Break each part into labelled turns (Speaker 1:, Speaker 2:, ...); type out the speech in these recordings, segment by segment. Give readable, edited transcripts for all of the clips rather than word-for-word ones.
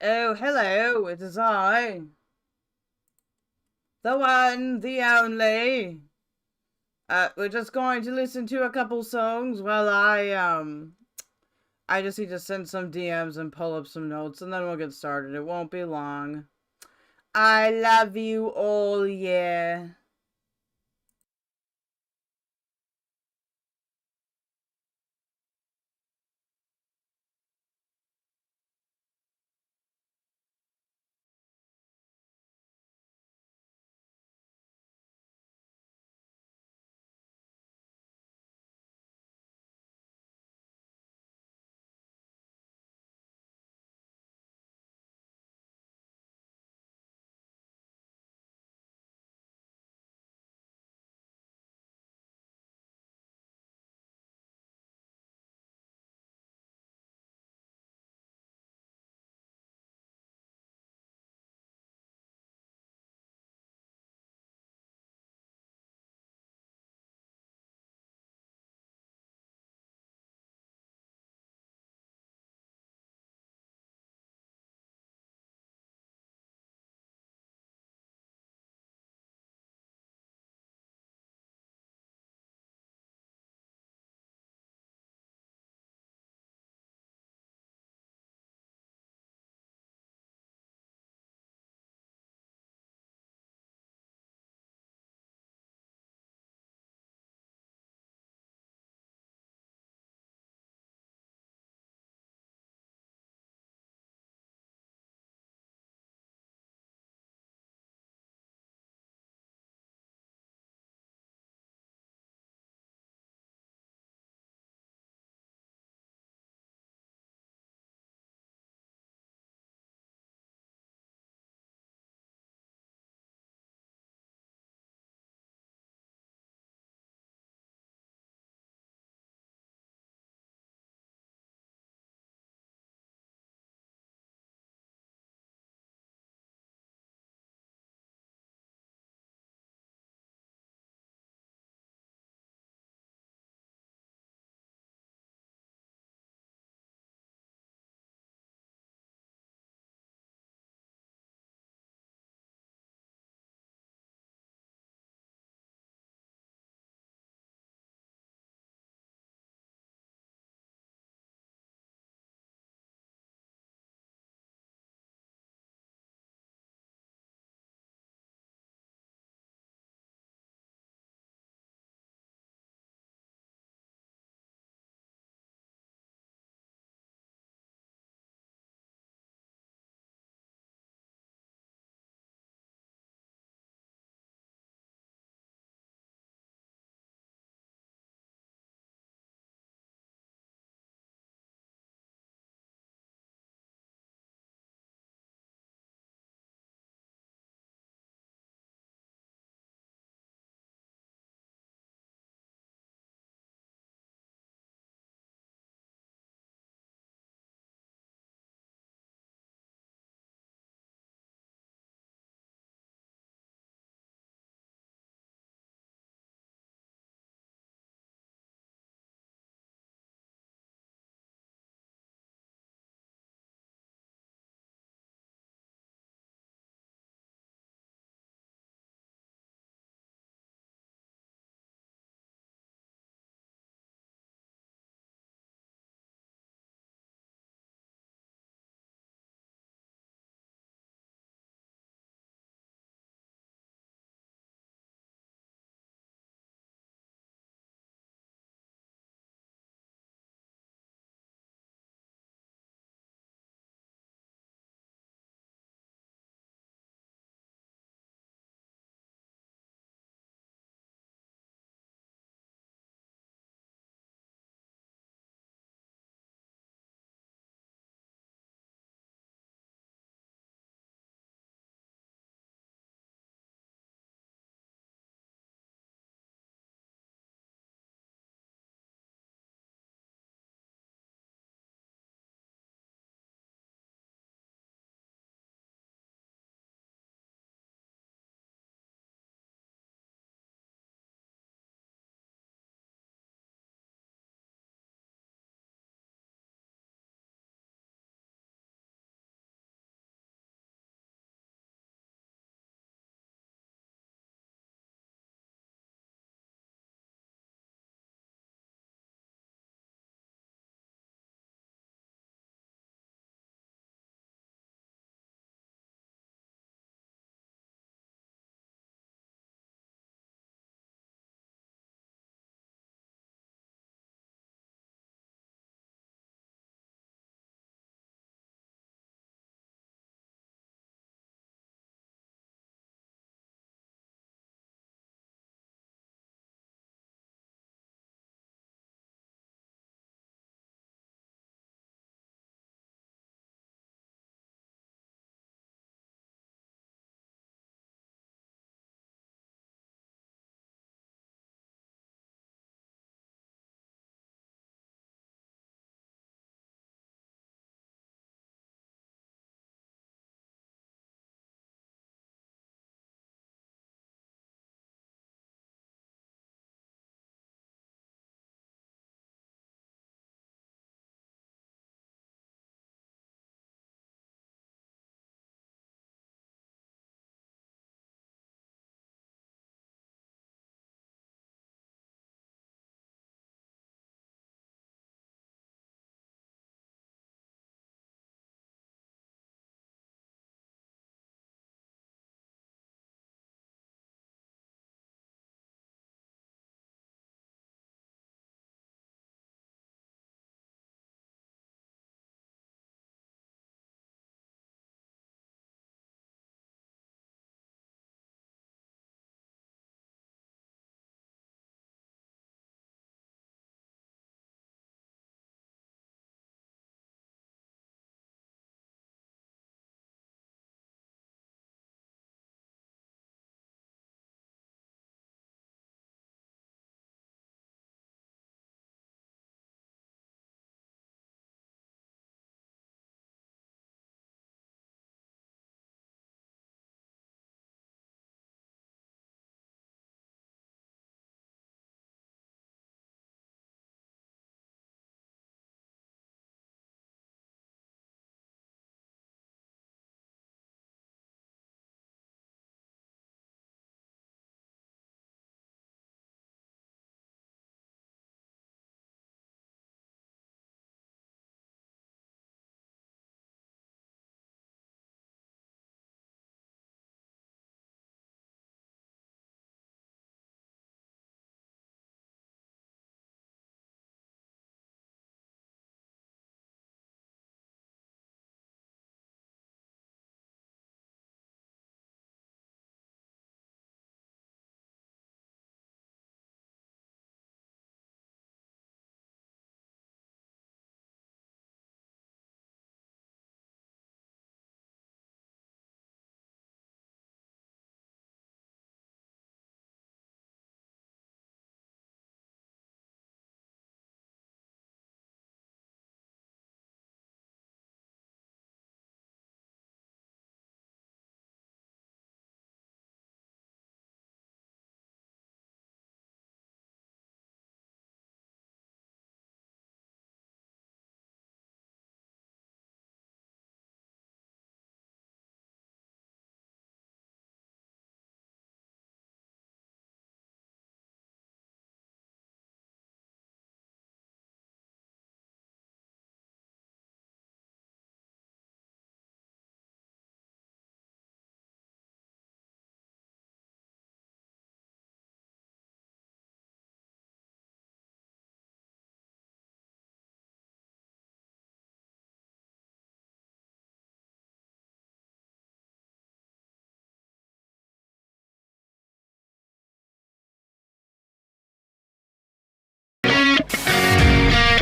Speaker 1: Oh, hello, it is I. The one, the only. We're just going to listen to a couple songs while I just need to send some DMs and pull up some notes, and then we'll get started. It won't be long. I love you all, yeah.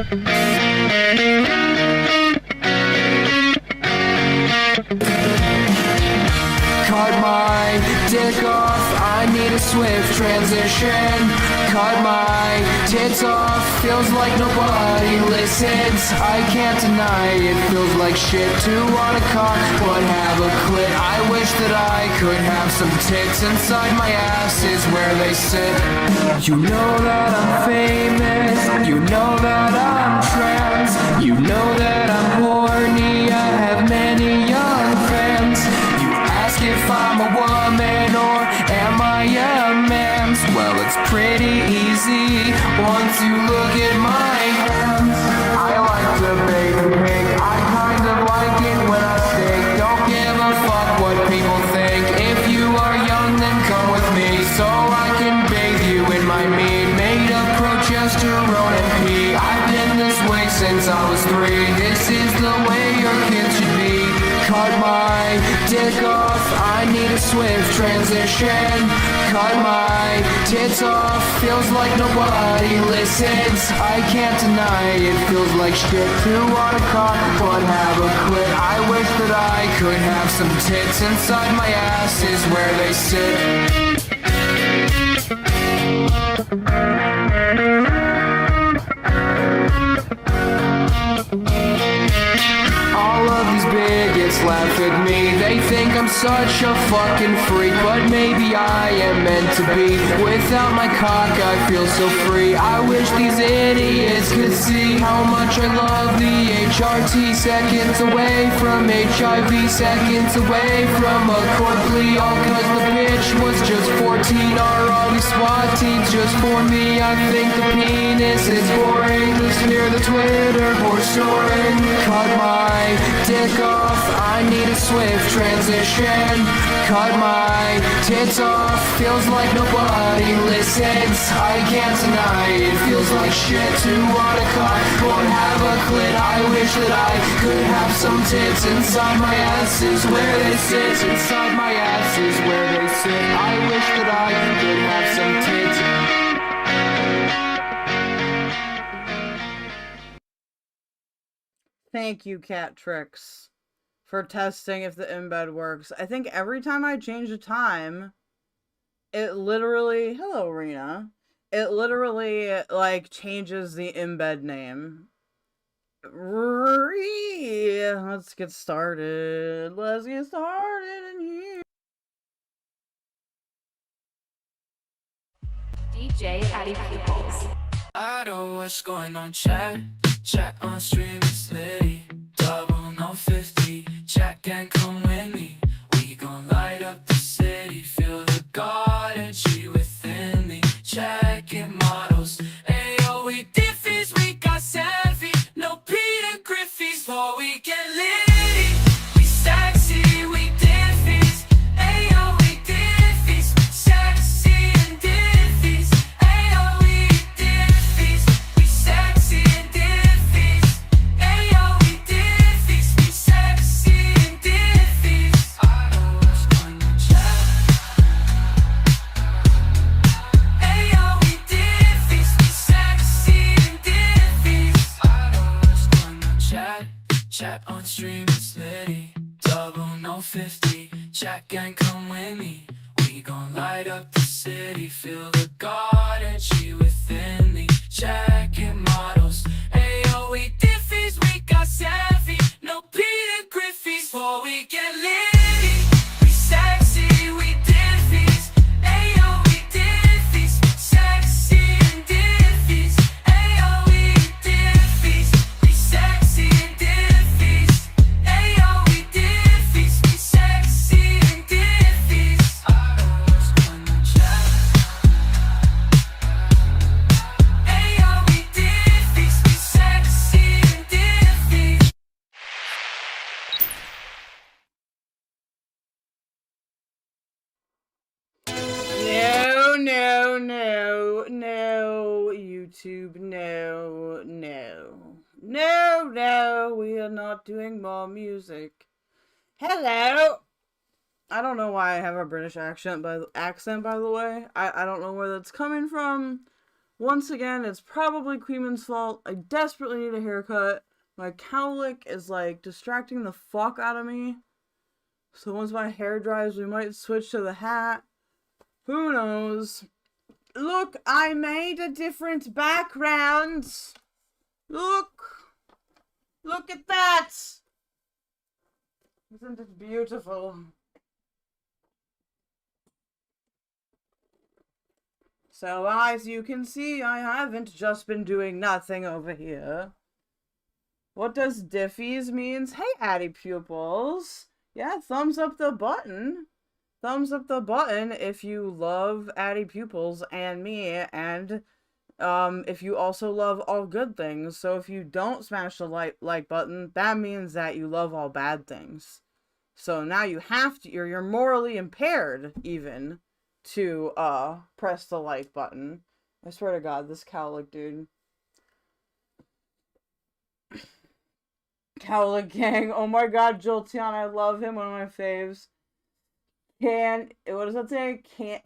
Speaker 2: Cut my dick off, I need a swift transition. Cut my tits off, feels like nobody listens. I can't deny it, feels like shit to want a cock but have a clit. I wish that I could have some tits inside my ass is where they sit. You know that I'm famous, you know that I'm trans, you know that I'm horny, I have many young fans. If I'm a woman or am I a man? Well, it's pretty easy once you look at my hands. I like to bake a pig, I kind of like it when I steak. Don't give a fuck what people think. If you are young, then come with me so I can bathe you in my mead made of progesterone and pee. I've been this way since I was 3. This is the way your kids should be. Cut my dick off, I need a swift transition. Cut my tits off, feels like nobody listens. I can't deny it, feels like shit to want a cock but have a clit. I wish that I could have some tits inside my ass is where they sit. All of these bigots laugh at me. They think I'm such a fucking freak, but maybe I am meant to be. Without my cock I feel so free. I wish these idiots could see how much I love the HRT. Seconds away from HIV, seconds away from a court plea. All cause the bitch was just 14. Are all these SWAT teams just for me? I think the penis is boring. Let's hear the Twitter horse snoring. Cut my dick off, I need a swift transition. Cut my tits off, feels like nobody listens. I can't deny it, feels like shit to want a cock or have a clit. I wish that I could have some tits inside my ass is where they sit. Inside my ass is where they sit. I wish that I could have some tits.
Speaker 1: Thank you, Cat Tricks, for testing if the embed works. I think every time I change the time, it literally... Hello, Rena. It literally, like, changes the embed name. Let's get started. Let's get started in here.
Speaker 3: DJ Addypupils.
Speaker 2: I know what's going on, chat on stream, it's Litty, 0050, chat gang come with me, we gon' light up the city, feel the God energy within me, checking models, ayo we Diffys, we got selfie, no Peet and Griffey's, for we get Litty, we sexy, we Diffys, ayo we Diffys, sexy and Diffys, ayo we Diffys, we sexy and Diffys, ayo we Diffys, we sexy and Diffys. I know what's going on, chat. Ayo we Diffys, we sexy and Diffys. I know what's going on, chat on stream, it's Litty, 0050, chat gang come with me, we gon' light up the city, feel the God energy within me, checking models, ayo we Diffys, we got selfie, no Peet and Griffey's, for we get Litty, we sexy, we Diffys, ayo we Diffys, sexy and Diffys, ayo we Diffys, we sexy and Diffys, ayo we Diffys, we sexy and Diffys. I know what's going on, chat. Ayo we Diffys, we sexy and Diffys.
Speaker 1: No, YouTube, no, we are not doing more music. Hello! I don't know why I have a British accent, by the way. I don't know where that's coming from, Once again, it's probably Queeman's fault. I desperately need a haircut. My cowlick is, like, distracting the fuck out of me. So once my hair dries, we might switch to the hat. Who knows? Look, I made a different background. Look. Look at that. Isn't it beautiful? So as you can see, I haven't just been doing nothing over here. What does Diffys means? Hey, Addypupils. Yeah, thumbs up the button. Thumbs up the button if you love Addypupils and me, and if you also love all good things. So if you don't smash the like button, that means that you love all bad things. So now you have to, you're morally impaired even to press the like button. I swear to God, this cowlick dude. Cowlick gang. Oh my God, Jolteon, I love him. One of my faves. What does that say?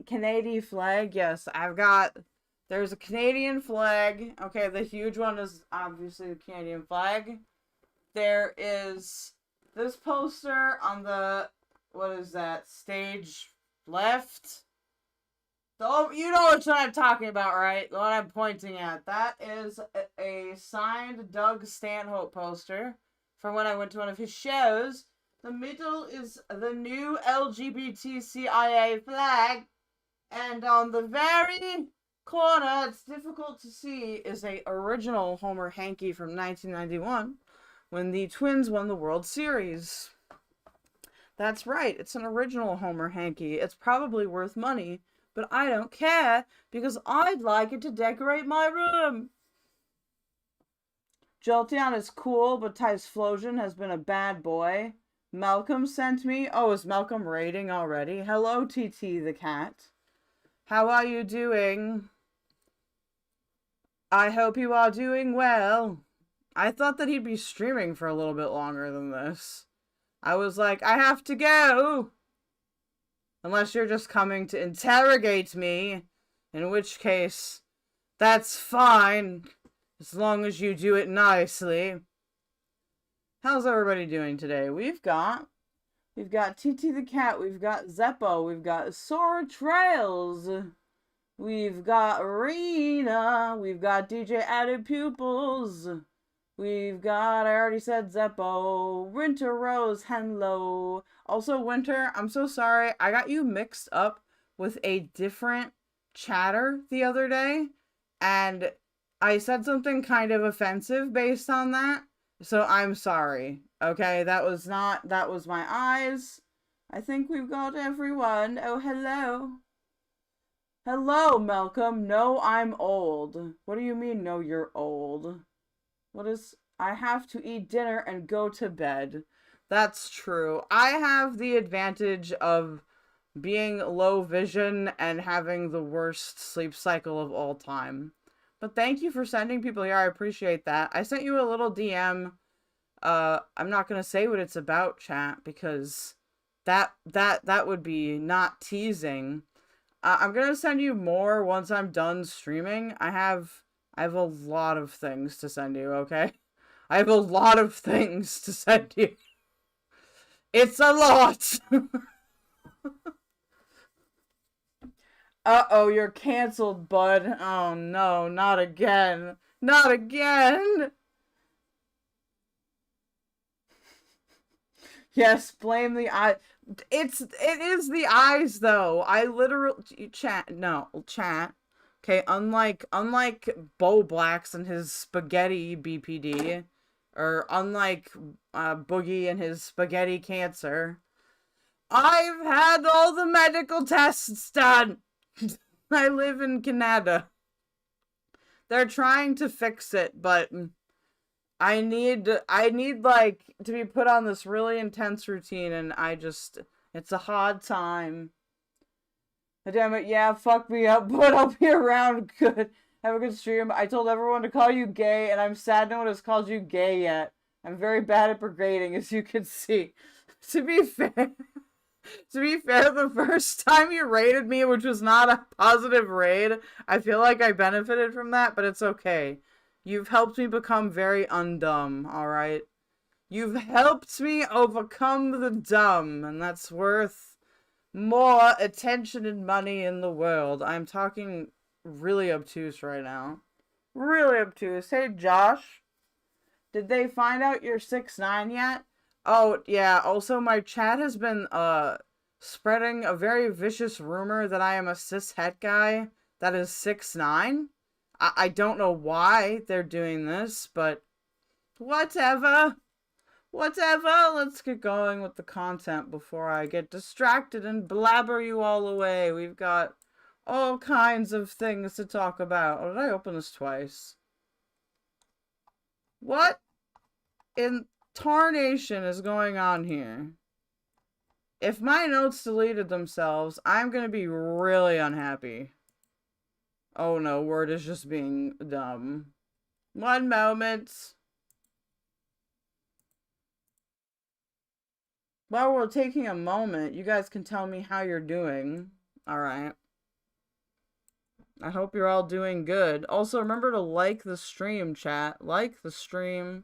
Speaker 1: Canadian flag? Yes, there's a Canadian flag. Okay, the huge one is obviously the Canadian flag. There is this poster on the, what is that, stage left? You know what I'm talking about, right? The one I'm pointing at. That is a signed Doug Stanhope poster from when I went to one of his shows. The middle is the new LGBTQIA flag. And on the very corner, it's difficult to see, is a original Homer hanky from 1991 when the Twins won the World Series. That's right, it's an original Homer hanky. It's probably worth money, but I don't care because I'd like it to decorate my room. Jolteon is cool, but Typhlosion has been a bad boy. Malcolm sent me. Oh, is Malcolm raiding already? Hello, TT the cat. How are you doing? I hope you are doing well. I thought that he'd be streaming for a little bit longer than this. I was like, I have to go. Unless you're just coming to interrogate me. In which case, that's fine. As long as you do it nicely. How's everybody doing today? We've got TT the cat, we've got Zeppo, we've got Sora Trails, we've got Rena, we've got DJ Addypupils, we've got, I already said Zeppo, Winter Rose, hello. Also, Winter, I'm so sorry, I got you mixed up with a different chatter the other day, and I said something kind of offensive based on that. So I'm sorry, okay? That was my eyes. I think we've got everyone. Oh, hello. Hello, Malcolm. No, I'm old. What do you mean, no, you're old? I have to eat dinner and go to bed. That's true. I have the advantage of being low vision and having the worst sleep cycle of all time. But thank you for sending people here. I appreciate that. I sent you a little DM. I'm not going to say what it's about, chat, because that would be not teasing. I'm going to send you more once I'm done streaming. I have a lot of things to send you, okay? I have a lot of things to send you. It's a lot. Uh-oh, you're canceled, bud. Oh, no, not again. Not again! Yes, blame the eye. It is the eyes, though. I literally... Chat. Okay, unlike Bo Blacks and his spaghetti BPD, or unlike Boogie and his spaghetti cancer, I've had all the medical tests done. I live in Canada. They're trying to fix it, but I need like to be put on this really intense routine, and it's a hard time. Damn it, yeah, fuck me up, but I'll be around. Good. Have a good stream. I told everyone to call you gay, and I'm sad no one has called you gay yet. I'm very bad at brigading, as you can see. To be fair, To be fair, the first time you raided me, which was not a positive raid, I feel like I benefited from that, but it's okay. You've helped me become very undumb, alright? You've helped me overcome the dumb, and that's worth more attention and money in the world. I'm talking really obtuse right now. Really obtuse. Hey, Josh. Did they find out you're 6'9" yet? Oh, yeah. Also, my chat has been, spreading a very vicious rumor that I am a cishet guy that is 6'9". I don't know why they're doing this, but whatever. Whatever. Let's get going with the content before I get distracted and blabber you all away. We've got all kinds of things to talk about. Oh, did I open this twice? What in tarnation is going on here? If my notes deleted themselves, I'm gonna be really unhappy. Oh no, Word is just being dumb. One moment. While we're taking a moment, you guys can tell me how you're doing. Alright. I hope you're all doing good. Also, remember to like the stream, chat. Like the stream.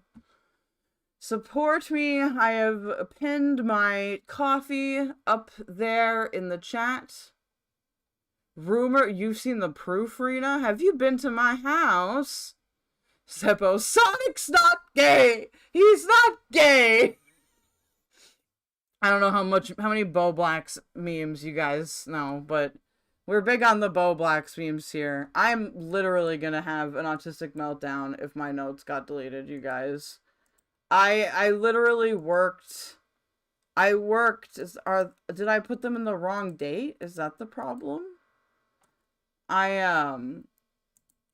Speaker 1: Support me. I have pinned my coffee up there in the chat. Rumor, you've seen the proof, Rena? Have you been to my house? Seppo, Sonic's not gay! He's not gay! I don't know how many Bo Blacks memes you guys know, but we're big on the Bo Blacks memes here. I'm literally gonna have an autistic meltdown if my notes got deleted, you guys. I literally worked. Did I put them in the wrong date? Is that the problem? I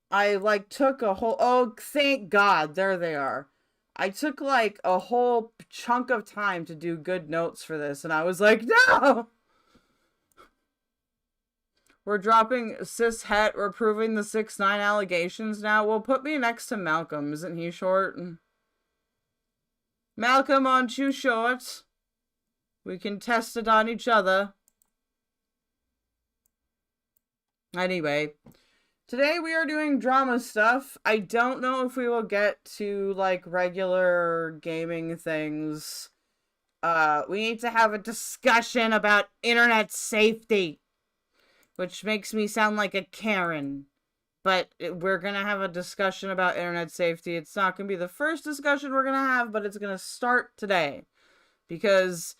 Speaker 1: like took a whole, oh, thank God, there they are. I took like a whole chunk of time to do good notes for this, and I was like, no! We're dropping cis-het, we're proving the 6'9" allegations now. Well, put me next to Malcolm, isn't he short? Malcolm, aren't you short? We can test it on each other. Anyway, today we are doing drama stuff. I don't know if we will get to, like, regular gaming things. We need to have a discussion about internet safety, which makes me sound like a Karen. But we're gonna have a discussion about internet safety. It's not gonna be the first discussion we're gonna have, but it's gonna start today. Because,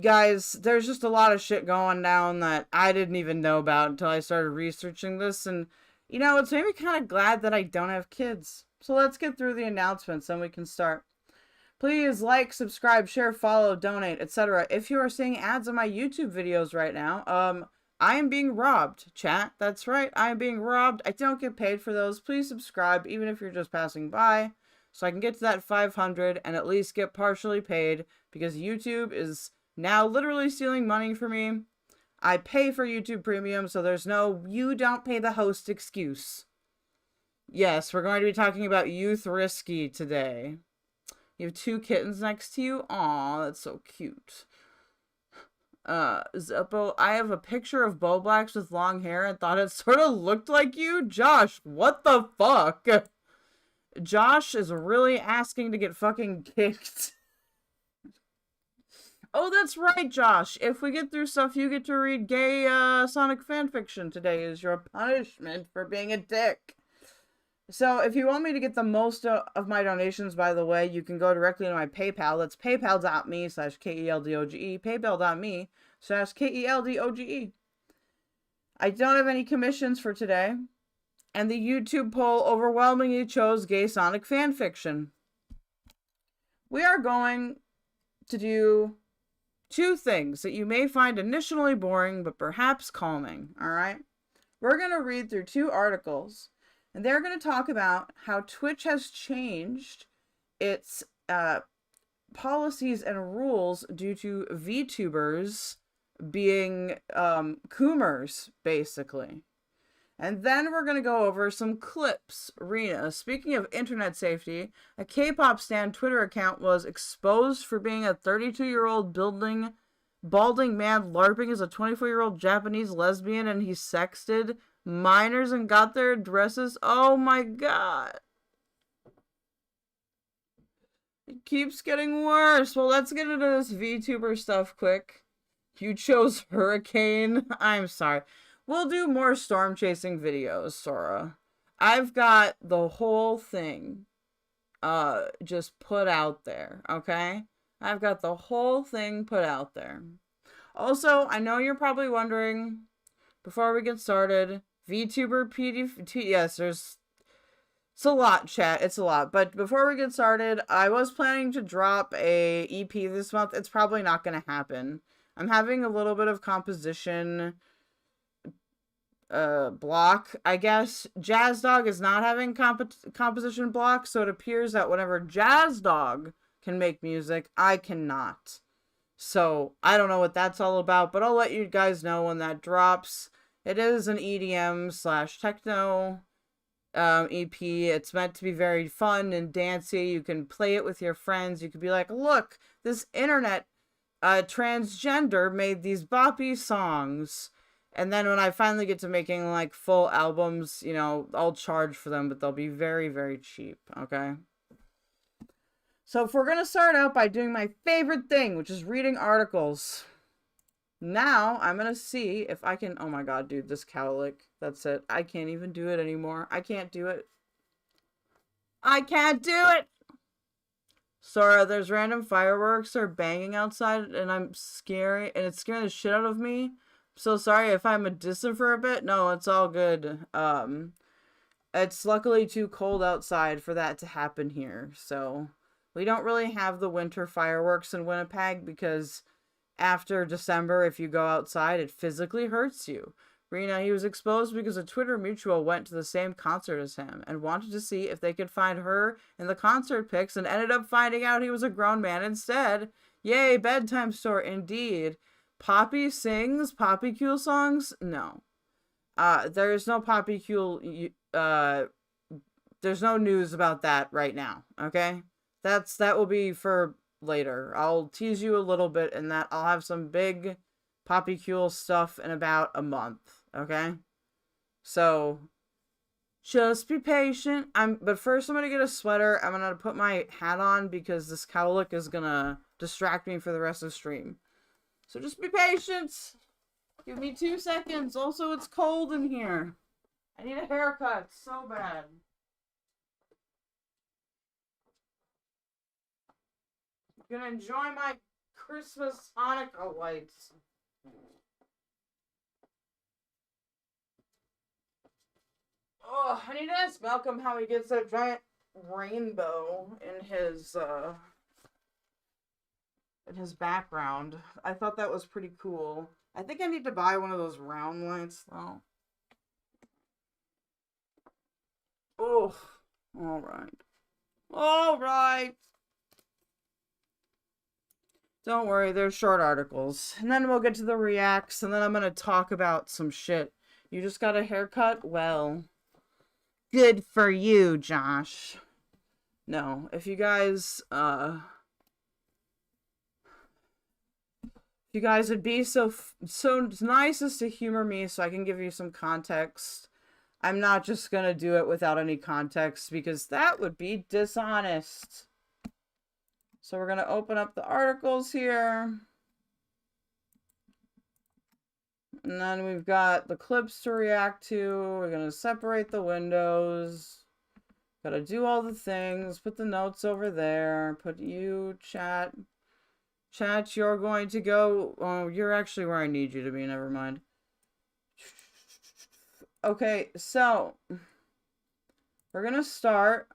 Speaker 1: guys, there's just a lot of shit going down that I didn't even know about until I started researching this. And, you know, it's made me kind of glad that I don't have kids. So let's get through the announcements and we can start. Please like, subscribe, share, follow, donate, etc. If you are seeing ads on my YouTube videos right now, I am being robbed, chat. That's right, I am being robbed. I don't get paid for those. Please subscribe, even if you're just passing by, so I can get to that 500 and at least get partially paid, because YouTube is now literally stealing money from me. I pay for YouTube Premium, so there's no you don't pay the host excuse. Yes, we're going to be talking about Youth Risky today. You have 2 kittens next to you? Aw, that's so cute. Zeppo, I have a picture of Bo Blacks with long hair and thought it sort of looked like you. Josh, what the fuck? Josh is really asking to get fucking kicked. Oh, that's right, Josh. If we get through stuff, you get to read gay, Sonic fanfiction today as your punishment for being a dick. So, if you want me to get the most of my donations, by the way, you can go directly to my PayPal. That's paypal.me/KELDOGE, paypal.me/KELDOGE. I don't have any commissions for today. And the YouTube poll overwhelmingly chose gay Sonic fanfiction. We are going to do 2 things that you may find initially boring, but perhaps calming, alright? We're going to read through 2 articles. And they're going to talk about how Twitch has changed its policies and rules due to VTubers being coomers, basically. And then we're going to go over some clips. Rena, speaking of internet safety, a K-pop stan Twitter account was exposed for being a 32-year-old balding man LARPing as a 24-year-old Japanese lesbian, and he sexted minors and got their addresses. Oh my god. It keeps getting worse. Well, let's get into this VTuber stuff quick. You chose Hurricane. I'm sorry. We'll do more storm chasing videos, Sora. I've got the whole thing just put out there, okay? I've got the whole thing put out there. Also, I know you're probably wondering, before we get started, VTuber PD, yes, it's a lot, chat, it's a lot. But before we get started, I was planning to drop a EP this month. It's probably not going to happen. I'm having a little bit of composition block, I guess. Dawg is not having composition block, so it appears that whenever Dawg can make music, I cannot. So I don't know what that's all about, but I'll let you guys know when that drops. It is an EDM/techno EP. It's meant to be very fun and dancey. You can play it with your friends. You could be like, look, this internet transgender made these boppy songs. And then when I finally get to making, like, full albums, you know, I'll charge for them, but they'll be very, very cheap, okay? So if we're going to start out by doing my favorite thing, which is reading articles. Now, I'm going to see if I can... Oh my god, dude, this cowlick. That's it. I can't even do it anymore. I can't do it. I can't do it! Sora, there's random fireworks or banging outside, and it's scaring the shit out of me. So sorry if I'm a distant for a bit. No, it's all good. It's luckily too cold outside for that to happen here. So we don't really have the winter fireworks in Winnipeg because after December, if you go outside, it physically hurts you. Rena, he was exposed because a Twitter mutual went to the same concert as him and wanted to see if they could find her in the concert pics and ended up finding out he was a grown man instead. Yay, bedtime story indeed. Poppy sings Poppycule songs? No. There's no Poppycule, there's no news about that right now, okay? That will be for later. I'll tease you a little bit in that I'll have some big Poppycule stuff in about a month, okay? So, just be patient. But first I'm gonna get a sweater. I'm gonna put my hat on because this cowlick is gonna distract me for the rest of the stream. So just be patient. Give me 2 seconds. Also, it's cold in here. I need a haircut so bad. I'm gonna enjoy my Christmas Hanukkah lights. Oh, I need to ask Malcolm how he gets that giant rainbow in his background. I thought that was pretty cool. I think I need to buy one of those round lights, though. Oh, alright. Alright. Don't worry, they're short articles. And then we'll get to the reacts, and then I'm gonna talk about some shit. You just got a haircut? Well, good for you, Josh. No, if you guys, you guys would be so nice as to humor me so I can give you some context. I'm not just gonna do it without any context because that would be dishonest. So we're gonna open up the articles here. And then we've got the clips to react to. We're gonna separate the windows. Gotta do all the things. Put the notes over there. Put you, chat. Chat, you're going to go... Oh, you're actually where I need you to be. Never mind. Okay, so... We're going to start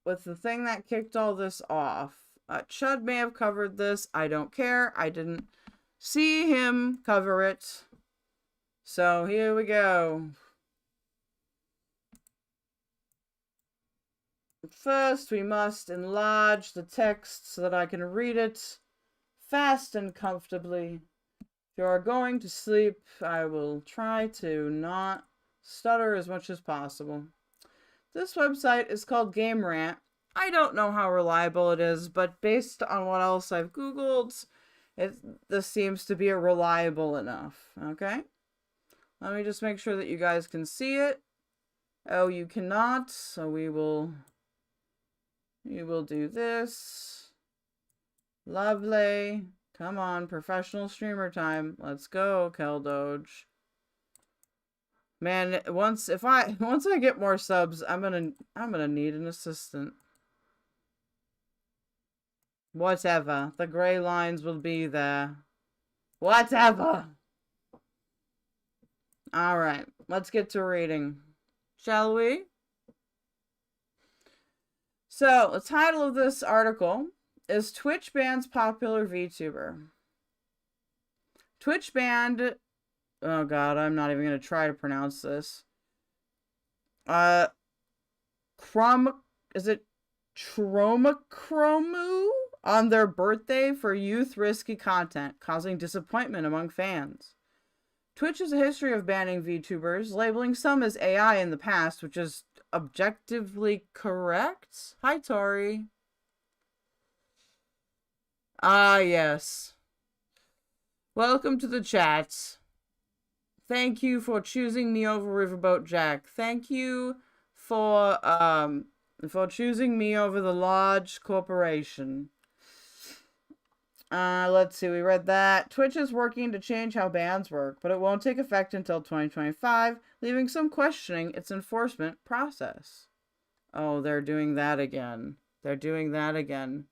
Speaker 1: with the thing that kicked all this off. Chud may have covered this. I don't care. I didn't see him cover it. So, here we go. First, we must enlarge the text so that I can read it fast and comfortably. If you are going to sleep, I will try to not stutter as much as possible. This website is called Game Rant. I don't know how reliable it is, but based on what else I've Googled, this seems to be reliable enough. Okay? Let me just make sure that you guys can see it. Oh, you cannot, so we will do this. Lovely. Come on, professional streamer time. Let's go, Keldoge. Man, once I get more subs, I'm gonna need an assistant. Whatever. The gray lines will be there. Whatever. Alright, let's get to reading. Shall we? So, the title of this article is Twitch Bans Popular VTuber. Twitch banned... Oh god, I'm not even going to try to pronounce this. Is it Tromachromu? On their birthday for youth-risky content, causing disappointment among fans. Twitch has a history of banning VTubers, labeling some as AI in the past, which is objectively correct. Hi, Tori. Ah, yes. Welcome to the chat. Thank you for choosing me over Riverboat Jack. Thank you for choosing me over the large corporation. Let's see, we read that. Twitch is working to change how bans work, but it won't take effect until 2025, leaving some questioning its enforcement process. Oh, they're doing that again. They're doing that again.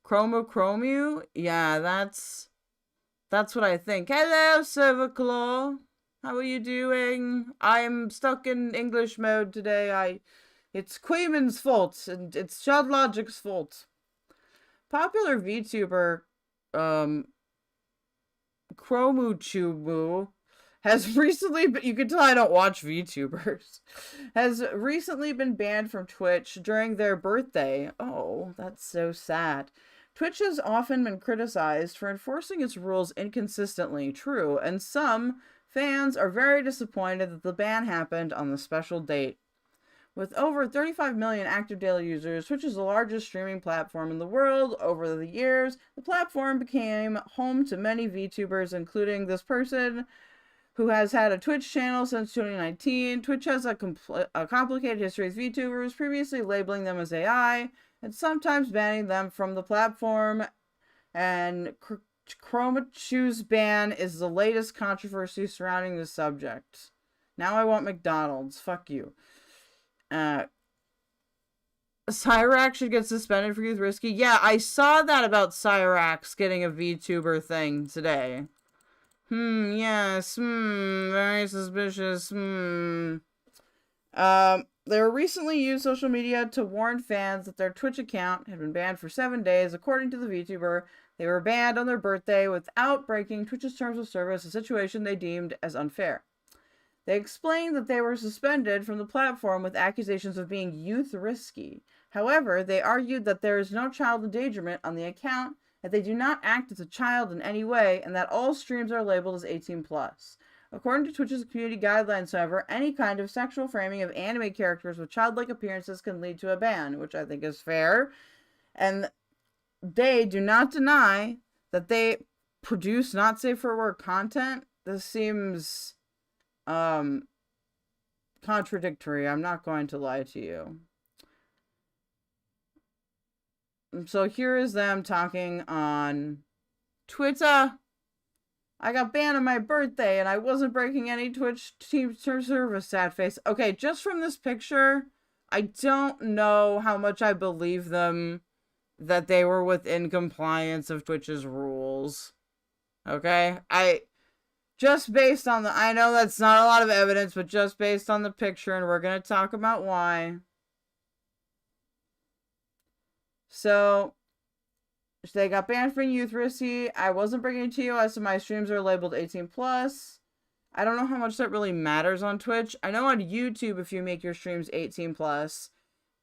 Speaker 1: Chromu? Yeah, that's what I think. Hello, Silverclaw. How are you doing? I'm stuck in English mode today. It's Queeman's fault, and it's Child Logic's fault. Popular VTuber Chromuchubu has recently been, you can tell I don't watch VTubers, has recently been banned from Twitch during their birthday. Oh, that's so sad. Twitch has often been criticized for enforcing its rules inconsistently, true, and some fans are very disappointed that the ban happened on the special date. With over 35 million active daily users, Twitch is the largest streaming platform in the world. Over the years, the platform became home to many VTubers, including this person who has had a Twitch channel since 2019. Twitch has a complicated history with VTubers, previously labeling them as AI, and sometimes banning them from the platform. And Chromachu's ban is the latest controversy surrounding the subject. Now I want McDonald's. Fuck you. Cyrax should get suspended for youth risky. Yeah, I saw that about Cyrax getting a VTuber thing today. Yes, very suspicious, They were recently used social media to warn fans that their Twitch account had been banned for 7 days. According to the VTuber, they were banned on their birthday without breaking Twitch's terms of service, a situation they deemed as unfair. They explained that they were suspended from the platform with accusations of being youth risky. However, they argued that there is no child endangerment on the account, that they do not act as a child in any way, and that all streams are labeled as 18+. According to Twitch's community guidelines, however, any kind of sexual framing of anime characters with childlike appearances can lead to a ban, which I think is fair. And they do not deny that they produce not safe for work content. This seems contradictory. I'm not going to lie to you. So here is them talking on Twitter. I got banned on my birthday and I wasn't breaking any Twitch team service, sad face. Okay, just from this picture, I don't know how much I believe them that they were within compliance of Twitch's rules. Okay? Just based on I know that's not a lot of evidence, but just based on the picture, and we're going to talk about why. So, they got banned from youth risky. I wasn't bringing TOS, and my streams are labeled 18+. I don't know how much that really matters on Twitch. I know on YouTube, if you make your streams 18+,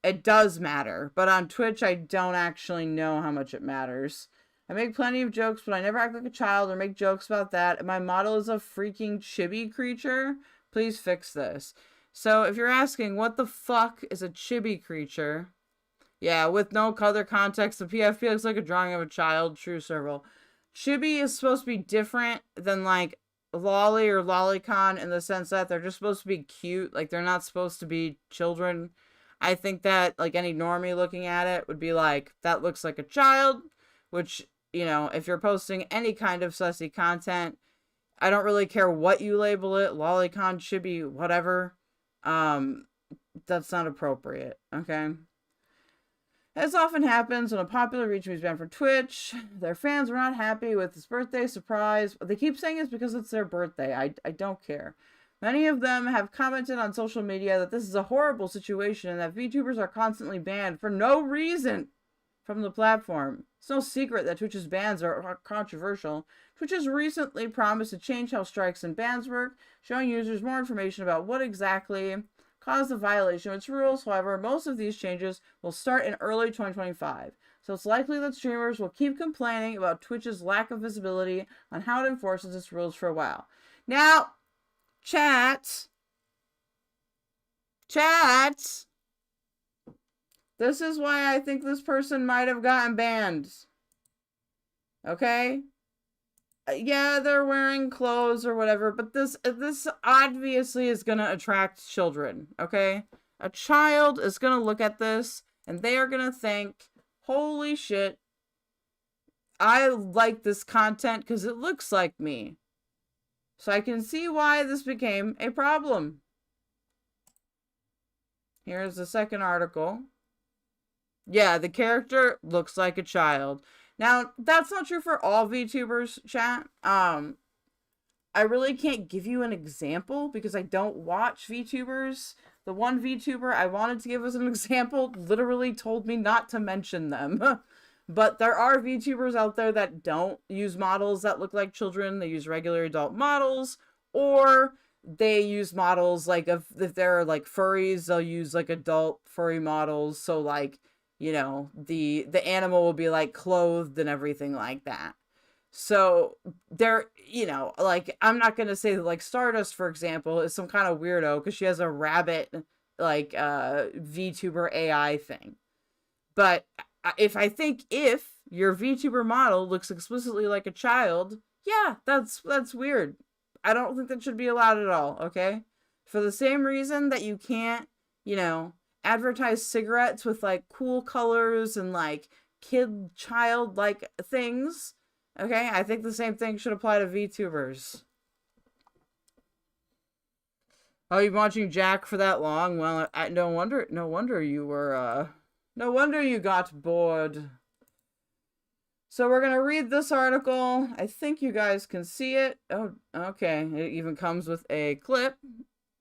Speaker 1: it does matter. But on Twitch, I don't actually know how much it matters. I make plenty of jokes, but I never act like a child or make jokes about that. And my model is a freaking chibi creature. Please fix this. So if you're asking, what the fuck is a chibi creature? Yeah, with no color context, the PFP looks like a drawing of a child. True, Serval. Chibi is supposed to be different than, like, lolly or lolicon in the sense that they're just supposed to be cute. Like, they're not supposed to be children. I think that, like, any normie looking at it would be like, that looks like a child, which, you know, if you're posting any kind of sussy content, I don't really care what you label it, lolicon, chibi, whatever. That's not appropriate, okay? As often happens when a popular VTuber is banned from Twitch, their fans are not happy with his birthday surprise. They keep saying it's because it's their birthday. I don't care. Many of them have commented on social media that this is a horrible situation and that VTubers are constantly banned for no reason from the platform. It's no secret that Twitch's bans are controversial. Twitch has recently promised to change how strikes and bans work, showing users more information about what exactly caused the violation of its rules. However, most of these changes will start in early 2025. So it's likely that streamers will keep complaining about Twitch's lack of visibility on how it enforces its rules for a while. Now, chat, this is why I think this person might have gotten banned. Okay? Yeah, they're wearing clothes or whatever, but this obviously is going to attract children, okay? A child is going to look at this, and they are going to think, holy shit, I like this content because it looks like me. So I can see why this became a problem. Here's the second article. Yeah, the character looks like a child. Now, that's not true for all VTubers, chat. I really can't give you an example because I don't watch VTubers. The one VTuber I wanted to give as an example literally told me not to mention them. But there are VTubers out there that don't use models that look like children. They use regular adult models, or they use models like if they're like furries, they'll use like adult furry models. So like, you know, the animal will be like clothed and everything like that. So they're, you know, like, I'm not going to say that like Stardust, for example, is some kind of weirdo because she has a rabbit, like, VTuber AI thing. But if your VTuber model looks explicitly like a child, yeah, that's weird. I don't think that should be allowed at all, okay? For the same reason that you can't, you know, advertise cigarettes with like cool colors and like child-like things. Okay, I think the same thing should apply to VTubers. Oh, you've been watching Jack for that long? Well, no wonder you were, no wonder you got bored. So we're gonna read this article. I think you guys can see it. Oh, okay. It even comes with a clip.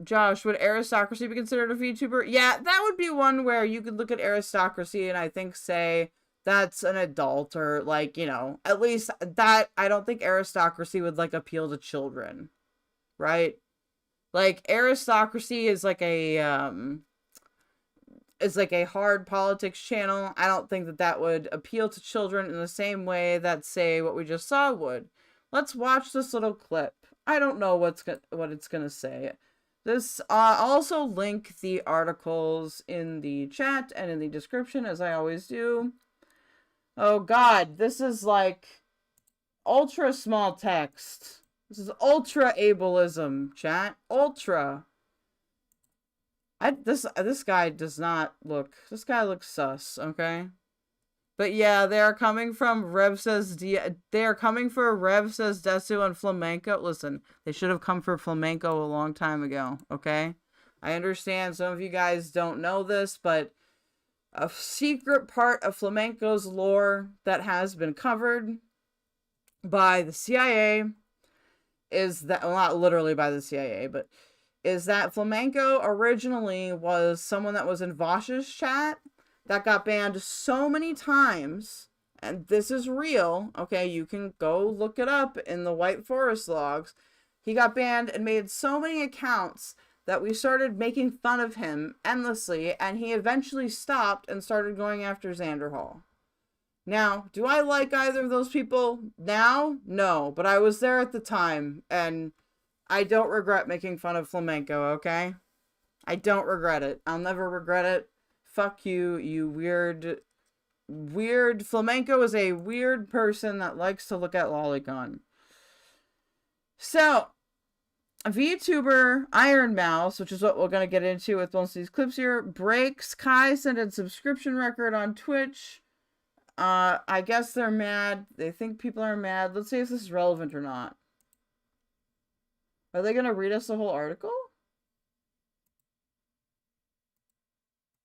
Speaker 1: Josh, would aristocracy be considered a VTuber? Yeah, that would be one where you could look at aristocracy and I think say that's an adult, or like, you know, at least that, I don't think aristocracy would like appeal to children, right? Like aristocracy is like a hard politics channel. I don't think that would appeal to children in the same way that, say, what we just saw would. Let's watch this little clip. I don't know what it's gonna say. This, also link the articles in the chat and in the description, as I always do. Oh god, this is like ultra small text. This is ultra ableism, chat. Ultra. This guy does not look, this guy looks sus, okay? But yeah, they are coming for Rev Says Desu and Flamenco. Listen, they should have come for Flamenco a long time ago, okay? I understand some of you guys don't know this, but a secret part of Flamenco's lore that has been covered by the CIA is that, well, not literally by the CIA, but is that Flamenco originally was someone that was in Vosh's chat that got banned so many times, and this is real, okay, you can go look it up in the White Forest logs. He got banned and made so many accounts that we started making fun of him endlessly, and he eventually stopped and started going after Xander Hall. Now, do I like either of those people now? No, but I was there at the time, and I don't regret making fun of flamenco, okay? I don't regret it. I'll never regret it. Fuck you, you weird. Flamenco is a weird person that likes to look at lolicon. So, VTuber Ironmouse, which is what we're going to get into with most of these clips here, breaks Kai Cenat subscription record on Twitch. I guess they're mad. They think people are mad. Let's see if this is relevant or not. Are they going to read us the whole article?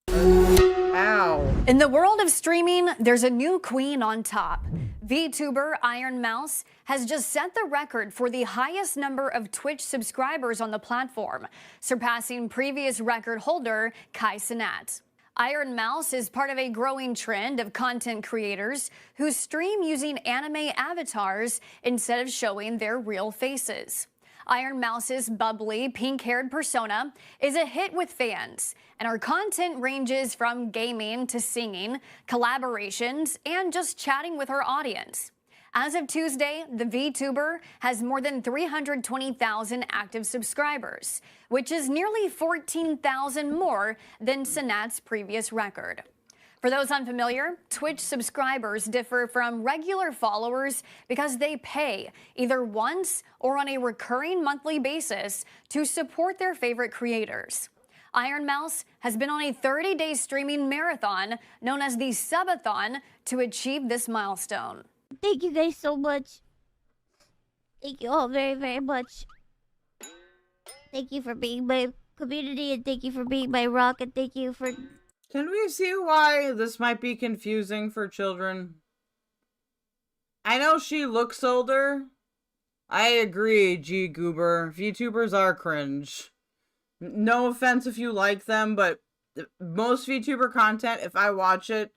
Speaker 1: Ow.
Speaker 4: In the world of streaming, there's a new queen on top. VTuber Ironmouse has just set the record for the highest number of Twitch subscribers on the platform, surpassing previous record holder Kai Cenat. Ironmouse is part of a growing trend of content creators who stream using anime avatars instead of showing their real faces. Ironmouse's bubbly, pink-haired persona is a hit with fans, and her content ranges from gaming to singing, collaborations, and just chatting with her audience. As of Tuesday, the VTuber has more than 320,000 active subscribers, which is nearly 14,000 more than Cenat's previous record. For those unfamiliar, Twitch subscribers differ from regular followers because they pay either once or on a recurring monthly basis to support their favorite creators. Ironmouse has been on a 30-day streaming marathon known as the Subathon to achieve this milestone.
Speaker 5: Thank you guys so much. Thank you all very, very much. Thank you for being my community, and thank you for being my rock, and thank you for...
Speaker 1: Can we see why this might be confusing for children? I know she looks older. I agree, G Goober. VTubers are cringe. No offense if you like them, but most VTuber content, if I watch it,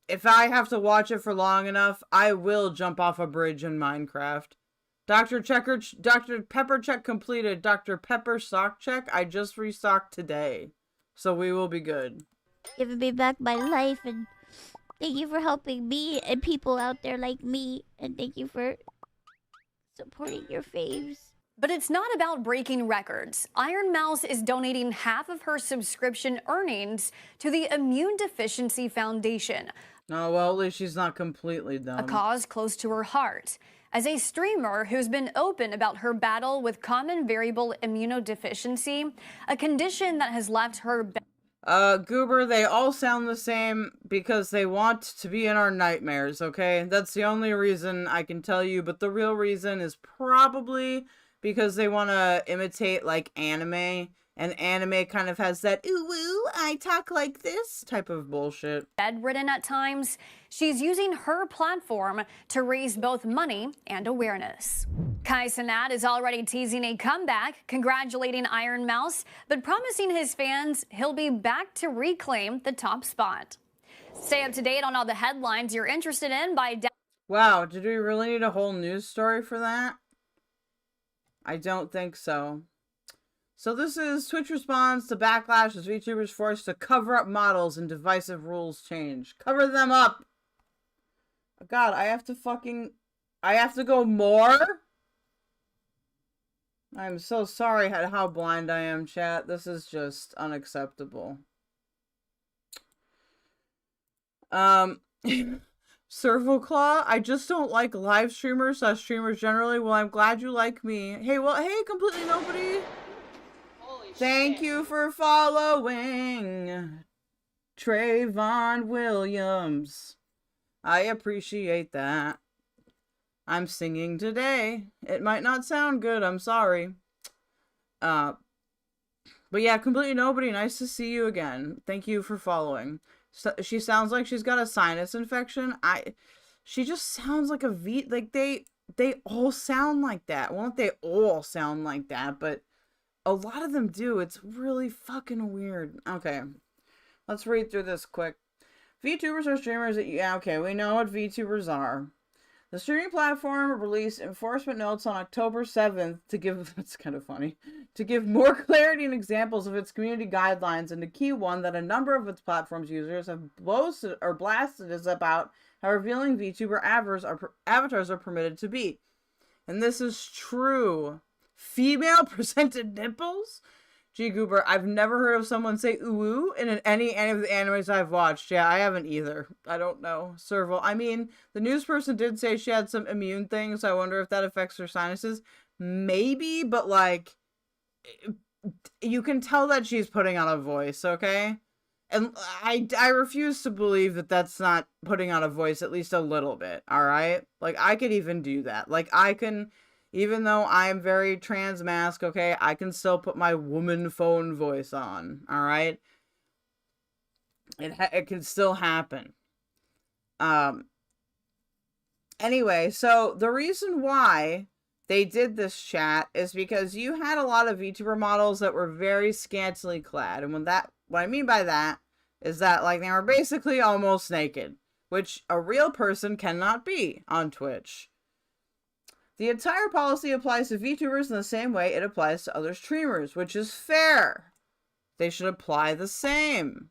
Speaker 1: if I have to watch it for long enough, I will jump off a bridge in Minecraft. Dr. Pepper check completed. Dr. Pepper sock check. I just restocked today. So we will be good.
Speaker 5: Giving me back my life, and thank you for helping me and people out there like me, and thank you for supporting your faves.
Speaker 4: But it's not about breaking records. Ironmouse is donating half of her subscription earnings to the Immune Deficiency Foundation.
Speaker 1: Oh, well, at least she's not completely dumb.
Speaker 4: A cause close to her heart. As a streamer who's been open about her battle with common variable immunodeficiency, a condition that has left her...
Speaker 1: Goober, they all sound the same because they want to be in our nightmares, okay? That's the only reason I can tell you, but the real reason is probably because they want to imitate, like, anime, and anime kind of has that, ooh, woo, I talk like this type of bullshit.
Speaker 4: Bedridden at times, she's using her platform to raise both money and awareness. Kai Cenat is already teasing a comeback, congratulating Ironmouse, but promising his fans he'll be back to reclaim the top spot. Stay up to date on all the headlines you're interested in by...
Speaker 1: Wow, did we really need a whole news story for that? I don't think so. So this is Twitch responds to backlash as VTubers forced to cover up models and divisive rules change. Cover them up! God, I have to go more? I'm so sorry how blind I am, chat. This is just unacceptable. Servoclaw, I just don't like live streamers / streamers generally. Well, I'm glad you like me. Hey, completely nobody. Thank you for following, Trayvon Williams. I appreciate that. I'm singing today. It might not sound good, I'm sorry. But yeah, completely nobody, nice to see you again. Thank you for following. So, she sounds like she's got a sinus infection. She just sounds like like they all sound like that. Well, not they all sound like that, but a lot of them do. It's really fucking weird. Okay, let's read through this quick. VTubers are streamers that... Yeah, okay, we know what VTubers are. The streaming platform released enforcement notes on October 7th to give... It's kind of funny. To give more clarity and examples of its community guidelines, and the key one that a number of its platform's users have blasted is about how revealing VTuber avatars are permitted to be. And this is true. female presented nipples? G Goober, I've never heard of someone say ooh in any of the animes I've watched. Yeah, I haven't either. I don't know. Serval. I mean, the news person did say she had some immune things, so I wonder if that affects her sinuses. Maybe, but like, you can tell that she's putting on a voice, okay? And I refuse to believe that that's not putting on a voice at least a little bit, alright? Like, I could even do that. Like, I can... Even though I'm very trans mask, okay, I can still put my woman phone voice on, alright? It can still happen. Anyway, so the reason why they did this chat is because you had a lot of VTuber models that were very scantily clad. And what I mean by that is that, like, they were basically almost naked, which a real person cannot be on Twitch. The entire policy applies to VTubers in the same way it applies to other streamers, which is fair. They should apply the same.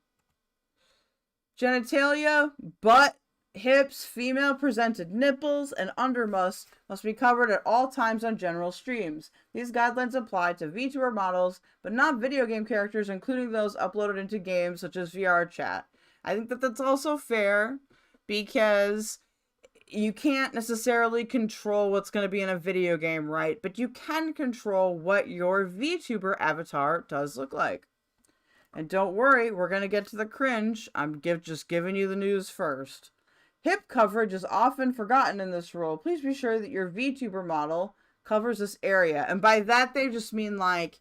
Speaker 1: Genitalia, butt, hips, female presented nipples, and underbust must be covered at all times on general streams. These guidelines apply to VTuber models, but not video game characters, including those uploaded into games such as VR chat. I think that that's also fair, because you can't necessarily control what's going to be in a video game, right? But you can control what your VTuber avatar does look like. And don't worry, we're going to get to the cringe. I'm just giving you the news first. Hip coverage is often forgotten in this rule. Please be sure that your VTuber model covers this area. And by that, they just mean, like,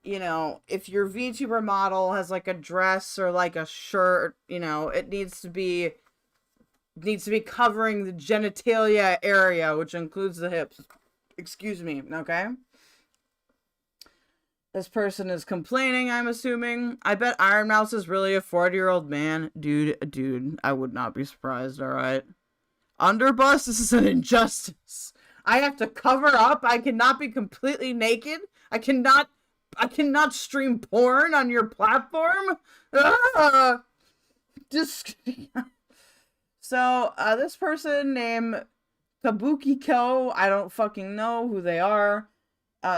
Speaker 1: you know, if your VTuber model has like a dress or like a shirt, you know, it needs to be covering the genitalia area, which includes the hips. Excuse me, okay? This person is complaining, I'm assuming. I bet Ironmouse is really a 40-year-old man. Dude, I would not be surprised, alright? Underbust, this is an injustice. I have to cover up. I cannot be completely naked. I cannot stream porn on your platform. So, this person named Kabukiko, I don't fucking know who they are,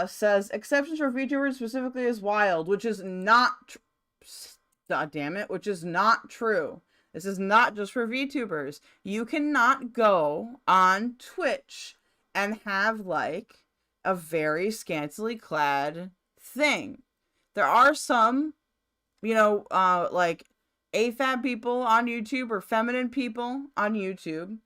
Speaker 1: says, exceptions for VTubers specifically is wild, which is not, god damn it, which is not true. This is not just for VTubers. You cannot go on Twitch and have, like, a very scantily clad thing. There are some, you know, like, AFAB people on YouTube or feminine people on YouTube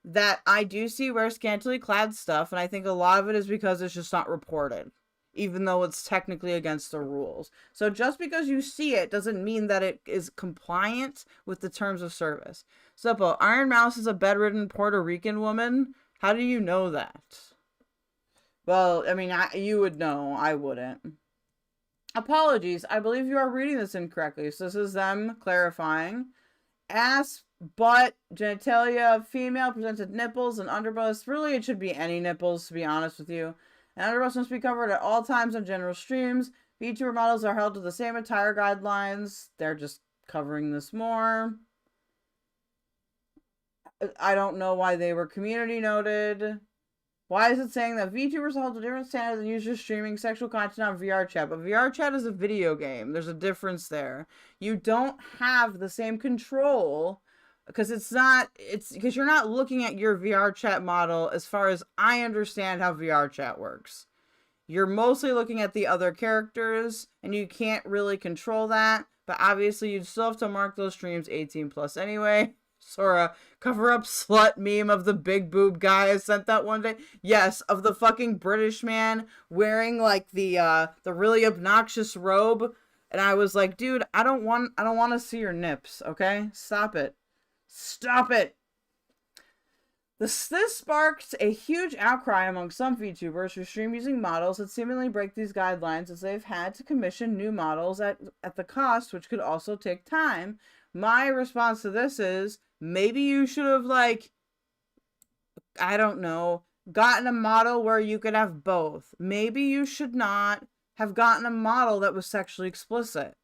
Speaker 1: that I do see wear scantily clad stuff, and I think a lot of it is because it's just not reported, even though it's technically against the rules. So just because you see it doesn't mean that it is compliant with the terms of service. Suppo, Ironmouse is a bedridden Puerto Rican woman. How do you know that? Well, I mean, you would know. I wouldn't. Apologies, I believe you are reading this incorrectly. So this is them clarifying. Ass, butt, genitalia, female presented nipples, and underbust. Really, it should be any nipples, to be honest with you. And underbust must be covered at all times on general streams. VTuber models are held to the same attire guidelines. They're just covering this more. I don't know why they were community noted. Why is it saying that VTubers hold to different standards than users streaming sexual content on VR chat? But VR chat is a video game. There's a difference there. You don't have the same control because it's because you're not looking at your VR chat model as far as I understand how VR chat works. You're mostly looking at the other characters and you can't really control that. But obviously you'd still have to mark those streams 18 plus anyway. Sora, cover up slut meme of the big boob guy I sent that one day. Yes, of the fucking British man wearing like the really obnoxious robe, and I was like, dude, I don't want to see your nips, okay? Stop it. Stop it. This sparked a huge outcry among some VTubers who stream using models that seemingly break these guidelines, as they've had to commission new models at the cost, which could also take time. My response to this is, maybe you should have, like, I don't know, gotten a model where you could have both. Maybe you should not have gotten a model that was sexually explicit.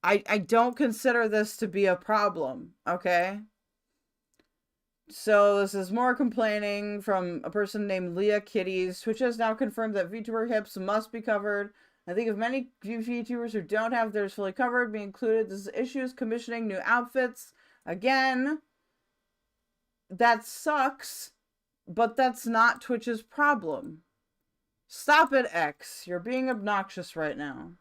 Speaker 1: I don't consider this to be a problem, okay? So this is more complaining from a person named Leah Kitties. Twitch has now confirmed that VTuber hips must be covered. I think of many VTubers who don't have theirs fully covered be included. This is issues commissioning new outfits. Again, that sucks, but that's not Twitch's problem. Stop it, X. You're being obnoxious right now.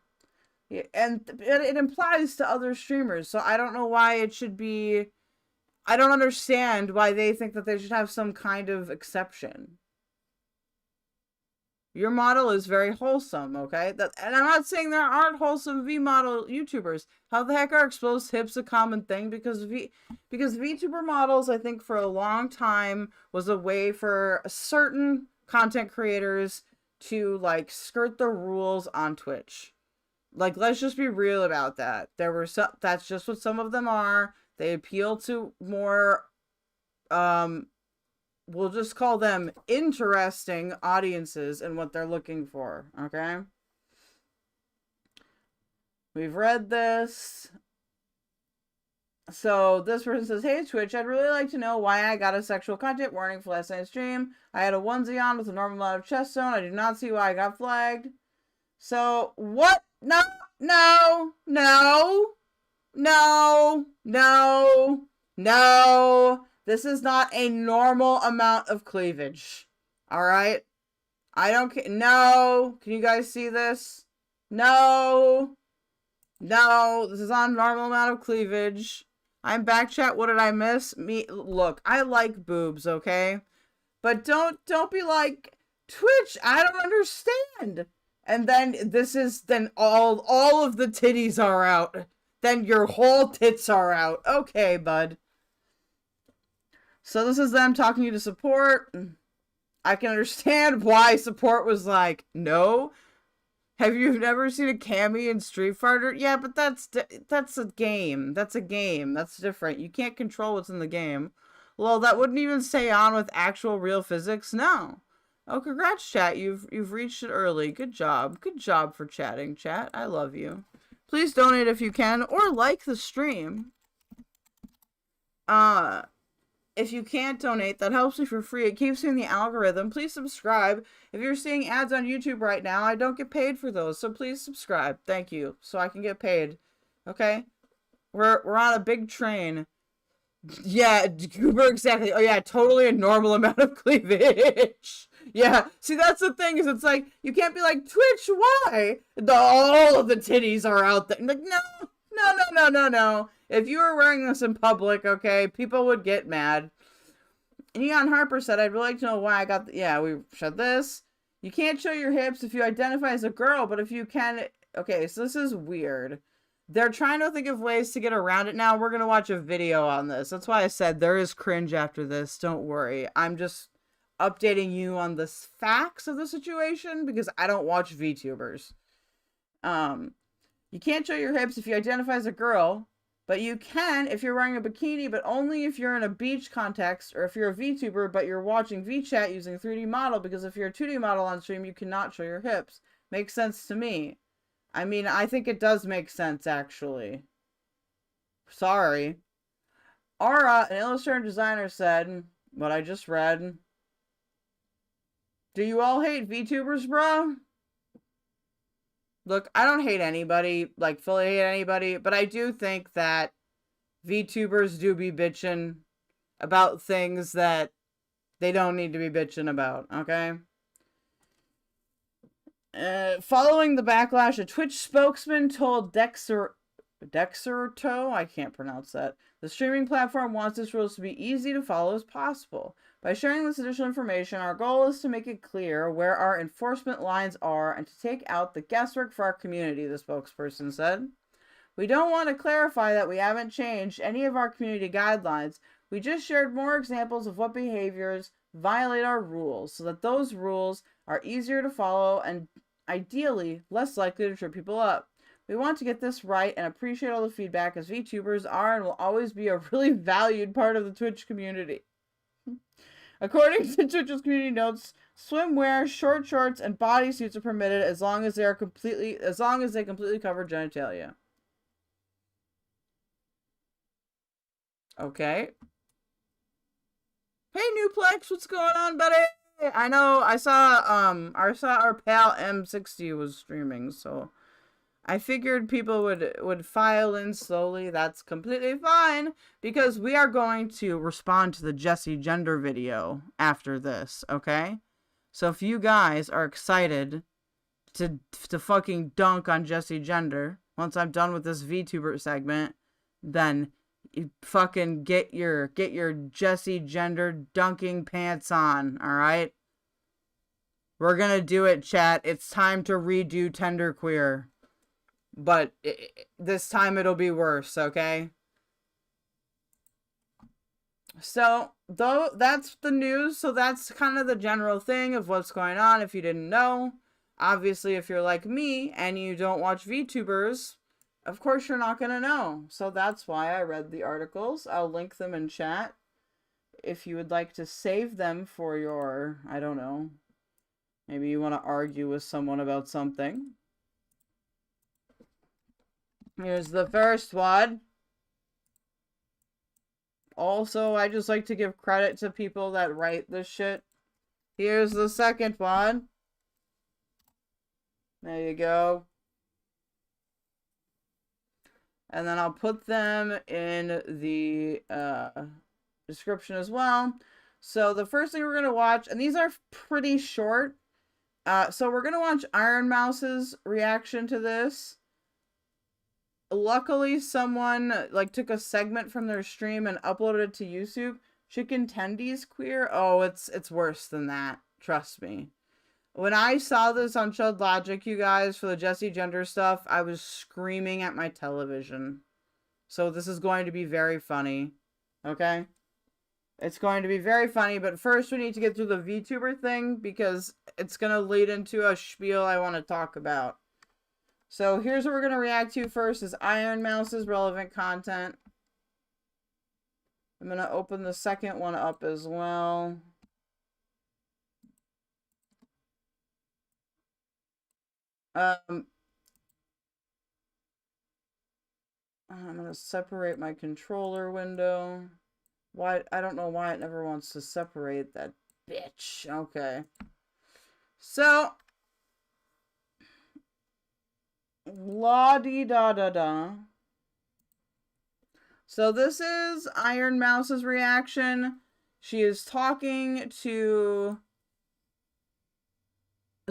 Speaker 1: Yeah, and it implies to other streamers, so I don't know why it should be... I don't understand why they think that they should have some kind of exception. Your model is very wholesome, okay? And I'm not saying there aren't wholesome V-model YouTubers. How the heck are exposed hips a common thing? Because VTuber models, I think, for a long time was a way for certain content creators to, like, skirt the rules on Twitch. Like, let's just be real about that. That's just what some of them are. They appeal to more, we'll just call them interesting audiences and what they're looking for, okay? We've read this. So this person says, hey Twitch, I'd really like to know why I got a sexual content warning for last night's stream. I had a onesie on with a normal amount of chest zone. I do not see why I got flagged. So what? No, no, no, no, no, no. This is not a normal amount of cleavage. All right? I don't care. No. Can you guys see this? No. No. This is not a normal amount of cleavage. I'm back chat. What did I miss? Look, I like boobs, okay? But don't be like, Twitch, I don't understand. And then all of the titties are out. Then your whole tits are out. Okay, bud. So this is them talking you to support. I can understand why support was like, no. Have you never seen a Cammy in Street Fighter? Yeah, but that's a game. That's a game. That's different. You can't control what's in the game. Well, that wouldn't even stay on with actual real physics. No. Oh, congrats, chat. You've reached it early. Good job. Good job for chatting, chat. I love you. Please donate if you can, or like the stream. If you can't donate, that helps me for free. It keeps me in the algorithm. Please subscribe. If you're seeing ads on YouTube right now, I don't get paid for those, so please subscribe. Thank you, so I can get paid. Okay? We're on a big train. Yeah, Goober, exactly. Oh yeah, totally a normal amount of cleavage. Yeah, see, that's the thing, is it's like, you can't be like, Twitch, why? All of the titties are out there. Like, no. If you were wearing this in public, okay, people would get mad. Neon Harper said, I'd really like to know why I got yeah, we said this. You can't show your hips if you identify as a girl, but if you can... Okay, so this is weird. They're trying to think of ways to get around it now. We're going to watch a video on this. That's why I said there is cringe after this. Don't worry. I'm just updating you on the facts of the situation because I don't watch VTubers. You can't show your hips if you identify as a girl, but you can if you're wearing a bikini, but only if you're in a beach context, or if you're a VTuber, but you're watching VChat using a 3D model, because if you're a 2D model on stream, you cannot show your hips. Makes sense to me. I mean, I think it does make sense, actually. Sorry. Aura, an illustrator and designer, said, what I just read. Do you all hate VTubers, bro? Look, I don't hate anybody, like, fully hate anybody, but I do think that VTubers do be bitching about things that they don't need to be bitching about, okay? Following the backlash, a Twitch spokesman told Dexerto, I can't pronounce that, the streaming platform wants its rules to be easy to follow as possible. By sharing this additional information, our goal is to make it clear where our enforcement lines are and to take out the guesswork for our community, the spokesperson said. We don't want to clarify that we haven't changed any of our community guidelines. We just shared more examples of what behaviors violate our rules so that those rules are easier to follow and ideally less likely to trip people up. We want to get this right and appreciate all the feedback, as VTubers are and will always be a really valued part of the Twitch community. According to Twitch's community notes, swimwear, short shorts, and bodysuits are permitted as long as they completely cover genitalia. Okay. Hey, Newplex, what's going on, buddy? I know, I saw our pal M60 was streaming, so I figured people would file in slowly. That's completely fine, because we are going to respond to the Jessie Gender video after this, okay? So if you guys are excited to fucking dunk on Jessie Gender, once I'm done with this VTuber segment, then you fucking get your Jessie Gender dunking pants on, alright? We're gonna do it, chat. It's time to redo Tenderqueer. But this time it'll be worse, okay? So, though, that's the news. So that's kind of the general thing of what's going on if you didn't know. Obviously, if you're like me and you don't watch VTubers, of course you're not going to know. So that's why I read the articles. I'll link them in chat if you would like to save them for your, I don't know, maybe you want to argue with someone about something. Here's the first one. Also, I just like to give credit to people that write this shit. Here's the second one. There you go. And then I'll put them in the description as well. So the first thing we're going to watch, and these are pretty short. So we're going to watch Ironmouse's reaction to this. Luckily, someone took a segment from their stream and uploaded it to YouTube. Chicken Tendies queer? Oh, it's worse than that. Trust me. When I saw this on Chud Logic, you guys, for the Jessie Gender stuff, I was screaming at my television. So this is going to be very funny. Okay? It's going to be very funny, but first we need to get through the VTuber thing because it's going to lead into a spiel I want to talk about. So here's what we're going to react to first is Ironmouse's relevant content. I'm going to open the second one up as well. I'm going to separate my controller window. Why? I don't know why it never wants to separate that bitch. Okay. So, la-dee-da-da-da. So this is Ironmouse's reaction. She is talking to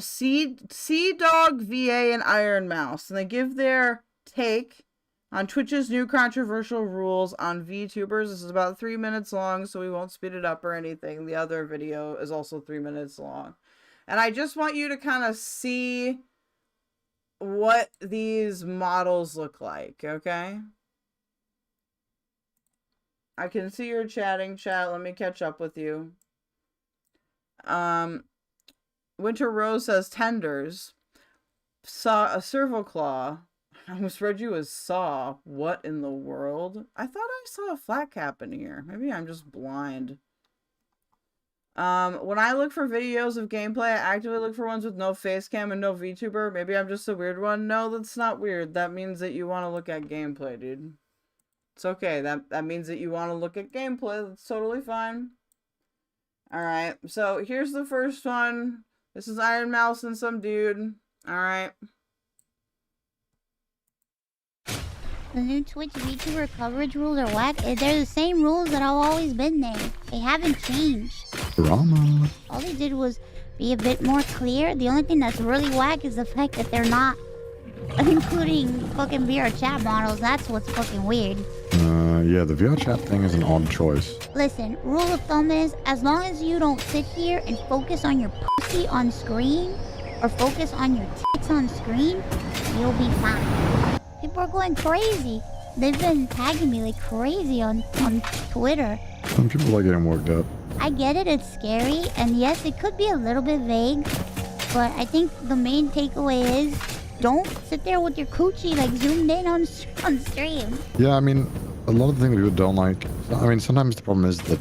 Speaker 1: CDawgVA and Ironmouse, and they give their take on Twitch's new controversial rules on VTubers. This is about 3 minutes long, so we won't speed it up or anything. The other video is also 3 minutes long. And I just want you to kind of see what these models look like, okay? I can see you're chatting, chat. Let me catch up with you. Winter Rose says tenders. Saw a serval claw. I almost read you as saw. What in the world? I thought I saw a flat cap in here. Maybe I'm just blind. When I look for videos of gameplay, I actively look for ones with no face cam and no VTuber. Maybe I'm just a weird one. No, that's not weird. That means that you want to look at gameplay, dude. It's okay. That means that you want to look at gameplay. That's totally fine. Alright, so here's the first one. This is Ironmouse and some dude. Alright.
Speaker 5: The new Twitch VTuber coverage rules are whack. They're the same rules that have always been there. They haven't changed.
Speaker 6: Drama.
Speaker 5: All they did was be a bit more clear. The only thing that's really whack is the fact that they're not including fucking VR chat models. That's what's fucking weird.
Speaker 6: Yeah, the VR chat thing is an odd choice.
Speaker 5: Listen, rule of thumb is, as long as you don't sit here and focus on your pussy on screen, or focus on your tits on screen, you'll be fine. People are going crazy. They've been tagging me like crazy on Twitter.
Speaker 6: Some people are getting worked up.
Speaker 5: I get it, it's scary, and yes, it could be a little bit vague, but I think the main takeaway is, don't sit there with your coochie like zoomed in on stream.
Speaker 6: Yeah, I mean, a lot of the things people don't like. I mean, sometimes the problem is that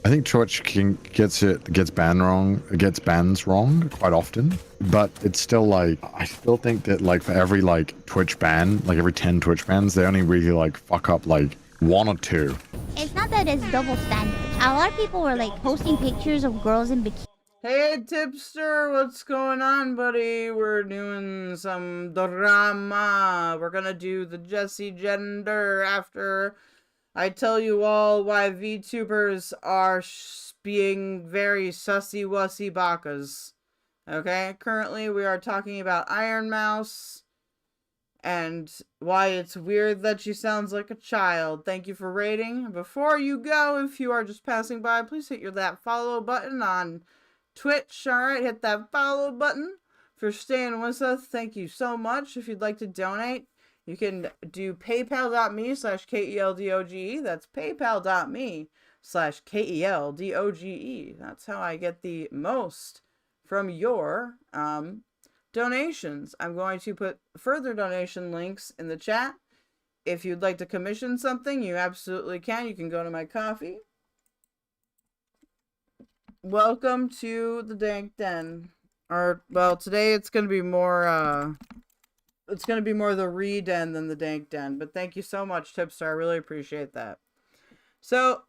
Speaker 6: I think Twitch gets bans wrong quite often, but it's still I still think that for every Twitch ban, every 10 Twitch bans, they only really fuck up 1 or 2.
Speaker 5: It's not that it's double standard. A lot of people were like posting pictures of girls in bikinis.
Speaker 1: Hey, tipster, what's going on, buddy? We're doing some drama. We're gonna do the Jessie Gender after I tell you all why VTubers are being very sussy-wussy bakas. Okay, currently we are talking about Ironmouse and why it's weird that she sounds like a child. Thank you for rating. Before you go, if you are just passing by, please hit that follow button on Twitch. Alright, hit that follow button. If you're staying with us, thank you so much. If you'd like to donate, you can do paypal.me/KELDOGE. That's paypal.me/KELDOGE. That's how I get the most from your donations. I'm going to put further donation links in the chat. If you'd like to commission something, you absolutely can. You can go to my coffee. Welcome to the Dank Den. Or, well, today it's going to be more, the Re-Den than the Dank Den. But thank you so much, Tipster. I really appreciate that. So,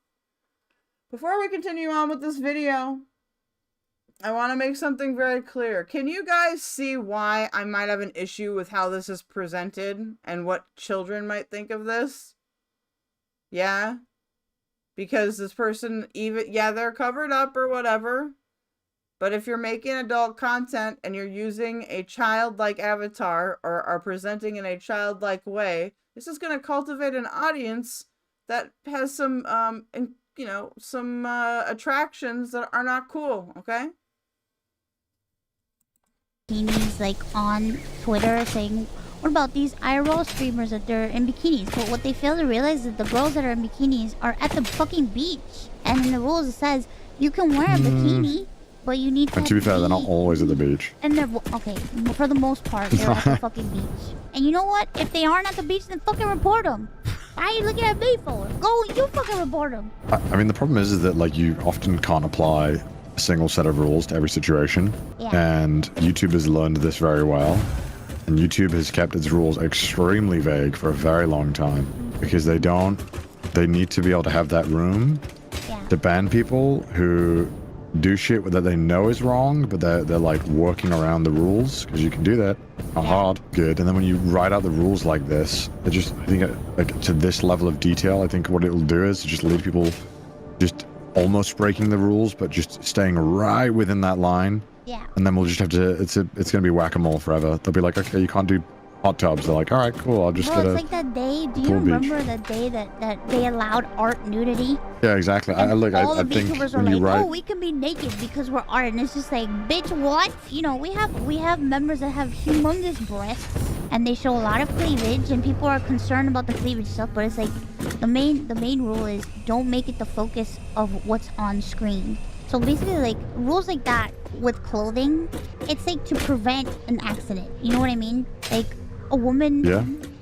Speaker 1: before we continue on with this video, I want to make something very clear. Can you guys see why I might have an issue with how this is presented and what children might think of this? Yeah? Because this person, they're covered up or whatever. But if you're making adult content and you're using a childlike avatar or are presenting in a childlike way, this is going to cultivate an audience that has some, attractions that are not cool, okay?
Speaker 5: Bikinis like on Twitter saying, what about these IRL streamers that they're in bikinis? But what they fail to realize is that the girls that are in bikinis are at the fucking beach. And in the rules it says you can wear a bikini, but you need to.
Speaker 6: And to be fair, they're not always at the beach.
Speaker 5: And they're okay for the most part. They're at the fucking beach. And you know what? If they aren't at the beach, then fucking report them. Why are you looking at me for? Go, you fucking report them.
Speaker 6: I mean, the problem is that like you often can't apply a single set of rules to every situation.
Speaker 5: Yeah.
Speaker 6: And YouTube has learned this very well. And YouTube has kept its rules extremely vague for a very long time because they need to be able to have that room to ban people who do shit that they know is wrong, but they're like working around the rules because you can do that. Not hard, good. And then when you write out the rules like this, I think like to this level of detail, I think what it'll do is just lead people just almost breaking the rules, but just staying right within that line.
Speaker 5: Yeah.
Speaker 6: And then we'll just have to, it's gonna be whack-a-mole forever. They'll be like, okay, you can't do hot tubs. They're like, all right, cool, I'll just get
Speaker 5: it's like that day, do you remember the day that they allowed art nudity?
Speaker 6: Yeah, exactly.
Speaker 5: And
Speaker 6: I
Speaker 5: the
Speaker 6: think
Speaker 5: VTubers
Speaker 6: when
Speaker 5: were
Speaker 6: you
Speaker 5: like,
Speaker 6: write...
Speaker 5: oh, we can be naked because we're art. And it's just like, bitch, what? You know, we have members that have humongous breasts and they show a lot of cleavage and people are concerned about the cleavage stuff, but it's like, the main rule is don't make it the focus of what's on screen. So basically, like, rules like that with clothing, it's like to prevent an accident. You know what I mean? Like, a woman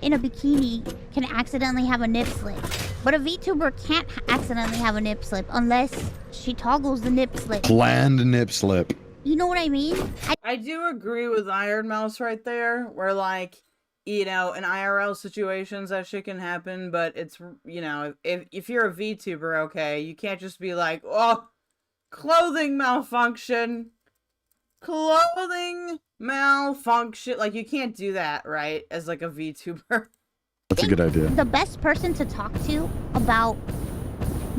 Speaker 5: in a bikini can accidentally have a nip slip. But a VTuber can't accidentally have a nip slip unless she toggles the nip slip.
Speaker 6: Planned nip slip.
Speaker 5: You know what I mean?
Speaker 1: I do agree with Ironmouse right there, where like, you know, in IRL situations that shit can happen, but it's, you know, if you're a VTuber, okay, you can't just be like, oh, clothing malfunction. Clothing malfunction. Like, you can't do that, right? As like a VTuber.
Speaker 6: That's a good idea.
Speaker 5: The best person to talk to about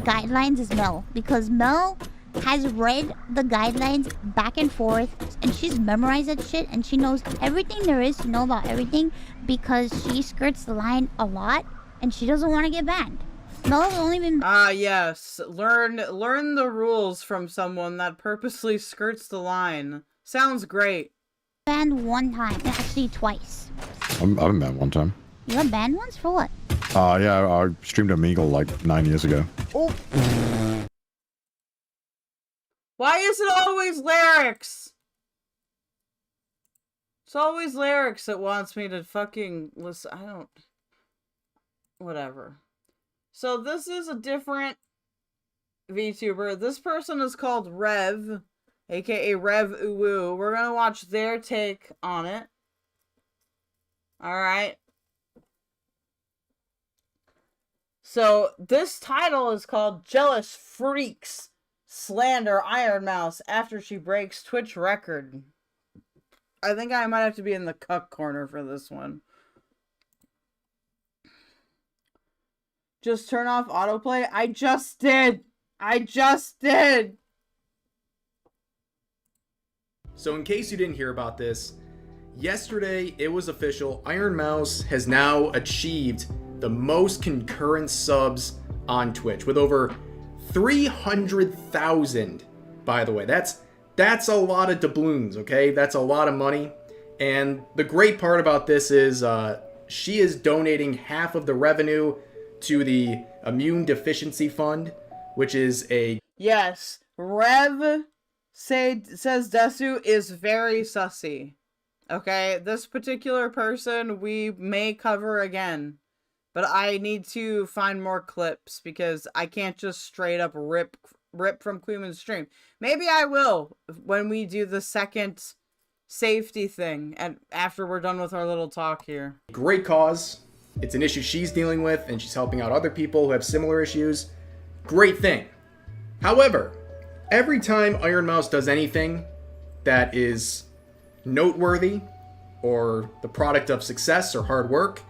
Speaker 5: guidelines is Mel, because Mel has read the guidelines back and forth and she's memorized that shit and she knows everything there is to know about everything because she skirts the line a lot and she doesn't want to get banned. Mel's only been
Speaker 1: yes. Learn the rules from someone that purposely skirts the line. Sounds great.
Speaker 5: banned one time, actually twice.
Speaker 6: I've been banned one time.
Speaker 5: You got banned once for what?
Speaker 6: Yeah, I streamed Omegle like 9 years ago.
Speaker 5: Oh.
Speaker 1: Why is it always lyrics? It's always lyrics that wants me to fucking listen. I don't... Whatever. So this is a different VTuber. This person is called Rev, aka Rev Uwu. We're gonna watch their take on it. Alright. So this title is called Jealous Freaks Slander Ironmouse after she breaks Twitch record. I think I might have to be in the cuck corner for this one. Just turn off autoplay? I just did! I just did!
Speaker 7: So in case you didn't hear about this, yesterday it was official. Ironmouse has now achieved the most concurrent subs on Twitch with over 300,000, by the way. That's a lot of doubloons, okay? That's a lot of money. And the great part about this is she is donating half of the revenue to the Immune Deficiency Fund, which is a...
Speaker 1: Yes, Rev says Desu is very sussy. Okay, this particular person we may cover again. But I need to find more clips because I can't just straight up rip from Queen's stream. Maybe I will when we do the second safety thing and after we're done with our little talk here.
Speaker 7: Great cause. It's an issue she's dealing with and she's helping out other people who have similar issues. Great thing. However, every time Ironmouse does anything that is noteworthy or the product of success or hard work,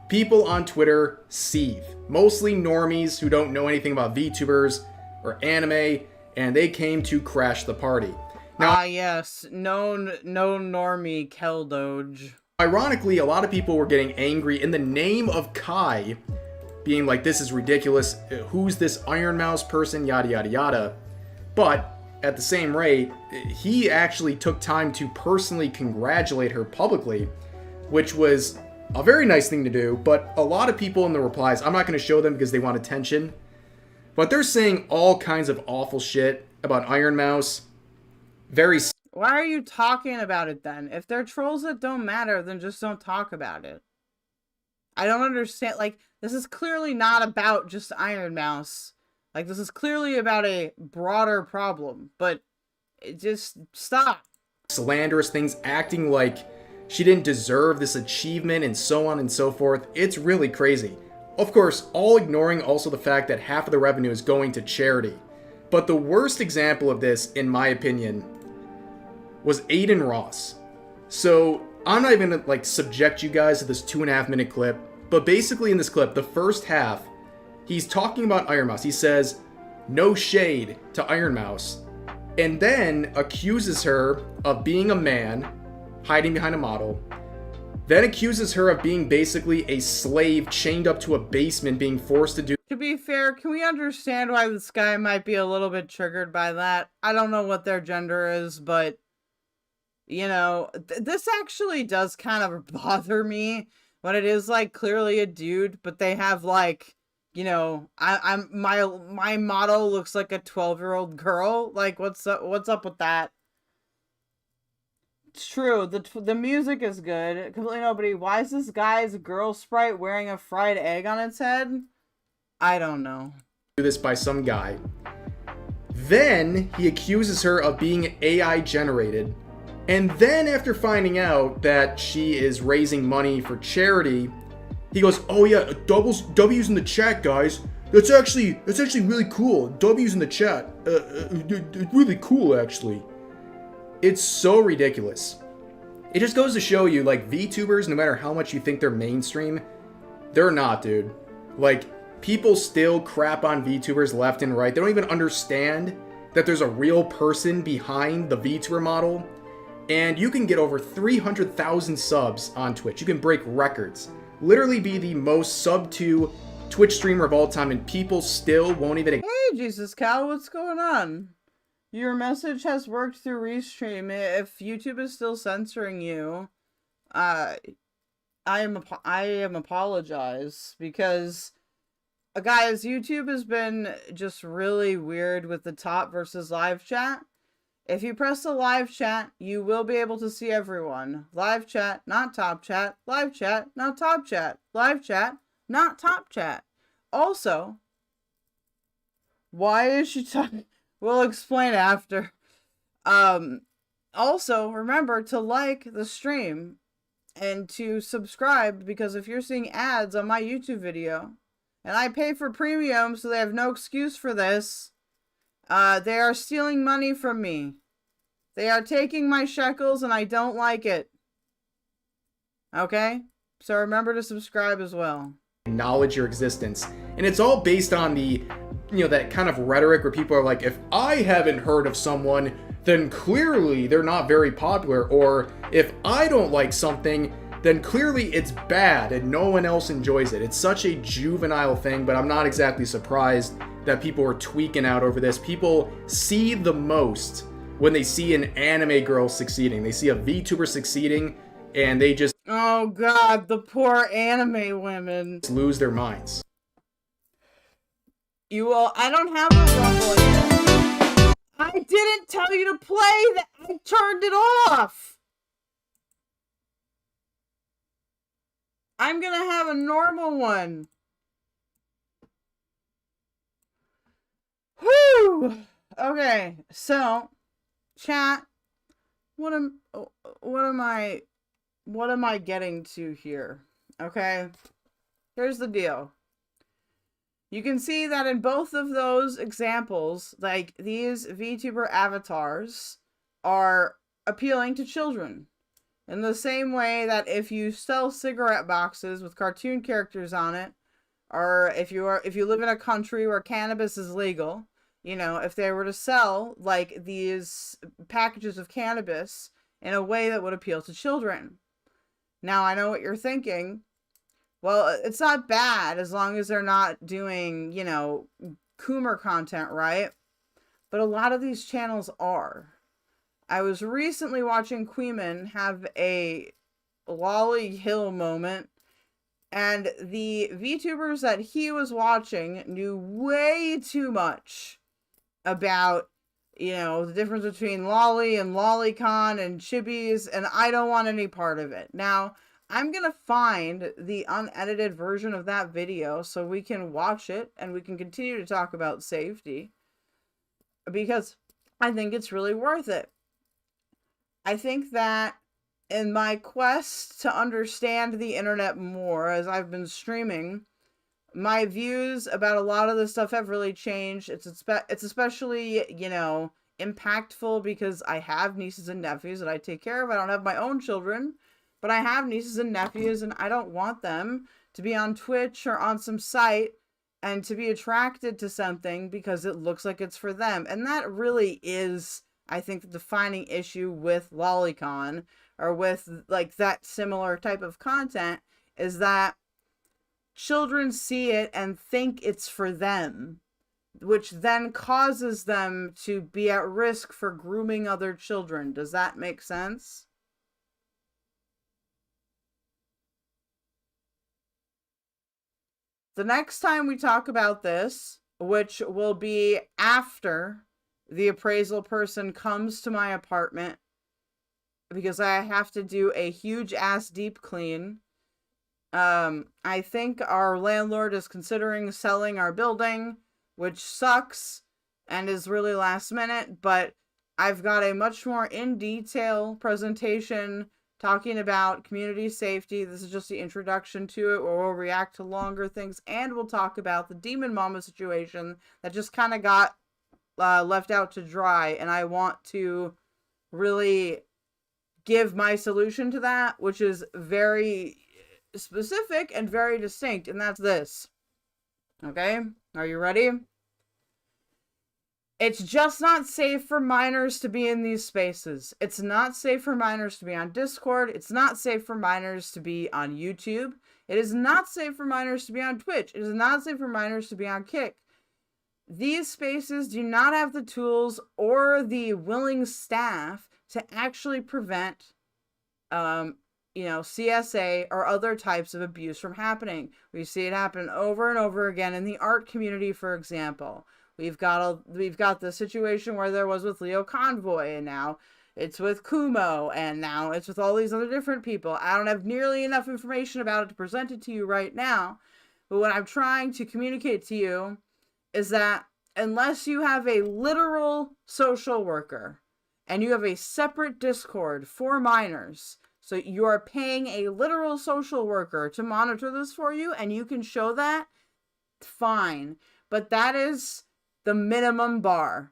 Speaker 7: people on Twitter seethe. Mostly normies who don't know anything about VTubers or anime, and they came to crash the party. Now,
Speaker 1: yes, known normie Keldoge.
Speaker 7: Ironically, a lot of people were getting angry in the name of Kai, being like, this is ridiculous, who's this Ironmouse person, yada yada yada. But at the same rate, he actually took time to personally congratulate her publicly, which was a very nice thing to do. But a lot of people in the replies, I'm not going to show them because they want attention, but they're saying all kinds of awful shit about Ironmouse.
Speaker 1: Why are you talking about it then? If they're trolls that don't matter, then just don't talk about it. I don't understand. Like, this is clearly not about just Ironmouse. Like, this is clearly about a broader problem, but it just stop.
Speaker 7: Slanderous things, acting like she didn't deserve this achievement and so on and so forth. It's really crazy. Of course, all ignoring also the fact that half of the revenue is going to charity. But the worst example of this, in my opinion, was Aiden Ross. So I'm not even gonna like subject you guys to this 2.5 minute clip, but basically in this clip, the first half, he's talking about Ironmouse. He says, no shade to Ironmouse, and then accuses her of being a man, hiding behind a model, then accuses her of being basically a slave chained up to a basement being forced to do...
Speaker 1: To be fair, can we understand why this guy might be a little bit triggered by that? I don't know what their gender is, but, you know, this actually does kind of bother me when it is, like, clearly a dude, but they have, like, you know, my model looks like a 12-year-old girl. Like, what's up with that? It's true. The music is good. Completely nobody. Why is this guy's girl sprite wearing a fried egg on its head? I don't know.
Speaker 7: Do this by some guy. Then he accuses her of being AI generated. And then after finding out that she is raising money for charity, he goes, oh yeah, W's in the chat, guys. That's actually really cool. W's in the chat. Really cool, actually. It's so ridiculous. It just goes to show you, like, VTubers, no matter how much you think they're mainstream, they're not, dude. Like, people still crap on VTubers left and right. They don't even understand that there's a real person behind the VTuber model. And you can get over 300,000 subs on Twitch. You can break records. Literally be the most sub to Twitch streamer of all time, and people still won't even...
Speaker 1: Hey, Jesus Cow, what's going on? Your message has worked through Restream. If YouTube is still censoring you, I am apologize, because guys, YouTube has been just really weird with the top versus live chat. If you press the live chat, you will be able to see everyone. Live chat, not top chat. Live chat, not top chat. Live chat, not top chat. Also, why is she talking? We'll explain after. Also, remember to like the stream and to subscribe, because if you're seeing ads on my YouTube video, And I pay for premium, so they have no excuse for this. They are stealing money from me. They are taking my shekels, and I don't like it. Okay? So remember to subscribe as well.
Speaker 7: Acknowledge your existence. And it's all based on the, that kind of rhetoric where people are like, if I haven't heard of someone, then clearly they're not very popular. Or if I don't like something, then clearly it's bad and no one else enjoys it. It's such a juvenile thing, but I'm not exactly surprised that people are tweaking out over this. People see the most when they see an anime girl succeeding. They see a VTuber succeeding, and they just...
Speaker 1: Oh god, the poor anime women.
Speaker 7: Lose their minds.
Speaker 1: I don't have a rumble yet. I didn't tell you to play that. I turned it off. I'm gonna have a normal one. Whew. Okay, so chat. What am I getting to here? Okay, here's the deal. You can see that in both of those examples, like, these VTuber avatars are appealing to children. In the same way that if you sell cigarette boxes with cartoon characters on it, or if you live in a country where cannabis is legal, if they were to sell, like, these packages of cannabis in a way that would appeal to children. Now, I know what you're thinking. Well, it's not bad as long as they're not doing, Coomer content, right? But a lot of these channels are. I was recently watching Queeman have a Lolly Hill moment, and the VTubers that he was watching knew way too much about, the difference between Lolly and Lolicon and Chibis, and I don't want any part of it. Now, I'm going to find the unedited version of that video so we can watch it and we can continue to talk about safety, because I think it's really worth it. I think that in my quest to understand the internet more as I've been streaming, my views about a lot of this stuff have really changed. It's especially, impactful because I have nieces and nephews that I take care of. I don't have my own children, but I have nieces and nephews, and I don't want them to be on Twitch or on some site and to be attracted to something because it looks like it's for them. And that really is, I think, the defining issue with Lolicon, or with, like, that similar type of content, is that children see it and think it's for them, which then causes them to be at risk for grooming other children. Does that make sense? The next time we talk about this, which will be after the appraisal person comes to my apartment, because I have to do a huge ass deep clean. I think our landlord is considering selling our building, which sucks and is really last minute, but I've got a much more in detail presentation talking about community safety. This is just the introduction to it, where we'll react to longer things, and we'll talk about the Demon Mama situation that just kind of got left out to dry, and I want to really give my solution to that, which is very specific and very distinct, and that's this. Okay? Are you ready? It's just not safe for minors to be in these spaces. It's not safe for minors to be on Discord. It's not safe for minors to be on YouTube. It is not safe for minors to be on Twitch. It is not safe for minors to be on Kick. These spaces do not have the tools or the willing staff to actually prevent, CSA or other types of abuse from happening. We see it happen over and over again in the art community, for example. We've got the situation where there was with Leo Convoy, and now it's with Kumo, and now it's with all these other different people. I don't have nearly enough information about it to present it to you right now, but what I'm trying to communicate to you is that unless you have a literal social worker and you have a separate Discord for minors, so you are paying a literal social worker to monitor this for you, and you can show that, fine. But that is the minimum bar.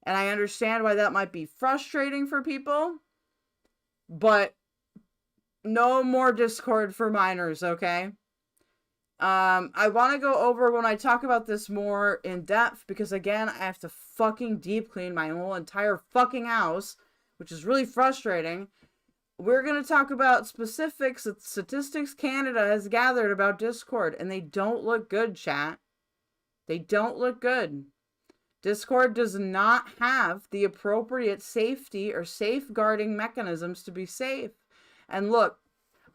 Speaker 1: And I understand why that might be frustrating for people. But no more Discord for minors, okay? I want to go over when I talk about this more in depth, because again, I have to fucking deep clean my whole entire fucking house, which is really frustrating. We're going to talk about specifics that Statistics Canada has gathered about Discord, and they don't look good, chat. They don't look good. Discord does not have the appropriate safety or safeguarding mechanisms to be safe. And look,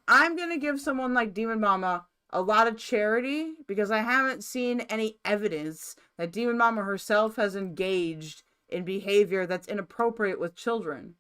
Speaker 1: I'm going to give someone like Demon Mama a lot of charity, because I haven't seen any evidence that Demon Mama herself has engaged in behavior that's inappropriate with children.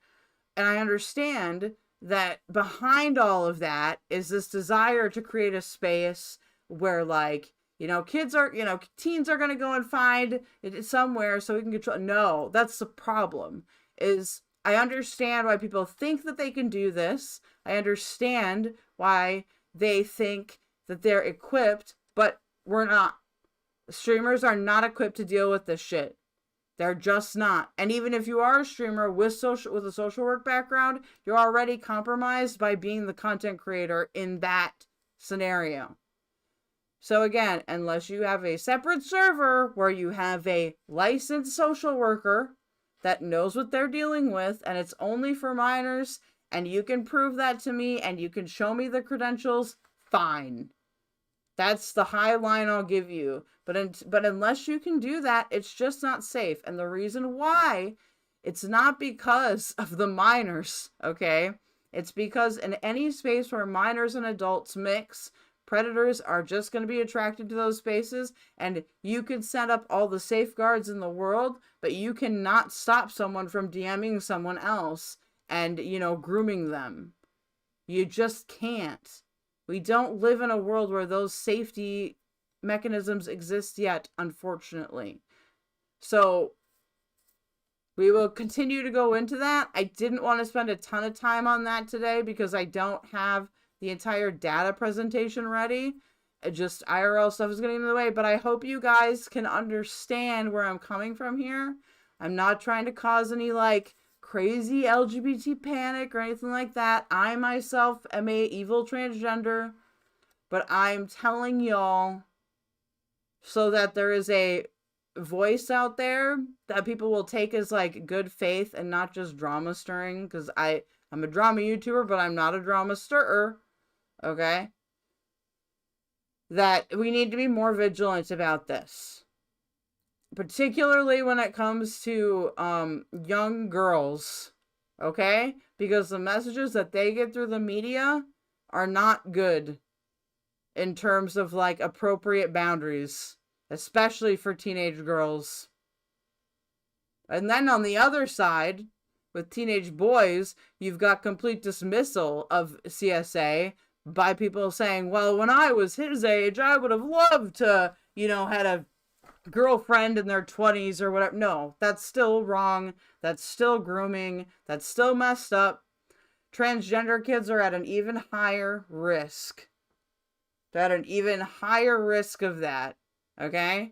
Speaker 1: And I understand that behind all of that is this desire to create a space where, like, you know, kids are, you know, teens are going to go and find it somewhere so we can control. No, that's the problem. Is I understand why people think that they can do this. I understand why they think that they're equipped, but we're not. Streamers are not equipped to deal with this shit. They're just not. And even if you are a streamer with a social work background, you're already compromised by being the content creator in that scenario. So again, unless you have a separate server where you have a licensed social worker that knows what they're dealing with, and it's only for minors, and you can prove that to me, and you can show me the credentials, fine. That's the high line I'll give you. But unless you can do that, it's just not safe. And the reason why, it's not because of the minors, okay? It's because in any space where minors and adults mix, predators are just going to be attracted to those spaces. And you can set up all the safeguards in the world, but you cannot stop someone from DMing someone else and, you know, grooming them. You just can't. We don't live in a world where those safety mechanisms exist yet, unfortunately. So we will continue to go into that. I didn't want to spend a ton of time on that today because I don't have the entire data presentation ready. Just IRL stuff is getting in the way, but I hope you guys can understand where I'm coming from here. I'm not trying to cause any, like, crazy LGBT panic or anything like that. I myself am a evil transgender, but I'm telling y'all so that there is a voice out there that people will take as, like, good faith and not just drama stirring, because I'm a drama YouTuber, but I'm not a drama stirrer, okay? That we need to be more vigilant about this. Particularly when it comes to young girls, okay? Because the messages that they get through the media are not good in terms of, like, appropriate boundaries, especially for teenage girls. And then on the other side, with teenage boys, you've got complete dismissal of CSA by people saying, well, when I was his age, I would have loved to, you know, had a girlfriend in their 20s or whatever. No, that's still wrong. That's still grooming. That's still messed up. Transgender kids are at an even higher risk. They're at an even higher risk of that, okay?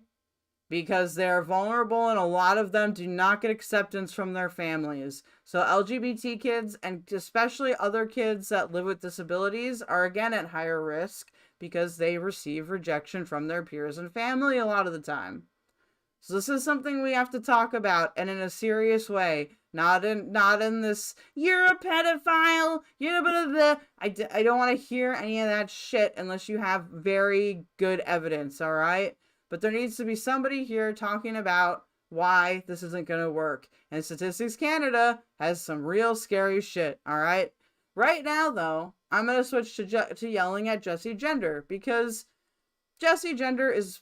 Speaker 1: Because they're vulnerable and a lot of them do not get acceptance from their families. So LGBT kids, and especially other kids that live with disabilities, are again at higher risk because they receive rejection from their peers and family a lot of the time. So this is something we have to talk about, and in a serious way. Not in this, you're a pedophile, you're blah, blah, blah. I don't want to hear any of that shit unless you have very good evidence, alright? But there needs to be somebody here talking about why this isn't going to work. And Statistics Canada has some real scary shit, alright? Right now, though, I'm going to switch to yelling at Jessie Gender, because Jessie Gender is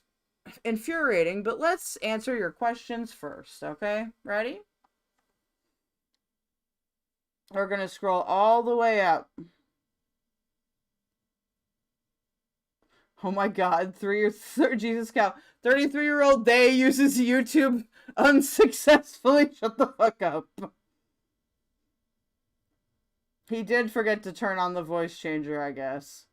Speaker 1: infuriating, but let's answer your questions first, okay? Ready? We're going to scroll all the way up. Oh my god, Jesus cow. 33-year-old Day uses YouTube unsuccessfully. Shut the fuck up. He did forget to turn on the voice changer, I guess.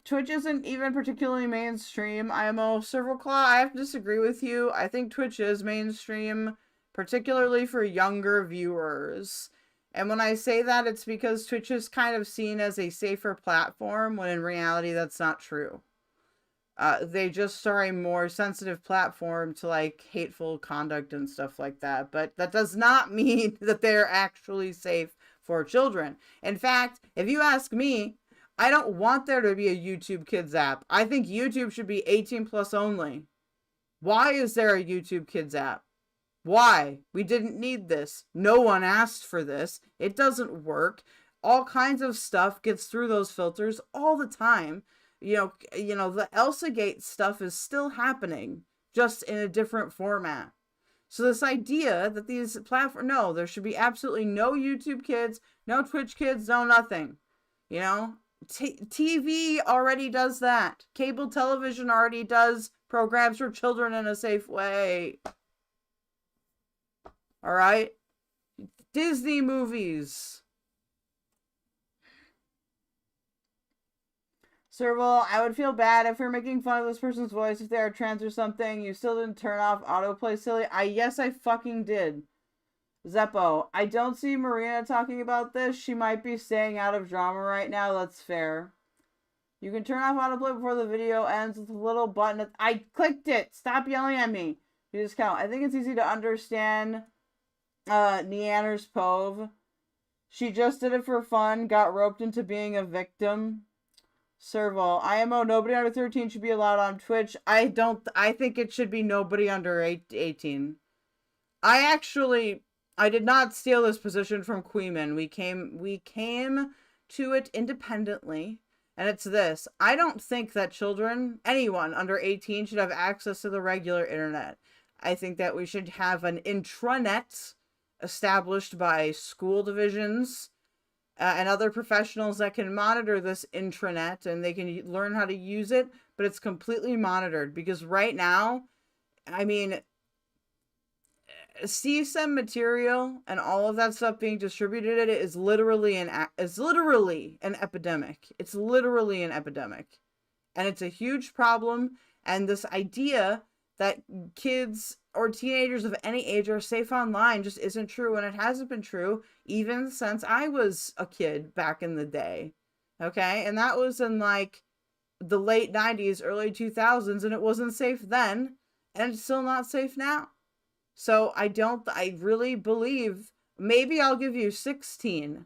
Speaker 1: Twitch isn't even particularly mainstream. IMO Serval Claw, I have to disagree with you. I think Twitch is mainstream, particularly for younger viewers. And when I say that, it's because Twitch is kind of seen as a safer platform, when in reality that's not true. They just are a more sensitive platform to, like, hateful conduct and stuff like that. But that does not mean that they're actually safe for children. In fact, if you ask me, I don't want there to be a YouTube Kids app. I think YouTube should be 18 plus only. Why is there a YouTube Kids app? Why? We didn't need this. No one asked for this. It doesn't work. All kinds of stuff gets through those filters all the time. You know, the ElsaGate stuff is still happening, just in a different format. So this idea that these platforms, no, there should be absolutely no YouTube Kids, no Twitch Kids, no nothing. You know, TV already does that. Cable television already does programs for children in a safe way. All right? Disney movies. Serval, I would feel bad if you're making fun of this person's voice if they are trans or something. You still didn't turn off autoplay, silly. Yes, I fucking did. Zeppo, I don't see Marina talking about this. She might be staying out of drama right now. That's fair. You can turn off autoplay before the video ends with a little button. I clicked it. Stop yelling at me. You just count. I think it's easy to understand Neander's Pove. She just did it for fun. Got roped into being a victim. Serval, IMO, nobody under 13 should be allowed on Twitch. I think it should be nobody under 18. I did not steal this position from Queeman. We came to it independently, and it's this. I don't think that children, anyone under 18, should have access to the regular internet. I think that we should have an intranet established by school divisions and other professionals that can monitor this intranet, and they can learn how to use it, but it's completely monitored, because right now, I mean, CSEM material and all of that stuff being distributed is literally an epidemic. It's literally an epidemic. And it's a huge problem. And this idea that kids or teenagers of any age are safe online just isn't true. And it hasn't been true even since I was a kid back in the day. Okay? And that was in like the late 90s, early 2000s, and it wasn't safe then. And it's still not safe now. So I really believe, maybe I'll give you 16,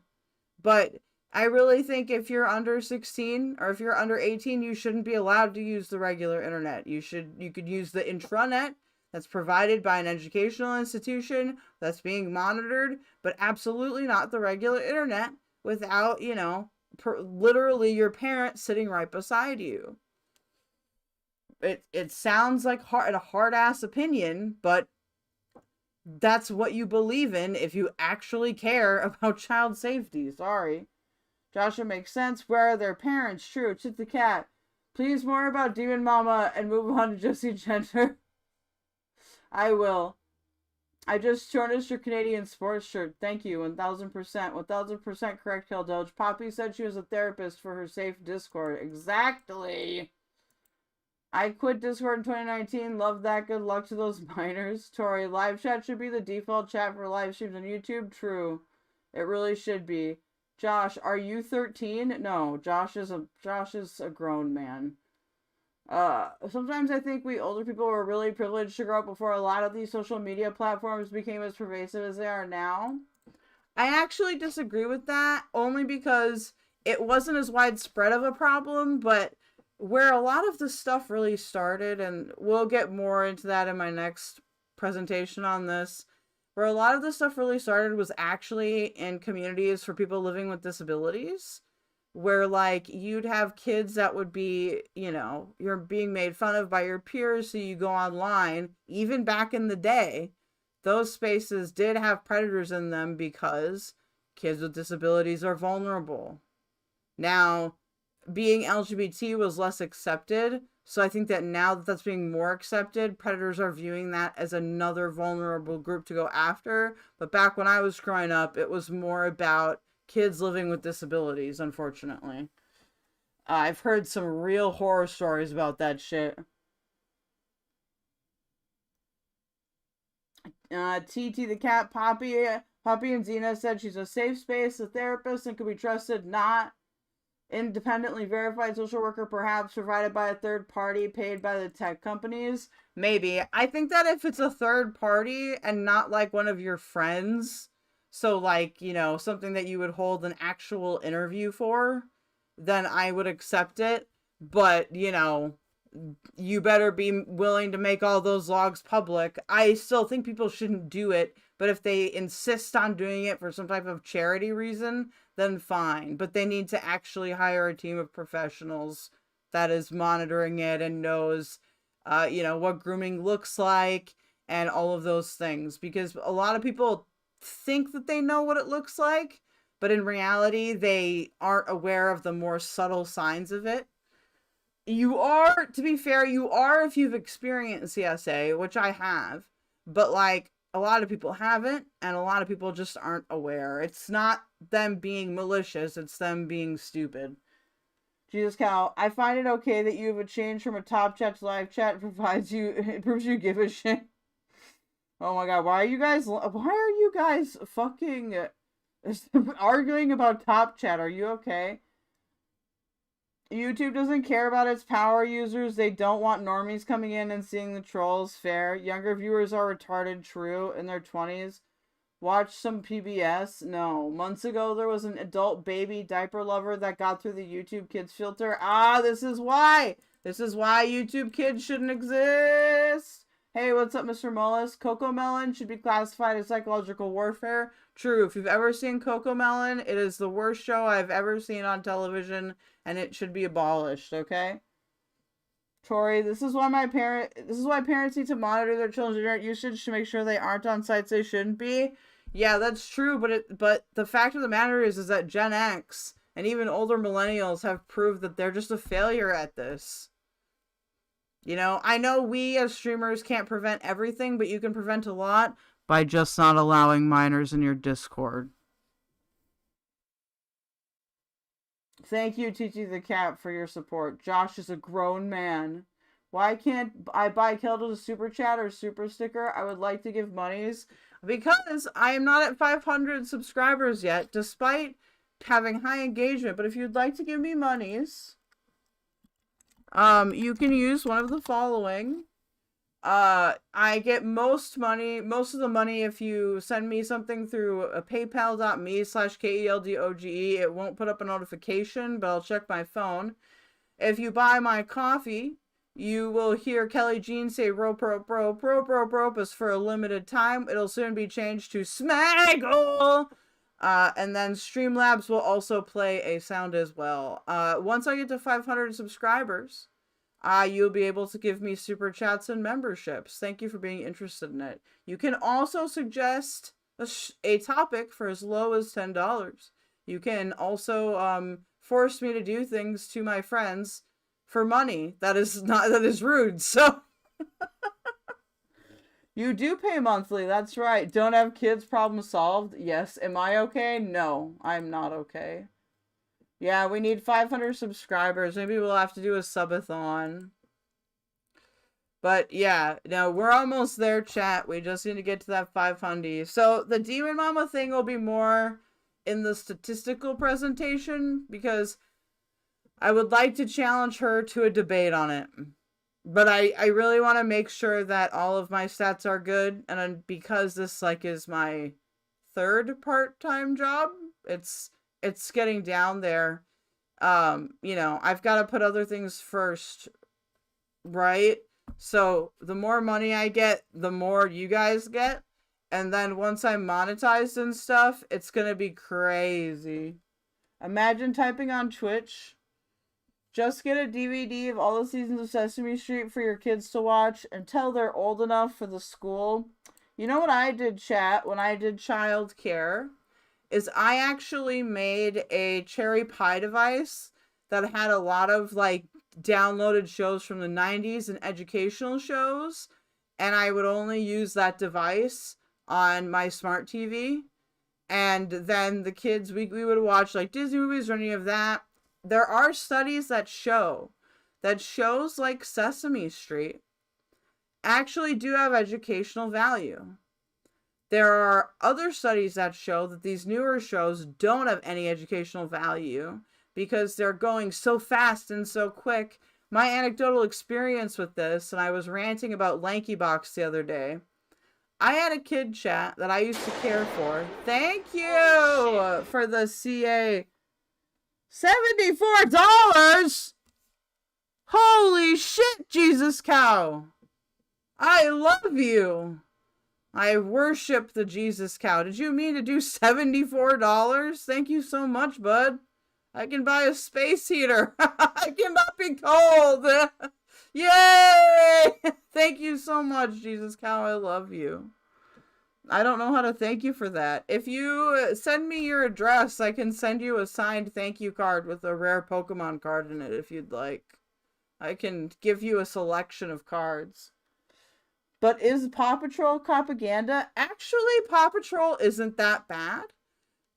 Speaker 1: but I really think if you're under 16 or if you're under 18, you shouldn't be allowed to use the regular internet. You could use the intranet that's provided by an educational institution that's being monitored, but absolutely not the regular internet without, you know, literally your parent sitting right beside you. It sounds like a hard-ass opinion, but that's what you believe in if you actually care about child safety. Sorry. Joshua makes sense. Where are their parents? True. Chit the cat. Please more about Demon Mama and move on to Jessie Gender. I will. I just shorted your Canadian sports shirt. Thank you. 1000%. 1000% correct, Keldoge. Poppy said she was a therapist for her safe Discord. Exactly. I quit Discord in 2019. Love that. Good luck to those minors. Tori, live chat should be the default chat for live streams on YouTube. True. It really should be. Josh, are you 13? No, Josh is a grown man. Sometimes I think we older people were really privileged to grow up before a lot of these social media platforms became as pervasive as they are now. I actually disagree with that, only because it wasn't as widespread of a problem, but where a lot of this stuff really started, and we'll get more into that in my next presentation on this, where a lot of this stuff really started was actually in communities for people living with disabilities, where like you'd have kids that would be, you know, you're being made fun of by your peers, so you go online. Even back in the day, those spaces did have predators in them because kids with disabilities are vulnerable. Now, being LGBT was less accepted, so I think that now that that's being more accepted, predators are viewing that as another vulnerable group to go after. But back when I was growing up, it was more about kids living with disabilities, unfortunately. I've heard some real horror stories about that shit. TT the cat, Poppy and Xena said she's a safe space, a therapist, and could be trusted, not independently verified social worker, perhaps provided by a third party paid by the tech companies. Maybe. I think that if it's a third party and not like one of your friends, so like, you know, something that you would hold an actual interview for, then I would accept it. But, you know, you better be willing to make all those logs public. I still think people shouldn't do it, but if they insist on doing it for some type of charity reason, then fine. But they need to actually hire a team of professionals that is monitoring it and knows, you know, what grooming looks like and all of those things. Because a lot of people think that they know what it looks like, but in reality, they aren't aware of the more subtle signs of it. You are, to be fair, you are if you've experienced CSA, which I have, but like a lot of people haven't, and a lot of people just aren't aware. It's not them being malicious, it's them being stupid. Jesus Cow, I find it okay that you have a change from a top chat to live chat. It proves you give a shit. Oh my god, why are you guys fucking arguing about top chat? Are you okay? YouTube doesn't care about its power users. They don't want normies coming in and seeing the trolls. Fair. Younger viewers are retarded. True. In their 20s. Watch some PBS. No. Months ago, there was an adult baby diaper lover that got through the YouTube Kids filter. Ah, this is why. This is why YouTube Kids shouldn't exist. Hey, what's up, Mr. Mullis? Coco Melon should be classified as psychological warfare. True. If you've ever seen Coco Melon, it is the worst show I've ever seen on television, and it should be abolished, okay? Tori, this is why parents need to monitor their children's internet usage to make sure they aren't on sites they shouldn't be. Yeah, that's true, but the fact of the matter is that Gen X and even older millennials have proved that they're just a failure at this. You know, I know we as streamers can't prevent everything, but you can prevent a lot by just not allowing minors in your Discord. Thank you, TT the Cat, for your support. Josh is a grown man. Why can't I buy Keldoge super chat or super sticker? I would like to give monies. Because I am not at 500 subscribers yet, despite having high engagement. But if you'd like to give me monies, you can use one of the following. I get most of the money if you send me something through paypal.me/KELDOGE. It won't put up a notification, but I'll check my phone. If you buy my coffee, you will hear Kelly Jean say rope is for a limited time. It'll soon be changed to Smaggle. And then Streamlabs will also play a sound as well. Once I get to 500 subscribers, you'll be able to give me super chats and memberships. Thank you for being interested in it. You can also suggest a topic for as low as $10. You can also force me to do things to my friends for money. That is rude. So you do pay monthly. That's right. Don't have kids, problem solved. Yes. Am I okay? No, I'm not okay. Yeah, we need 500 subscribers. Maybe we'll have to do a subathon. But yeah, no, we're almost there, chat. We just need to get to that 500. So the Demon Mama thing will be more in the statistical presentation because I would like to challenge her to a debate on it. But I really want to make sure that all of my stats are good. And because this like is my third part-time job, it's getting down there. You know, I've got to put other things first, right? So the more money I get, the more you guys get. And then once I'm monetized and stuff, it's going to be crazy. Imagine typing on Twitch, just get a DVD of all the seasons of Sesame Street for your kids to watch until they're old enough for the school. You know what I did, chat, when I did childcare? Is I actually made a cherry pie device that had a lot of like downloaded shows from the 90s and educational shows, and I would only use that device on my smart TV, and then the kids, we would watch like Disney movies or any of that, there are studies that show that shows like Sesame Street actually do have educational value. There are other studies that show that these newer shows don't have any educational value because they're going so fast and so quick. My anecdotal experience with this, and I was ranting about LankyBox the other day. I had a kid chat that I used to care for. Thank you for the CA. $74? Holy shit, Jesus cow. I love you. I worship the Jesus cow. Did you mean to do $74? Thank you so much, bud. I can buy a space heater. I cannot be cold. Yay! Thank you so much, Jesus cow. I love you. I don't know how to thank you for that. If you send me your address, I can send you a signed thank you card with a rare Pokemon card in it if you'd like. I can give you a selection of cards. But is Paw Patrol propaganda? Actually, Paw Patrol isn't that bad.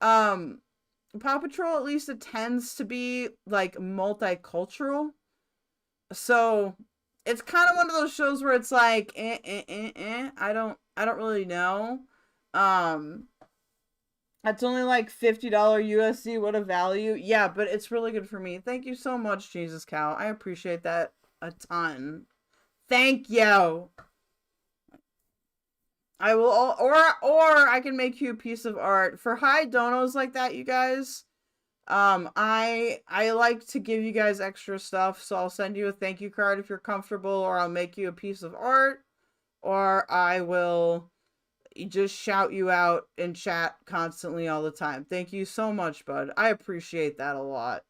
Speaker 1: Paw Patrol, at least it tends to be like multicultural. So it's kind of one of those shows where it's like, I don't really know. It's only like $50 USD. What a value. Yeah, but it's really good for me. Thank you so much, Jesus cow. I appreciate that a ton. Thank you. I will, or I can make you a piece of art for high donos like that, you guys. I like to give you guys extra stuff, so I'll send you a thank you card if you're comfortable, or I'll make you a piece of art, or I will just shout you out in chat constantly all the time. Thank you so much, bud. I appreciate that a lot.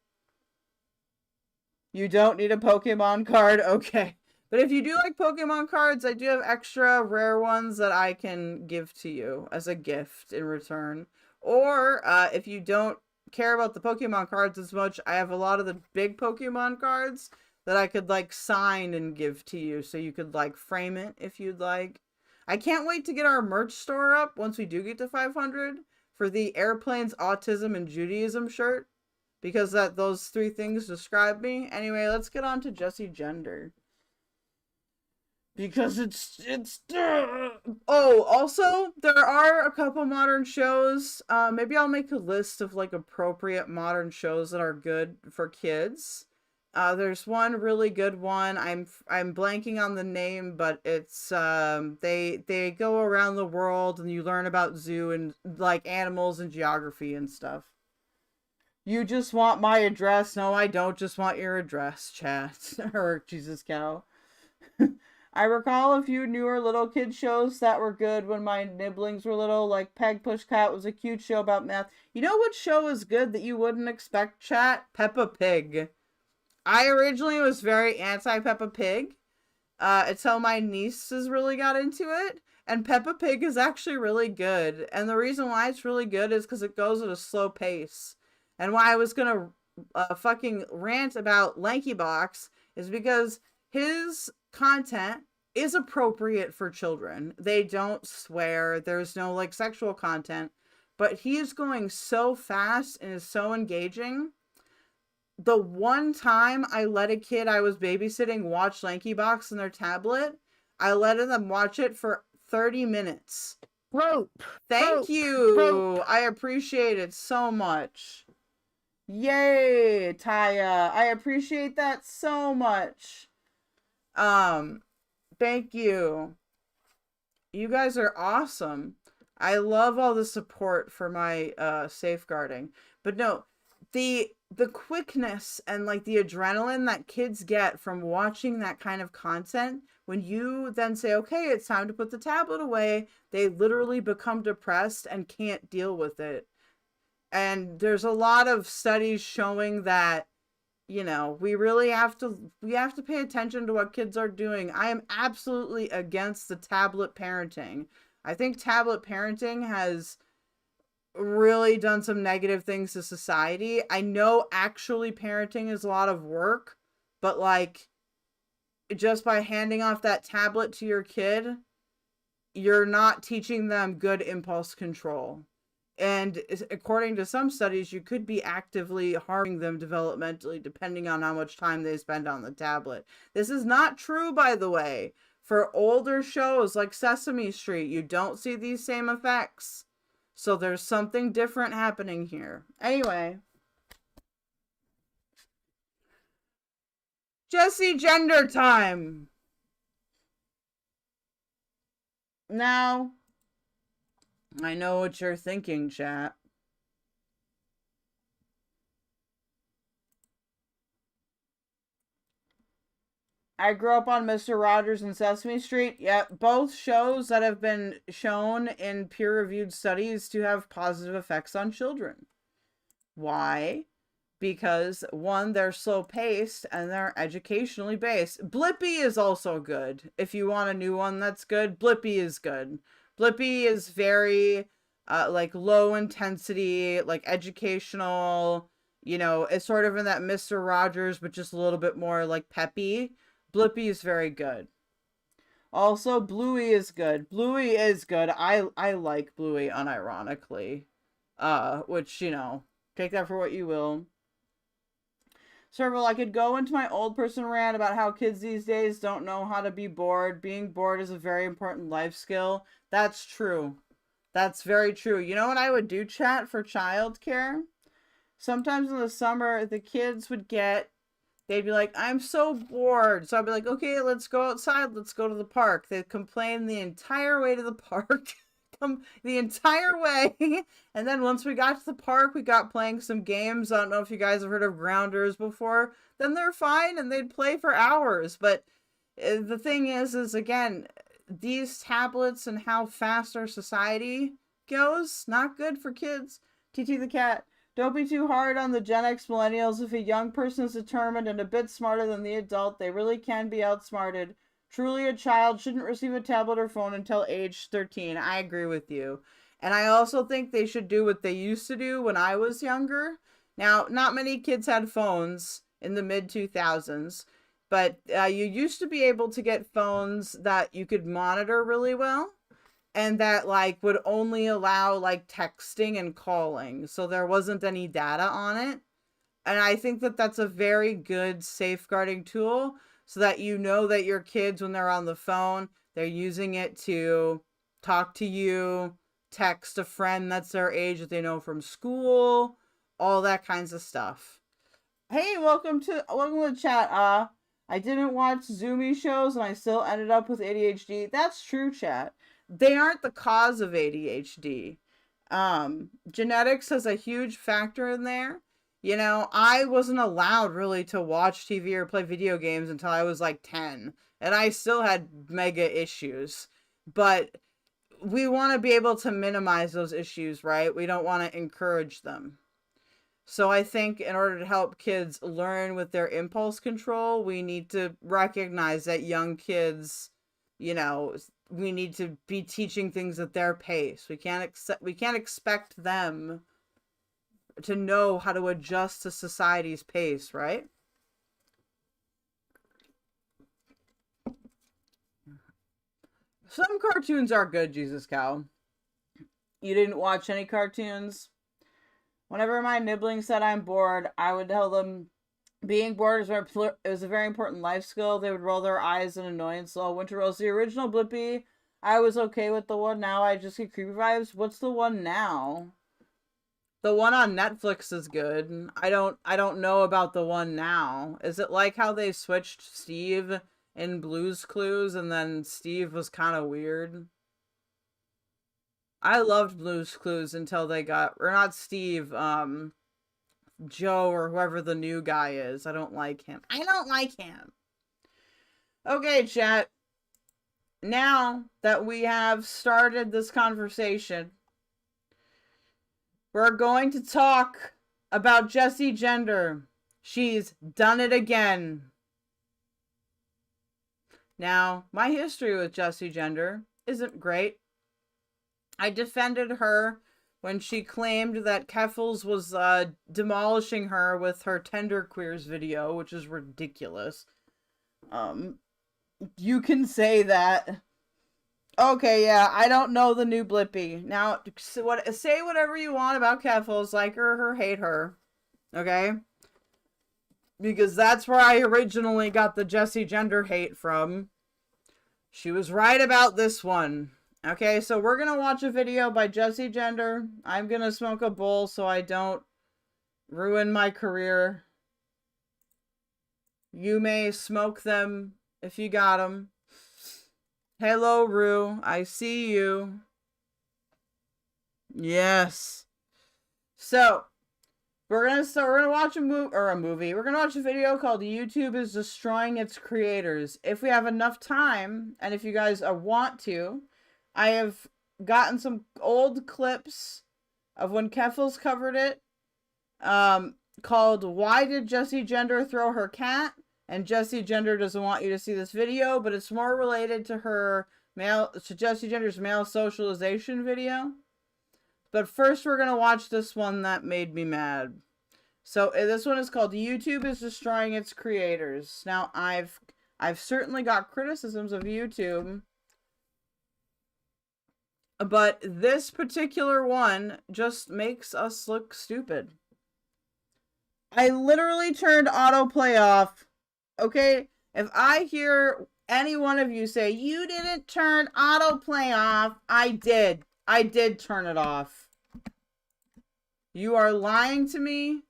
Speaker 1: You don't need a Pokemon card? Okay. But if you do like Pokemon cards, I do have extra rare ones that I can give to you as a gift in return. Or, if you don't care about the Pokemon cards as much, I have a lot of the big Pokemon cards that I could, like, sign and give to you. So you could, like, frame it if you'd like. I can't wait to get our merch store up once we do get to 500 for the Airplanes, Autism, and Judaism shirt. Because those three things describe me. Anyway, let's get on to Jessie Gender. Because it's oh, also, there are a couple modern shows. Maybe I'll make a list of, like, appropriate modern shows that are good for kids. There's one really good one. I'm blanking on the name, but it's, they go around the world and you learn about zoo and, like, animals and geography and stuff. You just want my address? No, I don't just want your address, chat. Or Jesus cow. I recall a few newer little kid shows that were good when my nibblings were little, like Peg Push Cat was a cute show about math. You know what show is good that you wouldn't expect, chat? Peppa Pig. I originally was very anti-Peppa Pig. Until my nieces really got into it. And Peppa Pig is actually really good. And the reason why it's really good is because it goes at a slow pace. And why I was gonna fucking rant about LankyBox is because his content is appropriate for children. They don't swear. There's no, like, sexual content. But he is going so fast and is so engaging. The one time I let a kid I was babysitting watch LankyBox on their tablet, I let them watch it for 30 minutes.
Speaker 5: Rope.
Speaker 1: Thank you. I appreciate it so much. Yay, Taya. I appreciate that so much. Thank you. You guys are awesome. I love all the support for my safeguarding. But no, the quickness and, like, the adrenaline that kids get from watching that kind of content, when you then say, okay, it's time to put the tablet away, they literally become depressed and can't deal with it. And there's a lot of studies showing that, you know, we have to pay attention to what kids are doing. I am absolutely against the tablet parenting. I think tablet parenting has really done some negative things to society. I know actually parenting is a lot of work, but, like, just by handing off that tablet to your kid, you're not teaching them good impulse control. And according to some studies, you could be actively harming them developmentally depending on how much time they spend on the tablet. This is not true, by the way. For older shows like Sesame Street, you don't see these same effects. So there's something different happening here. Anyway. Jessie Gender time! Now, I know what you're thinking, chat. I grew up on Mr. Rogers and Sesame Street. Yep, both shows that have been shown in peer-reviewed studies to have positive effects on children. Why? Because, one, they're slow-paced and they're educationally based. Blippi is also good. If you want a new one that's good, Blippi is good. Blippi is very, like, low-intensity, like, educational, you know, it's sort of in that Mr. Rogers, but just a little bit more, like, peppy. Blippi is very good. Also, Bluey is good. Bluey is good. I like Bluey unironically. Which, you know, take that for what you will. Serval, I could go into my old person rant about how kids these days don't know how to be bored. Being bored is a very important life skill. That's true. That's very true. You know what I would do, chat, for childcare? Sometimes in the summer, the kids would get, they'd be like, I'm so bored. So I'd be like, okay, let's go outside. Let's go to the park. They'd complain the entire way to the park. The entire way. And then once we got to the park, we got playing some games. I don't know if you guys have heard of Grounders before. Then they're fine and they'd play for hours. But the thing is again, these tablets and how fast our society goes, not good for kids. TT the cat. Don't be too hard on the Gen X millennials. If a young person is determined and a bit smarter than the adult, they really can be outsmarted. Truly, a child shouldn't receive a tablet or phone until age 13. I agree with you. And I also think they should do what they used to do when I was younger. Now, not many kids had phones in the mid-2000s, but you used to be able to get phones that you could monitor really well. And that, like, would only allow, like, texting and calling. So there wasn't any data on it. And I think that that's a very good safeguarding tool. So that you know that your kids, when they're on the phone, they're using it to talk to you, text a friend that's their age that they know from school, all that kinds of stuff. Hey, welcome to the chat. I didn't watch Zoomy shows and I still ended up with ADHD. That's true, chat. They aren't the cause of ADHD. Genetics has a huge factor in there. You know, I wasn't allowed really to watch TV or play video games until I was like 10. And I still had mega issues. But we want to be able to minimize those issues, right? We don't want to encourage them. So I think in order to help kids learn with their impulse control, we need to recognize that young kids, you know, we need to be teaching things at their pace. We can't expect them to know how to adjust to society's pace, right? Some cartoons are good, Jesus Cow. You didn't watch any cartoons? Whenever my nibbling said I'm bored, I would tell them being bored is a very important life skill. They would roll their eyes in annoyance. So Winter Rose, the original Blippi, I was okay with the one. Now I just get creepy vibes. What's the one now? The one on Netflix is good. I don't know about the one now. Is it like how they switched Steve in Blue's Clues and then Steve was kind of weird? I loved Blue's Clues until they got, or not Steve, Joe or whoever the new guy is. I don't like him. I don't like him. Okay, chat. Now that we have started this conversation, we're going to talk about Jessie Gender. She's done it again. Now, my history with Jessie Gender isn't great. I defended her when she claimed that Keffals was demolishing her with her Tender Queers video, which is ridiculous. You can say that. Okay, yeah, I don't know the new Blippi. Now, say whatever you want about Keffals, like her or hate her, okay? Because that's where I originally got the Jessie Gender hate from. She was right about this one. Okay, so we're gonna watch a video by Jessie Gender. I'm gonna smoke a bowl so I don't ruin my career. You may smoke them if you got them. Hello, Rue. I see you. Yes. So, we're gonna watch a movie. We're gonna watch a video called YouTube is Destroying Its Creators. If we have enough time, and if you guys want to, I have gotten some old clips of when Keffals covered it, called Why Did Jessie Gender Throw Her Cat? And Jessie Gender doesn't want you to see this video, but it's more related to Jessie Gender's male socialization video. But first we're going to watch this one that made me mad. So this one is called YouTube is Destroying Its Creators. Now I've certainly got criticisms of YouTube, but this particular one just makes us look stupid. I literally turned autoplay off. Okay, if I hear any one of you say, you didn't turn autoplay off, I did. I did turn it off. You are lying to me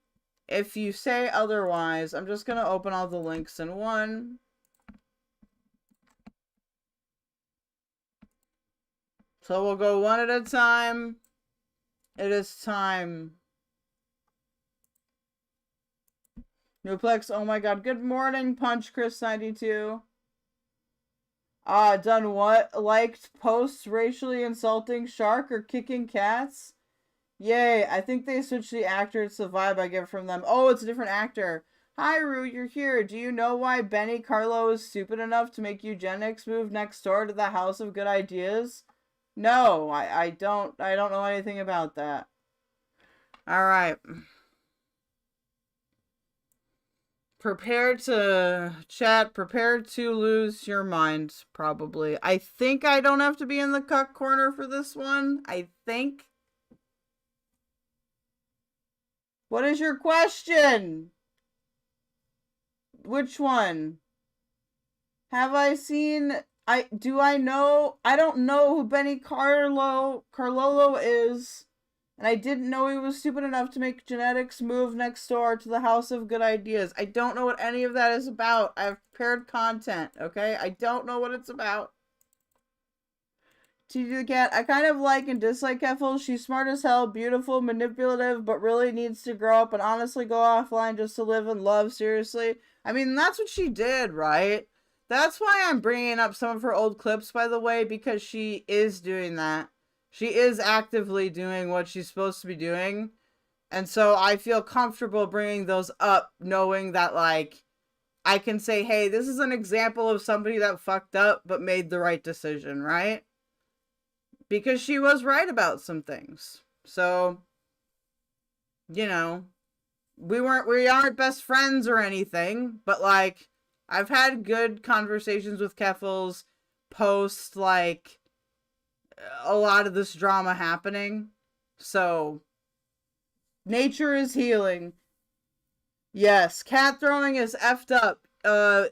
Speaker 1: if you say otherwise. I'm just going to open all the links in one. So we'll go one at a time. It is time. Newplex, oh my god. Good morning, Punch Chris 92. Done what? Liked posts racially insulting shark or kicking cats? Yay, I think they switched the actor. It's the vibe I get from them. Oh, it's a different actor. Hi, Rue, you're here. Do you know why Benny Carlo is stupid enough to make eugenics move next door to the House of Good Ideas? No, I don't know anything about that. Alright. Prepare to chat, prepare to lose your mind, probably. I think I don't have to be in the cuck corner for this one. I think. What is your question? Which one? Have I seen... Do I know... I don't know who Benny Carlolo is. And I didn't know he was stupid enough to make genetics move next door to the House of Good Ideas. I don't know what any of that is about. I've prepared content, okay? I don't know what it's about. TG the Cat, I kind of like and dislike Keffals. She's smart as hell, beautiful, manipulative, but really needs to grow up and honestly go offline just to live and love, seriously. I mean, that's what she did, right? That's why I'm bringing up some of her old clips, by the way, because she is doing that. She is actively doing what she's supposed to be doing. And so I feel comfortable bringing those up, knowing that, like, I can say, hey, this is an example of somebody that fucked up but made the right decision, right? Because she was right about some things. So, you know, we aren't best friends or anything, but, like, I've had good conversations with Keffals post, like, a lot of this drama happening. So, nature is healing. Yes, cat throwing is effed up.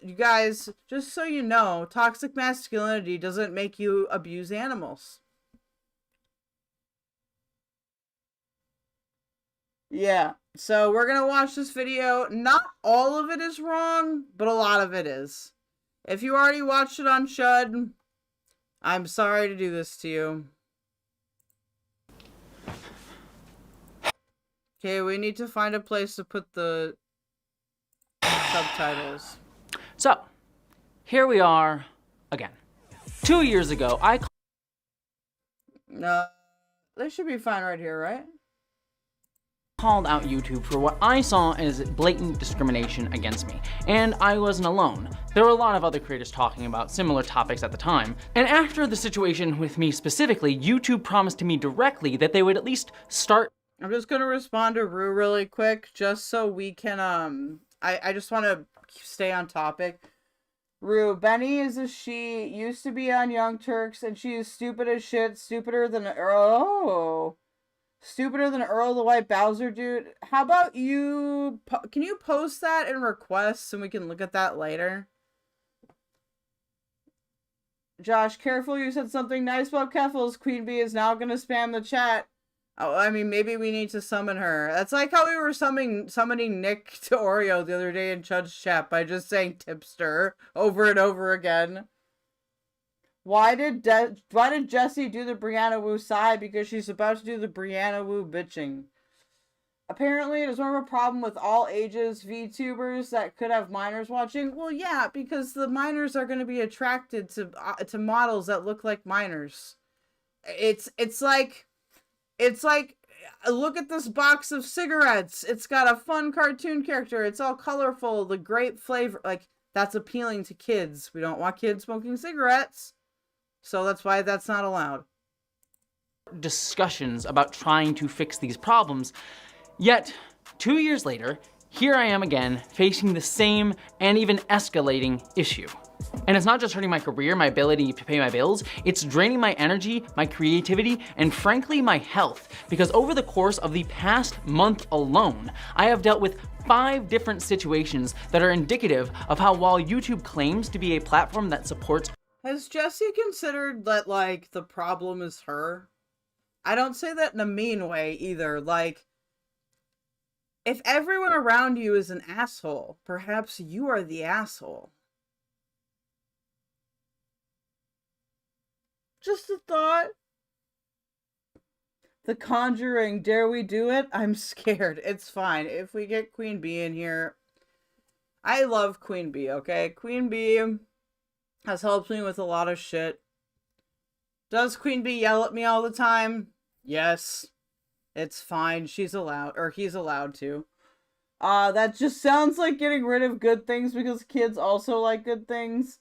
Speaker 1: You guys, just so you know, toxic masculinity doesn't make you abuse animals. Yeah, so we're gonna watch this video. Not all of it is wrong, but a lot of it is. If you already watched it on Shud, I'm sorry to do this to you. Okay, we need to find a place to put the subtitles.
Speaker 8: So, here we are again. 2 years ago,
Speaker 1: No, they should be fine right here, right?
Speaker 8: called out YouTube for what I saw as blatant discrimination against me, and I wasn't alone. There were a lot of other creators talking about similar topics at the time, and after the situation with me specifically, YouTube promised to me directly that they would at least start.
Speaker 1: I'm just gonna respond to Rue really quick, just so we can, I just want to stay on topic. Rue, Benny is a she, used to be on Young Turks, and she is stupid as shit, stupider than Earl the White Bowser dude. How about you, can you post that in requests and we can look at that later? Josh, careful, you said something nice about Keffals. Queen Bee is now gonna spam the chat. Oh, I mean, maybe we need to summon her. That's like how we were summoning Nick to Oreo the other day in Chud's chat by just saying tipster over and over again. Why did Jessie do the Brianna Wu sigh? Because she's about to do the Brianna Wu bitching. Apparently, it is more of a problem with all ages VTubers that could have minors watching. Well, yeah, because the minors are going to be attracted to models that look like minors. It's like, look at this box of cigarettes. It's got a fun cartoon character. It's all colorful. The grape flavor, like, that's appealing to kids. We don't want kids smoking cigarettes. So that's why that's not allowed.
Speaker 8: Discussions about trying to fix these problems. Yet, 2 years later, here I am again, facing the same and even escalating issue. And it's not just hurting my career, my ability to pay my bills, it's draining my energy, my creativity, and frankly, my health. Because over the course of the past month alone, I have dealt with 5 different situations that are indicative of how while YouTube claims to be a platform that supports...
Speaker 1: Has Jessie considered that, like, the problem is her? I don't say that in a mean way either. Like, if everyone around you is an asshole, perhaps you are the asshole. Just a thought. The Conjuring, dare we do it? I'm scared. It's fine. If we get Queen Bee in here... I love Queen Bee, okay? Queen Bee has helped me with a lot of shit. Does Queen Bee yell at me all the time? Yes. It's fine. She's allowed, or he's allowed to. That just sounds like getting rid of good things because kids also like good things.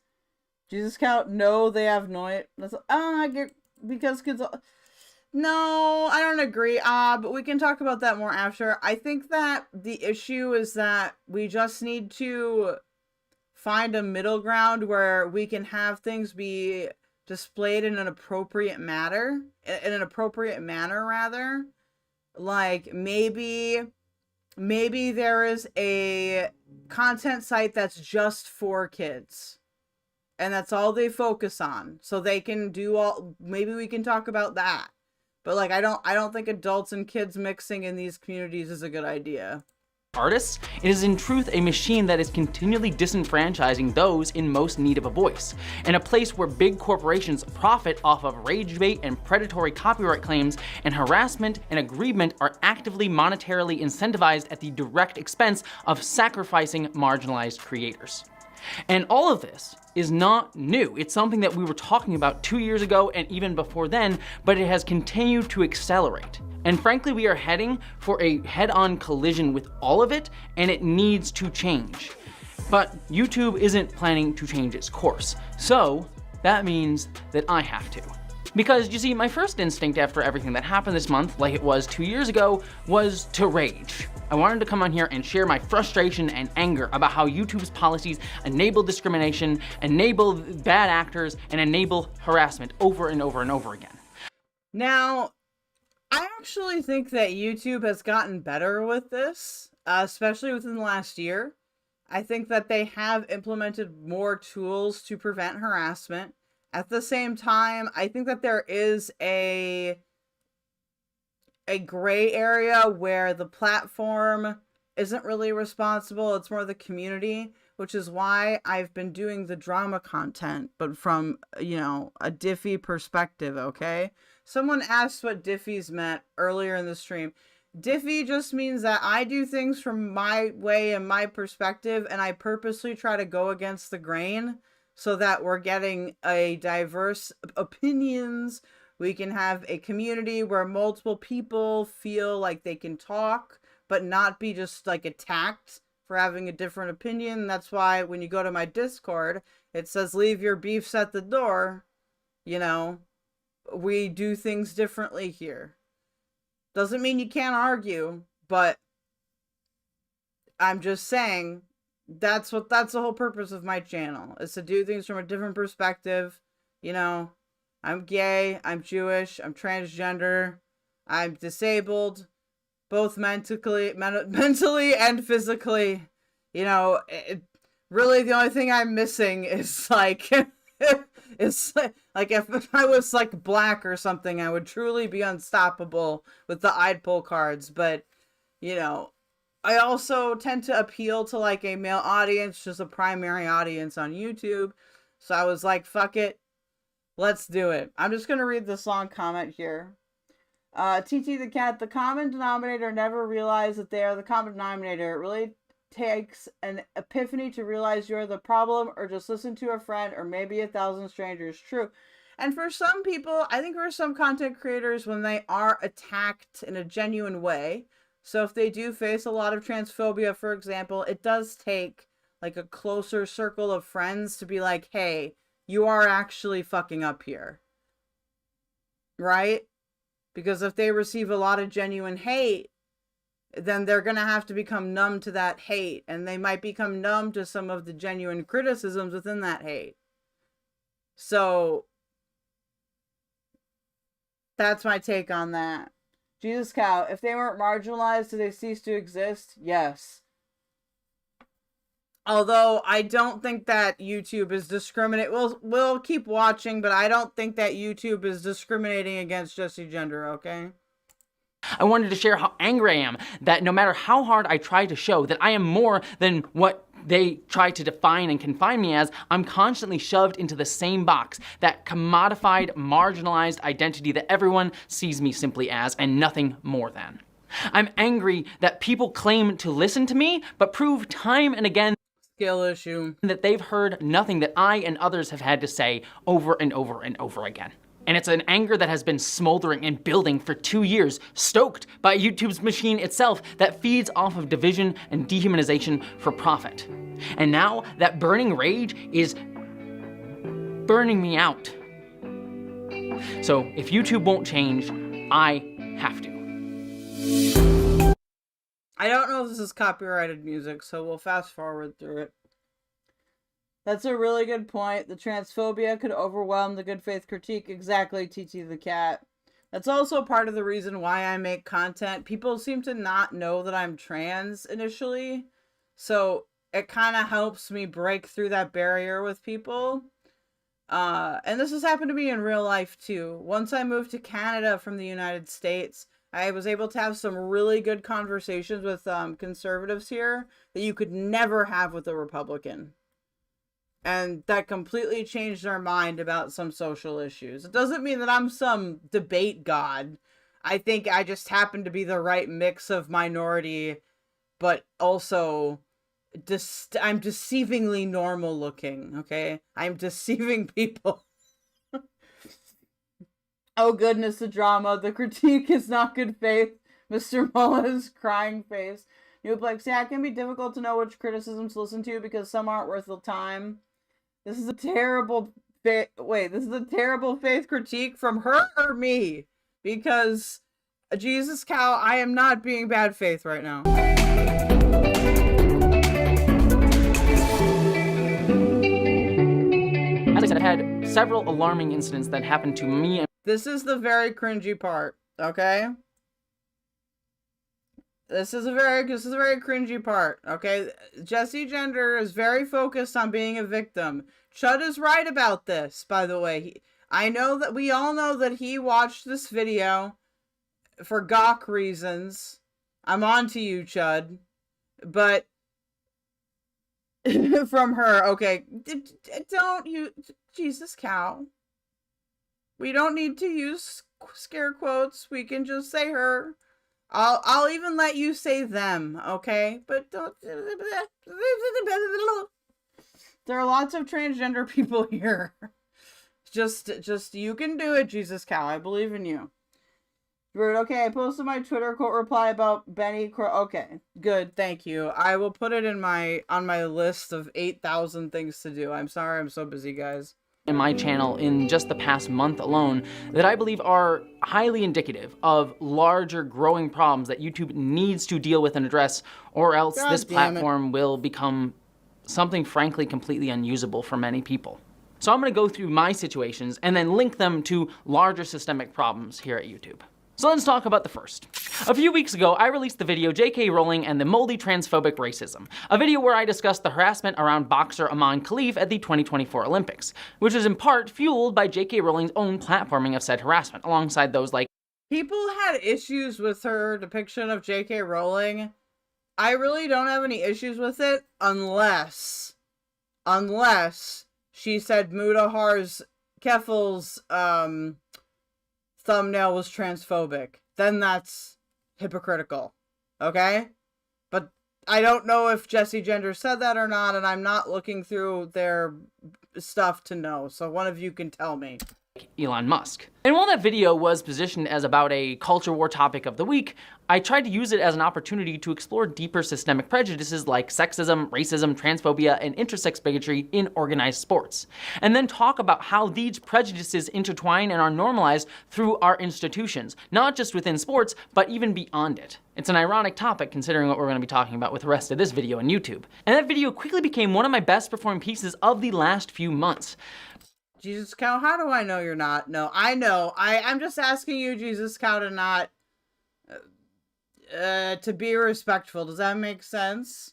Speaker 1: Jesus count? No, they have no. I get because kids. No, I don't agree. But we can talk about that more after. I think that the issue is that we just need to find a middle ground where we can have things be displayed in an appropriate manner, rather. Like, maybe there is a content site that's just for kids. And that's all they focus on. So they can do all, maybe we can talk about that. But like, I don't think adults and kids mixing in these communities is a good idea.
Speaker 8: Artists, it is in truth a machine that is continually disenfranchising those in most need of a voice, and a place where big corporations profit off of rage bait and predatory copyright claims, and harassment and aggrievement are actively monetarily incentivized at the direct expense of sacrificing marginalized creators. And all of this is not new. It's something that we were talking about 2 years ago and even before then, but it has continued to accelerate. And frankly, we are heading for a head-on collision with all of it, and it needs to change. But YouTube isn't planning to change its course, so that means that I have to. Because, you see, my first instinct after everything that happened this month, like it was 2 years ago, was to rage. I wanted to come on here and share my frustration and anger about how YouTube's policies enable discrimination, enable bad actors, and enable harassment over and over and over again.
Speaker 1: Now, I actually think that YouTube has gotten better with this, especially within the last year. I think that they have implemented more tools to prevent harassment. At the same time, I think that there is a gray area where the platform isn't really responsible. It's more the community, which is why I've been doing the drama content, but from, you know, a Diffy perspective, okay? Someone asked what Diffys meant earlier in the stream. Diffy just means that I do things from my way and my perspective, and I purposely try to go against the grain so that we're getting a diverse opinions. We can have a community where multiple people feel like they can talk, but not be just like attacked for having a different opinion. That's why when you go to my Discord, it says leave your beefs at the door. You know, we do things differently here. Doesn't mean you can't argue, but I'm just saying, that's the whole purpose of my channel, is to do things from a different perspective. You know, I'm gay, I'm Jewish, I'm transgender, I'm disabled, both mentally and physically. You know, really the only thing I'm missing is like, it's like if I was like black or something, I would truly be unstoppable with the I'd pull cards. But, you know, I also tend to appeal to like a male audience, just a primary audience on YouTube. So I was like, fuck it, let's do it. I'm just gonna read this long comment here. TT the cat, the common denominator never realize that they are the common denominator. It really takes an epiphany to realize you're the problem, or just listen to a friend, or maybe 1,000 strangers. True. And for some people, I think for some content creators, when they are attacked in a genuine way, so if they do face a lot of transphobia, for example, it does take like a closer circle of friends to be like, hey, you are actually fucking up here. Right? Because if they receive a lot of genuine hate, then they're going to have to become numb to that hate. And they might become numb to some of the genuine criticisms within that hate. So that's my take on that. Jesus Cow, if they weren't marginalized, do they cease to exist? Yes. Although I don't think that YouTube is we'll keep watching, but I don't think that YouTube is discriminating against Jessie Gender, okay?
Speaker 8: I wanted to share how angry I am that no matter how hard I try to show that I am more than what they try to define and confine me as, I'm constantly shoved into the same box, that commodified, marginalized identity that everyone sees me simply as and nothing more than. I'm angry that people claim to listen to me, but prove time and again
Speaker 1: skill issue
Speaker 8: that they've heard nothing that I and others have had to say over and over and over again. And it's an anger that has been smoldering and building for 2 years, stoked by YouTube's machine itself that feeds off of division and dehumanization for profit. And now that burning rage is burning me out. So if YouTube won't change, I have to.
Speaker 1: I don't know if this is copyrighted music, so we'll fast forward through it. That's a really good point. The transphobia could overwhelm the good faith critique. Exactly, TT the cat. That's also part of the reason why I make content. People seem to not know that I'm trans initially, so it kind of helps me break through that barrier with people. And this has happened to me in real life too. Once I moved to Canada from the United States, I was able to have some really good conversations with conservatives here that you could never have with a Republican. And that completely changed their mind about some social issues. It doesn't mean that I'm some debate god. I think I just happen to be the right mix of minority, but also I'm deceivingly normal looking, okay? I'm deceiving people. Oh goodness, the drama. The critique is not good faith. Mr. Mullah's crying face. Newplex, yeah, it can be difficult to know which criticisms to listen to because some aren't worth the time. This is a terrible this is a terrible faith critique from her or me? Because, Jesus cow, I am not being bad faith right now.
Speaker 8: As I said, I've had several alarming incidents that happened to me and
Speaker 1: this is the very cringy part, okay? This is a very cringy part, okay? Jessie Gender is very focused on being a victim. Chud is right about this, by the way. I know that we all know that he watched this video for gawk reasons. I'm on to you, Chud. But from her, okay, don't you, Jesus cow. We don't need to use scare quotes. We can just say her. I'll even let you say them, okay? But don't. There are lots of transgender people here. Just you can do it, Jesus cow. I believe in you. Rude. Okay, I posted my Twitter quote reply about Benny. Okay, good. Thank you. I will put it in on my list of 8,000 things to do. I'm sorry, I'm so busy, guys.
Speaker 8: in my channel in just the past month alone that I believe are highly indicative of larger growing problems that YouTube needs to deal with and address, or else this platform will become something frankly completely unusable for many people. So I'm going to go through my situations and then link them to larger systemic problems here at YouTube. So let's talk about the first. A few weeks ago, I released the video J.K. Rowling and the Moldy Transphobic Racism, a video where I discussed the harassment around boxer Aman Khalif at the 2024 Olympics, which was in part fueled by J.K. Rowling's own platforming of said harassment, alongside those like
Speaker 1: People had issues with her depiction of J.K. Rowling. I really don't have any issues with it unless she said Mudahar's Keffals thumbnail was transphobic. Then that's hypocritical. Okay? But I don't know if Jessie Gender said that or not, and I'm not looking through their stuff to know. So one of you can tell me.
Speaker 8: Elon Musk. And while that video was positioned as about a culture war topic of the week, I tried to use it as an opportunity to explore deeper systemic prejudices like sexism, racism, transphobia, and intersex bigotry in organized sports, and then talk about how these prejudices intertwine and are normalized through our institutions, not just within sports, but even beyond it. It's an ironic topic considering what we're going to be talking about with the rest of this video on YouTube. And that video quickly became one of my best performing pieces of the last few months.
Speaker 1: Jesus Cow, how do I know you're not? No, I know. I'm just asking you, Jesus Cow, to not... to be respectful. Does that make sense?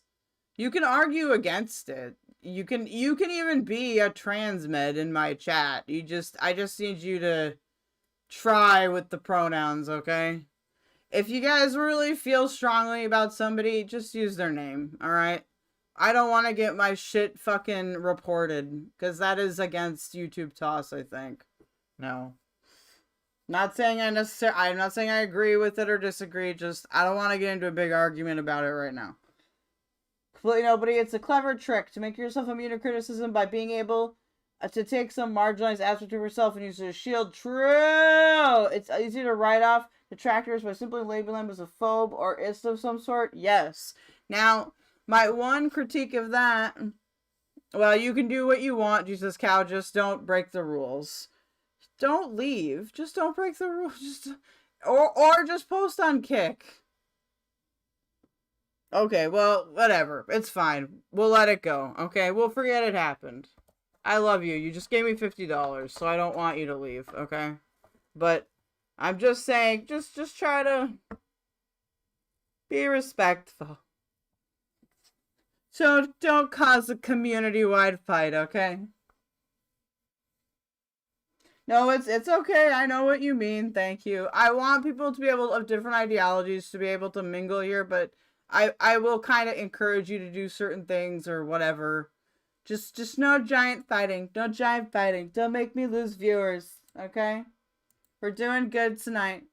Speaker 1: You can argue against it. You can even be a transmed in my chat. I just need you to try with the pronouns, okay? If you guys really feel strongly about somebody, just use their name, alright? I don't want to get my shit fucking reported, because that is against YouTube toss, I think. No. I'm not saying I agree with it or disagree, just I don't want to get into a big argument about it right now. Completely nobody, it's a clever trick to make yourself immune to criticism by being able to take some marginalized aspect of yourself and use it as a shield. True! It's easy to write off detractors by simply labeling them as a phobe or ist of some sort. Yes. Now, my one critique of that, well, you can do what you want, Jesus Cow, just don't break the rules. Don't leave. Just don't break the rules. Or just post on Kick. Okay, well, whatever. It's fine. We'll let it go. Okay, we'll forget it happened. I love you. You just gave me $50, so I don't want you to leave, okay? But I'm just saying, just try to be respectful. So don't cause a community-wide fight, okay? No, it's okay. I know what you mean. Thank you. I want people to be able to have different ideologies to be able to mingle here, but I will kind of encourage you to do certain things or whatever. Just no giant fighting. No giant fighting. Don't make me lose viewers, okay? We're doing good tonight.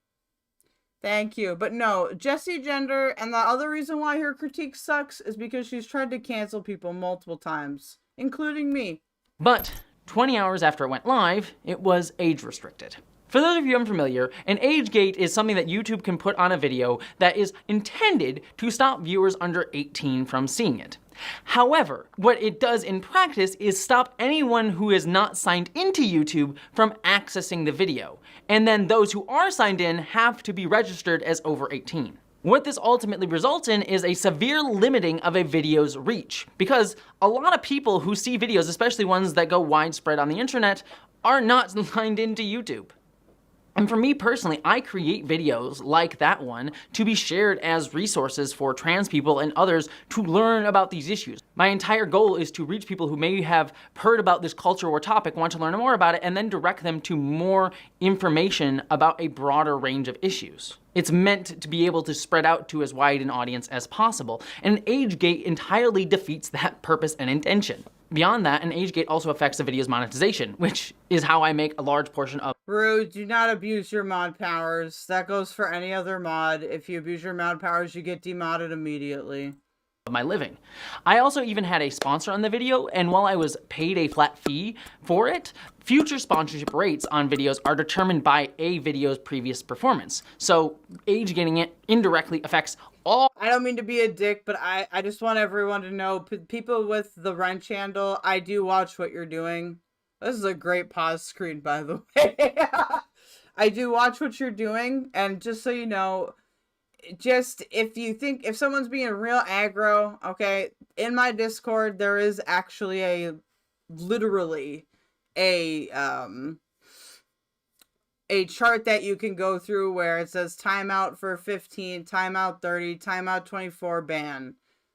Speaker 1: Thank you. But no, Jessie Gender, and the other reason why her critique sucks is because she's tried to cancel people multiple times, including me.
Speaker 8: But 20 hours after it went live, it was age restricted. For those of you unfamiliar, an age gate is something that YouTube can put on a video that is intended to stop viewers under 18 from seeing it. However, what it does in practice is stop anyone who is not signed into YouTube from accessing the video, and then those who are signed in have to be registered as over 18. What this ultimately results in is a severe limiting of a video's reach, because a lot of people who see videos, especially ones that go widespread on the internet, are not signed into YouTube. And for me personally, I create videos like that one to be shared as resources for trans people and others to learn about these issues. My entire goal is to reach people who may have heard about this culture war topic, want to learn more about it, and then direct them to more information about a broader range of issues. It's meant to be able to spread out to as wide an audience as possible, and an age gate entirely defeats that purpose and intention. Beyond that, an age gate also affects the video's monetization, which is how I make a large portion of
Speaker 1: Rude, do not abuse your mod powers. That goes for any other mod. If you abuse your mod powers, you get demodded immediately.
Speaker 8: my living. I also even had a sponsor on the video, and while I was paid a flat fee for it, future sponsorship rates on videos are determined by a video's previous performance. So age gating it indirectly affects all.
Speaker 1: I don't mean to be a dick, but I just want everyone to know, people with the wrench handle, I do watch what you're doing. This is a great pause screen, by the way. I do watch what you're doing, and just so you know, just if you think, if someone's being real aggro, okay, in my Discord, there is actually literally a chart that you can go through where it says timeout for 15, timeout 30, timeout 24, ban.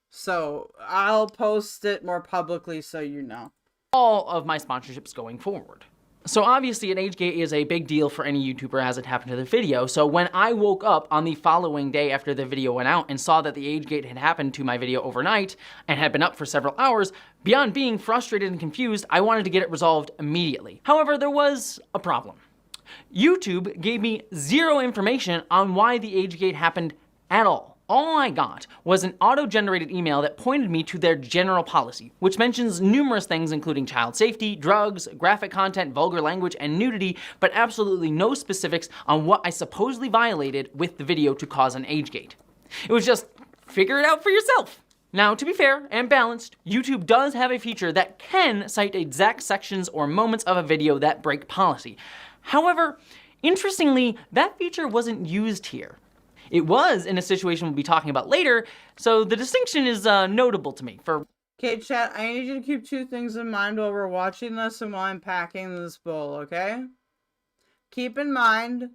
Speaker 1: So I'll post it more publicly so you know.
Speaker 8: All of my sponsorships going forward. So obviously an age gate is a big deal for any YouTuber as it happened to the video. So when I woke up on the following day after the video went out and saw that the age gate had happened to my video overnight and had been up for several hours, beyond being frustrated and confused, I wanted to get it resolved immediately. However, there was a problem. YouTube gave me zero information on why the age gate happened at all. All I got was an auto-generated email that pointed me to their general policy, which mentions numerous things including child safety, drugs, graphic content, vulgar language, and nudity, but absolutely no specifics on what I supposedly violated with the video to cause an age gate. It was just, figure it out for yourself. Now, to be fair and balanced, YouTube does have a feature that can cite exact sections or moments of a video that break policy. However, interestingly, that feature wasn't used here. It was in a situation we'll be talking about later, so the distinction is notable to me.
Speaker 1: Okay, chat, I need you to keep two things in mind while we're watching this and while I'm packing this bowl, okay? Keep in mind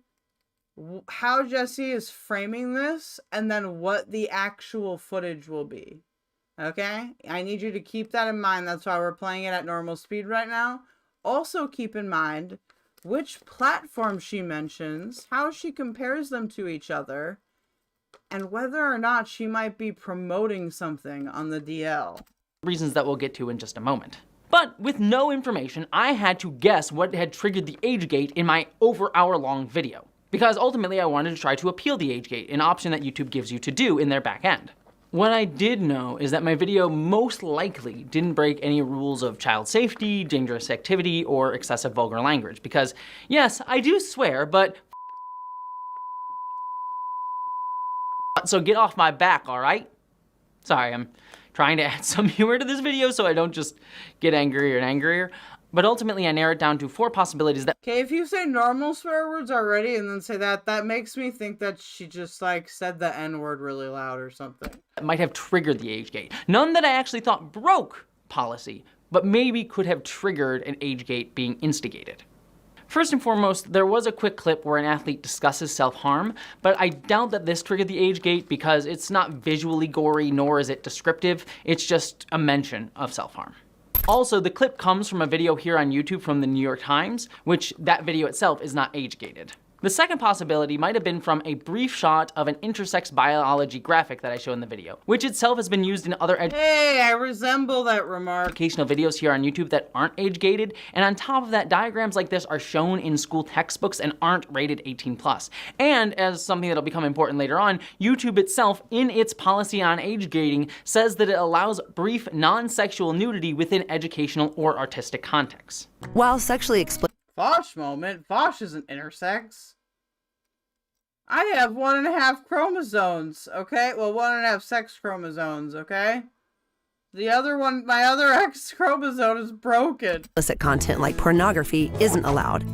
Speaker 1: how Jessie is framing this and then what the actual footage will be, okay? I need you to keep that in mind. That's why we're playing it at normal speed right now. Also keep in mind which platform she mentions, how she compares them to each other, and whether or not she might be promoting something on the DL.
Speaker 8: Reasons that we'll get to in just a moment. But with no information, I had to guess what had triggered the age gate in my over hour-long video. Because ultimately I wanted to try to appeal the age gate, an option that YouTube gives you to do in their back end. What I did know is that my video most likely didn't break any rules of child safety, dangerous activity, or excessive vulgar language. Because, yes, I do swear, but so get off my back, alright? Sorry, I'm trying to add some humor to this video so I don't just get angrier and angrier. But ultimately I narrowed down to 4 possibilities that—
Speaker 1: Okay, if you say normal swear words already and then say that makes me think that she just like said the N-word really loud or something.
Speaker 8: might have triggered the age gate. None that I actually thought broke policy, but maybe could have triggered an age gate being instigated. First and foremost, there was a quick clip where an athlete discusses self-harm, but I doubt that this triggered the age gate because it's not visually gory nor is it descriptive, it's just a mention of self-harm. Also, the clip comes from a video here on YouTube from the New York Times, which that video itself is not age-gated. The second possibility might have been from a brief shot of an intersex biology graphic that I show in the video, which itself has been used in other
Speaker 1: Hey, I resemble that remark.
Speaker 8: educational videos here on YouTube that aren't age-gated, and on top of that, diagrams like this are shown in school textbooks and aren't rated 18+. And as something that'll become important later on, YouTube itself, in its policy on age-gating, says that it allows brief non-sexual nudity within educational or artistic contexts.
Speaker 9: While sexually explicit
Speaker 1: Vosh moment. Vosh isn't intersex. I have 1.5 chromosomes, okay? Well, 1.5 sex chromosomes, okay? The other one, my other X chromosome is broken.
Speaker 9: content like pornography isn't allowed.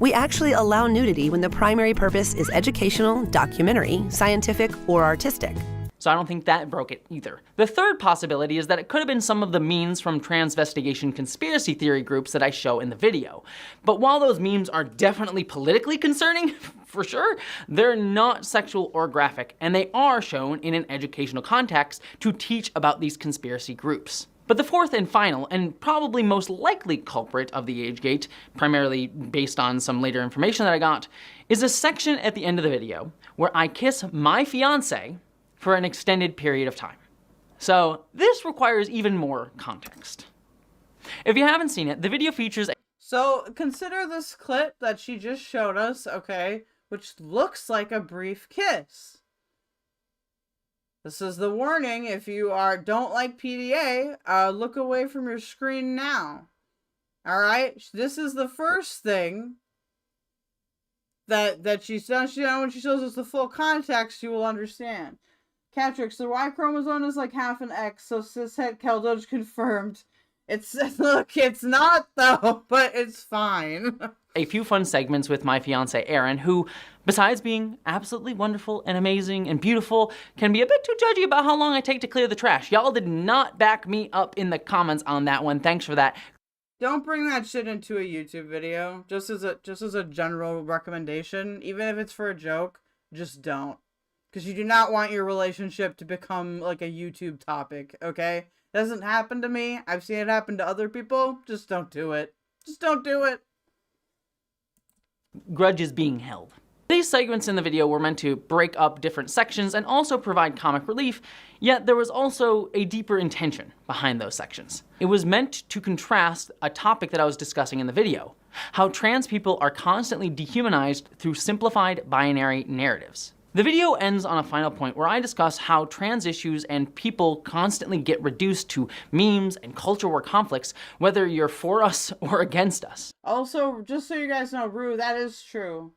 Speaker 9: We actually allow nudity when the primary purpose is educational, documentary, scientific, or artistic.
Speaker 8: So I don't think that broke it either. The third possibility is that it could have been some of the memes from transvestigation conspiracy theory groups that I show in the video. But while those memes are definitely politically concerning, for sure, they're not sexual or graphic, and they are shown in an educational context to teach about these conspiracy groups. But the fourth and final, and probably most likely culprit of the age gate, primarily based on some later information that I got, is a section at the end of the video where I kiss my fiance for an extended period of time. So this requires even more context. If you haven't seen it, the video features
Speaker 1: So consider this clip that she just showed us, okay, which looks like a brief kiss. This is the warning. If you don't like PDA, look away from your screen now. All right, this is the first thing that she's done. When she shows us the full context, you will understand. Catrix, the Y chromosome is like half an X, so cishet Keldoge confirmed. Look, it's not though, but it's fine.
Speaker 8: a few fun segments with my fiance Erin, who, besides being absolutely wonderful and amazing and beautiful, can be a bit too judgy about how long I take to clear the trash. Y'all did not back me up in the comments on that one. Thanks for that.
Speaker 1: Don't bring that shit into a YouTube video. Just as a general recommendation, even if it's for a joke, just don't. Because you do not want your relationship to become like a YouTube topic, okay? It doesn't happen to me. I've seen it happen to other people. Just don't do it. Just don't do it.
Speaker 8: Grudges being held. These segments in the video were meant to break up different sections and also provide comic relief, yet there was also a deeper intention behind those sections. It was meant to contrast a topic that I was discussing in the video, how trans people are constantly dehumanized through simplified binary narratives. The video ends on a final point where I discuss how trans issues and people constantly get reduced to memes and culture war conflicts, whether you're for us or against us.
Speaker 1: Also, just so you guys know, Rue, that is true.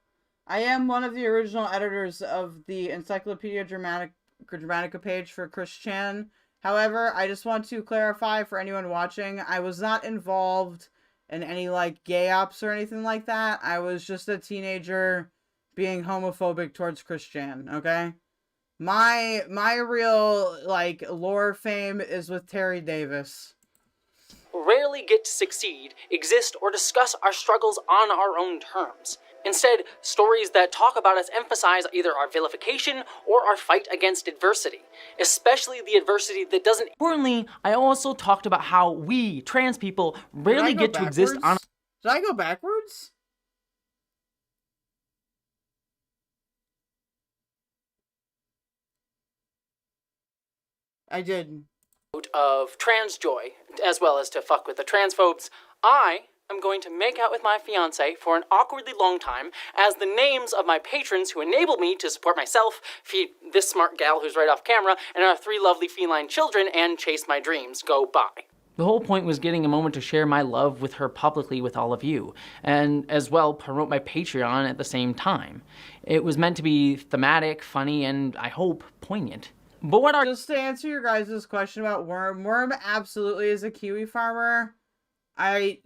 Speaker 1: I am one of the original editors of the Encyclopedia Dramatica page for Christian. However, I just want to clarify for anyone watching, I was not involved in any, like, gay ops or anything like that. I was just a teenager being homophobic towards Christian, okay? My real, like, lore fame is with Terry Davis.
Speaker 8: Rarely get to succeed, exist, or discuss our struggles on our own terms. Instead, stories that talk about us emphasize either our vilification or our fight against adversity, especially the adversity that doesn't. Importantly, I also talked about how we, trans people, rarely get to exist on.
Speaker 1: Did I go backwards? I did.
Speaker 8: Of trans joy, as well as to fuck with the transphobes. I am going to make out with my fiance for an awkwardly long time as the names of my patrons who enable me to support myself, feed this smart gal who's right off camera, and our 3 lovely feline children, and chase my dreams go by. The whole point was getting a moment to share my love with her publicly with all of you, and as well promote my Patreon at the same time. It was meant to be thematic, funny, and I hope poignant. But what are—
Speaker 1: Just to answer your guys' question about Worm, Worm absolutely is a kiwi farmer. I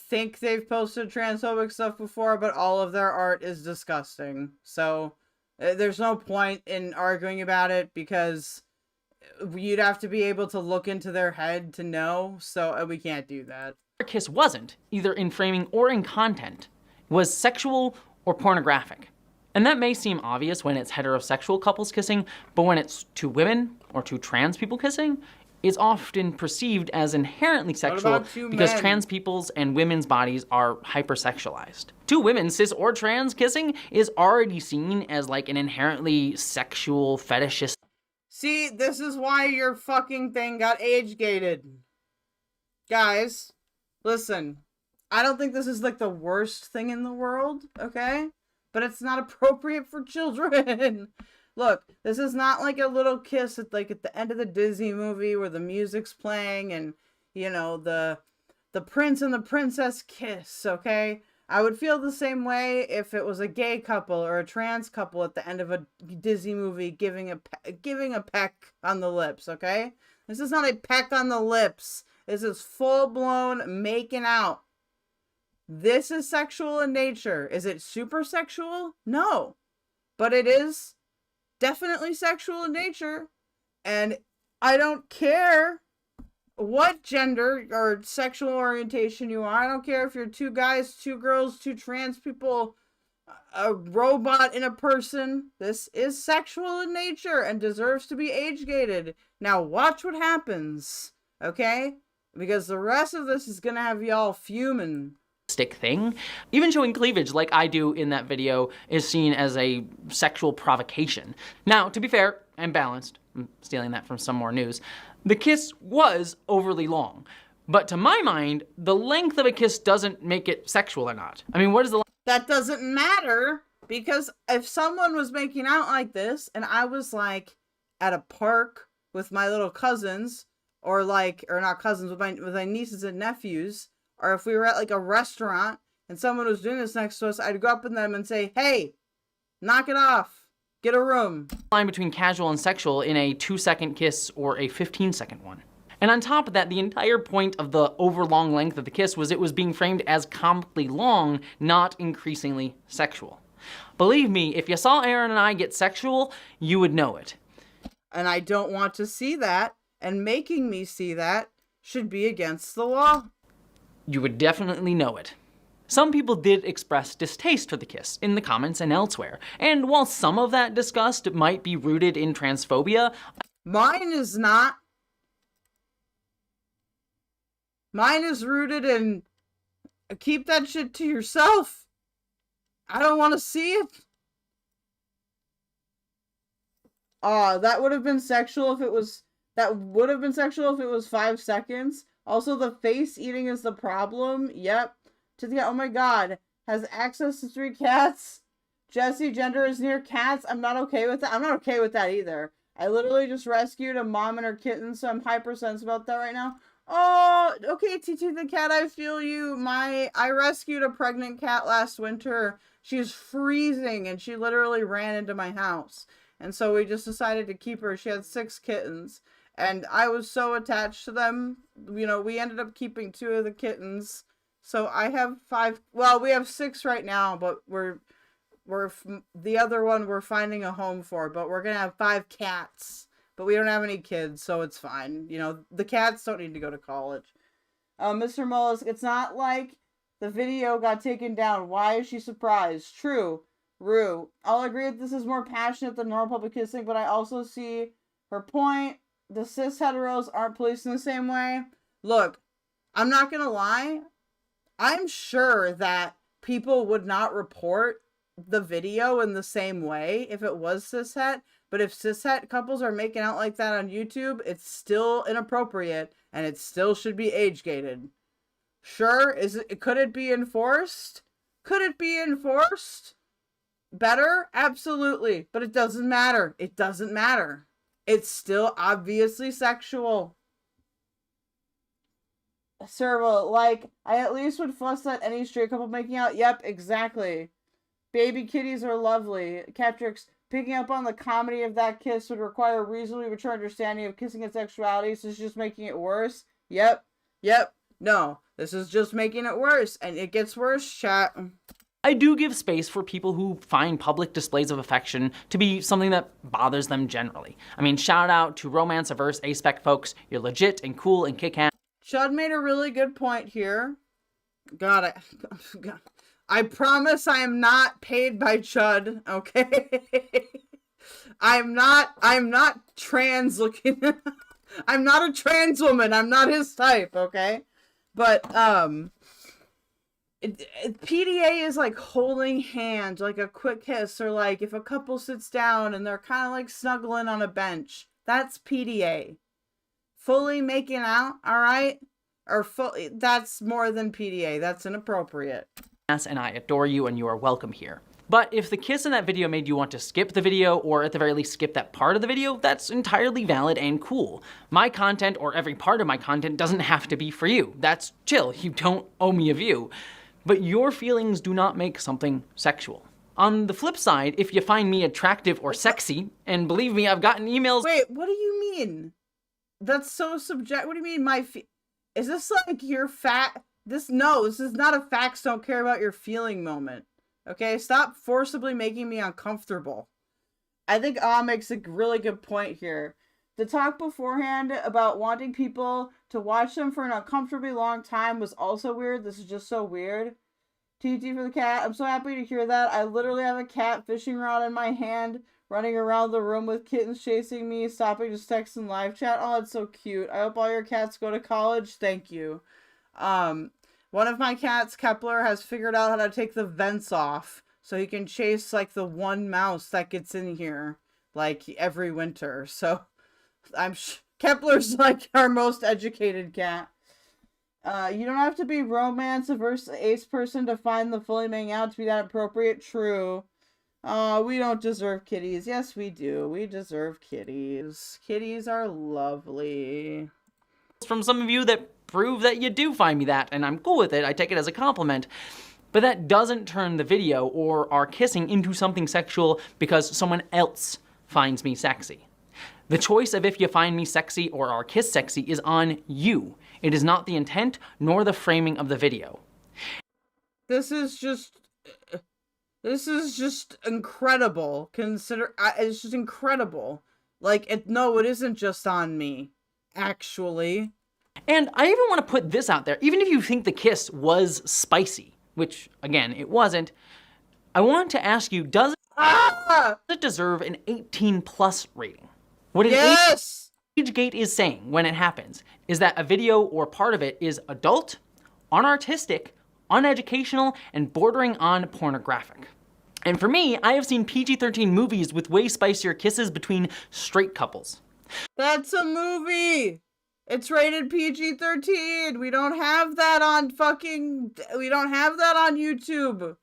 Speaker 1: think they've posted transphobic stuff before, but all of their art is disgusting. So there's no point in arguing about it because you'd have to be able to look into their head to know, so we can't do that.
Speaker 8: Our kiss wasn't, either in framing or in content, was sexual or pornographic. And that may seem obvious when it's heterosexual couples kissing, but when it's 2 women or 2 trans people kissing, it's often perceived as inherently sexual because trans people's and women's bodies are hypersexualized. 2 women, cis or trans, kissing is already seen as like an inherently sexual fetishist.
Speaker 1: See, this is why your fucking thing got age-gated. Guys, listen, I don't think this is like the worst thing in the world, okay? But it's not appropriate for children. Look, this is not like a little kiss at like at the end of the Disney movie where the music's playing and, you know, the prince and the princess kiss, okay? I would feel the same way if it was a gay couple or a trans couple at the end of a Disney movie giving a peck on the lips, okay? This is not a peck on the lips. This is full-blown making out. This is sexual in nature. Is it super sexual? No. But it is definitely sexual in nature. And I don't care what gender or sexual orientation you are. I don't care if you're 2 guys, 2 girls, 2 trans people, a robot and a person. This is sexual in nature and deserves to be age-gated. Now watch what happens, okay? Because the rest of this is gonna have y'all fuming.
Speaker 8: Thing. Even showing cleavage like I do in that video is seen as a sexual provocation. Now, to be fair and balanced, I'm stealing that from some more news, the kiss was overly long. But to my mind, the length of a kiss doesn't make it sexual or not. I mean, what is the—
Speaker 1: That doesn't matter, because if someone was making out like this and I was like at a park with my little cousins, or not cousins, with my nieces and nephews, or if we were at like a restaurant and someone was doing this next to us, I'd go up to them and say, hey, knock it off. Get a room.
Speaker 8: Line between casual and sexual in a 2-second kiss or a 15-second one. And on top of that, the entire point of the overlong length of the kiss was it was being framed as comically long, not increasingly sexual. Believe me, if you saw Aaron and I get sexual, you would know it.
Speaker 1: And I don't want to see that, and making me see that should be against the law.
Speaker 8: You would definitely know it. Some people did express distaste for the kiss in the comments and elsewhere, and while some of that disgust might be rooted in transphobia,
Speaker 1: mine is not. Mine is rooted in keep that shit to yourself. I don't want to see it. That would have been sexual if it was 5 seconds. Also, the face eating is the problem. Yep. Oh my god. Has access to 3 cats. Jessie Gender is near cats. I'm not okay with that. I'm not okay with that either. I literally just rescued a mom and her kitten, so I'm hypersensitive about that right now. Oh, okay, TT the cat, I feel you. I rescued a pregnant cat last winter. She's freezing, and she literally ran into my house. And so we just decided to keep her. She had 6 kittens, and I was so attached to them. You know, we ended up keeping 2 of the kittens. So I have 5. Well, we have 6 right now, but we're the other one we're finding a home for. But we're gonna have 5 cats. But we don't have any kids, so it's fine. You know, the cats don't need to go to college. Mr. Mullis, it's not like the video got taken down. Why is she surprised? True. Rue. I'll agree that this is more passionate than normal public kissing, but I also see her point. The cis heteros aren't policed in the same way. Look, I'm not gonna lie. I'm sure that people would not report the video in the same way if it was cishet. But if cishet couples are making out like that on YouTube, it's still inappropriate and it still should be age gated. Sure, could it be enforced? Could it be enforced better? Absolutely. But it doesn't matter. It doesn't matter. It's still obviously sexual. Servo, like, I at least would fuss at any straight couple making out. Yep, exactly. Baby kitties are lovely. Catrix, picking up on the comedy of that kiss would require a reasonably mature understanding of kissing and sexuality, so it's just making it worse. Yep. No, this is just making it worse, and it gets worse, chat.
Speaker 8: I do give space for people who find public displays of affection to be something that bothers them generally. I mean, shout out to romance-averse A-spec folks. You're legit and cool and kick-ass.
Speaker 1: Chud made a really good point here. God, I promise I am not paid by Chud, okay? I'm not trans looking. I'm not a trans woman. I'm not his type, okay? But, PDA is like holding hands, like a quick kiss, or like if a couple sits down and they're kind of like snuggling on a bench. That's PDA. Fully making out, alright? That's more than PDA. That's inappropriate.
Speaker 8: And I adore you and you are welcome here. But if the kiss in that video made you want to skip the video, or at the very least skip that part of the video, that's entirely valid and cool. My content, or every part of my content, doesn't have to be for you. That's chill. You don't owe me a view. But your feelings do not make something sexual. On the flip side, if you find me attractive or sexy, and believe me, I've gotten emails—
Speaker 1: Wait, what do you mean? That's so subjective. What do you mean is this like your No, this is not a facts don't care about your feeling moment. Okay, stop forcibly making me uncomfortable. I think makes a really good point here. The talk beforehand about wanting people to watch them for an uncomfortably long time was also weird. This is just so weird. TT for the cat. I'm so happy to hear that. I literally have a cat fishing rod in my hand, running around the room with kittens chasing me, stopping to text and live chat. Oh, it's so cute. I hope all your cats go to college. Thank you. One of my cats, Kepler, has figured out how to take the vents off so he can chase like the one mouse that gets in here like every winter. So Kepler's like our most educated cat. You don't have to be romance-averse ace person to find the fully making out to be that appropriate. True. We don't deserve kitties. Yes, we do. We deserve kitties. Kitties are lovely.
Speaker 8: From some of you that prove that you do find me that, and I'm cool with it. I take it as a compliment. But that doesn't turn the video or our kissing into something sexual because someone else finds me sexy. The choice of if you find me sexy or our kiss sexy is on you. It is not the intent nor the framing of the video.
Speaker 1: This is just incredible. It's just incredible. Like, no, it isn't just on me, actually.
Speaker 8: And I even want to put this out there. Even if you think the kiss was spicy, which, again, it wasn't, I want to ask you, does it deserve an 18+ rating? What an age gate is saying when it happens is that a video or part of it is adult, unartistic, uneducational, and bordering on pornographic. And for me, I have seen PG-13 movies with way spicier kisses between straight couples.
Speaker 1: That's a movie! It's rated PG-13! We don't have that on YouTube!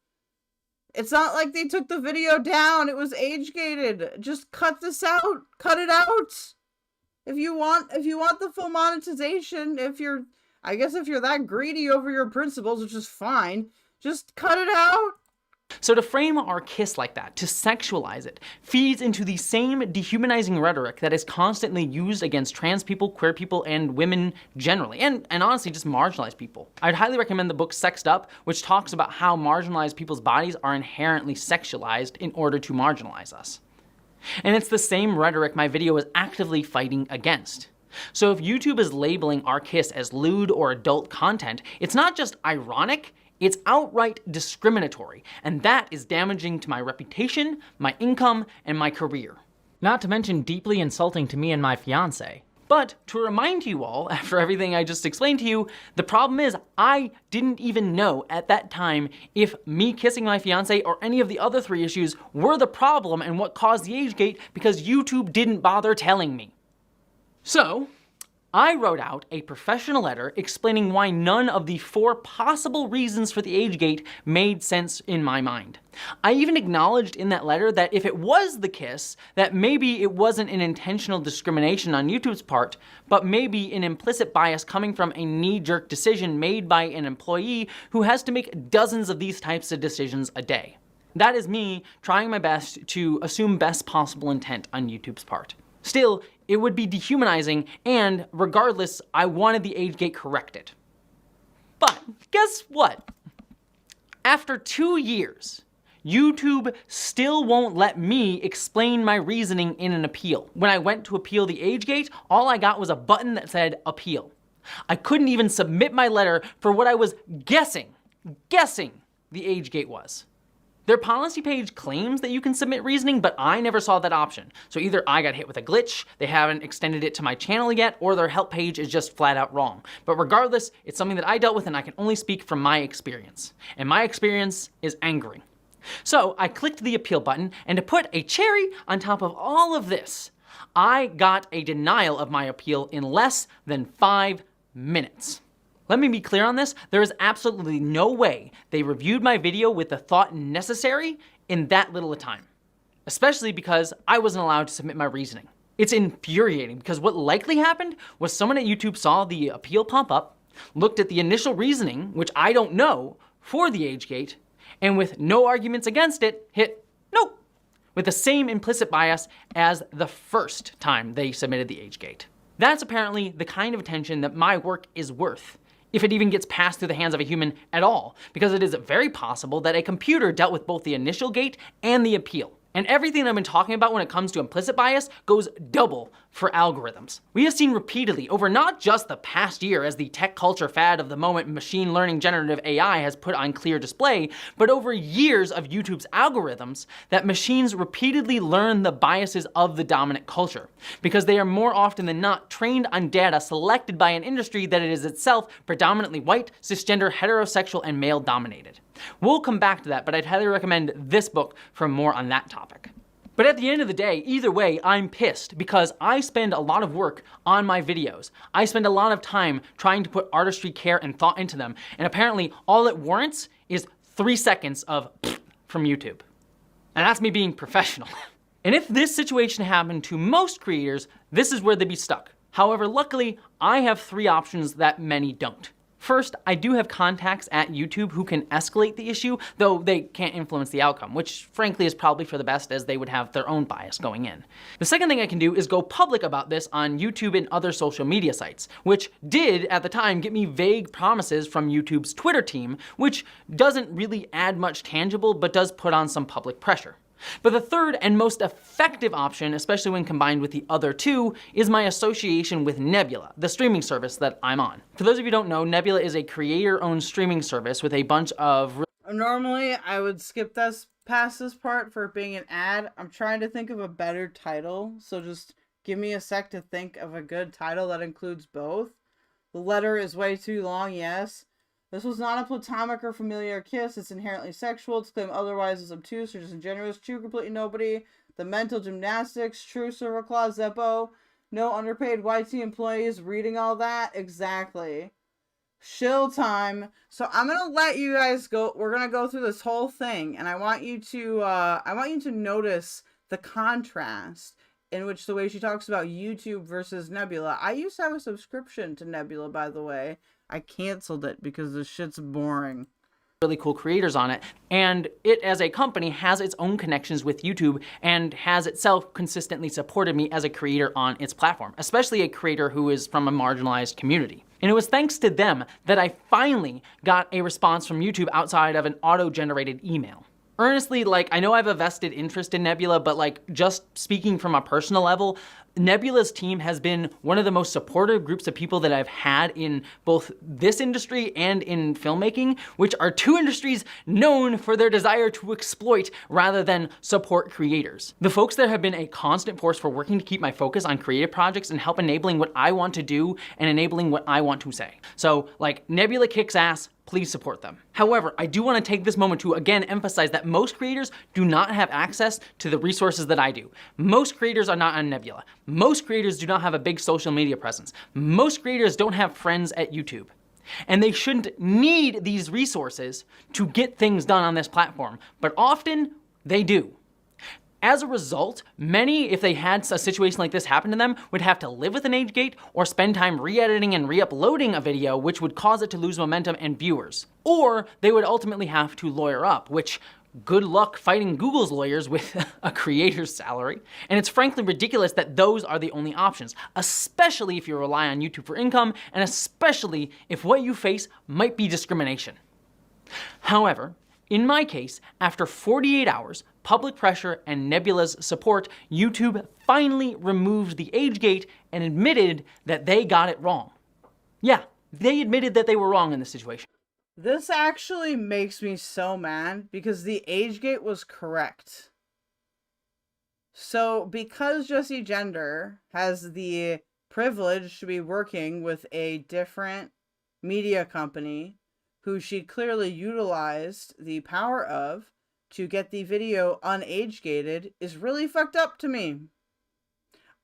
Speaker 1: It's not like they took the video down, it was age-gated. Just cut this out! Cut it out! If you want the full monetization, I guess if you're that greedy over your principles, which is fine, just cut it out!
Speaker 8: So to frame our kiss like that, to sexualize it, feeds into the same dehumanizing rhetoric that is constantly used against trans people, queer people, and women generally, and honestly just marginalized people. I'd highly recommend the book Sexed Up, which talks about how marginalized people's bodies are inherently sexualized in order to marginalize us. And it's the same rhetoric my video is actively fighting against. So if YouTube is labeling our kiss as lewd or adult content, it's not just ironic, it's outright discriminatory, and that is damaging to my reputation, my income, and my career. Not to mention deeply insulting to me and my fiance. But to remind you all, after everything I just explained to you, the problem is I didn't even know at that time if me kissing my fiance or any of the other 3 issues were the problem and what caused the age gate because YouTube didn't bother telling me. So, I wrote out a professional letter explaining why none of the 4 possible reasons for the age gate made sense in my mind. I even acknowledged in that letter that if it was the kiss, that maybe it wasn't an intentional discrimination on YouTube's part, but maybe an implicit bias coming from a knee-jerk decision made by an employee who has to make dozens of these types of decisions a day. That is me trying my best to assume best possible intent on YouTube's part. Still, it would be dehumanizing, and regardless, I wanted the age gate corrected. But guess what? After 2 years, YouTube still won't let me explain my reasoning in an appeal. When I went to appeal the age gate, all I got was a button that said appeal. I couldn't even submit my letter for what I was guessing the age gate was. Their policy page claims that you can submit reasoning, but I never saw that option. So either I got hit with a glitch, they haven't extended it to my channel yet, or their help page is just flat out wrong. But regardless, it's something that I dealt with and I can only speak from my experience. And my experience is angering. So I clicked the appeal button, and to put a cherry on top of all of this, I got a denial of my appeal in less than 5 minutes. Let me be clear on this, there is absolutely no way they reviewed my video with the thought necessary in that little a time. Especially because I wasn't allowed to submit my reasoning. It's infuriating because what likely happened was someone at YouTube saw the appeal pop up, looked at the initial reasoning, which I don't know, for the age gate, and with no arguments against it, hit nope, with the same implicit bias as the first time they submitted the age gate. That's apparently the kind of attention that my work is worth, if it even gets passed through the hands of a human at all, because it is very possible that a computer dealt with both the initial gate and the appeal. And everything I've been talking about when it comes to implicit bias goes double for algorithms. We have seen repeatedly over not just the past year as the tech culture fad of the moment machine learning generative AI has put on clear display, but over years of YouTube's algorithms that machines repeatedly learn the biases of the dominant culture, because they are more often than not trained on data selected by an industry that it is itself predominantly white, cisgender, heterosexual, and male dominated. We'll come back to that, but I'd highly recommend this book for more on that topic. But at the end of the day, either way, I'm pissed because I spend a lot of work on my videos. I spend a lot of time trying to put artistry, care, and thought into them, and apparently all it warrants is 3 seconds of from YouTube. And that's me being professional. And if this situation happened to most creators, this is where they'd be stuck. However, luckily, I have 3 options that many don't. First, I do have contacts at YouTube who can escalate the issue, though they can't influence the outcome, which frankly is probably for the best as they would have their own bias going in. The second thing I can do is go public about this on YouTube and other social media sites, which did, at the time, get me vague promises from YouTube's Twitter team, which doesn't really add much tangible, but does put on some public pressure. But the third and most effective option, especially when combined with the other two, is my association with Nebula, the streaming service that I'm on. For those of you who don't know, Nebula is a creator-owned streaming service with a bunch of...
Speaker 1: Normally, I would skip past this part for it being an ad. I'm trying to think of a better title, so just give me a sec to think of a good title that includes both. The letter is way too long, yes. This was not a platonic or familiar kiss. It's inherently sexual. To claim otherwise is obtuse or disingenuous. True, completely nobody. The mental gymnastics. True, Silver Claw, Zeppo. No underpaid YT employees reading all that. Exactly. Shill time. So I'm gonna let you guys go. We're gonna go through this whole thing, and I want you to notice the contrast in which the way she talks about YouTube versus Nebula. I used to have a subscription to Nebula, by the way. I canceled it because the shit's boring.
Speaker 8: Really cool creators on it, and it as a company has its own connections with YouTube and has itself consistently supported me as a creator on its platform, especially a creator who is from a marginalized community. And it was thanks to them that I finally got a response from YouTube outside of an auto-generated email. Honestly, like, I know I have a vested interest in Nebula, but like, just speaking from a personal level, Nebula's team has been one of the most supportive groups of people that I've had in both this industry and in filmmaking, which are two industries known for their desire to exploit rather than support creators. The folks there have been a constant force for working to keep my focus on creative projects and help enabling what I want to do and enabling what I want to say. So, like, Nebula kicks ass. Please support them. However, I do want to take this moment to again emphasize that most creators do not have access to the resources that I do. Most creators are not on Nebula. Most creators do not have a big social media presence. Most creators don't have friends at YouTube. And they shouldn't need these resources to get things done on this platform, but often they do. As a result, many, if they had a situation like this happen to them, would have to live with an age gate or spend time re-editing and re-uploading a video, which would cause it to lose momentum and viewers. Or they would ultimately have to lawyer up, which good luck fighting Google's lawyers with a creator's salary. And it's frankly ridiculous that those are the only options, especially if you rely on YouTube for income, and especially if what you face might be discrimination. However, in my case, after 48 hours, public pressure, and Nebula's support, YouTube finally removed the age gate and admitted that they got it wrong. Yeah, they admitted that they were wrong in this situation.
Speaker 1: This actually makes me so mad because the age gate was correct. So because Jessie Gender has the privilege to be working with a different media company who she clearly utilized the power of to get the video unage-gated is really fucked up to me.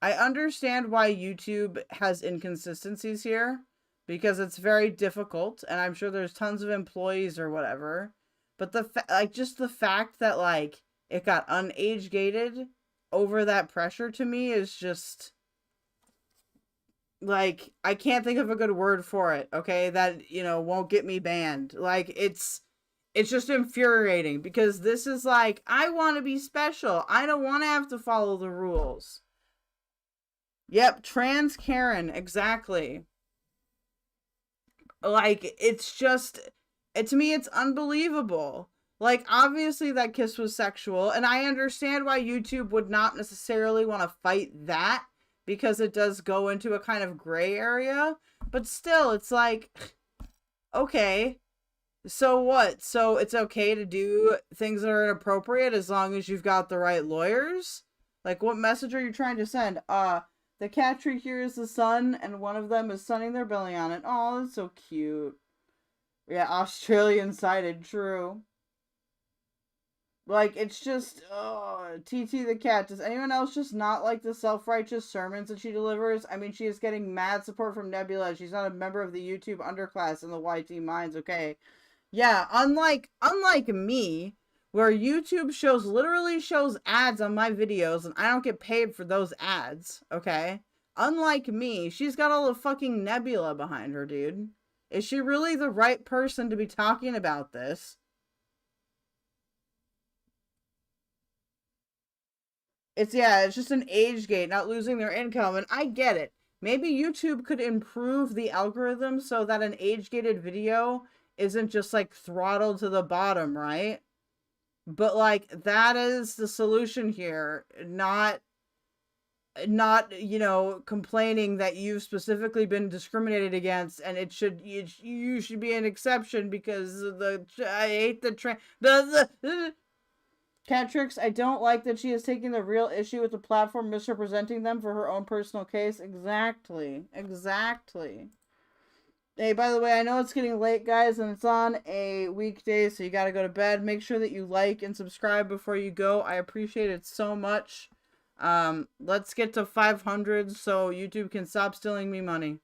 Speaker 1: I understand why YouTube has inconsistencies here, because it's very difficult, and I'm sure there's tons of employees or whatever, but just the fact that, like, it got unage-gated over that pressure to me is just, like, I can't think of a good word for it, okay, that, you know, won't get me banned. Like, it's just infuriating, because this is like, I want to be special. I don't want to have to follow the rules. Yep, trans Karen, exactly. Like, it's just, to me, it's unbelievable. Like, obviously that kiss was sexual, and I understand why YouTube would not necessarily want to fight that, because it does go into a kind of gray area, but still, it's like, okay, so what? So it's okay to do things that are inappropriate as long as you've got the right lawyers? Like, what message are you trying to send? The cat tree here is the sun, and one of them is sunning their belly on it. Oh, that's so cute. Yeah, Australian sided, true. Like, it's just, TT the cat. Does anyone else just not like the self-righteous sermons that she delivers? I mean, she is getting mad support from Nebula. She's not a member of the YouTube underclass in the YT minds, okay? Yeah, unlike me, where YouTube literally shows ads on my videos, and I don't get paid for those ads, okay? Unlike me, she's got all the fucking Nebula behind her, dude. Is she really the right person to be talking about this? It's just an age gate, not losing their income, and I get it. Maybe YouTube could improve the algorithm so that an age-gated video isn't just, like, throttled to the bottom, right? But, like, that is the solution here, not, you know, complaining that you've specifically been discriminated against, and you should be an exception because I hate the Catrix, I don't like that she is taking the real issue with the platform misrepresenting them for her own personal case. Exactly. Hey, by the way, I know it's getting late, guys, and it's on a weekday, so you gotta go to bed. Make sure that you like and subscribe before you go. I appreciate it so much. Let's get to 500 so YouTube can stop stealing me money.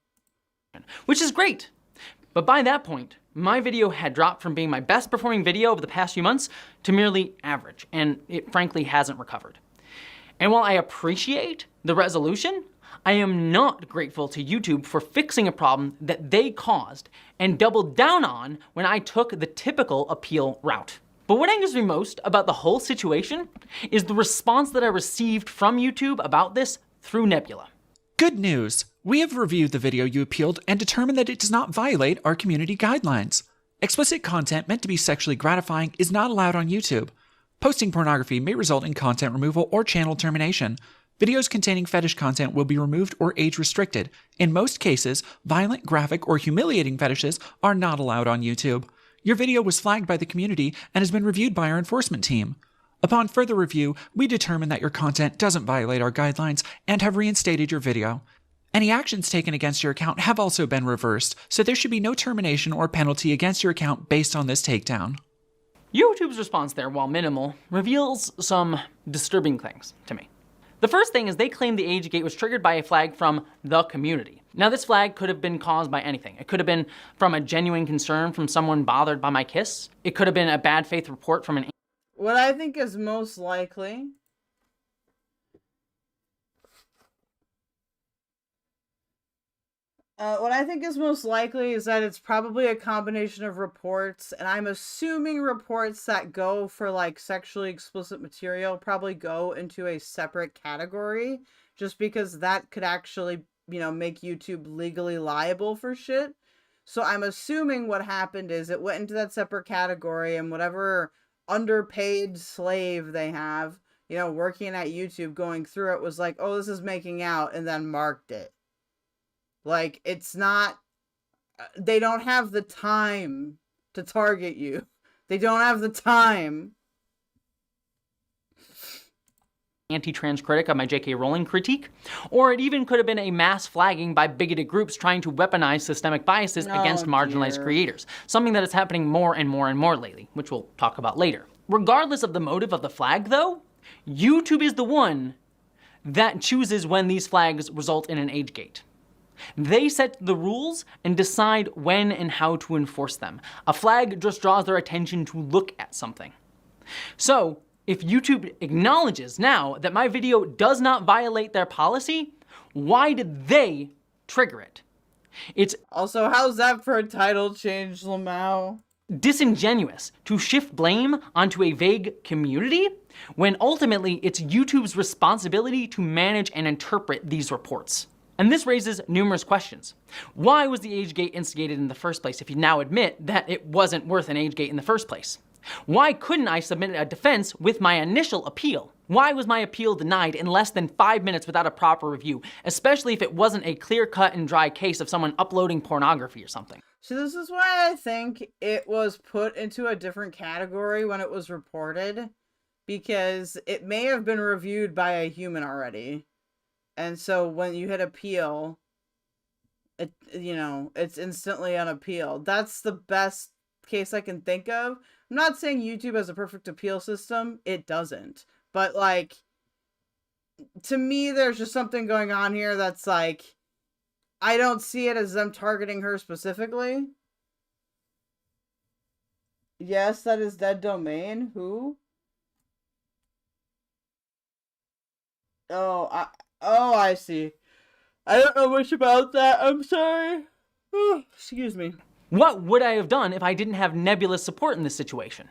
Speaker 8: Which is great. But by that point, my video had dropped from being my best performing video over the past few months to merely average, and it frankly hasn't recovered. And while I appreciate the resolution, I am not grateful to YouTube for fixing a problem that they caused and doubled down on when I took the typical appeal route. But what angers me most about the whole situation is the response that I received from YouTube about this through Nebula.
Speaker 10: Good news! We have reviewed the video you appealed and determined that it does not violate our community guidelines. Explicit content meant to be sexually gratifying is not allowed on YouTube. Posting pornography may result in content removal or channel termination. Videos containing fetish content will be removed or age restricted. In most cases, violent, graphic, or humiliating fetishes are not allowed on YouTube. Your video was flagged by the community and has been reviewed by our enforcement team. Upon further review, we determined that your content doesn't violate our guidelines and have reinstated your video. Any actions taken against your account have also been reversed, so there should be no termination or penalty against your account based on this takedown.
Speaker 8: YouTube's response there, while minimal, reveals some disturbing things to me. The first thing is they claim the age gate was triggered by a flag from the community. Now this flag could have been caused by anything. It could have been from a genuine concern from someone bothered by my kiss. It could have been a bad faith report from an...
Speaker 1: What I think is most likely is that it's probably a combination of reports, and I'm assuming reports that go for, like, sexually explicit material probably go into a separate category, just because that could actually, you know, make YouTube legally liable for shit. So I'm assuming what happened is it went into that separate category, and whatever underpaid slave they have, you know, working at YouTube going through it was like, oh, this is making out, and then marked it. Like, it's not, they don't have the time to target you. They don't have the time.
Speaker 8: Anti-trans critic of my J.K. Rowling critique, or it even could have been a mass flagging by bigoted groups trying to weaponize systemic biases against marginalized creators, something that is happening more and more and more lately, which we'll talk about later. Regardless of the motive of the flag, though, YouTube is the one that chooses when these flags result in an age gate. They set the rules and decide when and how to enforce them. A flag just draws their attention to look at something. So, if YouTube acknowledges now that my video does not violate their policy, why did they trigger it? It's
Speaker 1: also, how's that for a title change, Lamau?
Speaker 8: Disingenuous to shift blame onto a vague community when ultimately it's YouTube's responsibility to manage and interpret these reports. And this raises numerous questions. Why was the age gate instigated in the first place if you now admit that it wasn't worth an age gate in the first place? Why couldn't I submit a defense with my initial appeal? Why was my appeal denied in less than 5 minutes without a proper review, especially if it wasn't a clear-cut and dry case of someone uploading pornography or something?
Speaker 1: So this is why I think it was put into a different category when it was reported, because it may have been reviewed by a human already. And so when you hit appeal, it, you know, it's instantly on appeal. That's the best case I can think of. I'm not saying YouTube has a perfect appeal system. It doesn't. But, like, to me, there's just something going on here that's, like, I don't see it as them targeting her specifically. Yes, that is dead domain. Who? Oh, I see. I don't know much about that. I'm sorry. Oh, excuse me.
Speaker 8: What would I have done if I didn't have Nebula's support in this situation?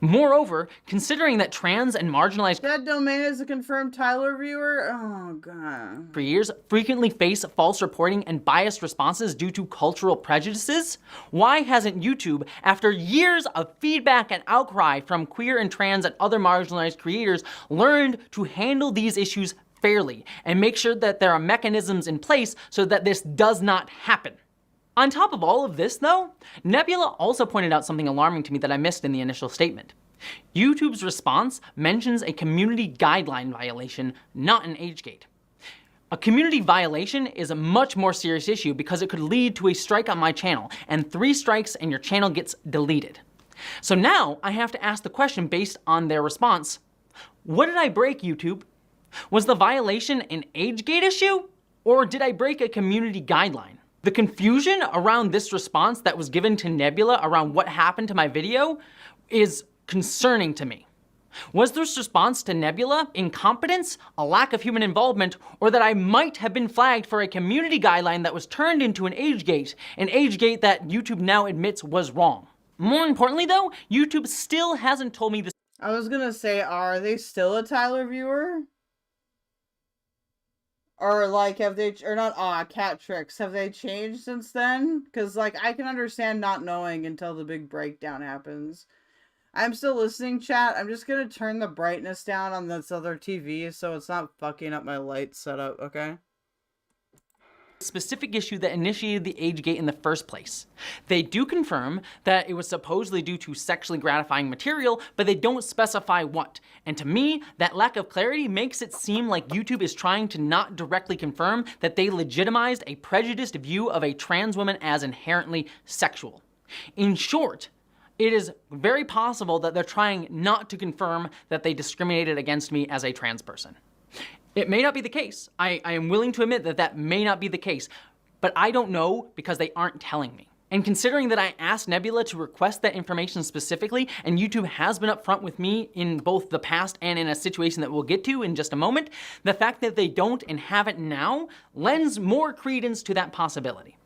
Speaker 8: Moreover, considering that trans and marginalized
Speaker 1: That domain is a confirmed Tyler viewer? Oh, God.
Speaker 8: creators frequently face false reporting and biased responses due to cultural prejudices, why hasn't YouTube, after years of feedback and outcry from queer and trans and other marginalized creators, learned to handle these issues fairly and make sure that there are mechanisms in place so that this does not happen? On top of all of this, though, Nebula also pointed out something alarming to me that I missed in the initial statement. YouTube's response mentions a community guideline violation, not an age gate. A community violation is a much more serious issue because it could lead to a strike on my channel, and 3 strikes and your channel gets deleted. So now I have to ask the question based on their response: what did I break, YouTube? Was the violation an age gate issue, or did I break a community guideline? The confusion around this response that was given to Nebula around what happened to my video is concerning to me. Was this response to Nebula incompetence, a lack of human involvement, or that I might have been flagged for a community guideline that was turned into an age gate that YouTube now admits was wrong? More importantly though, YouTube still hasn't told me this.
Speaker 1: I was gonna say, are they still a Tyler viewer? Or, like, have they, or not, cat tricks, have they changed since then? Because, like, I can understand not knowing until the big breakdown happens. I'm still listening, chat. I'm just gonna turn the brightness down on this other TV so it's not fucking up my light setup, okay?
Speaker 8: Specific issue that initiated the age gate in the first place. They do confirm that it was supposedly due to sexually gratifying material, but they don't specify what. And to me, that lack of clarity makes it seem like YouTube is trying to not directly confirm that they legitimized a prejudiced view of a trans woman as inherently sexual. In short, it is very possible that they're trying not to confirm that they discriminated against me as a trans person. It may not be the case. I am willing to admit that that may not be the case, but I don't know because they aren't telling me. And considering that I asked Nebula to request that information specifically, and YouTube has been upfront with me in both the past and in a situation that we'll get to in just a moment, the fact that they don't and haven't now lends more credence to that possibility.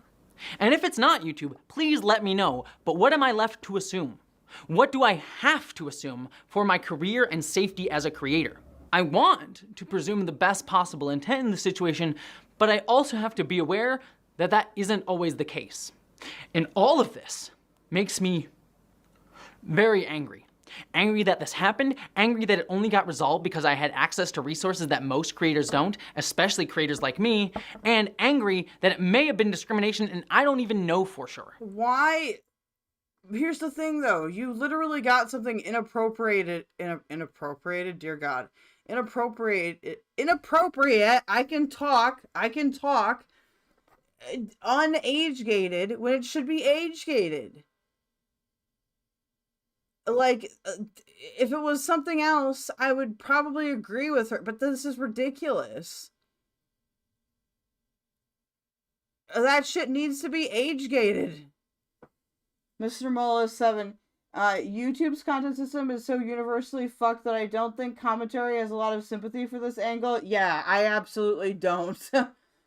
Speaker 8: And if it's not YouTube, please let me know, but what am I left to assume? What do I have to assume for my career and safety as a creator? I want to presume the best possible intent in the situation, but I also have to be aware that that isn't always the case. And all of this makes me very angry. Angry that this happened, angry that it only got resolved because I had access to resources that most creators don't, especially creators like me, and angry that it may have been discrimination and I don't even know for sure.
Speaker 1: Why? Here's the thing though, you literally got something inappropriate, dear God. Inappropriate, I can talk, unage-gated when it should be age-gated. Like, if it was something else, I would probably agree with her, but this is ridiculous. That shit needs to be age-gated. Mr. Mola 7. YouTube's content system is so universally fucked that I don't think commentary has a lot of sympathy for this angle. Yeah, I absolutely don't.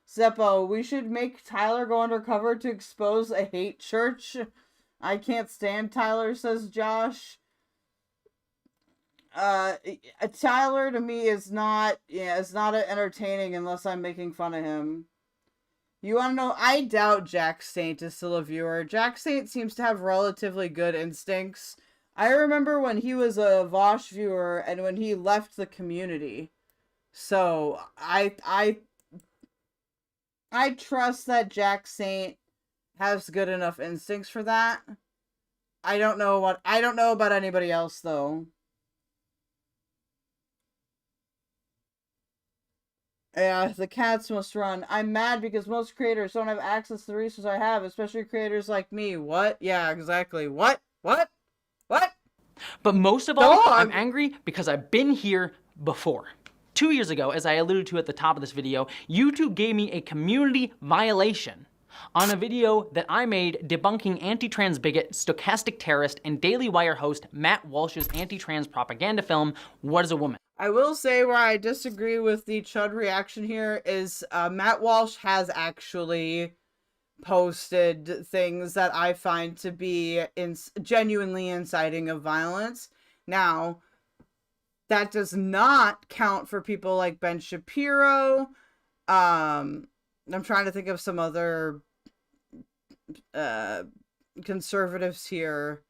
Speaker 1: Zeppo, we should make Tyler go undercover to expose a hate church. I can't stand Tyler, says Josh. Tyler to me is not, it's not entertaining unless I'm making fun of him. You want to know? I doubt Jack Saint is still a viewer. Jack Saint seems to have relatively good instincts. I remember when he was a Vosh viewer and when he left the community. So I trust that Jack Saint has good enough instincts for that. I don't know about anybody else though. Yeah, the cats must run. I'm mad because most creators don't have access to the resources I have, especially creators like me. What? Yeah, exactly. What? What?
Speaker 8: But most of all, I'm angry because I've been here before. 2 years ago, as I alluded to at the top of this video, YouTube gave me a community violation on a video that I made debunking anti-trans bigot, stochastic terrorist, and Daily Wire host Matt Walsh's anti-trans propaganda film, What is a Woman?
Speaker 1: I will say where I disagree with the Chud reaction here is Matt Walsh has actually posted things that I find to be genuinely inciting of violence. Now, that does not count for people like Ben Shapiro. I'm trying to think of some other conservatives here.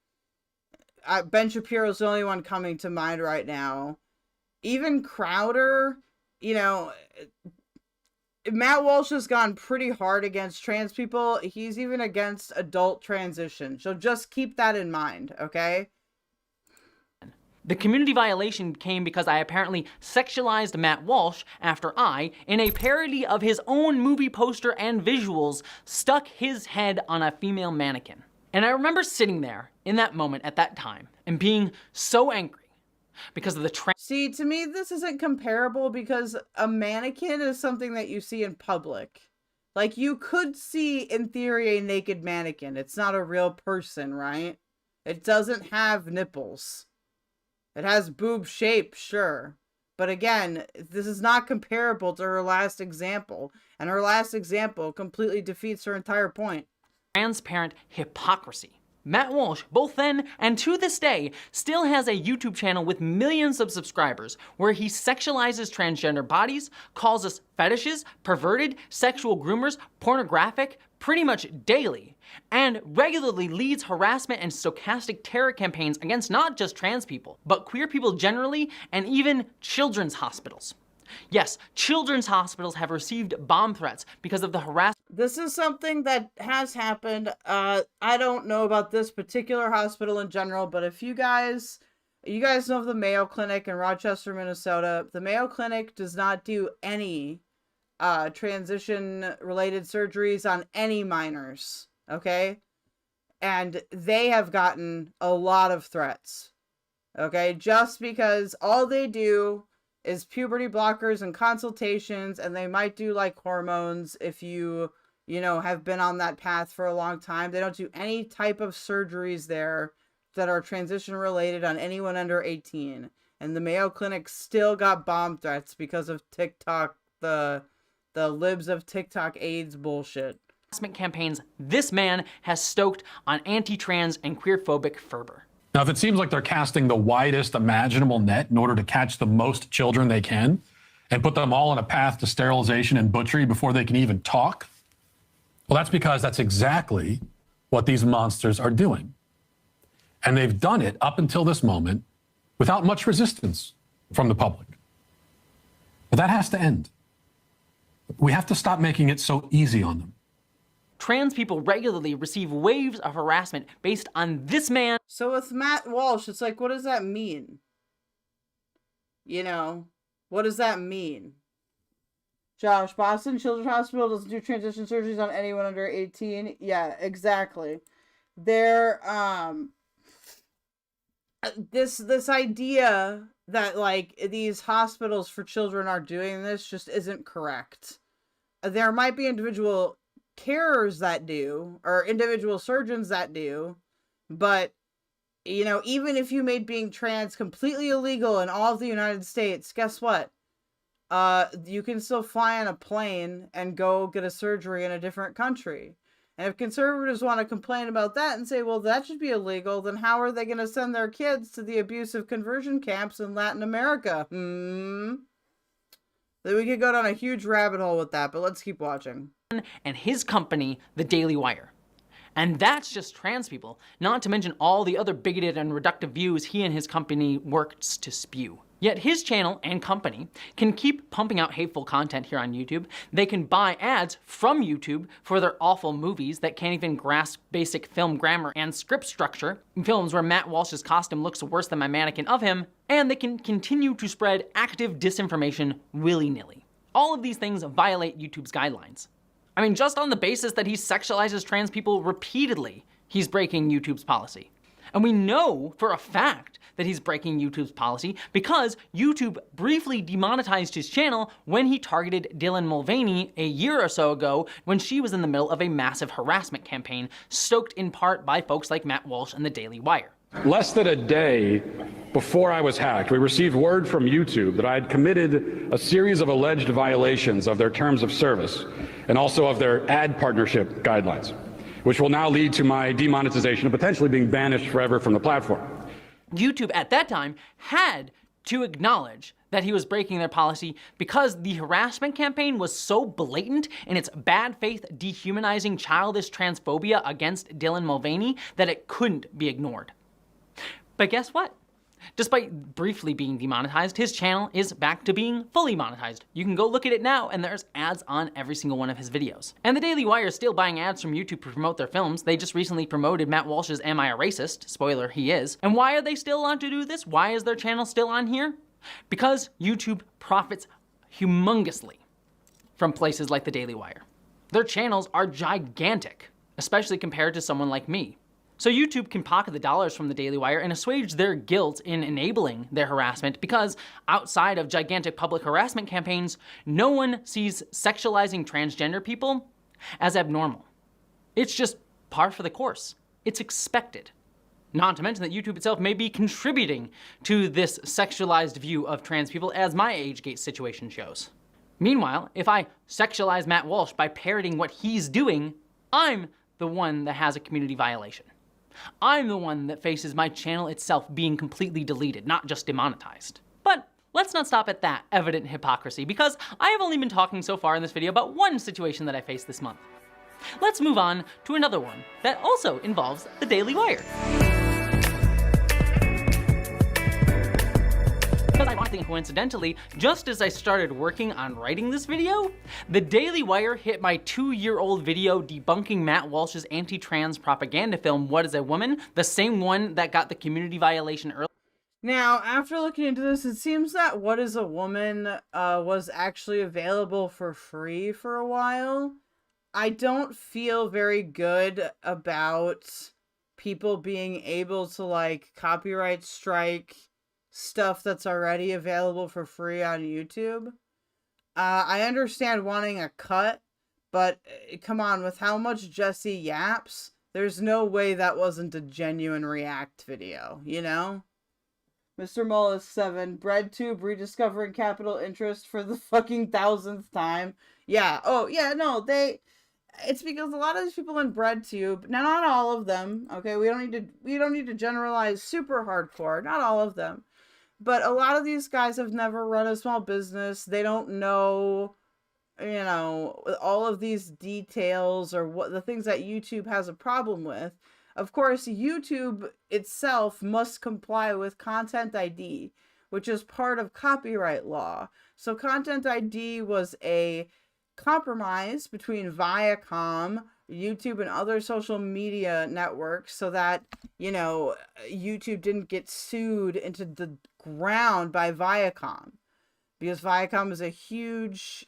Speaker 1: Ben Shapiro's the only one coming to mind right now. Even Crowder, you know, Matt Walsh has gone pretty hard against trans people. He's even against adult transition. So just keep that in mind, okay?
Speaker 8: The community violation came because I apparently sexualized Matt Walsh after I, in a parody of his own movie poster and visuals, stuck his head on a female mannequin. And I remember sitting there in that moment at that time and being so angry because of the
Speaker 1: See, to me, this isn't comparable because a mannequin is something that you see in public. Like, you could see, in theory, a naked mannequin. It's not a real person, right? It doesn't have nipples. It has boob shape, sure. But again, this is not comparable to her last example. And her last example completely defeats her entire point.
Speaker 8: Transparent hypocrisy. Matt Walsh, both then and to this day, still has a YouTube channel with millions of subscribers where he sexualizes transgender bodies, calls us fetishes, perverted, sexual groomers, pornographic, pretty much daily, and regularly leads harassment and stochastic terror campaigns against not just trans people, but queer people generally, and even children's hospitals. Yes, children's hospitals have received bomb threats because of the harassment.
Speaker 1: This is something that has happened. I don't know about this particular hospital in general, but if you guys know of the Mayo Clinic in Rochester, Minnesota, the Mayo Clinic does not do any transition-related surgeries on any minors, okay? And they have gotten a lot of threats, okay? Just because all they do is puberty blockers and consultations, and they might do like hormones if you know, have been on that path for a long time. They don't do any type of surgeries there that are transition related on anyone under 18. And the Mayo Clinic still got bomb threats because of TikTok, the libs of TikTok AIDS bullshit.
Speaker 8: Campaigns this man has stoked on anti-trans and queer-phobic fervor.
Speaker 11: Now, if it seems like they're casting the widest imaginable net in order to catch the most children they can and put them all on a path to sterilization and butchery before they can even talk, well, that's because that's exactly what these monsters are doing. And they've done it up until this moment without much resistance from the public. But that has to end. We have to stop making it so easy on them.
Speaker 8: Trans people regularly receive waves of harassment based on this man.
Speaker 1: So with Matt Walsh, it's like, what does that mean? You know, what does that mean? Josh, Boston Children's Hospital doesn't do transition surgeries on anyone under 18. Yeah, exactly. They're, this idea that, like, these hospitals for children are doing this just isn't correct. There might be individual carers that do, or individual surgeons that do, but, you know, even if you made being trans completely illegal in all of the United States, guess what? You can still fly on a plane and go get a surgery in a different country. And if conservatives want to complain about that and say, well, that should be illegal, then how are they going to send their kids to the abusive conversion camps in Latin America? Then we could go down a huge rabbit hole with that, but let's keep watching.
Speaker 8: And his company, The Daily Wire. And that's just trans people, not to mention all the other bigoted and reductive views he and his company works to spew. Yet his channel and company can keep pumping out hateful content here on YouTube. They can buy ads from YouTube for their awful movies that can't even grasp basic film grammar and script structure, films where Matt Walsh's costume looks worse than my mannequin of him, and they can continue to spread active disinformation willy-nilly. All of these things violate YouTube's guidelines. I mean, just on the basis that he sexualizes trans people repeatedly, he's breaking YouTube's policy. And we know for a fact that he's breaking YouTube's policy because YouTube briefly demonetized his channel when he targeted Dylan Mulvaney a year or so ago when she was in the middle of a massive harassment campaign stoked in part by folks like Matt Walsh and the Daily Wire.
Speaker 12: Less than a day before I was hacked, we received word from YouTube that I had committed a series of alleged violations of their terms of service and also of their ad partnership guidelines, which will now lead to my demonetization and potentially being banished forever from the platform.
Speaker 8: YouTube at that time had to acknowledge that he was breaking their policy because the harassment campaign was so blatant in its bad faith, dehumanizing, childish transphobia against Dylan Mulvaney that it couldn't be ignored. But guess what? Despite briefly being demonetized, his channel is back to being fully monetized. You can go look at it now, and there's ads on every single one of his videos. And the Daily Wire is still buying ads from YouTube to promote their films. They just recently promoted Matt Walsh's Am I a Racist? Spoiler, he is. And why are they still allowed to do this? Why is their channel still on here? Because YouTube profits humongously from places like the Daily Wire. Their channels are gigantic, especially compared to someone like me. So YouTube can pocket the dollars from the Daily Wire and assuage their guilt in enabling their harassment because outside of gigantic public harassment campaigns, no one sees sexualizing transgender people as abnormal. It's just par for the course. It's expected. Not to mention that YouTube itself may be contributing to this sexualized view of trans people, as my AgeGate situation shows. Meanwhile, if I sexualize Matt Walsh by parroting what he's doing, I'm the one that has a community violation. I'm the one that faces my channel itself being completely deleted, not just demonetized. But let's not stop at that evident hypocrisy, because I have only been talking so far in this video about one situation that I faced this month. Let's move on to another one that also involves the Daily Wire. Because ironically and coincidentally, just as I started working on writing this video, the Daily Wire hit my 2-year-old video debunking Matt Walsh's anti-trans propaganda film, What is a Woman? The same one that got the community violation earlier.
Speaker 1: Now, after looking into this, it seems that What is a Woman was actually available for free for a while. I don't feel very good about people being able to, like, copyright strike stuff that's already available for free on YouTube. I understand wanting a cut, but come on, with how much Jessie yaps, there's no way that wasn't a genuine React video, you know? Mr. Mullis 7, BreadTube rediscovering capital interest for the fucking 1000th time. Yeah, oh, yeah, no, it's because a lot of these people in BreadTube, now not all of them, okay, we don't need to generalize super hardcore, not all of them. But a lot of these guys have never run a small business. They don't know, you know, all of these details or what the things that YouTube has a problem with. Of course, YouTube itself must comply with Content ID, which is part of copyright law. So Content ID was a compromise between Viacom, YouTube, and other social media networks so that, you know, YouTube didn't get sued into the ground by Viacom, because Viacom is a huge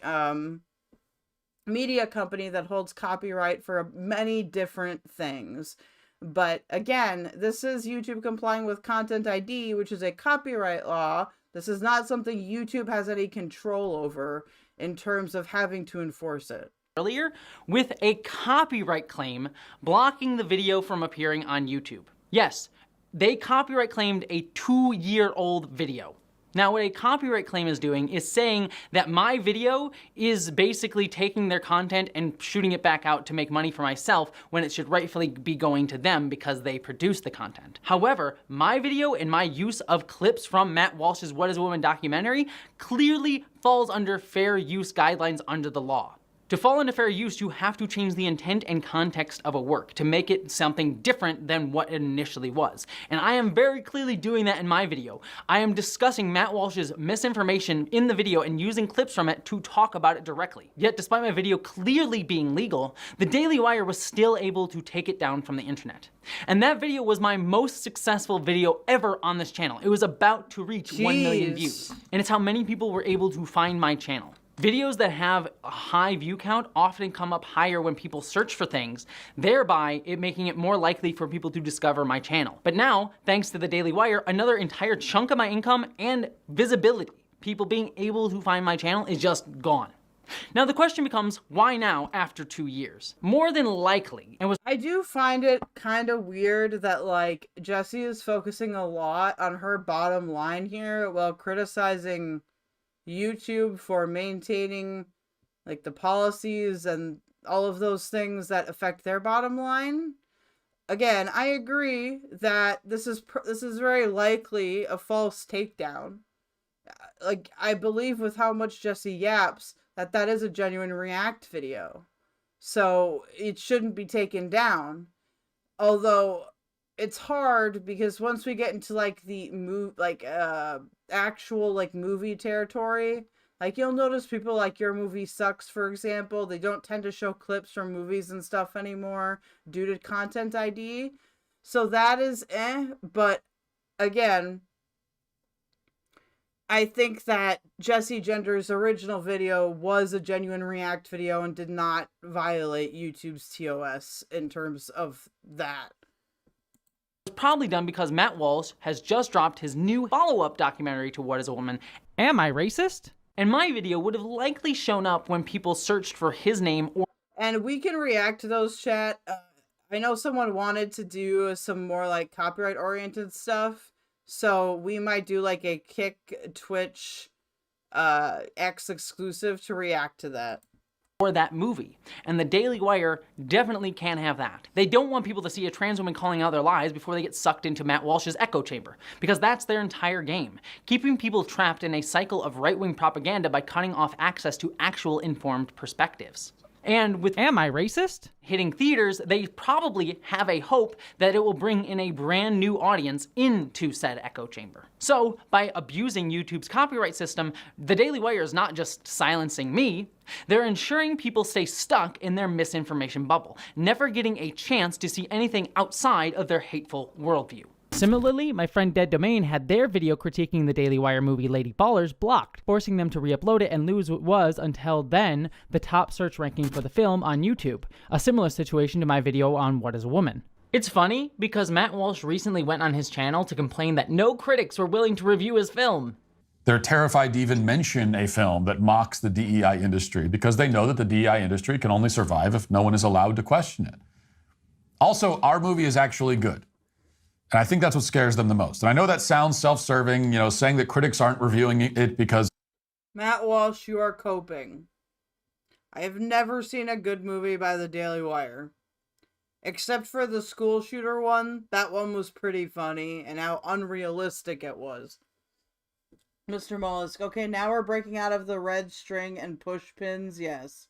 Speaker 1: media company that holds copyright for many different things. But again, this is YouTube complying with Content ID, which is a copyright law. This is not something YouTube has any control over in terms of having to enforce it.
Speaker 8: Earlier, with a copyright claim blocking the video from appearing on YouTube. Yes, they copyright claimed a 2-year-old video. Now, what a copyright claim is doing is saying that my video is basically taking their content and shooting it back out to make money for myself when it should rightfully be going to them because they produced the content. However, my video and my use of clips from Matt Walsh's What is a Woman documentary clearly falls under fair use guidelines under the law. To fall into fair use, you have to change the intent and context of a work to make it something different than what it initially was. And I am very clearly doing that in my video. I am discussing Matt Walsh's misinformation in the video and using clips from it to talk about it directly. Yet, despite my video clearly being legal, the Daily Wire was still able to take it down from the internet. And that video was my most successful video ever on this channel. It was about to reach 1 million views. And it's how many people were able to find my channel. Videos that have a high view count often come up higher when people search for things, thereby it making it more likely for people to discover my channel. But now, thanks to the Daily Wire, another entire chunk of my income and visibility, people being able to find my channel, is just gone. Now the question becomes, why now after 2 years? More than likely,
Speaker 1: I do find it kind of weird that, like, Jessie is focusing a lot on her bottom line here while criticizing YouTube for maintaining like the policies and all of those things that affect their bottom line. Again, I agree that this is very likely a false takedown. Like, I believe with how much Jessie yaps that is a genuine React video, so it shouldn't be taken down. Although it's hard because once we get into like the actual like movie territory, like you'll notice people like Your Movie Sucks, for example, they don't tend to show clips from movies and stuff anymore due to content ID. So that is but again, I think that Jessie Gender's original video was a genuine React video and did not violate YouTube's TOS in terms of that.
Speaker 8: It's probably done because Matt Walsh has just dropped his new follow-up documentary to What is a Woman? Am I Racist? And my video would have likely shown up when people searched for his name or...
Speaker 1: And we can react to those, chat. I know someone wanted to do some more like copyright-oriented stuff. So we might do like a Kick Twitch X exclusive to react to that.
Speaker 8: Or that movie. And the Daily Wire definitely can't have that. They don't want people to see a trans woman calling out their lies before they get sucked into Matt Walsh's echo chamber, because that's their entire game. Keeping people trapped in a cycle of right-wing propaganda by cutting off access to actual informed perspectives. And with Am I Racist hitting theaters, they probably have a hope that it will bring in a brand new audience into said echo chamber. So, by abusing YouTube's copyright system, the Daily Wire is not just silencing me, they're ensuring people stay stuck in their misinformation bubble, never getting a chance to see anything outside of their hateful worldview. Similarly, my friend Dead Domain had their video critiquing the Daily Wire movie Lady Ballers blocked, forcing them to re-upload it and lose what was, until then, the top search ranking for the film on YouTube. A similar situation to my video on What is a Woman? It's funny because Matt Walsh recently went on his channel to complain that no critics were willing to review his film.
Speaker 11: They're terrified to even mention a film that mocks the DEI industry because they know that the DEI industry can only survive if no one is allowed to question it. Also, our movie is actually good. And I think that's what scares them the most. And I know that sounds self-serving, saying that critics aren't reviewing it because...
Speaker 1: Matt Walsh, you are coping. I have never seen a good movie by the Daily Wire. Except for the school shooter one. That one was pretty funny, and how unrealistic it was. Mr. Mollusk, okay, now we're breaking out of the red string and push pins, yes.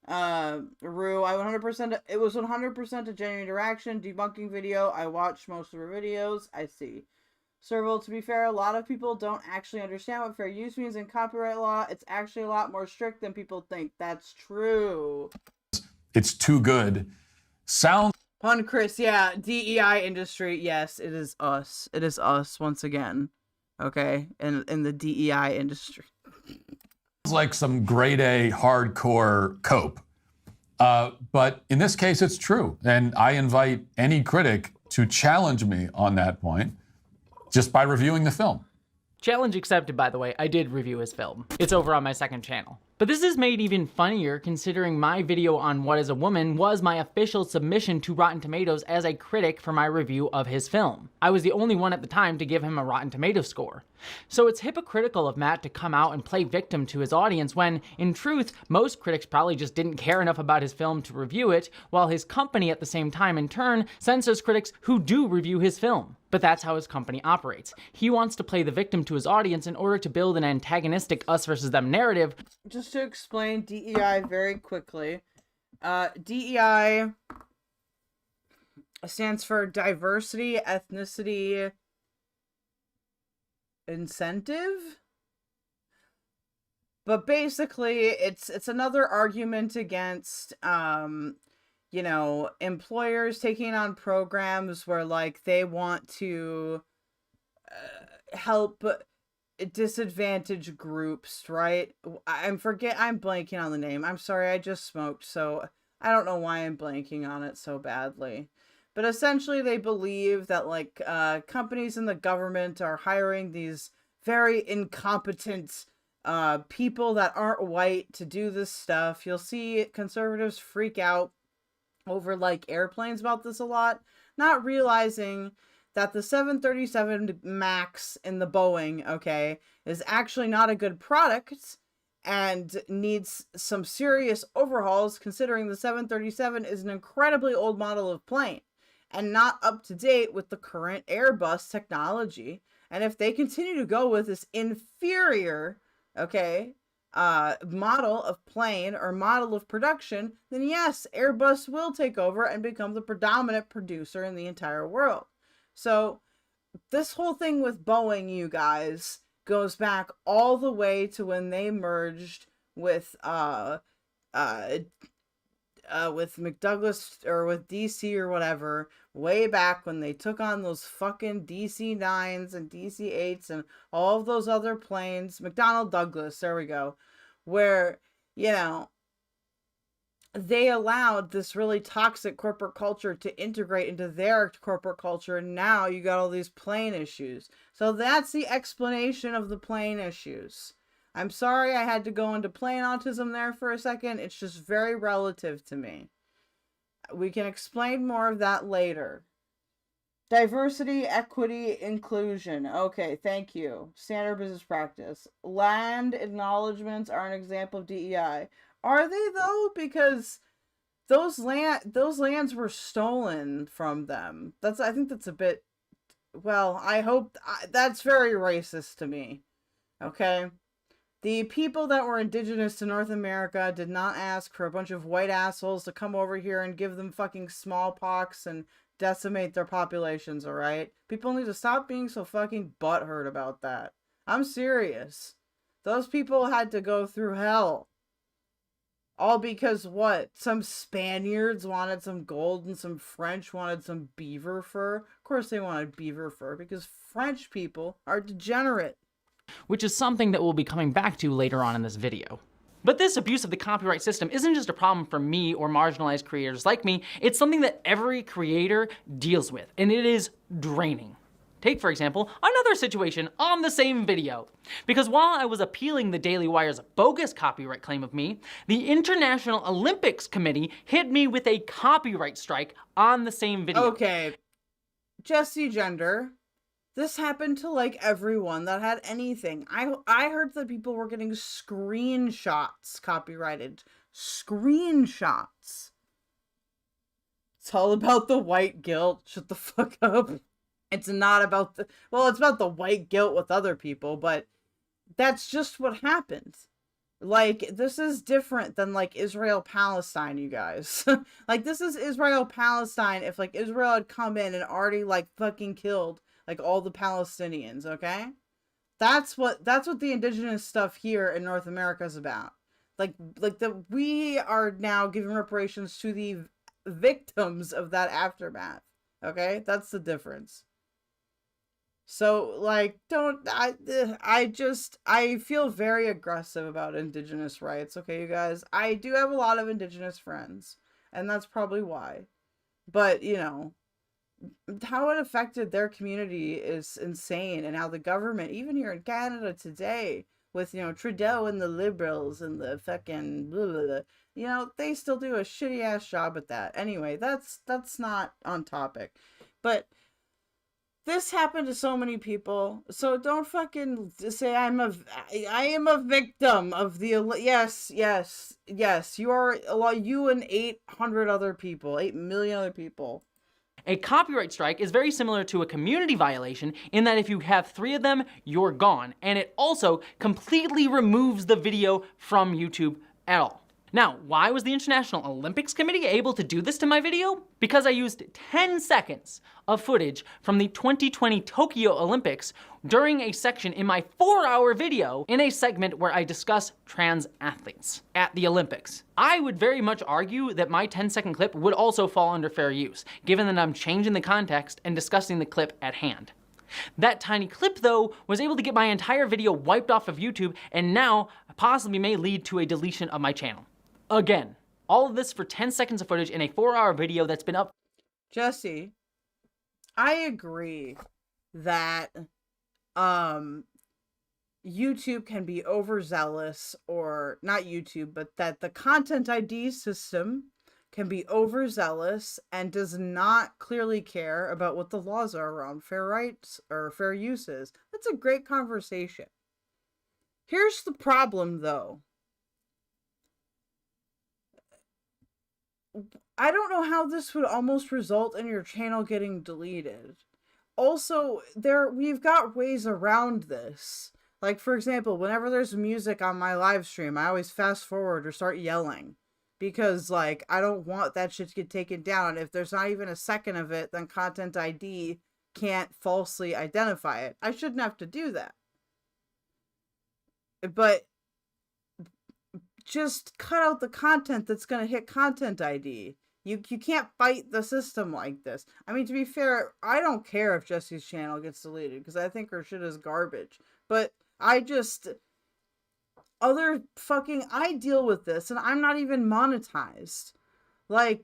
Speaker 1: Rue, it was 100% a genuine interaction, debunking video. I watched most of her videos. I see. Serval, to be fair, a lot of people don't actually understand what fair use means in copyright law. It's actually a lot more strict than people think. That's true.
Speaker 11: It's too good.
Speaker 1: Pun Chris, yeah, DEI industry, yes, it is us. It is us once again. Okay, in the DEI industry.
Speaker 11: Like some grade A hardcore cope. But in this case, it's true. And I invite any critic to challenge me on that point just by reviewing the film.
Speaker 8: Challenge accepted, by the way. I did review his film. It's over on my second channel. But this is made even funnier considering my video on What is a Woman was my official submission to Rotten Tomatoes as a critic for my review of his film. I was the only one at the time to give him a Rotten Tomatoes score. So it's hypocritical of Matt to come out and play victim to his audience when, in truth, most critics probably just didn't care enough about his film to review it, while his company at the same time, in turn, censors critics who do review his film. But that's how his company operates. He wants to play the victim to his audience in order to build an antagonistic us versus them narrative.
Speaker 1: Just to explain DEI very quickly, DEI stands for diversity, ethnicity, incentive. But basically, it's another argument against employers taking on programs where like they want to help disadvantaged groups, right? I'm blanking on the name. I'm sorry, I just smoked, so I don't know why I'm blanking on it so badly. But essentially they believe that like companies in the government are hiring these very incompetent people that aren't white to do this stuff. You'll see conservatives freak out over like airplanes about this a lot, not realizing that the 737 MAX in the Boeing, okay, is actually not a good product, and needs some serious overhauls, considering the 737 is an incredibly old model of plane and not up to date with the current Airbus technology. And if they continue to go with this inferior, model of plane or model of production, then yes, Airbus will take over and become the predominant producer in the entire world. So this whole thing with Boeing, you guys, goes back all the way to when they merged with McDouglas or with DC or whatever, way back when they took on those fucking DC-9s and DC-8s and all of those other planes, McDonnell Douglas, there we go, where, you know, they allowed this really toxic corporate culture to integrate into their corporate culture, and now you got all these plane issues. So that's the explanation of the plane issues. I'm sorry I had to go into plane autism there for a second. It's just very relative to me. We can explain more of that later. Diversity, equity, inclusion. Okay, thank you. Standard business practice. Land acknowledgements are an example of DEI. Are they though? Because those lands were stolen from them. I think that's a bit, well, I hope that's very racist to me. Okay? The people that were indigenous to North America did not ask for a bunch of white assholes to come over here and give them fucking smallpox and decimate their populations, alright? People need to stop being so fucking butthurt about that. I'm serious. Those people had to go through hell. All because what? Some Spaniards wanted some gold and some French wanted some beaver fur? Of course they wanted beaver fur because French people are degenerate.
Speaker 8: Which is something that we'll be coming back to later on in this video. But this abuse of the copyright system isn't just a problem for me or marginalized creators like me, it's something that every creator deals with, and it is draining. Take, for example, another situation on the same video. Because while I was appealing the Daily Wire's bogus copyright claim of me, the International Olympics Committee hit me with a copyright strike on the same video.
Speaker 1: Okay, Jessie Gender. This happened to like everyone that had anything. I heard that people were getting screenshots copyrighted. Screenshots. It's all about the white guilt. Shut the fuck up. It's not about the, well, it's about the white guilt with other people, but that's just what happens. Like, this is different than like Israel-Palestine, you guys. Like, this is Israel-Palestine if like Israel had come in and already like fucking killed like all the Palestinians, okay? That's what the indigenous stuff here in North America is about. We are now giving reparations to the victims of that aftermath, okay? That's the difference. So, like, I feel very aggressive about indigenous rights, okay, you guys? I do have a lot of indigenous friends, and that's probably why. But, you know, how it affected their community is insane, and how the government, even here in Canada today, with, you know, Trudeau and the Liberals and the fucking blah, blah, blah, you know, they still do a shitty ass job at that. Anyway, that's not on topic. But this happened to so many people, so don't fucking say I am a victim of the, yes, you are, you and 800 other people, 8 million other people.
Speaker 8: A copyright strike is very similar to a community violation in that if you have 3 of them, you're gone, and it also completely removes the video from YouTube at all. Now, why was the International Olympics Committee able to do this to my video? Because I used 10 seconds of footage from the 2020 Tokyo Olympics during a section in my 4-hour video in a segment where I discuss trans athletes at the Olympics. I would very much argue that my 10-second clip would also fall under fair use, given that I'm changing the context and discussing the clip at hand. That tiny clip, though, was able to get my entire video wiped off of YouTube, and now possibly may lead to a deletion of my channel. Again, all of this for 10 seconds of footage in a 4-hour video that's been up.
Speaker 1: Jesse, I agree that YouTube can be overzealous, or not YouTube, but that the content ID system can be overzealous and does not clearly care about what the laws are around fair rights or fair uses. That's a great conversation. Here's the problem, though. I don't know how this would almost result in your channel getting deleted. Also, we've got ways around this. Like, for example, whenever there's music on my live stream, I always fast forward or start yelling. Because, like, I don't want that shit to get taken down. If there's not even a second of it, then Content ID can't falsely identify it. I shouldn't have to do that. But just cut out the content that's going to hit Content ID. You can't fight the system like this. I mean, to be fair, I don't care if Jessie's channel gets deleted because I think her shit is garbage. But I deal with this and I'm not even monetized. Like,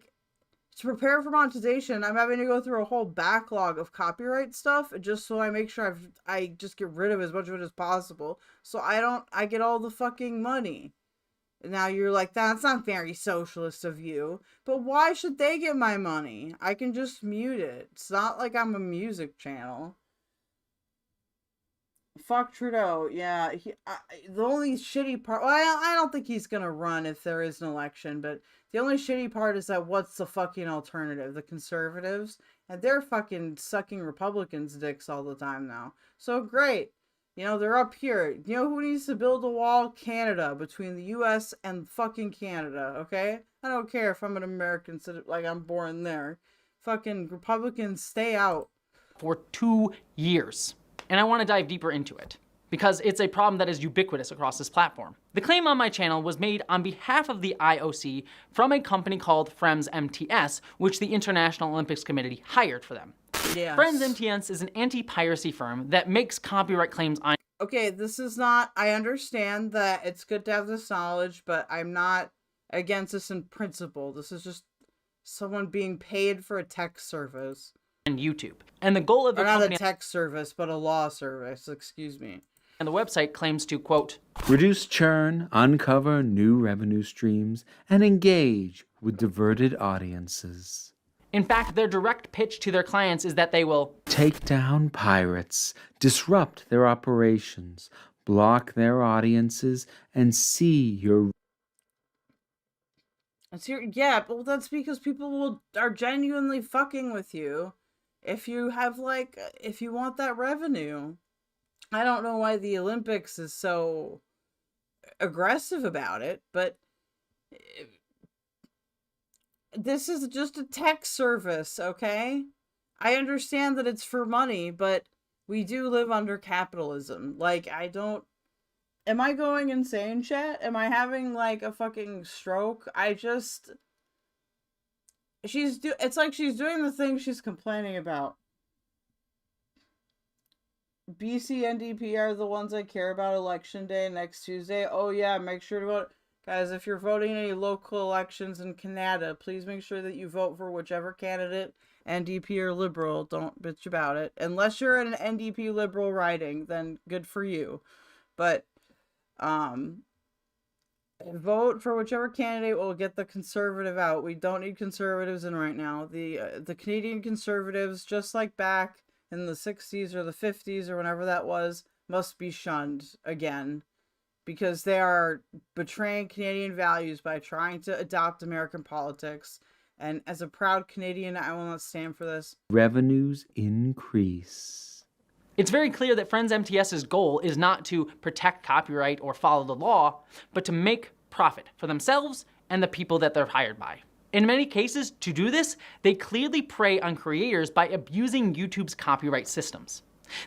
Speaker 1: to prepare for monetization, I'm having to go through a whole backlog of copyright stuff just so I make sure I just get rid of as much of it as possible. So I get all the fucking money. Now you're like, that's not very socialist of you. But why should they get my money? I can just mute it. It's not like I'm a music channel. Fuck Trudeau. Yeah, the only shitty part... Well, I don't think he's gonna run if there is an election, but the only shitty part is that what's the fucking alternative? The conservatives? And they're fucking sucking Republicans' dicks all the time now. So great. You know, they're up here. You know who needs to build a wall? Canada. Between the US and fucking Canada, okay? I don't care if I'm an American, like I'm born there. Fucking Republicans, stay out.
Speaker 8: For 2 years. And I want to dive deeper into it, because it's a problem that is ubiquitous across this platform. The claim on my channel was made on behalf of the IOC from a company called Friends MTS, which the International Olympics Committee hired for them.
Speaker 1: Yes.
Speaker 8: Friends MTS is an anti-piracy firm that makes copyright claims on...
Speaker 1: Okay, this is not... I understand that it's good to have this knowledge, but I'm not against this in principle. This is just someone being paid for a tech service.
Speaker 8: And YouTube. And the goal of the company...
Speaker 1: Not a tech service, but a law service, excuse me.
Speaker 8: And the website claims to, quote,
Speaker 13: reduce churn, uncover new revenue streams, and engage with diverted audiences.
Speaker 8: In fact, their direct pitch to their clients is that they will
Speaker 13: take down pirates, disrupt their operations, block their audiences, and see your...
Speaker 1: Yeah, but that's because people are genuinely fucking with you if you have, like, if you want that revenue. I don't know why the Olympics is so aggressive about it, but this is just a tech service, okay? I understand that it's for money, but we do live under capitalism. Like, am I going insane, chat? Am I having, like, a fucking stroke? It's like she's doing the thing she's complaining about. BC NDP are the ones I care about election day next Tuesday. Oh yeah, make sure to vote. Guys, if you're voting in any local elections in Canada, please make sure that you vote for whichever candidate, NDP or Liberal. Don't bitch about it. Unless you're in an NDP Liberal riding, then good for you. But, vote for whichever candidate will get the conservative out. We don't need conservatives in right now. The Canadian conservatives, just like back in the 60s or the 50s or whenever that was, must be shunned again. Because they are betraying Canadian values by trying to adopt American politics. And as a proud Canadian, I will not stand for this.
Speaker 13: Revenues increase.
Speaker 8: It's very clear that Friends MTS's goal is not to protect copyright or follow the law, but to make profit for themselves and the people that they're hired by. In many cases, to do this, they clearly prey on creators by abusing YouTube's copyright systems.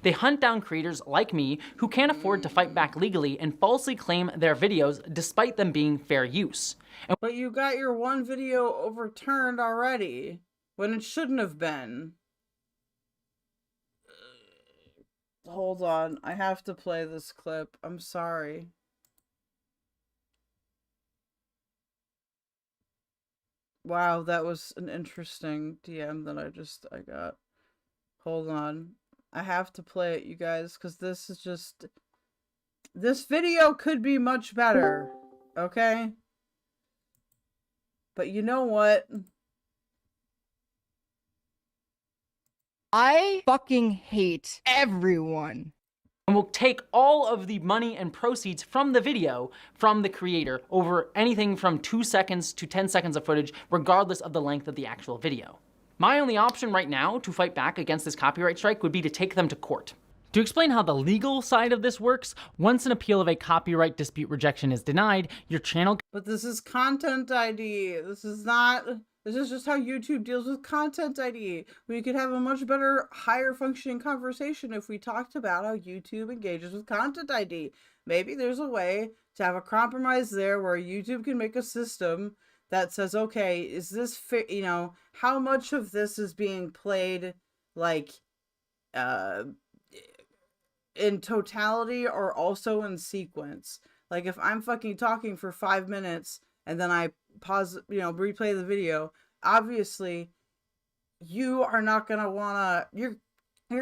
Speaker 8: They hunt down creators like me who can't afford to fight back legally and falsely claim their videos despite them being fair use.
Speaker 1: But you got your one video overturned already, when it shouldn't have been. Hold on, I have to play this clip. I'm sorry. Wow, that was an interesting DM that I got. Hold on. I have to play it, you guys, because this is just... This video could be much better, okay? But you know what?
Speaker 14: I fucking hate everyone.
Speaker 8: and will take all of the money and proceeds from the video from the creator over anything from 2 seconds to 10 seconds of footage, regardless of the length of the actual video. My only option right now to fight back against this copyright strike would be to take them to court. To explain how the legal side of this works, once an appeal of a copyright dispute rejection is denied, your channel...
Speaker 1: But this is content ID. This is not... This is just how YouTube deals with content ID. We could have a much better, higher functioning conversation if we talked about how YouTube engages with content ID. Maybe there's a way to have a compromise there where YouTube can make a system that says, okay, is this fit, you know, how much of this is being played, like, in totality or also in sequence? Like, if I'm fucking talking for 5 minutes and then I pause, you know, replay the video, obviously you are not gonna wanna, you're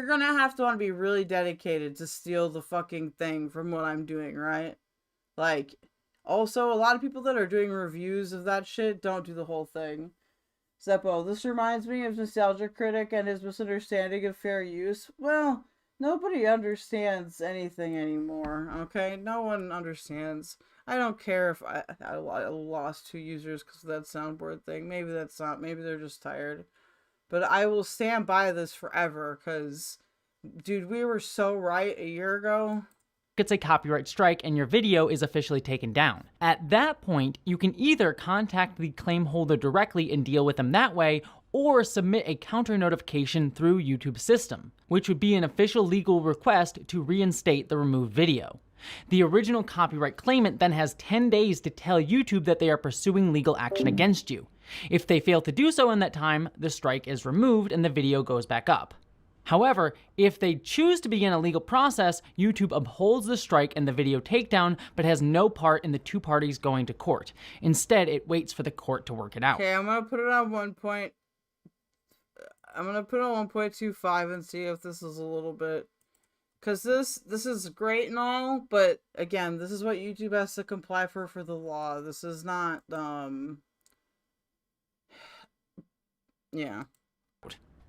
Speaker 1: gonna have to wanna be really dedicated to steal the fucking thing from what I'm doing, right? Like, also, a lot of people that are doing reviews of that shit don't do the whole thing. Zeppo, this reminds me of Nostalgia Critic and his misunderstanding of fair use. Well, nobody understands anything anymore, okay? No one understands. I don't care if I lost 2 users because of that soundboard thing. Maybe that's not. Maybe they're just tired. But I will stand by this forever because, dude, we were so right a year ago.
Speaker 8: Gets a copyright strike and your video is officially taken down. At that point, you can either contact the claim holder directly and deal with them that way, or submit a counter notification through YouTube's system, which would be an official legal request to reinstate the removed video. The original copyright claimant then has 10 days to tell YouTube that they are pursuing legal action against you. If they fail to do so in that time, the strike is removed and the video goes back up. However, if they choose to begin a legal process, YouTube upholds the strike and the video takedown, but has no part in the 2 parties going to court. Instead, it waits for the court to work it out.
Speaker 1: Okay, I'm gonna put it on 1.25 and see if this is a little bit... Because this is great and all, but again, this is what YouTube has to comply for the law. This is not, yeah.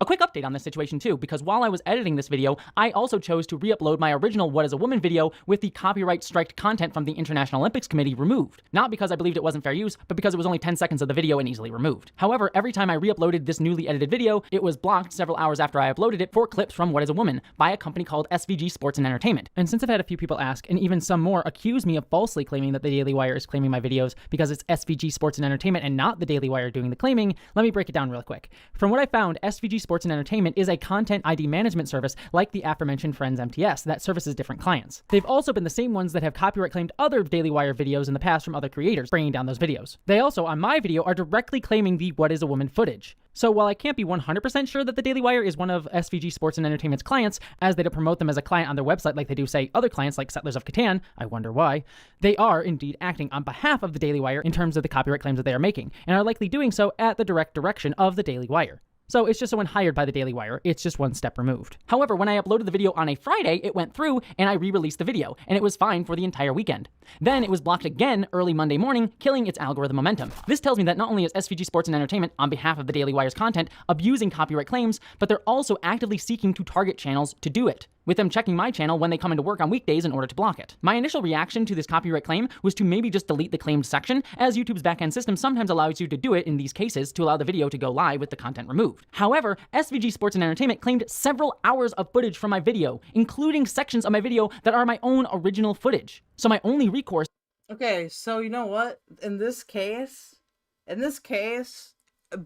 Speaker 8: A quick update on this situation too, because while I was editing this video, I also chose to re-upload my original What is a Woman video with the copyright striked content from the International Olympics Committee removed. Not because I believed it wasn't fair use, but because it was only 10 seconds of the video and easily removed. However, every time I re-uploaded this newly edited video, it was blocked several hours after I uploaded it for clips from What is a Woman by a company called SVG Sports and Entertainment. And since I've had a few people ask, and even some more accuse me of falsely claiming that the Daily Wire is claiming my videos because it's SVG Sports and Entertainment and not the Daily Wire doing the claiming, let me break it down real quick. From what I found, SVG Sports and Entertainment is a content ID management service like the aforementioned Friends MTS that services different clients. They've also been the same ones that have copyright claimed other Daily Wire videos in the past from other creators, bringing down those videos. They also, on my video, are directly claiming the What is a Woman footage. So while I can't be 100% sure that the Daily Wire is one of SVG Sports and Entertainment's clients, as they don't promote them as a client on their website like they do, say, other clients like Settlers of Catan, I wonder why, they are indeed acting on behalf of the Daily Wire in terms of the copyright claims that they are making, and are likely doing so at the direct direction of the Daily Wire. So it's just someone hired by the Daily Wire, it's just one step removed. However, when I uploaded the video on a Friday, it went through and I re-released the video, and it was fine for the entire weekend. Then it was blocked again early Monday morning, killing its algorithm momentum. This tells me that not only is SVG Sports and Entertainment, on behalf of the Daily Wire's content, abusing copyright claims, but they're also actively seeking to target channels to do it, with them checking my channel when they come into work on weekdays in order to block it. My initial reaction to this copyright claim was to maybe just delete the claimed section, as YouTube's backend system sometimes allows you to do it in these cases to allow the video to go live with the content removed. However, SVG Sports and Entertainment claimed several hours of footage from my video, including sections of my video that are my own original footage. So my only recourse...
Speaker 1: Okay, so you know what? In this case,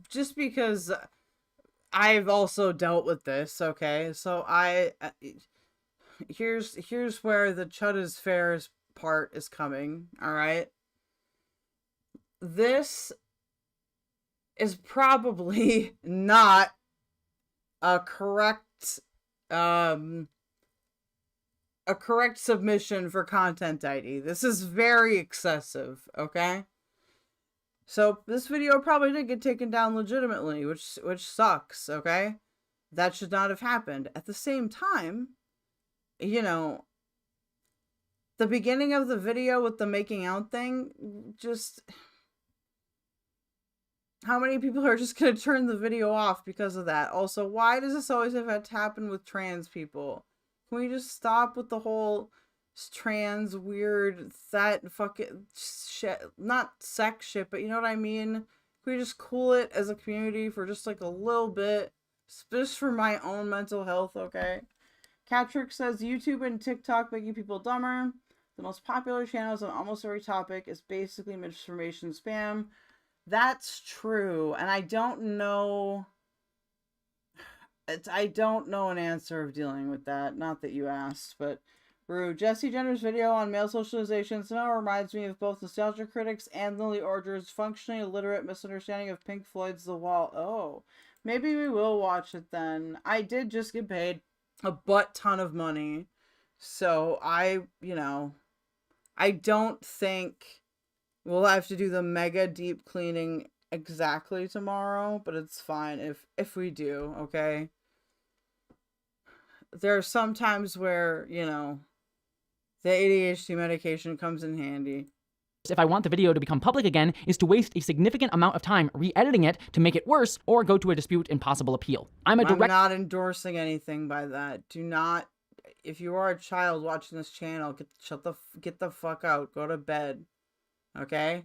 Speaker 1: just because I've also dealt with this, okay? So here's where the Chud is Fair's part is coming, alright? This is probably not a correct submission for content ID. This is very excessive, okay? So this video probably did get taken down legitimately, which sucks, okay? That should not have happened. At the same time, you know, the beginning of the video with the making out thing, just... How many people are just going to turn the video off because of that? Also, why does this always have to happen with trans people? Can we just stop with the whole trans weird that fucking shit, not sex shit, but you know what I mean? Can we just cool it as a community for just like a little bit, just for my own mental health, okay? Catrick says YouTube and TikTok making people dumber. The most popular channels on almost every topic is basically misinformation spam. That's true, and I don't know. I don't know an answer of dealing with that. Not that you asked, but rude. Jessie Gender's video on male socialization somehow reminds me of both nostalgia critics and Lily Orger's functionally illiterate misunderstanding of Pink Floyd's The Wall. Oh, maybe we will watch it then. I did just get paid a butt ton of money, so I don't think we'll have to do the mega deep cleaning exactly tomorrow, but it's fine if we do, okay? There are some times where, the ADHD medication comes in handy.
Speaker 8: If I want the video to become public again, is to waste a significant amount of time re-editing it to make it worse or go to a dispute and possible appeal. I'm
Speaker 1: not endorsing anything by that. Do not, if you are a child watching this channel, get the fuck out. Go to bed. Okay?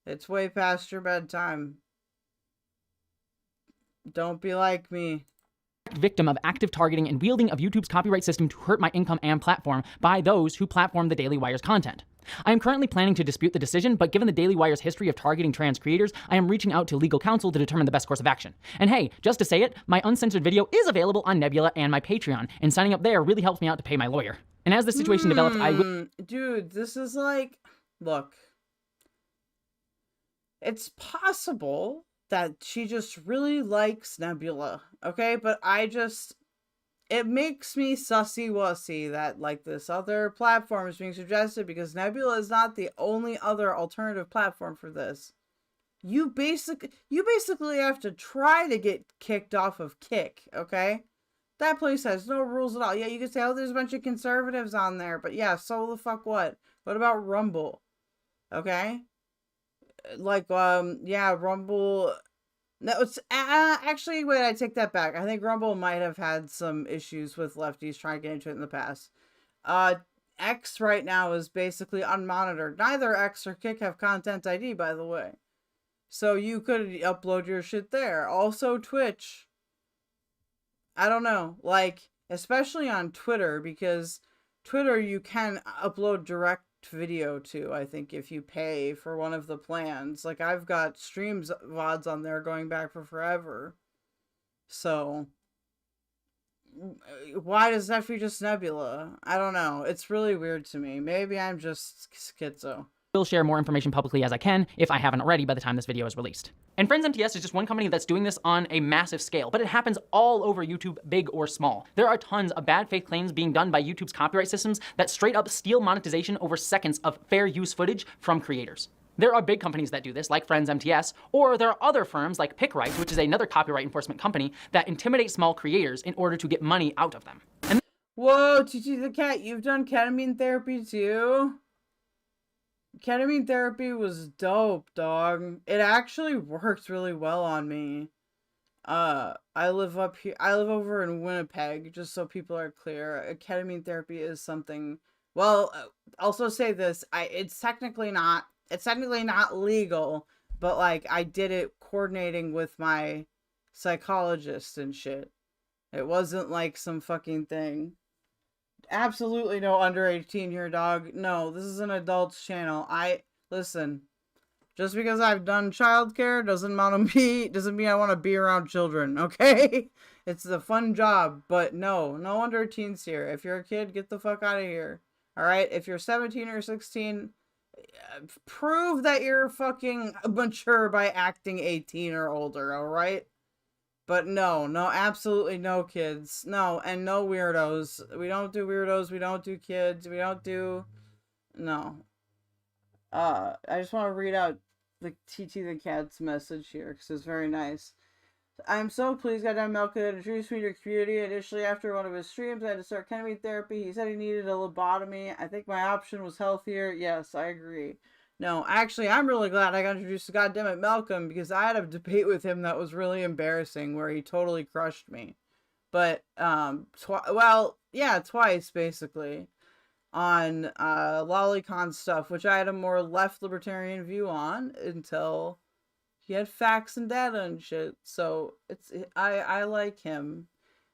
Speaker 1: It's way past your bedtime. Don't be like me.
Speaker 8: Victim of active targeting and wielding of YouTube's copyright system to hurt my income and platform by those who platform the Daily Wire's content. I am currently planning to dispute the decision, but given the Daily Wire's history of targeting trans creators, I am reaching out to legal counsel to determine the best course of action. And hey, just to say it, my uncensored video is available on Nebula and my Patreon, and signing up there really helps me out to pay my lawyer. And as the situation develops, I will...
Speaker 1: Dude, this is like... Look. It's possible that she just really likes Nebula, okay? But it makes me sussy-wussy that, like, this other platform is being suggested because Nebula is not the only other alternative platform for this. You basically have to try to get kicked off of Kick, okay? That place has no rules at all. Yeah, you can say, oh, there's a bunch of conservatives on there, but yeah, so the fuck what? What about Rumble? Okay? Like, yeah, Rumble... No, it's actually, wait, I take that back. I think Rumble might have had some issues with lefties trying to get into it in the past. X right now is basically unmonitored. Neither X or Kick have content ID, by the way. So you could upload your shit there. Also Twitch. I don't know. Like, especially on Twitter, because Twitter you can upload direct video to, I think, if you pay for one of the plans. Like, I've got streams VODs on there going back for forever. So why does that have to be just Nebula? I don't know. It's really weird to me. Maybe I'm just schizo.
Speaker 8: Will share more information publicly as I can, if I haven't already by the time this video is released. And Friends MTS is just one company that's doing this on a massive scale, but it happens all over YouTube, big or small. There are tons of bad faith claims being done by YouTube's copyright systems that straight up steal monetization over seconds of fair use footage from creators. There are big companies that do this, like Friends MTS, or there are other firms like PickRight, which is another copyright enforcement company that intimidate small creators in order to get money out of them. And
Speaker 1: whoa, TT the Cat, you've done ketamine therapy too? Ketamine therapy was dope, dog. It actually worked really well on me. I live over in Winnipeg, just so people are clear. Ketamine therapy is something, well, also say this, it's technically not legal, but like I did it coordinating with my psychologist and shit. It wasn't like some fucking thing. Absolutely no under 18 here, dog. No, this is an adults channel. Listen, just because I've done childcare doesn't mean I want to be around children, okay? It's a fun job, but no under 18s here. If you're a kid, get the fuck out of here. All right? If you're 17 or 16, prove that you're fucking mature by acting 18 or older, all right? But no, absolutely no kids. No, and no weirdos. We don't do weirdos. We don't do kids. We don't do... No. I just want to read out the TT the Cat's message here, because it's very nice. I'm so pleased goddamn Melka introduced me to your community. Initially, after one of his streams, I had to start ketamine therapy. He said he needed a lobotomy. I think my option was healthier. Yes, I agree. No, actually, I'm really glad I got introduced to goddammit Malcolm, because I had a debate with him that was really embarrassing, where he totally crushed me. but twice basically on lolicon stuff, which I had a more left libertarian view on until he had facts and data and shit. So I like him,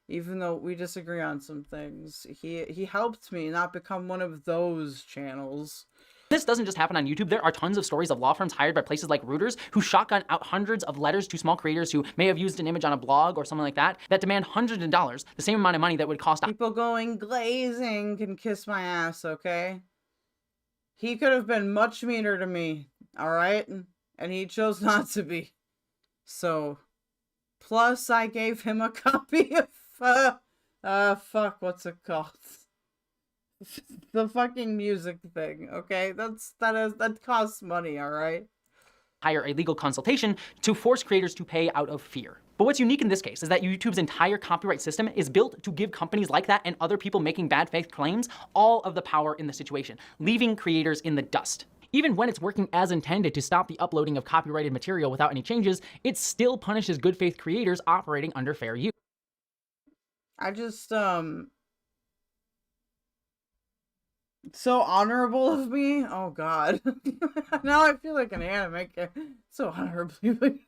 Speaker 1: even though we disagree on some things. He helped me not become one of those channels.
Speaker 8: This doesn't just happen on YouTube. There are tons of stories of law firms hired by places like Reuters who shotgun out hundreds of letters to small creators who may have used an image on a blog or something like that, that demand hundreds of dollars, the same amount of money that would cost.
Speaker 1: People going glazing can kiss my ass, okay? He could have been much meaner to me, alright? And he chose not to be. So, plus I gave him a copy of, fuck, what's it called? The fucking music thing, okay? That costs money, alright?
Speaker 8: Hire a legal consultation to force creators to pay out of fear. But what's unique in this case is that YouTube's entire copyright system is built to give companies like that and other people making bad faith claims all of the power in the situation, leaving creators in the dust. Even when it's working as intended to stop the uploading of copyrighted material without any changes, it still punishes good faith creators operating under fair use.
Speaker 1: I just, so honorable of me. Oh god. Now I feel like an anime character. So honorably.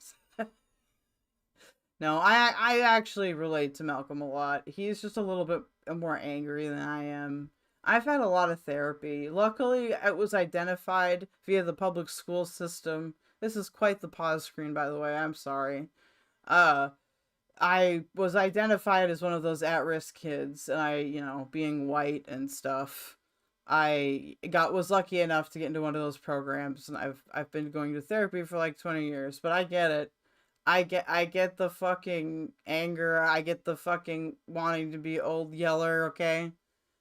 Speaker 1: No, I actually relate to Malcolm a lot. He's just a little bit more angry than I am. I've had a lot of therapy. Luckily, it was identified via the public school system. This is quite the pause screen, by the way. I'm sorry. I was identified as one of those at-risk kids, and I, being white and stuff, I was lucky enough to get into one of those programs, and I've been going to therapy for like 20 years, but I get it. I get the fucking anger. I get the fucking wanting to be old yeller, okay?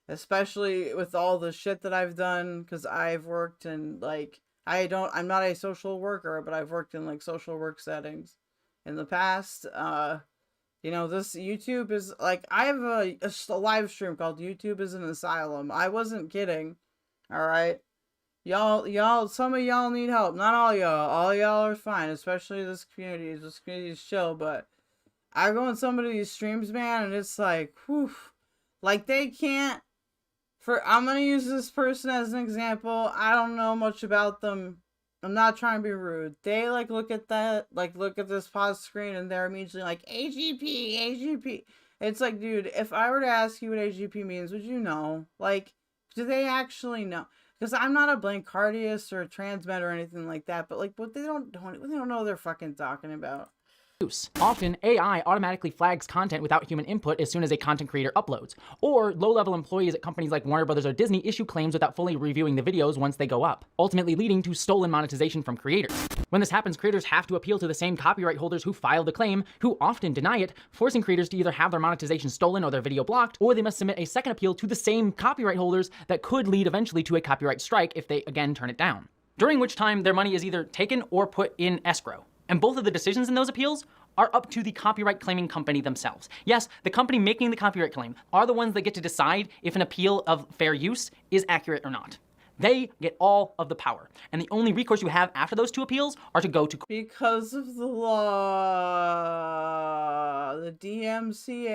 Speaker 1: Especially with all the shit that I've done, because I've worked in, like, I'm not a social worker, but I've worked in, like, social work settings in the past. This YouTube is, like, I have a live stream called YouTube is an Asylum. I wasn't kidding, alright? Y'all, some of y'all need help. Not all y'all. All y'all are fine, especially this community. This community is chill, but I go on some of these streams, man, and it's like, whew. Like, they can't... I'm gonna use this person as an example. I don't know much about them. I'm not trying to be rude. They, like, look at this pause screen, and they're immediately like, AGP. It's like, dude, if I were to ask you what AGP means, would you know? Like, do they actually know? Because I'm not a Blancardius or a transmet or anything like that, but, like, what they don't know what they're fucking talking about.
Speaker 8: Often, AI automatically flags content without human input as soon as a content creator uploads. Or low-level employees at companies like Warner Brothers or Disney issue claims without fully reviewing the videos once they go up, ultimately leading to stolen monetization from creators. When this happens, creators have to appeal to the same copyright holders who filed the claim, who often deny it, forcing creators to either have their monetization stolen or their video blocked, or they must submit a second appeal to the same copyright holders that could lead eventually to a copyright strike if they again turn it down. During which time their money is either taken or put in escrow. And both of the decisions in those appeals are up to the copyright claiming company themselves. Yes, the company making the copyright claim are the ones that get to decide if an appeal of fair use is accurate or not. They get all of the power. And the only recourse you have after those two appeals are to go to
Speaker 1: because of the law, the DMCA.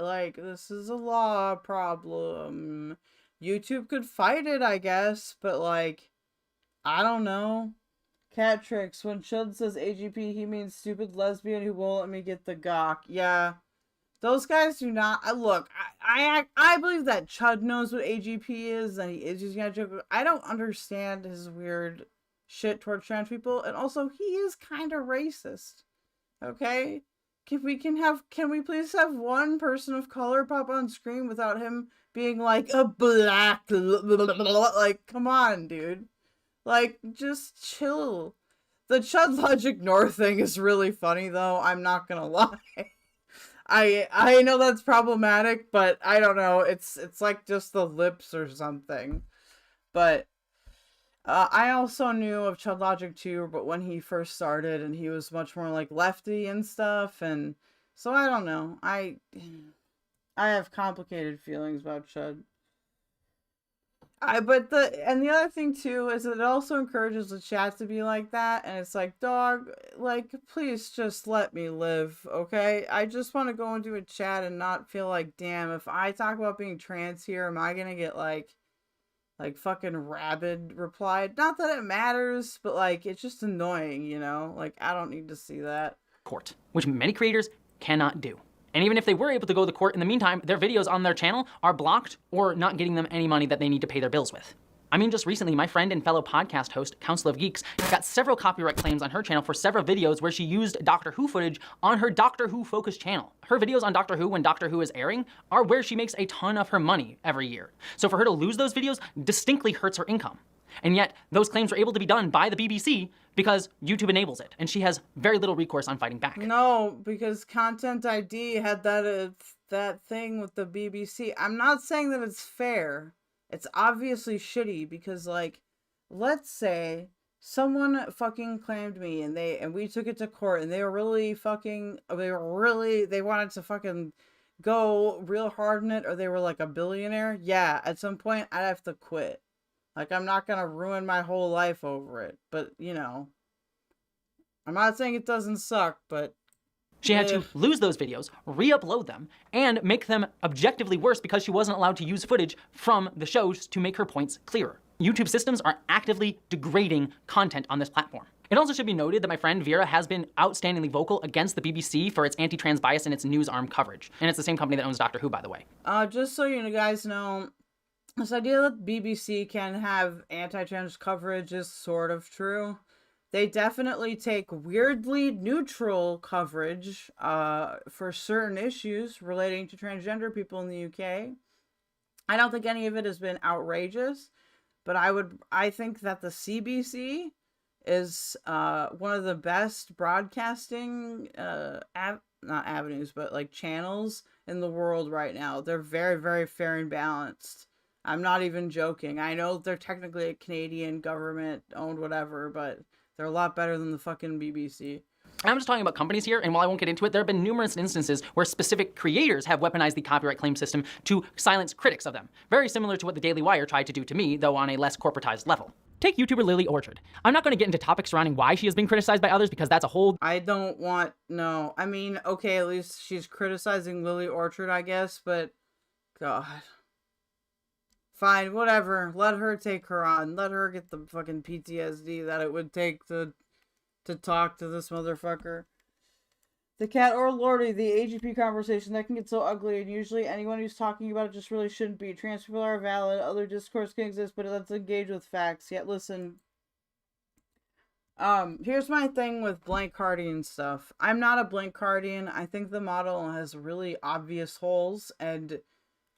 Speaker 1: Like, this is a law problem. YouTube could fight it, I guess, but, like, I don't know. Cat tricks. When Chud says AGP, he means stupid lesbian who won't let me get the gawk. Yeah. Those guys do not... look, I believe that Chud knows what AGP is, and he is using that joke. I don't understand his weird shit towards trans people, and also, he is kind of racist. Okay? Can we please have one person of color pop on screen without him being like, a black... Like, come on, dude. Like, just chill. The Chud Logic North thing is really funny, though. I'm not gonna lie. I know that's problematic, but I don't know. It's like just the lips or something. But I also knew of Chud Logic too, but when he first started, and he was much more like lefty and stuff, and so I don't know. I have complicated feelings about Chud. But the other thing too is that it also encourages the chat to be like that, and it's like, dog, like, please just let me live, okay? I just want to go into a chat and not feel like, damn, if I talk about being trans here, am I gonna get like fucking rabid replied? Not that it matters, but like, it's just annoying, you know? Like, I don't need to see that.
Speaker 8: Court, which many creators cannot do. And even if they were able to go to court in the meantime, their videos on their channel are blocked or not getting them any money that they need to pay their bills with. I mean, just recently, my friend and fellow podcast host, Council of Geeks, got several copyright claims on her channel for several videos where she used Doctor Who footage on her Doctor Who focused channel. Her videos on Doctor Who when Doctor Who is airing are where she makes a ton of her money every year. So for her to lose those videos distinctly hurts her income. And yet, those claims were able to be done by the BBC because YouTube enables it, and she has very little recourse on fighting back.
Speaker 1: No, because Content ID had that thing with the BBC. I'm not saying that it's fair. It's obviously shitty because, like, let's say someone fucking claimed me and we took it to court and they wanted to fucking go real hard in it, or they were like a billionaire. Yeah, at some point I'd have to quit. Like, I'm not gonna ruin my whole life over it, but, you know, I'm not saying it doesn't suck, but...
Speaker 8: She had to lose those videos, re-upload them, and make them objectively worse because she wasn't allowed to use footage from the shows to make her points clearer. YouTube systems are actively degrading content on this platform. It also should be noted that my friend Vera has been outstandingly vocal against the BBC for its anti-trans bias in its news arm coverage. And it's the same company that owns Doctor Who, by the way.
Speaker 1: Just so you guys know, this idea that BBC can have anti-trans coverage is sort of true. They definitely take weirdly neutral coverage for certain issues relating to transgender people in the UK. I don't think any of it has been outrageous, but I think that the CBC is one of the best broadcasting not avenues, but like channels in the world right now. They're very, very fair and balanced. I'm not even joking. I know they're technically a Canadian government owned whatever, but they're a lot better than the fucking BBC.
Speaker 8: I'm just talking about companies here, and while I won't get into it, there have been numerous instances where specific creators have weaponized the copyright claim system to silence critics of them. Very similar to what the Daily Wire tried to do to me, though on a less corporatized level. Take YouTuber Lily Orchard. I'm not going to get into topics surrounding why she has been criticized by others because that's a whole...
Speaker 1: No. I mean, okay, at least she's criticizing Lily Orchard, I guess, but... God... Fine, whatever. Let her take her on. Let her get the fucking PTSD that it would take to talk to this motherfucker. The cat or Lordy, the AGP conversation, that can get so ugly, and usually anyone who's talking about it just really shouldn't be. Trans people are valid, other discourse can exist, but let's engage with facts. Yet listen, here's my thing with blank cardian stuff. I'm not a blank cardian. I think the model has really obvious holes, and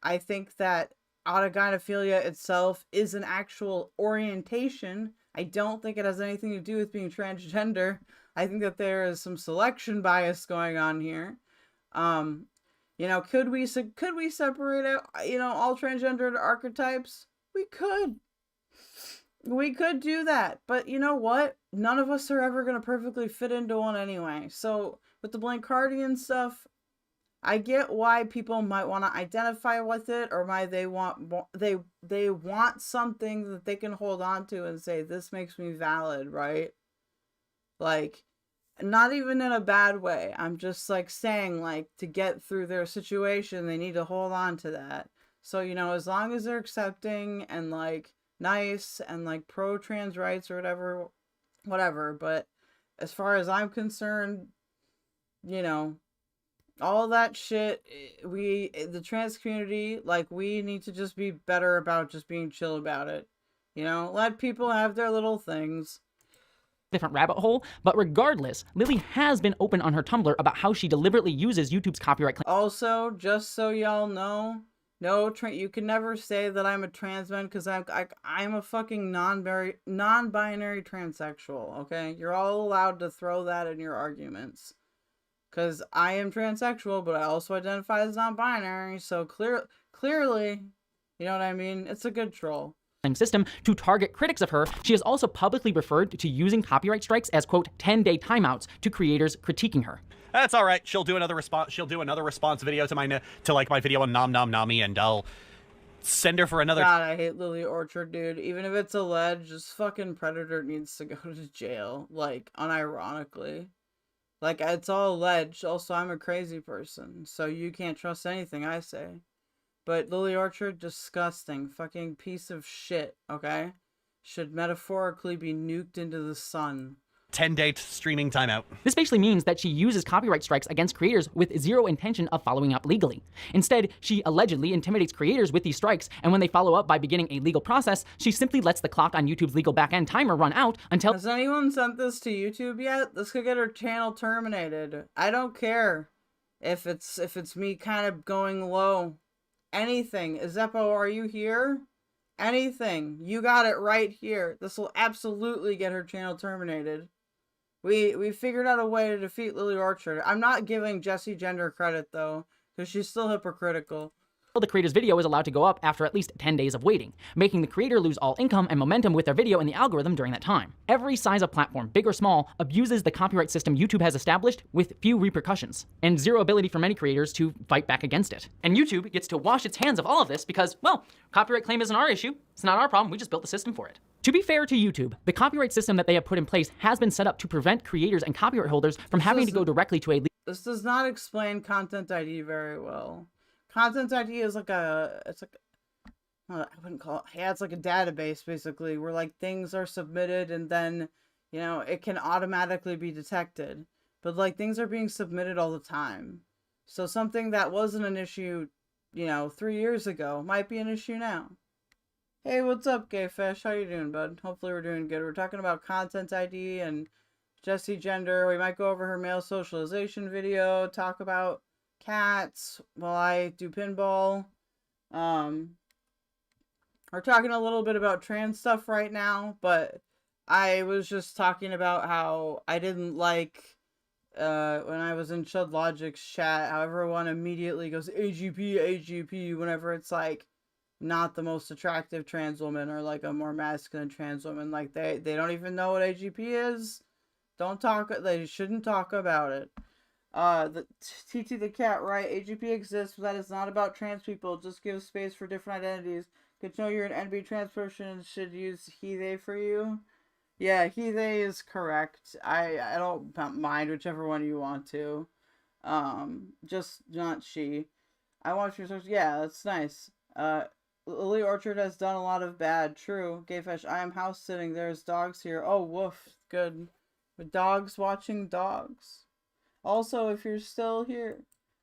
Speaker 1: I think that autogynephilia itself is an actual orientation. I don't think it has anything to do with being transgender. I think that there is some selection bias going on here. You know, could we separate out, you know, all transgendered archetypes? We could do that, but you know what? None of us are ever going to perfectly fit into one anyway. So with the blank cardian stuff, I get why people might want to identify with it, or why they want something that they can hold on to and say, this makes me valid, right? Like, not even in a bad way. I'm just like saying, like, to get through their situation, they need to hold on to that. So, you know, as long as they're accepting and like nice and like pro trans rights or whatever. But as far as I'm concerned, you know, all that shit, the trans community, like, we need to just be better about just being chill about it. You know, let people have their little things.
Speaker 8: Different rabbit hole, but regardless, Lily has been open on her Tumblr about how she deliberately uses YouTube's copyright claim.
Speaker 1: Also, just so y'all know, you can never say that I'm a trans man, because I'm a fucking non-binary transsexual, okay? You're all allowed to throw that in your arguments. Because I am transsexual, but I also identify as non-binary, so clearly, you know what I mean? It's a good troll.
Speaker 8: System to target critics of her. She has also publicly referred to using copyright strikes as, quote, 10-day timeouts to creators critiquing her.
Speaker 14: That's all right. She'll do another response. She'll do another response video to my video on Nom Nom Nami, and send her for another.
Speaker 1: God, I hate Lily Orchard, dude. Even if it's alleged, this fucking predator needs to go to jail. Like, unironically. Like, it's all alleged. Also, I'm a crazy person, so you can't trust anything I say. But Lily Orchard, disgusting. Fucking piece of shit, okay? Should metaphorically be nuked into the sun.
Speaker 14: 10-day streaming timeout.
Speaker 8: This basically means that she uses copyright strikes against creators with zero intention of following up legally. Instead, she allegedly intimidates creators with these strikes, and when they follow up by beginning a legal process, she simply lets the clock on YouTube's legal backend timer run out until—
Speaker 1: Has anyone sent this to YouTube yet? This could get her channel terminated. I don't care if it's me kind of going low. Anything. Zeppo, are you here? Anything. You got it right here. This will absolutely get her channel terminated. We figured out a way to defeat Lily Orchard. I'm not giving Jessie Gender credit, though, because she's still hypocritical.
Speaker 8: The creator's video is allowed to go up after at least 10 days of waiting, making the creator lose all income and momentum with their video in the algorithm during that time. Every size of platform, big or small, abuses the copyright system YouTube has established with few repercussions, and zero ability for many creators to fight back against it. And YouTube gets to wash its hands of all of this because, well, copyright claim isn't our issue. It's not our problem. We just built the system for it. To be fair to YouTube, the copyright system that they have put in place has been set up to prevent creators and copyright holders from having to go directly to a—
Speaker 1: This does not explain Content ID very well. Content ID is like I wouldn't call it, yeah, it's like a database, basically, where, like, things are submitted and then, you know, it can automatically be detected. But, like, things are being submitted all the time. So something that wasn't an issue, you know, 3 years ago might be an issue now. Hey, what's up, Gay Fish? How you doing, bud? Hopefully we're doing good. We're talking about Content ID and Jessie Gender. We might go over her male socialization video, talk about cats while I do pinball. We're talking a little bit about trans stuff right now, but I was just talking about how I didn't like when I was in Chud Logic's chat, how everyone immediately goes AGP whenever it's like not the most attractive trans woman or like a more masculine trans woman. Like they don't even know what AGP is. They shouldn't talk about it. The TT the cat, right? AGP exists, but that is not about trans people. Just give space for different identities. Good to know you're an NB trans person and should use he, they for you. Yeah, he, they is correct. I don't mind whichever one you want to. Just not she. I want your social. Yeah, that's nice. Lily Orchard has done a lot of bad. True. Gayfish, I am house sitting. There's dogs here. Oh, woof. Good. With dogs watching dogs. Also, if you're still here,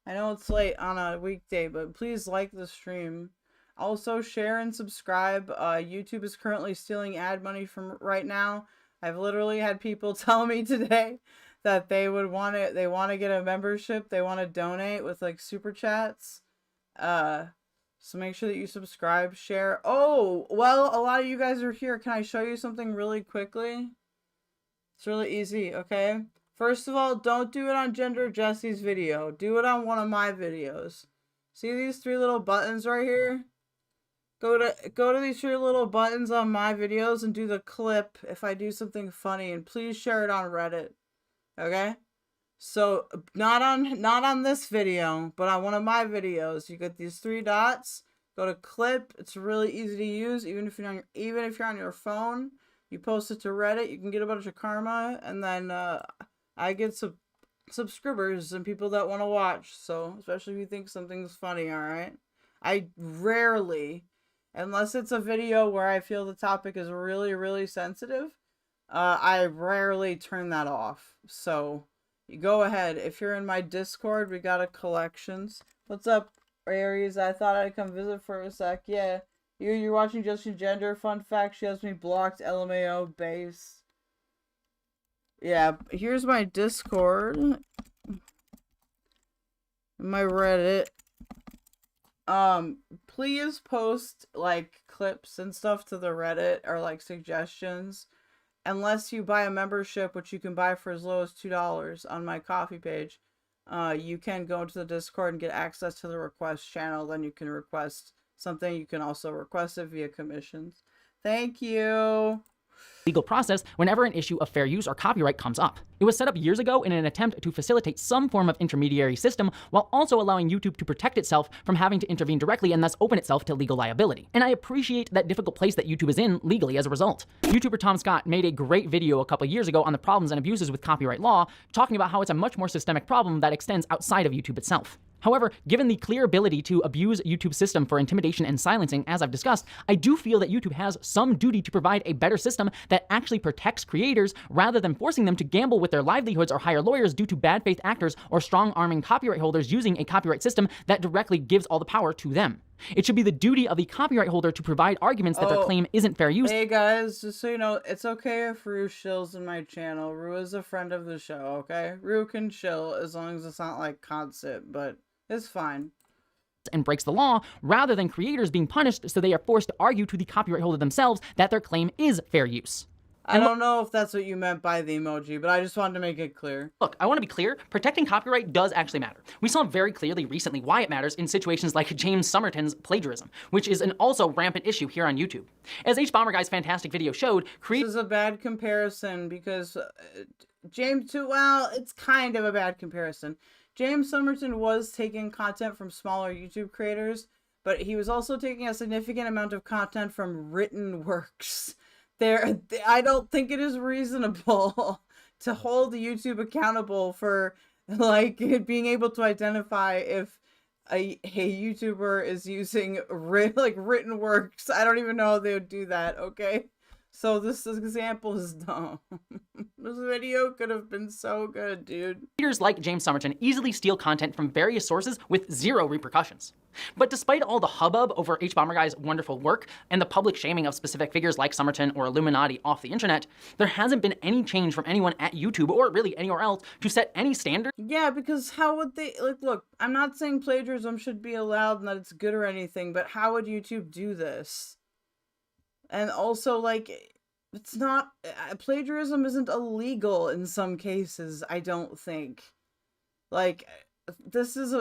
Speaker 1: I know it's late on a weekday, but please like the stream. Also, share and subscribe. YouTube is currently stealing ad money from right now. I've literally had people tell me today that they would want to, they want to get a membership. They want to donate with like super chats. So make sure that you subscribe, share. Oh, well, a lot of you guys are here. Can I show you something really quickly? It's really easy, okay? First of all, don't do it on Gender Jessie's video. Do it on one of my videos. See these three little buttons right here? Go to these three little buttons on my videos and do the clip if I do something funny, and please share it on Reddit. Okay? So not on this video, but on one of my videos, you get these three dots. Go to clip. It's really easy to use, even if you're on your phone. You post it to Reddit, you can get a bunch of karma, and then I get some subscribers and people that want to watch. So especially if you think something's funny, all right? I rarely, unless it's a video where I feel the topic is really, really sensitive, I rarely turn that off. So you go ahead. If you're in my Discord, we got a collections. What's up, Aries? I thought I'd come visit for a sec. Yeah. You're watching Jessie Gender. Fun fact, she has me blocked. LMAO base. Yeah, here's my Discord. My Reddit. Please post like clips and stuff to the Reddit or like suggestions. Unless you buy a membership, which you can buy for as low as $2 on my coffee page. You can go into the Discord and get access to the request channel. Then you can request something. You can also request it via commissions. Thank you.
Speaker 8: legal process whenever an issue of fair use or copyright comes up. It was set up years ago in an attempt to facilitate some form of intermediary system while also allowing YouTube to protect itself from having to intervene directly and thus open itself to legal liability. And I appreciate that difficult place that YouTube is in legally as a result. YouTuber Tom Scott made a great video a couple years ago on the problems and abuses with copyright law, talking about how it's a much more systemic problem that extends outside of YouTube itself. However, given the clear ability to abuse YouTube's system for intimidation and silencing, as I've discussed, I do feel that YouTube has some duty to provide a better system that actually protects creators rather than forcing them to gamble with their livelihoods or hire lawyers due to bad faith actors or strong-arming copyright holders using a copyright system that directly gives all the power to them. It should be the duty of the copyright holder to provide arguments that their claim isn't fair use.
Speaker 1: Hey guys, just so you know, it's okay if Rue shills in my channel. Rue is a friend of the show, okay? Rue can chill as long as it's not like constant, but it's fine.
Speaker 8: And breaks the law, rather than creators being punished so they are forced to argue to the copyright holder themselves that their claim is fair use.
Speaker 1: I don't know if that's what you meant by the emoji, but I just wanted to make it clear.
Speaker 8: Look, I want to be clear, protecting copyright does actually matter. We saw very clearly recently why it matters in situations like James Somerton's plagiarism, which is an also rampant issue here on YouTube. As HBomberGuy's fantastic video showed,
Speaker 1: this is a bad comparison because well, it's kind of a bad comparison. James Somerton was taking content from smaller YouTube creators, but he was also taking a significant amount of content from written works. I don't think it is reasonable to hold YouTube accountable for like being able to identify if a YouTuber is using written works. I don't even know how they would do that, okay? So this example is dumb. This video could have been so good, dude.
Speaker 8: Creators like James Somerton easily steal content from various sources with zero repercussions. But despite all the hubbub over HBomberGuy's wonderful work and the public shaming of specific figures like Somerton or Illuminati off the internet, there hasn't been any change from anyone at YouTube or really anywhere else to set any standard.
Speaker 1: Yeah, because how would they, look, I'm not saying plagiarism should be allowed and that it's good or anything, but how would YouTube do this? And also, it's not, plagiarism isn't illegal in some cases, I don't think. This is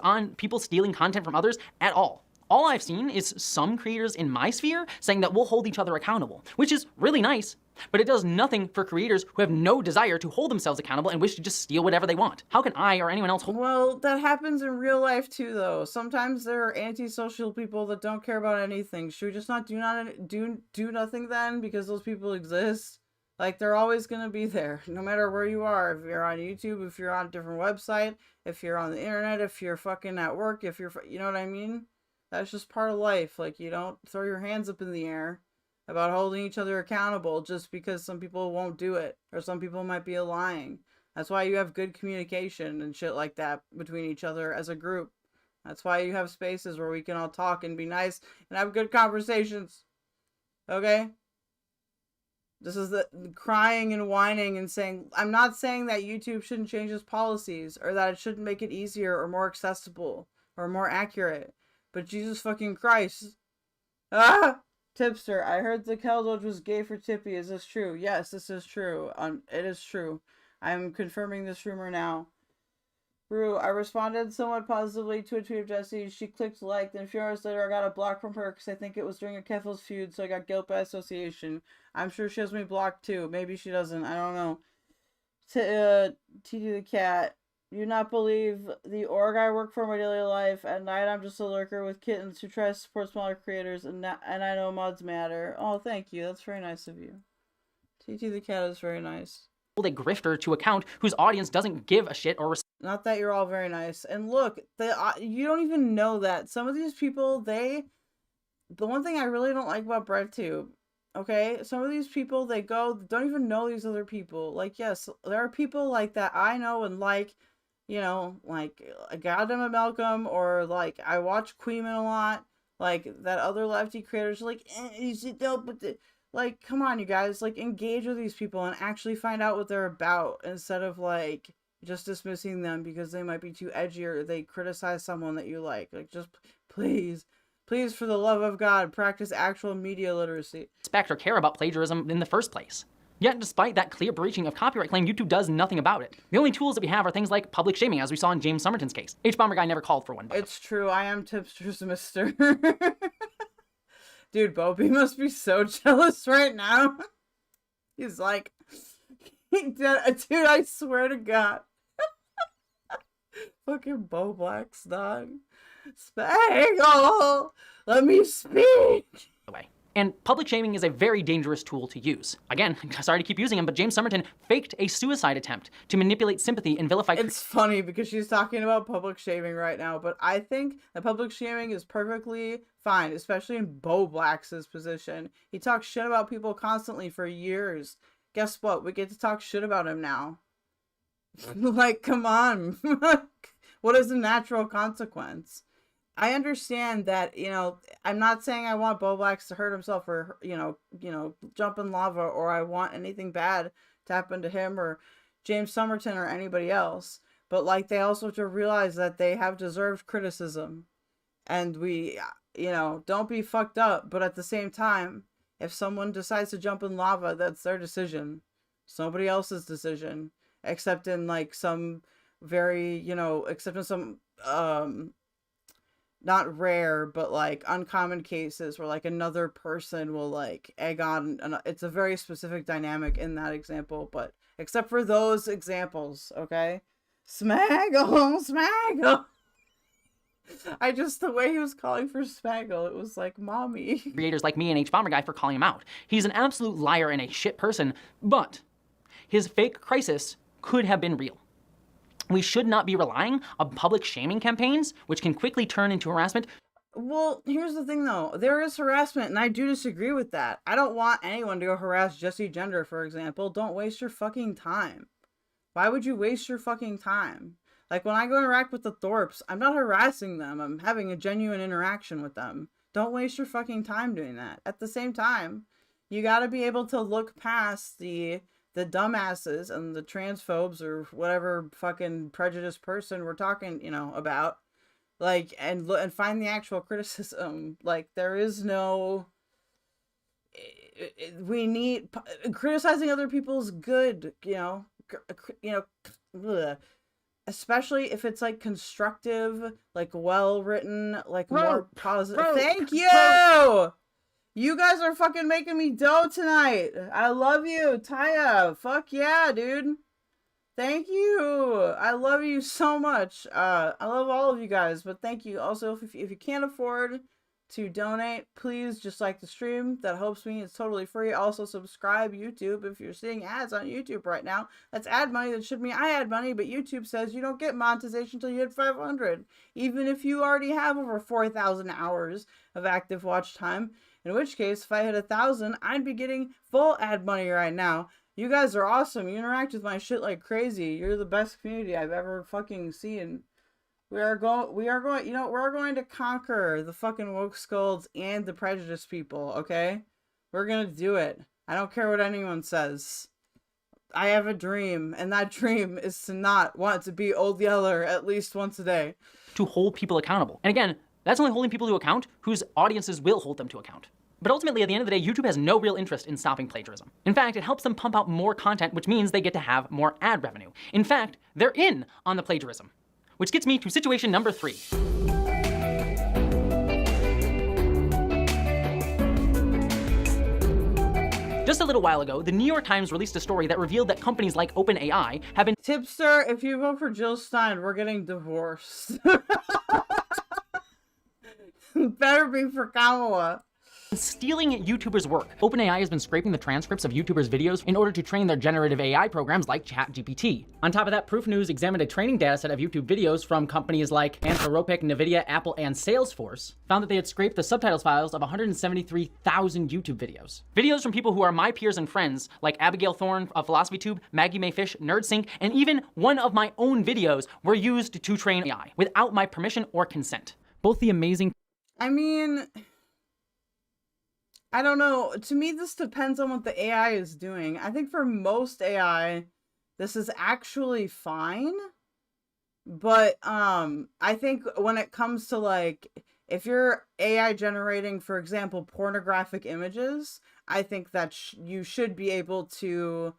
Speaker 8: on people stealing content from others at all. All I've seen is some creators in my sphere saying that we'll hold each other accountable, which is really nice, but it does nothing for creators who have no desire to hold themselves accountable and wish to just steal whatever they want. How can I or anyone else hold?
Speaker 1: Well, that happens in real life too, though. Sometimes there are antisocial people that don't care about anything. Should we just not do nothing then because those people exist? They're always gonna be there, no matter where you are. If you're on YouTube, if you're on a different website, if you're on the internet, if you're fucking at work, if you're, you know what I mean? That's just part of life. You don't throw your hands up in the air about holding each other accountable just because some people won't do it, or some people might be lying. That's why you have good communication and shit like that between each other as a group. That's why you have spaces where we can all talk and be nice and have good conversations. Okay? This is the crying and whining and saying, I'm not saying that YouTube shouldn't change its policies or that it shouldn't make it easier or more accessible or more accurate. But Jesus fucking Christ. Ah! Tipster, I heard the Keldoge was gay for Tippy. Is this true? Yes, this is true. It is true. I'm confirming this rumor now. Rue, I responded somewhat positively to a tweet of Jessie. She clicked like, then a few hours later I got a block from her because I think it was during a Keffals feud, so I got guilt by association. I'm sure she has me blocked too. Maybe she doesn't. I don't know. TD the cat. You not believe the org I work for in my daily life. At night I'm just a lurker with kittens who try to support smaller creators, and I know mods matter. Oh, thank you. That's very nice of you. TT the cat is very nice.
Speaker 8: Hold a grifter to account whose audience doesn't give a shit or
Speaker 1: not that you're all very nice. And look, you don't even know that. Some of these people, the one thing I really don't like about BreadTube, okay? Some of these people, they don't even know these other people. Yes, there are people like that I know and you know, Goddamn and Malcolm, or I watch Queeman a lot, that other lefty creators are come on, you guys, engage with these people and actually find out what they're about instead of just dismissing them because they might be too edgy or they criticize someone that you like. Just please, for the love of God, practice actual media literacy.
Speaker 8: Respect or care about plagiarism in the first place. Yet, despite that clear breaching of copyright claim, YouTube does nothing about it. The only tools that we have are things like public shaming, as we saw in James Somerton's case. HBomberGuy never called for one.
Speaker 1: It's true, I am Tipster's mister. Dude, Bobby must be so jealous right now. He's like, dude, I swear to God. Fucking Bo Black's dog. Spangle! Let me speak!
Speaker 8: Way. And public shaming is a very dangerous tool to use. Again, sorry to keep using him, but James Somerton faked a suicide attempt to manipulate sympathy and vilify...
Speaker 1: It's funny because she's talking about public shaming right now, but I think that public shaming is perfectly fine, especially in Bo Black's position. He talks shit about people constantly for years. Guess what? We get to talk shit about him now. Like, come on. What is the natural consequence? I understand that, you know, I'm not saying I want Bo Blacks to hurt himself or, you know, jump in lava, or I want anything bad to happen to him or James Somerton or anybody else. But, like, they also have to realize that they have deserved criticism. And we, you know, don't be fucked up. But at the same time, if someone decides to jump in lava, that's their decision. It's nobody else's decision. Except in, like, some very, you know, except in some, not rare, but like uncommon cases where like another person will like egg on, and it's a very specific dynamic in that example, but except for those examples, okay? Smaggle, Smaggle. The way he was calling for Smaggle, it was like, mommy.
Speaker 8: Creators like me and H-Bomber Guy for calling him out. He's an absolute liar and a shit person, but his fake crisis could have been real. We should not be relying on public shaming campaigns, which can quickly turn into harassment.
Speaker 1: Well, here's the thing, though. There is harassment, and I do disagree with that. I don't want anyone to go harass Jessie Gender, for example. Don't waste your fucking time. Why would you waste your fucking time? Like, when I go interact with the Thorpes, I'm not harassing them. I'm having a genuine interaction with them. Don't waste your fucking time doing that. At the same time, you gotta be able to look past the dumbasses and the transphobes or whatever fucking prejudiced person we're talking, you know, about, like, and find the actual criticism. Like, there is no, we need, criticizing other people's good, you know, ugh. Especially if it's like constructive, like well written, like more positive. Thank you. You guys are fucking making me dough tonight. I love you, Taya. Fuck yeah, dude. Thank you. I love you so much. I love all of you guys, but thank you. Also, if you can't afford to donate, please just like the stream. That helps me. It's totally free. Also, subscribe YouTube if you're seeing ads on YouTube right now. That's ad money. That should mean I add money, but YouTube says you don't get monetization until you hit 500. Even if you already have over 4,000 hours of active watch time. In which case, if I hit 1,000, I'd be getting full ad money right now. You guys are awesome. You interact with my shit like crazy. You're the best community I've ever fucking seen. We're going to conquer the fucking woke scolds and the prejudiced people, okay? We're gonna do it. I don't care what anyone says. I have a dream, and that dream is to not want to be Old Yeller at least once a day.
Speaker 8: To hold people accountable. And again, that's only holding people to account whose audiences will hold them to account. But ultimately, at the end of the day, YouTube has no real interest in stopping plagiarism. In fact, it helps them pump out more content, which means they get to have more ad revenue. In fact, they're in on the plagiarism. Which gets me to situation number 3. Just a little while ago, the New York Times released a story that revealed that companies like OpenAI have been—
Speaker 1: Tipster, if you vote for Jill Stein, we're getting divorced. Better be for Kamala.
Speaker 8: stealing YouTubers' work. OpenAI has been scraping the transcripts of YouTubers' videos in order to train their generative AI programs like ChatGPT. On top of that, Proof News examined a training dataset of YouTube videos from companies like Anthropic, NVIDIA, Apple, and Salesforce, found that they had scraped the subtitles files of 173,000 YouTube videos. Videos from people who are my peers and friends, like Abigail Thorne of PhilosophyTube, Maggie Mayfish, NerdSync, and even one of my own videos were used to train AI without my permission or consent. Both the amazing—
Speaker 1: I mean, I don't know. To me, this depends on what the AI is doing. I think for most AI, this is actually fine. But I think when it comes to, like, if you're AI generating, for example, pornographic images, I think that you should be able to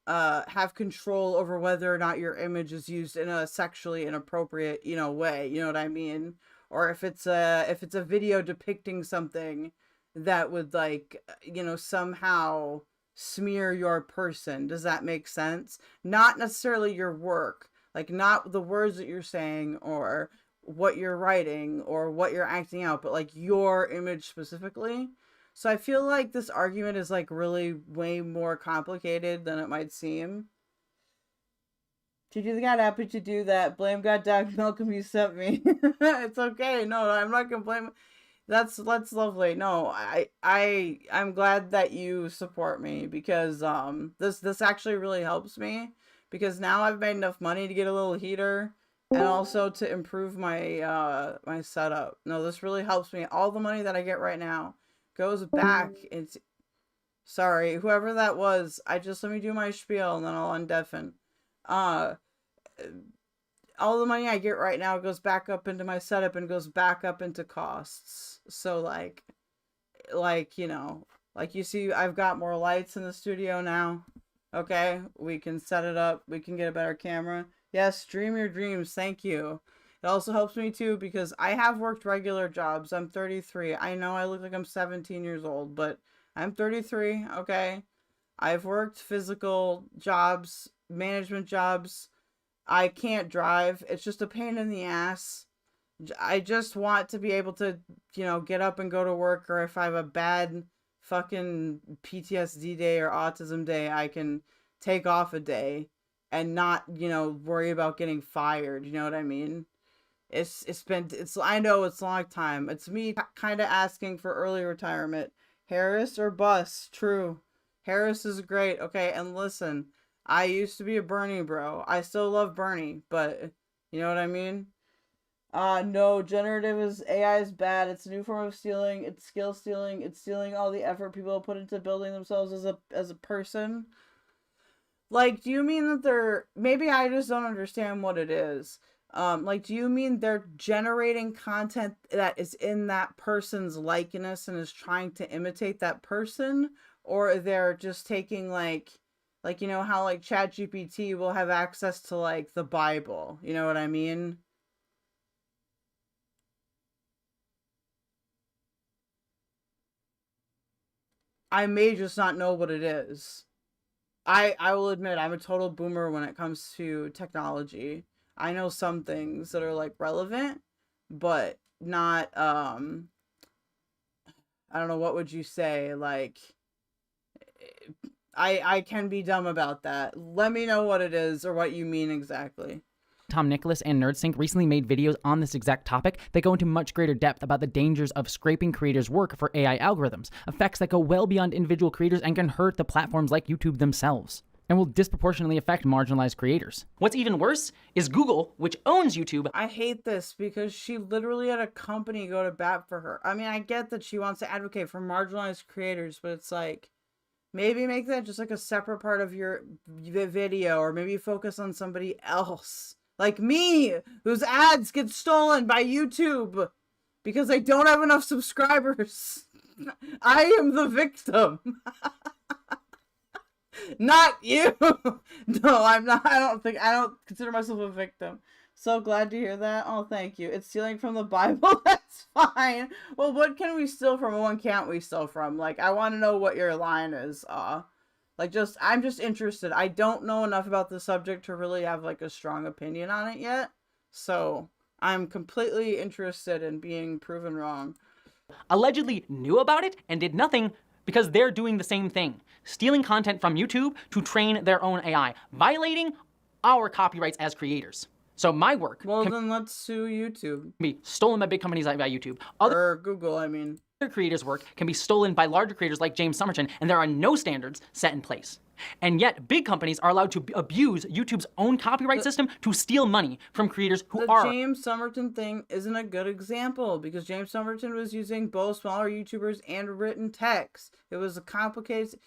Speaker 1: have control over whether or not your image is used in a sexually inappropriate, way. You know what I mean? Or if it's a video depicting something that would like, you know, somehow smear your person. Does that make sense? Not necessarily your work, like not the words that you're saying or what you're writing or what you're acting out, but like your image specifically. So I feel like this argument is like really way more complicated than it might seem. Did you got happy to do that? Blame God Dog Malcolm you sent me. It's okay. No, I'm not gonna blame. That's lovely. No, I'm glad that you support me because this actually really helps me because now I've made enough money to get a little heater and also to improve my my setup. No, this really helps me. All the money that I get right now goes back into, sorry, whoever that was, let me do my spiel and then I'll undeafen. All the money I get right now goes back up into my setup and goes back up into costs. So like, you know, like you see, I've got more lights in the studio now. Okay. We can set it up. We can get a better camera. Yes. Dream your dreams. Thank you. It also helps me too, because I have worked regular jobs. I'm 33. I know I look like I'm 17 years old, but I'm 33. Okay. I've worked physical jobs, management jobs. I can't drive. It's just a pain in the ass. I just want to be able to, you know, get up and go to work, or if I have a bad fucking PTSD day or autism day, I can take off a day and not, you know, worry about getting fired. You know what I mean? I know it's a long time. It's me kind of asking for early retirement. Harris or bust? True. Harris is great. Okay, and listen, I used to be a Bernie bro. I still love Bernie, but you know what I mean? No, generative AI is bad. It's a new form of stealing. It's skill stealing. It's stealing all the effort people put into building themselves as a person. Like, do you mean that maybe I just don't understand what it is. Like, do you mean they're generating content that is in that person's likeness and is trying to imitate that person? Or they're just taking like, you know how like ChatGPT will have access to like the Bible. You know what I mean? I may just not know what it is. I will admit I'm a total boomer when it comes to technology. I know some things that are like relevant, but not, I don't know, what would you say? Like, I can be dumb about that. Let me know what it is or what you mean exactly.
Speaker 8: Tom Nicholas and NerdSync recently made videos on this exact topic that go into much greater depth about the dangers of scraping creators' work for AI algorithms, effects that go well beyond individual creators and can hurt the platforms like YouTube themselves, and will disproportionately affect marginalized creators. What's even worse is Google, which owns YouTube.
Speaker 1: I hate this because she literally had a company go to bat for her. I mean, I get that she wants to advocate for marginalized creators, but it's like, maybe make that just like a separate part of your video, or maybe focus on somebody else. Like me, whose ads get stolen by YouTube because I don't have enough subscribers. I am the victim. Not you. No, I'm not. I don't consider myself a victim. So glad to hear that. Oh, thank you. It's stealing from the Bible. That's fine. Well, what can we steal from and what can't we steal from? Like, I want to know what your line is. I'm just interested. I don't know enough about the subject to really have like a strong opinion on it yet. So I'm completely interested in being proven wrong.
Speaker 8: Allegedly knew about it and did nothing because they're doing the same thing. Stealing content from YouTube to train their own AI, violating our copyrights as creators. So my work
Speaker 1: then let's sue YouTube.
Speaker 8: Be stolen by big companies like YouTube.
Speaker 1: Or Google, I mean.
Speaker 8: Other creators' work can be stolen by larger creators like James Somerton, and there are no standards set in place. And yet, big companies are allowed to abuse YouTube's own copyright system to steal money from creators who are...
Speaker 1: The James Somerton thing isn't a good example, because James Somerton was using both smaller YouTubers and written text. It was a complicated...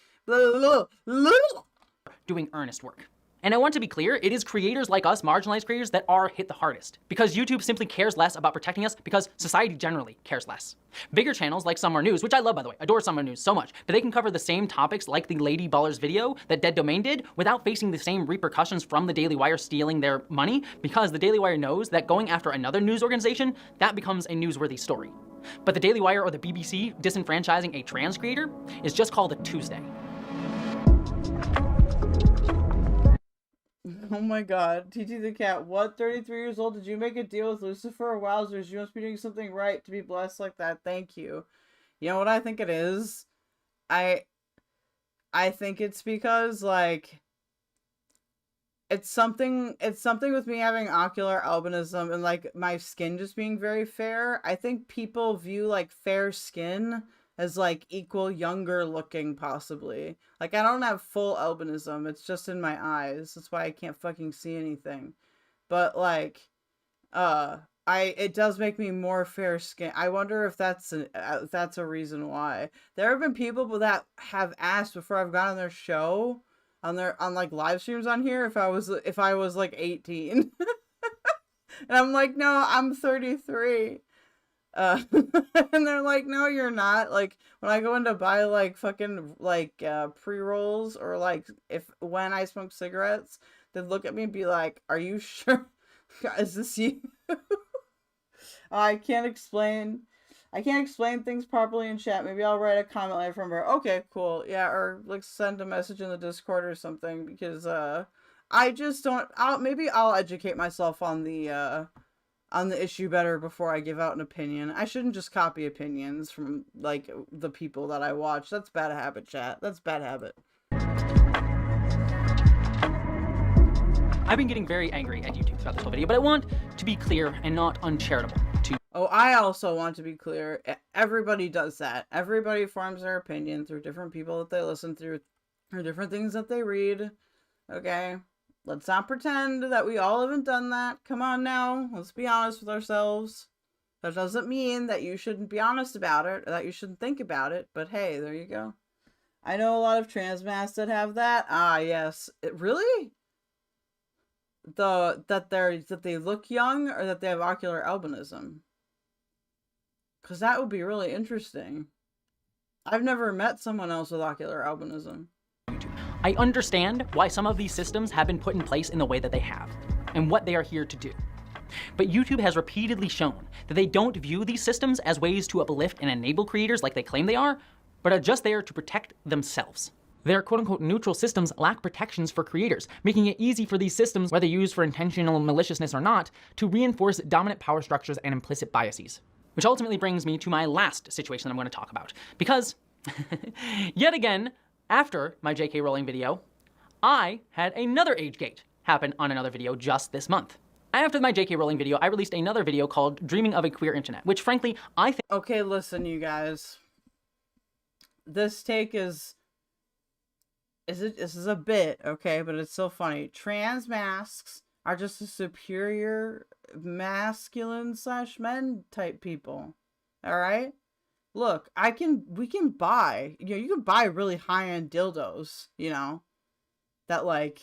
Speaker 8: doing earnest work. And I want to be clear, it is creators like us, marginalized creators, that are hit the hardest. Because YouTube simply cares less about protecting us because society generally cares less. Bigger channels like Somewhere News, which I love by the way, adore Somewhere News so much, but they can cover the same topics like the Lady Ballers video that Dead Domain did without facing the same repercussions from the Daily Wire stealing their money, because the Daily Wire knows that going after another news organization, that becomes a newsworthy story. But the Daily Wire or the BBC disenfranchising a trans creator is just called a Tuesday.
Speaker 1: Oh my god. TT the cat, what 33 years old? Did you make a deal with Lucifer? Wowzers, you must be doing something right to be blessed like that. Thank you. You know what I think it is? I think it's because, like, it's something with me having ocular albinism and, like, my skin just being very fair. I think people view, like, fair skin as, like, equal younger looking, possibly. Like, I don't have full albinism. It's just in my eyes. That's why I can't fucking see anything. But, like, it does make me more fair skin. I wonder if that's a reason why. There have been people that have asked before I've gone on their show, on like live streams on here, if I was like 18. And I'm like, no, I'm 33. And they're like, no, you're not. Like, when I go in to buy like fucking like pre-rolls, or like when I smoke cigarettes, they look at me and be like, are you sure? Is this you? I can't explain things properly in chat. Maybe I'll write a comment later from her. Okay, cool. Yeah, or like send a message in the Discord or something, because I just don't. Maybe I'll educate myself on the issue better before I give out an opinion. I shouldn't just copy opinions from like the people that I watch. That's bad habit, chat. That's bad habit.
Speaker 8: I've been getting very angry at YouTube throughout this whole video, but I want to be clear and not uncharitable to...
Speaker 1: Oh, I also want to be clear. Everybody does that. Everybody forms their opinion through different people that they listen through, or different things that they read. Okay? Let's not pretend that we all haven't done that. Come on now. Let's be honest with ourselves. That doesn't mean that you shouldn't be honest about it, or that you shouldn't think about it, but hey, there you go. I know a lot of trans masks that have that. Ah, yes. Really? That they look young, or that they have ocular albinism? Because that would be really interesting. I've never met someone else with ocular albinism.
Speaker 8: I understand why some of these systems have been put in place in the way that they have, and what they are here to do. But YouTube has repeatedly shown that they don't view these systems as ways to uplift and enable creators like they claim they are, but are just there to protect themselves. Their quote-unquote neutral systems lack protections for creators, making it easy for these systems, whether used for intentional maliciousness or not, to reinforce dominant power structures and implicit biases. Which ultimately brings me to my last situation that I'm going to talk about. Because, yet again, after my JK Rowling video, I had another age gate happen on another video just this month. After my JK Rowling video, I released another video called Dreaming of a Queer Internet, which frankly, I think...
Speaker 1: Okay, listen, you guys. This take is... This is a bit, okay, but it's so funny. Trans masks are just a superior masculine/men type people. Alright? Look, we can buy, you can buy really high-end dildos, that like,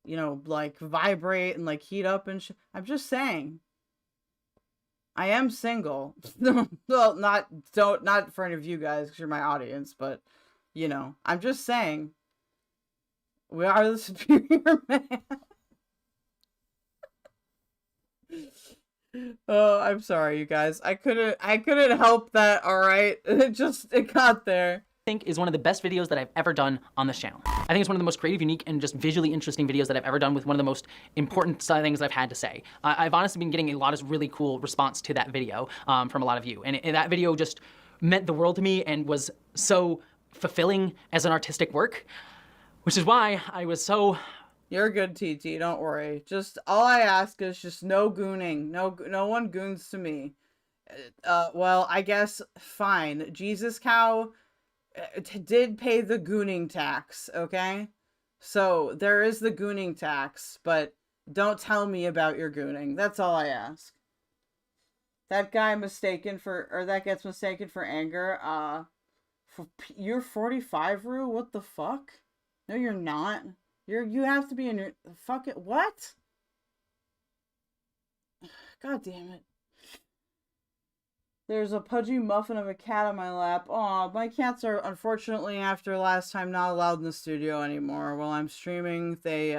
Speaker 1: like vibrate and like heat up and shit. I'm just saying. I am single. Well, not for any of you guys, because you're my audience, but, I'm just saying. We are the superior man. Oh, I'm sorry, you guys. I couldn't help that, alright? It got there.
Speaker 8: I think is one of the best videos that I've ever done on this channel. I think it's one of the most creative, unique, and just visually interesting videos that I've ever done, with one of the most important things I've had to say. I've honestly been getting a lot of really cool response to that video from a lot of you. And that video just meant the world to me and was so fulfilling as an artistic work. Which is why I was so...
Speaker 1: You're good, TT. Don't worry. Just all I ask is just no gooning. No one goons to me. Well, I guess fine. Jesus Cow did pay the gooning tax, okay? So there is the gooning tax, but don't tell me about your gooning. That's all I ask. That guy that gets mistaken for anger. You're 45, Rue? What the fuck? No, you're not. You have to be in your... Fuck it. What? God damn it. There's a pudgy muffin of a cat on my lap. Aw, my cats are, unfortunately, after last time, not allowed in the studio anymore. While I'm streaming, they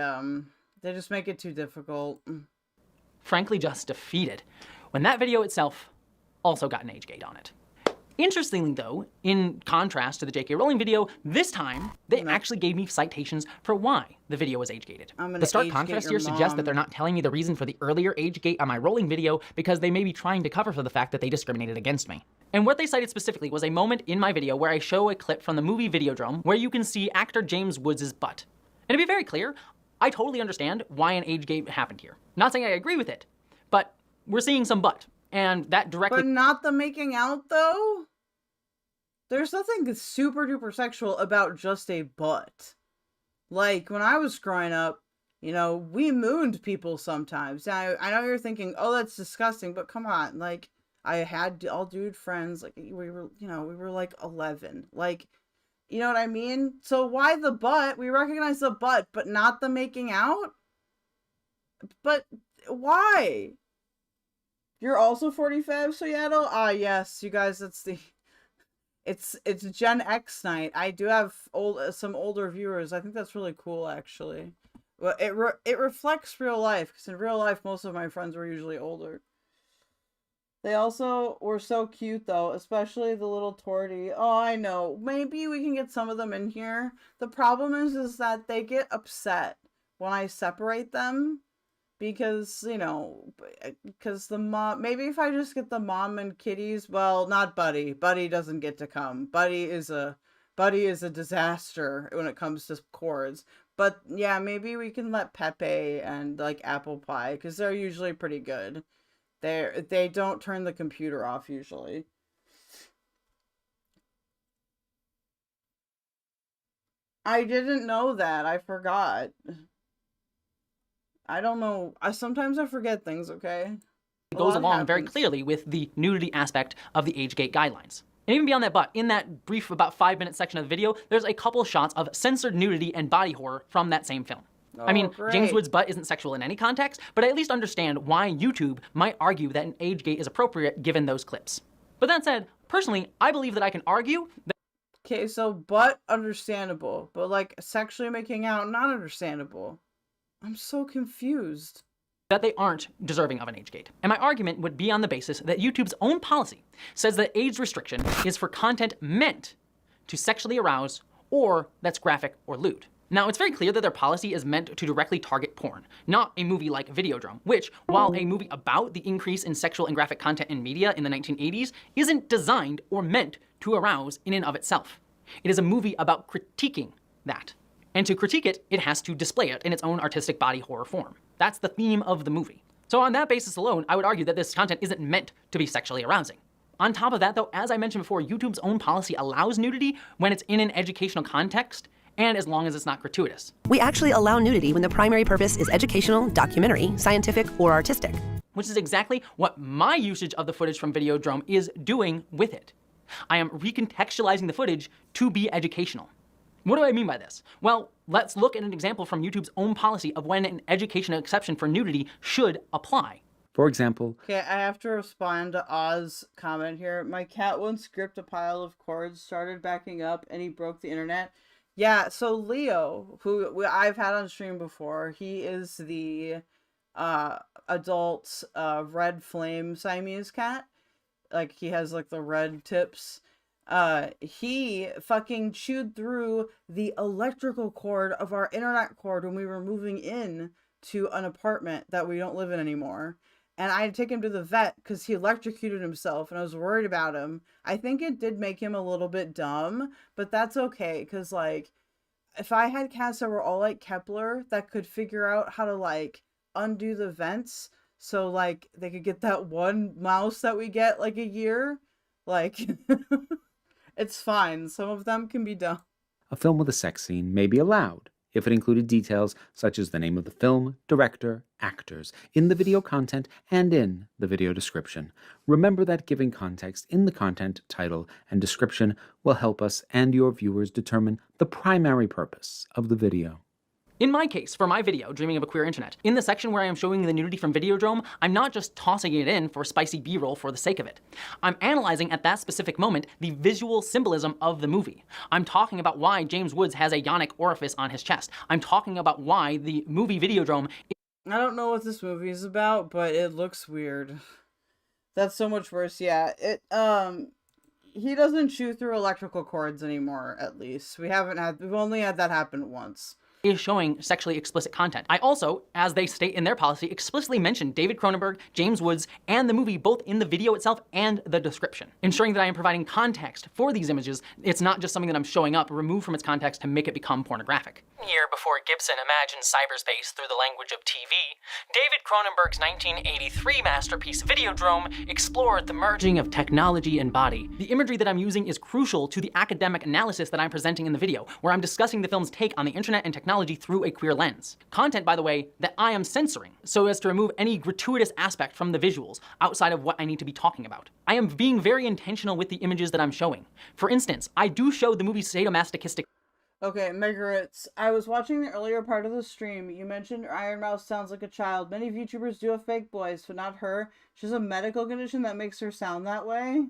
Speaker 1: just make it too difficult.
Speaker 8: Frankly, just defeated. When that video itself also got an age gate on it. Interestingly though, in contrast to the J.K. Rowling video, this time they actually gave me citations for why the video was age gated. The stark contrast here suggests that they're not telling me the reason for the earlier age gate on my Rowling video because they may be trying to cover for the fact that they discriminated against me. And what they cited specifically was a moment in my video where I show a clip from the movie Videodrome where you can see actor James Woods' butt. And to be very clear, I totally understand why an age gate happened here. Not saying I agree with it, but we're seeing some butt. And that directly—
Speaker 1: But not the making out, though? There's nothing super duper sexual about just a butt. Like, when I was growing up, you know, we mooned people sometimes. Now, I know you're thinking, oh, that's disgusting, but come on. Like, I had all dude friends, like, we were like 11. Like, you know what I mean? So why the butt? We recognize the butt, but not the making out? But why? You're also 45, Seattle? Ah, yes, you guys, that's the... It's Gen X night. I do have some older viewers. I think that's really cool, actually. Well, it reflects real life, because in real life, most of my friends were usually older. They also were so cute, though, especially the little tortie. Oh, I know. Maybe we can get some of them in here. The problem is that they get upset when I separate them. Because, you know, because the mom, maybe if I just get the mom and kitties, well, not Buddy. Buddy doesn't get to come. Buddy is a disaster when it comes to cords. But yeah, maybe we can let Pepe and like Apple Pie, because they're usually pretty good. They don't turn the computer off usually. I didn't know that. I forgot. I don't know. Sometimes I forget things, okay?
Speaker 8: It goes along very clearly with the nudity aspect of the age gate guidelines. And even beyond that butt, in that brief about 5-minute section of the video, there's a couple shots of censored nudity and body horror from that same film. I mean,
Speaker 1: great.
Speaker 8: James Woods' butt isn't sexual in any context, but I at least understand why YouTube might argue that an age gate is appropriate given those clips. But that said, personally, I believe that I can argue that—
Speaker 1: Okay, so butt, understandable. But like, sexually making out, not understandable. I'm so confused.
Speaker 8: That they aren't deserving of an age gate. And my argument would be on the basis that YouTube's own policy says that age restriction is for content meant to sexually arouse or that's graphic or lewd. Now, it's very clear that their policy is meant to directly target porn, not a movie like Videodrome, which, while a movie about the increase in sexual and graphic content in media in the 1980s, isn't designed or meant to arouse in and of itself. It is a movie about critiquing that. And to critique it, it has to display it in its own artistic body horror form. That's the theme of the movie. So on that basis alone, I would argue that this content isn't meant to be sexually arousing. On top of that though, as I mentioned before, YouTube's own policy allows nudity when it's in an educational context, and as long as it's not gratuitous.
Speaker 9: We actually allow nudity when the primary purpose is educational, documentary, scientific, or artistic.
Speaker 8: Which is exactly what my usage of the footage from Videodrome is doing with it. I am recontextualizing the footage to be educational. What do I mean by this? Well, let's look at an example from YouTube's own policy of when an educational exception for nudity should apply.
Speaker 13: For example...
Speaker 1: Okay, I have to respond to Oz's comment here. My cat once gripped a pile of cords, started backing up, and he broke the internet. Yeah, so Leo, who I've had on stream before, he is the adult red flame Siamese cat. Like, he has like the red tips. He fucking chewed through the electrical cord of our internet cord when we were moving in to an apartment that we don't live in anymore. And I had to take him to the vet because he electrocuted himself and I was worried about him. I think it did make him a little bit dumb, but that's okay. Because, like, if I had cats that were all like Kepler that could figure out how to, like, undo the vents so, like, they could get that one mouse that we get, like, a year, like... It's fine. Some of them can be done.
Speaker 13: A film with a sex scene may be allowed if it included details such as the name of the film, director, actors, in the video content, and in the video description. Remember that giving context in the content, title, and description will help us and your viewers determine the primary purpose of the video.
Speaker 8: In my case, for my video, Dreaming of a Queer Internet, in the section where I am showing the nudity from Videodrome, I'm not just tossing it in for spicy B-roll for the sake of it. I'm analyzing at that specific moment the visual symbolism of the movie. I'm talking about why James Woods has a yonic orifice on his chest. I'm talking about why the movie Videodrome...
Speaker 1: I don't know what this movie is about, but it looks weird. That's so much worse. Yeah, he doesn't chew through electrical cords anymore. At least we've only had that happen once.
Speaker 8: Is showing sexually explicit content. I also, as they state in their policy, explicitly mention David Cronenberg, James Woods, and the movie both in the video itself and the description, ensuring that I am providing context for these images. It's not just something that I'm showing up removed from its context to make it become pornographic.
Speaker 15: Year before Gibson imagined cyberspace through the language of TV, David Cronenberg's 1983 masterpiece Videodrome explored the merging
Speaker 8: Of technology and body. The imagery that I'm using is crucial to the academic analysis that I'm presenting in the video, where I'm discussing the film's take on the internet and technology through a queer lens. Content, by the way, that I am censoring so as to remove any gratuitous aspect from the visuals outside of what I need to be talking about. I am being very intentional with the images that I'm showing. For instance, I do show the movie sadomasochistic.
Speaker 1: Okay, Megaritz, I was watching the earlier part of the stream. You mentioned Ironmouse sounds like a child. Many VTubers do a fake voice, but not her. She has a medical condition that makes her sound that way.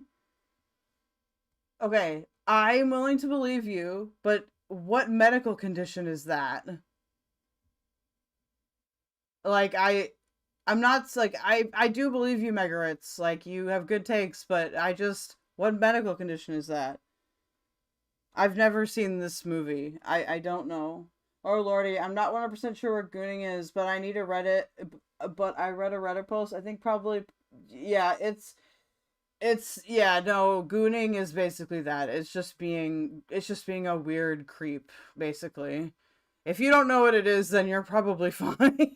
Speaker 1: Okay, I'm willing to believe you, but what medical condition is that? Like, I'm not, like, I do believe you, Megaritz. Like, you have good takes, but what medical condition is that? I've never seen this movie. I don't know. Oh lordy, I'm not 100% sure where gooning is, but I read a Reddit post. I think probably, yeah, no, gooning is basically that. It's just being a weird creep, basically. If you don't know what it is, then you're probably fine.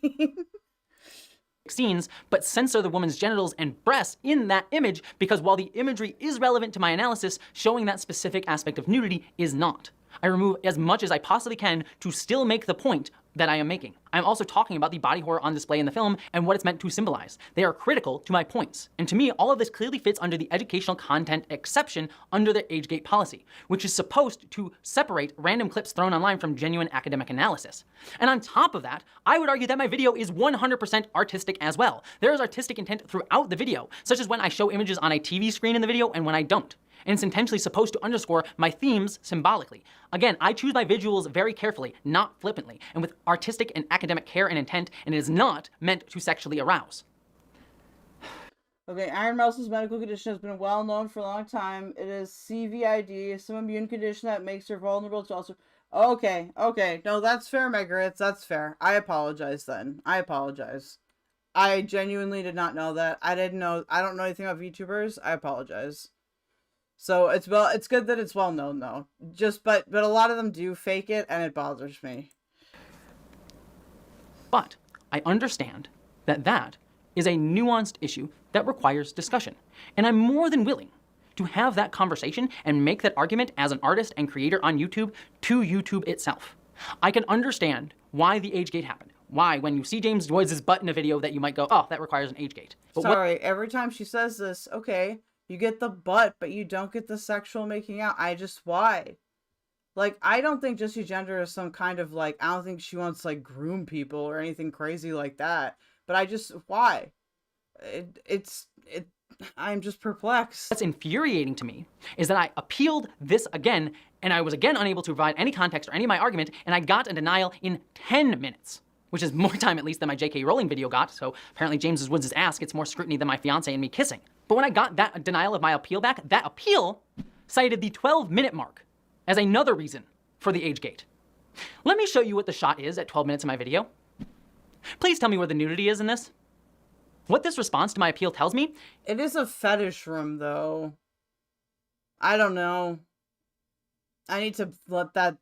Speaker 8: Scenes, but censor the woman's genitals and breasts in that image, because while the imagery is relevant to my analysis, showing that specific aspect of nudity is not. I remove as much as I possibly can to still make the point that I am making. I'm also talking about the body horror on display in the film and what it's meant to symbolize. They are critical to my points. And to me, all of this clearly fits under the educational content exception under the age-gate policy, which is supposed to separate random clips thrown online from genuine academic analysis. And on top of that, I would argue that my video is 100% artistic as well. There is artistic intent throughout the video, such as when I show images on a TV screen in the video and when I don't. And it's intentionally supposed to underscore my themes symbolically. Again, I choose my visuals very carefully, not flippantly, and with artistic and academic care and intent, and it is not meant to sexually arouse.
Speaker 1: Okay, Ironmouse's medical condition has been well known for a long time. It is CVID, some immune condition that makes her vulnerable to also... Okay. No, that's fair, Megaritz. That's fair. I apologize then. I apologize. I genuinely did not know that. I don't know anything about VTubers. I apologize. So it's good that it's well known though. But a lot of them do fake it, and it bothers me.
Speaker 8: But I understand that that is a nuanced issue that requires discussion. And I'm more than willing to have that conversation and make that argument as an artist and creator on YouTube to YouTube itself. I can understand why the age gate happened. Why, when you see James Woods' butt in a video, that you might go, oh, that requires an age gate. But
Speaker 1: sorry, every time she says this, okay, you get the butt, but you don't get the sexual making out. Why? Like, I don't think Jessie Gender is some kind of, like, I don't think she wants, like, groom people or anything crazy like that. But why? I'm just perplexed.
Speaker 8: What's infuriating to me is that I appealed this again, and I was again unable to provide any context or any of my argument, and I got a denial in 10 minutes. Which is more time, at least, than my J.K. Rowling video got, so apparently James Woods' ass gets more scrutiny than my fiance and me kissing. But when I got that denial of my appeal back, that appeal cited the 12-minute mark as another reason for the age gate. Let me show you what the shot is at 12 minutes in my video. Please tell me where the nudity is in this. What this response to my appeal tells me...
Speaker 1: It is a fetish room, though. I don't know. I need to let that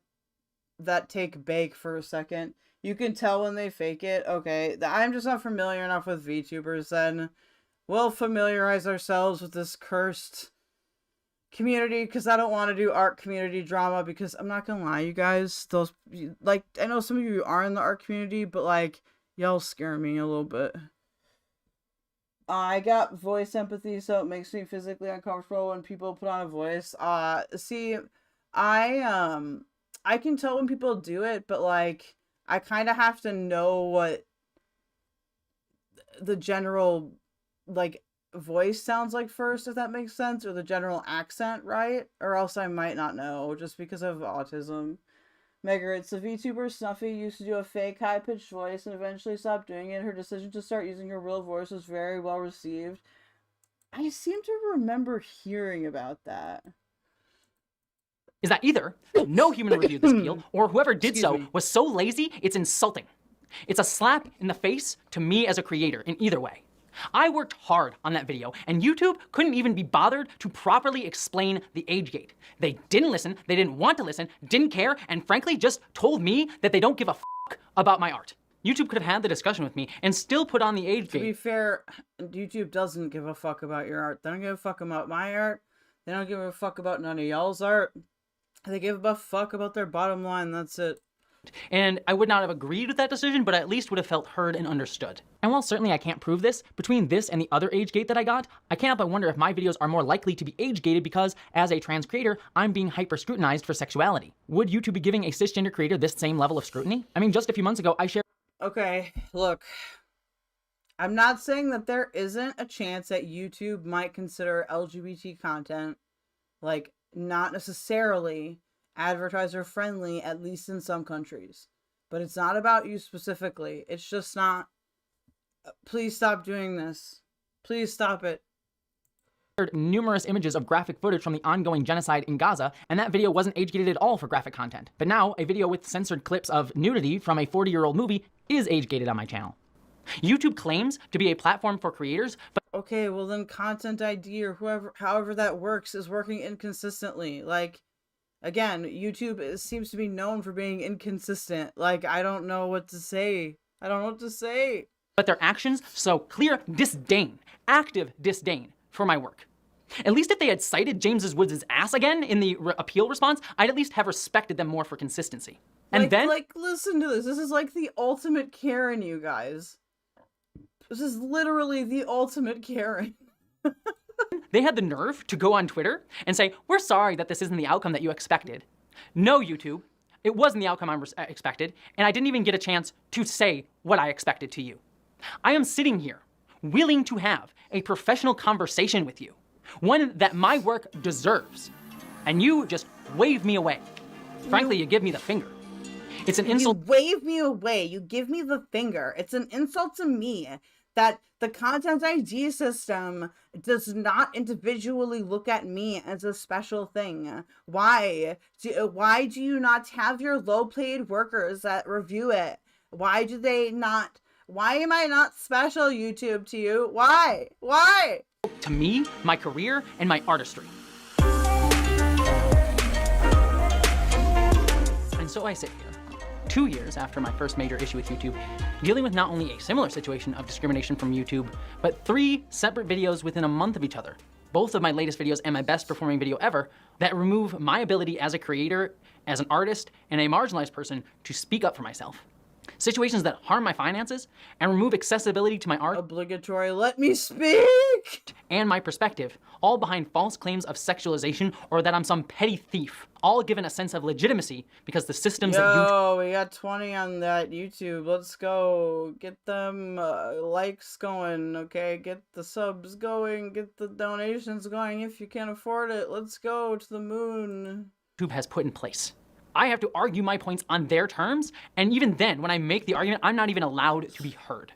Speaker 1: take bake for a second. You can tell when they fake it. Okay, I'm just not familiar enough with VTubers then. We'll familiarize ourselves with this cursed community, because I don't want to do art community drama, because I'm not gonna lie, you guys, I know some of you are in the art community, but, like, y'all scare me a little bit. I got voice empathy, so it makes me physically uncomfortable when people put on a voice. See, I can tell when people do it, but, like, I kind of have to know what the general, like, voice sounds like first, if that makes sense, or the general accent, right? Or else I might not know, just because of autism. Megaritz, the VTuber Snuffy used to do a fake high-pitched voice and eventually stopped doing it. Her decision to start using her real voice was very well received. I seem to remember hearing about that.
Speaker 15: Is that either no human reviewed this appeal, or whoever did so was so lazy it's insulting. It's a slap in the face to me as a creator in either way. I worked hard on that video, and YouTube couldn't even be bothered to properly explain the age gate. They didn't listen, they didn't want to listen, didn't care, and frankly just told me that they don't give a fuck about my art. YouTube could have had the discussion with me and still put on the age gate.
Speaker 1: To be fair, YouTube doesn't give a fuck about your art. They don't give a fuck about my art. They don't give a fuck about none of y'all's art. They give a fuck about their bottom line, that's it.
Speaker 15: And I would not have agreed with that decision, but I at least would have felt heard and understood. And while certainly I can't prove this, between this and the other age gate that I got, I can't help but wonder if my videos are more likely to be age gated because, as a trans creator, I'm being hyper scrutinized for sexuality. Would YouTube be giving a cisgender creator this same level of scrutiny? I mean, just a few months ago, I shared.
Speaker 1: Okay, look. I'm not saying that there isn't a chance that YouTube might consider LGBT content, like, not necessarily advertiser friendly, at least in some countries. But it's not about you specifically. It's just not. Please stop doing this. Please stop it.
Speaker 15: Numerous images of graphic footage from the ongoing genocide in Gaza, and that video wasn't age-gated at all for graphic content. But now, a video with censored clips of nudity from a 40-year-old movie is age-gated on my channel. YouTube claims to be a platform for creators, but
Speaker 1: okay, well then Content ID or however that works is working inconsistently. Like, again, YouTube seems to be known for being inconsistent. Like, I don't know what to say. I don't know what to say.
Speaker 15: But their actions show clear disdain, active disdain for my work. At least if they had cited James Woods' ass again in the appeal response, I'd at least have respected them more for consistency. And then,
Speaker 1: listen to this. This is like the ultimate Karen, you guys. This is literally the ultimate Karen.
Speaker 15: They had the nerve to go on Twitter and say, "We're sorry that this isn't the outcome that you expected." No, YouTube, it wasn't the outcome I expected, and I didn't even get a chance to say what I expected to you. I am sitting here, willing to have a professional conversation with you, one that my work deserves, and you just wave me away. Frankly, you give me the finger. It's an insult.
Speaker 1: You wave me away. You give me the finger. It's an insult to me that the Content ID system does not individually look at me as a special thing. Why do you not have your low-paid workers that review it? Why do they not? Why am I not special, YouTube, to you? Why? Why?
Speaker 15: To me, my career, and my artistry. And so I sit here, 2 years after my first major issue with YouTube, dealing with not only a similar situation of discrimination from YouTube, but 3 separate videos within a month of each other, both of my latest videos and my best performing video ever, that remove my ability as a creator, as an artist, and a marginalized person to speak up for myself. Situations that harm my finances and remove accessibility to my art.
Speaker 1: Obligatory, let me speak!
Speaker 15: And my perspective, all behind false claims of sexualization or that I'm some petty thief, all given a sense of legitimacy because the systems that you...
Speaker 1: Yo, we got 20 on that YouTube. Let's go. Get them likes going, okay? Get the subs going. Get the donations going if you can afford it. Let's go to the moon.
Speaker 15: YouTube has put in place. I have to argue my points on their terms, and even then, when I make the argument, I'm not even allowed to be heard.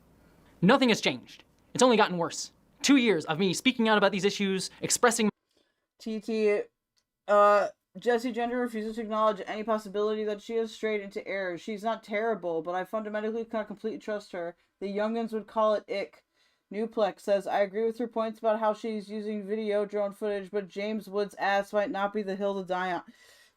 Speaker 15: Nothing has changed. It's only gotten worse. 2 years of me speaking out about these issues, expressing...
Speaker 1: TT, Jessie Gender refuses to acknowledge any possibility that she is straight into error. She's not terrible, but I fundamentally cannot completely trust her. The youngins would call it ick. Newplex says, I agree with your points about how she's using video drone footage, but James Woods' ass might not be the hill to die on.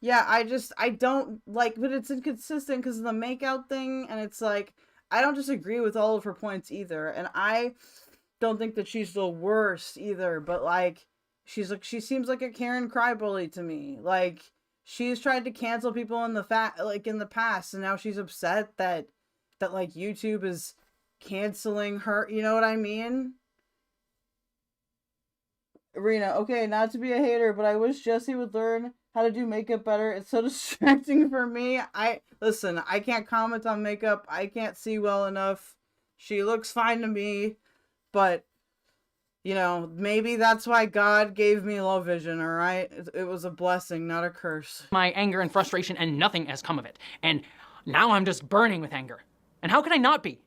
Speaker 1: Yeah, I don't like, but it's inconsistent because of the makeout thing, and it's like, I don't disagree with all of her points either, and I don't think that she's the worst either, but like, she seems like a Karen crybaby to me. Like, she's tried to cancel people in the past, and now she's upset that like YouTube is canceling her, you know what I mean? Arena, okay, not to be a hater, but I wish Jessie would learn how to do makeup better. It's so distracting for me. Listen, I can't comment on makeup. I can't see well enough. She looks fine to me, but you know, maybe that's why God gave me low vision, all right? It was a blessing, not a curse.
Speaker 15: My anger and frustration, and nothing has come of it. And now I'm just burning with anger. And how could I not be?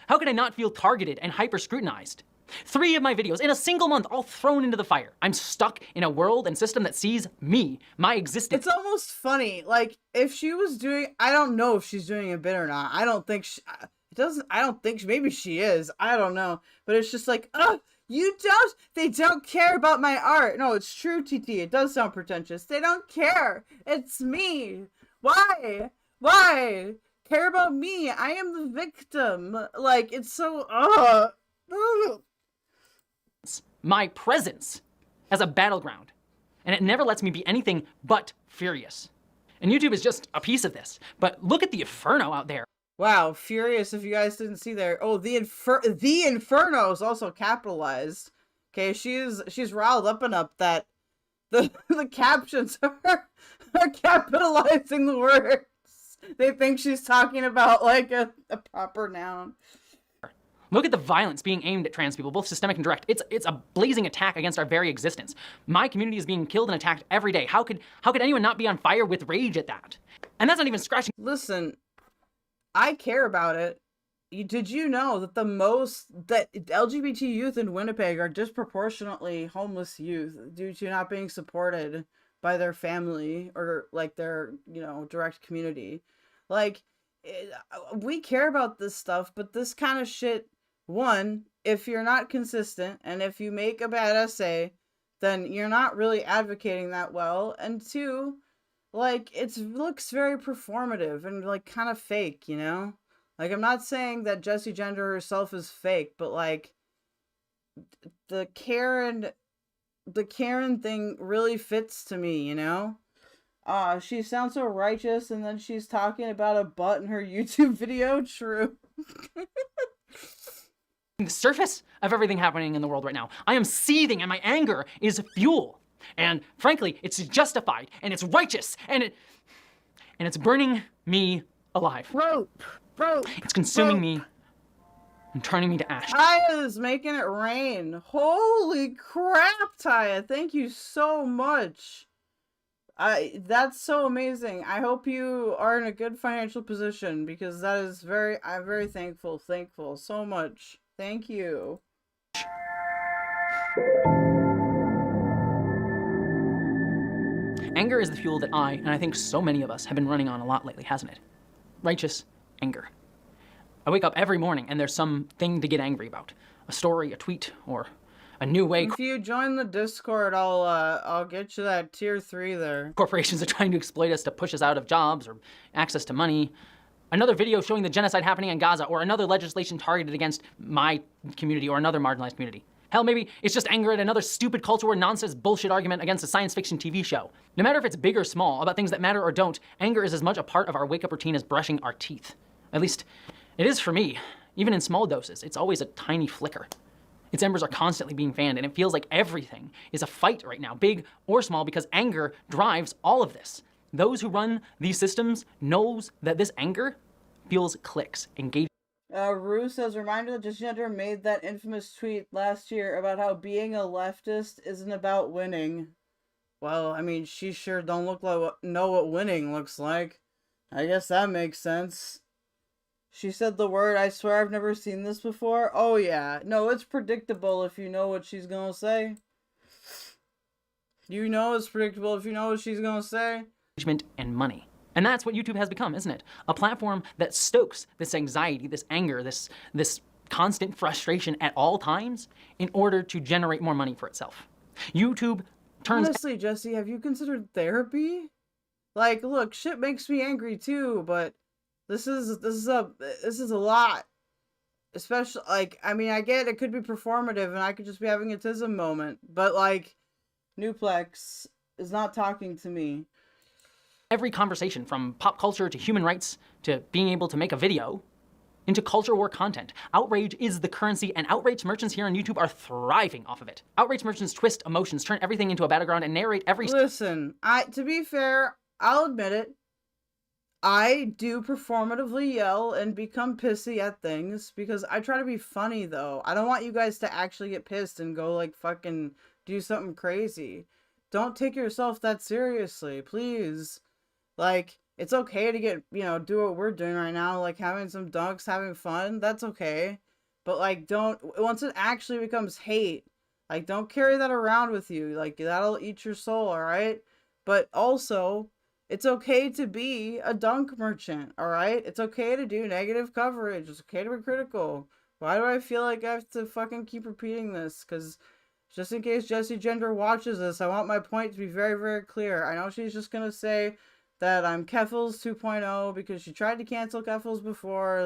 Speaker 15: How could I not feel targeted and hyper-scrutinized? 3 of my videos in a single month, all thrown into the fire. I'm stuck in a world and system that sees me, my existence.
Speaker 1: It's almost funny. Like, if she was doing, I don't know if she's doing a bit or not. I don't think she, maybe she is. I don't know. But it's just like, they don't care about my art. No, it's true, TT. It does sound pretentious. They don't care. It's me. Why? Care about me. I am the victim. Like, it's so,
Speaker 15: My presence as a battleground. And it never lets me be anything but furious. And YouTube is just a piece of this. But look at the inferno out there.
Speaker 1: Wow, furious if you guys didn't see there. Oh, the Inferno is also capitalized. Okay, she's riled up enough that the captions are capitalizing the words. They think she's talking about like a proper noun.
Speaker 15: Look at the violence being aimed at trans people, both systemic and direct. It's a blazing attack against our very existence. My community is being killed and attacked every day. How could anyone not be on fire with rage at that? And that's not even scratching.
Speaker 1: Listen, I care about it. Did you know that that LGBT youth in Winnipeg are disproportionately homeless youth due to not being supported by their family or like their, direct community? Like, we care about this stuff, but this kind of shit, one, if you're not consistent and if you make a bad essay, then you're not really advocating that well. And two, like, it looks very performative and like kind of fake, Like, I'm not saying that Jessie Gender herself is fake, but like the Karen thing really fits to me, she sounds so righteous and then she's talking about a butt in her YouTube video. True.
Speaker 15: The surface of everything happening in the world right now. I am seething and my anger is fuel. And frankly, it's justified and it's righteous and it's burning me alive.
Speaker 1: Rope.
Speaker 15: It's consuming me and turning me to ash.
Speaker 1: Taya's making it rain. Holy crap, Taya. Thank you so much. That's so amazing. I hope you are in a good financial position because that is I'm very thankful so much. Thank you.
Speaker 15: Anger is the fuel that and I think so many of us have been running on a lot lately, hasn't it? Righteous anger. I wake up every morning and there's something to get angry about. A story, a tweet, or a new way.
Speaker 1: If you join the Discord, I'll get you that tier 3 there.
Speaker 15: Corporations are trying to exploit us to push us out of jobs or access to money. Another video showing the genocide happening in Gaza, or another legislation targeted against my community or another marginalized community. Hell, maybe it's just anger at another stupid culture war nonsense bullshit argument against a science fiction TV show. No matter if it's big or small, about things that matter or don't, anger is as much a part of our wake-up routine as brushing our teeth. At least, it is for me. Even in small doses, it's always a tiny flicker. Its embers are constantly being fanned, and it feels like everything is a fight right now, big or small, because anger drives all of this. Those who run these systems knows that this anger feels clicks, engagement.
Speaker 1: Rue says, reminder that Jessie Gender made that infamous tweet last year about how being a leftist isn't about winning. Well, I mean, she sure don't know what winning looks like. I guess that makes sense. She said the word, I swear I've never seen this before. Oh yeah. No, it's predictable if you know what she's gonna say. You know it's predictable if you know what she's gonna say.
Speaker 15: And money. And that's what YouTube has become, isn't it? A platform that stokes this anxiety, this anger, this constant frustration at all times in order to generate more money for itself. YouTube turns...
Speaker 1: Honestly, Jessie, have you considered therapy? Like, look, shit makes me angry too, but this is a lot. Especially, like, I mean, I get it could be performative and I could just be having a tism moment, but like, Nuplex is not talking to me.
Speaker 15: Every conversation, from pop culture to human rights to being able to make a video, into culture war content. Outrage is the currency, and outrage merchants here on YouTube are thriving off of it. Outrage merchants twist emotions, turn everything into a battleground, and narrate every...
Speaker 1: Listen, to be fair, I'll admit it. I do performatively yell and become pissy at things because I try to be funny, though. I don't want you guys to actually get pissed and go, like, fucking do something crazy. Don't take yourself that seriously, please. Like, it's okay to get, do what we're doing right now, like having some dunks, having fun. That's okay. But like, once it actually becomes hate, like, don't carry that around with you. Like, that'll eat your soul, all right? But also, it's okay to be a dunk merchant, all right? It's okay to do negative coverage. It's okay to be critical. Why do I feel like I have to fucking keep repeating this? Because just in case Jessie Gender watches this, I want my point to be very, very clear. I know she's just going to say that I'm Keffals 2.0 because she tried to cancel Keffals before.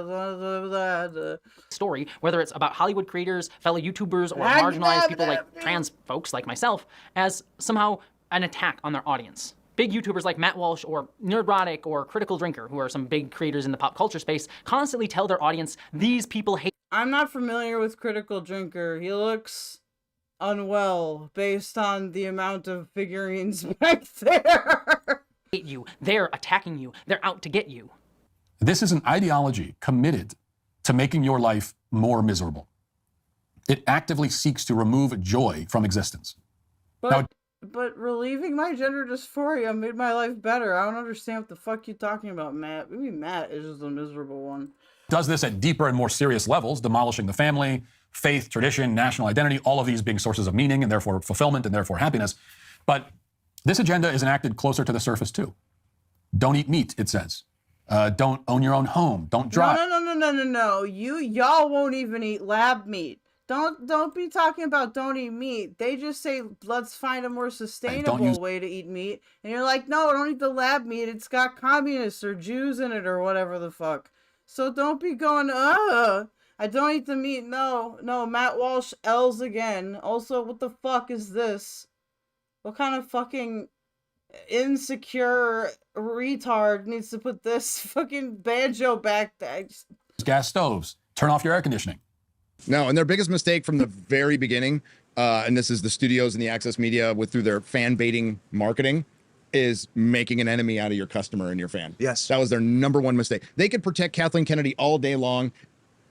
Speaker 15: Story, whether it's about Hollywood creators, fellow YouTubers, or marginalized people like trans folks like myself, as somehow an attack on their audience. Big YouTubers like Matt Walsh or Nerdrotic or Critical Drinker, who are some big creators in the pop culture space, constantly tell their audience these people hate.
Speaker 1: I'm not familiar with Critical Drinker. He looks unwell based on the amount of figurines back there.
Speaker 15: You. They're attacking you. They're out to get you.
Speaker 11: This is an ideology committed to making your life more miserable. It actively seeks to remove joy from existence.
Speaker 1: But relieving my gender dysphoria made my life better. I don't understand what the fuck you're talking about, Matt. Maybe Matt is just a miserable one.
Speaker 11: Does this at deeper and more serious levels, demolishing the family, faith, tradition, national identity, all of these being sources of meaning and therefore fulfillment and therefore happiness. But this agenda is enacted closer to the surface too. Don't eat meat, it says. Don't own your own home. Don't drive.
Speaker 1: No. Y'all won't even eat lab meat. Don't be talking about don't eat meat. They just say let's find a more sustainable way to eat meat. And you're like, no, don't eat the lab meat. It's got communists or Jews in it or whatever the fuck. So don't be going, I don't eat the meat. No, Matt Walsh L's again. Also, what the fuck is this? What kind of fucking insecure retard needs to put this fucking banjo back there?
Speaker 11: Gas stoves. Turn off your air conditioning.
Speaker 16: No, and their biggest mistake from the very beginning, and this is the studios and the access media through their fan baiting marketing, is making an enemy out of your customer and your fan.
Speaker 17: Yes.
Speaker 16: That was their number one mistake. They could protect Kathleen Kennedy all day long.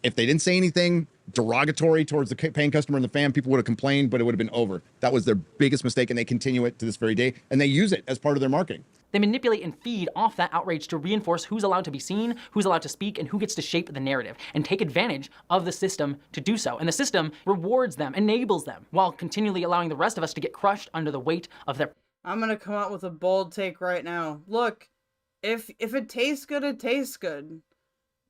Speaker 16: If they didn't say anything derogatory towards the paying customer and the fan, people would have complained, but it would have been over. That was their biggest mistake, and they continue it to this very day, and they use it as part of their marketing.
Speaker 15: They manipulate and feed off that outrage to reinforce who's allowed to be seen, who's allowed to speak, and who gets to shape the narrative, and take advantage of the system to do so. And the system rewards them, enables them, while continually allowing the rest of us to get crushed under the weight of their...
Speaker 1: I'm gonna come out with a bold take right now. Look, if it tastes good, it tastes good.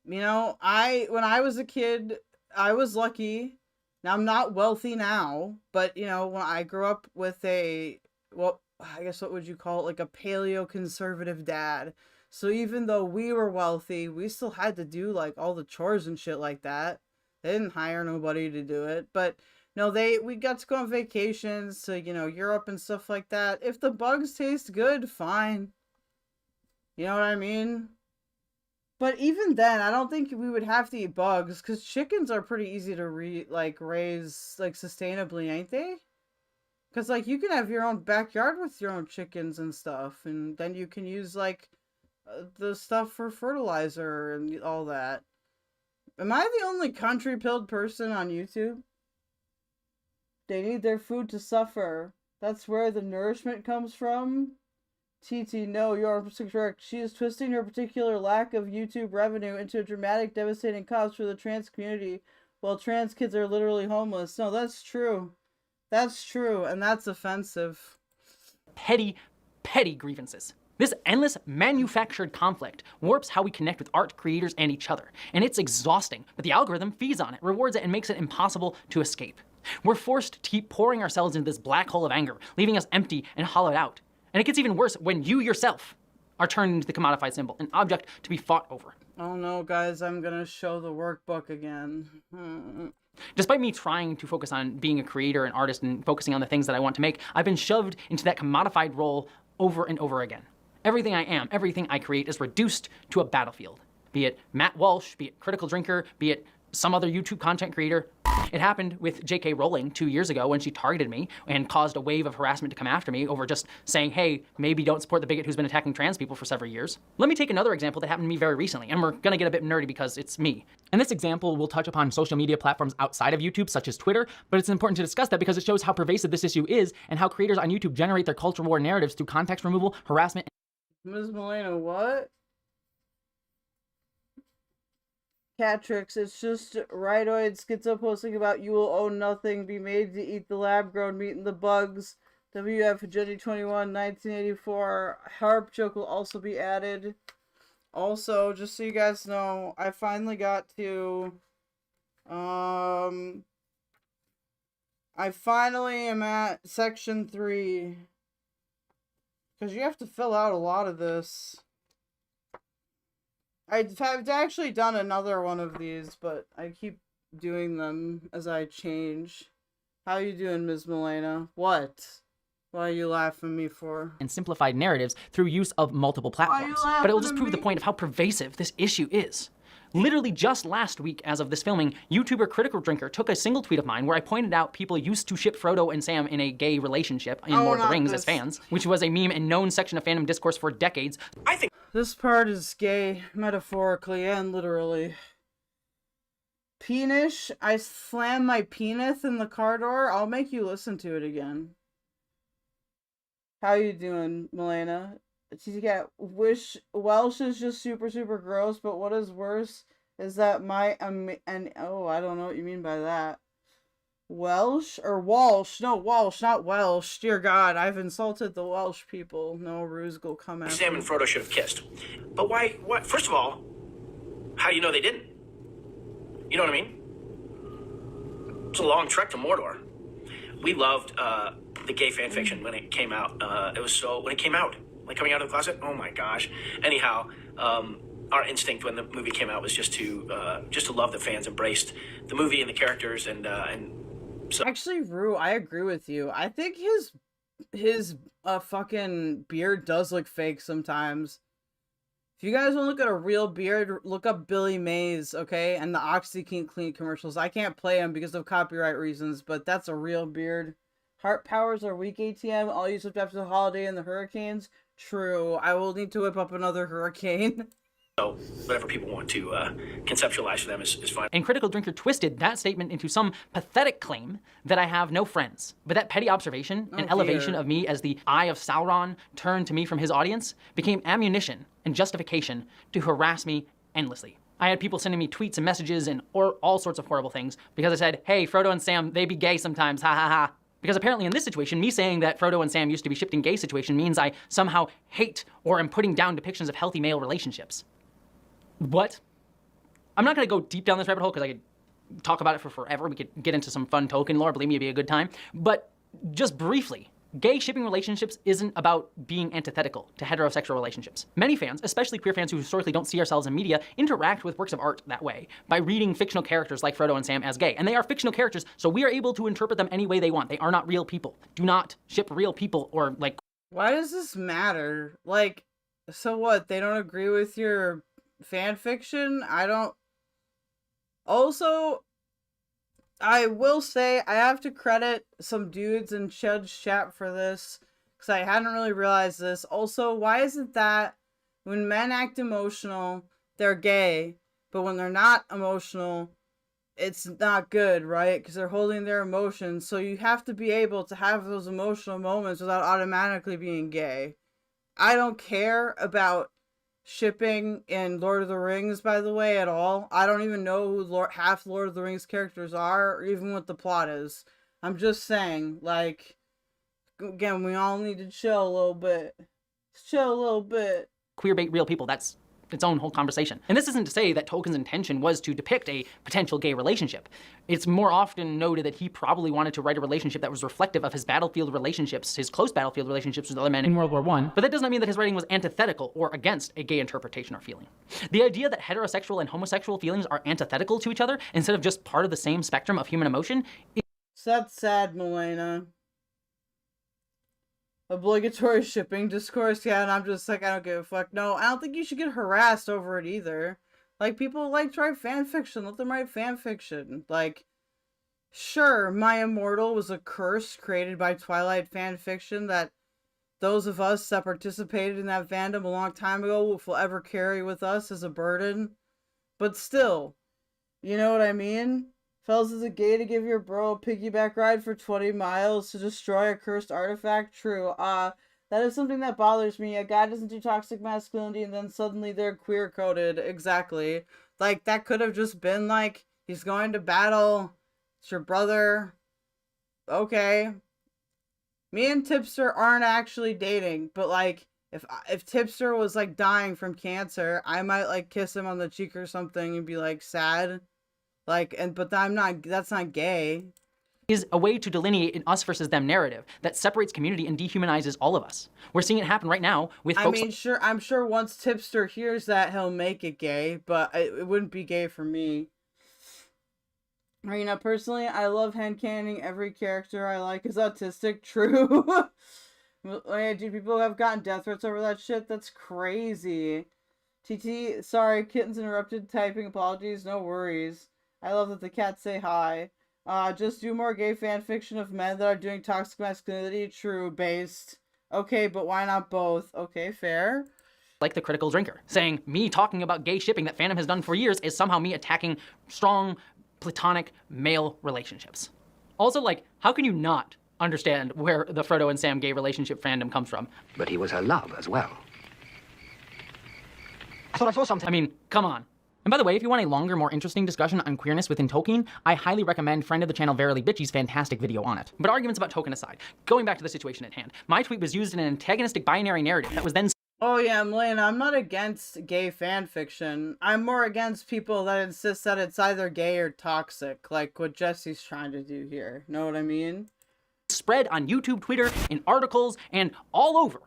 Speaker 1: You know, when I was a kid, I was lucky. Now, I'm not wealthy now, but, you know, when I grew up with I guess what would you call it? Like a paleo-conservative dad. So even though we were wealthy, we still had to do, like, all the chores and shit like that. They didn't hire nobody to do it. But, no, we got to go on vacations to, you know, Europe and stuff like that. If the bugs taste good, fine. You know what I mean? But even then, I don't think we would have to eat bugs, because chickens are pretty easy to raise, like, sustainably, ain't they? Because, like, you can have your own backyard with your own chickens and stuff, and then you can use, like, the stuff for fertilizer and all that. Am I the only country-pilled person on YouTube? They need their food to suffer. That's where the nourishment comes from? TT, no, you are correct. She is twisting her particular lack of YouTube revenue into a dramatic, devastating cause for the trans community, while trans kids are literally homeless. No, that's true. That's true, and that's offensive.
Speaker 15: Petty grievances. This endless manufactured conflict warps how we connect with art creators and each other, and it's exhausting, but the algorithm feeds on it, rewards it, and makes it impossible to escape. We're forced to keep pouring ourselves into this black hole of anger, leaving us empty and hollowed out. And it gets even worse when you yourself are turned into the commodified symbol, an object to be fought over.
Speaker 1: Oh no, guys, I'm gonna show the workbook again.
Speaker 15: Despite me trying to focus on being a creator and artist and focusing on the things that I want to make, I've been shoved into that commodified role over and over again. Everything I am, everything I create is reduced to a battlefield. Be it Matt Walsh, be it Critical Drinker, be it some other YouTube content creator. It happened with J.K. Rowling 2 years ago when she targeted me and caused a wave of harassment to come after me over just saying, hey, maybe don't support the bigot who's been attacking trans people for several years. Let me take another example that happened to me very recently, and we're gonna get a bit nerdy because it's me. And this example will touch upon social media platforms outside of YouTube, such as Twitter, but it's important to discuss that because it shows how pervasive this issue is and how creators on YouTube generate their culture war narratives through context removal, harassment.
Speaker 1: Ms. Molina, what? Catrix, it's just rightoid schizo posting about you will own nothing, be made to eat the lab-grown meat and the bugs. WF Jenny 21, 1984. Harp joke will also be added. Also, just so you guys know, I finally got to, I finally am at section 3. Because you have to fill out a lot of this. I've actually done another one of these, but I keep doing them as I change. How you doing, Ms. Milena? What? Why are you laughing at me for?
Speaker 15: And simplified narratives through use of multiple platforms. But it will just prove the point of how pervasive this issue is. Literally just last week, as of this filming, YouTuber Critical Drinker took a single tweet of mine where I pointed out people used to ship Frodo and Sam in a gay relationship in Lord of the Rings as fans, which was a meme and known section of fandom discourse for decades. I think
Speaker 1: this part is gay, metaphorically and literally. Penis, I slam my penis in the car door. I'll make you listen to it again. How you doing, Milena? She's got Welsh is just super gross, but what is worse is that oh, I don't know what you mean by that. Welsh or Walsh? No, Walsh, not Welsh. Dear God, I've insulted the Welsh people. No ruse will come after.
Speaker 17: Sam and Frodo should have kissed. But why? What? First of all, how do you know they didn't? You know what I mean? It's a long trek to Mordor. We loved the gay fan fiction when it came out. When it came out. Like coming out of the closet, oh my gosh. Anyhow, our instinct when the movie came out was just to love the fans embraced the movie and the characters and so.
Speaker 1: Actually, Rue, I agree with you. I think his fucking beard does look fake sometimes. If you guys want to look at a real beard, look up Billy Mays, okay? And the OxyClean commercials. I can't play them because of copyright reasons, but that's a real beard. Heart powers are weak ATM. All used up after the holiday and the hurricanes. True. I will need to whip up another hurricane.
Speaker 17: So whatever people want to conceptualize for them is fine.
Speaker 15: And Critical Drinker twisted that statement into some pathetic claim that I have no friends. But that petty observation and elevation of me as the Eye of Sauron turned to me from his audience became ammunition and justification to harass me endlessly. I had people sending me tweets and messages and all sorts of horrible things because I said, hey, Frodo and Sam, they be gay sometimes, ha ha ha. Because apparently in this situation, me saying that Frodo and Sam used to be shipped in gay situation means I somehow hate or am putting down depictions of healthy male relationships. What? I'm not going to go deep down this rabbit hole because I could talk about it for forever. We could get into some fun Tolkien lore. Believe me, it'd be a good time. But just briefly, gay shipping relationships isn't about being antithetical to heterosexual relationships. Many fans, especially queer fans who historically don't see ourselves in media, interact with works of art that way, by reading fictional characters like Frodo and Sam as gay. And they are fictional characters, so we are able to interpret them any way they want. They are not real people. Do not ship real people or, like...
Speaker 1: Why does this matter? Like, so what? They don't agree with your fan fiction? I don't... Also... I will say, I have to credit some dudes in Chud's chat for this, because I hadn't really realized this. Also, why is it that when men act emotional, they're gay, but when they're not emotional, it's not good, right? Because they're holding their emotions, so you have to be able to have those emotional moments without automatically being gay. I don't care about shipping in Lord of the Rings, by the way, at all. I don't even know who half Lord of the Rings characters are, or even what the plot is. I'm just saying, like, again, we all need to chill a little bit. Chill a little bit.
Speaker 15: Queerbait real people, that's its own whole conversation. And this isn't to say that Tolkien's intention was to depict a potential gay relationship. It's more often noted that he probably wanted to write a relationship that was reflective of his battlefield relationships, his close battlefield relationships with other men in World War I. But that does not mean that his writing was antithetical or against a gay interpretation or feeling. The idea that heterosexual and homosexual feelings are antithetical to each other instead of just part of the same spectrum of human emotion is...
Speaker 1: So that's sad, Milena. Obligatory shipping discourse, yeah, and I'm just like, I don't give a fuck. No, I don't think you should get harassed over it either. Like, people like to write fan fiction, let them write fan fiction. Like, sure, My Immortal was a curse created by Twilight fan fiction that those of us that participated in that fandom a long time ago will forever carry with us as a burden. But still, you know what I mean? Fells, is it gay to give your bro a piggyback ride for 20 miles to destroy a cursed artifact? True. That is something that bothers me. A guy doesn't do toxic masculinity and then suddenly they're queer-coded. Exactly. Like, that could have just been like, he's going to battle. It's your brother. Okay. Me and Tipster aren't actually dating, but like, if Tipster was like dying from cancer, I might like kiss him on the cheek or something and be like sad. Like, but that's not gay.
Speaker 15: Is a way to delineate an us versus them narrative that separates community and dehumanizes all of us. We're seeing it happen right now with folks.
Speaker 1: I'm sure once Tipster hears that, he'll make it gay, but it wouldn't be gay for me. Personally, I love handcanning every character I like is autistic. True. Dude, people have gotten death threats over that shit. That's crazy. TT, sorry, kittens interrupted typing. Apologies, no worries. I love that the cats say hi. Just do more gay fanfiction of men that are doing toxic masculinity. True, based. Okay, but why not both? Okay, fair.
Speaker 15: Like the critical drinker, saying me talking about gay shipping that fandom has done for years is somehow me attacking strong, platonic male relationships. Also, like, how can you not understand where the Frodo and Sam gay relationship fandom comes from?
Speaker 18: But he was her love as well.
Speaker 15: I thought I saw something. I mean, come on. And by the way, if you want a longer, more interesting discussion on queerness within Tolkien, I highly recommend friend of the channel Verily Bitchy's fantastic video on it. But arguments about Tolkien aside, going back to the situation at hand, my tweet was used in an antagonistic binary narrative that was then...
Speaker 1: Oh yeah, Melena, I'm not against gay fanfiction. I'm more against people that insist that it's either gay or toxic, like what Jesse's trying to do here. Know what I mean?
Speaker 15: Spread on YouTube, Twitter, in articles, and all over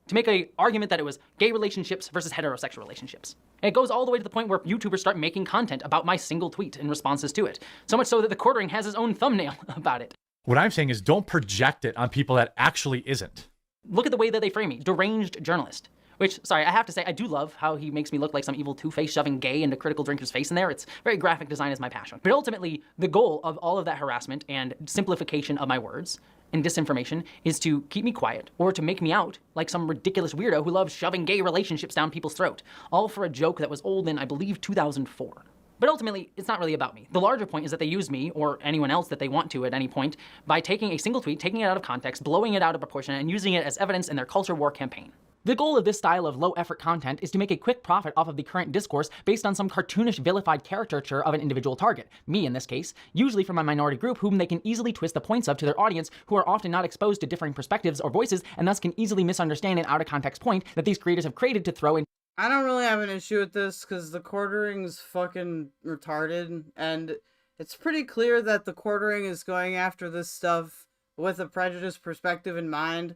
Speaker 15: to make an argument that it was gay relationships versus heterosexual relationships. And it goes all the way to the point where YouTubers start making content about my single tweet in responses to it. So much so that the Quartering has his own thumbnail about it.
Speaker 19: What I'm saying is don't project it on people that actually isn't.
Speaker 15: Look at the way that they frame me, deranged journalist. Which, sorry, I have to say, I do love how he makes me look like some evil Two-Face shoving gay into Critical Drinker's face in there. It's very graphic design is my passion. But ultimately, the goal of all of that harassment and simplification of my words and disinformation is to keep me quiet or to make me out like some ridiculous weirdo who loves shoving gay relationships down people's throat. All for a joke that was old in, I believe, 2004. But ultimately, it's not really about me. The larger point is that they use me, or anyone else that they want to at any point, by taking a single tweet, taking it out of context, blowing it out of proportion, and using it as evidence in their culture war campaign. The goal of this style of low-effort content is to make a quick profit off of the current discourse based on some cartoonish vilified caricature of an individual target, me in this case, usually from a minority group whom they can easily twist the points of to their audience who are often not exposed to differing perspectives or voices and thus can easily misunderstand an out-of-context point that these creators have created to throw in.
Speaker 1: I don't really have an issue with this because the Quartering's fucking retarded, and it's pretty clear that the Quartering is going after this stuff with a prejudiced perspective in mind.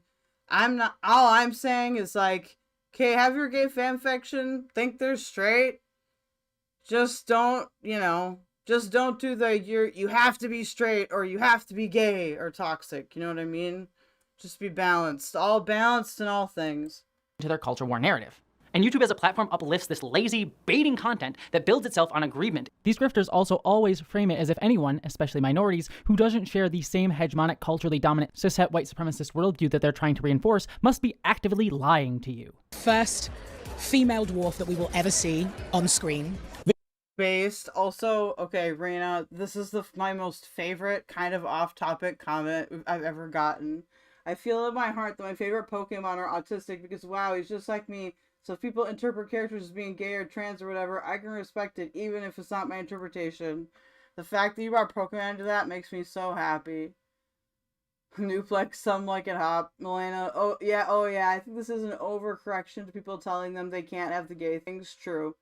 Speaker 1: All I'm saying is like, okay, have your gay fanfiction, think they're straight, just don't, just don't do the you have to be straight or you have to be gay or toxic, you know what I mean? Just be balanced, all balanced in all things.
Speaker 15: To their culture war narrative. And YouTube as a platform uplifts this lazy, baiting content that builds itself on agreement. These grifters also always frame it as if anyone, especially minorities, who doesn't share the same hegemonic, culturally dominant, cishet white supremacist worldview that they're trying to reinforce, must be actively lying to you.
Speaker 20: First female dwarf that we will ever see on screen.
Speaker 1: Based. Also, okay, Reina, this is my most favorite kind of off-topic comment I've ever gotten. I feel in my heart that my favorite Pokemon are autistic because, wow, he's just like me. So if people interpret characters as being gay or trans or whatever, I can respect it, even if it's not my interpretation. The fact that you brought Pokemon into that makes me so happy. Nuplex, some like it hop. Melena, oh yeah, I think this is an overcorrection to people telling them they can't have the gay things. True.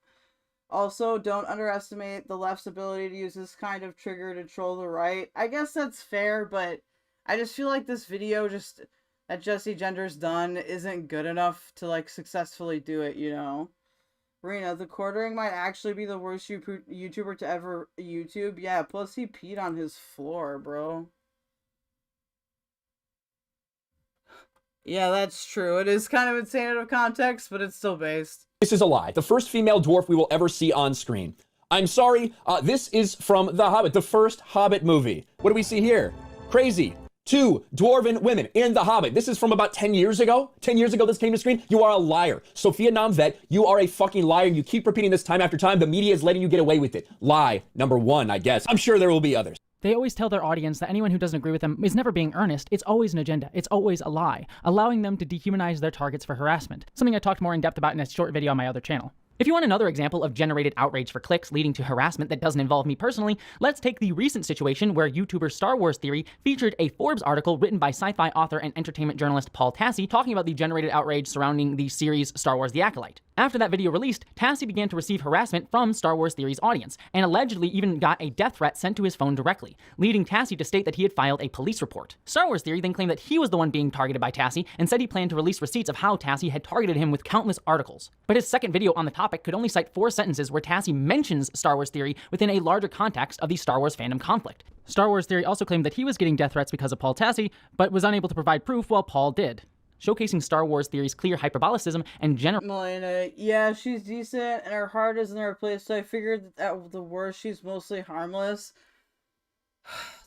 Speaker 1: Also, don't underestimate the left's ability to use this kind of trigger to troll the right. I guess that's fair, but I just feel like this video that Jessie Gender's done isn't good enough to like successfully do it, you know? Rena, the Quartering might actually be the worst YouTuber to ever YouTube. Yeah, plus he peed on his floor, bro. Yeah, that's true. It is kind of insane out of context, but it's still based.
Speaker 21: This is a lie. The first female dwarf we will ever see on screen. I'm sorry, this is from The Hobbit, the first Hobbit movie. What do we see here? Crazy. 2 dwarven women in The Hobbit. This is from about 10 years ago. 10 years ago this came to screen. You are a liar. Sophia Namvet, you are a fucking liar. You keep repeating this time after time. The media is letting you get away with it. Lie number 1, I guess. I'm sure there will be others.
Speaker 15: They always tell their audience that anyone who doesn't agree with them is never being earnest. It's always an agenda. It's always a lie, allowing them to dehumanize their targets for harassment. Something I talked more in depth about in a short video on my other channel. If you want another example of generated outrage for clicks leading to harassment that doesn't involve me personally, let's take the recent situation where YouTuber Star Wars Theory featured a Forbes article written by sci-fi author and entertainment journalist Paul Tassi talking about the generated outrage surrounding the series Star Wars The Acolyte. After that video released, Tassi began to receive harassment from Star Wars Theory's audience, and allegedly even got a death threat sent to his phone directly, leading Tassi to state that he had filed a police report. Star Wars Theory then claimed that he was the one being targeted by Tassi and said he planned to release receipts of how Tassi had targeted him with countless articles. But his second video on the topic could only cite 4 sentences where Tassi mentions Star Wars Theory within a larger context of the Star Wars fandom conflict. Star Wars Theory also claimed that he was getting death threats because of Paul Tassi, but was unable to provide proof while Paul did, showcasing Star Wars Theory's clear hyperbolicism and
Speaker 1: Melina, yeah, she's decent and her heart is in her place, so I figured that at the worst she's mostly harmless.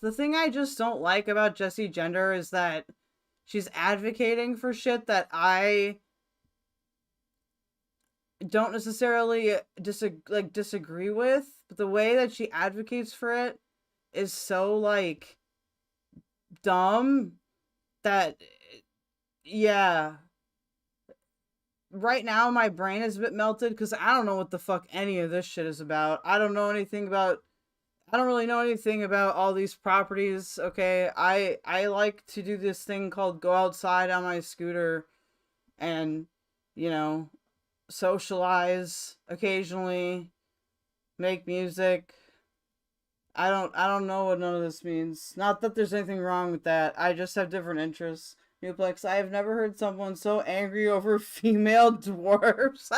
Speaker 1: The thing I just don't like about Jessie Gender is that she's advocating for shit that I don't necessarily disagree with, but the way that she advocates for it is so like dumb that, yeah, right now my brain is a bit melted because I don't know what the fuck any of this shit is about. I don't really know anything about all these properties. Okay, I like to do this thing called go outside on my scooter and, you know, socialize occasionally, make music. I don't know what none of this means. Not that there's anything wrong with that. I just have different interests. Newplex, I have never heard someone so angry over female dwarfs.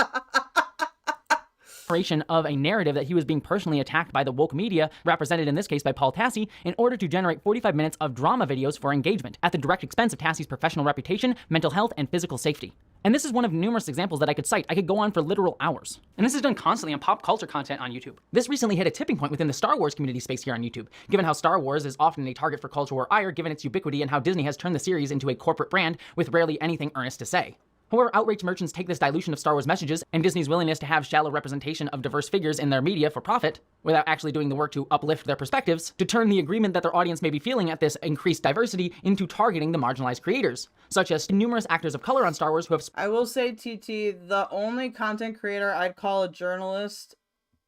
Speaker 15: Of a narrative that he was being personally attacked by the woke media, represented in this case by Paul Tassi, in order to generate 45 minutes of drama videos for engagement, at the direct expense of Tassi's professional reputation, mental health, and physical safety. And this is one of numerous examples that I could cite. I could go on for literal hours. And this is done constantly on pop culture content on YouTube. This recently hit a tipping point within the Star Wars community space here on YouTube, given how Star Wars is often a target for culture war ire given its ubiquity and how Disney has turned the series into a corporate brand with rarely anything earnest to say. However, outraged merchants take this dilution of Star Wars messages and Disney's willingness to have shallow representation of diverse figures in their media for profit, without actually doing the work to uplift their perspectives, to turn the agreement that their audience may be feeling at this increased diversity into targeting the marginalized creators, such as numerous actors of color on Star Wars who have...
Speaker 1: I will say, TT, the only content creator I'd call a journalist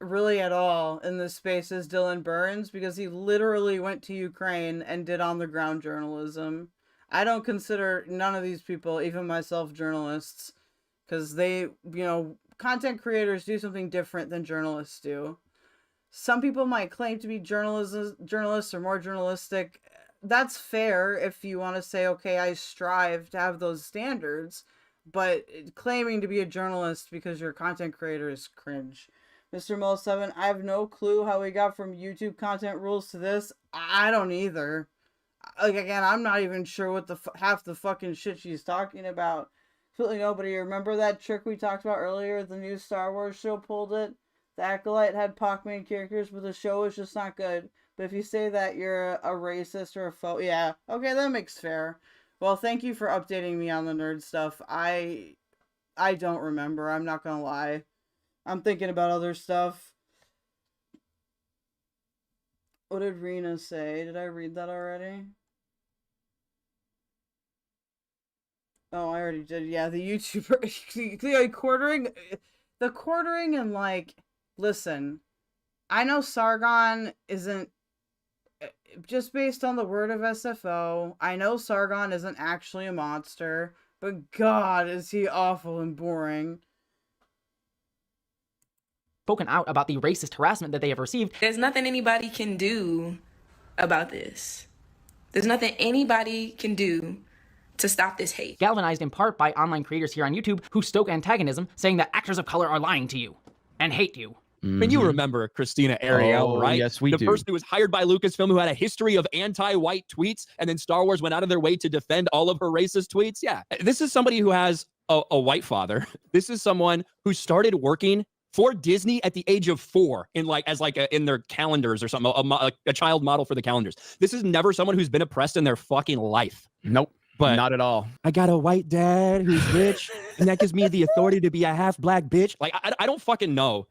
Speaker 1: really at all in this space is Dylan Burns, because he literally went to Ukraine and did on-the-ground journalism. I don't consider none of these people, even myself, journalists, because they, you know, content creators do something different than journalists do. Some people might claim to be journalists or more journalistic. That's fair if you want to say, okay, I strive to have those standards, but claiming to be a journalist because you're a content creator is cringe. Mr. Mo7, I have no clue how we got from YouTube content rules to this. I don't either. Like, again, I'm not even sure what the half the fucking shit she's talking about. Absolutely nobody. Remember that trick we talked about earlier? The new Star Wars show pulled it. The Acolyte had POC main characters, but the show was just not good. But if you say that you're a racist or a foe, yeah, okay, that makes fair. Well, thank you for updating me on the nerd stuff. I don't remember. I'm not gonna lie. I'm thinking about other stuff. What did Rena say? Did I read that already? Oh, I already did. Yeah, the YouTuber quartering, the quartering, and like, listen, I know Sargon isn't just based on the word of SFO. I know Sargon isn't actually a monster, but God, is he awful and boring.
Speaker 15: Spoken out about the racist harassment that they have received.
Speaker 18: There's nothing anybody can do about this. There's nothing anybody can do to stop this hate.
Speaker 15: Galvanized in part by online creators here on YouTube who stoke antagonism, saying that actors of color are lying to you and hate you.
Speaker 21: And you remember Christina Ariel, right?
Speaker 22: Yes, we do.
Speaker 21: The person who was hired by Lucasfilm who had a history of anti-white tweets, and then Star Wars went out of their way to defend all of her racist tweets. Yeah, this is somebody who has a white father. This is someone who started working for Disney at the age of 4 in in their calendars or something, a child model for the calendars. This is never someone who's been oppressed in their fucking life.
Speaker 22: Nope. But not at all.
Speaker 21: I got a white dad who's rich, and that gives me the authority to be a half black bitch. Like, I don't fucking know.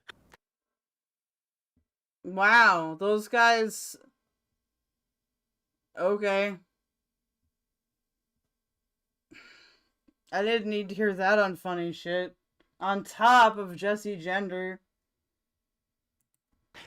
Speaker 1: Wow, those guys. Okay. I didn't need to hear that unfunny shit. On top of Jessie Gender.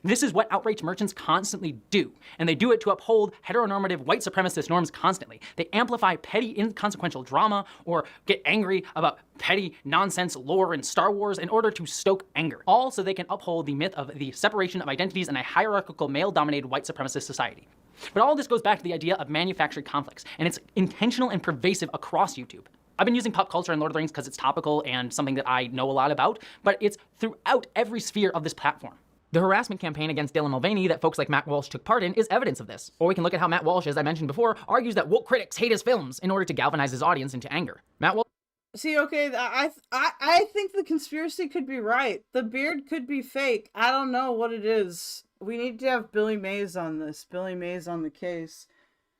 Speaker 15: This is what outraged merchants constantly do, and they do it to uphold heteronormative white supremacist norms constantly. They amplify petty, inconsequential drama or get angry about petty nonsense lore in Star Wars in order to stoke anger, all so they can uphold the myth of the separation of identities in a hierarchical, male-dominated white supremacist society. But all this goes back to the idea of manufactured conflicts, and it's intentional and pervasive across YouTube. I've been using pop culture and Lord of the Rings because it's topical and something that I know a lot about, but it's throughout every sphere of this platform. The harassment campaign against Dylan Mulvaney that folks like Matt Walsh took part in is evidence of this. Or we can look at how Matt Walsh, as I mentioned before, argues that woke critics hate his films in order to galvanize his audience into anger. Matt Walsh...
Speaker 1: See, okay, I think the conspiracy could be right. The beard could be fake. I don't know what it is. We need to have Billy Mays on this. Billy Mays on the case.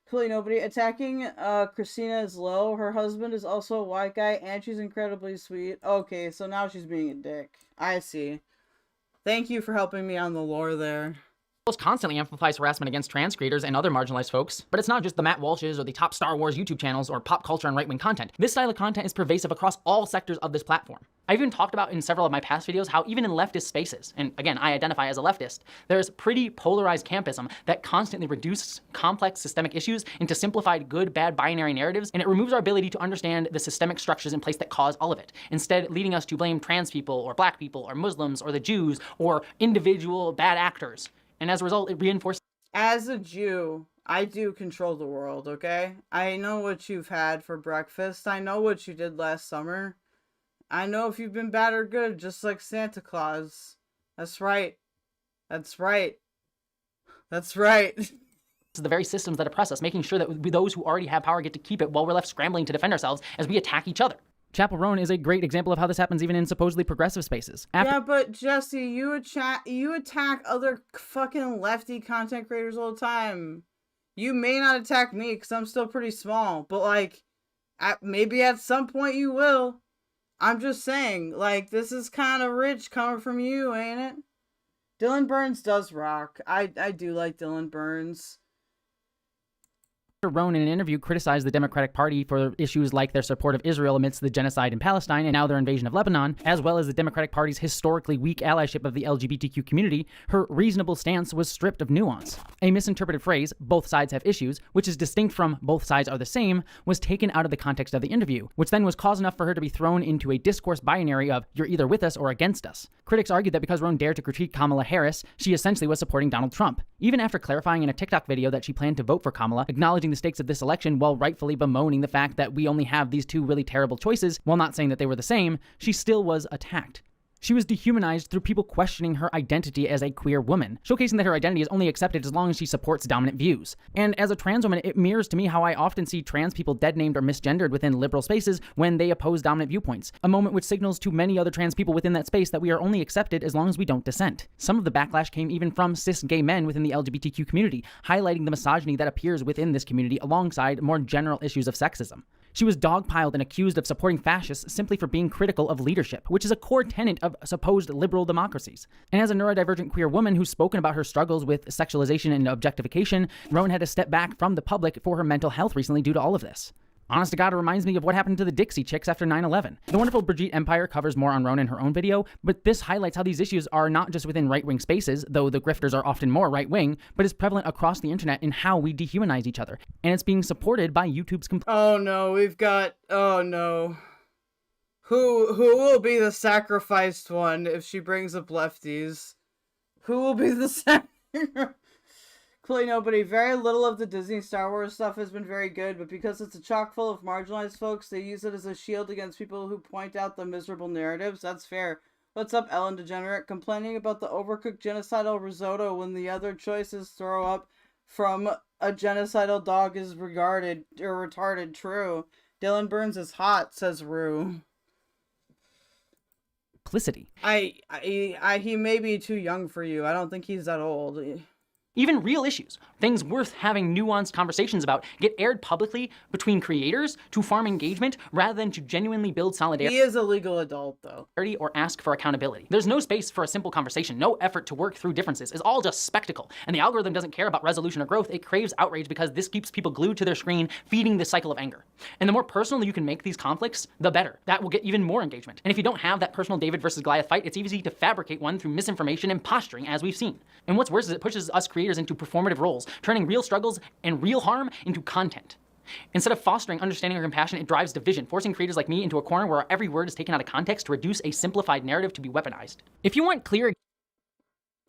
Speaker 1: Clearly nobody. Attacking Christina is low. Her husband is also a white guy, and she's incredibly sweet. Okay, so now she's being a dick. I see. Thank you for helping me on the lore there.
Speaker 15: Constantly amplifies harassment against trans creators and other marginalized folks, but it's not just the Matt Walshes or the top Star Wars YouTube channels or pop culture and right-wing content. This style of content is pervasive across all sectors of this platform. I've even talked about in several of my past videos how even in leftist spaces, and again, I identify as a leftist, there's pretty polarized campism that constantly reduces complex systemic issues into simplified good-bad binary narratives, and it removes our ability to understand the systemic structures in place that cause all of it, instead leading us to blame trans people or black people or Muslims or the Jews or individual bad actors. And as a result, it reinforces...
Speaker 1: As a Jew, I do control the world, okay? I know what you've had for breakfast. I know what you did last summer. I know if you've been bad or good, just like Santa Claus. That's right. That's right. That's right.
Speaker 15: The very systems that oppress us, making sure that those who already have power get to keep it while we're left scrambling to defend ourselves as we attack each other. Chapel Roan is a great example of how this happens even in supposedly progressive spaces.
Speaker 1: Yeah, but Jesse, you attack other fucking lefty content creators all the time. You may not attack me because I'm still pretty small, but like, maybe at some point you will. I'm just saying, like, this is kind of rich coming from you, ain't it? Dylan Burns does rock. I do like Dylan Burns.
Speaker 15: Roan, in an interview, criticized the Democratic Party for issues like their support of Israel amidst the genocide in Palestine and now their invasion of Lebanon, as well as the Democratic Party's historically weak allyship of the LGBTQ community. Her reasonable stance was stripped of nuance. A misinterpreted phrase, "both sides have issues," which is distinct from "both sides are the same," was taken out of the context of the interview, which then was cause enough for her to be thrown into a discourse binary of "you're either with us or against us." Critics argued that because Roan dared to critique Kamala Harris, she essentially was supporting Donald Trump, even after clarifying in a TikTok video that she planned to vote for Kamala, acknowledging the stakes of this election while rightfully bemoaning the fact that we only have these two really terrible choices, while not saying that they were the same. She still was attacked. She was dehumanized through people questioning her identity as a queer woman, showcasing that her identity is only accepted as long as she supports dominant views. And as a trans woman, it mirrors to me how I often see trans people dead-named or misgendered within liberal spaces when they oppose dominant viewpoints, a moment which signals to many other trans people within that space that we are only accepted as long as we don't dissent. Some of the backlash came even from cis gay men within the LGBTQ community, highlighting the misogyny that appears within this community alongside more general issues of sexism. She was dogpiled and accused of supporting fascists simply for being critical of leadership, which is a core tenet of supposed liberal democracies. And as a neurodivergent queer woman who's spoken about her struggles with sexualization and objectification, Roan had to step back from the public for her mental health recently due to all of this. Honest to God, it reminds me of what happened to the Dixie Chicks after 9/11. The wonderful Brigitte Empire covers more on Roan in her own video, but this highlights how these issues are not just within right-wing spaces, though the grifters are often more right-wing, but is prevalent across the internet in how we dehumanize each other. And it's being supported by YouTube's
Speaker 1: Oh no, oh no. Who will be the sacrificed one if she brings up lefties? Who will be the sacrificed? Clearly nobody. Very little of the Disney Star Wars stuff has been very good, but because it's a chock full of marginalized folks, they use it as a shield against people who point out the miserable narratives. That's fair. What's up, Ellen Degenerate? Complaining about the overcooked genocidal risotto when the other choices throw up from a genocidal dog is regarded or retarded. True. Dylan Burns is hot, says Rue.
Speaker 15: Complicity.
Speaker 1: He may be too young for you. I don't think he's that old.
Speaker 15: Even real issues, things worth having nuanced conversations about, get aired publicly between creators to farm engagement rather than to genuinely build solidarity.
Speaker 1: He is a legal adult, though.
Speaker 15: Or ask for accountability. There's no space for a simple conversation, no effort to work through differences. It's all just spectacle. And the algorithm doesn't care about resolution or growth. It craves outrage because this keeps people glued to their screen, feeding the cycle of anger. And the more personal you can make these conflicts, the better. That will get even more engagement. And if you don't have that personal David versus Goliath fight, it's easy to fabricate one through misinformation and posturing, as we've seen. And what's worse is it pushes us creators into performative roles, turning real struggles and real harm into content. Instead of fostering understanding or compassion, it drives division, forcing creators like me into a corner where every word is taken out of context to reduce a simplified narrative to be weaponized. If you want clear...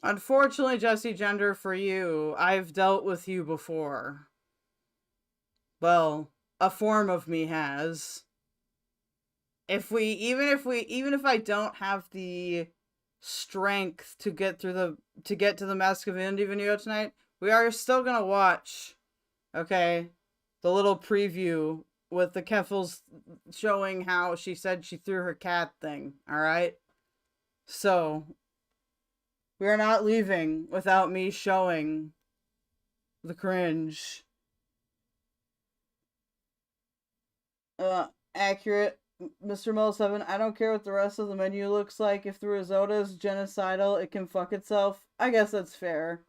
Speaker 1: Unfortunately, Jessie Gender, for you, I've dealt with you before. Well, a form of me has. Even if I don't have the strength to get to the masculinity video tonight, we are still gonna watch, okay, the little preview with the Keffals showing how she said she threw her cat thing, alright? So, we are not leaving without me showing the cringe. Accurate. Mr. Mill7, I don't care what the rest of the menu looks like. If the risotto is genocidal, it can fuck itself. I guess that's fair.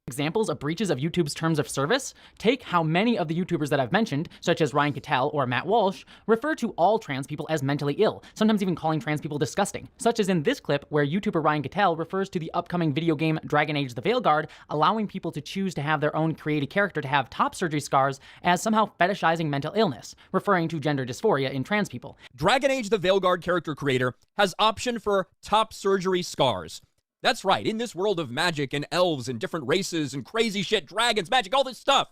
Speaker 15: Examples of breaches of YouTube's terms of service, take how many of the YouTubers that I've mentioned, such as Ryan Cattell or Matt Walsh, refer to all trans people as mentally ill, sometimes even calling trans people disgusting, such as in this clip where YouTuber Ryan Cattell refers to the upcoming video game Dragon Age the Veilguard, allowing people to choose to have their own created character to have top surgery scars as somehow fetishizing mental illness, referring to gender dysphoria in trans people.
Speaker 21: Dragon Age the Veilguard character creator has option for top surgery scars. That's right, in this world of magic and elves and different races and crazy shit, dragons, magic, all this stuff,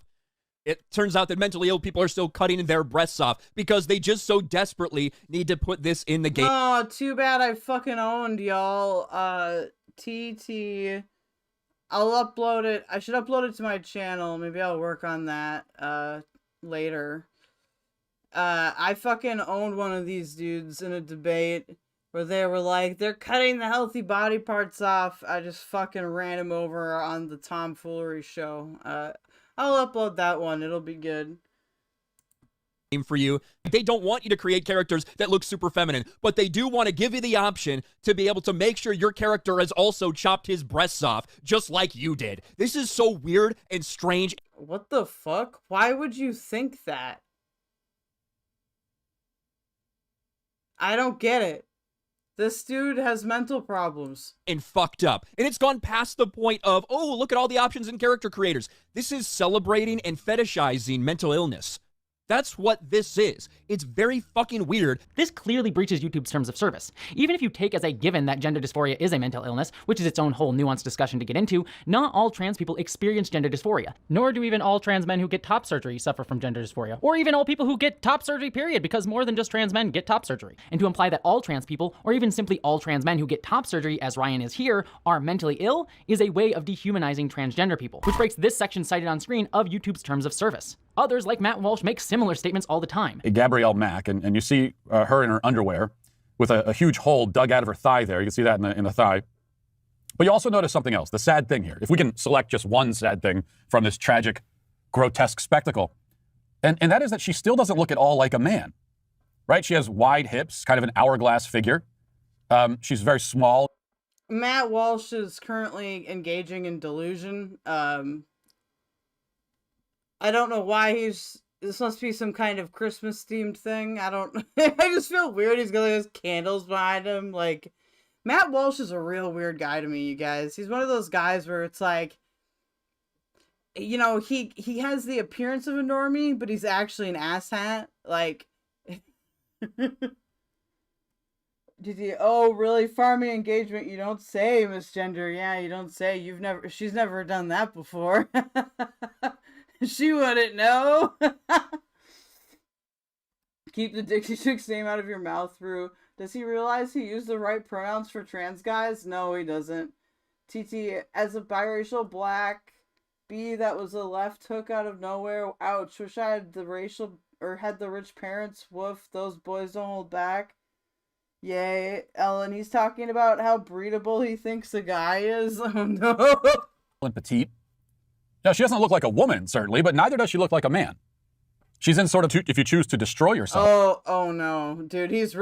Speaker 21: it turns out that mentally ill people are still cutting their breasts off because they just so desperately need to put this in the game.
Speaker 1: Oh, too bad I fucking owned, y'all. TT. I'll upload it. I should upload it to my channel. Maybe I'll work on that, later. I fucking owned one of these dudes in a debate where they were like, they're cutting the healthy body parts off. I just fucking ran him over on the tomfoolery show. I'll upload that one. It'll be good.
Speaker 21: For you. They don't want you to create characters that look super feminine, but they do want to give you the option to be able to make sure your character has also chopped his breasts off, just like you did. This is so weird and strange.
Speaker 1: What the fuck? Why would you think that? I don't get it. This dude has mental problems.
Speaker 21: And fucked up. And it's gone past the point of, oh, look at all the options in character creators. This is celebrating and fetishizing mental illness. That's what this is. It's very fucking weird.
Speaker 15: This clearly breaches YouTube's terms of service. Even if you take as a given that gender dysphoria is a mental illness, which is its own whole nuanced discussion to get into, not all trans people experience gender dysphoria. Nor do even all trans men who get top surgery suffer from gender dysphoria. Or even all people who get top surgery, period, because more than just trans men get top surgery. And to imply that all trans people, or even simply all trans men who get top surgery, as Ryan is here, are mentally ill, is a way of dehumanizing transgender people, which breaks this section cited on screen of YouTube's terms of service. Others, like Matt Walsh, make similar statements all the time.
Speaker 12: Gabriel Mack, and you see her in her underwear with a huge hole dug out of her thigh there. You can see that in the thigh. But you also notice something else, the sad thing here. If we can select just one sad thing from this tragic, grotesque spectacle, and that is that she still doesn't look at all like a man, right? She has wide hips, kind of an hourglass figure. She's very small.
Speaker 1: Matt Walsh is currently engaging in delusion. I don't know why this must be some kind of Christmas themed thing. I just feel weird. He's got those candles behind him. Like, Matt Walsh is a real weird guy to me, you guys. He's one of those guys where it's like, you know, he has the appearance of a normie, but he's actually an asshat. Like, oh, really? Farming engagement, you don't say, Miss Gender. Yeah, you don't say. She's never done that before. She wouldn't know. Keep the Dixie Chicks name out of your mouth, Rue. Does he realize he used the right pronouns for trans guys? No, he doesn't. TT, as a biracial black B that was a left hook out of nowhere. Ouch, wish I had the rich parents. Woof, those boys don't hold back. Yay. Ellen, he's talking about how breedable he thinks a guy is. Oh no.
Speaker 12: and petite. Now, she doesn't look like a woman, certainly, but neither does she look like a man. She's in sort of, if you choose to destroy yourself.
Speaker 1: Oh no, dude, he's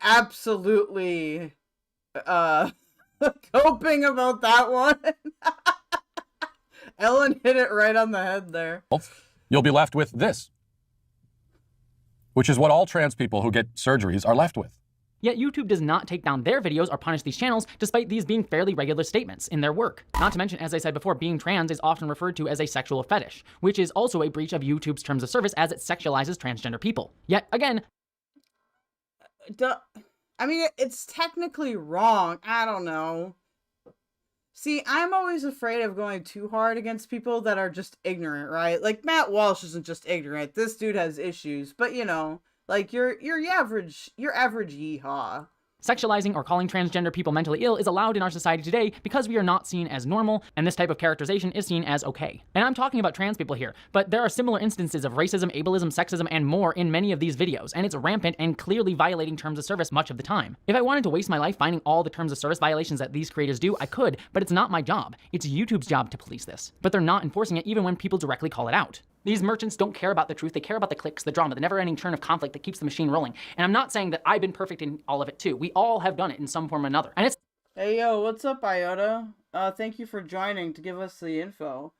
Speaker 1: absolutely coping about that one. Ellen hit it right on the head there.
Speaker 12: You'll be left with this, which is what all trans people who get surgeries are left with.
Speaker 15: Yet YouTube does not take down their videos or punish these channels, despite these being fairly regular statements in their work. Not to mention, as I said before, being trans is often referred to as a sexual fetish, which is also a breach of YouTube's terms of service as it sexualizes transgender people. Yet again,
Speaker 1: I mean, it's technically wrong. I don't know. See, I'm always afraid of going too hard against people that are just ignorant, right? Like, Matt Walsh isn't just ignorant. This dude has issues, but you know, like your average yeehaw.
Speaker 15: sexualizing or calling transgender people mentally ill is allowed in our society today because we are not seen as normal, and this type of characterization is seen as okay. And I'm talking about trans people here, but there are similar instances of racism, ableism, sexism, and more in many of these videos, and it's rampant and clearly violating terms of service much of the time. If I wanted to waste my life finding all the terms of service violations that these creators do, I could, but it's not my job. It's YouTube's job to police this. But they're not enforcing it even when people directly call it out. These merchants don't care about the truth, they care about the clicks, the drama, the never-ending churn of conflict that keeps the machine rolling. And I'm not saying that I've been perfect in all of it too. We all have done it in some form or another. And it's—
Speaker 1: Hey yo, what's up, Iota? Thank you for joining to give us the info.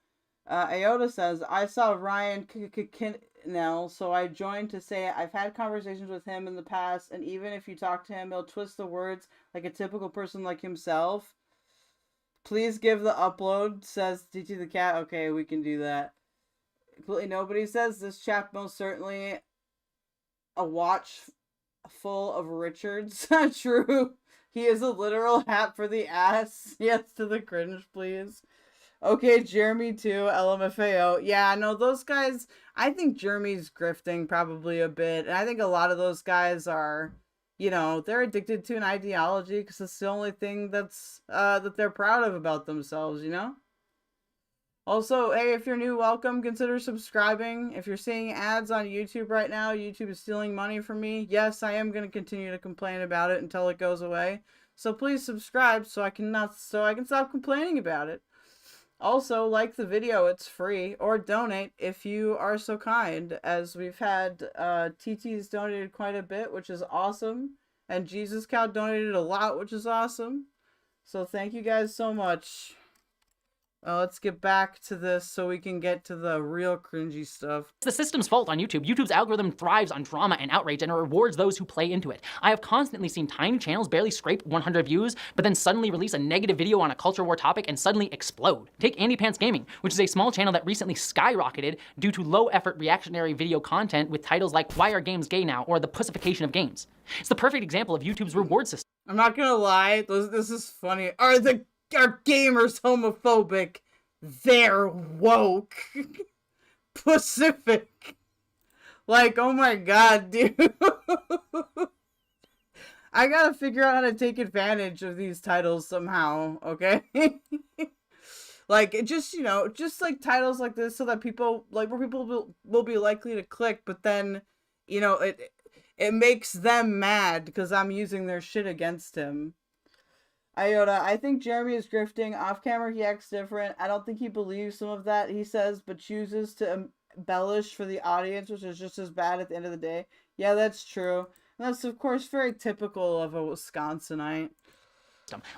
Speaker 1: Iota says, I saw Ryan Kinnell, so I joined to say I've had conversations with him in the past, and even if you talk to him, he'll twist the words like a typical person like himself. Please give the upload, says DT the Cat. Okay, we can do that. Completely nobody says this chap most certainly a watch full of Richards. True. He is a literal hat for the ass. Yes to the cringe, please. Okay, Jeremy too. LMFAO. Yeah, no, those guys, I think Jeremy's grifting probably a bit. And I think a lot of those guys are, you know, they're addicted to an ideology because it's the only thing that's, that they're proud of about themselves, you know? Also, hey, if you're new, welcome. Consider subscribing. If you're seeing ads on YouTube right now, YouTube is stealing money from me. Yes, I am going to continue to complain about it until it goes away. So please subscribe so I can stop complaining about it. Also, like the video, it's free, or donate if you are so kind, as we've had TT's donated quite a bit, which is awesome, and Jesus Cow donated a lot, which is awesome. So thank you guys so much. Let's get back to this so we can get to the real cringy stuff.
Speaker 15: It's the system's fault on YouTube. YouTube's algorithm thrives on drama and outrage, and it rewards those who play into it. I have constantly seen tiny channels barely scrape 100 views, but then suddenly release a negative video on a culture war topic and suddenly explode. Take Andy Pants Gaming, which is a small channel that recently skyrocketed due to low-effort reactionary video content with titles like Why Are Games Gay Now? Or The Pussification of Games. It's the perfect example of YouTube's reward system.
Speaker 1: I'm not gonna lie, this is funny. Are gamers homophobic? They're woke. Pacific. Like, oh my god, dude. I gotta figure out how to take advantage of these titles somehow, okay? Like, it just, you know, just like titles like this so that people, like, where people will be likely to click, but then, you know, it makes them mad because I'm using their shit against him. Iota, I think Jeremy is grifting. Off camera, he acts different. I don't think he believes some of that he says, but chooses to embellish for the audience, which is just as bad at the end of the day. Yeah, that's true. And that's, of course, very typical of a Wisconsinite.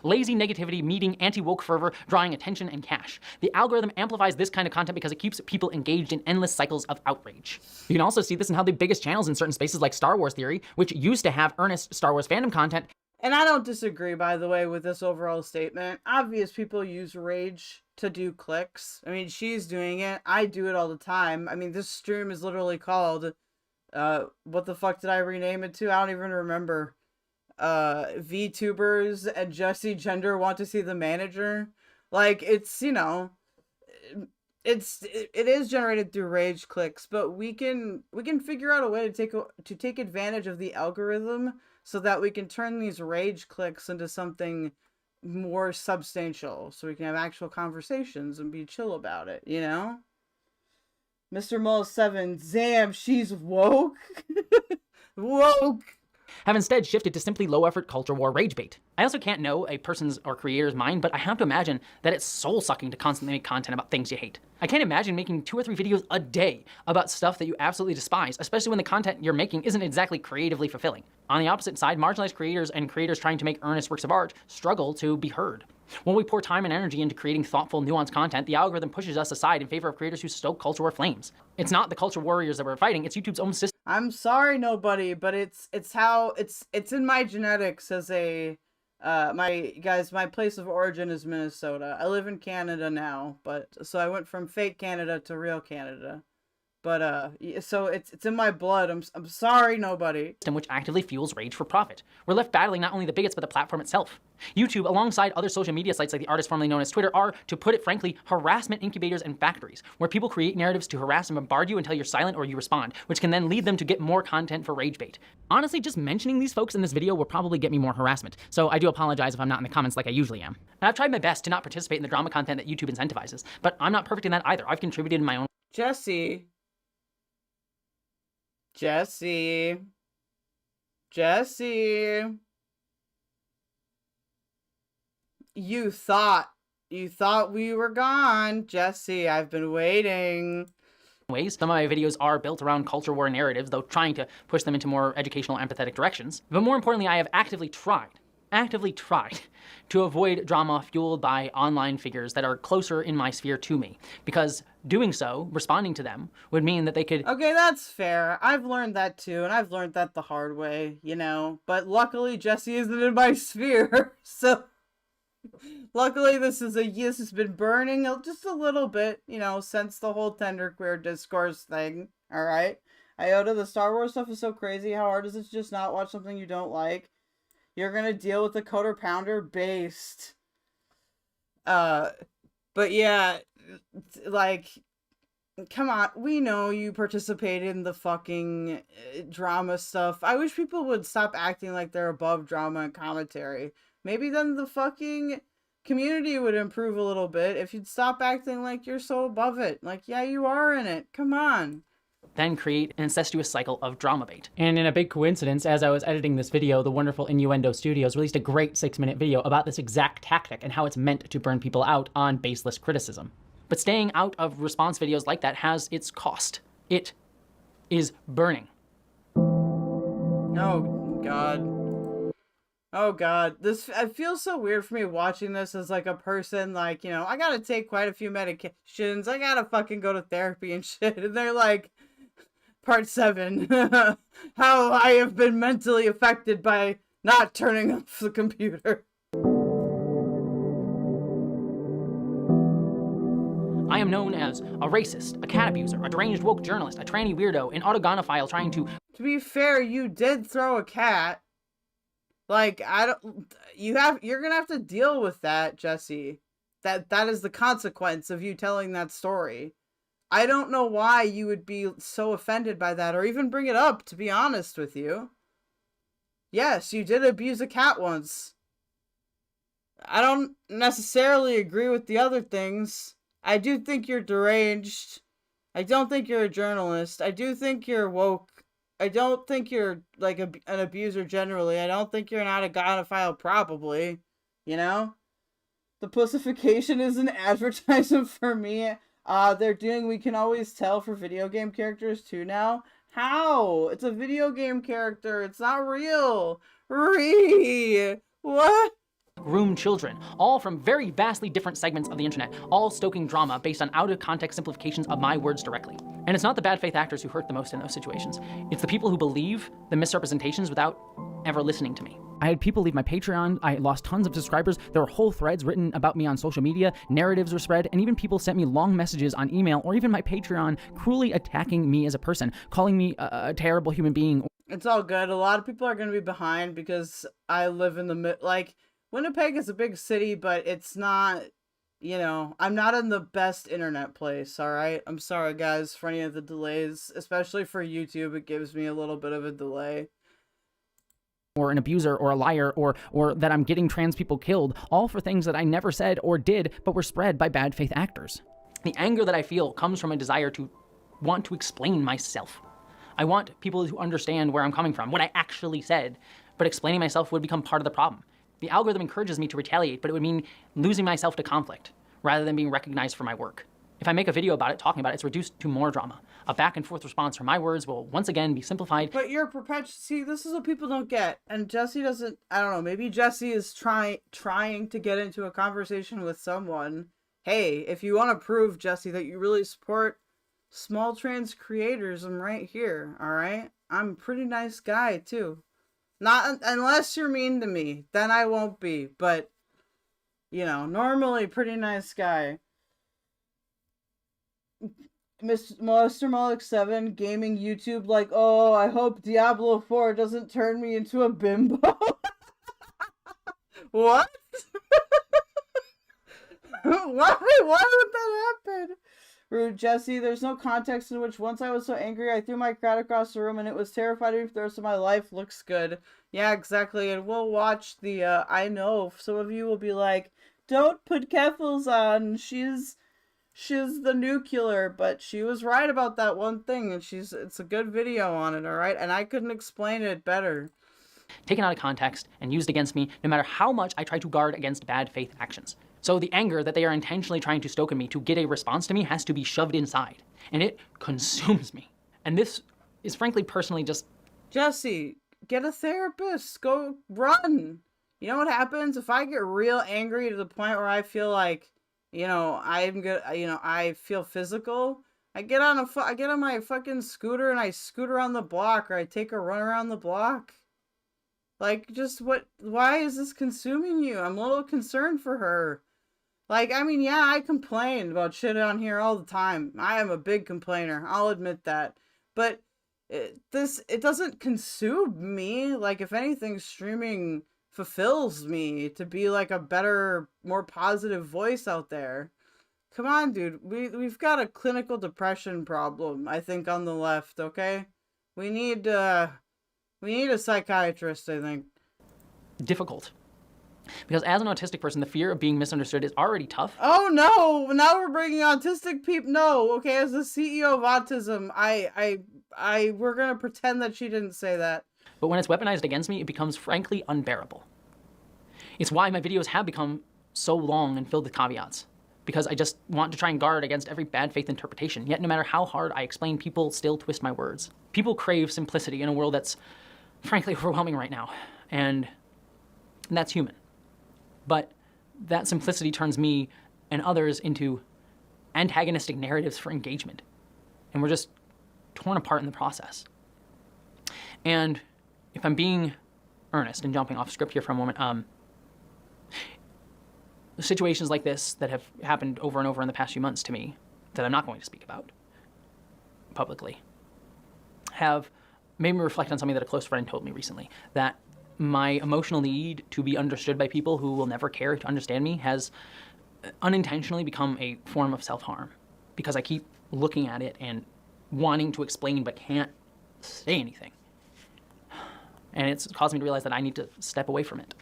Speaker 15: Lazy negativity meeting anti-woke fervor, drawing attention and cash. The algorithm amplifies this kind of content because it keeps people engaged in endless cycles of outrage. You can also see this in how the biggest channels in certain spaces like Star Wars Theory, which used to have earnest Star Wars fandom content.
Speaker 1: And I don't disagree, by the way, with this overall statement. Obvious people use rage to do clicks. I mean, she's doing it. I do it all the time. I mean, this stream is literally called, what the fuck did I rename it to? I don't even remember. VTubers and Jessie Gender want to see the manager. Like, it's, you know, it is generated through rage clicks, but we can figure out a way to take advantage of the algorithm so that we can turn these rage clicks into something more substantial, so we can have actual conversations and be chill about it, you know? Mr. Mull 7, damn, she's woke. Woke.
Speaker 15: have instead shifted to simply low-effort culture war rage bait. I also can't know a person's or creator's mind, but I have to imagine that it's soul-sucking to constantly make content about things you hate. I can't imagine making 2 or 3 videos a day about stuff that you absolutely despise, especially when the content you're making isn't exactly creatively fulfilling. On the opposite side, marginalized creators and creators trying to make earnest works of art struggle to be heard. When we pour time and energy into creating thoughtful, nuanced content, the algorithm pushes us aside in favor of creators who stoke culture war flames. It's not the culture warriors that we're fighting, it's YouTube's own system.
Speaker 1: I'm sorry, nobody, but it's in my genetics as a my place of origin is Minnesota. I live in Canada now, but so I went from fake Canada to real Canada. But so it's in my blood. I'm sorry, nobody.
Speaker 15: Which actively fuels rage for profit. We're left battling not only the bigots but the platform itself. YouTube, alongside other social media sites like the artist formerly known as Twitter, are, to put it frankly, harassment incubators and factories, where people create narratives to harass and bombard you until you're silent or you respond, which can then lead them to get more content for rage bait. Honestly, just mentioning these folks in this video will probably get me more harassment, so I do apologize if I'm not in the comments like I usually am. And I've tried my best to not participate in the drama content that YouTube incentivizes, but I'm not perfect in that either. I've contributed in my own.
Speaker 1: Jessie, you thought we were gone, Jessie. I've been waiting.
Speaker 15: Ways. Some of my videos are built around culture war narratives, though trying to push them into more educational, empathetic directions. But more importantly, I have actively tried to avoid drama fueled by online figures that are closer in my sphere to me, because doing so, responding to them, would mean that they could...
Speaker 1: Okay, that's fair. I've learned that too, and I've learned that the hard way, you know. But luckily, Jessie isn't in my sphere, so... Luckily, this has been burning just a little bit, you know, since the whole genderqueer discourse thing, alright? Iota, the Star Wars stuff is so crazy. How hard is it to just not watch something you don't like? You're gonna deal with the Coder Pounder based. But yeah, like, come on, we know you participated in the fucking drama stuff. I wish people would stop acting like they're above drama and commentary. Maybe then the fucking community would improve a little bit if you'd stop acting like you're so above it. Like, yeah, you are in it. Come on.
Speaker 15: Then create an incestuous cycle of drama bait. And in a big coincidence, as I was editing this video, the wonderful Innuendo Studios released a great 6-minute video about this exact tactic and how it's meant to burn people out on baseless criticism. But staying out of response videos like that has its cost. It is burning.
Speaker 1: Oh, God. Oh god, it feels so weird for me watching this as like a person, like, you know, I gotta take quite a few medications, I gotta fucking go to therapy and shit, and they're like, part 7, how I have been mentally affected by not turning off the computer.
Speaker 15: I am known as a racist, a cat abuser, a deranged woke journalist, a tranny weirdo, an autogonophile trying to...
Speaker 1: To be fair, you did throw a cat. Like, you're gonna have to deal with that, Jessie. That is the consequence of you telling that story. I don't know why you would be so offended by that, or even bring it up, to be honest with you. Yes, you did abuse a cat once. I don't necessarily agree with the other things. I do think you're deranged. I don't think you're a journalist. I do think you're woke. I don't think you're, like, an abuser generally. I don't think you're not a gonophile, probably. You know? The pussification is an advertisement for me. They're doing We Can Always Tell for video game characters, too, now. How? It's a video game character. It's not real. What?
Speaker 15: Groom children, all from very vastly different segments of the internet, all stoking drama based on out-of-context simplifications of my words directly. And it's not the bad faith actors who hurt the most in those situations. It's the people who believe the misrepresentations without ever listening to me. I had people leave my Patreon, I lost tons of subscribers, there were whole threads written about me on social media, narratives were spread, and even people sent me long messages on email or even my Patreon cruelly attacking me as a person, calling me a terrible human being.
Speaker 1: It's all good. A lot of people are going to be behind because I live in the like, Winnipeg is a big city, but it's not, you know, I'm not in the best internet place, alright? I'm sorry, guys, for any of the delays, especially for YouTube, it gives me a little bit of a delay.
Speaker 15: Or an abuser, or a liar, or that I'm getting trans people killed, all for things that I never said or did, but were spread by bad faith actors. The anger that I feel comes from a desire to want to explain myself. I want people to understand where I'm coming from, what I actually said, but explaining myself would become part of the problem. The algorithm encourages me to retaliate, but it would mean losing myself to conflict rather than being recognized for my work. If I make a video about it, talking about it, it's reduced to more drama. A back and forth response from my words will once again be simplified.
Speaker 1: But you're see, this is what people don't get. And Jessie doesn't, I don't know, maybe Jessie is trying to get into a conversation with someone. Hey, if you want to prove, Jessie, that you really support small trans creators, I'm right here, alright? I'm a pretty nice guy, too. Not unless you're mean to me, then I won't be. But, you know, normally pretty nice guy. Mr. Malik 7 gaming YouTube like, oh, I hope Diablo 4 doesn't turn me into a bimbo. What? Why would that happen? Rude Jessie, there's no context in which once I was so angry I threw my crowd across the room and it was terrified of me for the rest of my life. Looks good. Yeah, exactly. And we'll watch the, I know some of you will be like, don't put Keffals on. She's the nuclear, but she was right about that one thing, and it's a good video on it, alright? And I couldn't explain it better.
Speaker 15: Taken out of context and used against me no matter how much I try to guard against bad faith actions. So the anger that they are intentionally trying to stoke in me to get a response to me has to be shoved inside. And it consumes me. And this is frankly personally just...
Speaker 1: Jessie, get a therapist. Go run. You know what happens? If I get real angry to the point where I feel like, you know, I feel physical, I get on my fucking scooter and I scoot around the block, or I take a run around the block. Like, just why is this consuming you? I'm a little concerned for her. Like, I mean, yeah, I complain about shit on here all the time. I am a big complainer. I'll admit that. But it doesn't consume me. Like, if anything, streaming fulfills me to be like a better, more positive voice out there. Come on, dude. We've got a clinical depression problem, I think, on the left, okay? We need a psychiatrist, I think.
Speaker 15: difficult. Because as an autistic person, the fear of being misunderstood is already tough.
Speaker 1: Oh no! Now we're bringing autistic people. No, okay. As the CEO of autism, we're gonna pretend that she didn't say that.
Speaker 15: But when it's weaponized against me, it becomes frankly unbearable. It's why my videos have become so long and filled with caveats. Because I just want to try and guard against every bad faith interpretation. Yet no matter how hard I explain, people still twist my words. People crave simplicity in a world that's frankly overwhelming right now. And that's human. But that simplicity turns me and others into antagonistic narratives for engagement. And we're just torn apart in the process. And if I'm being earnest and jumping off script here for a moment, situations like this that have happened over and over in the past few months to me, that I'm not going to speak about publicly, have made me reflect on something that a close friend told me recently, that my emotional need to be understood by people who will never care to understand me has unintentionally become a form of self-harm, because I keep looking at it and wanting to explain but can't say anything. And it's caused me to realize that I need to step away from it.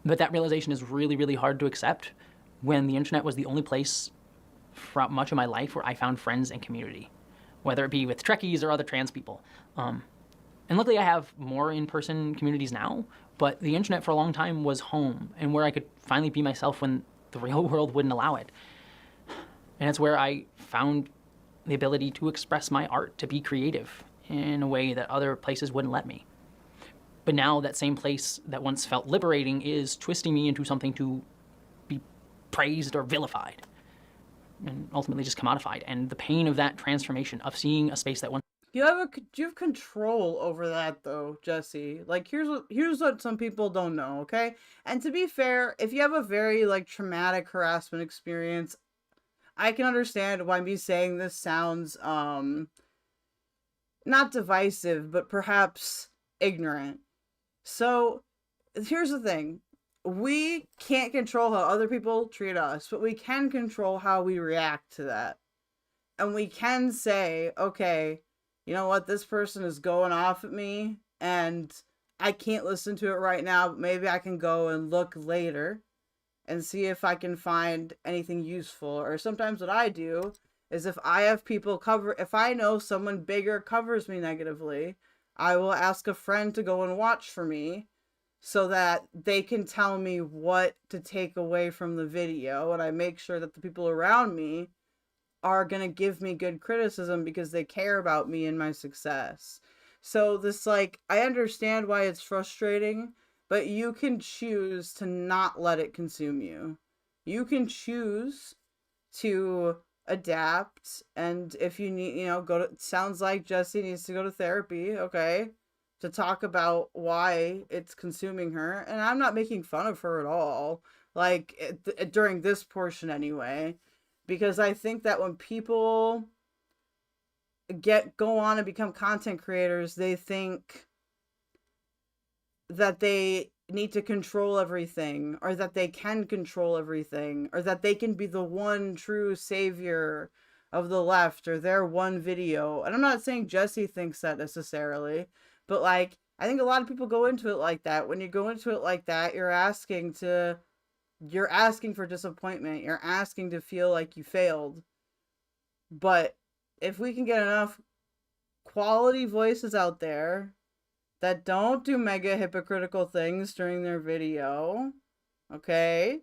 Speaker 15: But that realization is really, really hard to accept when the internet was the only place for much of my life where I found friends and community, whether it be with Trekkies or other trans people. And luckily I have more in-person communities now, but the internet for a long time was home and where I could finally be myself when the real world wouldn't allow it. And it's where I found the ability to express my art, to be creative in a way that other places wouldn't let me. But now that same place that once felt liberating is twisting me into something to be praised or vilified, and ultimately just commodified. And the pain of that transformation, of seeing a space that once...
Speaker 1: You have control over that though, Jessie. Like, here's what some people don't know, okay? And to be fair, if you have a very like traumatic harassment experience, I can understand why me saying this sounds not divisive, but perhaps ignorant. So here's the thing. We can't control how other people treat us, but we can control how we react to that. And we can say, okay, you know what, this person is going off at me and I can't listen to it right now, but maybe I can go and look later and see if I can find anything useful. Or sometimes what I do is if I have people if I know someone bigger covers me negatively, I will ask a friend to go and watch for me so that they can tell me what to take away from the video. And I make sure that the people around me are going to give me good criticism because they care about me and my success. So this, like, I understand why it's frustrating, but you can choose to not let it consume you. You can choose to adapt, and if you need, sounds like Jessie needs to go to therapy, okay, to talk about why it's consuming her. And I'm not making fun of her at all, like, during this portion anyway, because I think that when people go on and become content creators, they think that they need to control everything, or that they can control everything, or that they can be the one true savior of the left, or their one video. And I'm not saying Jessie thinks that necessarily, but like, I think a lot of people go into it like that. When you go into it like that, you're asking for disappointment. You're asking to feel like you failed. But if we can get enough quality voices out there that don't do mega hypocritical things during their video, okay?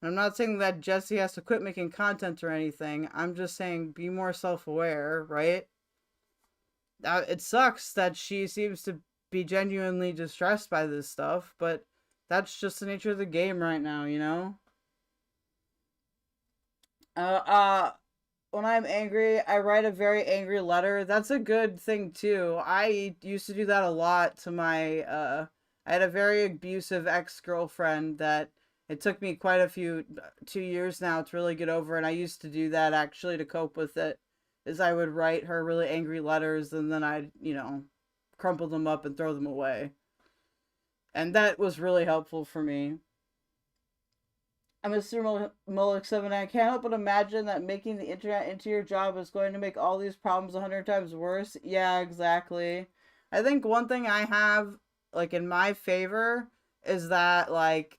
Speaker 1: I'm not saying that Jessie has to quit making content or anything. I'm just saying be more self-aware, right? It sucks that she seems to be genuinely distressed by this stuff, but that's just the nature of the game right now, you know? When I'm angry, I write a very angry letter. That's a good thing too. I used to do that a lot to my, I had a very abusive ex-girlfriend that it took me quite 2 years now to really get over. And I used to do that actually to cope with it, is I would write her really angry letters and then I'd, crumple them up and throw them away. And that was really helpful for me. Mr. Mullock7, I can't help but imagine that making the internet into your job is going to make all these problems 100 times worse. Yeah, exactly. I think one thing I have, like, in my favor is that, like,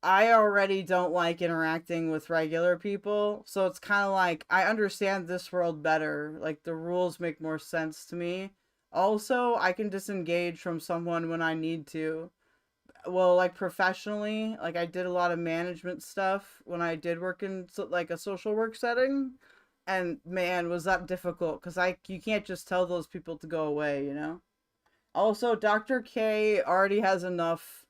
Speaker 1: I already don't like interacting with regular people. So it's kind of like, I understand this world better. Like, the rules make more sense to me. Also, I can disengage from someone when I need to. Well, like, professionally, like, I did a lot of management stuff when I did work in, like, a social work setting, and man, was that difficult, because you can't just tell those people to go away, you know? Also, Dr. K already has enough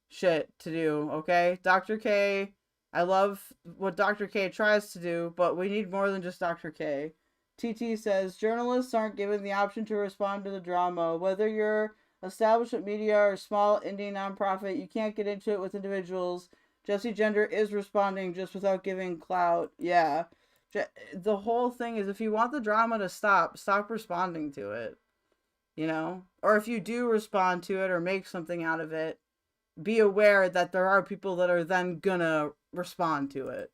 Speaker 1: shit to do, okay? Dr. K, I love what Dr. K tries to do, but we need more than just Dr. K. TT says, journalists aren't given the option to respond to the drama, whether you're establishment media or small indie nonprofit, you can't get into it with individuals. Jessie Gender is responding just without giving clout. Yeah. The whole thing is, if you want the drama to stop responding to it. You know? Or if you do respond to it or make something out of it, be aware that there are people that are then gonna respond to it.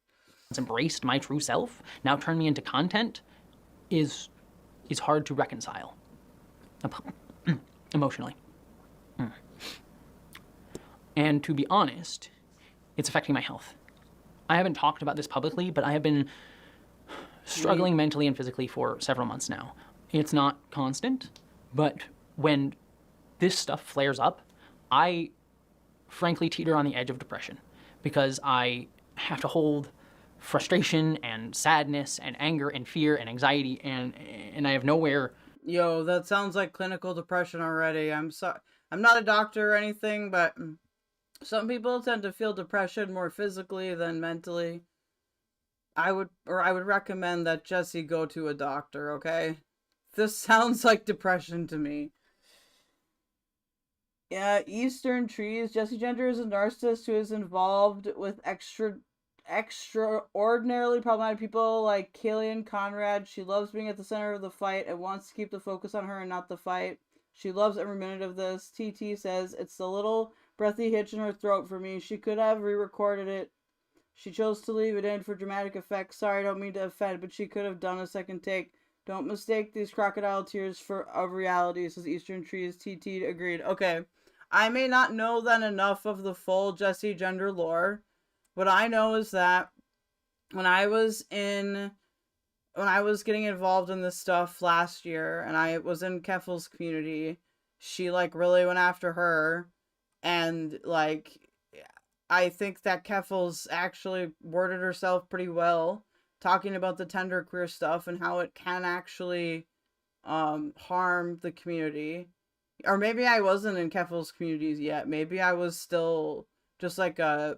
Speaker 15: It's embraced my true self, now turn me into content, is hard to reconcile. Emotionally. And to be honest, it's affecting my health. I haven't talked about this publicly, but I have been struggling mentally and physically for several months now. It's not constant, but when this stuff flares up, I frankly teeter on the edge of depression because I have to hold frustration and sadness and anger and fear and anxiety and I have nowhere.
Speaker 1: Yo, that sounds like clinical depression already. I'm sorry. I'm not a doctor or anything, but some people tend to feel depression more physically than mentally. I would recommend that Jessie go to a doctor, okay? This sounds like depression to me. Yeah, Eastern Trees. Jessie Gender is a narcissist who is involved with extraordinarily problematic people like Killian Conrad. She loves being at the center of the fight and wants to keep the focus on her and not the fight. She loves every minute of this. TT says, it's the little breathy hitch in her throat for me. She could have re-recorded it. She chose to leave it in for dramatic effect. Sorry, I don't mean to offend, but she could have done a second take. Don't mistake these crocodile tears for of reality, says Eastern Trees. TT agreed. Okay. I may not know then enough of the full Jessie Gender lore. What I know is that when I was getting involved in this stuff last year, and I was in Keffals' community, she like really went after her, and like I think that Keffals actually worded herself pretty well, talking about the genderqueer stuff and how it can actually harm the community. Or maybe I wasn't in Keffals' communities yet. Maybe I was still just like a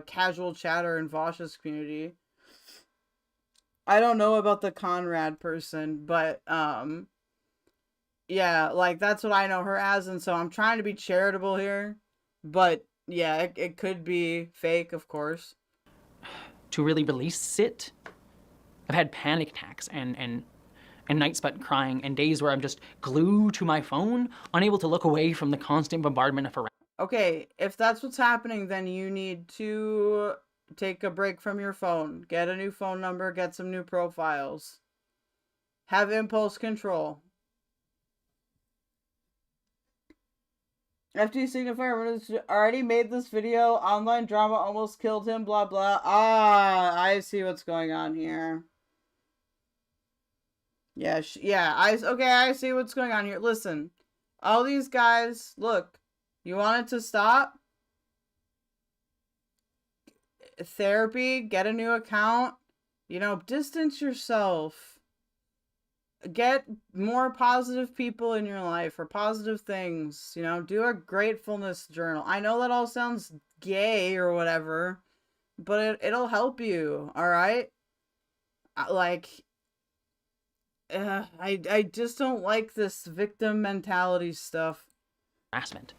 Speaker 1: casual chatter in Vosh's community. I don't know about the Conrad person, but yeah, like that's what I know her as, and so I'm trying to be charitable here, but yeah, it could be fake, of course.
Speaker 15: To really release it, I've had panic attacks and nights spent crying and days where I'm just glued to my phone, unable to look away from the constant bombardment of harassment.
Speaker 1: Okay, if that's what's happening, then you need to take a break from your phone. Get a new phone number, get some new profiles. Have impulse control. FT Signifier already made this video. Online drama almost killed him, blah blah. Ah, I see what's going on here. Yeah, I see what's going on here. Listen, all these guys, look, you want it to stop? Therapy, get a new account, you know, distance yourself. Get more positive people in your life or positive things, you know, do a gratefulness journal. I know that all sounds gay or whatever, but it'll help you, all right? Like, I just don't like this victim mentality stuff.
Speaker 15: Harassment.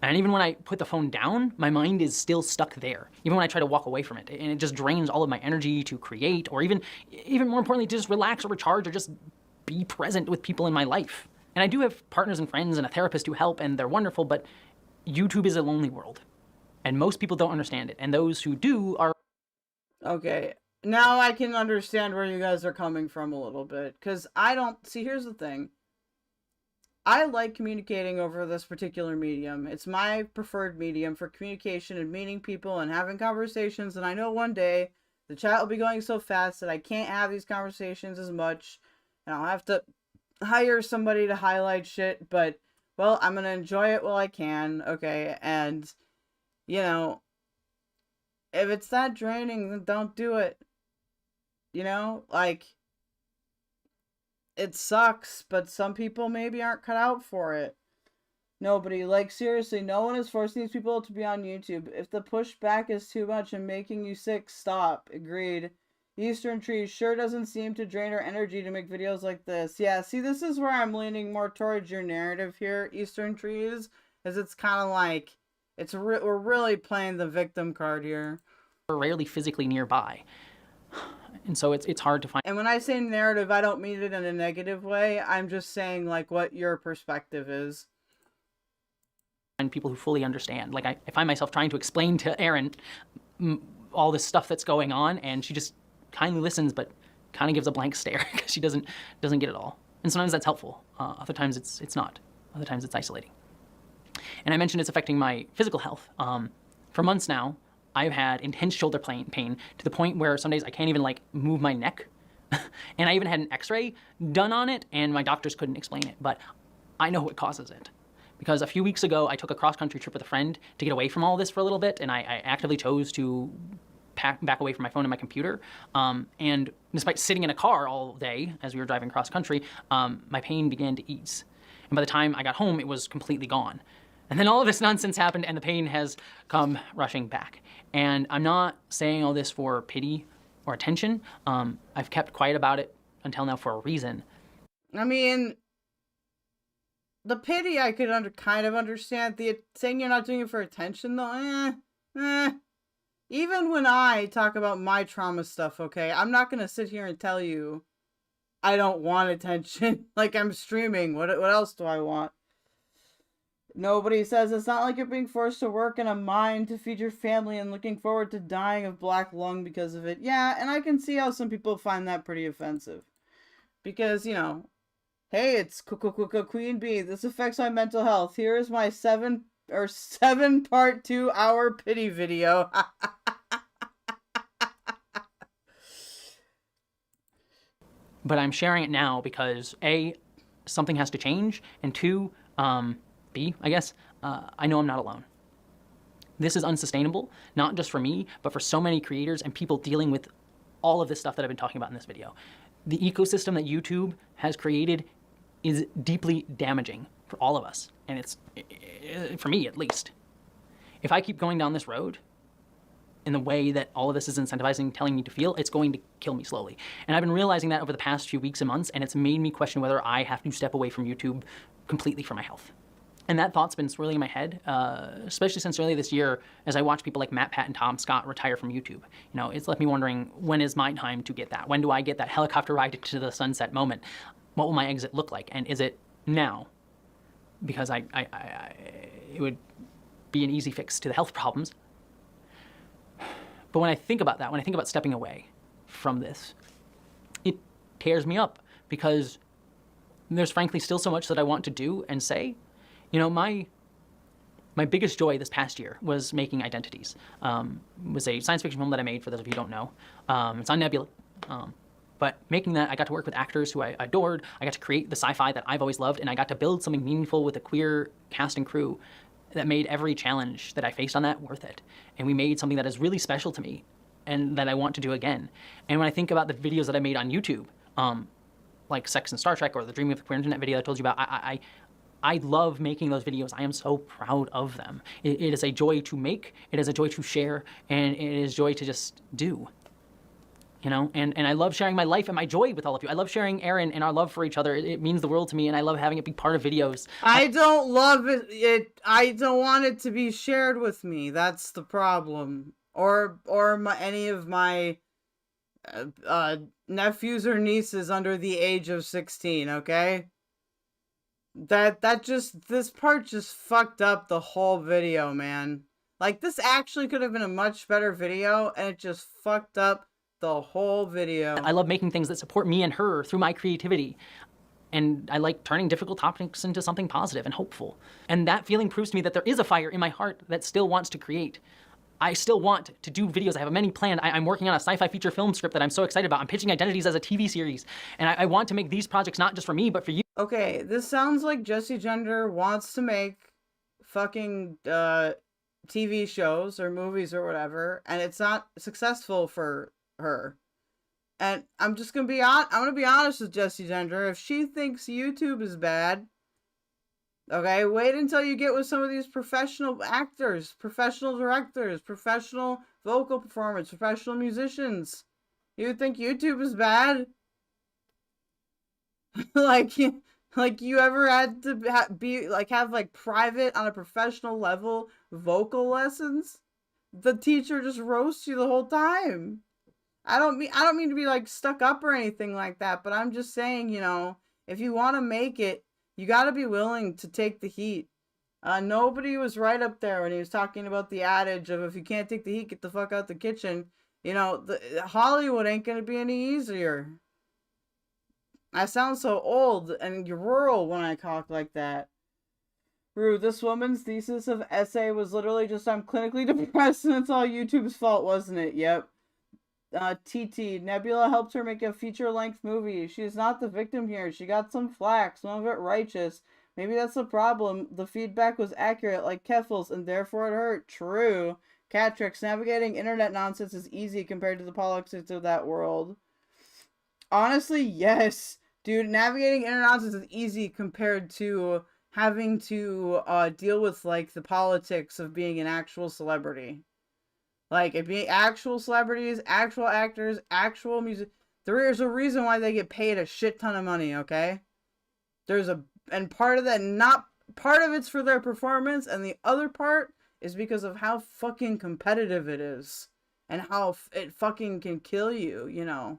Speaker 15: And even when I put the phone down, my mind is still stuck there. Even when I try to walk away from it, and it just drains all of my energy to create, or even more importantly, to just relax or recharge or just be present with people in my life. And I do have partners and friends and a therapist who help, and they're wonderful, but YouTube is a lonely world. And most people don't understand it. And those who do are...
Speaker 1: Okay, now I can understand where you guys are coming from a little bit. Because I don't... See, here's the thing. I like communicating over this particular medium. It's my preferred medium for communication and meeting people and having conversations. And I know one day the chat will be going so fast that I can't have these conversations as much. And I'll have to hire somebody to highlight shit. But, well, I'm going to enjoy it while I can. Okay. And, you know, if it's that draining, then don't do it. You know, like... It sucks, but some people maybe aren't cut out for it. Nobody. Like, seriously, no one is forcing these people to be on YouTube. If the pushback is too much and making you sick, stop. Agreed. Eastern Trees sure doesn't seem to drain our energy to make videos like this. Yeah, see, this is where I'm leaning more towards your narrative here, Eastern Trees. Is it's kind of like, we're really playing the victim card here.
Speaker 15: We're rarely physically nearby. And so it's hard to find.
Speaker 1: And when I say narrative, I don't mean it in a negative way. I'm just saying, like, what your perspective is.
Speaker 15: And people who fully understand. Like, I find myself trying to explain to Erin all this stuff that's going on, and she just kindly listens, but kind of gives a blank stare because she doesn't get it all. And sometimes that's helpful. Other times it's not. Other times it's isolating. And I mentioned it's affecting my physical health. For months now, I've had intense shoulder pain to the point where some days I can't even like move my neck. And I even had an x-ray done on it and my doctors couldn't explain it, but I know what causes it. Because a few weeks ago, I took a cross-country trip with a friend to get away from all this for a little bit, and I actively chose to back away from my phone and my computer. And despite sitting in a car all day as we were driving cross-country, my pain began to ease. And by the time I got home, it was completely gone. And then all of this nonsense happened and the pain has come rushing back. And I'm not saying all this for pity or attention. I've kept quiet about it until now for a reason.
Speaker 1: I mean, the pity I could kind of understand. The saying you're not doing it for attention though, Even when I talk about my trauma stuff, okay, I'm not gonna sit here and tell you I don't want attention. Like, I'm streaming. What else do I want? Nobody says it's not like you're being forced to work in a mine to feed your family and looking forward to dying of black lung because of it. Yeah, and I can see how some people find that pretty offensive. Because, you know, hey, it's Queen Bee. This affects my mental health. Here is my 7-part 2-hour pity video.
Speaker 15: But I'm sharing it now because A, something has to change, and 2, B, I guess, I know I'm not alone. This is unsustainable, not just for me, but for so many creators and people dealing with all of this stuff that I've been talking about in this video. The ecosystem that YouTube has created is deeply damaging for all of us, and it's, for me at least. If I keep going down this road in the way that all of this is incentivizing, telling me to feel, it's going to kill me slowly. And I've been realizing that over the past few weeks and months, and it's made me question whether I have to step away from YouTube completely for my health. And that thought's been swirling in my head, especially since early this year, as I watch people like Matt, Pat, and Tom Scott retire from YouTube. You know, it's left me wondering, when is my time to get that? When do I get that helicopter ride to the sunset moment? What will my exit look like? And is it now? Because it would be an easy fix to the health problems. But when I think about that, when I think about stepping away from this, it tears me up because there's frankly still so much that I want to do and say. You know, my biggest joy this past year was making Identities. It was a science fiction film that I made, for those of you who don't know. It's on Nebula. But making that, I got to work with actors who I adored. I got to create the sci-fi that I've always loved, and I got to build something meaningful with a queer cast and crew that made every challenge that I faced on that worth it. And we made something that is really special to me and that I want to do again. And when I think about the videos that I made on YouTube, like Sex and Star Trek or the Dreaming of the Queer Internet video I told you about, I love making those videos. I am so proud of them. It is a joy to make, it is a joy to share, and it is joy to just do. You know, and I love sharing my life and my joy with all of you. I love sharing Aaron and our love for each other. It means the world to me, and I love having it be part of videos.
Speaker 1: I don't love it. I don't want it to be shared with me. That's the problem. Or any of my nephews or nieces under the age of 16, okay? This part just fucked up the whole video, man. Like, this actually could have been a much better video, and it just fucked up the whole video.
Speaker 15: I love making things that support me and her through my creativity. And I like turning difficult topics into something positive and hopeful. And that feeling proves to me that there is a fire in my heart that still wants to create. I still want to do videos. I have many planned. I'm working on a sci-fi feature film script that I'm so excited about. I'm pitching Identities as a TV series. And I want to make these projects not just for me, but for you.
Speaker 1: Okay, this sounds like Jessie Gender wants to make fucking TV shows or movies or whatever, and it's not successful for her. And I'm just gonna be honest with Jessie Gender. If she thinks YouTube is bad, okay, wait until you get with some of these professional actors, professional directors, professional vocal performers, professional musicians. You think YouTube is bad? like you ever had to have private on a professional level vocal lessons? The teacher just roasts you the whole time. I don't mean to be like stuck up or anything like that, but I'm just saying, you know, if you want to make it, you got to be willing to take the heat. Nobody was right up there when he was talking about the adage of if you can't take the heat, get the fuck out the kitchen. You know, Hollywood ain't gonna be any easier. I sound so old and rural when I talk like that. Rue, this woman's thesis of essay was literally just I'm clinically depressed and it's all YouTube's fault, wasn't it? Yep. TT, Nebula helped her make a feature-length movie. She's not the victim here. She got some flack, some of it righteous. Maybe that's the problem. The feedback was accurate, like Keffals, and therefore it hurt. True. Catrix, navigating internet nonsense is easy compared to the politics of that world. Honestly, yes. Dude, navigating internet nonsense is easy compared to having to deal with, like, the politics of being an actual celebrity. Like, it being actual celebrities, actual actors, actual music. There's a reason why they get paid a shit ton of money, okay? And part of that, part of it's for their performance, and the other part is because of how fucking competitive it is. And how it fucking can kill you, you know.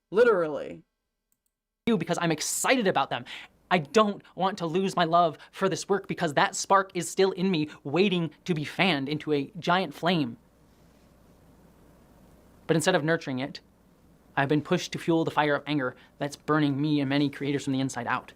Speaker 1: Literally.
Speaker 15: Because I'm excited about them. I don't want to lose my love for this work because that spark is still in me, waiting to be fanned into a giant flame. But instead of nurturing it, I've been pushed to fuel the fire of anger that's burning me and many creators from the inside out.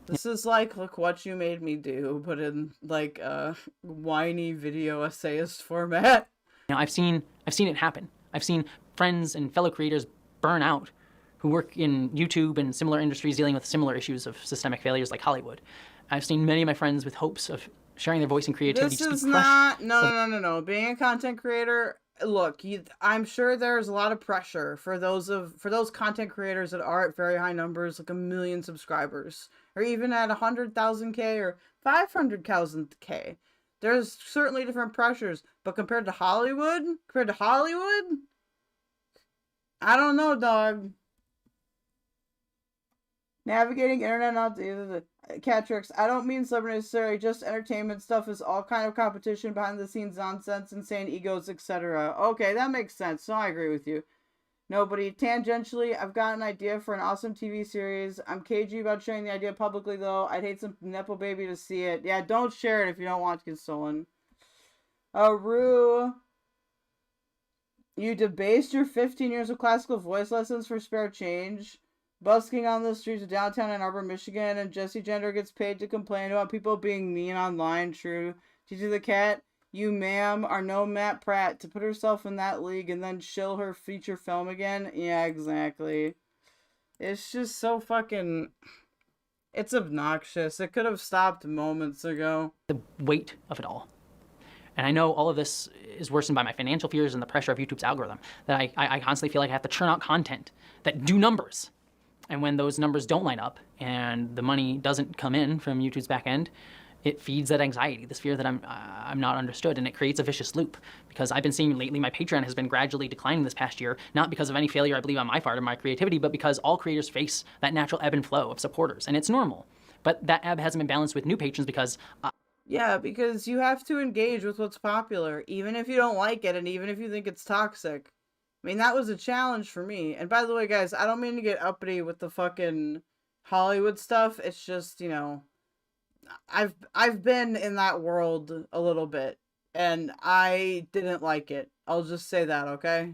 Speaker 1: This is like, look what you made me do, but in like a whiny video essayist format.
Speaker 15: You know, I've seen it happen. I've seen friends and fellow creators burn out who work in YouTube and similar industries dealing with similar issues of systemic failures like Hollywood. I've seen many of my friends with hopes of sharing their voice and creativity
Speaker 1: This
Speaker 15: just
Speaker 1: is
Speaker 15: be crushed.
Speaker 1: no. Being a content creator, look, I'm sure there's a lot of pressure for those content creators that are at very high numbers, like 1 million subscribers, or even at 100,000K or 500,000K. There's certainly different pressures, but compared to Hollywood, I don't know, dog. Navigating internet, not the Catrix. I don't mean celebrity necessarily, just entertainment stuff is all kind of competition, behind the scenes nonsense, insane egos, etc. Okay, that makes sense. So I agree with you. Nobody. Tangentially, I've got an idea for an awesome TV series. I'm cagey about sharing the idea publicly, though. I'd hate some Nepo baby to see it. Yeah, don't share it if you don't want to get stolen. Rue. You debased your 15 years of classical voice lessons for spare change. Busking on the streets of downtown Ann Arbor, Michigan, and Jessie Gender gets paid to complain about people being mean online. True. Gigi the Cat, you, ma'am, are no Matt Pratt to put herself in that league and then shill her feature film again. Yeah, exactly. It's just so fucking... It's obnoxious. It could have stopped moments ago.
Speaker 15: The weight of it all. And I know all of this is worsened by my financial fears and the pressure of YouTube's algorithm, that I constantly feel like I have to churn out content that do numbers. And when those numbers don't line up and the money doesn't come in from YouTube's back end, it feeds that anxiety, this fear that I'm not understood, and it creates a vicious loop. Because I've been seeing lately my Patreon has been gradually declining this past year, not because of any failure I believe on my part or my creativity, but because all creators face that natural ebb and flow of supporters, and it's normal. But that ebb hasn't been balanced with new patrons because...
Speaker 1: Yeah, because you have to engage with what's popular, even if you don't like it and even if you think it's toxic. I mean, that was a challenge for me. And by the way, guys, I don't mean to get uppity with the fucking Hollywood stuff. It's just, you know, I've been in that world a little bit, and I didn't like it. I'll just say that, okay?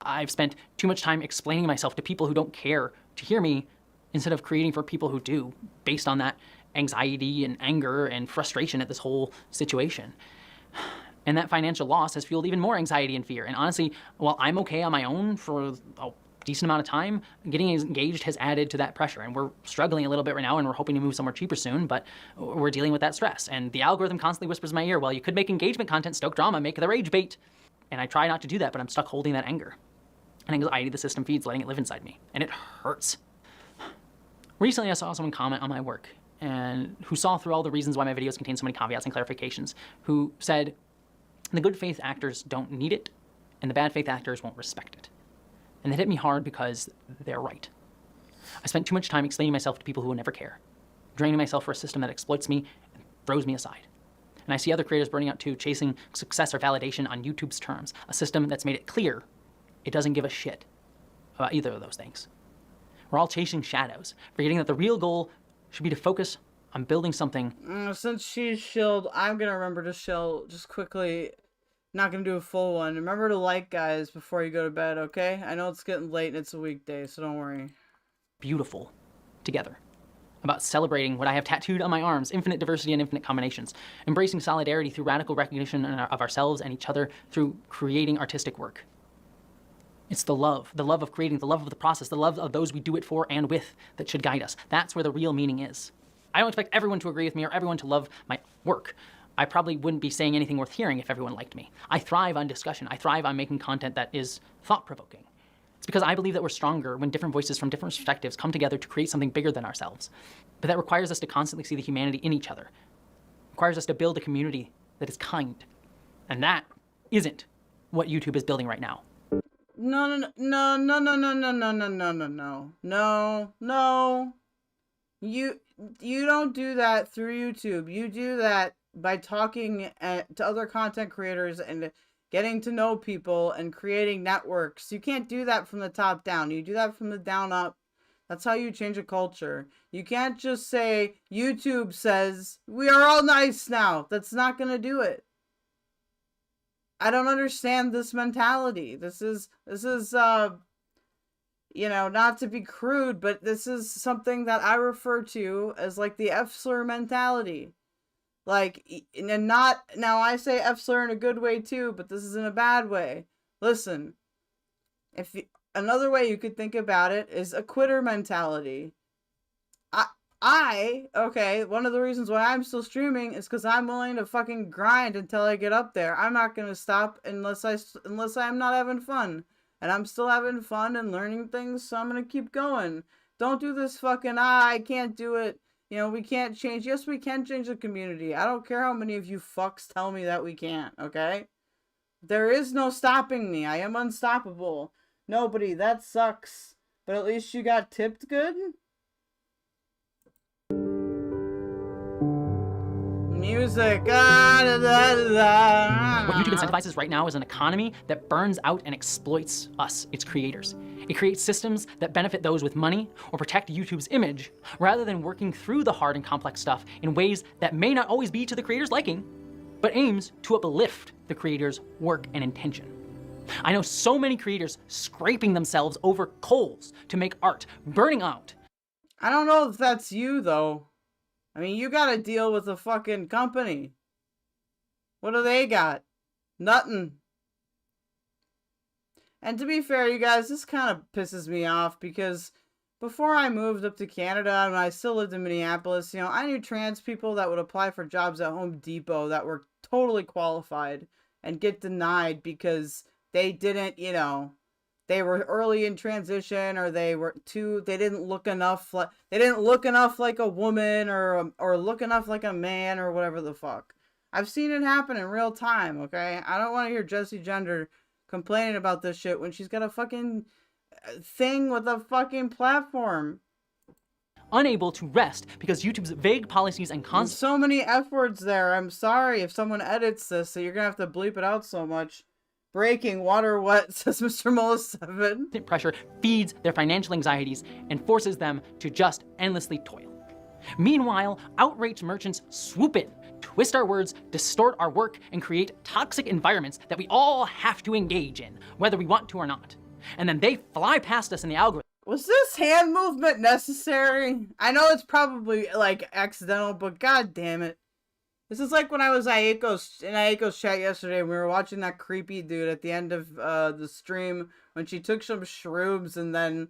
Speaker 15: I've spent too much time explaining myself to people who don't care to hear me instead of creating for people who do, based on that anxiety and anger and frustration at this whole situation. And that financial loss has fueled even more anxiety and fear. And honestly, while I'm okay on my own for a decent amount of time, getting engaged has added to that pressure. And we're struggling a little bit right now, and we're hoping to move somewhere cheaper soon, but we're dealing with that stress. And the algorithm constantly whispers in my ear, well, you could make engagement content, stoke drama, make the rage bait. And I try not to do that, but I'm stuck holding that anger and anxiety the system feeds, letting it live inside me. And it hurts. Recently, I saw someone comment on my work, and who saw through all the reasons why my videos contain so many caveats and clarifications, who said, the good faith actors don't need it, and the bad faith actors won't respect it. And that hit me hard because they're right. I spent too much time explaining myself to people who will never care, draining myself for a system that exploits me and throws me aside. And I see other creators burning out too, chasing success or validation on YouTube's terms, a system that's made it clear it doesn't give a shit about either of those things. We're all chasing shadows, forgetting that the real goal should be to focus on building something.
Speaker 1: Since she's shilled, I'm gonna remember to shill just quickly. Not gonna do a full one. Remember to like, guys, before you go to bed, okay? I know it's getting late and it's a weekday, so don't worry.
Speaker 15: Beautiful together. About celebrating what I have tattooed on my arms, infinite diversity and infinite combinations. Embracing solidarity through radical recognition of ourselves and each other through creating artistic work. It's the love of creating, the love of the process, the love of those we do it for and with that should guide us. That's where the real meaning is. I don't expect everyone to agree with me or everyone to love my work. I probably wouldn't be saying anything worth hearing if everyone liked me. I thrive on discussion. I thrive on making content that is thought-provoking. It's because I believe that we're stronger when different voices from different perspectives come together to create something bigger than ourselves. But that requires us to constantly see the humanity in each other. It requires us to build a community that is kind. And that isn't what YouTube is building right now.
Speaker 1: No. You don't do that through YouTube. You do that by talking to other content creators and getting to know people and creating networks. You can't do that from the top down. You do that from the down up. That's how you change a culture. You can't just say, YouTube says, we are all nice now. That's not going to do it. I don't understand this mentality. This is you know, not to be crude, but this is something that I refer to as like the F-slur mentality. Like, and not, now I say F-slur in a good way too, but this is in a bad way. Listen, if another way you could think about it is a quitter mentality. Okay, one of the reasons why I'm still streaming is because I'm willing to fucking grind until I get up there. I'm not gonna stop unless I'm not having fun. And I'm still having fun and learning things, so I'm gonna keep going. Don't do this fucking, I can't do it. You know, we can't change. Yes, we can change the community. I don't care how many of you fucks tell me that we can't, okay? There is no stopping me. I am unstoppable. Nobody, that sucks. But at least you got tipped good? Music.
Speaker 15: What YouTube incentivizes right now is an economy that burns out and exploits us, its creators. It creates systems that benefit those with money or protect YouTube's image, rather than working through the hard and complex stuff in ways that may not always be to the creator's liking, but aims to uplift the creator's work and intention. I know so many creators scraping themselves over coals to make art, burning out.
Speaker 1: I don't know if that's you, though. I mean, you gotta deal with a fucking company. What do they got? Nothing. And to be fair, you guys, this kind of pisses me off because before I moved up to Canada and I still lived in Minneapolis, you know, I knew trans people that would apply for jobs at Home Depot that were totally qualified and get denied because they didn't, you know, they were early in transition, or they didn't look enough like a woman or look enough like a man or whatever the fuck. I've seen it happen in real time, okay? I don't want to hear Jessie Gender complaining about this shit when she's got a fucking thing with a fucking platform.
Speaker 15: Unable to rest because YouTube's vague policies and
Speaker 1: so many F words there. I'm sorry if someone edits this, so you're gonna have to bleep it out so much. Breaking water what, says Mr. Mola7.
Speaker 15: Pressure feeds their financial anxieties and forces them to just endlessly toil. Meanwhile, outraged merchants swoop in, twist our words, distort our work, and create toxic environments that we all have to engage in, whether we want to or not. And then they fly past us in the algorithm.
Speaker 1: Was this hand movement necessary? I know it's probably, like, accidental, but god damn it. This is like when I was in Aiko's chat yesterday and we were watching that creepy dude at the end of the stream when she took some shrooms and then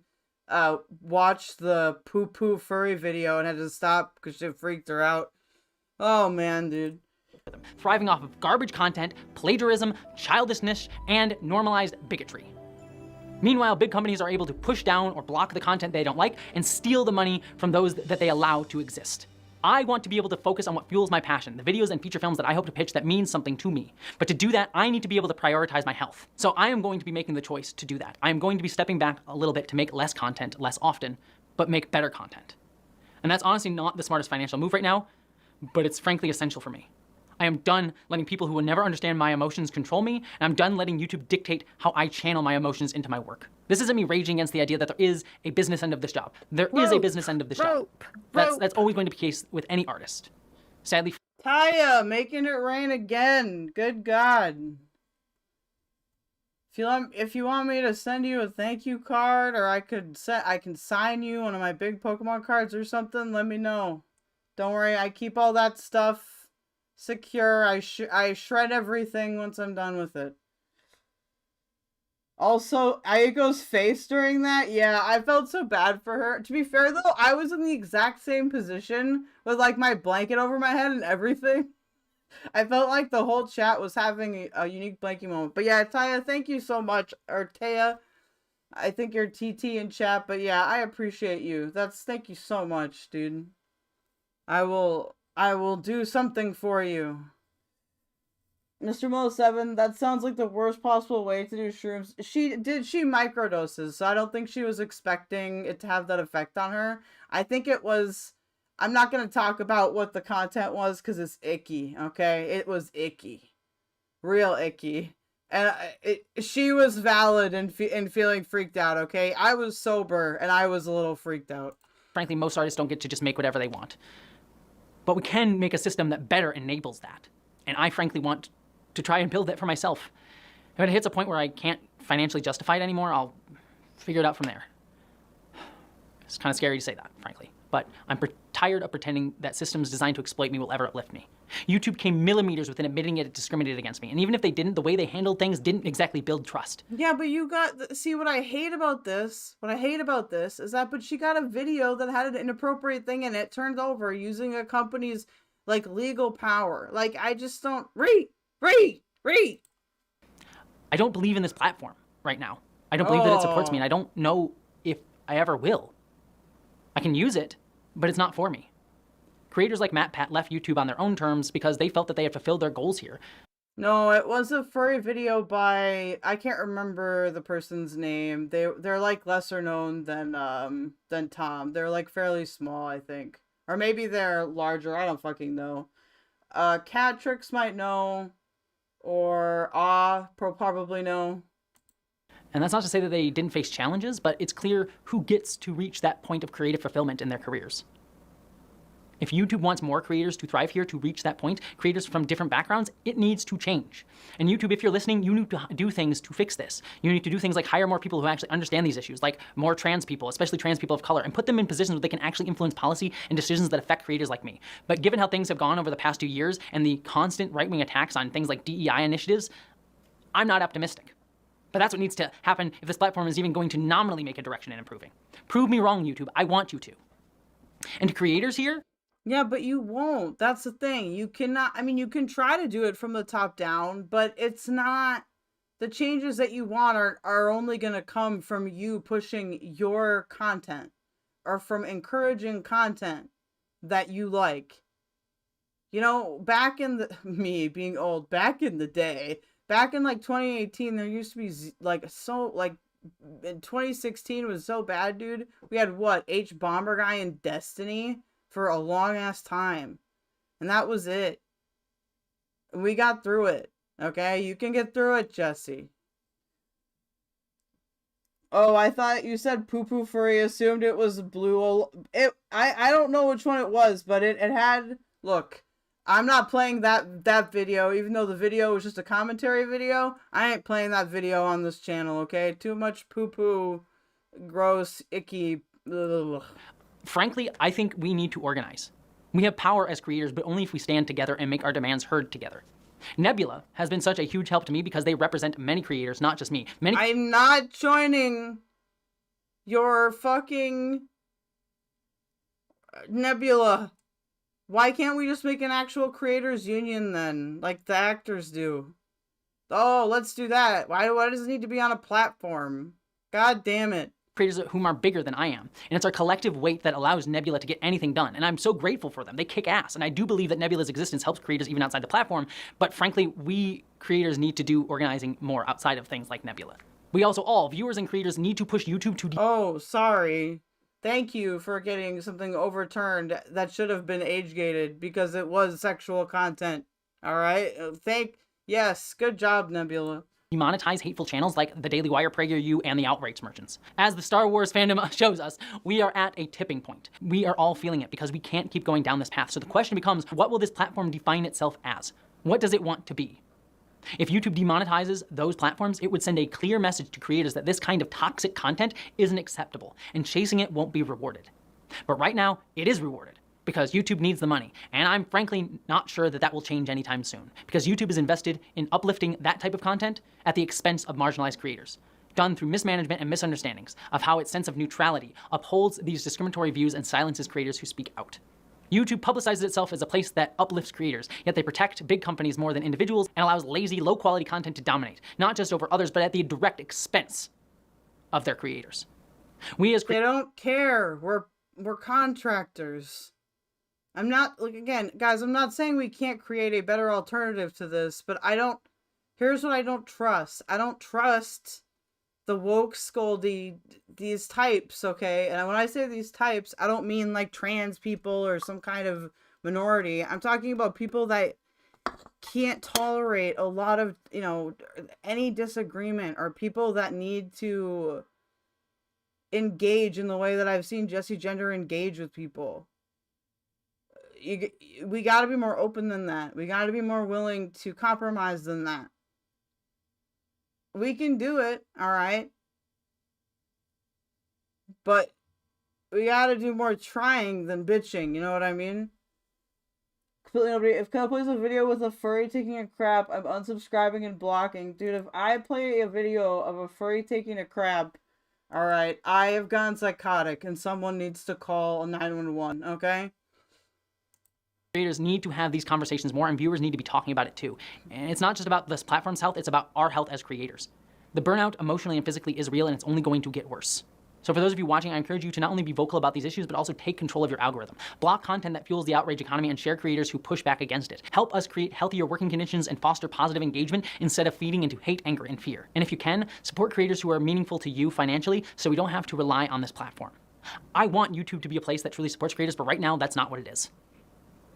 Speaker 1: watched the poo-poo furry video and had to stop because it freaked her out. Oh man, dude.
Speaker 15: Thriving off of garbage content, plagiarism, childishness, and normalized bigotry. Meanwhile, big companies are able to push down or block the content they don't like and steal the money from those that they allow to exist. I want to be able to focus on what fuels my passion, the videos and feature films that I hope to pitch that mean something to me. But to do that, I need to be able to prioritize my health. So I am going to be making the choice to do that. I am going to be stepping back a little bit to make less content less often, but make better content. And that's honestly not the smartest financial move right now, but it's frankly essential for me. I am done letting people who will never understand my emotions control me, and I'm done letting YouTube dictate how I channel my emotions into my work. This isn't me raging against the idea that there is a business end of this job. There is a business end of this job. That's always going to be the case with any artist. Sadly.
Speaker 1: Taya, making it rain again. Good God. If you want me to send you a thank you card, or I can sign you one of my big Pokemon cards or something, let me know. Don't worry, I keep all that stuff secure. I shred everything once I'm done with it. Also, Aiko's face during that, yeah, I felt so bad for her. To be fair though, I was in the exact same position with like my blanket over my head and everything. I felt like the whole chat was having a unique blanking moment. But yeah, Taya, thank you so much. Or Taya, I think you're TT in chat, but yeah, I appreciate you. Thank you so much, dude. I will do something for you. Mr. Mo7, that sounds like the worst possible way to do shrooms. She microdoses, so I don't think she was expecting it to have that effect on her. I think it was, I'm not going to talk about what the content was because it's icky, okay? It was icky. Real icky. And she was valid in feeling freaked out, okay? I was sober and I was a little freaked out.
Speaker 15: Frankly, most artists don't get to just make whatever they want. But we can make a system that better enables that. And I frankly want to try and build that for myself. If it hits a point where I can't financially justify it anymore, I'll figure it out from there. It's kind of scary to say that, frankly. But I'm tired of pretending that systems designed to exploit me will ever uplift me. YouTube came millimeters within admitting it discriminated against me. And even if they didn't, the way they handled things didn't exactly build trust.
Speaker 1: Yeah, but you got, see, what I hate about this is that, but she got a video that had an inappropriate thing in it turned over using a company's, like, legal power. Like, I just don't, read.
Speaker 15: I don't believe in this platform right now. I don't believe that it supports me, and I don't know if I ever will. I can use it, but it's not for me. Creators like MatPat left YouTube on their own terms because they felt that they had fulfilled their goals here.
Speaker 1: No, it was a furry video by, I can't remember the person's name. They're like lesser known than Tom. They're like fairly small, I think. Or maybe they're larger, I don't fucking know. Catrix might know, or probably know.
Speaker 15: And that's not to say that they didn't face challenges, but it's clear who gets to reach that point of creative fulfillment in their careers. If YouTube wants more creators to thrive here, to reach that point, creators from different backgrounds, it needs to change. And YouTube, if you're listening, you need to do things to fix this. You need to do things like hire more people who actually understand these issues, like more trans people, especially trans people of color, and put them in positions where they can actually influence policy and decisions that affect creators like me. But given how things have gone over the past 2 years and the constant right-wing attacks on things like DEI initiatives, I'm not optimistic. But that's what needs to happen if this platform is even going to nominally make a direction in improving. Prove me wrong, YouTube. I want you to. And to creators here,
Speaker 1: yeah, but you won't. That's the thing. You cannot, I mean, you can try to do it from the top down, but it's not, the changes that you want are only going to come from you pushing your content or from encouraging content that you like. You know, back in the, me being old, back in the day, back in like 2018, there used to be like, so like, in 2016 was so bad, dude. We had what, H Bomber Guy and Destiny for a long ass time, and that was it. We got through it. Okay, you can get through it, Jessie. Oh, I thought you said poo poo furry. Assumed it was blue. I don't know which one it was, but it had. Look, I'm not playing that video, even though the video was just a commentary video. I ain't playing that video on this channel. Okay, too much poo poo, gross, icky. Ugh.
Speaker 15: Frankly, I think we need to organize. We have power as creators, but only if we stand together and make our demands heard together. Nebula has been such a huge help to me because they represent many creators, not just me.
Speaker 1: I'm not joining your fucking Nebula. Why can't we just make an actual creators union then, like the actors do? Oh, let's do that. Why does it need to be on a platform? God damn it.
Speaker 15: Creators whom are bigger than I am. And it's our collective weight that allows Nebula to get anything done. And I'm so grateful for them. They kick ass. And I do believe that Nebula's existence helps creators even outside the platform. But frankly, we creators need to do organizing more outside of things like Nebula. We also all, viewers and creators, need to push YouTube to...
Speaker 1: Oh, sorry. Thank you for getting something overturned that should have been age-gated because it was sexual content. All right? Yes, good job, Nebula.
Speaker 15: Demonetize hateful channels like the Daily Wire, PragerU, and the Outrage merchants. As the Star Wars fandom shows us, we are at a tipping point. We are all feeling it because we can't keep going down this path. So the question becomes, what will this platform define itself as? What does it want to be? If YouTube demonetizes those platforms, it would send a clear message to creators that this kind of toxic content isn't acceptable, and chasing it won't be rewarded. But right now, it is rewarded, because YouTube needs the money, and I'm frankly not sure that that will change anytime soon, because YouTube is invested in uplifting that type of content at the expense of marginalized creators, done through mismanagement and misunderstandings of how its sense of neutrality upholds these discriminatory views and silences creators who speak out. YouTube publicizes itself as a place that uplifts creators, yet they protect big companies more than individuals and allows lazy, low-quality content to dominate, not just over others, but at the direct expense of their creators. We as
Speaker 1: they don't care. We're contractors. I'm not, like, again, guys, I'm not saying we can't create a better alternative to this, but here's what I don't trust. I don't trust the woke scoldy, these types, okay? And when I say these types, I don't mean like trans people or some kind of minority. I'm talking about people that can't tolerate a lot of, any disagreement, or people that need to engage in the way that I've seen Jessie Gender engage with people. We got to be more open than that. We got to be more willing to compromise than that. We can do it, all right? But we got to do more trying than bitching, you know what I mean? completely nobody. If Kel plays a video with a furry taking a crap, I'm unsubscribing and blocking. Dude, if I play a video of a furry taking a crap, alright, I have gone psychotic and someone needs to call 911, okay?
Speaker 15: Creators need to have these conversations more, and viewers need to be talking about it too. And it's not just about this platform's health, it's about our health as creators. The burnout emotionally and physically is real, and it's only going to get worse. So for those of you watching, I encourage you to not only be vocal about these issues, but also take control of your algorithm. Block content that fuels the outrage economy and share creators who push back against it. Help us create healthier working conditions and foster positive engagement instead of feeding into hate, anger, and fear. And if you can, support creators who are meaningful to you financially so we don't have to rely on this platform. I want YouTube to be a place that truly supports creators, but right now, that's not what it is.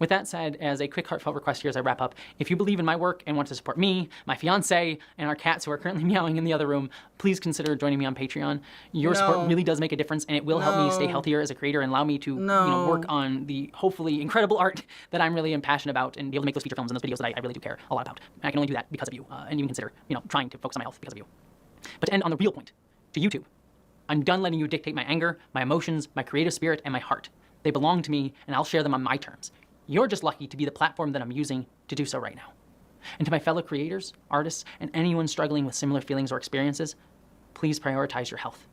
Speaker 15: With that said, as a quick heartfelt request here as I wrap up, if you believe in my work and want to support me, my fiance, and our cats who are currently meowing in the other room, please consider joining me on Patreon. Your support really does make a difference, and it will help me stay healthier as a creator and allow me to work on the hopefully incredible art that I'm really passionate about and be able to make those feature films and those videos that I really do care a lot about. And I can only do that because of you, and even consider trying to focus on my health because of you. But to end on the real point, to YouTube, I'm done letting you dictate my anger, my emotions, my creative spirit, and my heart. They belong to me, and I'll share them on my terms. You're just lucky to be the platform that I'm using to do so right now. And to my fellow creators, artists, and anyone struggling with similar feelings or experiences, please prioritize your health.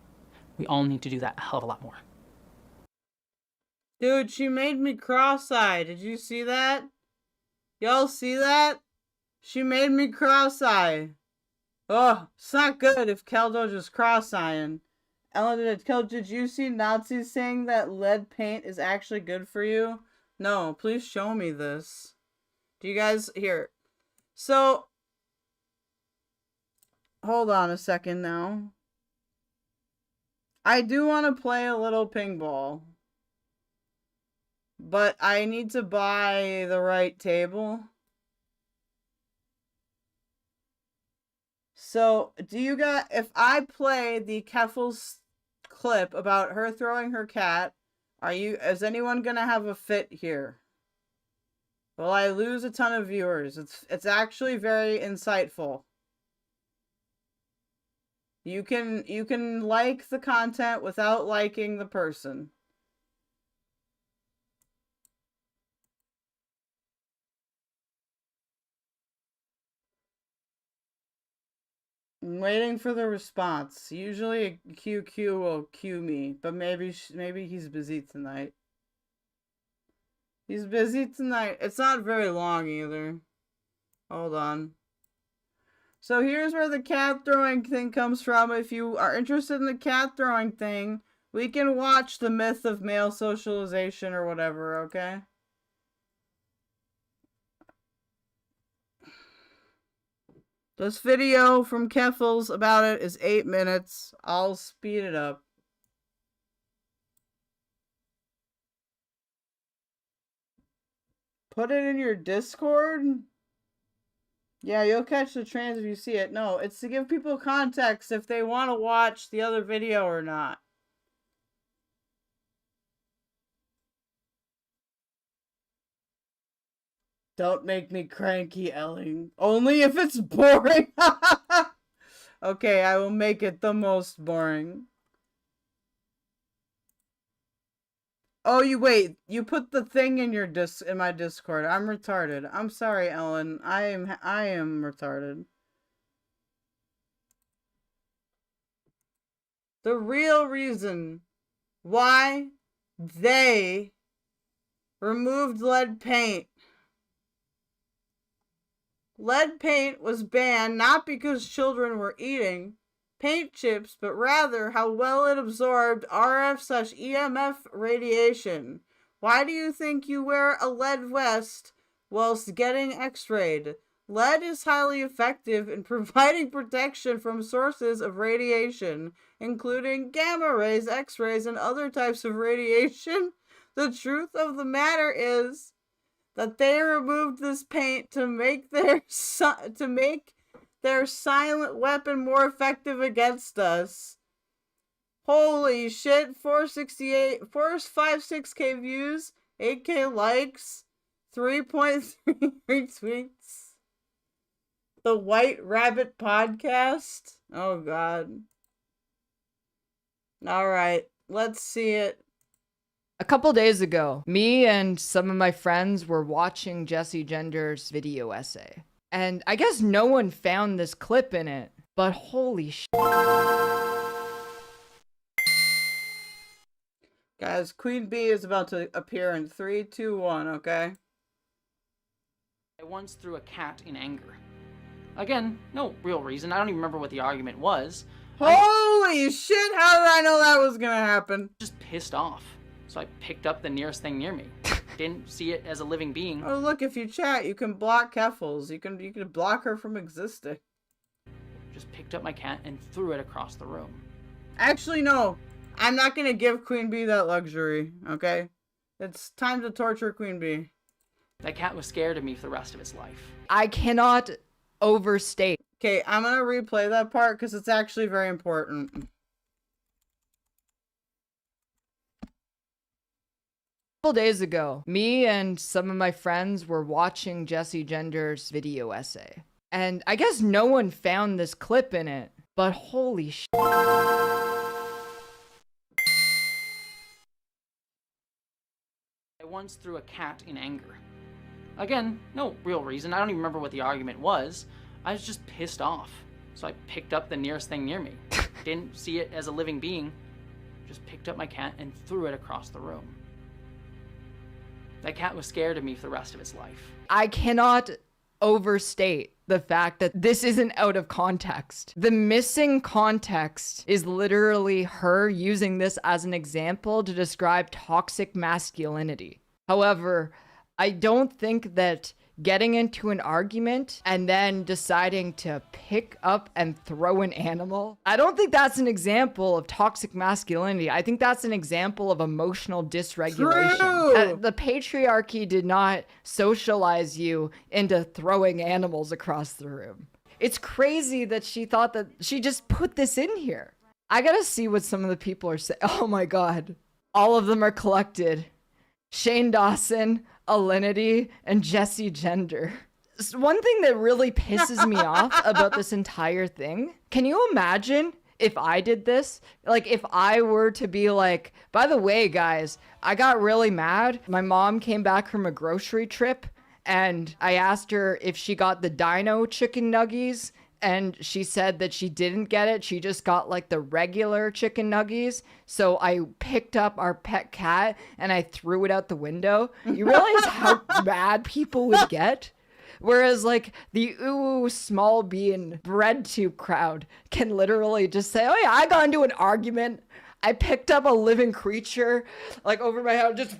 Speaker 15: We all need to do that a hell of a lot more.
Speaker 1: Dude, she made me cross-eyed. Did you see that? Y'all see that? She made me cross-eyed. Oh, it's not good if Keldoge is cross-eyeing. Ellen, did you see Nazis saying that lead paint is actually good for you? No, please show me this. Do you guys... Here. So... Hold on a second now. I do want to play a little ping ball. But I need to buy the right table. So, do you guys... If I play the Keffals clip about her throwing her cat... Is anyone gonna have a fit here? Will I lose a ton of viewers? It's actually very insightful. You can like the content without liking the person. I'm waiting for the response. Usually QQ will cue me, but maybe he's busy tonight. He's busy tonight. It's not very long either. Hold on. So here's where the cat throwing thing comes from. If you are interested in the cat throwing thing, we can watch The Myth of Male Socialization or whatever, okay? This video from Keffals about it is 8 minutes. I'll speed it up. Put it in your Discord? Yeah, you'll catch the trans if you see it. No, it's to give people context if they want to watch the other video or not. Don't make me cranky, Elling. Only if it's boring. Okay, I will make it the most boring. Oh, you put the thing in your in my Discord. I'm retarded. I'm sorry, Ellen. I am retarded. The real reason why they removed lead paint. Lead paint was banned not because children were eating paint chips, but rather how well it absorbed RF/EMF radiation. Why do you think you wear a lead vest whilst getting x-rayed? Lead is highly effective in providing protection from sources of radiation, including gamma rays, x-rays, and other types of radiation. The truth of the matter is that they removed this paint to make their silent weapon more effective against us. Holy shit, 456k views, 8k likes, 3.3 retweets. The White Rabbit Podcast? Oh god. Alright, let's see it.
Speaker 3: A A couple days ago, me and some of my friends were watching Jessie Gender's video essay. And I guess no one found this clip in it, but holy shit.
Speaker 1: Guys, Queen Bee is about to appear in 3, 2, 1, okay?
Speaker 15: I once threw a cat in anger. Again, no real reason. I don't even remember what the argument was.
Speaker 1: Holy shit, how did I know that was gonna happen?
Speaker 15: Just pissed off. So I picked up the nearest thing near me. Didn't see it as a living being.
Speaker 1: Oh look, if you chat, you can block Keffals. You can block her from existing.
Speaker 15: Just picked up my cat and threw it across the room.
Speaker 1: Actually, no. I'm not gonna give Queen Bee that luxury, okay? It's time to torture Queen Bee.
Speaker 15: That cat was scared of me for the rest of its life.
Speaker 3: I cannot overstate.
Speaker 1: Okay, I'm gonna replay that part because it's actually very important.
Speaker 3: A couple days ago, me and some of my friends were watching Jessie Gender's video essay. And I guess no one found this clip in it, but holy shit.
Speaker 15: I once threw a cat in anger. Again, no real reason. I don't even remember what the argument was. I was just pissed off. So I picked up the nearest thing near me. Didn't see it as a living being. Just picked up my cat and threw it across the room. That cat was scared of me for the rest of its life.
Speaker 3: I cannot overstate the fact that this isn't out of context. The missing context is literally her using this as an example to describe toxic masculinity. However, I don't think that getting into an argument and then deciding to pick up and throw an animal, I don't think that's an example of toxic masculinity. I think that's an example of emotional dysregulation. The patriarchy did not socialize you into throwing animals across the room. It's crazy that she thought that she just put this in here. I gotta see what some of the people are saying. Oh my god. All of them are collected. Shane Dawson, Litty, and Jessie Gender. One thing that really pisses me off about this entire thing, can you imagine if I did this? Like, if I were to be like, by the way, guys, I got really mad. My mom came back from a grocery trip, and I asked her if she got the dino chicken nuggies, and she said that she didn't get it. She just got like the regular chicken nuggies. So I picked up our pet cat and I threw it out the window. You realize how mad people would get? Whereas like the ooh small bean bread tube crowd can literally just say, oh yeah, I got into an argument. I picked up a living creature like over my head, just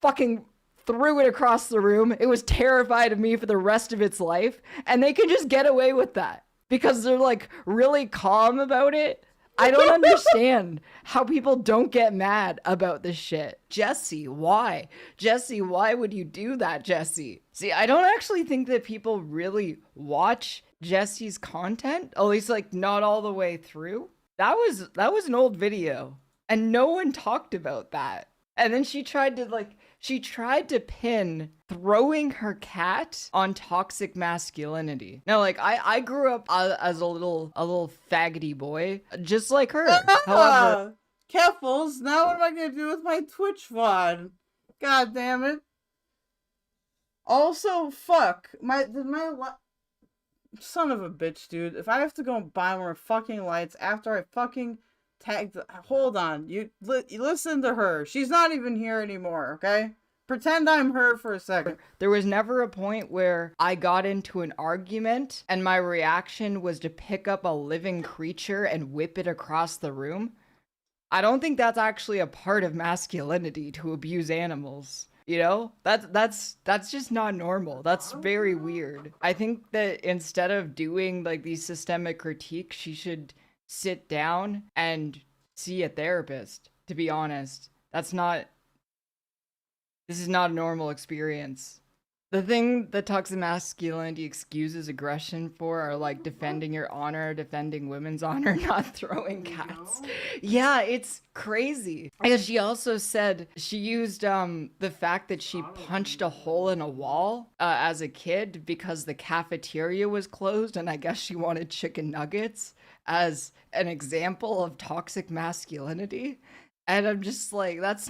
Speaker 3: fucking threw it across the room. It was terrified of me for the rest of its life. And they can just get away with that because they're like really calm about it. I don't understand how people don't get mad about this shit. Jessie, why? Jessie, why would you do that, Jessie? See, I don't actually think that people really watch Jessie's content, at least like not all the way through. That was an old video and no one talked about that. And then she tried to pin throwing her cat on toxic masculinity. Now, like, I grew up as a little faggoty boy, just like her. However,
Speaker 1: Keffals, now what am I gonna do with my Twitch VOD? God damn it. Also, fuck. Son of a bitch, dude. If I have to go and buy more fucking lights after I fucking hold on, you listen to her. She's not even here anymore, okay? Pretend I'm her for a second.
Speaker 3: There was never a point where I got into an argument and my reaction was to pick up a living creature and whip it across the room. I don't think that's actually a part of masculinity to abuse animals. You know, that's just not normal. That's very weird. I think that instead of doing like these systemic critiques, she should sit down and see a therapist, to be honest. This is not a normal experience. The thing that toxic masculinity excuses aggression for are like defending your honor, defending women's honor, not throwing cats. Yeah, it's crazy. And she also said she used the fact that she punched a hole in a wall as a kid because the cafeteria was closed and I guess she wanted chicken nuggets as an example of toxic masculinity. And I'm just like, that's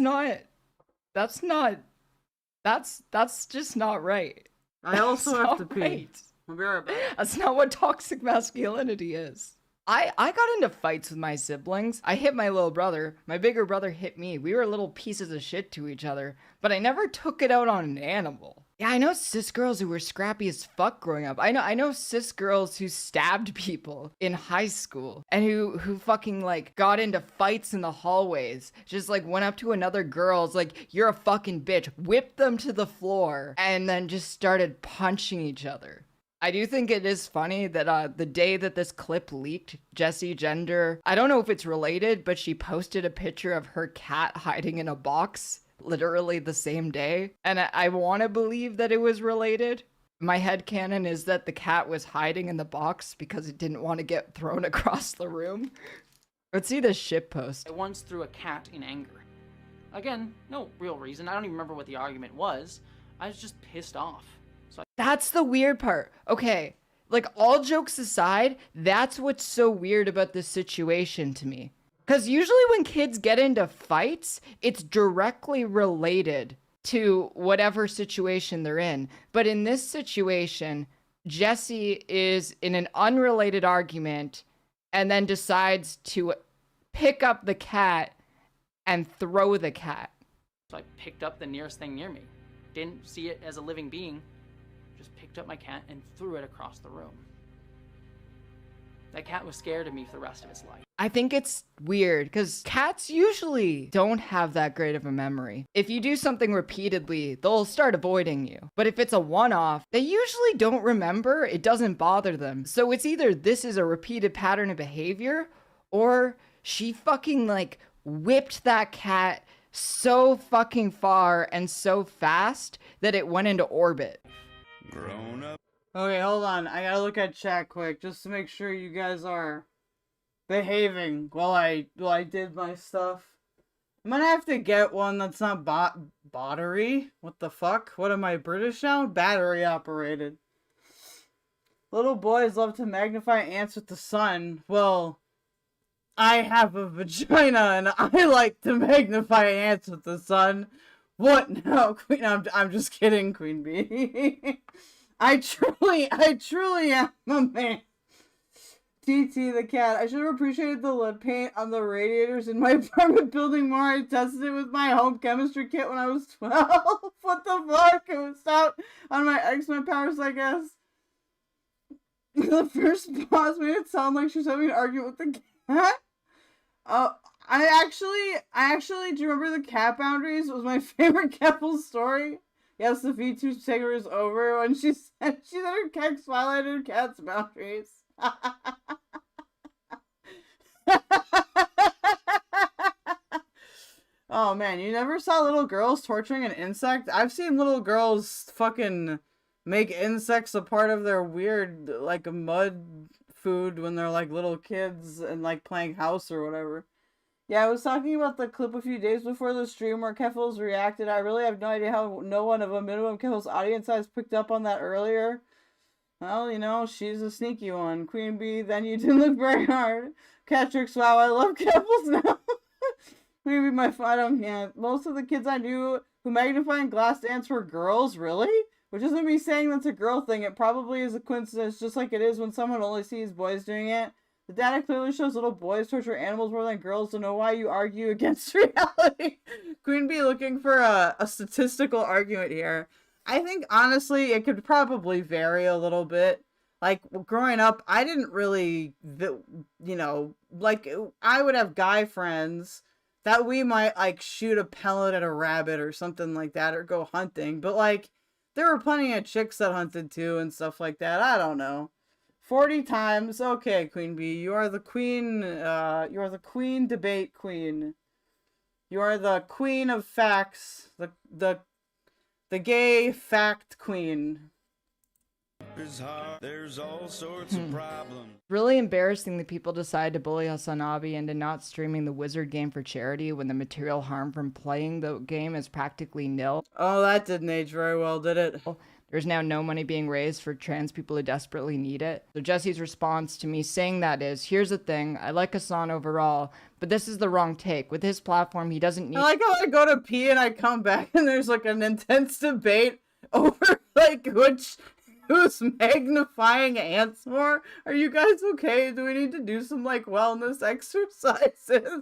Speaker 3: just not right.
Speaker 1: I also
Speaker 3: That's
Speaker 1: have
Speaker 3: not
Speaker 1: to pee.
Speaker 3: right.
Speaker 1: I'll be right back.
Speaker 3: That's not what toxic masculinity is. I got into fights with my siblings. I hit my little brother. My bigger brother hit me. We were little pieces of shit to each other, but I never took it out on an animal. Yeah, I know cis girls who were scrappy as fuck growing up. I know cis girls who stabbed people in high school and who fucking like got into fights in the hallways. Just like went up to another girl's like, you're a fucking bitch, whipped them to the floor, and then just started punching each other. I do think it is funny that the day that this clip leaked, Jessie Gender, I don't know if it's related, but she posted a picture of her cat hiding in a box literally the same day. And I want to believe that it was related. My headcanon is that the cat was hiding in the box because it didn't want to get thrown across the room. Let's see this shit post.
Speaker 15: I once threw a cat in anger. Again, no real reason. I don't even remember what the argument was. I was just pissed off.
Speaker 3: That's the weird part. Okay, like all jokes aside, that's what's so weird about this situation to me. Because usually when kids get into fights, it's directly related to whatever situation they're in. But in this situation, Jessie is in an unrelated argument and then decides to pick up the cat and throw the cat.
Speaker 15: So I picked up the nearest thing near me. Didn't see it as a living being. Just picked up my cat and threw it across the room. That cat was scared of me for the rest of its life.
Speaker 3: I think it's weird because cats usually don't have that great of a memory. If you do something repeatedly, they'll start avoiding you. But if it's a one-off, they usually don't remember. It doesn't bother them. So it's either this is a repeated pattern of behavior or she fucking like whipped that cat so fucking far and so fast that it went into orbit.
Speaker 1: Grown up. Okay, hold on. I gotta look at chat quick just to make sure you guys are behaving while I did my stuff. I'm gonna have to get one that's not battery. What the fuck? What am I, British now? Battery operated. Little boys love to magnify ants with the sun. Well, I have a vagina and I like to magnify ants with the sun. What now, Queen? I'm just kidding, Queen Bee. I truly am a man. TT the cat. I should have appreciated the lead paint on the radiators in my apartment building more. I tested it with my home chemistry kit when I was 12. What the fuck? It was out on my X-Men powers, I guess. The first pause made it sound like she was having an argument with the cat. I actually do you remember the cat boundaries? It was my favorite Keffals story. Yes, the VTuber takeover is over when she said her cat violated her cat's boundaries. Oh man, you never saw little girls torturing an insect? I've seen little girls fucking make insects a part of their weird, like, mud food when they're like little kids and like playing house or whatever. Yeah, I was talking about the clip a few days before the stream where Keffals reacted. I really have no idea how no one of a minimum Keffals audience size picked up on that earlier. Well, you know, she's a sneaky one. Queen Bee, then you didn't look very hard. Catrix, wow, I love Keffals now. Maybe I don't get. Most of the kids I knew who magnifying glass ants were girls, really? Which isn't me saying that's a girl thing. It probably is a coincidence, just like it is when someone only sees boys doing it. The data clearly shows little boys torture animals more than girls. Don't know why you argue against reality. Queen Bee looking for a statistical argument here. I think, honestly, it could probably vary a little bit. Like, growing up, I didn't really, you know, like, I would have guy friends that we might, like, shoot a pellet at a rabbit or something like that, or go hunting. But, like, there were plenty of chicks that hunted, too, and stuff like that. I don't know. 40 times. Okay, Queen Bee, you are the queen, you are the queen debate queen. You are the queen of facts, the gay fact queen.
Speaker 2: There's all sorts of problems.
Speaker 3: Really embarrassing that people decide to bully Hasanabi into not streaming the Wizard game for charity when the material harm from playing the game is practically nil.
Speaker 1: Oh, that didn't age very well, did it?
Speaker 3: There's now no money being raised for trans people who desperately need it. So Jesse's response to me saying that is, here's the thing, I like Hassan overall, but this is the wrong take. With his platform, he doesn't need—
Speaker 1: I like how I go to pee and I come back and there's like an intense debate over like who's magnifying ants more. Are you guys okay? Do we need to do some like wellness exercises?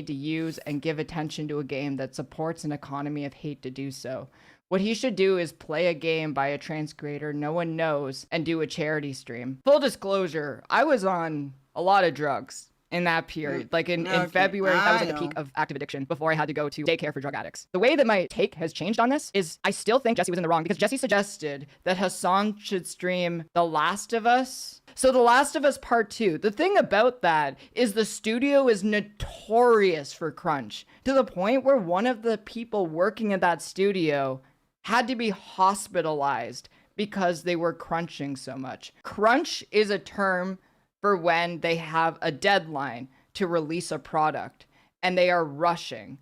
Speaker 3: to use and give attention to a game that supports an economy of hate to do so. What he should do is play a game by a trans creator no one knows and do a charity stream. Full disclosure, I was on a lot of drugs in that period. Like in February, that was at the peak of active addiction before I had to go to daycare for drug addicts. The way that my take has changed on this is I still think Jessie was in the wrong because Jessie suggested that Hassan should stream The Last of Us. So The Last of Us Part 2, the thing about that is the studio is notorious for crunch, to the point where one of the people working at that studio had to be hospitalized because they were crunching so much. Crunch is a term for when they have a deadline to release a product and they are rushing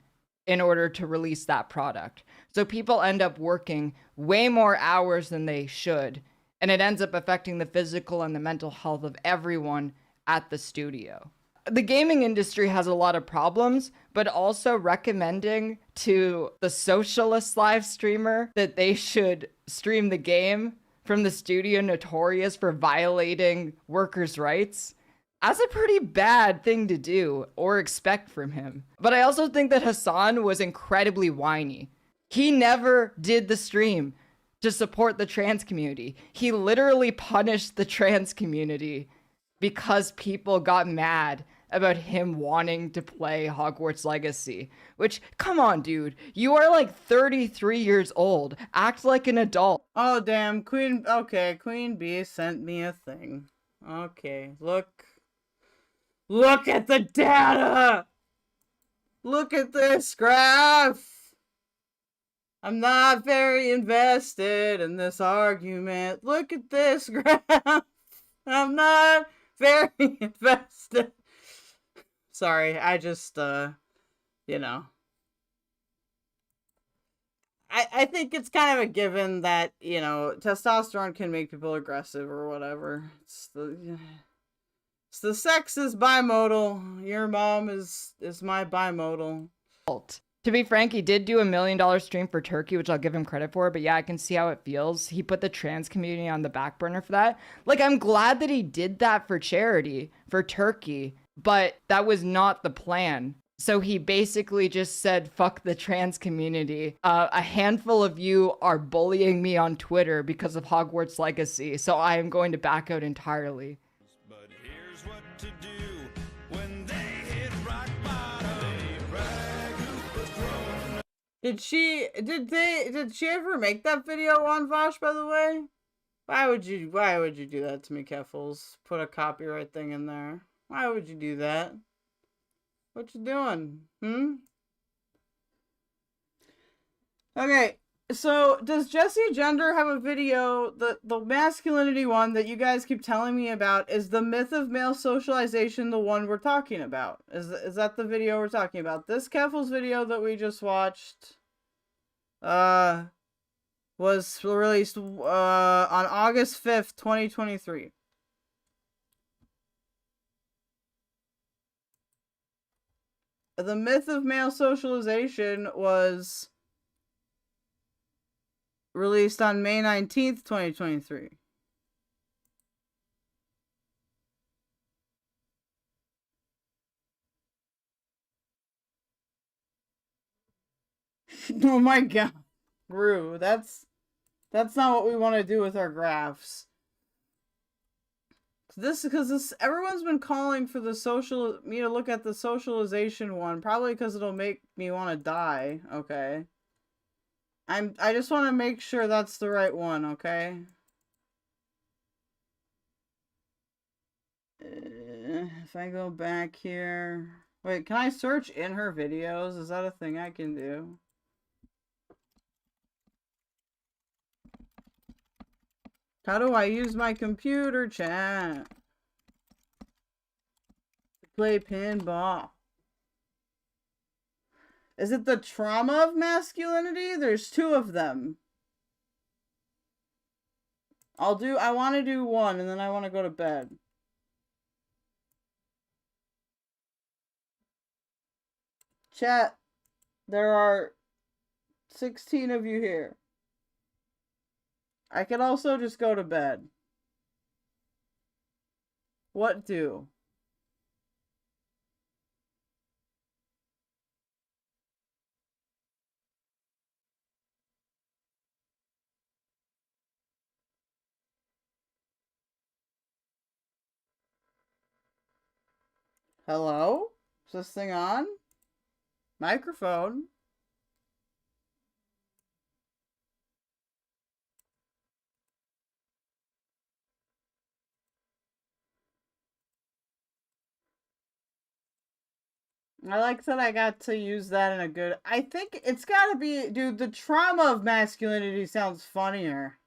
Speaker 3: in order to release that product. So people end up working way more hours than they should, and it ends up affecting the physical and the mental health of everyone at the studio. The gaming industry has a lot of problems, but also recommending to the socialist live streamer that they should stream the game from the studio notorious for violating workers' rights, that's a pretty bad thing to do or expect from him. But I also think that Hassan was incredibly whiny. He never did the stream to support the trans community. He literally punished the trans community because people got mad about him wanting to play Hogwarts Legacy. Which, come on, dude. You are like 33 years old. Act like an adult.
Speaker 1: Oh, damn. Queen Bee sent me a thing. Okay, look at the data! Look at this graph! I'm not very invested in this argument. Look at this graph! I'm not very invested. Sorry, I just, you know. I think it's kind of a given that, you know, testosterone can make people aggressive or whatever. It's the sex is bimodal. Your mom is my bimodal.
Speaker 3: To be frank, he did do $1 million stream for Turkey, which I'll give him credit for, but yeah, I can see how it feels. He put the trans community on the back burner for that. Like, I'm glad that he did that for charity, for Turkey, but that was not the plan. So he basically just said, fuck the trans community. A handful of you are bullying me on Twitter because of Hogwarts Legacy, so I am going to back out entirely.
Speaker 2: But here's what to do when they hit rock bottom.
Speaker 1: Did she ever make that video on Vosh, by the way? Why would you do that to me, Keffals? Put a copyright thing in there. Why would you do that? What you doing? Okay, so does Jessie Gender have a video? The masculinity one that you guys keep telling me about, is the myth of male socialization the one we're talking about? Is that the video we're talking about? This Keffals video that we just watched was released on August 5th, 2023. The myth of male socialization was released on May 19th, 2023. Oh my god. Rue, that's not what we want to do with our graphs. Because everyone's been calling for me to look at the socialization one, probably because it'll make me want to die, okay? I just want to make sure that's the right one, okay? If I go back here... Wait, can I search in her videos? Is that a thing I can do? How do I use my computer, chat? Play pinball. Is it the trauma of masculinity? There's two of them. I want to do one, and then I want to go to bed. Chat, there are 16 of you here. I could also just go to bed. What do? Hello? Is this thing on? Microphone? I like that I got to use that in a good... I think it's gotta be... Dude, the trauma of masculinity sounds funnier.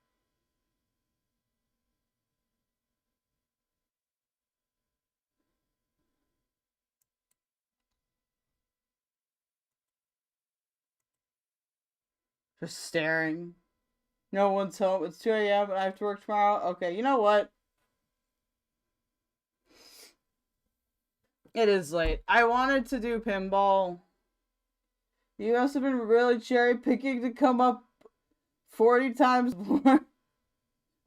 Speaker 1: Just staring. No one's home. It's 2 a.m. but I have to work tomorrow. Okay, you know what? It is late. I wanted to do pinball. You must have been really cherry picking to come up 40 times more.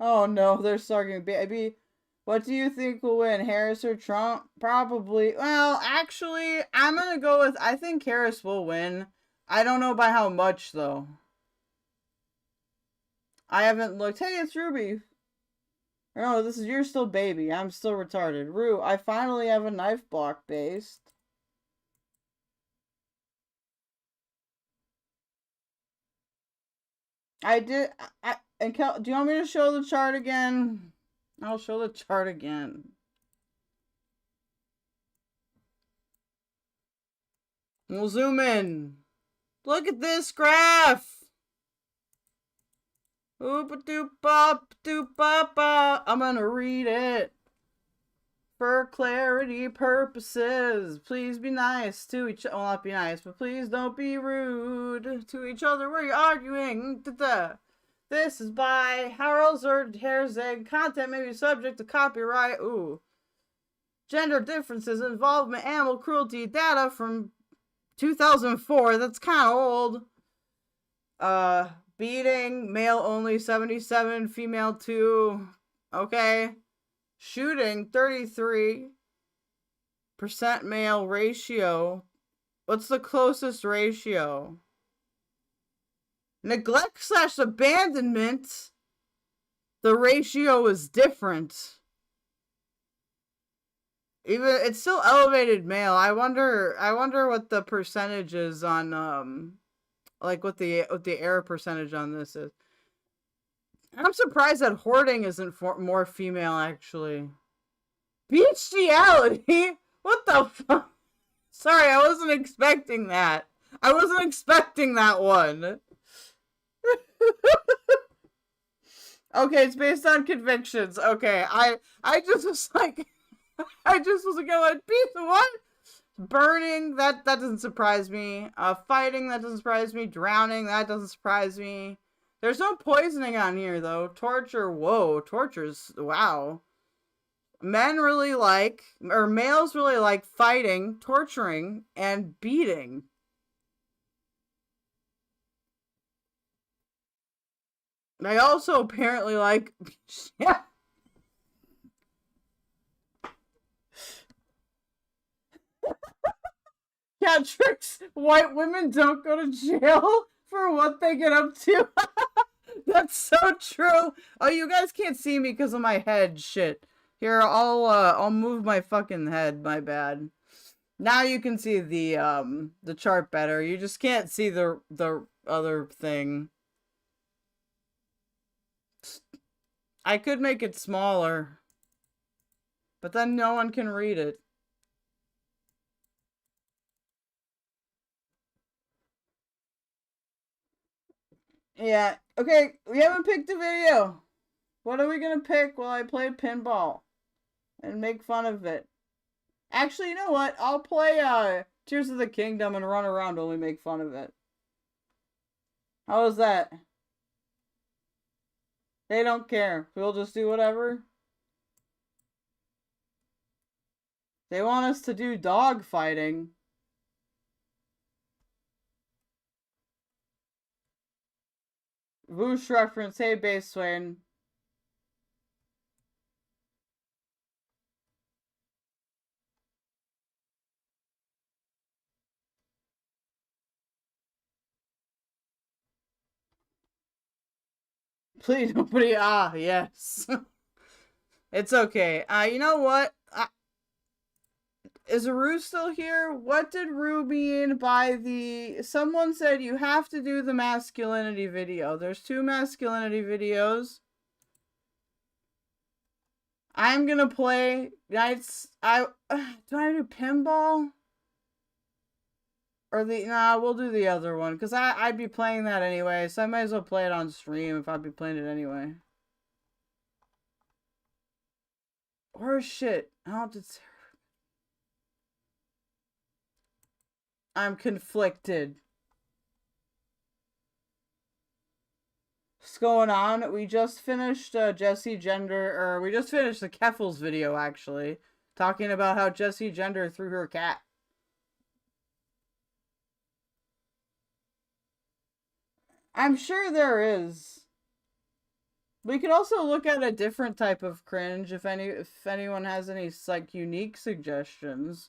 Speaker 1: Oh no, they're starting baby. What do you think will win, Harris or Trump? Probably. Well, actually, I'm gonna go with, I think Harris will win. I don't know by how much though. I haven't looked. Hey, it's Ruby. No, this is, you're still baby. I'm still retarded. Rue, I finally have a knife block based. I did. And Kel, do you want me to show the chart again? I'll show the chart again. We'll zoom in. Look at this graph. Oop-a-doop-bop-doop-bop-bop. I'm gonna read it. For clarity purposes, please be nice to each other. Well, not be nice, but please don't be rude to each other. We're arguing. This is by Harold or Herzeg. Content may be subject to copyright. Ooh. Gender differences, involvement, animal cruelty, data from 2004. That's kind of old. Beating, male only 77, female 2. Okay. Shooting, 33% male ratio. What's the closest ratio? Neglect/abandonment. The ratio is different. Even it's still elevated male. I wonder what the percentage is on like what the error percentage on this is. I'm surprised that hoarding isn't more female, actually. Bestiality? What the fuck? Sorry, I wasn't expecting that. I wasn't expecting that one. Okay, it's based on convictions. Okay, I just was like... I just was going, piece of what? Burning, that doesn't surprise me. Fighting, that doesn't surprise me. Drowning, that doesn't surprise me. There's no poisoning on here, though. Torture, whoa. Torture's, wow. Men really like, or males really like fighting, torturing, and beating. They also apparently like, yeah. Yeah, tricks. White women don't go to jail for what they get up to. That's so true. Oh, you guys can't see me because of my head. Shit. Here, I'll move my fucking head. My bad. Now you can see the chart better. You just can't see the other thing. I could make it smaller, but then no one can read it. Yeah, okay, we haven't picked a video. What are we gonna pick while I play pinball and make fun of it? Actually, you know what? I'll play Tears of the Kingdom and run around while we make fun of it. How was that? They don't care. We'll just do whatever. They want us to do dog fighting. Whoosh reference, hey Base Swain. Please nobody, yes. It's okay. You know what? Is Rue still here? What did Rue mean by someone said you have to do the masculinity video. There's 2 masculinity videos. I'm gonna play nights. Do I do pinball? Or nah, we'll do the other one. Because I'd be playing that anyway. So I might as well play it on stream if I'd be playing it anyway. Or shit. How did... I'm conflicted. What's going on? We just finished Jessie Gender, or we just finished the Keffals video, actually. Talking about how Jessie Gender threw her cat. I'm sure there is. We could also look at a different type of cringe if anyone has any like unique suggestions.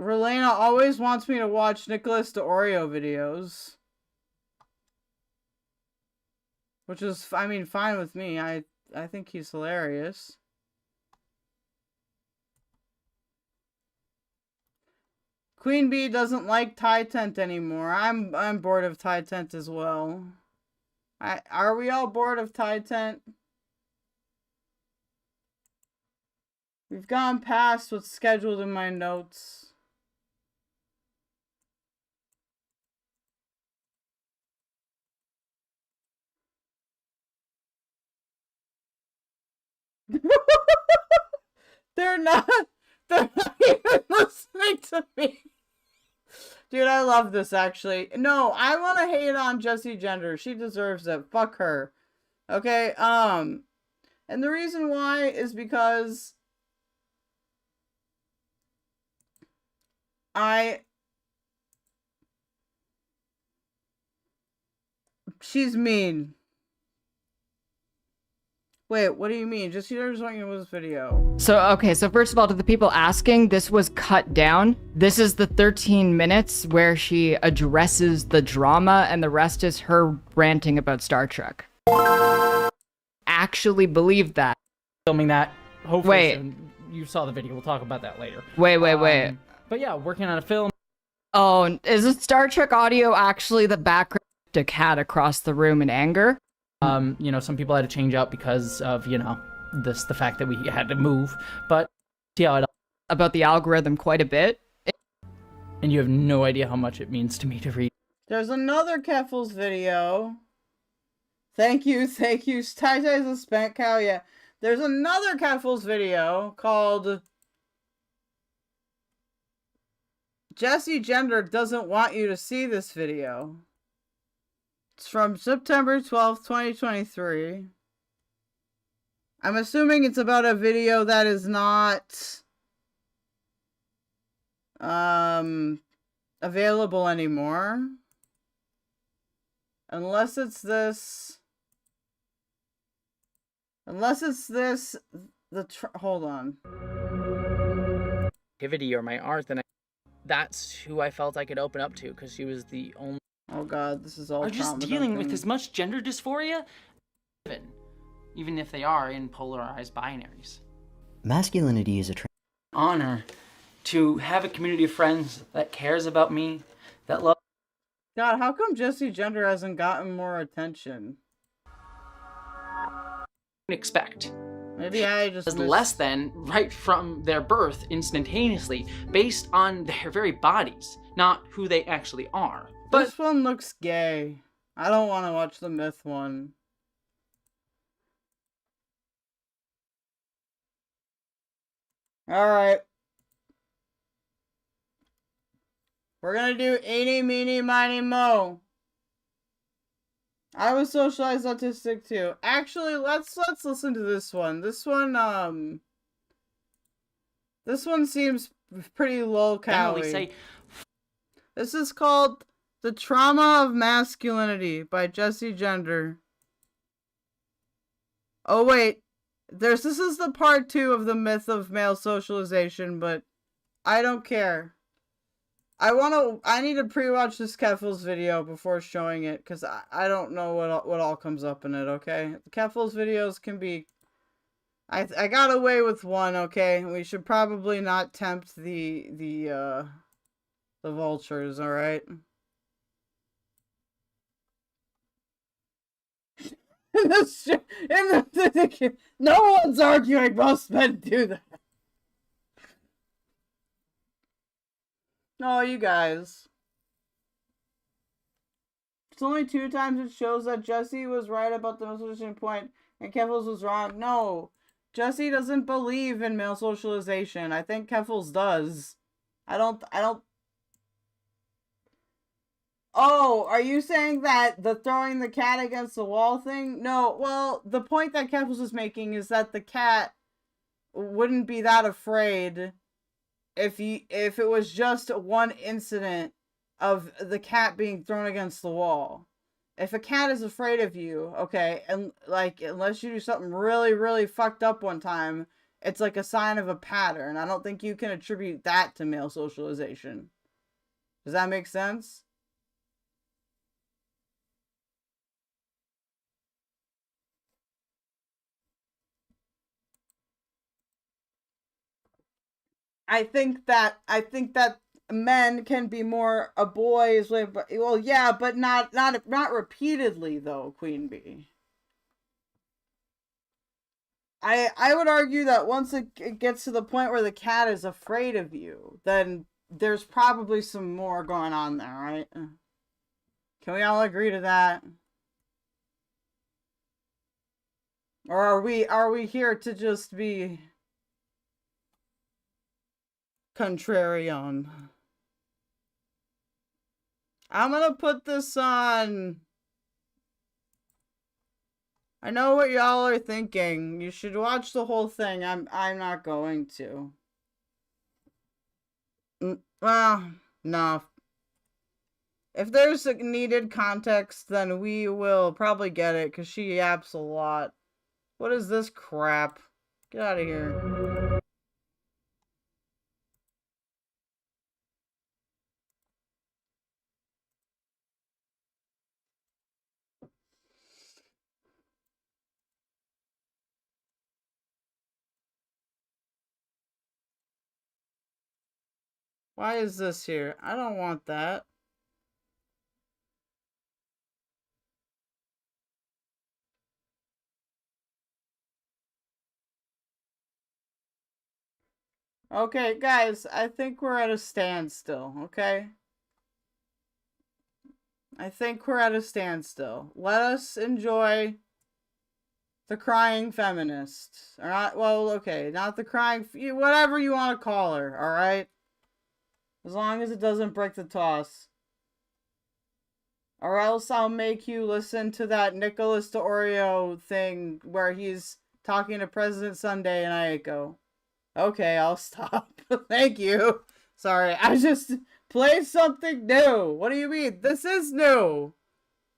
Speaker 1: Relena always wants me to watch Nicholas DeOrio videos. Which is, I mean, fine with me. I think he's hilarious. Queen Bee doesn't like Tie Tent anymore. I'm bored of Tie Tent as well. Are we all bored of Tie Tent? We've gone past what's scheduled in my notes. They're not even listening to me. Dude, I love this, actually. No, I want to hate on Jessie Gender. She deserves it. Fuck her. Okay, and the reason why is because she's mean. Wait, what do you mean? Just you just want you to watch this video.
Speaker 3: So, okay, so first of all, to the people asking, this was cut down. This is the 13 minutes where she addresses the drama, and the rest is her ranting about Star Trek. Actually believe that.
Speaker 15: Filming that. Hopefully
Speaker 3: Wait.
Speaker 15: soon. You saw the video. We'll talk about that later.
Speaker 3: Wait.
Speaker 15: But yeah, working on a film.
Speaker 3: Oh, is the Star Trek audio actually the background to cat across the room in anger?
Speaker 15: You know, some people had to change out because of, you know, the fact that we had to move. But see how it
Speaker 3: about the algorithm quite a bit.
Speaker 15: And you have no idea how much it means to me to read.
Speaker 1: There's another Keffals video. Thank you. Ty-Ty's a spent cow, yeah. There's another Keffals video called Jessie Gender doesn't want you to see this video. It's from September 12th, 2023. I'm assuming it's about a video that is not available anymore. Unless it's this. Hold on.
Speaker 15: Activity or my art, then that's who I felt I could open up to, because she was the only.
Speaker 1: Oh god, this is all
Speaker 15: are just dealing with as much gender dysphoria, even if they are in polarized binaries.
Speaker 4: Masculinity is a
Speaker 15: honor to have a community of friends that cares about me, that love.
Speaker 1: God, how come Jessie Gender hasn't gotten more attention?
Speaker 15: Expect.
Speaker 1: Maybe I just
Speaker 15: less than right from their birth instantaneously, based on their very bodies, not who they actually are.
Speaker 1: But this one looks gay. I don't want to watch the myth one. Alright. We're gonna do eeny, meeny, miny, mo. I was socialized autistic too. Actually, let's listen to this one. This one seems pretty low calorie.
Speaker 15: Generally say
Speaker 1: This is called The Trauma of Masculinity by Jessie Gender. Oh wait, this is the part 2 of the myth of male socialization, but I don't care. I need to pre-watch this Keffals video before showing it, because I don't know what all comes up in it, okay? The Keffals videos can be... I got away with one, okay? We should probably not tempt the vultures, alright? No one's arguing, most men do that. No, you guys. It's only 2 times it shows that Jessie was right about the male socialization point and Keffals was wrong. No, Jessie doesn't believe in male socialization. I think Keffals does. I don't... Oh, are you saying that the throwing the cat against the wall thing? No, well, the point that Keffals is making is that the cat wouldn't be that afraid if it was just one incident of the cat being thrown against the wall. If a cat is afraid of you, okay, and like unless you do something really, really fucked up one time, it's like a sign of a pattern. I don't think you can attribute that to male socialization. Does that make sense? I think that men can be more a boy's way, but well, yeah, but not repeatedly though, Queen Bee. I would argue that once it gets to the point where the cat is afraid of you, then there's probably some more going on there, right? Can we all agree to that? Or are we here to just be contrarian? I'm gonna put this on. I know what y'all are thinking. You should watch the whole thing. I'm not going to. Well, no. If there's a needed context, then we will probably get it, because she yaps a lot. What is this crap? Get out of here. Why is this here? I don't want that. Okay, guys, I think we're at a standstill, okay? I think we're at a standstill. Let us enjoy the crying feminist. Or not, well, okay, not the crying, whatever you want to call her, alright? As long as it doesn't break the toss. Or else I'll make you listen to that Nicholas DeOrio thing where he's talking to President Sunday and I go, okay, I'll stop. Thank you. Sorry, I just played something new. What do you mean? This is new.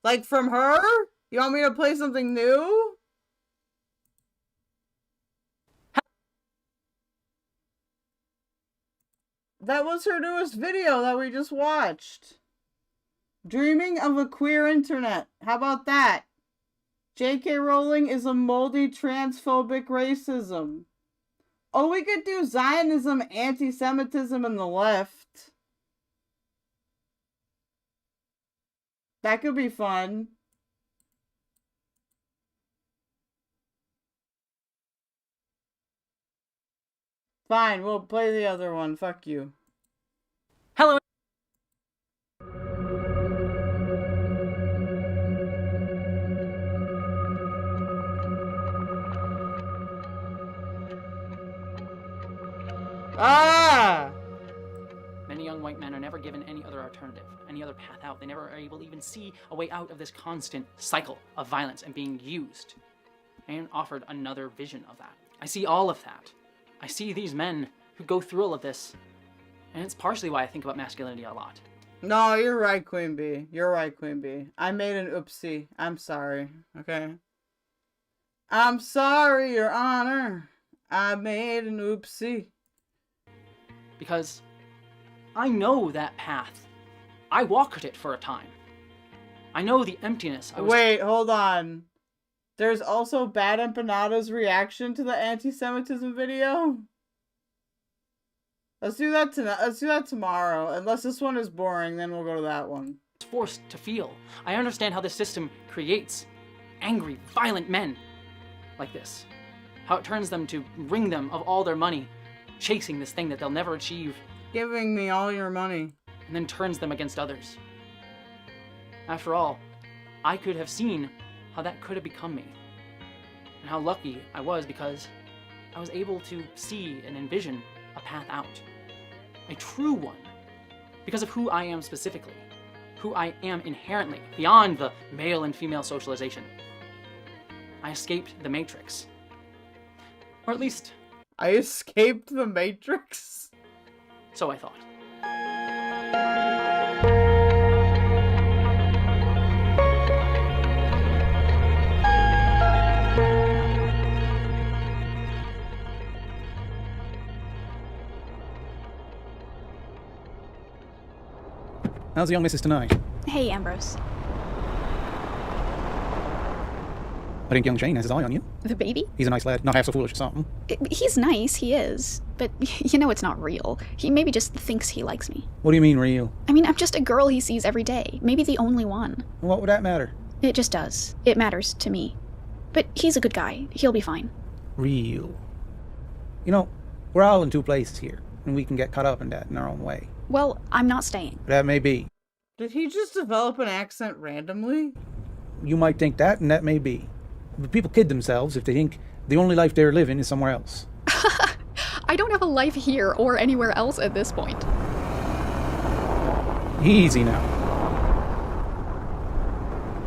Speaker 1: Like from her? You want me to play something new? That was her newest video that we just watched. Dreaming of a queer internet. How about that? J.K. Rowling is a moldy transphobic racism. Oh, we could do Zionism, anti-Semitism, and the left. That could be fun. Fine, we'll play the other one. Fuck you.
Speaker 15: Hello.
Speaker 1: Ah!
Speaker 15: Many young white men are never given any other alternative, any other path out. They never are able to even see a way out of this constant cycle of violence and being used. And offered another vision of that. I see all of that. I see these men who go through all of this. And it's partially why I think about masculinity a lot.
Speaker 1: No, you're right, Queen Bee. You're right, Queen Bee. I made an oopsie. I'm sorry, okay? I'm sorry, Your Honor. I made an oopsie.
Speaker 15: Because I know that path. I walked it for a time. I know the emptiness.
Speaker 1: Wait, hold on. There's also Bad Empanada's reaction to the anti-Semitism video. Let's do that tonight. Let's do that tomorrow. Unless this one is boring, then we'll go to that one.
Speaker 15: Forced to feel. I understand how this system creates angry, violent men like this. How it turns them to wring them of all their money, chasing this thing that they'll never achieve.
Speaker 1: Giving me all your money.
Speaker 15: And then turns them against others. After all, I could have seen how that could have become me. And how lucky I was because I was able to see and envision a path out. A true one. Because of who I am specifically. Who I am inherently, beyond the male and female socialization. I escaped the Matrix. Or at least...
Speaker 1: I escaped the Matrix?
Speaker 15: So I thought.
Speaker 6: How's the young missus tonight?
Speaker 22: Hey, Ambrose.
Speaker 6: I think young Shane has his eye on you.
Speaker 22: The baby?
Speaker 6: He's a nice lad, not half so foolish or something.
Speaker 22: He's nice, he is. But you know it's not real. He maybe just thinks he likes me.
Speaker 6: What do you mean, real?
Speaker 22: I mean, I'm just a girl he sees every day. Maybe the only one.
Speaker 6: What would that matter?
Speaker 22: It just does. It matters to me. But he's a good guy. He'll be fine.
Speaker 6: Real. You know, we're all in two places here, and we can get caught up in that in our own way.
Speaker 22: Well, I'm not staying.
Speaker 6: That may be.
Speaker 1: Did he just develop an accent randomly?
Speaker 6: You might think that, and that may be. But people kid themselves if they think the only life they're living is somewhere else.
Speaker 22: I don't have a life here or anywhere else at this point.
Speaker 6: Easy now.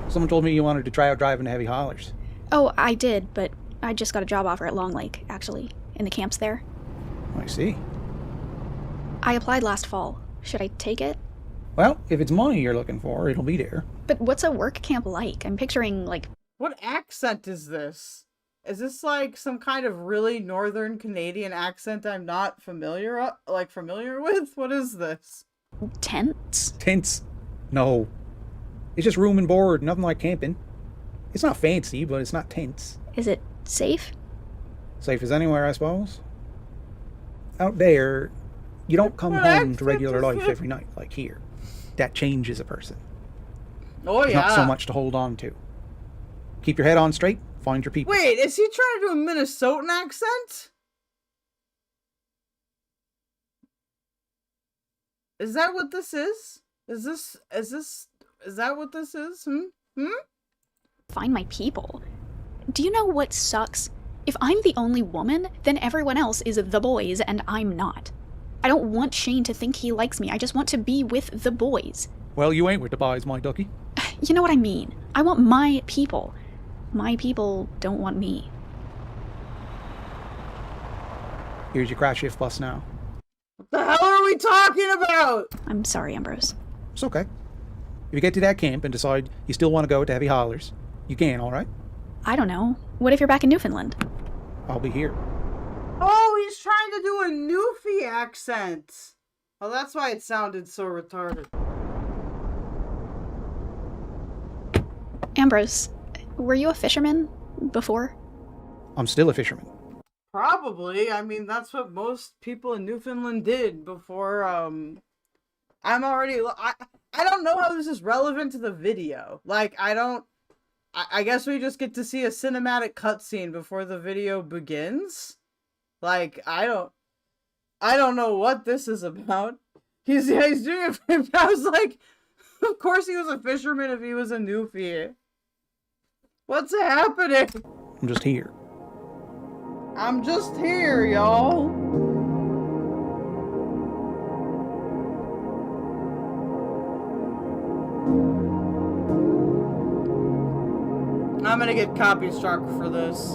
Speaker 6: Someone told me you wanted to try out driving heavy haulers.
Speaker 22: Oh, I did, but I just got a job offer at Long Lake, actually, in the camps there.
Speaker 6: I see.
Speaker 22: I applied last fall. Should I take it?
Speaker 6: Well, if it's money you're looking for, it'll be there.
Speaker 22: But what's a work camp like? I'm picturing, like...
Speaker 1: What accent is this? Is this like some kind of really northern Canadian accent I'm not familiar with? What is this?
Speaker 22: Tents?
Speaker 6: Tents? No. It's just room and board, nothing like camping. It's not fancy, but it's not tense.
Speaker 22: Is it safe?
Speaker 6: Safe as anywhere, I suppose. Out there, you don't come home to regular life every night, like here. That changes a person.
Speaker 1: Oh,
Speaker 6: There's
Speaker 1: yeah.
Speaker 6: not so much to hold on to. Keep your head on straight, find your people.
Speaker 1: Wait, is he trying to do a Minnesotan accent? Is that what this is? Is that what this is?
Speaker 22: Find my people. Do you know what sucks? If I'm the only woman, then everyone else is the boys and I'm not. I don't want Shane to think he likes me. I just want to be with the boys.
Speaker 6: Well, you ain't with the boys, my ducky.
Speaker 22: You know what I mean. I want my people. My people don't want me.
Speaker 6: Here's your crash shift bus now.
Speaker 1: What the hell are we talking about?
Speaker 22: I'm sorry, Ambrose.
Speaker 6: It's okay. If you get to that camp and decide you still want to go to heavy haulers, you can, alright?
Speaker 22: I don't know. What if you're back in Newfoundland?
Speaker 6: I'll be here.
Speaker 1: Oh, he's trying to do a Newfie accent. Oh, that's why it sounded so retarded.
Speaker 22: Ambrose, were you a fisherman before?
Speaker 6: I'm still a fisherman.
Speaker 1: Probably. I mean, that's what most people in Newfoundland did before, I don't know how this is relevant to the video. Like, I guess we just get to see a cinematic cutscene before the video begins. Like, I don't know what this is about. He's doing it. I was like, of course he was a fisherman if he was a Newfie. What's happening?
Speaker 6: I'm just here.
Speaker 1: I'm just here, y'all. I'm gonna get copy struck for this.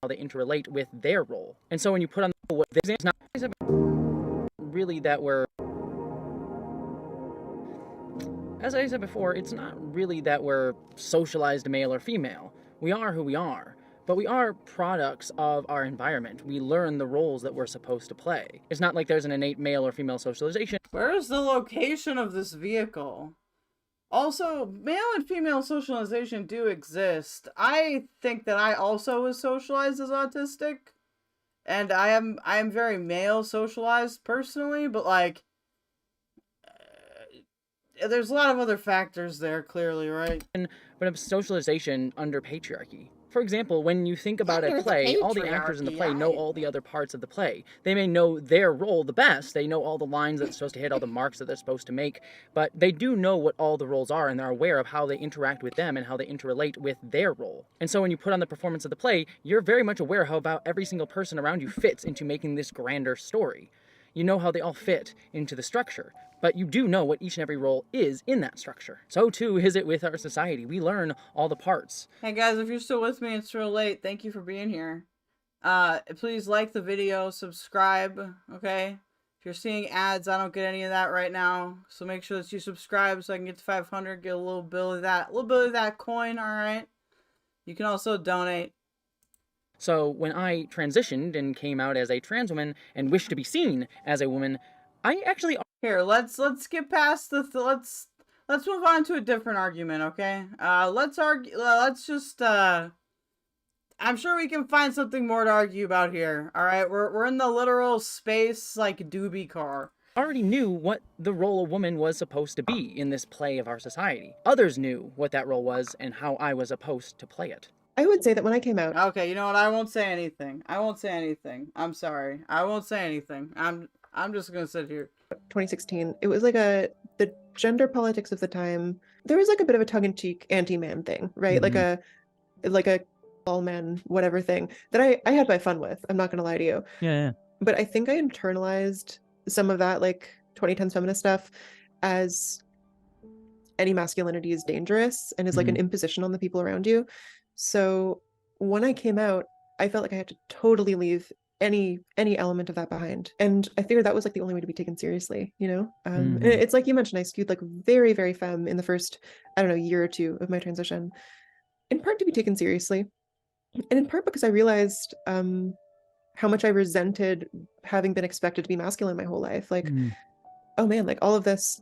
Speaker 15: How they interrelate with their role. And so when you put on what this is not really that we're, as I said before, it's not really that we're socialized male or female. We are who we are, but we are products of our environment. We learn the roles that we're supposed to play. It's not like there's an innate male or female socialization.
Speaker 1: Where is the location of this vehicle? Also, male and female socialization do exist. I think that I also was socialized as autistic. And I am very male socialized personally, but like there's a lot of other factors there, clearly, right?
Speaker 15: But of socialization under patriarchy. For example, when you think about a play, all the actors in the play know all the other parts of the play. They may know their role the best. They know all the lines that they're supposed to hit, all the marks that they're supposed to make. But they do know what all the roles are, and they're aware of how they interact with them and how they interrelate with their role. And so when you put on the performance of the play, you're very much aware how about every single person around you fits into making this grander story. You know how they all fit into the structure. But you do know what each and every role is in that structure. So too is it with our society. We learn all the parts.
Speaker 1: Hey guys, if you're still with me, it's real late. Thank you for being here. Please like the video, subscribe, okay? If you're seeing ads, I don't get any of that right now. So make sure that you subscribe so I can get to 500, get a little bit of that coin, alright? You can also donate.
Speaker 15: So when I transitioned and came out as a trans woman and wished to be seen as a woman, I actually...
Speaker 1: Here, let's get past the... let's move on to a different argument, okay? Let's just, I'm sure we can find something more to argue about here, alright? We're in the literal space, like, doobie car.
Speaker 15: Already knew what the role a woman was supposed to be in this play of our society. Others knew what that role was and how I was supposed to play it.
Speaker 5: I would say that when I came out...
Speaker 1: Okay, you know what? I won't say anything. I'm sorry. I won't say anything. I'm just gonna sit here.
Speaker 5: 2016, it was like the gender politics of the time. There was like a bit of a tongue-in-cheek anti-man thing, right?
Speaker 7: Mm-hmm.
Speaker 5: Like a all men whatever thing that I had my fun with. I'm not gonna lie to you.
Speaker 7: Yeah.
Speaker 5: But I think I internalized some of that like 2010s feminist stuff as any masculinity is dangerous and is like an imposition on the people around you. So when I came out, I felt like I had to totally leave any element of that behind, and I figured that was like the only way to be taken seriously, you know. And it's like you mentioned, I skewed like very, very femme in the first, I don't know, year or two of my transition, in part to be taken seriously, and in part because I realized how much I resented having been expected to be masculine my whole life. Like, oh man, like all of this,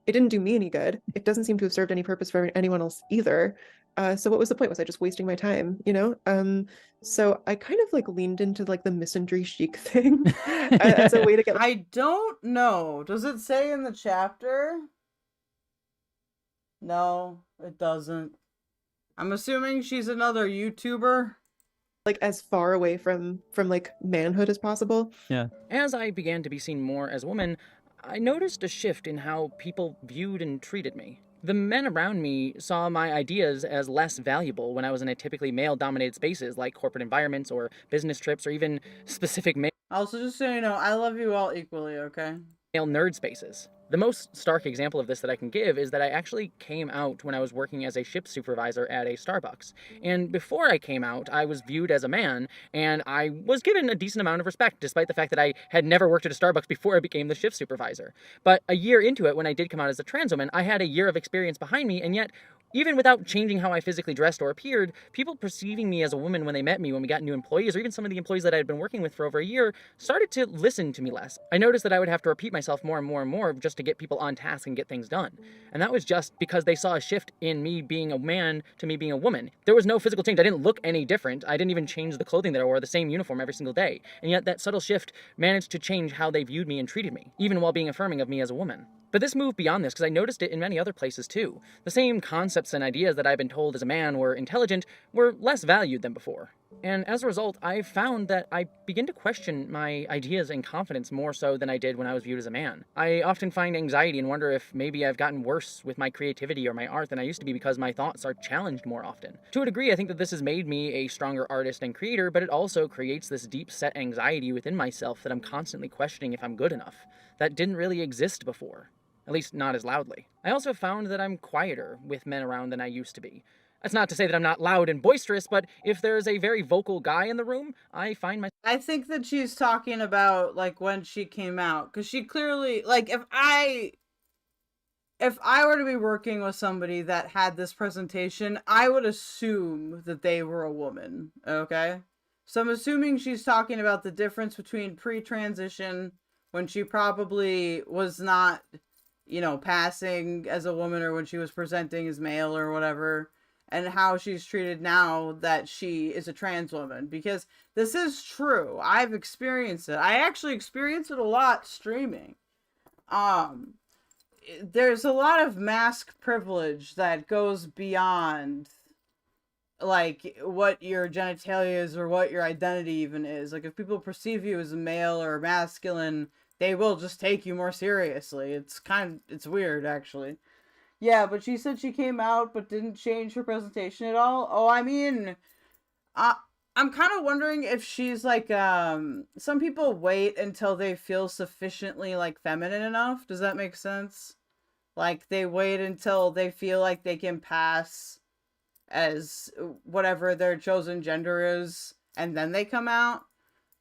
Speaker 5: it didn't do me any good. It doesn't seem to have served any purpose for anyone else either. So what was the point? Was I just wasting my time, you know? So I kind of like leaned into like the misandry chic thing as a way to get...
Speaker 1: I don't know. Does it say in the chapter? No, it doesn't. I'm assuming she's another YouTuber.
Speaker 5: Like as far away from like manhood as possible.
Speaker 7: Yeah.
Speaker 15: As I began to be seen more as a woman, I noticed a shift in how people viewed and treated me. The men around me saw my ideas as less valuable when I was in a typically male-dominated spaces like corporate environments or business trips or even specific male...
Speaker 1: Also, just so you know, I love you all equally, okay?
Speaker 15: Male nerd spaces. The most stark example of this that I can give is that I actually came out when I was working as a ship supervisor at a Starbucks. And before I came out, I was viewed as a man, and I was given a decent amount of respect, despite the fact that I had never worked at a Starbucks before I became the shift supervisor. But a year into it, when I did come out as a trans woman, I had a year of experience behind me, and yet, even without changing how I physically dressed or appeared, people perceiving me as a woman when they met me, when we got new employees, or even some of the employees that I had been working with for over a year, started to listen to me less. I noticed that I would have to repeat myself more and more and more just to get people on task and get things done. And that was just because they saw a shift in me being a man to me being a woman. There was no physical change. I didn't look any different. I didn't even change the clothing that I wore, the same uniform every single day. And yet that subtle shift managed to change how they viewed me and treated me, even while being affirming of me as a woman. But this moved beyond this because I noticed it in many other places too. The same concepts and ideas that I've been told as a man were intelligent were less valued than before. And as a result, I found that I begin to question my ideas and confidence more so than I did when I was viewed as a man. I often find anxiety and wonder if maybe I've gotten worse with my creativity or my art than I used to be because my thoughts are challenged more often. To a degree, I think that this has made me a stronger artist and creator, but it also creates this deep-set anxiety within myself that I'm constantly questioning if I'm good enough. That didn't really exist before. at least not as loudly. I also found that I'm quieter with men around than I used to be. That's not to say that I'm not loud and boisterous, but if there's a very vocal guy in the room, I find myself...
Speaker 1: I think that she's talking about, like, when she came out. Because she clearly, like, if I were to be working with somebody that had this presentation, I would assume that they were a woman, okay? So I'm assuming she's talking about the difference between pre-transition, when she probably was not, you know, passing as a woman, or when she was presenting as male or whatever, and how she's treated now that she is a trans woman. Because this is true. I've experienced it. I actually experienced it a lot streaming. There's a lot of mask privilege that goes beyond, like, what your genitalia is or what your identity even is. Like, if people perceive you as a male or masculine, they will just take you more seriously. It's weird, actually. Yeah, but she said she came out but didn't change her presentation at all. Oh, I mean, I'm kind of wondering if she's like, some people wait until they feel sufficiently, like, feminine enough. Does that make sense? Like, they wait until they feel like they can pass as whatever their chosen gender is, and then they come out.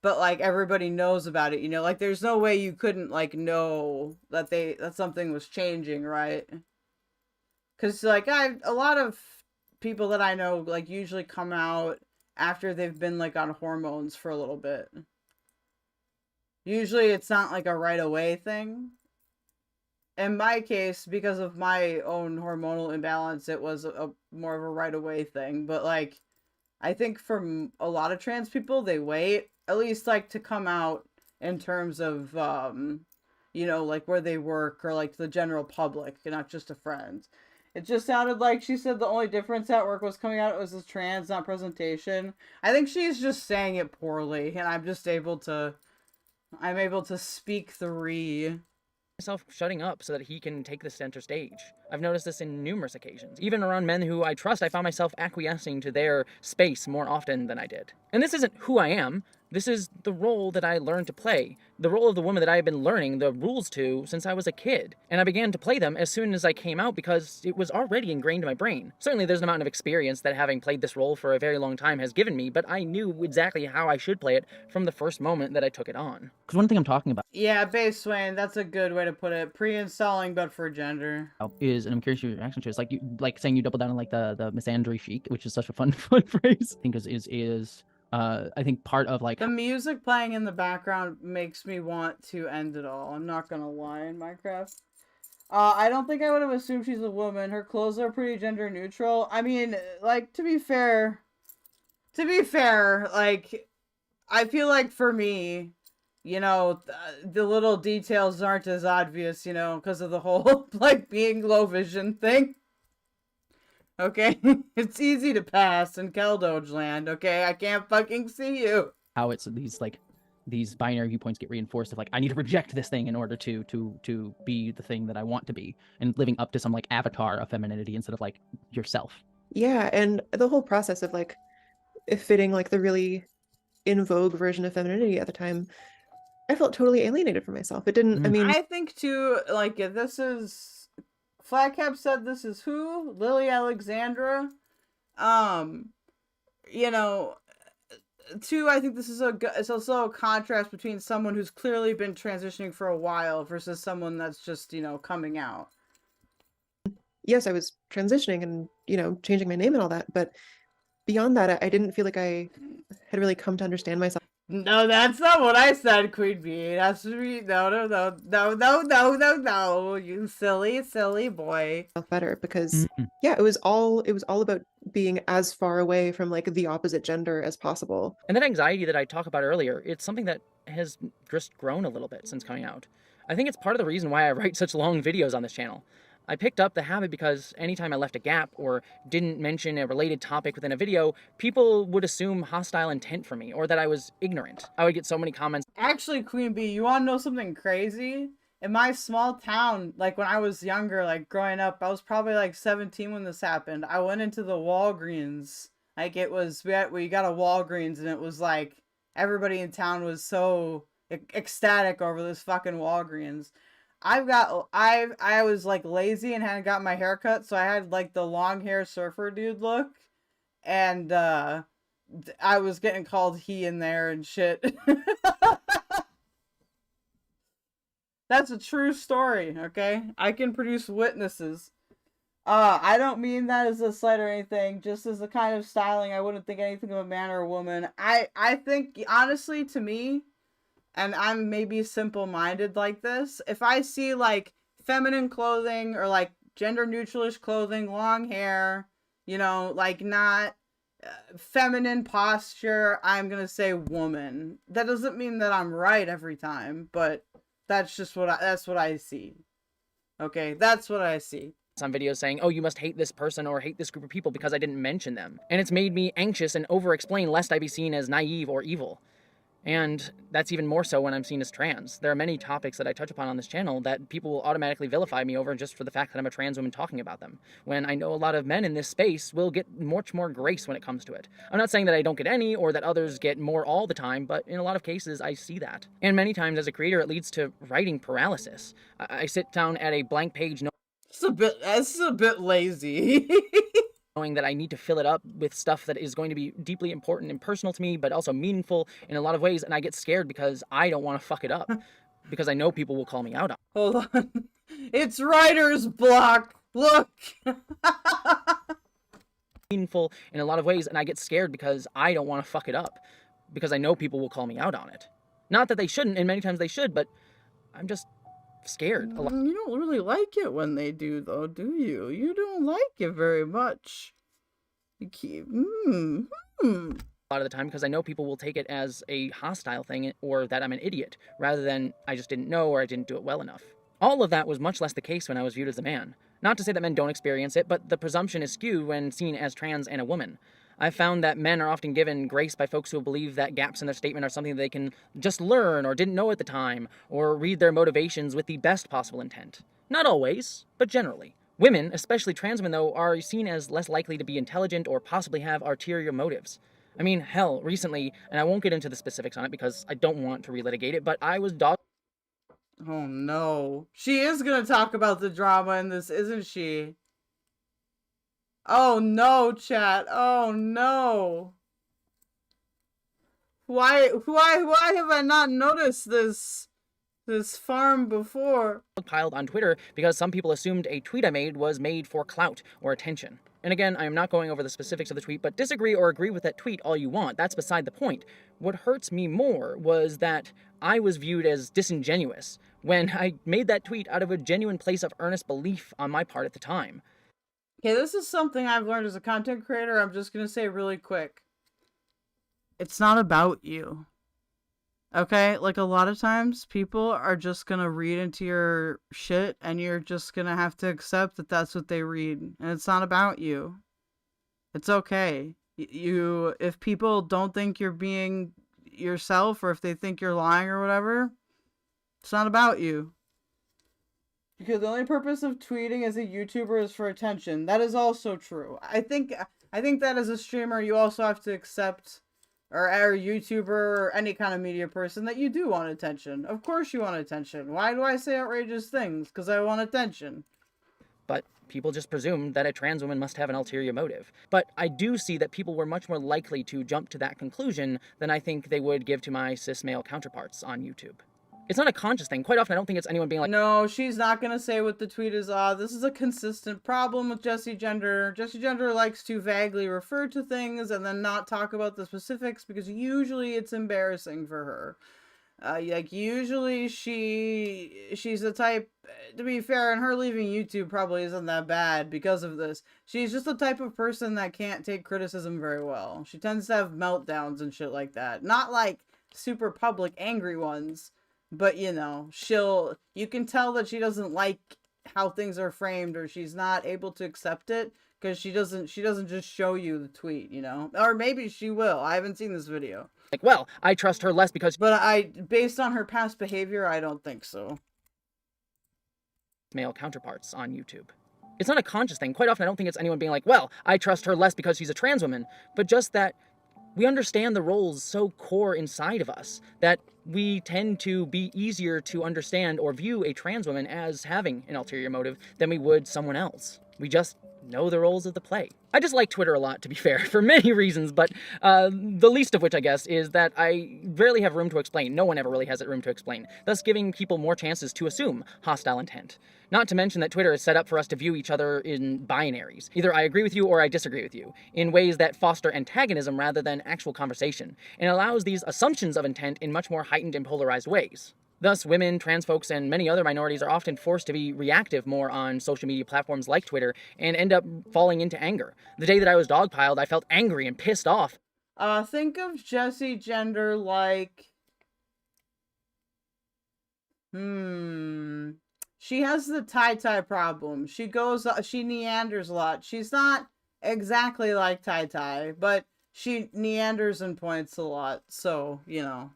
Speaker 1: But, like, everybody knows about it, you know? Like, there's no way you couldn't, like, know that that something was changing, right? Because, like, a lot of people that I know, like, usually come out after they've been, like, on hormones for a little bit. Usually it's not, like, a right away thing. In my case, because of my own hormonal imbalance, it was a more of a right away thing. But, like, I think for a lot of trans people, they wait, at least, like, to come out in terms of, you know, like, where they work, or, like, the general public, and not just to friends. It just sounded like she said the only difference at work was coming out was as trans, not presentation. I think she's just saying it poorly, and I'm able to speak the
Speaker 15: myself shutting up so that he can take the center stage. I've noticed this in numerous occasions. Even around men who I trust, I found myself acquiescing to their space more often than I did. And this isn't who I am. This is the role that I learned to play. The role of the woman that I have been learning the rules to since I was a kid. And I began to play them as soon as I came out because it was already ingrained in my brain. Certainly there's an amount of experience that having played this role for a very long time has given me, but I knew exactly how I should play it from the first moment that I took it on.
Speaker 8: Because one thing I'm talking about
Speaker 1: Yeah, Base Swain, that's a good way to put it. Pre-installing, but for gender.
Speaker 8: is, and I'm curious your reaction to it, is like, you like saying you double down on like the misandry chic, which is such a fun phrase. I think is I think part of like
Speaker 1: the music playing in the background makes me want to end it all. I'm not gonna lie in Minecraft. I don't think I would have assumed she's a woman. Her clothes are pretty gender neutral. I mean, like, to be fair, like, I feel like for me, you know, the little details aren't as obvious, you know, because of the whole, like, being low vision thing. Okay? It's easy to pass in Keldoge land, okay? I can't fucking see you.
Speaker 8: how it's these binary viewpoints get reinforced of like, I need to reject this thing in order to be the thing that I want to be, and living up to some like avatar of femininity instead of like yourself.
Speaker 5: Yeah, and the whole process of like fitting like the really in vogue version of femininity at the time, I felt totally alienated from myself. It didn't, I mean,
Speaker 1: I think too, like, this is, Flatcap said this is who? Lily Alexandra? You know, too, I think this is it's also a contrast between someone who's clearly been transitioning for a while versus someone that's just, you know, coming out.
Speaker 5: yes, I was transitioning and, you know, changing my name and all that, but beyond that, I didn't feel like I had really come to understand myself.
Speaker 1: No, that's not what I said, Queen Bee. That's me. No, you silly boy.
Speaker 5: Better because yeah, it was all about being as far away from like the opposite gender as possible.
Speaker 15: And that anxiety that I talked about earlier, it's something that has just grown a little bit since coming out. I think it's part of the reason why I write such long videos on this channel. I picked up the habit because anytime I left a gap or didn't mention a related topic within a video, people would assume hostile intent for me or that I was ignorant. I would get so many comments.
Speaker 1: Actually, Queen Bee, you want to know something crazy? In my small town, like when I was younger, like growing up, I was probably like 17 when this happened. I went into the Walgreens. Like it was, we got a Walgreens and it was like everybody in town was so ecstatic over this fucking Walgreens. I was like lazy and hadn't got my hair cut, so I had like the long hair surfer dude look, and I was getting called he in there and shit. That's a true story, okay? I can produce witnesses. I don't mean that as a slight or anything, just as a kind of styling. I wouldn't think anything of a man or a woman. I think, honestly, to me, and I'm maybe simple-minded like this, if I see, like, feminine clothing or, like, gender-neutralish clothing, long hair, you know, like, not feminine posture, I'm gonna say woman. That doesn't mean that I'm right every time, but that's just what I see. Okay, that's what I see.
Speaker 15: On videos saying, oh, you must hate this person or hate this group of people because I didn't mention them. And it's made me anxious and over-explain lest I be seen as naive or evil. And that's even more so when I'm seen as trans. There are many topics that I touch upon on this channel that people will automatically vilify me over just for the fact that I'm a trans woman talking about them, when I know a lot of men in this space will get much more grace when it comes to it. I'm not saying that I don't get any or that others get more all the time, but in a lot of cases I see that. And many times as a creator it leads to writing paralysis. I sit down at a blank page
Speaker 1: That's a bit lazy.
Speaker 15: knowing that I need to fill it up with stuff that is going to be deeply important and personal to me, but also meaningful in a lot of ways, and I get scared because I don't want to fuck it up, because I know people will call me out on.
Speaker 1: Hold on. It's writer's block. Look.
Speaker 15: Meaningful in a lot of ways, and I get scared because I don't want to fuck it up, because I know people will call me out on it. Not that they shouldn't, and many times they should, but I'm just scared.
Speaker 1: You don't really like it when they do, though, do you? You don't like it very much. You keep, a
Speaker 15: lot of the time, because I know people will take it as a hostile thing or that I'm an idiot, rather than I just didn't know or I didn't do it well enough. All of that was much less the case when I was viewed as a man. Not to say that men don't experience it, but the presumption is skewed when seen as trans and a woman. I've found that men are often given grace by folks who believe that gaps in their statement are something they can just learn or didn't know at the time, or read their motivations with the best possible intent. Not always, but generally. Women, especially trans women though, are seen as less likely to be intelligent or possibly have ulterior motives. I mean, hell, recently, and I won't get into the specifics on it because I don't want to relitigate it, but I was
Speaker 1: Oh no. She is gonna talk about the drama in this, isn't she? Oh no, chat. Oh no. Why have I not noticed this farm before?
Speaker 15: Piled on Twitter because some people assumed a tweet I made was made for clout or attention. And again, I am not going over the specifics of the tweet, but disagree or agree with that tweet all you want. That's beside the point. What hurts me more was that I was viewed as disingenuous when I made that tweet out of a genuine place of earnest belief on my part at the time.
Speaker 1: Okay, this is something I've learned as a content creator. I'm just gonna say really quick. It's not about you. Okay? Like, a lot of times, people are just gonna read into your shit, and you're just gonna have to accept that that's what they read. And it's not about you. It's okay. If people don't think you're being yourself, or if they think you're lying or whatever, it's not about you. Because the only purpose of tweeting as a YouTuber is for attention. That is also true. I think that as a streamer, you also have to accept, or a YouTuber or any kind of media person, that you do want attention. Of course you want attention. Why do I say outrageous things? Because I want attention.
Speaker 15: But people just presumed that a trans woman must have an ulterior motive. But I do see that people were much more likely to jump to that conclusion than I think they would give to my cis male counterparts on YouTube. It's not a conscious thing. Quite often, I don't think it's anyone being like,
Speaker 1: no, she's not going to say what the tweet is. This is a consistent problem with Jessie Gender. Jessie Gender likes to vaguely refer to things and then not talk about the specifics because usually it's embarrassing for her. Like, usually she's the type, to be fair, and her leaving YouTube probably isn't that bad because of this. She's just the type of person that can't take criticism very well. She tends to have meltdowns and shit like that. Not like super public angry ones. But, you know, you can tell that she doesn't like how things are framed, or she's not able to accept it because she doesn't just show you the tweet, you know? Or maybe she will. I haven't seen this video.
Speaker 15: Like, well, I trust her less because...
Speaker 1: But based on her past behavior, I don't think so.
Speaker 15: Male counterparts on YouTube. It's not a conscious thing. Quite often, I don't think it's anyone being like, well, I trust her less because she's a trans woman, but just that We understand the roles so core inside of us that we tend to be easier to understand or view a trans woman as having an ulterior motive than we would someone else. We just know the roles of the play. I just like Twitter a lot, to be fair, for many reasons, but the least of which, I guess, is that I rarely have room to explain. No one ever really has room to explain, thus giving people more chances to assume hostile intent. Not to mention that Twitter is set up for us to view each other in binaries. Either I agree with you or I disagree with you, in ways that foster antagonism rather than actual conversation, and allows these assumptions of intent in much more heightened and polarized ways. Thus, women, trans folks, and many other minorities are often forced to be reactive more on social media platforms like Twitter and end up falling into anger. The day that I was dogpiled, I felt angry and pissed off.
Speaker 1: Think of Jessie Gender like... She has the tie-tie problem. She neanders a lot. She's not exactly like tie-tie, but she neanders and points a lot, so, you know.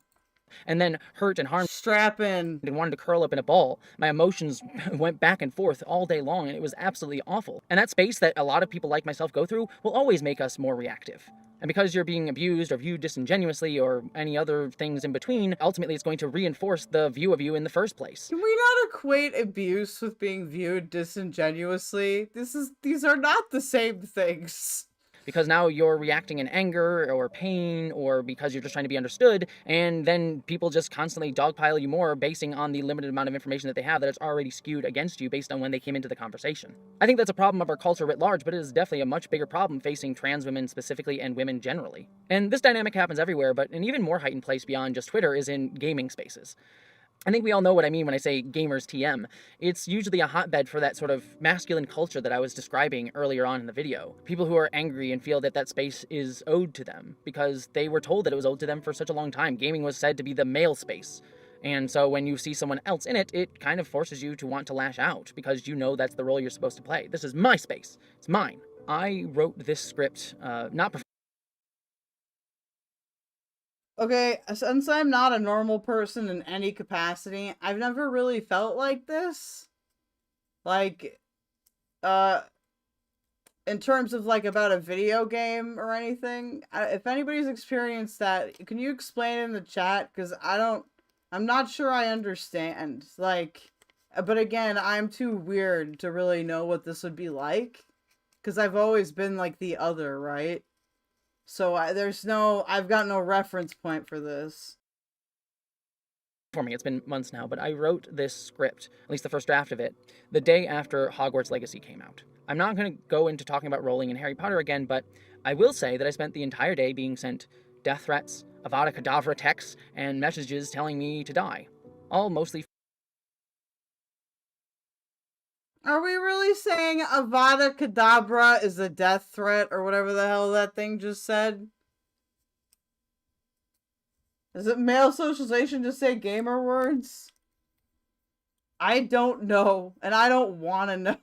Speaker 15: And then hurt and harmed.
Speaker 1: Strapping.
Speaker 15: And wanted to curl up in a ball. My emotions went back and forth all day long, and it was absolutely awful. And that space that a lot of people like myself go through will always make us more reactive. And because you're being abused or viewed disingenuously or any other things in between, ultimately it's going to reinforce the view of you in the first place.
Speaker 1: Can we not equate abuse with being viewed disingenuously? These are not the same things.
Speaker 15: Because now you're reacting in anger or pain or because you're just trying to be understood, and then people just constantly dogpile you more basing on the limited amount of information that they have that it's already skewed against you based on when they came into the conversation. I think that's a problem of our culture writ large, but it is definitely a much bigger problem facing trans women specifically and women generally. And this dynamic happens everywhere, but an even more heightened place beyond just Twitter is in gaming spaces. I think we all know what I mean when I say gamers TM. It's usually a hotbed for that sort of masculine culture that I was describing earlier on in the video. People who are angry and feel that that space is owed to them because they were told that it was owed to them for such a long time. Gaming was said to be the male space. And so when you see someone else in it, it kind of forces you to want to lash out because you know that's the role you're supposed to play. This is my space. It's mine. I wrote this script, not
Speaker 1: Okay, since I'm not a normal person in any capacity, I've never really felt like this. Like, in terms of, like, about a video game or anything. If anybody's experienced that, can you explain in the chat? Because I'm not sure I understand. Like, but again, I'm too weird to really know what this would be like. Because I've always been, like, the other, right? So I've got no reference point for this.
Speaker 15: For me, it's been months now, but I wrote this script, at least the first draft of it, the day after Hogwarts Legacy came out. I'm not going to go into talking about rolling in Harry Potter again, but I will say that I spent the entire day being sent death threats, Avada Kedavra texts, and messages telling me to die. All mostly...
Speaker 1: Are we really saying Avada Kedavra is a death threat or whatever the hell that thing just said? Is it male socialization to say gamer words? I don't know, and I don't want to know.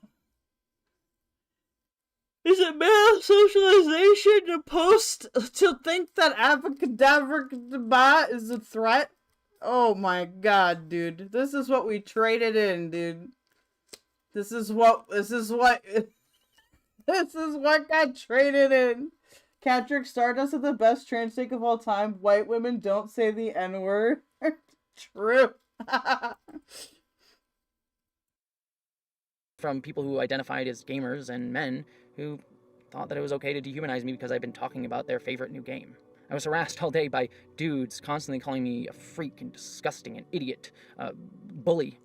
Speaker 1: Is it male socialization to think that Avada is a threat? Oh my god, dude. This is what we traded in, dude. This is what got traded in. Catrick Stardust is the best trans take of all time. White women don't say the N-word. True.
Speaker 15: From people who identified as gamers and men who thought that it was okay to dehumanize me because I've been talking about their favorite new game. I was harassed all day by dudes constantly calling me a freak and disgusting and idiot, bully.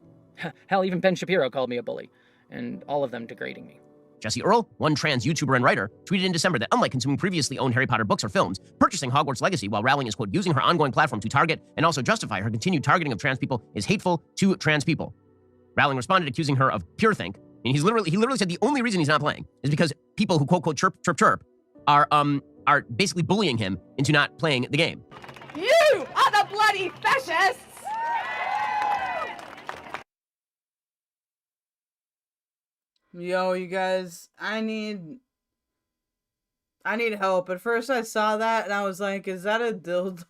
Speaker 15: Hell, even Ben Shapiro called me a bully, and all of them degrading me.
Speaker 7: Jesse Earl, one trans YouTuber and writer, tweeted in December that unlike consuming previously owned Harry Potter books or films, purchasing Hogwarts Legacy while Rowling is, quote, using her ongoing platform to target and also justify her continued targeting of trans people is hateful to trans people. Rowling responded accusing her of pure think, and he literally said the only reason he's not playing is because people who, quote, quote, chirp, chirp, chirp, are basically bullying him into not playing the game.
Speaker 10: You are the bloody fascists!
Speaker 1: Yo, you guys, I need help. At first I saw that and I was like, is that a dildo?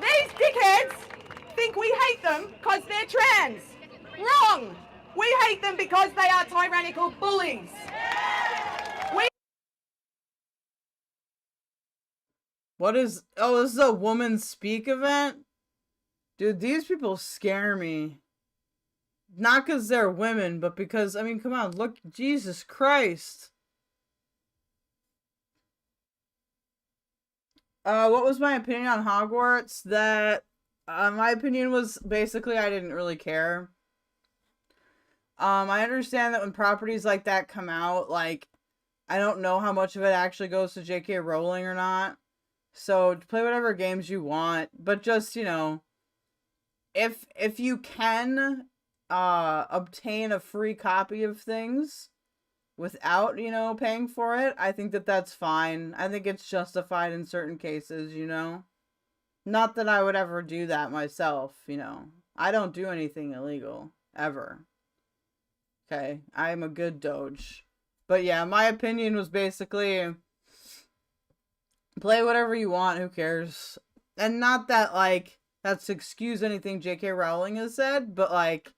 Speaker 10: These dickheads think we hate them because they're trans. Wrong! We hate them because they are tyrannical bullies.
Speaker 1: What is... Oh, this is a woman speak event? Dude, these people scare me. Not because they're women, but because, I mean, come on, look, Jesus Christ. What was my opinion on Hogwarts? That, my opinion was basically I didn't really care. I understand that when properties like that come out, like, I don't know how much of it actually goes to J.K. Rowling or not. So, play whatever games you want, but just, you know, if you can, obtain a free copy of things without, you know, paying for it, I think that that's fine. I think it's justified in certain cases, you know? Not that I would ever do that myself, you know? I don't do anything illegal, ever. Okay, I'm a good doge. But yeah, my opinion was basically, play whatever you want, who cares? And not that, like, that's to excuse anything J.K. Rowling has said, but, like,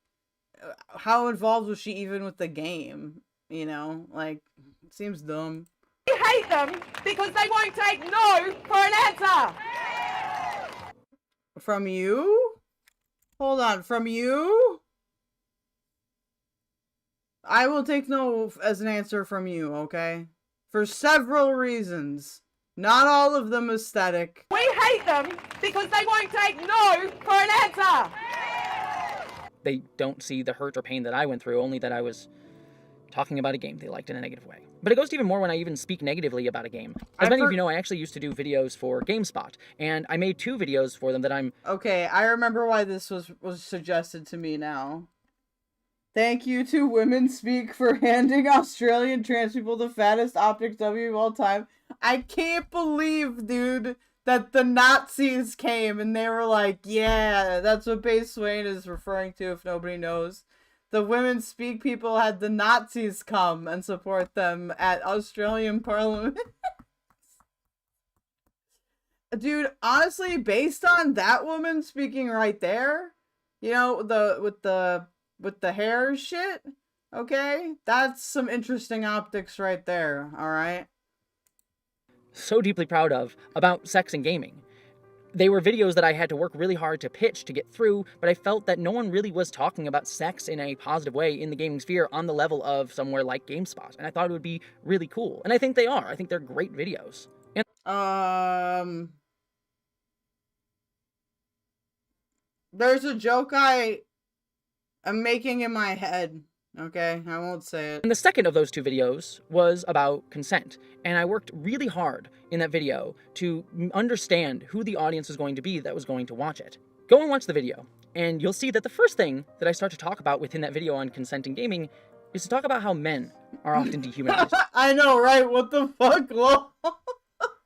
Speaker 1: how involved was she even with the game? You know, like, it seems dumb.
Speaker 10: We hate them because they won't take no for an answer.
Speaker 1: From you? Hold on, from you? I will take no as an answer from you, okay? For several reasons. Not all of them aesthetic.
Speaker 10: We hate them because they won't take no for an answer.
Speaker 15: They don't see the hurt or pain that I went through, only that I was talking about a game they liked in a negative way. But it goes to even more when I even speak negatively about a game. As many of you know, I actually used to do videos for GameSpot, and I made 2 videos for them that I'm...
Speaker 1: Okay, I remember why this was suggested to me now. Thank you to Women Speak for handing Australian trans people the fattest optics W of all time. I can't believe, dude, that the Nazis came and they were like, yeah, that's what Bay Swain is referring to if nobody knows. The Women Speak people had the Nazis come and support them at Australian Parliament. Dude, honestly, based on that woman speaking right there, you know, with the hair shit, okay? That's some interesting optics right there, alright?
Speaker 15: so deeply proud of about sex and gaming. They were videos that I had to work really hard to pitch to get through, but I felt that no one really was talking about sex in a positive way in the gaming sphere on the level of somewhere like GameSpot, and I thought it would be really cool. And I think they are. I think they're great videos. And
Speaker 1: there's a joke I'm making in my head. Okay, I won't say it.
Speaker 15: And the second of those 2 videos was about consent, and I worked really hard in that video to understand who the audience was going to be that was going to watch it. Go and watch the video, and you'll see that the first thing that I start to talk about within that video on consent and gaming is to talk about how men are often dehumanized.
Speaker 1: I know, right? What the fuck, lol?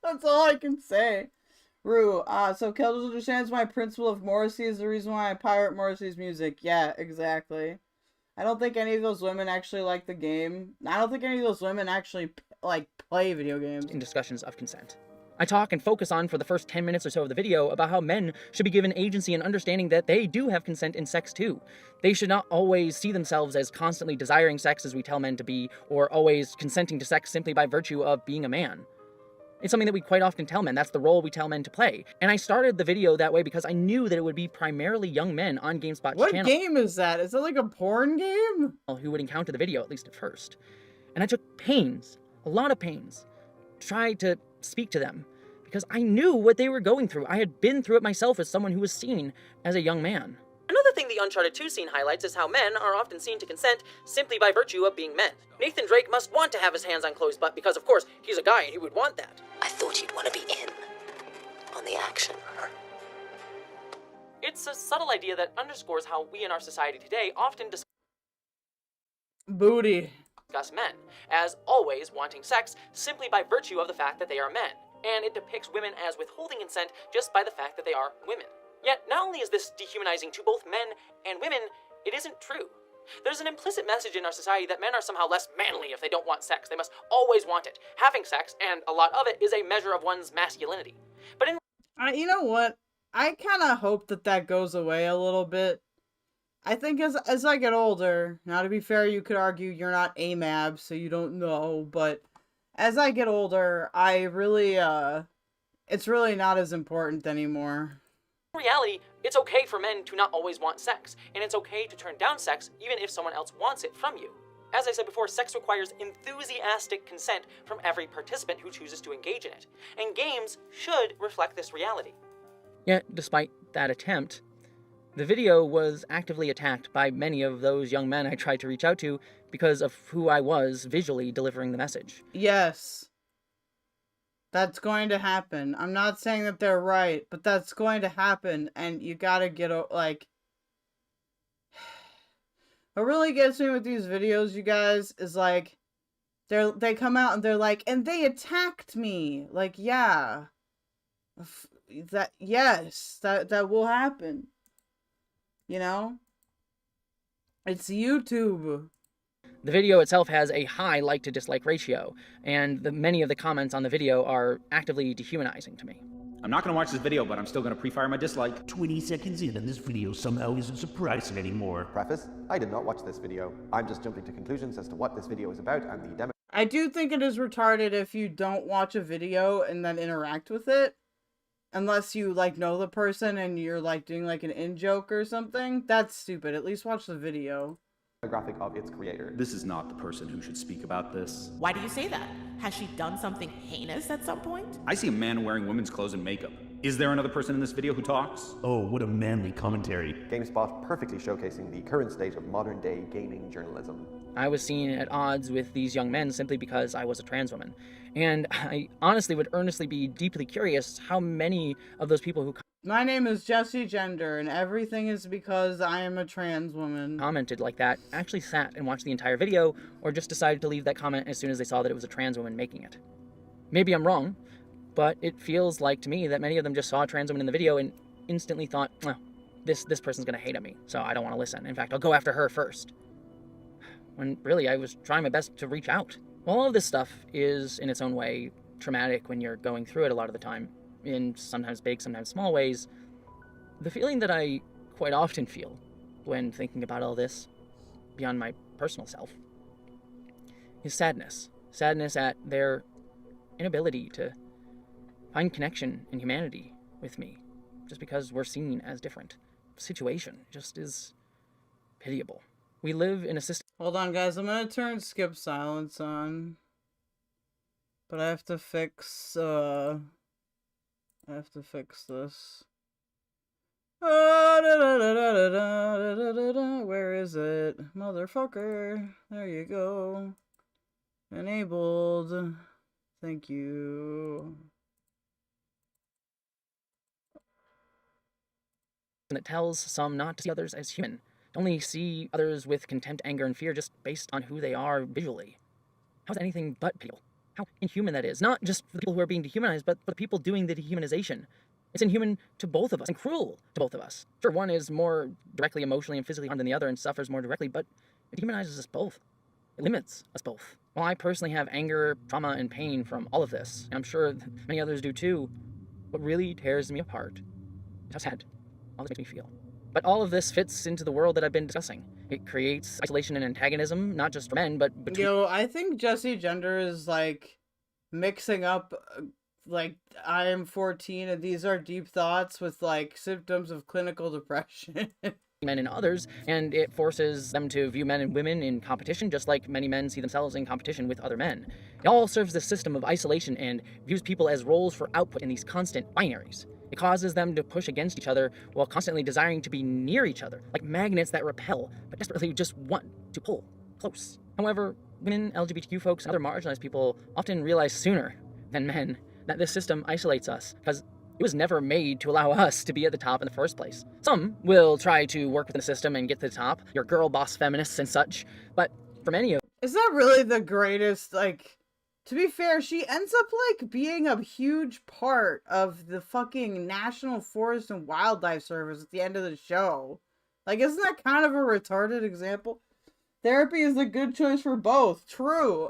Speaker 1: That's all I can say. Rue, so Keldoge understands my principle of Morrissey is the reason why I pirate Morrissey's music. Yeah, exactly. I don't think any of those women actually like the game. I don't think any of those women actually, like, play video games.
Speaker 15: In discussions of consent. I talk and focus on, for the first 10 minutes or so of the video, about how men should be given agency and understanding that they do have consent in sex too. They should not always see themselves as constantly desiring sex as we tell men to be, or always consenting to sex simply by virtue of being a man. It's something that we quite often tell men. That's the role we tell men to play. And I started the video that way because I knew that it would be primarily young men on GameSpot's channel.
Speaker 1: What game is that? Is it like a porn game?
Speaker 15: Who would encounter the video, at least at first. And I took pains, a lot of pains, to try to speak to them. Because I knew what they were going through. I had been through it myself as someone who was seen as a young man. Another thing the Uncharted 2 scene highlights is how men are often seen to consent simply by virtue of being men. Nathan Drake must want to have his hands on Chloe's butt because, of course, he's a guy and he would want that.
Speaker 9: I thought you'd want to be in on the action.
Speaker 15: It's a subtle idea that underscores how we in our society today often
Speaker 1: Booty.
Speaker 15: discuss men as always wanting sex simply by virtue of the fact that they are men. And it depicts women as withholding consent just by the fact that they are women. Yet, not only is this dehumanizing to both men and women, it isn't true. There's an implicit message in our society that men are somehow less manly if they don't want sex. They must always want it. Having sex, and a lot of it, is a measure of one's masculinity. But in...
Speaker 1: You know what? I kind of hope that goes away a little bit. I think as I get older, now to be fair, you could argue you're not AMAB, so you don't know, but as I get older, I really, it's really not as important anymore.
Speaker 15: In reality, it's okay for men to not always want sex, and it's okay to turn down sex even if someone else wants it from you. As I said before, sex requires enthusiastic consent from every participant who chooses to engage in it, and games should reflect this reality. Yet, despite that attempt, the video was actively attacked by many of those young men I tried to reach out to because of who I was visually delivering the message.
Speaker 1: Yes. That's going to happen. I'm not saying that they're right, but that's going to happen, and you gotta get, like... What really gets me with these videos, you guys, is like, they come out and they're like, and they attacked me. Like, yeah. Yes, that will happen. You know? It's YouTube.
Speaker 15: The video itself has a high like to dislike ratio, and many of the comments on the video are actively dehumanizing to me.
Speaker 13: I'm not going to watch this video, but I'm still going to pre-fire my dislike.
Speaker 14: 20 seconds in and this video somehow isn't surprising anymore.
Speaker 23: Preface, I did not watch this video. I'm just jumping to conclusions as to what this video is about and the demo.
Speaker 1: I do think it is retarded if you don't watch a video and then interact with it. Unless you, like, know the person and you're, like, doing, like, an in-joke or something. That's stupid. At least watch the video.
Speaker 23: Graphic of its creator.
Speaker 13: This is not the person who should speak about this.
Speaker 24: Why do you say that? Has she done something heinous at some point?
Speaker 13: I see a man wearing women's clothes and makeup. Is there another person in this video who talks?
Speaker 14: Oh, what a manly commentary.
Speaker 23: GameSpot perfectly showcasing the current state of modern-day gaming journalism.
Speaker 15: I was seen at odds with these young men simply because I was a trans woman. And I honestly would earnestly be deeply curious how many of those people who
Speaker 1: My name is Jessie Gender, and everything is because I am a trans woman.
Speaker 15: Commented like that actually sat and watched the entire video, or just decided to leave that comment as soon as they saw that it was a trans woman making it. Maybe I'm wrong, but it feels like to me that many of them just saw a trans woman in the video and instantly thought, well, this person's gonna hate on me, so I don't want to listen. In fact, I'll go after her first. When really I was trying my best to reach out. All of this stuff is, in its own way, traumatic when you're going through it a lot of the time. In sometimes big, sometimes small ways. The feeling that I quite often feel when thinking about all this, beyond my personal self, is sadness. Sadness at their inability to find connection and humanity with me, just because we're seen as different. The situation just is pitiable. We live in a system...
Speaker 1: Hold on, guys. I'm gonna turn skip silence on. But I have to fix, this. Where is it? Motherfucker. There you go. Enabled. Thank you.
Speaker 15: That tells some not to see others as human. To only see others with contempt, anger, and fear just based on who they are visually. How's anything but pitiable? How inhuman that is. Not just for the people who are being dehumanized, but for the people doing the dehumanization. It's inhuman to both of us, and cruel to both of us. Sure, one is more directly emotionally and physically harmed than the other and suffers more directly, but it dehumanizes us both. It limits us both. While I personally have anger, trauma, and pain from all of this, and I'm sure many others do too, what really tears me apart is how sad all this makes me feel. But all of this fits into the world that I've been discussing. It creates isolation and antagonism, not just for men, but between...
Speaker 1: Yo, I think Jessie Gender is, like, mixing up, like, I am 14 and these are deep thoughts with, like, symptoms of clinical depression.
Speaker 15: Men and others, and it forces them to view men and women in competition, just like many men see themselves in competition with other men. It all serves this system of isolation and views people as roles for output in these constant binaries. It causes them to push against each other while constantly desiring to be near each other, like magnets that repel, but desperately just want to pull close. However, women, LGBTQ folks, and other marginalized people often realize sooner than men that this system isolates us, because it was never made to allow us to be at the top in the first place. Some will try to work within the system and get to the top, your girl boss feminists and such, but for many of...
Speaker 1: Is that really the greatest, like... To be fair, she ends up, like, being a huge part of the fucking National Forest and Wildlife Service at the end of the show. Like, isn't that kind of a retarded example? Therapy is a good choice for both. True.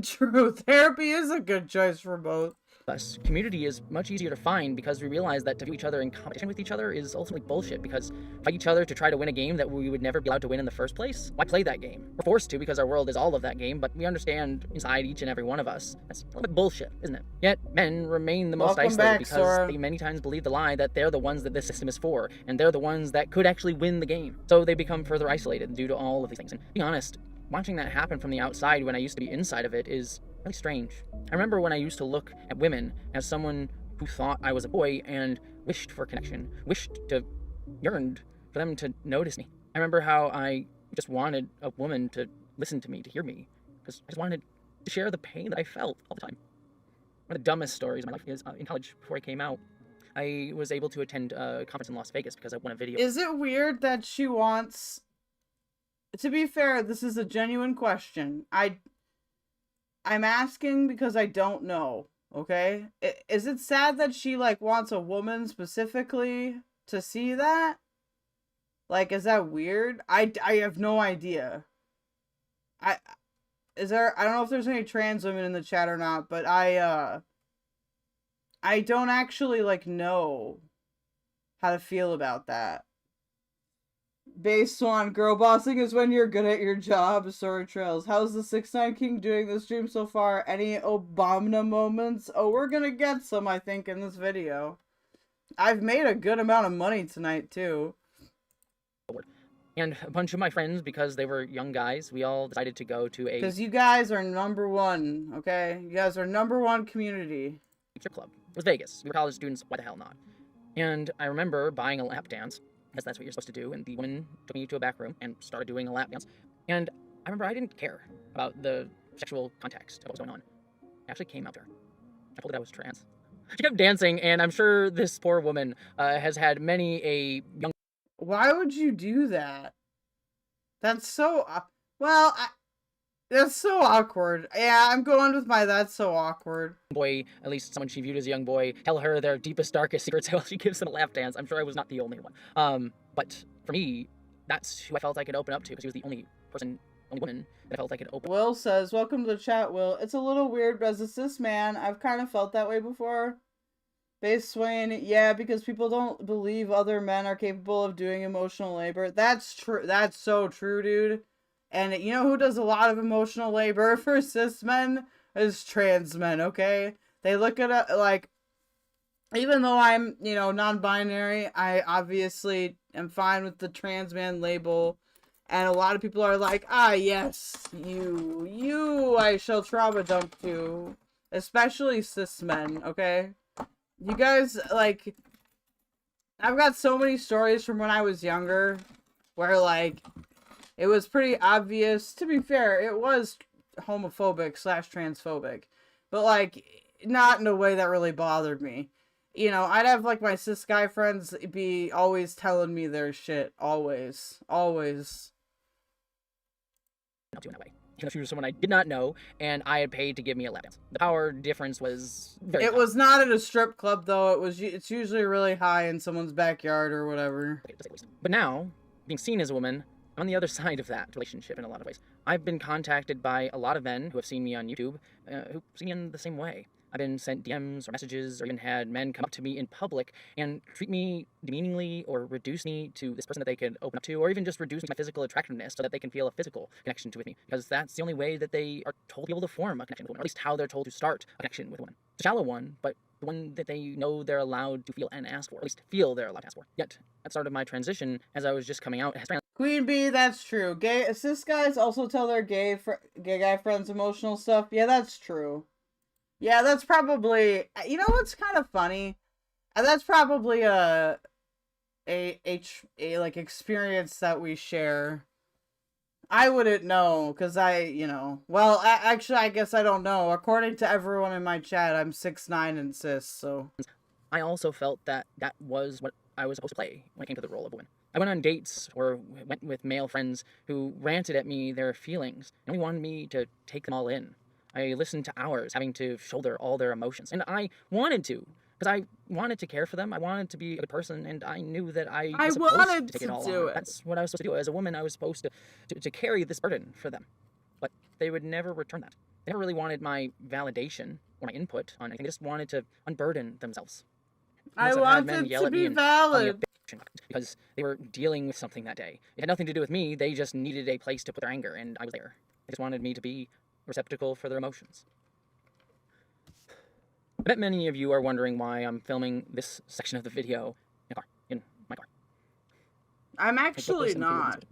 Speaker 1: True. Therapy is a good choice for both.
Speaker 15: us. Community is much easier to find because we realize that to view each other in competition with each other is ultimately bullshit, because fight each other to try to win a game that we would never be allowed to win in the first place? Why play that game? We're forced to because our world is all of that game, but we understand inside each and every one of us that's a little bit bullshit, isn't it? Yet men remain the most isolated because they many times believe the lie that they're the ones that this system is for, and they're the ones that could actually win the game. So they become further isolated due to all of these things. And to be honest, watching that happen from the outside when I used to be inside of it is really strange. I remember when I used to look at women as someone who thought I was a boy and wished for connection, yearned for them to notice me. I remember how I just wanted a woman to listen to me, to hear me, because I just wanted to share the pain that I felt all the time. One of the dumbest stories of my life is in college, before I came out, I was able to attend a conference in Las Vegas because I won a video.
Speaker 1: Is it weird that she wants... To be fair, this is a genuine question. I'm asking because I don't know, okay? Is it sad that she, like, wants a woman specifically to see that? Like, is that weird? I have no idea. I don't know if there's any trans women in the chat or not, but I don't actually, like, know how to feel about that. Based on girl bossing is when you're good at your job. Story Trails. How's the 6ix9ine King doing this stream so far? Any Obama moments? Oh, we're gonna get some, I think, in this video. I've made a good amount of money tonight, too.
Speaker 15: And a bunch of my friends, because they were young guys, we all decided to go to a...
Speaker 1: Because you guys are #1, okay? You guys are #1 community.
Speaker 15: Strip club. It was Vegas. We were college students, why the hell not? And I remember buying a lap dance, because that's what you're supposed to do, and the woman took me to a back room and started doing a lap dance. And I remember I didn't care about the sexual context of what was going on. I actually came out there. I told her I was trans. She kept dancing, and I'm sure this poor woman has had many a young...
Speaker 1: Why would you do that? That's so... Well, that's so awkward. Yeah, I'm going with my that's so awkward.
Speaker 15: Boy, at least someone she viewed as a young boy, tell her their deepest, darkest secrets while she gives them a lap dance. I'm sure I was not the only one. But for me, that's who I felt I could open up to, because he was the only woman that I felt I could open.
Speaker 1: Will says, welcome to the chat, Will. It's a little weird, but as a cis man, I've kind of felt that way before. Base Swain, yeah, because people don't believe other men are capable of doing emotional labor. That's true. That's so true, dude. And you know who does a lot of emotional labor for cis men? Is trans men, okay? They look at it like, even though I'm, you know, non-binary, I obviously am fine with the trans man label. And a lot of people are like, ah, yes, you, I shall trauma dump to. Especially cis men, okay? You guys, like, I've got so many stories from when I was younger where, like, it was pretty obvious. To be fair, it was homophobic / transphobic, but, like, not in a way that really bothered me. You know, I'd have, like, my cis guy friends be always telling me their shit. Always. Always.
Speaker 15: Not doing that way. She was someone I did not know, and I had paid to give me a lap dance. The power difference was very
Speaker 1: It was not at a strip club, though. It's usually really high in someone's backyard or whatever.
Speaker 15: But now, being seen as a woman, I'm on the other side of that relationship in a lot of ways. I've been contacted by a lot of men who have seen me on YouTube, who see me in the same way. I've been sent DMs or messages, or even had men come up to me in public and treat me demeaningly or reduce me to this person that they could open up to, or even just reduce my physical attractiveness so that they can feel a physical connection with me, because that's the only way that they are told to be able to form a connection with a woman, or at least how they're told to start a connection with a woman. It's a shallow one, but the one that they know they're allowed to feel and ask for, or at least feel they're allowed to ask for. Yet, at the start of my transition, as I was just coming out as trans,
Speaker 1: Queen Bee, that's true. Cis guys also tell their gay guy friends emotional stuff. Yeah, that's true. Yeah, that's probably, you know what's kind of funny? That's probably a like experience that we share. I wouldn't know, because well, actually, I guess I don't know. According to everyone in my chat, I'm 6'9" and cis, so.
Speaker 15: I also felt that that was what I was supposed to play when it came to the role of a woman. I went on dates or went with male friends who ranted at me their feelings and only wanted me to take them all in. I listened to hours, having to shoulder all their emotions. And I wanted to, because I wanted to care for them. I wanted to be a good person, and I knew that I was supposed to take it all on. That's what I was supposed to do. As a woman, I was supposed to carry this burden for them. But they would never return that.
Speaker 8: They never really wanted my validation or my input on anything. They just wanted to unburden themselves.
Speaker 1: I
Speaker 8: I've had men
Speaker 1: wanted
Speaker 8: yell
Speaker 1: to
Speaker 8: at me
Speaker 1: be
Speaker 8: and call me a
Speaker 1: valid.
Speaker 8: bitch because they were dealing with something that day. It had nothing to do with me. They just needed a place to put their anger, and I was there. They just wanted me to be a receptacle for their emotions. I bet many of you are wondering why I'm filming this section of the video in my car.
Speaker 1: I'm actually not.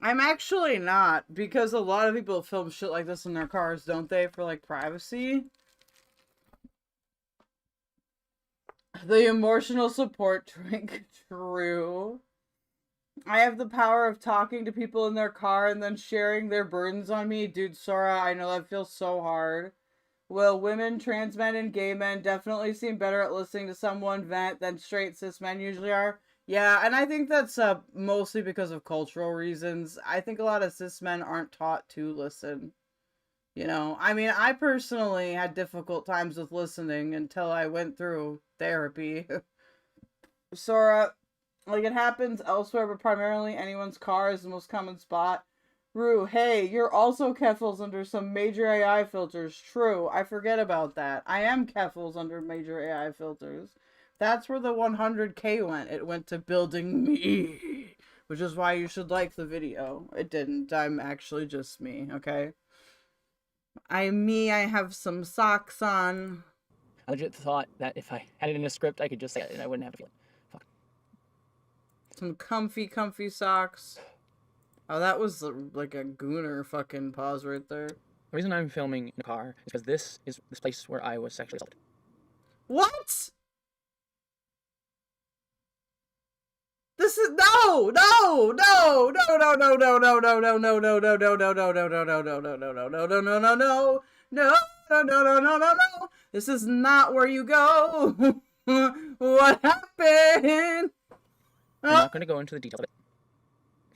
Speaker 1: I'm actually not, because a lot of people film shit like this in their cars, don't they, for, like, privacy? The emotional support drink, true. I have the power of talking to people in their car and then sharing their burdens on me. Dude, Sora, I know that feels so hard. Well, women, trans men, and gay men definitely seem better at listening to someone vent than straight cis men usually are. Yeah, and I think that's mostly because of cultural reasons. I think a lot of cis men aren't taught to listen. You know, I mean, I personally had difficult times with listening until I went through therapy. Sora, like, it happens elsewhere, but primarily anyone's car is the most common spot. Rue, hey, you're also Keffals under some major AI filters. True, I forget about that. I am Keffals under major AI filters. That's where the 100K went. It went to building me. Which is why you should like the video. It didn't. I'm actually just me, okay? I'm me. I have some socks on.
Speaker 8: I legit thought that if I had it in a script, I could just say it and I wouldn't have to feel it. Fuck.
Speaker 1: Some comfy socks. Oh, that was like a gooner fucking pause right there.
Speaker 8: The reason I'm filming in a car is because this is this place where I was sexually assaulted.
Speaker 1: What? This is no. This is not where you go. What happened?
Speaker 8: I'm not going to go into the details of it.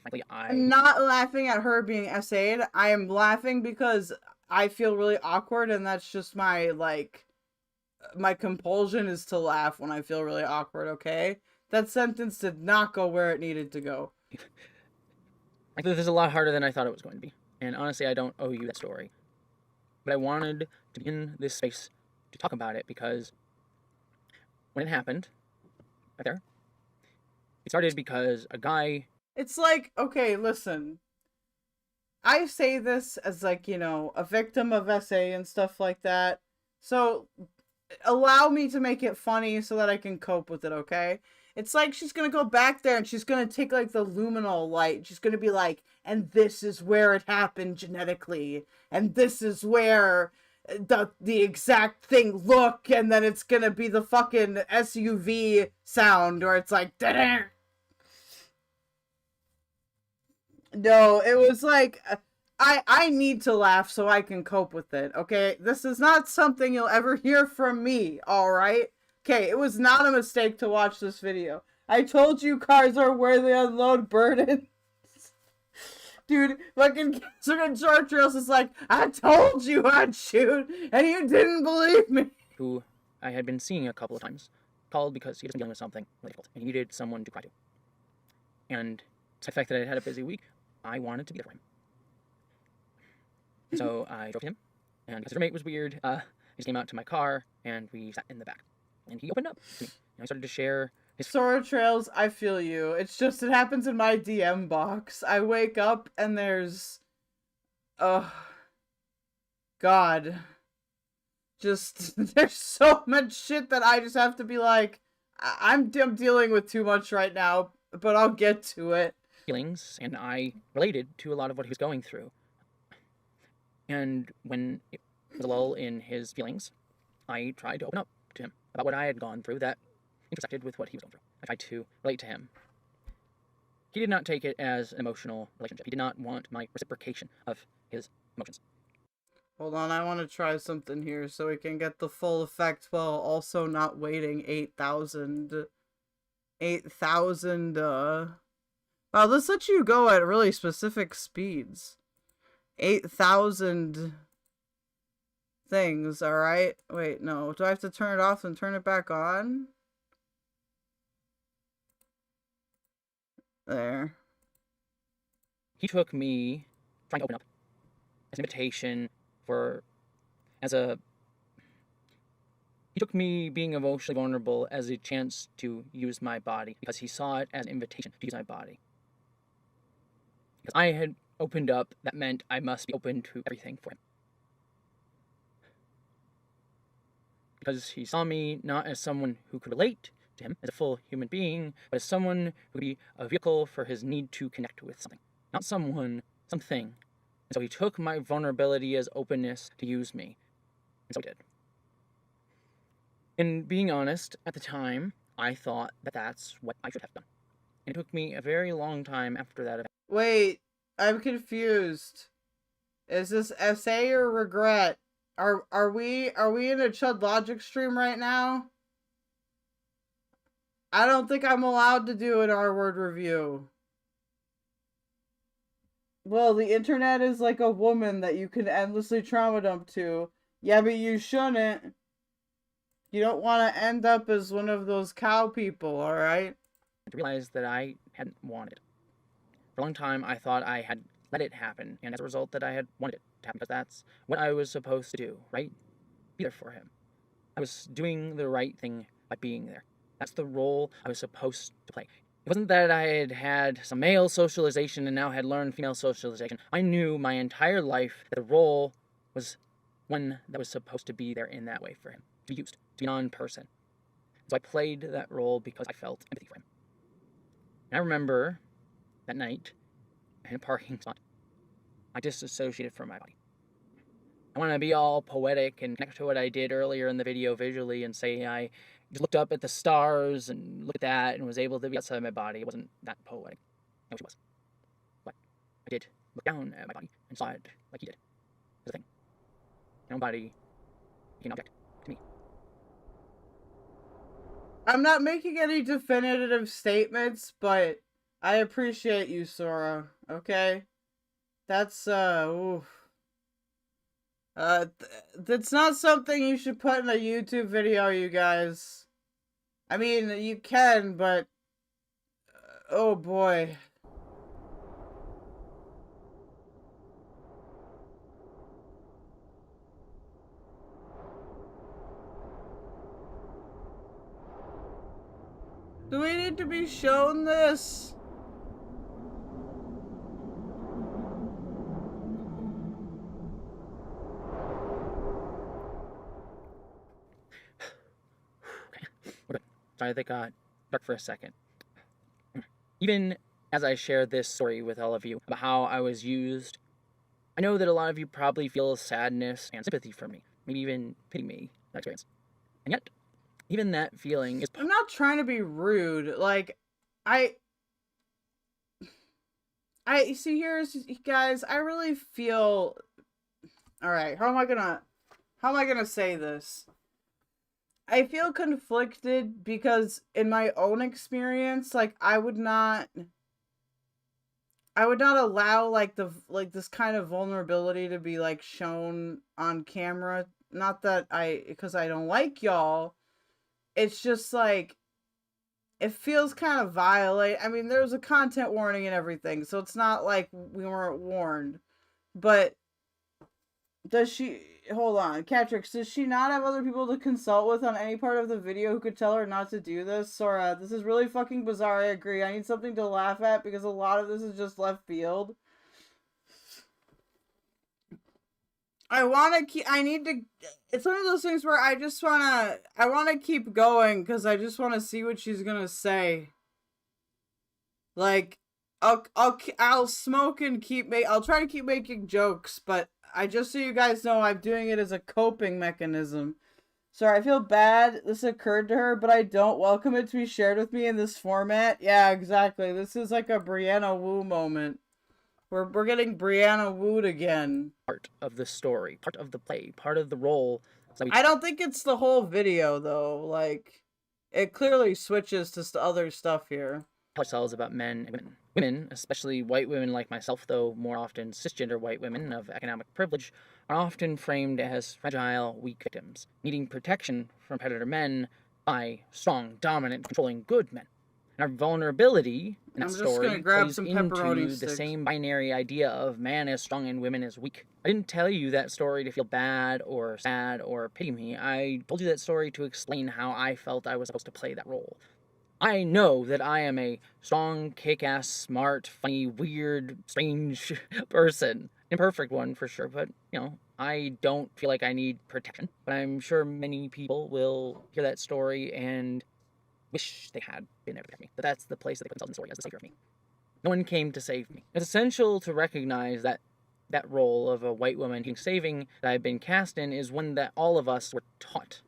Speaker 8: Frankly,
Speaker 1: I'm not laughing at her being essayed. I am laughing because I feel really awkward, and that's just my, like, my compulsion is to laugh when I feel really awkward, okay? That sentence did not go where it needed to go.
Speaker 8: Frankly, this is a lot harder than I thought it was going to be. And honestly, I don't owe you that story. But I wanted to be in this space to talk about it because when it happened, right there, it started because a guy...
Speaker 1: It's like, okay, listen. I say this as, like, you know, a victim of SA and stuff like that. So, allow me to make it funny so that I can cope with it, okay? It's like she's gonna go back there and she's gonna take, like, the luminal light. She's gonna be like, and this is where it happened genetically. And this is where the exact thing look. And then it's gonna be the fucking SUV sound where it's like, da-da! No, it was like, I need to laugh so I can cope with it, okay? This is not something you'll ever hear from me, alright? Okay, it was not a mistake to watch this video. I told you cars are where they unload burdens. Dude, fucking Short Trails is like, I told you I'd shoot, and you didn't believe me.
Speaker 8: Who I had been seeing a couple of times, called because he was dealing with something really difficult, and he needed someone to cry to. And despite the fact that I had a busy week, I wanted to be there for him. So I drove to him, and because his roommate was weird, he just came out to my car, and we sat in the back. And he opened up to me, and I started to share his...
Speaker 1: Sora Trails, I feel you. It's just, it happens in my DM box. I wake up, and there's... Oh... God. Just, there's so much shit that I just have to be like, I'm dealing with too much right now, but I'll get to it.
Speaker 8: Feelings, and I related to a lot of what he was going through. And when it was a lull in his feelings, I tried to open up to him about what I had gone through that intersected with what he was going through. I tried to relate to him. He did not take it as an emotional relationship. He did not want my reciprocation of his emotions.
Speaker 1: Hold on, I want to try something here so we can get the full effect while also not waiting 8,000. Wow, this lets you go at really specific speeds. 8,000 things, alright? Wait, no. Do I have to turn it off and turn it back on? There.
Speaker 8: He took me trying to open up as an invitation He took me being emotionally vulnerable as a chance to use my body because he saw it as an invitation to use my body. Because I had opened up, that meant I must be open to everything for him. Because he saw me not as someone who could relate to him as a full human being, but as someone who could be a vehicle for his need to connect with something. Not someone, something. And so he took my vulnerability as openness to use me. And so he did. And being honest, at the time, I thought that that's what I should have done. And it took me a very long time after that event.
Speaker 1: Wait, I'm confused. Is this essay or regret? Are we in a Chud Logic stream right now? I don't think I'm allowed to do an R-word review. Well, the internet is like a woman that you can endlessly trauma dump to. Yeah, but you shouldn't. You don't want to end up as one of those cow people, alright?
Speaker 8: I realized that I hadn't wanted it. For a long time, I thought I had let it happen, and as a result that I had wanted it to happen, because that's what I was supposed to do, right? Be there for him. I was doing the right thing by being there. That's the role I was supposed to play. It wasn't that I had had some male socialization and now had learned female socialization. I knew my entire life that the role was one that was supposed to be there in that way for him, to be used, to be a non-person. So I played that role because I felt empathy for him. And I remember that night in a parking spot, I disassociated from my body. I want to be all poetic and connect to what I did earlier in the video visually and say I just looked up at the stars and looked at that and was able to be outside my body. It wasn't that poetic. I wish it was. But I did look down at my body and saw it like he did. As a thing. My own body became an object to me.
Speaker 1: I'm not making any definitive statements, but I appreciate you, Sora. Okay? That's, oof. That's not something you should put in a YouTube video, you guys. I mean, you can, but... oh boy. Do we need to be shown this?
Speaker 8: Sorry, that got dark for a second. Even as I share this story with all of you about how I was used, I know that a lot of you probably feel sadness and sympathy for me, maybe even pity me, that experience. And yet, even that feeling is...
Speaker 1: I'm not trying to be rude, like, see, here's, guys, I really feel... Alright, how am I gonna say this? I feel conflicted because in my own experience, like, I would not allow, like, this kind of vulnerability to be, like, shown on camera. Not that because I don't like y'all. It's just, like, it feels kind of violent. I mean, there was a content warning and everything, so it's not like we weren't warned. But does she... hold on, Catrix, does she not have other people to consult with on any part of the video who could tell her not to do this? Sora, this is really fucking bizarre, I agree. I need something to laugh at because a lot of this is just left field. It's one of those things where I want to keep going because I just want to see what she's gonna say. Like, I'll smoke and I'll try to keep making jokes, but just so you guys know, I'm doing it as a coping mechanism. Sorry, I feel bad this occurred to her, but I don't welcome it to be shared with me in this format. Yeah, exactly. This is like a Brianna Wu moment. We're getting Brianna Wooed again.
Speaker 8: Part of the story, part of the play, part of the role.
Speaker 1: I don't think it's the whole video, though. Like, it clearly switches to other stuff here.
Speaker 8: Ourselves about men and women. Women, especially white women like myself, though more often cisgender white women of economic privilege, are often framed as fragile, weak victims, needing protection from predator men by strong, dominant, controlling good men. And our vulnerability in that
Speaker 1: I'm just gonna
Speaker 8: story
Speaker 1: grab
Speaker 8: plays
Speaker 1: some
Speaker 8: into
Speaker 1: pepperoni
Speaker 8: the
Speaker 1: sticks.
Speaker 8: same binary idea of man is strong and women is weak. I didn't tell you that story to feel bad or sad or pity me. I told you that story to explain how I felt I was supposed to play that role. I know that I am a strong, kick-ass, smart, funny, weird, strange person. Imperfect one for sure, but, you know, I don't feel like I need protection. But I'm sure many people will hear that story and wish they had been there to protect me. But that's the place that they put themselves in the story as the savior of me. No one came to save me. It's essential to recognize that that role of a white woman being saving that I've been cast in is one that all of us were taught.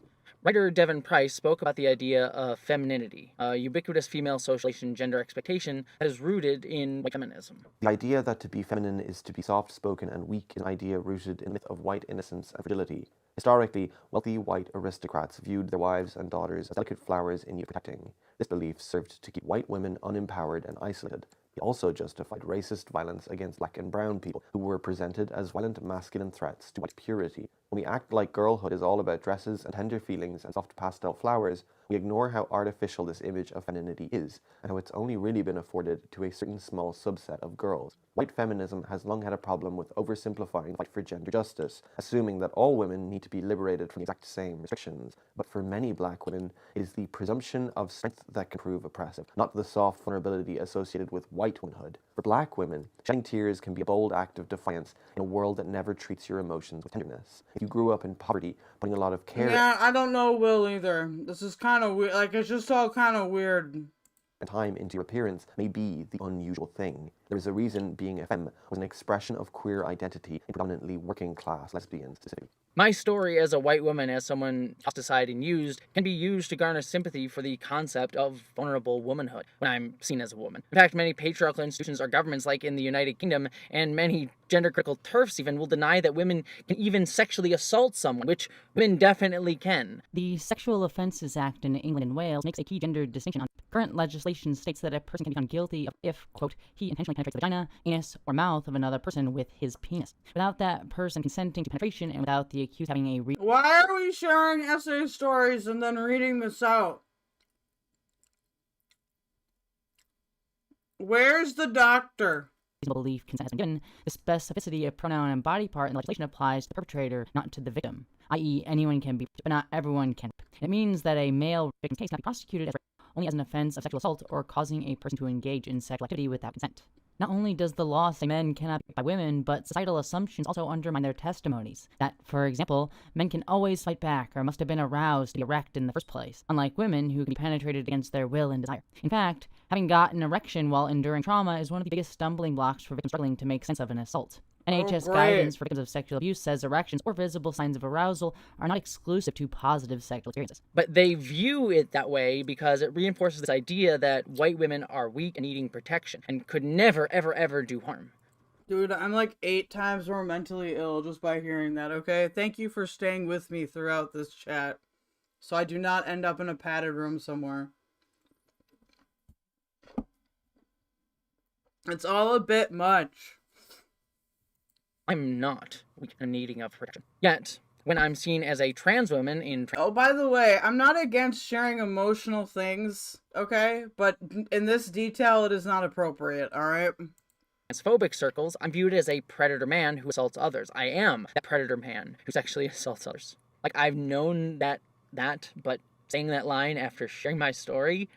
Speaker 8: Writer Devin Price spoke about the idea of femininity, a ubiquitous female socialization gender expectation that is rooted in white feminism.
Speaker 23: The idea that to be feminine is to be soft-spoken and weak is an idea rooted in the myth of white innocence and fragility. Historically, wealthy white aristocrats viewed their wives and daughters as delicate flowers in need of protecting. This belief served to keep white women unempowered and isolated. It also justified racist violence against black and brown people, who were presented as violent masculine threats to white purity. When we act like girlhood is all about dresses and tender feelings and soft pastel flowers, we ignore how artificial this image of femininity is, and how it's only really been afforded to a certain small subset of girls. White feminism has long had a problem with oversimplifying the fight for gender justice, assuming that all women need to be liberated from the exact same restrictions. But for many black women, it is the presumption of strength that can prove oppressive, not the soft vulnerability associated with white womanhood. For black women, shedding tears can be a bold act of defiance in a world that never treats your emotions with tenderness. If you grew up in poverty, putting a lot of care...
Speaker 1: Yeah, I don't know Will either. This is kind of weird. Like, it's just all kind of weird.
Speaker 23: Time into your appearance may be the unusual thing. There is a reason being a femme was an expression of queer identity in predominantly working class lesbians specifically.
Speaker 8: My story as a white woman, as someone ostracized and used, can be used to garner sympathy for the concept of vulnerable womanhood when I'm seen as a woman. In fact, many patriarchal institutions or governments, like in the United Kingdom, and many gender-critical TERFs even, will deny that women can even sexually assault someone, which women definitely can.
Speaker 11: The Sexual Offences Act in England and Wales makes a key gender distinction. Current legislation states that a person can be found guilty if, quote, he intentionally penetrates the vagina, anus, or mouth of another person with his penis, without that person consenting to penetration and without the accused having a
Speaker 1: Why are we sharing essay stories and then reading this out? Where's the doctor?
Speaker 11: reasonable belief consent has been given. The specificity of pronoun and body part in the legislation applies to the perpetrator, not to the victim, i.e. anyone can be, but not everyone can. It means that a male victim's case cannot be prosecuted as only as an offense of sexual assault or causing a person to engage in sexual activity without consent. Not only does the law say men cannot be by women, but societal assumptions also undermine their testimonies. That, for example, men can always fight back or must have been aroused to be erect in the first place, unlike women who can be penetrated against their will and desire. In fact, having got an erection while enduring trauma is one of the biggest stumbling blocks for victims struggling to make sense of an assault. NHS guidance for victims of sexual abuse says erections or visible signs of arousal are not exclusive to positive sexual experiences.
Speaker 8: But they view it that way because it reinforces this idea that white women are weak and needing protection and could never, ever, ever do harm.
Speaker 1: Dude, I'm like 8 times more mentally ill just by hearing that, okay? Thank you for staying with me throughout this chat, so I do not end up in a padded room somewhere. It's all a bit much.
Speaker 8: I'm not weak and needing of protection. Yet, when I'm seen as a trans woman in...
Speaker 1: Oh, by the way, I'm not against sharing emotional things, okay? But in this detail, it is not appropriate, alright?
Speaker 8: Transphobic circles, I'm viewed as a predator man who assaults others. I am that predator man who sexually assaults others. Like, I've known that, but saying that line after sharing my story,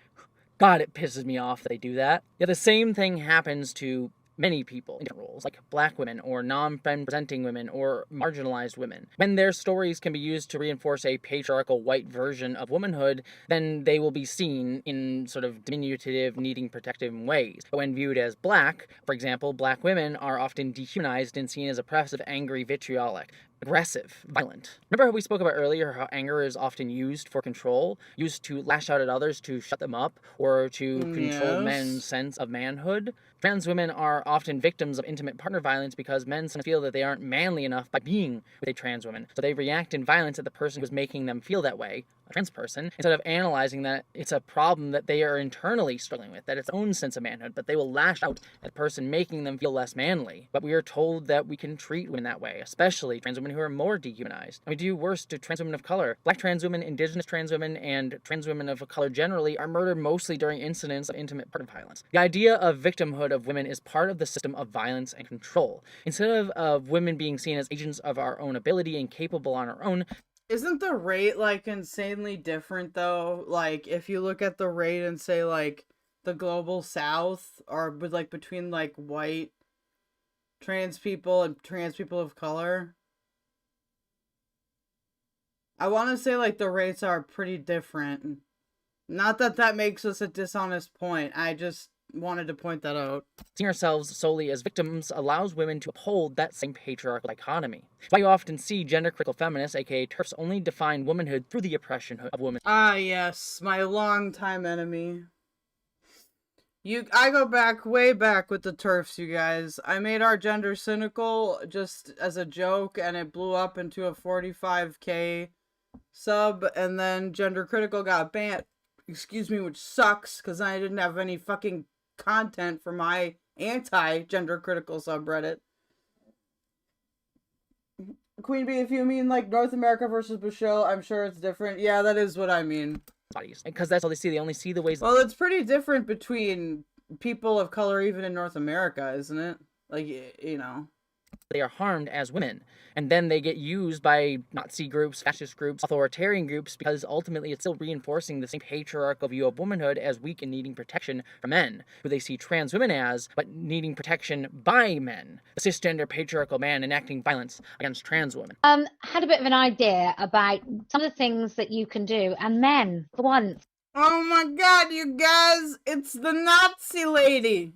Speaker 8: God, it pisses me off that they do that. Yeah, the same thing happens to many people in different roles, like black women or non-femme presenting women or marginalized women. When their stories can be used to reinforce a patriarchal white version of womanhood, then they will be seen in sort of diminutive, needing protective ways. But when viewed as black, for example, black women are often dehumanized and seen as oppressive, angry, vitriolic, aggressive, violent. Remember how we spoke about earlier how anger is often used for control, used to lash out at others to shut them up, or to control men's sense of manhood? Trans women are often victims of intimate partner violence because men sometimes feel that they aren't manly enough by being with a trans woman, so they react in violence at the person who's making them feel that way, a trans person, instead of analyzing that it's a problem that they are internally struggling with, that it's their own sense of manhood, but they will lash out at the person making them feel less manly. But we are told that we can treat women that way, especially trans women who are more dehumanized. And we do worse to trans women of color. Black trans women, indigenous trans women, and trans women of color generally are murdered mostly during incidents of intimate partner violence. The idea of victimhood of women is part of the system of violence and control. Instead of women being seen as agents of our own ability and capable on our own.
Speaker 1: Isn't the rate, like, insanely different, though? Like, if you look at the rate and say, like, the global south, or with, like, between, like, white trans people and trans people of color, I want to say, like, the rates are pretty different. Not that that makes us a dishonest point. I just wanted to point that out.
Speaker 8: Seeing ourselves solely as victims allows women to uphold that same patriarchal dichotomy. Why you often see gender-critical feminists, aka TERFs, only define womanhood through the oppression of women.
Speaker 1: Ah, yes, my longtime enemy. I go back, way back with the TERFs, you guys. I made our gender cynical just as a joke, and it blew up into a 45k sub, and then gender critical got banned, excuse me, which sucks, because I didn't have any fucking content for my anti-gender critical subreddit. Queen Bee, if you mean like North America versus Bashil, I'm sure it's different. Yeah, that is what I mean.
Speaker 8: Bodies, because that's all they see. They only see the ways.
Speaker 1: Well, it's pretty different between people of color even in North America, isn't it? Like, you know.
Speaker 8: They are harmed as women, and then they get used by Nazi groups, fascist groups, authoritarian groups, because ultimately it's still reinforcing the same patriarchal view of womanhood as weak and needing protection from men, who they see trans women as, but needing protection by men. The cisgender patriarchal man enacting violence against trans women.
Speaker 16: Had a bit of an idea about some of the things that you can do, and then, for once.
Speaker 1: Oh my god, you guys, it's the Nazi lady.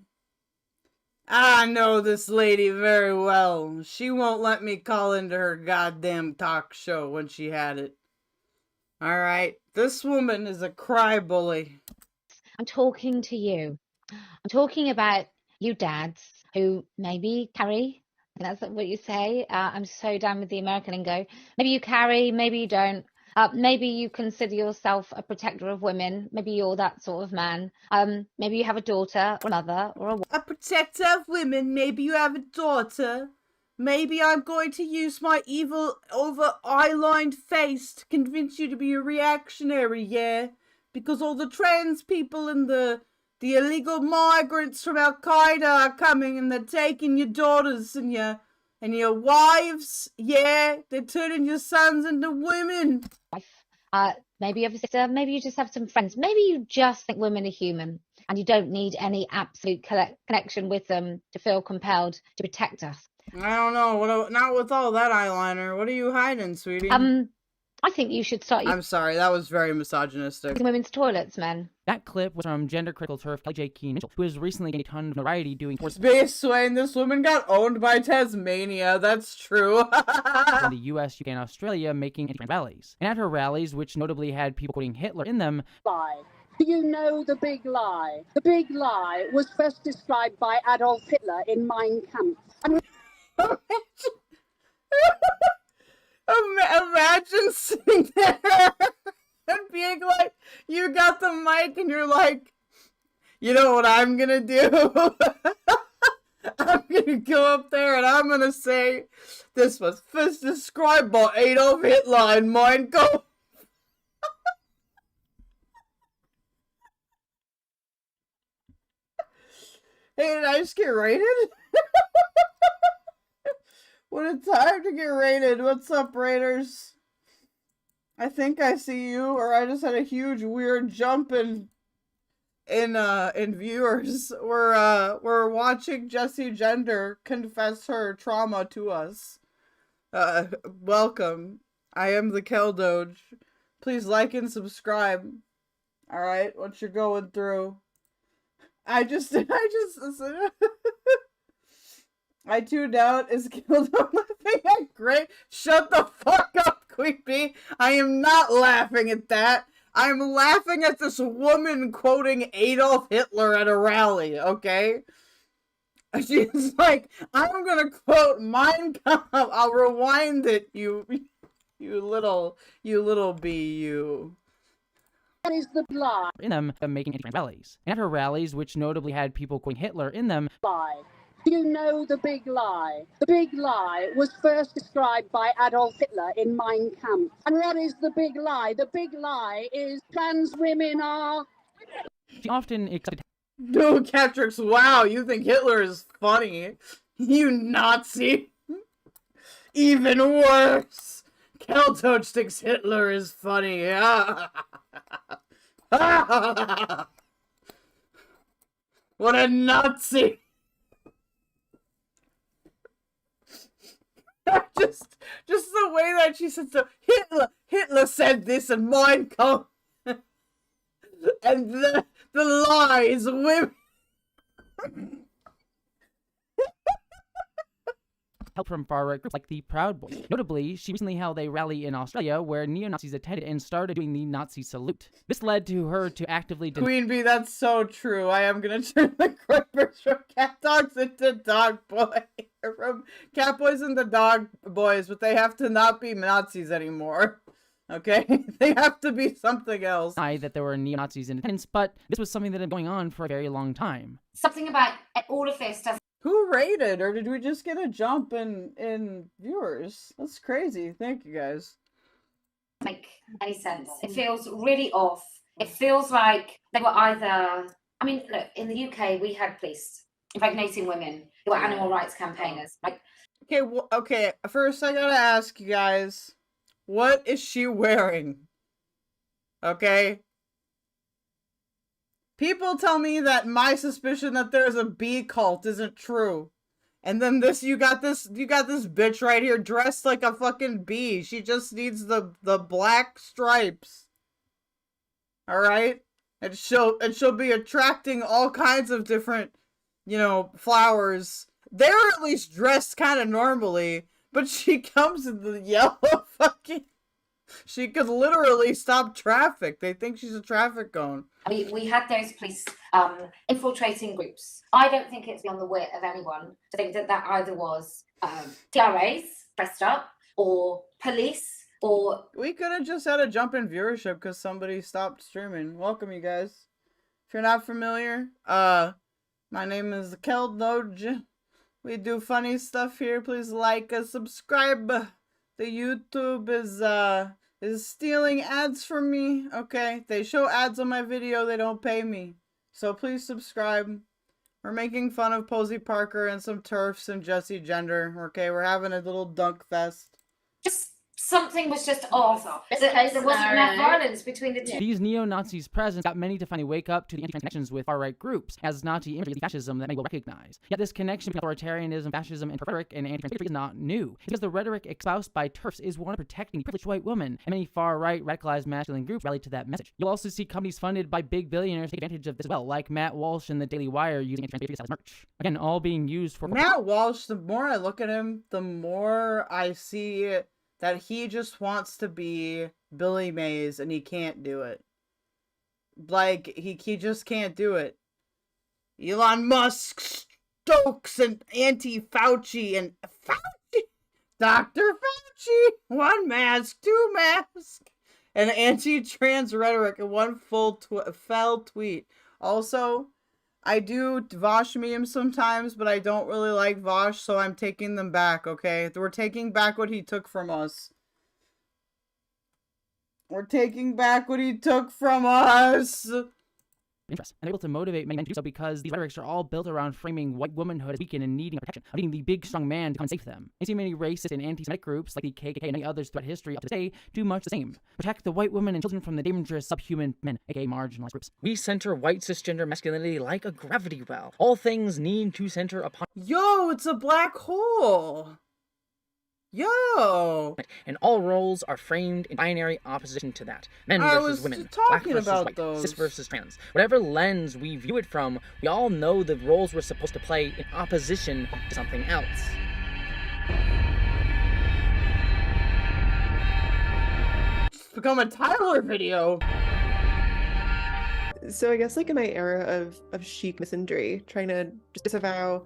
Speaker 1: I know this lady very well. She won't let me call into her goddamn talk show when she had it. Alright, this woman is a cry bully.
Speaker 16: I'm talking to you. I'm talking about you dads who maybe carry, that's what you say. I'm so down with the American lingo. Maybe you carry, maybe you don't. Maybe you consider yourself a protector of women. Maybe you're that sort of man. Maybe you have a daughter or another or
Speaker 1: a protector of women. Maybe you have a daughter. Maybe I'm going to use my evil over eyelined face to convince you to be a reactionary, yeah? Because all the trans people and the illegal migrants from Al-Qaeda are coming and they're taking your daughters and your wives, yeah? They're turning your sons into women.
Speaker 16: Maybe you have a sister, maybe you just have some friends. Maybe you just think women are human and you don't need any absolute connection with them to feel compelled to protect us.
Speaker 1: I don't know. Not with all that eyeliner. What are you hiding, sweetie?
Speaker 16: I think you should start.
Speaker 1: I'm sorry, that was very misogynistic.
Speaker 16: Women's toilets, men.
Speaker 11: That clip was from gender-critical TERF Jake Brigstock, who has recently gained a ton of notoriety doing
Speaker 1: Space Swain, this woman got owned by Tasmania, that's true.
Speaker 11: in the US, UK, and Australia making anti-trans rallies. And at her rallies, which notably had people quoting Hitler in them,
Speaker 17: lie. Do you know the big lie? The big lie was first described by Adolf Hitler in Mein Kampf.
Speaker 1: Imagine sitting there and being like, you got the mic and you're like, you know what I'm gonna do? I'm gonna go up there and I'm gonna say, this was first described by Adolf Hitler in Mein Kampf. Hey, did I just get rated? What a time to get rated. What's up, Raiders? I think I see you, or I just had a huge weird jump in viewers. We're watching Jessie Gender confess her trauma to us. Welcome. I am the Keldoge. Please like and subscribe. Alright, what you're going through. I tuned out. Is Keldoge laughing at great? Shut the fuck up, Queen Bee. I am not laughing at that. I'm laughing at this woman quoting Adolf Hitler at a rally, okay? She's like, I'm gonna quote Mein Kampf. I'll rewind it, you little bee, you.
Speaker 17: That is the lie.
Speaker 11: In them making anti-trans rallies. And at her rallies, which notably had people quoting Hitler in them,
Speaker 17: lie. Do you know the big lie? The big lie was first described by Adolf Hitler in Mein Kampf. And what is the big lie? The big lie is trans women are...
Speaker 15: She often accepted
Speaker 1: Dude, Catrix, wow, you think Hitler is funny. You Nazi. Even worse. Keldoge thinks Hitler is funny. What a Nazi. just the way that she said so. Hitler said this in Mein Kampf. And the lies women.
Speaker 11: Help from far-right groups like the Proud Boys. Notably, she recently held a rally in Australia where neo-Nazis attended and started doing the Nazi salute. This led to her to actively...
Speaker 1: Queen Bee, that's so true. I am gonna turn the Grippers from cat dogs into dog boys. From cat boys into dog boys, but they have to not be Nazis anymore. Okay? They have to be something else.
Speaker 11: That there were neo-Nazis in attendance, but this was something that had been going on for a very long time.
Speaker 16: Something about all of this doesn't
Speaker 1: Who rated, or did we just get a jump in viewers? That's crazy. Thank you, guys.
Speaker 16: make any sense. It feels really off. It feels like they were either... I mean, look, in the UK, we had police impregnating women who were animal rights campaigners. Like,
Speaker 1: Okay, okay, first I gotta ask you guys, what is she wearing? Okay? People tell me that my suspicion that there's a bee cult isn't true. And then you got this bitch right here dressed like a fucking bee. She just needs the black stripes. Alright? And she'll be attracting all kinds of different, you know, flowers. They're at least dressed kind of normally, but she comes in the yellow fucking... She could literally stop traffic. They think she's a traffic cone.
Speaker 16: we had those police infiltrating groups. I don't think it's beyond the wit of anyone to think that either was TRAs dressed up, or police, or...
Speaker 1: We could have just had a jump in viewership because somebody stopped streaming. Welcome, you guys. If you're not familiar, my name is Keldoge. We do funny stuff here. Please like and subscribe. The YouTube is stealing ads from me. Okay, they show ads on my video. They don't pay me. So please subscribe. We're making fun of Posey Parker and some TERFs and Jessie Gender. Okay, we're having a little dunk fest.
Speaker 16: Just something was just off. There wasn't enough violence between the two.
Speaker 11: These neo-Nazis' presence got many to finally wake up to the anti-trans connections with far-right groups, as Nazi imagery is fascism that many will recognize. Yet this connection between authoritarianism, fascism, and rhetoric and anti-trans bigotry is not new. It's because the rhetoric espoused by TERFs is one of protecting the privileged white woman, and many far-right radicalized masculine groups rally to that message. You'll also see companies funded by big billionaires take advantage of this as well, like Matt Walsh and the Daily Wire using anti-trans bigotry to sell merch. Again, all being used for...
Speaker 1: Matt Walsh, the more I look at him, the more I see that he just wants to be Billy Mays and he can't do it. Like, he just can't do it. Elon Musk, Stokes, and Anti-Fauci, and Fauci! Dr. Fauci! One mask, two masks! And anti-trans rhetoric in one fell tweet. Also, I do Vosh memes sometimes, but I don't really like Vosh, so I'm taking them back, okay? We're taking back what he took from us. We're taking back what he took from us!
Speaker 11: Interest, and they're able to motivate many men to do so because these rhetorics are all built around framing white womanhood as weakened and needing protection, of needing the big strong man to come and save them. I see many racist and anti-Semitic groups like the KKK and many others throughout history up to today do much the same. Protect the white women and children from the dangerous subhuman men, aka marginalized groups.
Speaker 15: We center white cisgender masculinity like a gravity well. All things need to center upon...
Speaker 1: Yo, it's a black hole! Yo!
Speaker 15: And all roles are framed in binary opposition to that. Men versus women, black versus white, cis versus trans. Whatever lens we view it from, we all know the roles we're supposed to play in opposition to something else.
Speaker 1: It's become a Tyler video!
Speaker 5: So I guess like in my era of chic misandry, trying to just disavow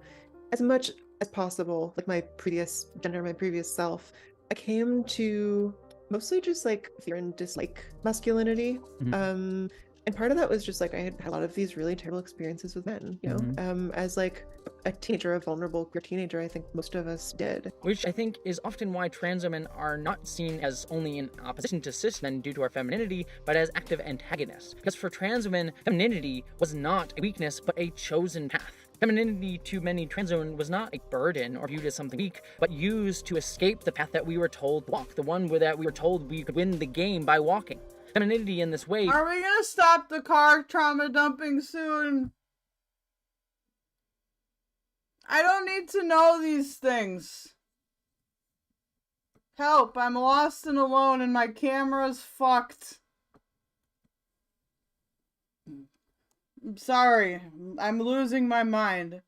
Speaker 5: as much as possible, like my previous gender, my previous self, I came to mostly just like fear and dislike masculinity. And part of that was just like I had a lot of these really terrible experiences with men, you know, as like a teenager, a vulnerable queer teenager. I think most of us did.
Speaker 8: Which I think is often why trans women are not seen as only in opposition to cis men due to our femininity, but as active antagonists. Because for trans women, femininity was not a weakness, but a chosen path. Femininity to many trans women was not a burden or viewed as something weak, but used to escape the path that we were told to walk, the one that we were told we could win the game by walking. Femininity in this way.
Speaker 1: Are we gonna stop the car trauma dumping soon? I don't need to know these things. Help, I'm lost and alone and my camera's fucked. I'm sorry, I'm losing my mind.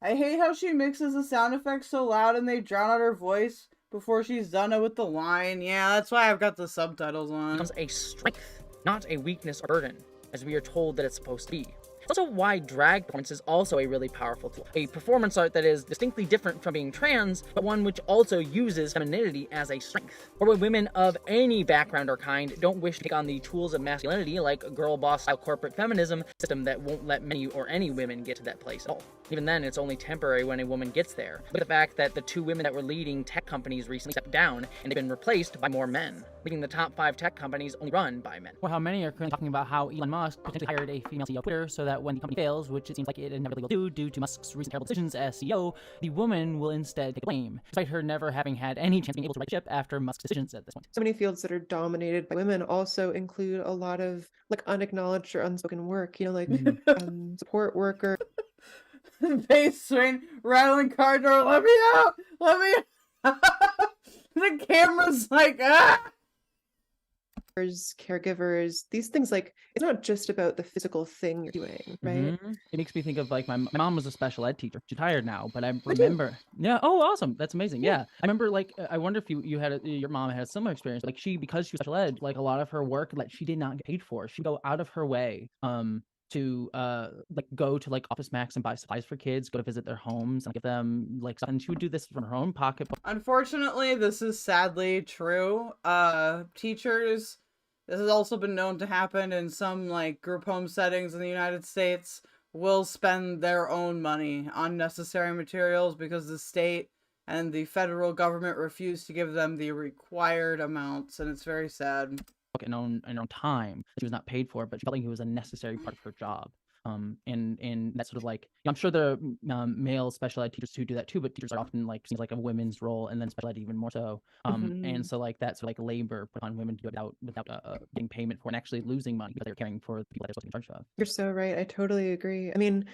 Speaker 1: I hate how she mixes the sound effects so loud and they drown out her voice before she's done it with the line. Yeah, that's why I've got the subtitles on.
Speaker 8: Becomes a strength, not a weakness or burden, as we are told that it's supposed to be. It's also why drag performance is also a really powerful tool. A performance art that is distinctly different from being trans, but one which also uses femininity as a strength. Or when women of any background or kind don't wish to take on the tools of masculinity, like a girl boss style corporate feminism system that won't let many or any women get to that place at all. Even then, it's only temporary when a woman gets there. Look at the fact that the 2 women that were leading tech companies recently stepped down, and they've been replaced by more men, leaving the top 5 tech companies only run by men.
Speaker 11: Or how many are currently talking about how Elon Musk potentially hired a female CEO of Twitter so that when the company fails, which it seems like it inevitably will do due to Musk's recent terrible decisions as CEO, the woman will instead take the blame, despite her never having had any chance of being able to right the ship after Musk's decisions at this point.
Speaker 5: So many fields that are dominated by women also include a lot of like unacknowledged or unspoken work, you know, like support worker.
Speaker 1: Bass swing, rattling car door, let me out! Let me out! The camera's like, ah!
Speaker 5: Caregivers, these things, like, it's not just about the physical thing you're doing, right?
Speaker 11: It makes me think of like my mom was a special ed teacher. She's retired now, but I remember. Yeah. Oh, awesome. That's amazing. Yeah. I remember like I wonder if you had your mom had a similar experience. Like because she was special ed, like a lot of her work like she did not get paid for. She'd go out of her way to like go to like Office Max and buy supplies for kids, go to visit their homes and give them like stuff. And she would do this from her own pocket.
Speaker 1: Unfortunately, this is sadly true. Teachers, this has also been known to happen in some like group home settings in the United States, will spend their own money on necessary materials because the state and the federal government refuse to give them the required amounts, and it's very sad.
Speaker 11: In her own time she was not paid for, but she felt like it was a necessary part of her job. And that's sort of like, I'm sure there are male special ed teachers who do that too, but teachers are often like seems like a women's role, and then special ed even more so. And so like that's like labor put on women to do it without getting payment for and actually losing money because they're caring for the people they're supposed to be in charge of.
Speaker 5: You're so right. I totally agree. I mean,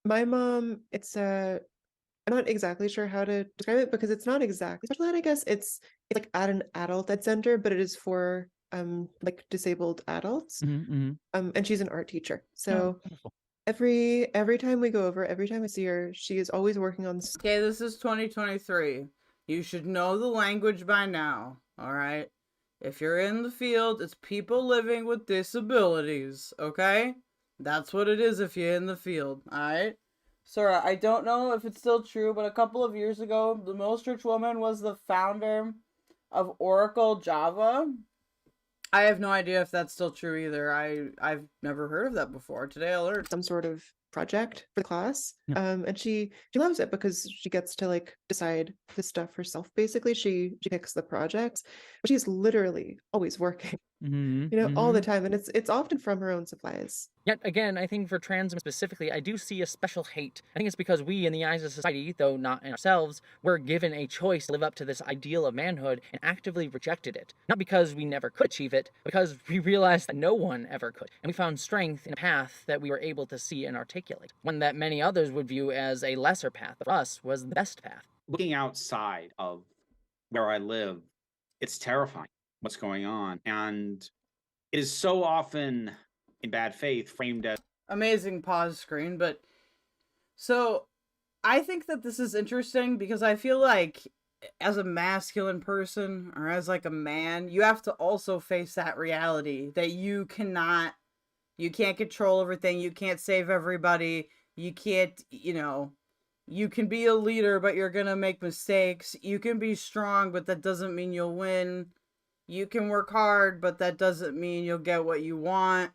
Speaker 5: my mom, I'm not exactly sure how to describe it because it's not exactly special ed, I guess. It's like at an adult ed center, but it is for like disabled adults. And she's an art teacher. So every time we go over, every time I see her, she is always working on.
Speaker 1: Okay, this is 2023. You should know the language by now, all right? If you're in the field, it's people living with disabilities, okay? That's what it is if you're in the field, all right? Sora, I don't know if it's still true, but a couple of years ago, the most rich woman was the founder of Oracle Java. I have no idea if that's still true either. I've never heard of that before. Today I learned
Speaker 5: some sort of project for the class. And she loves it because she gets to like decide the stuff herself. Basically, she picks the projects, but she's literally always working. You know, all the time, and it's often from her own supplies.
Speaker 8: Yet again, I think for trans women specifically, I do see a special hate. I think it's because we, in the eyes of society, though not in ourselves, were given a choice to live up to this ideal of manhood and actively rejected it. Not because we never could achieve it, but because we realized that no one ever could. And we found strength in a path that we were able to see and articulate. One that many others would view as a lesser path, but for us was the best path.
Speaker 13: Looking outside of where I live, it's terrifying what's going on. And it is so often in bad faith framed as
Speaker 1: amazing pause screen. But so I think that this is interesting because I feel like as a masculine person or as like a man, you have to also face that reality that you can't control everything. You can't save everybody. You can't, you can be a leader, but you're going to make mistakes. You can be strong, but that doesn't mean you'll win. You can work hard, but that doesn't mean you'll get what you want.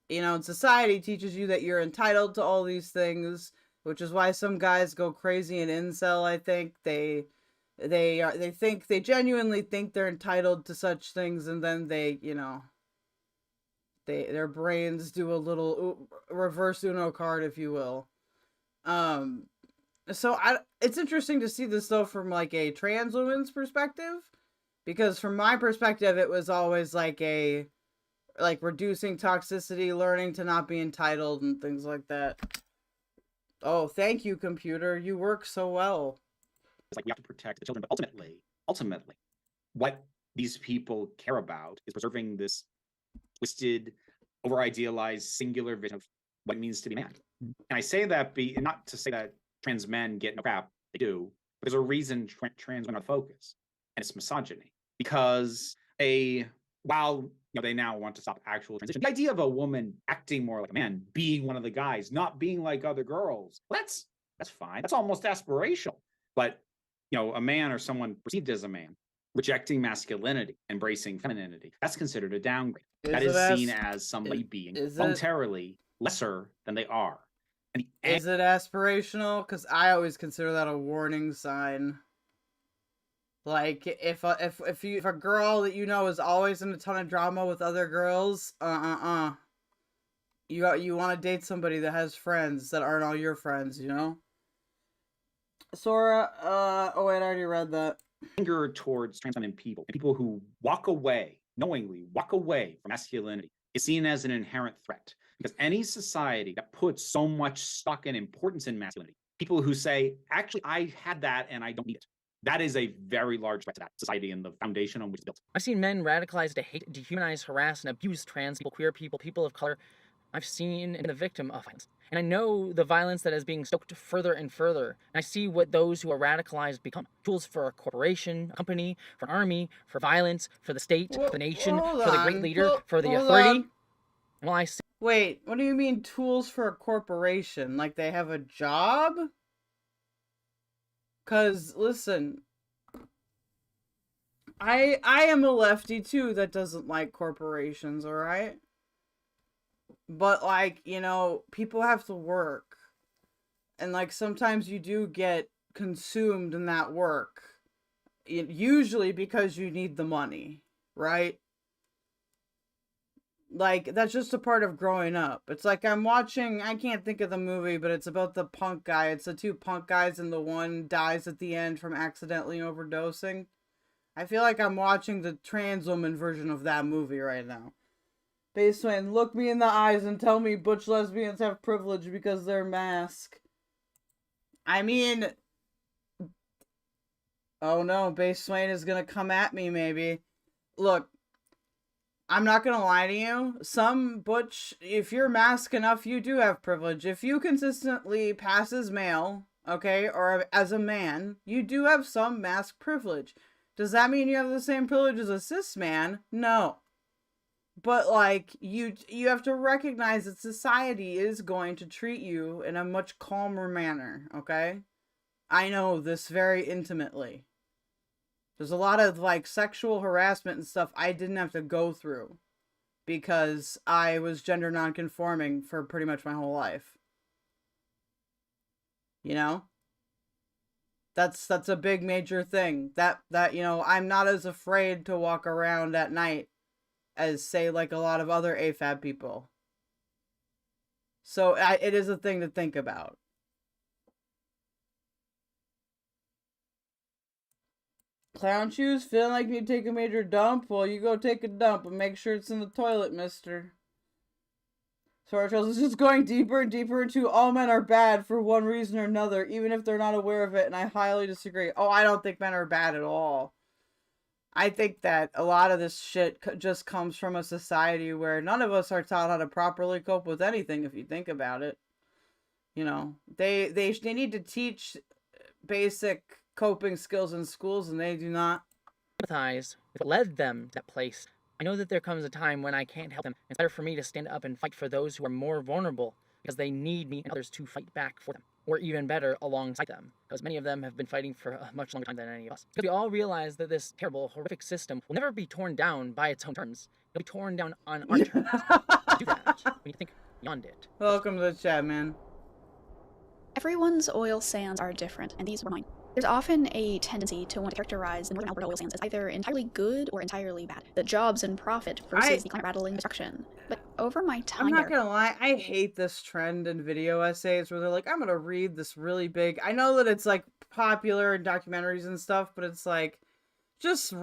Speaker 1: You know, society teaches you that you're entitled to all these things, which is why some guys go crazy in incel. I think they genuinely think they're entitled to such things, and then they, you know, their brains do a little reverse Uno card, if you will. So it's interesting to see this though from like a trans woman's perspective, because from my perspective, it was always like reducing toxicity, learning to not be entitled, and things like that. Oh, thank you, computer. You work so well.
Speaker 13: It's like we have to protect the children, but ultimately, what these people care about is preserving this twisted, over-idealized, singular vision of what it means to be a man. And I say that not to say that trans men get no crap, they do, but there's a reason trans men are the focus, and it's misogyny. Because while they now want to stop actual transition, the idea of a woman acting more like a man, being one of the guys, not being like other girls, that's fine. That's almost aspirational. But a man or someone perceived as a man rejecting masculinity, embracing femininity, that's considered a downgrade. That is seen as somebody being voluntarily lesser than they are.
Speaker 1: Is it aspirational? Because I always consider that a warning sign. Like, if a girl that you know is always in a ton of drama with other girls, you want to date somebody that has friends that aren't all your friends, you know? Sora, oh wait, I already read that.
Speaker 13: Anger towards trans women people, and people who knowingly walk away from masculinity, is seen as an inherent threat. Because any society that puts so much stock and importance in masculinity, people who say, actually, I had that and I don't need it, that is a very large threat to that society and the foundation on which it's built.
Speaker 15: I've seen men radicalized to hate, dehumanize, harass, and abuse trans people, queer people, people of color. I've seen the victim of violence. And I know the violence that is being stoked further and further. And I see what those who are radicalized become. Tools for a corporation, a company, for an army, for violence, for the state, for the nation, for the great leader, for the authority. Well, I see.
Speaker 1: Wait, what do you mean tools for a corporation? Like they have a job? Cause listen, I am a lefty too that doesn't like corporations, alright? But like, people have to work. And like sometimes you do get consumed in that work. Usually because you need the money, right? Like, that's just a part of growing up. It's like I'm watching, I can't think of the movie, but it's about the punk guy. It's the two punk guys and the one dies at the end from accidentally overdosing. I feel like I'm watching the trans woman version of that movie right now. Basically, look me in the eyes and tell me butch lesbians have privilege because they're masked. I mean... Oh no, Base Swain is gonna come at me maybe. Look, I'm not gonna lie to you. Some butch, if you're masked enough, you do have privilege. If you consistently pass as male, okay, or as a man, you do have some mask privilege. Does that mean you have the same privilege as a cis man? No. But like, you have to recognize that society is going to treat you in a much calmer manner, okay? I know this very intimately. There's a lot of like sexual harassment and stuff I didn't have to go through because I was gender non-conforming for pretty much my whole life. That's a big major thing. That I'm not as afraid to walk around at night as say like a lot of other AFAB people. So it is a thing to think about. Clown shoes? Feeling like you take a major dump? Well, you go take a dump and make sure it's in the toilet, mister. Sorry, Charles, it's just going deeper and deeper into all men are bad for one reason or another, even if they're not aware of it, and I highly disagree. Oh, I don't think men are bad at all. I think that a lot of this shit just comes from a society where none of us are taught how to properly cope with anything, if you think about it. They need to teach basic coping skills in schools, and they do not
Speaker 15: Empathize with what led them to that place. I know that there comes a time when I can't help them. It's better for me to stand up and fight for those who are more vulnerable because they need me and others to fight back for them.
Speaker 8: or even better, alongside them, because many of them have been fighting for a much longer time than any of us. Because we all realize that this terrible, horrific system will never be torn down by its own terms. It'll be torn down on our terms. To do that, we need to think beyond it.
Speaker 1: Welcome to the chat, man.
Speaker 22: Everyone's oil sands are different, and these were mine. There's often a tendency to want to characterize the Northern Alberta oil sands as either entirely good or entirely bad. The jobs and profit versus the climate-rattling destruction. But over my time
Speaker 1: I'm not gonna lie, I hate this trend in video essays where they're like, I'm gonna read this really big... I know that it's, like, popular in documentaries and stuff, but it's like, just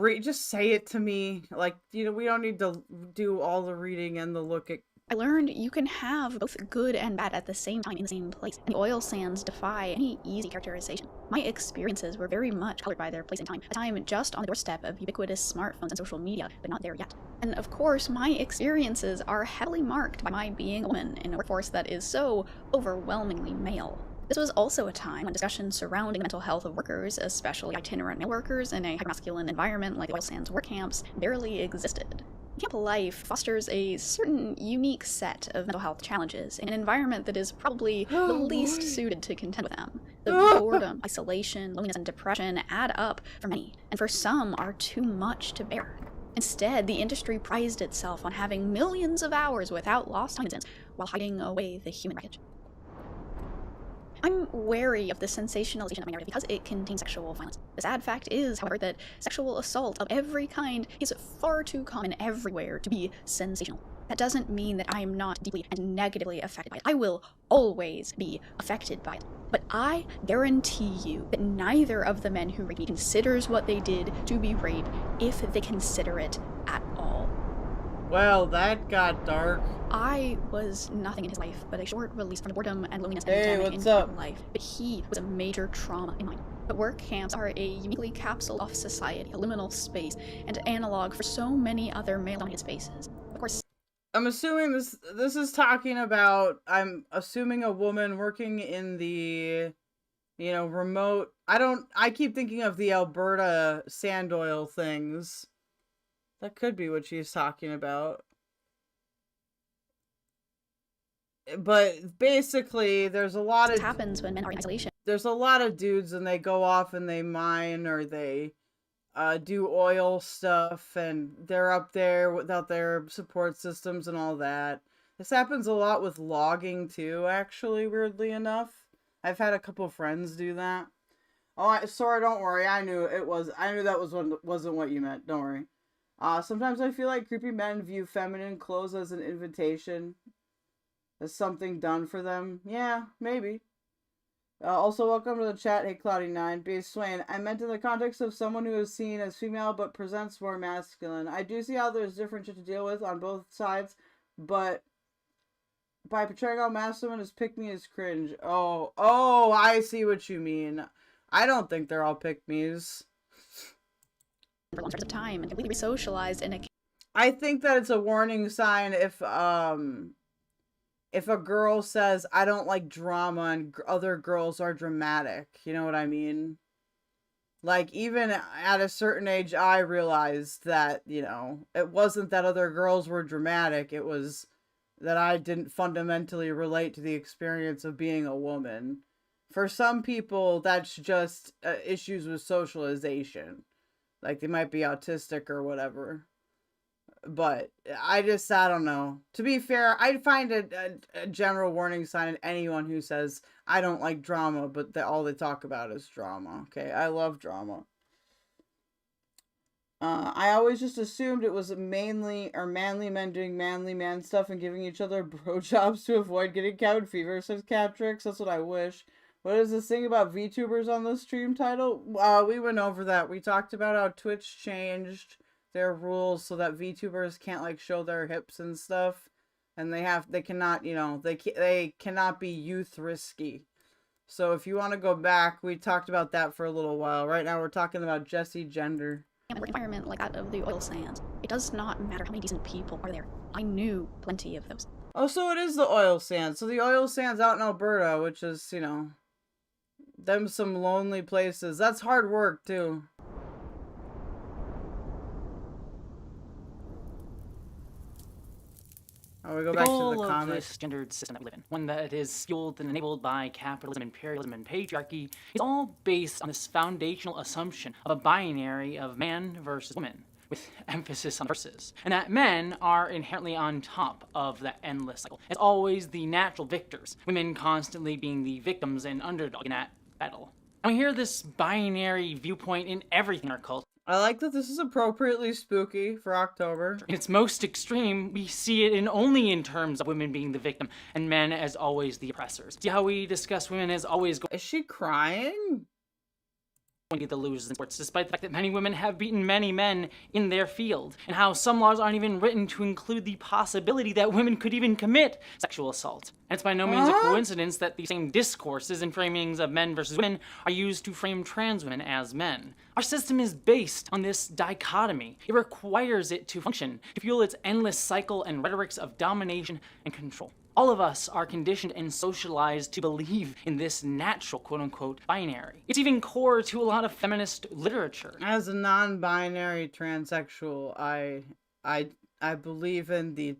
Speaker 1: say it to me. Like, you know, we don't need to do all the reading and the look at...
Speaker 22: I learned you can have both good and bad at the same time in the same place, and the oil sands defy any easy characterization. My experiences were very much colored by their place in time, a time just on the doorstep of ubiquitous smartphones and social media, but not there yet. And of course, my experiences are heavily marked by my being a woman in a workforce that is so overwhelmingly male. This was also a time when discussions surrounding the mental health of workers, especially itinerant male workers in a masculine environment like the oil sands work camps, barely existed. Camp life fosters a certain unique set of mental health challenges in an environment that is probably the least suited to contend with them. The boredom, isolation, loneliness, and depression add up for many, and for some are too much to bear. Instead, the industry prized itself on having millions of hours without lost time incidents while hiding away the human wreckage. I'm wary of the sensationalization of my narrative because it contains sexual violence. The sad fact is, however, that sexual assault of every kind is far too common everywhere to be sensational. That doesn't mean that I am not deeply and negatively affected by it. I will always be affected by it. But I guarantee you that neither of the men who raped me considers what they did to be rape if they consider it at all.
Speaker 1: Well, that got dark.
Speaker 22: I was nothing in his life but a short release from the boredom and loneliness and
Speaker 1: Hey,
Speaker 22: pandemic
Speaker 1: what's
Speaker 22: in
Speaker 1: up?
Speaker 22: his life. But he was a major trauma in mine. But work camps are a uniquely capsuled-off society, a liminal space, and analog for so many other male-dominated spaces. Of course,
Speaker 1: I'm assuming this is talking about, I'm assuming a woman working in the, you know, remote, I keep thinking of the Alberta sand oil things. That could be what she's talking about. But basically, there's a lot of...
Speaker 22: This happens when men are in isolation.
Speaker 1: There's a lot of dudes and they go off and they mine or they do oil stuff and they're up there without their support systems and all that. This happens a lot with logging too, actually, weirdly enough. I've had a couple friends do that. Oh, sorry, don't worry. I knew that wasn't what you meant. Don't worry. Sometimes I feel like creepy men view feminine clothes as an invitation. As something done for them. Yeah, maybe. Also, welcome to the chat. Hey, Cloudy9. B. Swain. I meant in the context of someone who is seen as female but presents more masculine. I do see how there's different shit to deal with on both sides, but by portraying all masculine as pick-me is cringe. Oh, I see what you mean. I don't think they're all pick-me's.
Speaker 22: For long stretches of time and completely re-socialized in a...
Speaker 1: I think that it's a warning sign if a girl says, I don't like drama and other girls are dramatic. You know what I mean? Like, even at a certain age, I realized that, you know, it wasn't that other girls were dramatic. It was that I didn't fundamentally relate to the experience of being a woman. For some people, that's just issues with socialization. Like, they might be autistic or whatever. But I don't know. To be fair, I find it a general warning sign in anyone who says, I don't like drama, but all they talk about is drama. Okay, I love drama. I always just assumed it was manly men doing manly man stuff and giving each other bro jobs to avoid getting cabin fever, says Captrix. That's what I wish. What is this thing about VTubers on the stream title? We went over that. We talked about how Twitch changed their rules so that VTubers can't like show their hips and stuff, and they cannot, you know, they cannot be youth risky. So if you want to go back, we talked about that for a little while. Right now we're talking about Jessie Gender.
Speaker 22: In an environment like that of the oil sands, it does not matter how many decent people are there. I knew plenty of those.
Speaker 1: Oh, so it is the oil sands. So the oil sands out in Alberta, which is, you know, them some lonely places. That's hard work too. Oh, we go
Speaker 15: The
Speaker 1: back to
Speaker 15: goal
Speaker 1: the
Speaker 15: of
Speaker 1: comic.
Speaker 15: this gendered system that we live in, one that is fueled and enabled by capitalism, imperialism, and patriarchy, is all based on this foundational assumption of a binary of man versus woman, with emphasis on versus, and that men are inherently on top of that endless cycle, as always the natural victors, women constantly being the victims and underdog in that battle. And we hear this binary viewpoint in everything in our culture.
Speaker 1: I like that this is appropriately spooky for October.
Speaker 15: In its most extreme, we see it only in terms of women being the victim and men as always the oppressors. See how we discuss women as always
Speaker 1: Is she crying?
Speaker 15: Going to be the losers in sports, despite the fact that many women have beaten many men in their field, and how some laws aren't even written to include the possibility that women could even commit sexual assault. And it's by no means a coincidence that the same discourses and framings of men versus women are used to frame trans women as men. Our system is based on this dichotomy. It requires it to function, to fuel its endless cycle and rhetorics of domination and control. All of us are conditioned and socialized to believe in this natural, quote-unquote, binary. It's even core to a lot of feminist literature.
Speaker 1: As a non-binary transsexual, I believe in the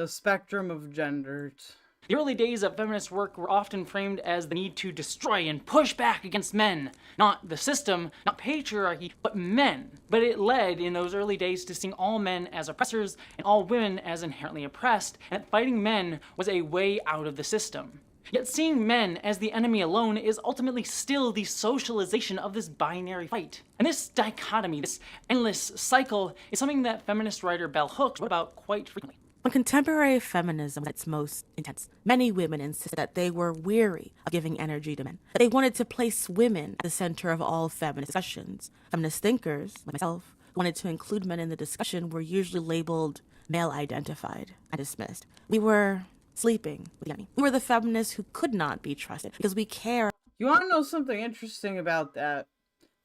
Speaker 1: spectrum of genders.
Speaker 15: The early days of feminist work were often framed as the need to destroy and push back against men. Not the system, not patriarchy, but men. But it led in those early days to seeing all men as oppressors and all women as inherently oppressed, and that fighting men was a way out of the system. Yet seeing men as the enemy alone is ultimately still the socialization of this binary fight. And this dichotomy, this endless cycle, is something that feminist writer Bell Hooks wrote about quite frequently.
Speaker 24: When contemporary feminism was at its most intense, many women insisted that they were weary of giving energy to men, that they wanted to place women at the center of all feminist discussions. Feminist thinkers, like myself, who wanted to include men in the discussion were usually labeled male-identified and dismissed. We were sleeping with the enemy. We were the feminists who could not be trusted because we care.
Speaker 1: You want to know something interesting about that?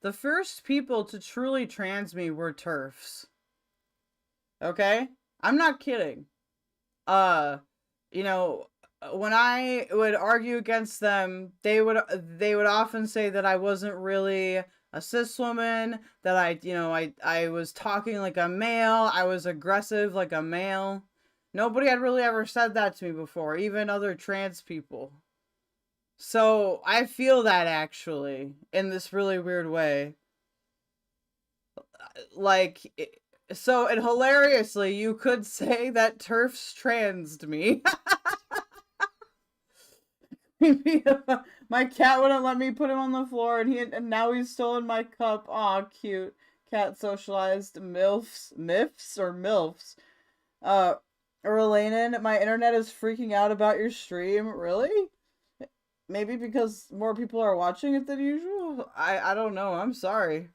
Speaker 1: The first people to truly trans me were TERFs. Okay? I'm not kidding. You know, when I would argue against them, they would often say that I wasn't really a cis woman, that I was talking like a male, I was aggressive like a male. Nobody had really ever said that to me before, even other trans people. So I feel that actually in this really weird way. So, and hilariously, you could say that TERFs transed me. My cat wouldn't let me put him on the floor, and now he's still in my cup. Aw, cute. Cat socialized MILFs. MIFs or MILFs? Relainen, my internet is freaking out about your stream. Really? Maybe because more people are watching it than usual? I don't know. I'm sorry.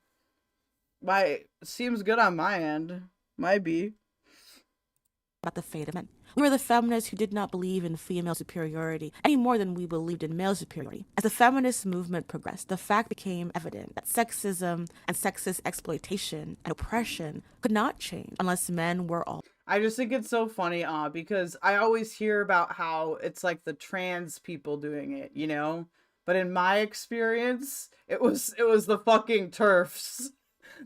Speaker 1: Seems good on my end. Might be.
Speaker 24: About the fate of men. We were the feminists who did not believe in female superiority any more than we believed in male superiority. As the feminist movement progressed, the fact became evident that sexism and sexist exploitation and oppression could not change unless men were all.
Speaker 1: I just think it's so funny, because I always hear about how it's like the trans people doing it, you know? But in my experience, it was the fucking TERFs.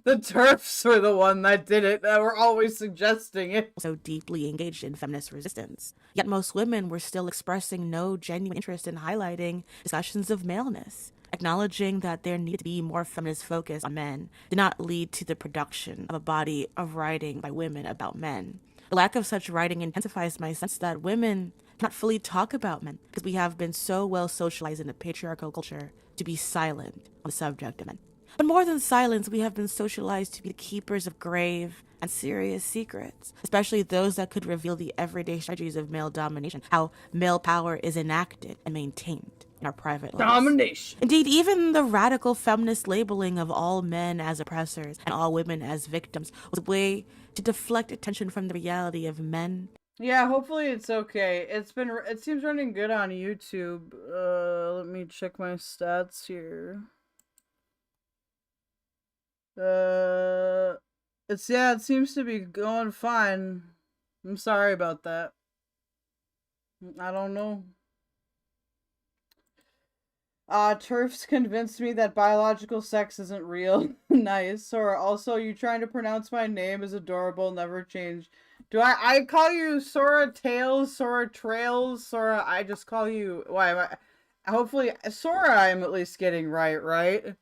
Speaker 1: The TERFs were the one that did it, that were always suggesting it.
Speaker 24: So deeply engaged in feminist resistance. Yet most women were still expressing no genuine interest in highlighting discussions of maleness. Acknowledging that there needed to be more feminist focus on men did not lead to the production of a body of writing by women about men. The lack of such writing intensifies my sense that women cannot fully talk about men because we have been so well socialized in a patriarchal culture to be silent on the subject of men. But more than silence, we have been socialized to be the keepers of grave and serious secrets, especially those that could reveal the everyday strategies of male domination, how male power is enacted and maintained in our private lives.
Speaker 1: Domination.
Speaker 24: Indeed, even the radical feminist labeling of all men as oppressors and all women as victims was a way to deflect attention from the reality of men.
Speaker 1: Yeah, hopefully it's okay. It seems running good on YouTube. Let me check my stats here. It seems to be going fine. I'm sorry about that. I don't know. TERFs convinced me that biological sex isn't real. Nice. Or also, you trying to pronounce my name is adorable, never change. Do I call you Sora Tails, Sora Trails, Sora? I just call you. Why am I? Hopefully, Sora, I'm at least getting right?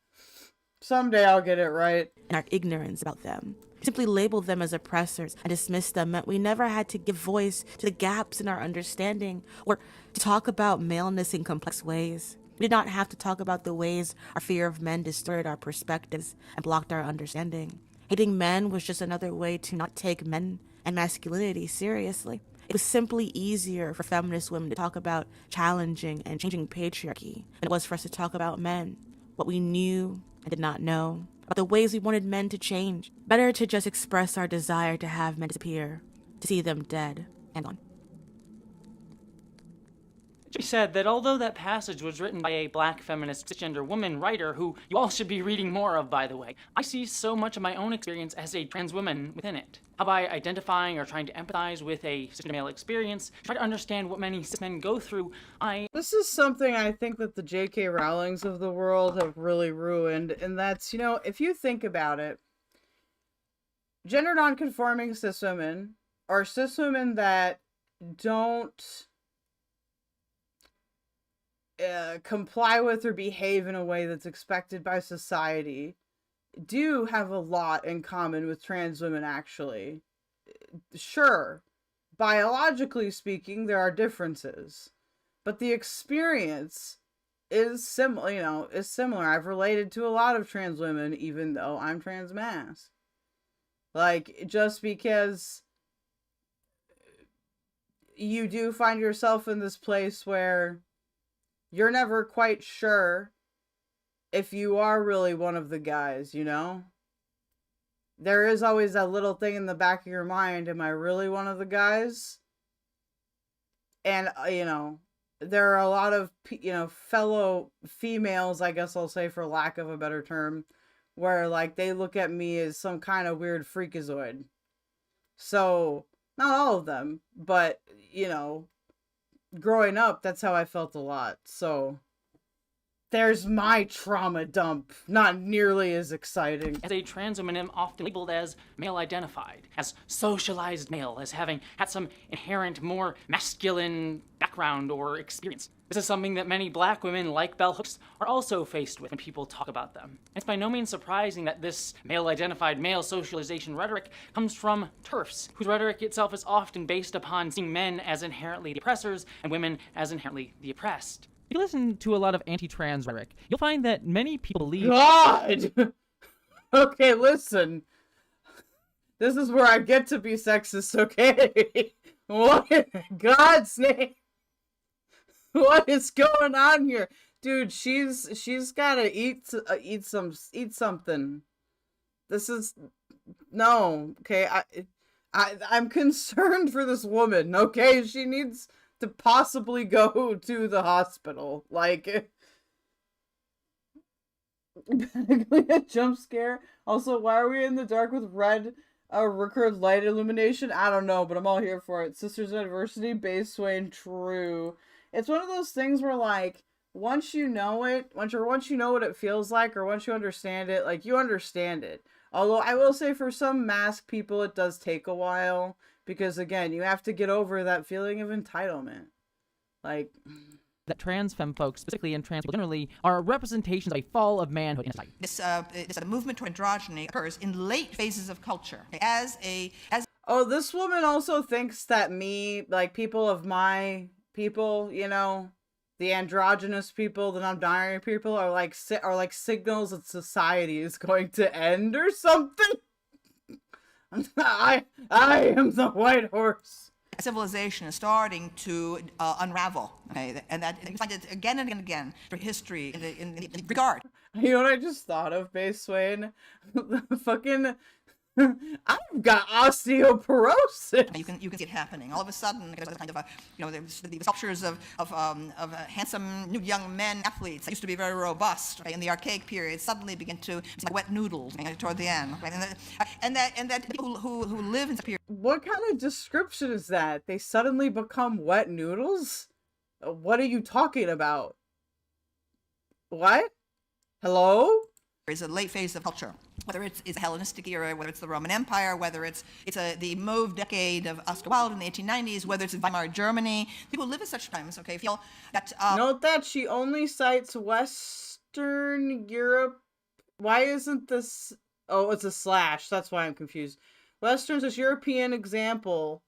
Speaker 1: Someday I'll get it right.
Speaker 24: And our ignorance about them. Simply label them as oppressors and dismiss them meant we never had to give voice to the gaps in our understanding or to talk about maleness in complex ways. We did not have to talk about the ways our fear of men distorted our perspectives and blocked our understanding. Hating men was just another way to not take men and masculinity seriously. It was simply easier for feminist women to talk about challenging and changing patriarchy than it was for us to talk about men, what we knew and did not know, about the ways we wanted men to change. Better to just express our desire to have men disappear, to see them dead and gone.
Speaker 8: She said that although that passage was written by a black feminist cisgender woman writer who you all should be reading more of, by the way, I see so much of my own experience as a trans woman within it. How by identifying or trying to empathize with a cisgender male experience, try to understand what many cis men go through,
Speaker 1: This is something I think that the J.K. Rowlings of the world have really ruined, and that's, you know, if you think about it, gender nonconforming cis women are cis women that don't comply with or behave in a way that's expected by society do have a lot in common with trans women, actually. Sure, biologically speaking, there are differences, but the experience is similar. I've related to a lot of trans women, even though I'm trans mas. Like, just because you do find yourself in this place where you're never quite sure if you are really one of the guys, you know? There is always that little thing in the back of your mind, am I really one of the guys? And, you know, there are a lot of, you know, fellow females, I guess I'll say for lack of a better term, where, like, they look at me as some kind of weird freakazoid. So, not all of them, but, you know, growing up, that's how I felt a lot. So there's my trauma dump. Not nearly as exciting.
Speaker 8: as a trans woman, am often labeled as male identified, as socialized male, as having had some inherent more masculine background or experience. This is something that many black women like bell hooks are also faced with when people talk about them. It's by no means surprising that this male-identified male socialization rhetoric comes from TERFs, whose rhetoric itself is often based upon seeing men as inherently the oppressors and women as inherently the oppressed.
Speaker 18: If you listen to a lot of anti-trans rhetoric, you'll find that many people believe...
Speaker 1: God! Okay, listen. This is where I get to be sexist, okay? What in God's name? What is going on here? Dude, she's gotta eat something. This is... No, okay? I'm concerned for this woman, okay? She needs to possibly go to the hospital. Like... a jump scare. Also, why are we in the dark with red recurred light illumination? I don't know, but I'm all here for it. Sisters of Adversity, base Swain, true. It's one of those things where, like, once you know it, once you know what it feels like, or once you understand it, like, you understand it. Although I will say for some mask people it does take a while, because again, you have to get over that feeling of entitlement. Like...
Speaker 18: that trans femme folks, specifically and trans people generally, are representations of a fall of manhood in society.
Speaker 19: This movement toward androgyny occurs in late phases of culture.
Speaker 1: Oh, this woman also thinks that me, like, people of my people, you know, the androgynous people, the non-binary people, are like signals that society is going to end or something. I am the white horse.
Speaker 19: Civilization is starting to unravel, okay, and that you find it again and again for history in the regard.
Speaker 1: You know what I just thought of, Base Swain? Fucking, I've got osteoporosis.
Speaker 19: You can see it happening. All of a sudden, there's kind of a, you know, there's the sculptures of handsome new young men athletes that used to be very robust, right, in the archaic period suddenly begin to be like wet noodles, right, toward the end, right? And that people who live in the period.
Speaker 1: What kind of description is that? They suddenly become wet noodles? What are you talking about? What? Hello?
Speaker 19: is a late phase of culture, whether it's a Hellenistic era, whether it's the Roman Empire, whether it's the mauve decade of Oscar Wilde in the 1890s, whether it's Weimar Germany. People who live at such times, okay, feel that...
Speaker 1: Note that she only cites Western Europe. Why isn't this... Oh, it's a slash. That's why I'm confused. Western's this European example,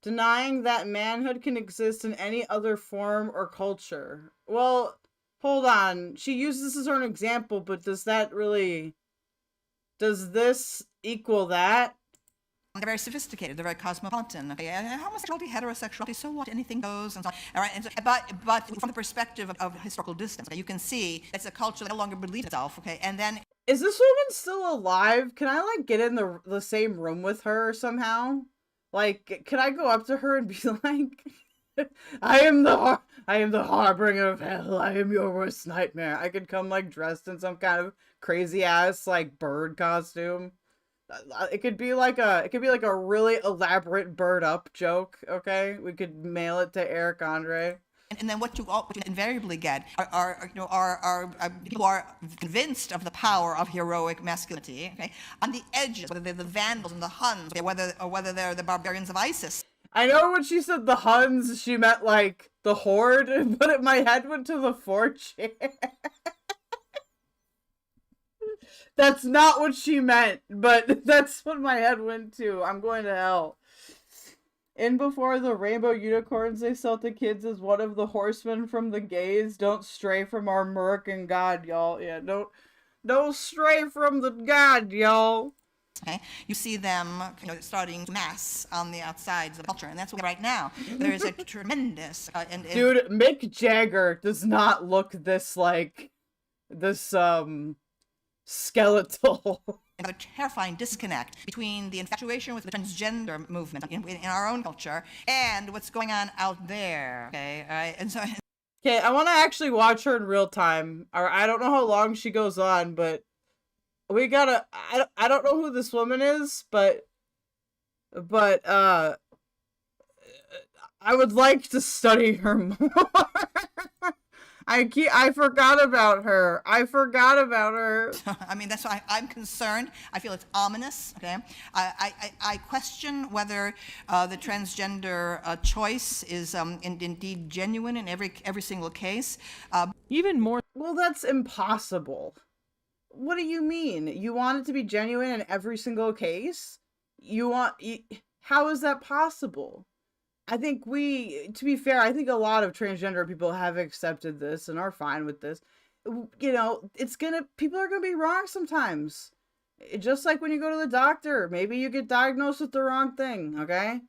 Speaker 1: denying that manhood can exist in any other form or culture. Well... Hold on. She uses this as her example, but does this equal that?
Speaker 19: They're very sophisticated. They're very cosmopolitan. Okay, homosexuality, heterosexuality, so what? Anything goes, and so on. All right, and so, but from the perspective of historical distance, okay, you can see it's a culture that no longer believes itself. Okay, and then
Speaker 1: is this woman still alive? Can I like get in the same room with her somehow? Like, can I go up to her and be like, I am the harbinger of hell. I am your worst nightmare. I could come like dressed in some kind of crazy ass like bird costume. It could be like a really elaborate bird up joke. Okay, we could mail it to Eric Andre.
Speaker 19: And then what you invariably get are people who are convinced of the power of heroic masculinity. Okay, on the edges, whether they're the Vandals and the Huns, okay, whether they're the barbarians of ISIS.
Speaker 1: I know when she said the Huns, she meant like the Horde, but my head went to the 4chan. That's not what she meant, but that's what my head went to. I'm going to hell. In Before the Rainbow Unicorns, they sell to kids as one of the horsemen from the gays. Don't stray from our American God, y'all. Yeah, don't stray from the God, y'all.
Speaker 19: Okay, you see them, starting to mass on the outsides of culture, and that's what right now. There is a tremendous
Speaker 1: dude. Mick Jagger does not look this like this skeletal.
Speaker 19: Another terrifying disconnect between the infatuation with the transgender movement in our own culture and what's going on out there. Okay, all right, and so.
Speaker 1: Okay, I want to actually watch her in real time. Or I don't know how long she goes on, but. We gotta, I don't know who this woman is, but I would like to study her more. I forgot about her.
Speaker 19: I mean, that's why I'm concerned. I feel it's ominous, okay? I question whether the transgender choice is indeed genuine in every single case.
Speaker 18: Even more.
Speaker 1: Well, that's impossible. What do you mean? You want it to be genuine in every single case? How is that possible? I think to be fair, I think a lot of transgender people have accepted this and are fine with this. People are gonna be wrong sometimes. Just like when you go to the doctor, maybe you get diagnosed with the wrong thing, okay?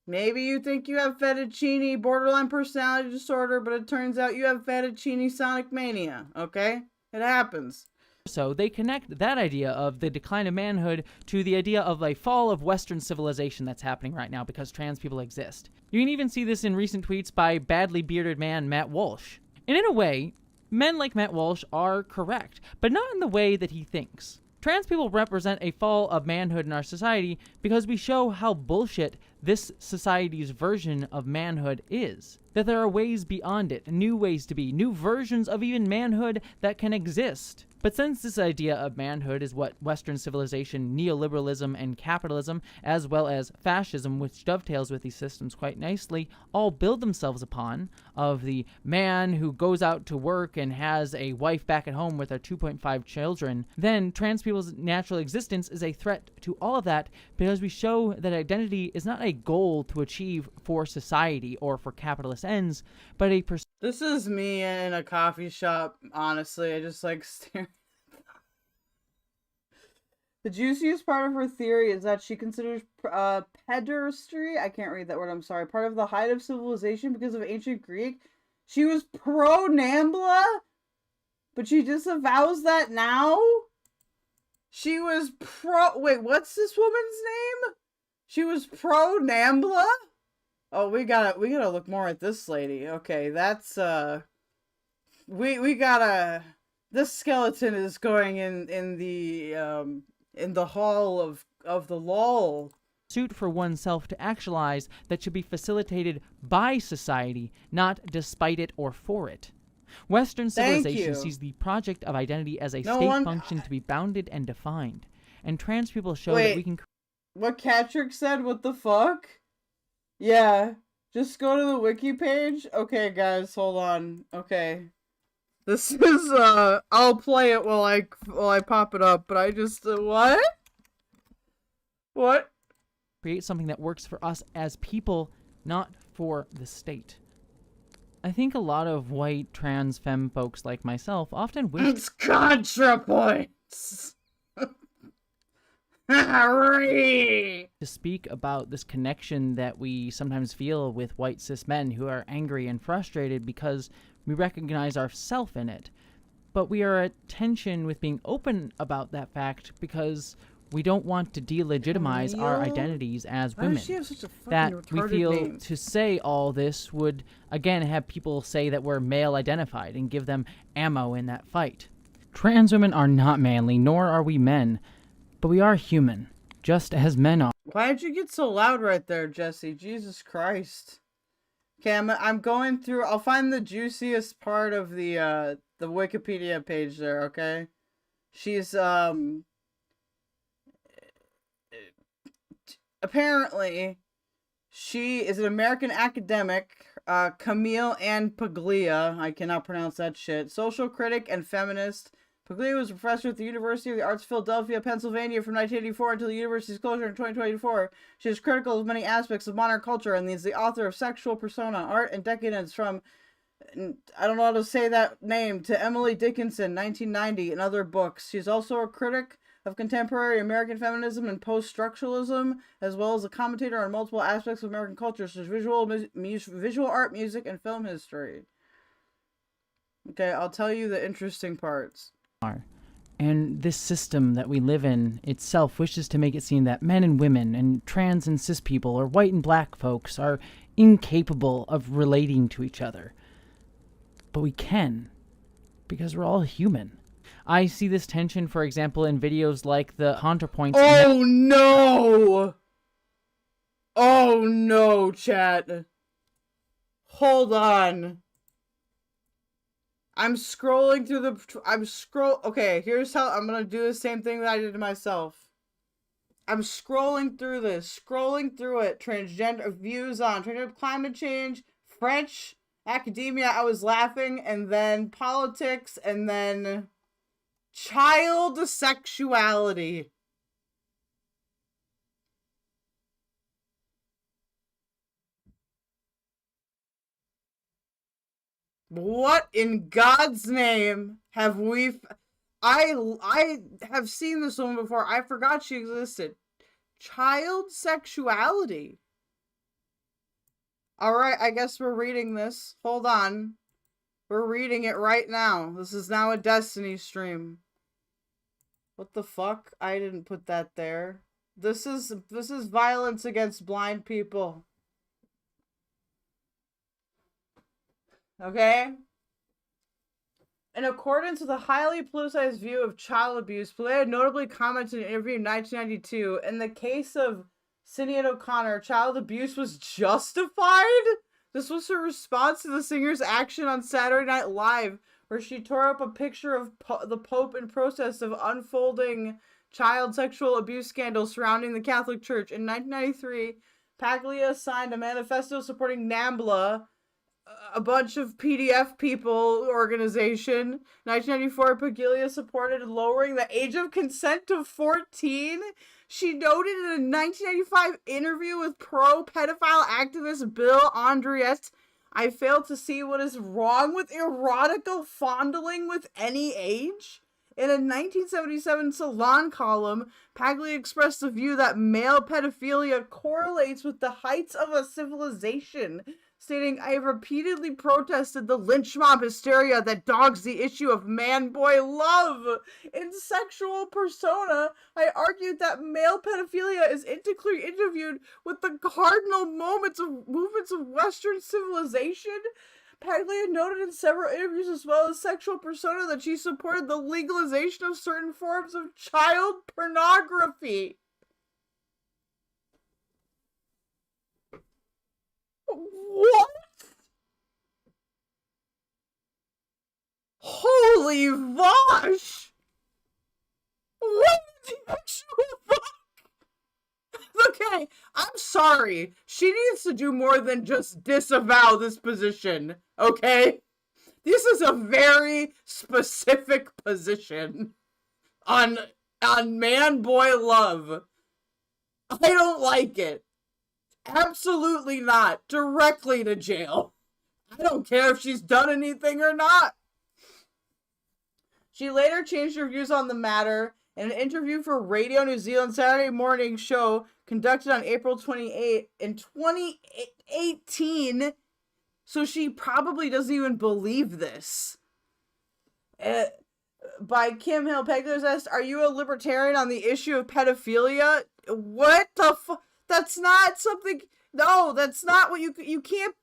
Speaker 1: Maybe you think you have fettuccine borderline personality disorder, but it turns out you have fettuccine sonic mania, okay? It happens.
Speaker 18: So they connect that idea of the decline of manhood to the idea of a fall of Western civilization that's happening right now because trans people exist. You can even see this in recent tweets by badly bearded man Matt Walsh. And in a way, men like Matt Walsh are correct, but not in the way that he thinks. Trans people represent a fall of manhood in our society because we show how bullshit this society's version of manhood is. That there are ways beyond it, new ways to be, new versions of even manhood that can exist. But since this idea of manhood is what Western civilization, neoliberalism, and capitalism, as well as fascism, which dovetails with these systems quite nicely, all build themselves upon, of the man who goes out to work and has a wife back at home with their 2.5 children, then trans people's natural existence is a threat to all of that because we show that identity is not a goal to achieve for society or for capitalist ends, but a
Speaker 1: This is me in a coffee shop, honestly. I just like staring. The juiciest part of her theory is that she considers pederasty, I can't read that word, I'm sorry, part of the height of civilization because of ancient Greek. She was pro-Nambla, but she disavows that now? She was wait, what's this woman's name? She was pro-Nambla? Oh, we gotta look more at this lady. Okay, that's, we gotta, this skeleton is going in the hall of the lol.
Speaker 18: Suit for oneself to actualize that should be facilitated by society, not despite it or for it. Western
Speaker 1: Thank
Speaker 18: civilization
Speaker 1: you.
Speaker 18: sees the project of identity as a
Speaker 1: No
Speaker 18: state
Speaker 1: one-
Speaker 18: function to be bounded and defined, and trans people show
Speaker 1: Wait.
Speaker 18: that we can.
Speaker 1: What Catrick said, what the fuck? Yeah. Just go to the wiki page. Okay, guys, hold on. Okay. This is, I'll play it while I pop it up, but I just, what? What?
Speaker 18: Create something that works for us as people, not for the state. I think a lot of white trans femme folks like myself often wish
Speaker 1: It's ContraPoints.
Speaker 18: to speak about this connection that we sometimes feel with white cis men who are angry and frustrated because we recognize ourself in it. But we are at tension with being open about that fact because we don't want to delegitimize our
Speaker 1: Camille?
Speaker 18: identities as
Speaker 1: Why does
Speaker 18: women.
Speaker 1: she have such a fucking
Speaker 18: That we
Speaker 1: retarded
Speaker 18: feel
Speaker 1: name?
Speaker 18: to say all this would again have people say that we're male identified and give them ammo in that fight. Trans women are not manly, nor are we men, but we are human, just as men are.
Speaker 1: Why did you get so loud right there, Jesse? Jesus Christ. Okay, I'm going through. I'll find the juiciest part of the Wikipedia page there. Okay, she's apparently she is an American academic, Camille Paglia. I cannot pronounce that shit. Social critic and feminist. Paglia was a professor at the University of the Arts, Philadelphia, Pennsylvania from 1984 until the university's closure in 2024. She is critical of many aspects of modern culture and is the author of Sexual Persona, Art and Decadence from, I don't know how to say that name, to Emily Dickinson, 1990, and other books. She's also a critic of contemporary American feminism and post-structuralism, as well as a commentator on multiple aspects of American culture, such as visual art, music, and film history. Okay, I'll tell you the interesting parts.
Speaker 18: And this system that we live in itself wishes to make it seem that men and women and trans and cis people or white and black folks are incapable of relating to each other. But we can, because we're all human. I see this tension, for example, in videos like the ContraPoints.
Speaker 1: Oh no! Oh no, chat. Hold on. I'm scrolling through the... Okay, here's how I'm gonna do the same thing that I did to myself. I'm scrolling through this. Scrolling through it. Transgender views on transgender climate change, French, academia, I was laughing, and then politics, and then child sexuality. What in God's name have we... I have seen this one before. I forgot she existed. Child sexuality. Alright, I guess we're reading this. Hold on. We're reading it right now. This is now a Destiny stream. What the fuck? I didn't put that there. This is violence against blind people. Okay? In accordance with a highly politicized view of child abuse, Paglia notably commented in an interview in 1992, in the case of Sinead O'Connor, child abuse was justified? This was her response to the singer's action on Saturday Night Live, where she tore up a picture of the Pope in protest of unfolding child sexual abuse scandals surrounding the Catholic Church. In 1993, Paglia signed a manifesto supporting NAMBLA, a bunch of PDF people organization. 1994, Paglia supported lowering the age of consent to 14. She noted in a 1995 interview with pro-pedophile activist Bill Andriette, "I fail to see what is wrong with erotica fondling with any age." In a 1977 Salon column, Paglia expressed the view that male pedophilia correlates with the heights of a civilization, stating, "I have repeatedly protested the lynch mob hysteria that dogs the issue of man-boy love. In Sexual Persona, I argued that male pedophilia is intricately interviewed with the cardinal movements of Western civilization." Paglia noted in several interviews as well as Sexual Persona that she supported the legalization of certain forms of child pornography. What? Holy Vosh! What the actual fuck? Okay, I'm sorry. She needs to do more than just disavow this position, okay? This is a very specific position on man-boy love. I don't like it. Absolutely not. Directly to jail. I don't care if she's done anything or not. She later changed her views on the matter in an interview for Radio New Zealand Saturday morning show conducted on April 28 in 2018. So she probably doesn't even believe this. By Camille Paglia asked, "Are you a libertarian on the issue of pedophilia?" What the fuck? That's not something. No, that's not what you can't.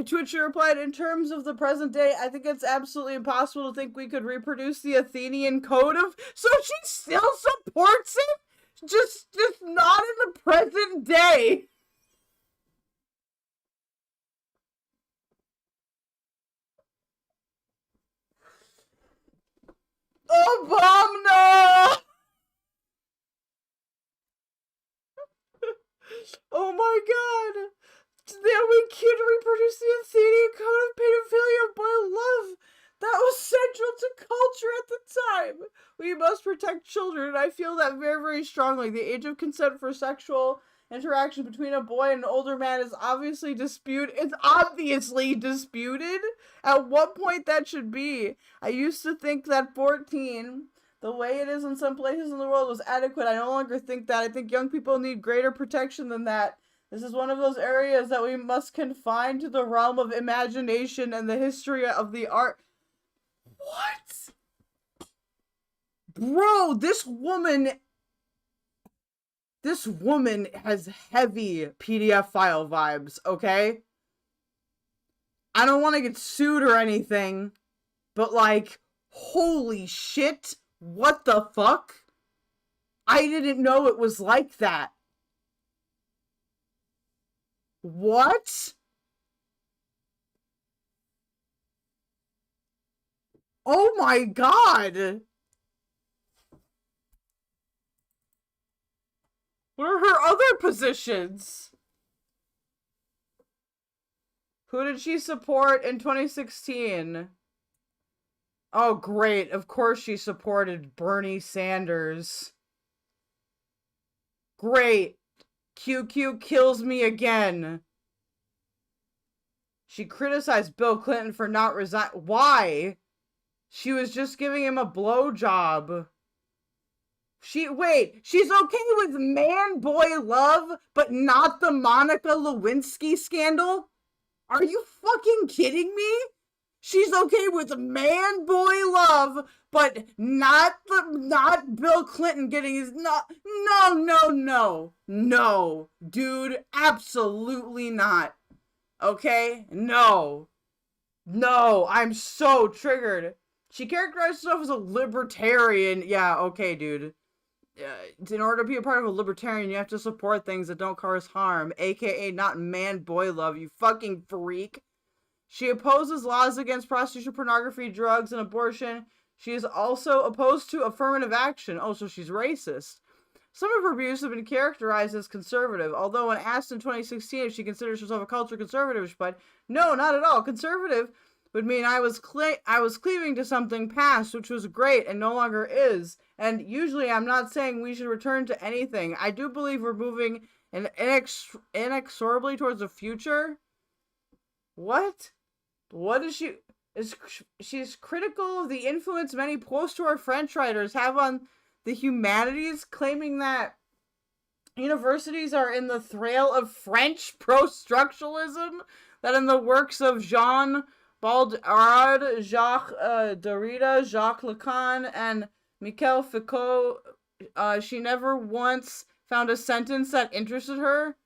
Speaker 1: To which she replied, "In terms of the present day, I think it's absolutely impossible to think we could reproduce the Athenian code of." So she still supports it, just not in the present day. Obama! Oh my god! That we can't reproduce the Athenian code of pedophilia by love. That was central to culture at the time. We must protect children, and I feel that very, very strongly. The age of consent for sexual interaction between a boy and an older man is obviously disputed. It's obviously disputed. At what point that should be? I used to think that 14, the way it is in some places in the world, was adequate. I no longer think that. I think young people need greater protection than that. This is one of those areas that we must confine to the realm of imagination and the history of the art. What? Bro, this woman has heavy PDF file vibes, okay? I don't want to get sued or anything, but like, holy shit, what the fuck? I didn't know it was like that. What? Oh my god! What are her other positions? Who did she support in 2016? Oh, great. Of course she supported Bernie Sanders. Great. QQ kills me again. She criticized Bill Clinton for not resign. Why? She was just giving him a blowjob. She's okay with man-boy love, but not the Monica Lewinsky scandal? Are you fucking kidding me? She's okay with man-boy love, but not Bill Clinton getting his no, dude, absolutely not. Okay, no, I'm so triggered. She characterized herself as a libertarian. Yeah, okay, dude. In order to be a part of a libertarian, you have to support things that don't cause harm, aka not man-boy love, you fucking freak. She opposes laws against prostitution, pornography, drugs, and abortion. She is also opposed to affirmative action. Oh, so she's racist. Some of her views have been characterized as conservative, although when asked in 2016 if she considers herself a culture conservative, she replied, "No, not at all. Conservative would mean I was cleaving to something past, which was great and no longer is. And usually I'm not saying we should return to anything. I do believe we're moving inexorably towards the future." What? What is she? She's critical of the influence many post-war French writers have on the humanities, claiming that universities are in the thrall of French pro-structuralism, that in the works of Jean Baudrillard, Jacques Derrida, Jacques Lacan, and Michel Foucault, she never once found a sentence that interested her.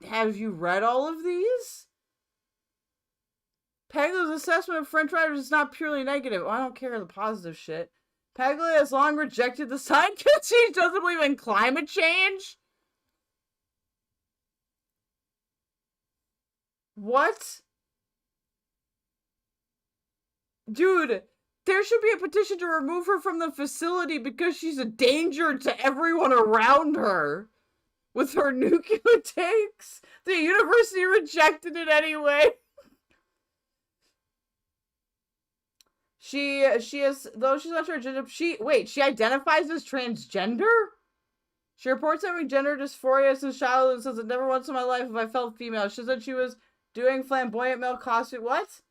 Speaker 1: Have you read all of these? Paglia's assessment of French writers is not purely negative. I don't care the positive shit. Paglia has long rejected the science. She doesn't believe in climate change. What? Dude, There should be a petition to remove her from the facility because she's a danger to everyone around her. With her nuclear takes. The university rejected it anyway. She is, though she's not transgender, she identifies as transgender? She reports having gender dysphoria since childhood and says that never once in my life have I felt female. She said she was doing flamboyant male costume. What?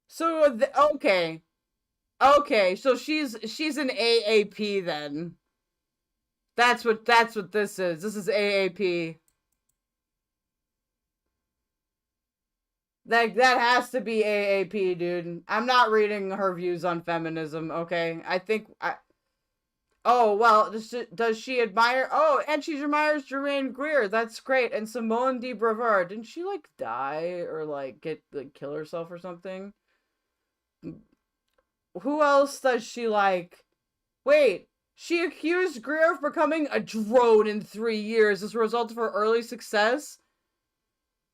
Speaker 1: So, okay. Okay, so she's an AAP then. That's what this is. This is AAP. That has to be AAP, dude. I'm not reading her views on feminism, okay? Oh, well, does she admire... Oh, and she admires Germaine Greer. That's great. And Simone de Beauvoir. Didn't she, like, die or, like, kill herself or something? Who else does she like? Wait, she accused Greer of becoming a drone in 3 years as a result of her early success?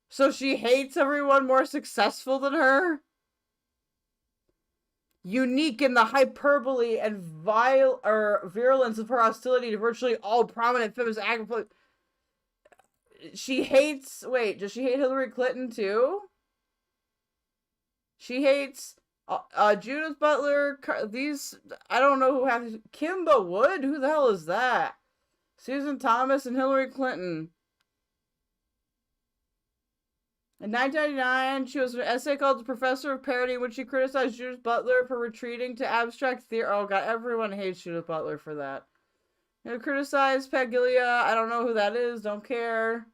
Speaker 1: So she hates everyone more successful than her? Unique in the hyperbole and virulence of her hostility to virtually all prominent feminist activists. She hates... Wait, does she hate Hillary Clinton too? She hates... Judith Butler, I don't know who has... Kimba Wood? Who the hell is that? Susan Thomas and Hillary Clinton. In 1999, she was an essay called The Professor of Parody, in which she criticized Judith Butler for retreating to abstract theory. Oh god, everyone hates Judith Butler for that. You criticized Paglia, I don't know who that is, don't care.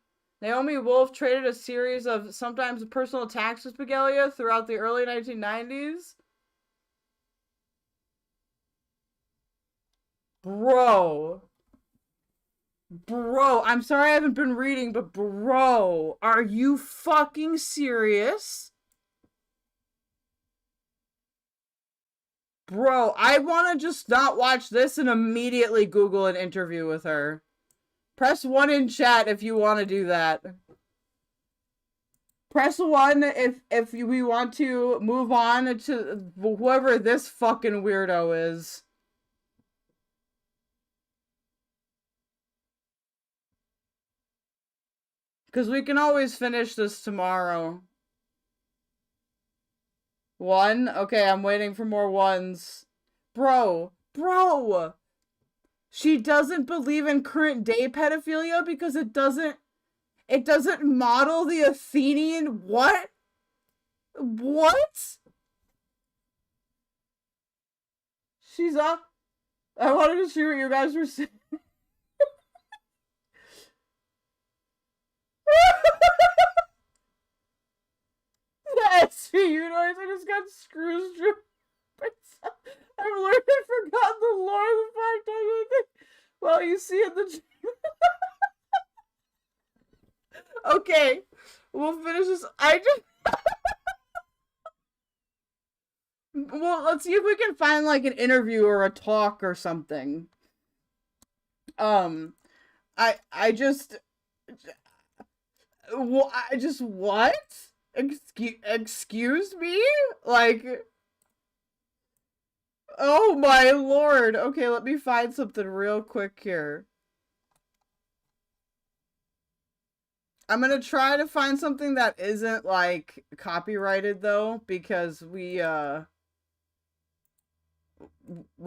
Speaker 1: Naomi Wolf traded a series of sometimes personal attacks with Paglia throughout the early 1990s. Bro, I'm sorry I haven't been reading, but bro, are you fucking serious? Bro, I want to just not watch this and immediately Google an interview with her. Press 1 in chat if you want to do that. Press 1 if we want to move on to whoever this fucking weirdo is. Because we can always finish this tomorrow. 1? Okay, I'm waiting for more 1s. Bro! She doesn't believe in current day pedophilia because it doesn't model the Athenian... What? What? She's up. I wanted to see what you guys were saying. The SVU noise, I just got screws dripped. I've learned and forgotten the lore of the fact I think. Well, you see in the... Okay, we'll finish this. Well, let's see if we can find, like, an interview or a talk or something. What? Excuse me? Like... Oh my lord. Okay, let me find something real quick here. I'm gonna try to find something that isn't, like, copyrighted, though, because we don't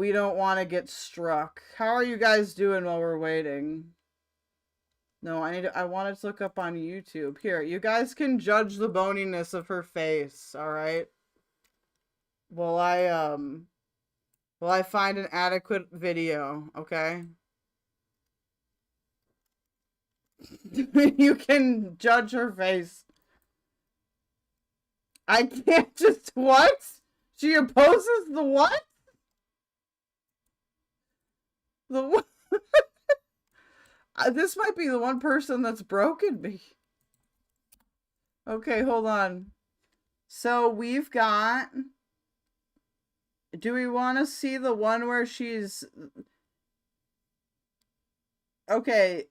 Speaker 1: want to get struck. How are you guys doing while we're waiting? No, I wanted to look up on YouTube. Here, you guys can judge the boniness of her face, alright? While I find an adequate video, okay? You can judge her face. I can't just... What? She opposes the what? The what? This might be the one person that's broken me. Okay, hold on. So we've got... Do we want to see the one where she's... Okay.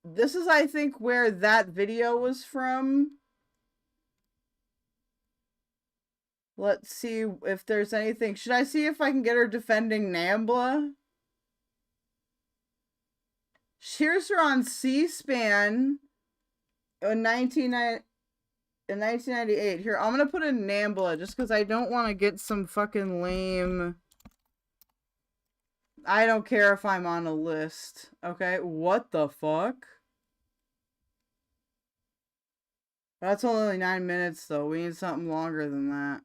Speaker 1: This is, I think, where that video was from. Let's see if there's anything. Should I see if I can get her defending NAMBLA? Here's her on C-SPAN in 1998. Here, I'm gonna put in NAMBLA just because I don't want to get some fucking lame... I don't care if I'm on a list. Okay, what the fuck? That's only 9 minutes, though. We need something longer than that.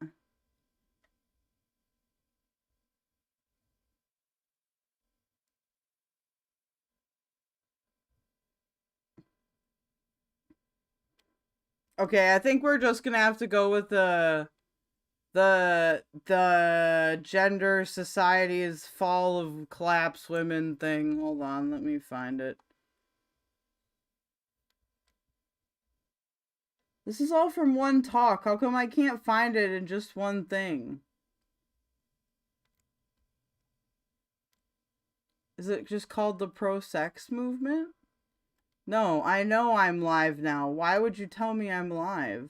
Speaker 1: Okay, I think we're just gonna have to go with the gender society's fall of collapse women thing. Hold on, let me find it. This is all from one talk. How come I can't find it in just one thing? Is it just called the pro-sex movement? No, I know I'm live now. Why would you tell me I'm live?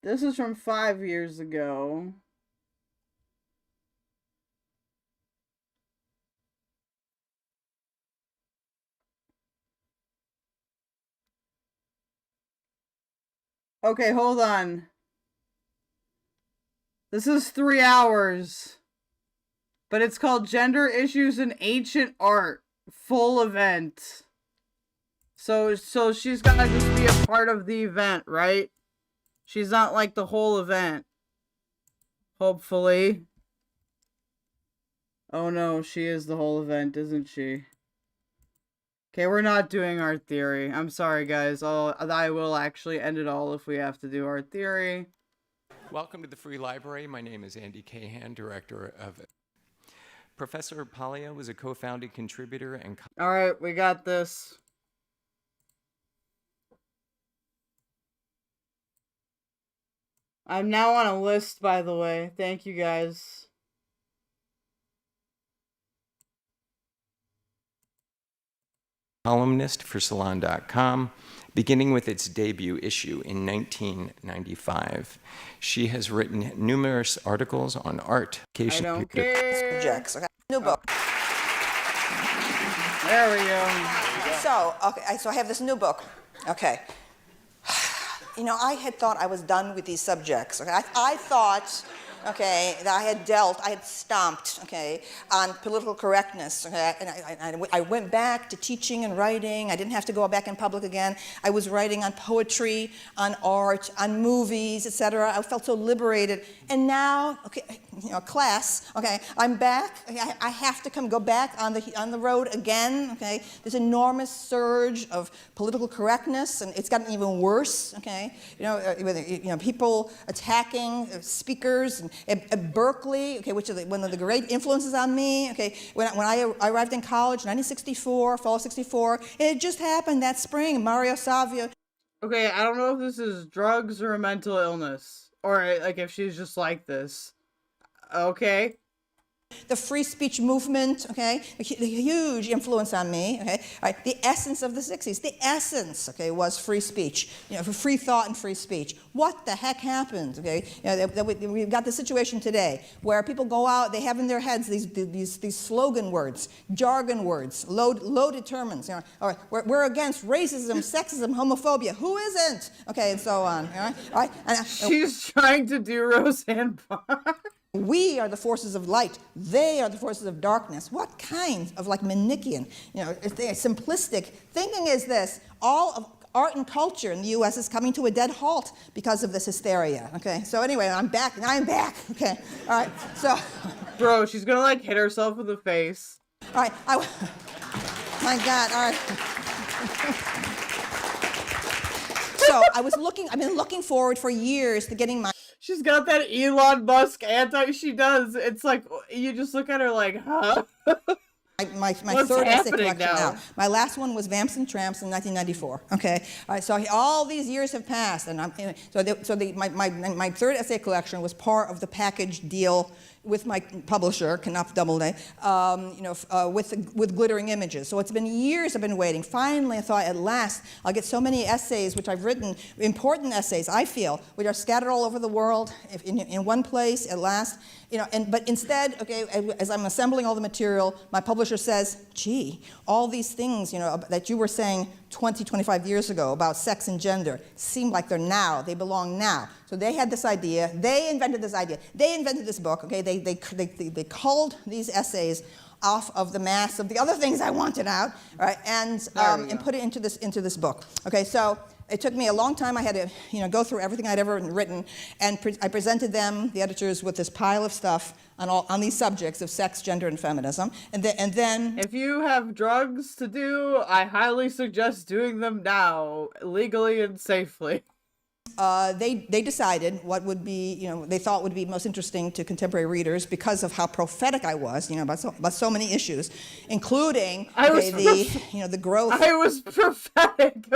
Speaker 1: This is from 5 years ago. Okay, hold on. This is 3 hours. But it's called Gender Issues in Ancient Art. Full event. So she's gotta just be a part of the event, right? She's not like the whole event. Hopefully. Oh no, she is the whole event, isn't she? Okay, we're not doing art theory. I'm sorry, guys. I will actually end it all if we have to do art theory.
Speaker 2: Welcome to the Free Library. My name is Andy Cahan, director of it. Professor Paglia was a co-founding contributor and...
Speaker 1: All right, we got this. I'm now on a list, by the way. Thank you, guys.
Speaker 2: columnist for Salon.com, beginning with its debut issue in 1995. She has written numerous articles on art.
Speaker 1: I don't care.
Speaker 19: Subjects. Okay. New book.
Speaker 1: There we go.
Speaker 19: So, okay, so I have this new book. Okay. You know, I had thought I was done with these subjects. Okay, I thought, okay, that I had stomped, okay, on political correctness. Okay, and I went back to teaching and writing. I didn't have to go back in public again. I was writing on poetry, on art, on movies, etc. I felt so liberated. And now, okay, you know, class, okay, I'm back. Okay, I have to go back on the road again. Okay, this enormous surge of political correctness, and it's gotten even worse. Okay, you know, people attacking speakers at Berkeley. Okay, which is one of the great influences on me. Okay, when I arrived in college, 1964, fall of '64, it just happened that spring. Mario Savio.
Speaker 1: Okay, I don't know if this is drugs or a mental illness, or like if she's just like this. Okay.
Speaker 19: The free speech movement, okay, a huge influence on me, okay. All right, the essence of the 60s, the essence, okay, was free speech, you know, for free thought and free speech. What the heck happened, okay? You know, we've got the situation today where people go out, they have in their heads these slogan words, jargon words, loaded terms, you know. All right, we're against racism, sexism, homophobia. Who isn't? Okay, and so on. All right.
Speaker 1: She's trying to do Roseanne Barr.
Speaker 19: We are the forces of light. They are the forces of darkness. What kind of like Manichaean, you know, simplistic thinking is this? All of art and culture in the U.S. is coming to a dead halt because of this hysteria. Okay, so anyway, I'm back. Now I'm back. Okay, all right. So,
Speaker 1: bro, she's gonna like hit herself in the face.
Speaker 19: All right. My God. All right. So I've been looking forward for years to getting my.
Speaker 1: She's got that Elon Musk she does. It's like, you just look at her like, huh?
Speaker 19: My
Speaker 1: What's
Speaker 19: third essay
Speaker 1: happening
Speaker 19: collection
Speaker 1: now?
Speaker 19: now. My last one was Vamps and Tramps in 1994. Okay, all right. So all these years have passed, and my third essay collection was part of the package deal with my publisher, Knopf Doubleday, with glittering images. So it's been years I've been waiting. Finally, I thought, at last, I'll get so many essays which I've written, important essays, I feel, which are scattered all over the world, in one place, at last. But instead, okay, as I'm assembling all the material, my publisher says, gee, all these things, that you were saying 20, 25 years ago about sex and gender seem like they're now, they belong now. So they had this idea, they invented this idea, they invented this book, okay, they culled these essays off of the mass of the other things I wanted out, right, and put it into this book. Okay, so it took me a long time. I had to, go through everything I'd ever written, and I presented them, the editors, with this pile of stuff on these subjects of sex, gender, and feminism. And then,
Speaker 1: if you have drugs to do, I highly suggest doing them now, legally and safely.
Speaker 19: They decided what would be, they thought would be most interesting to contemporary readers because of how prophetic I was, about so many issues, including the growth.
Speaker 1: I was prophetic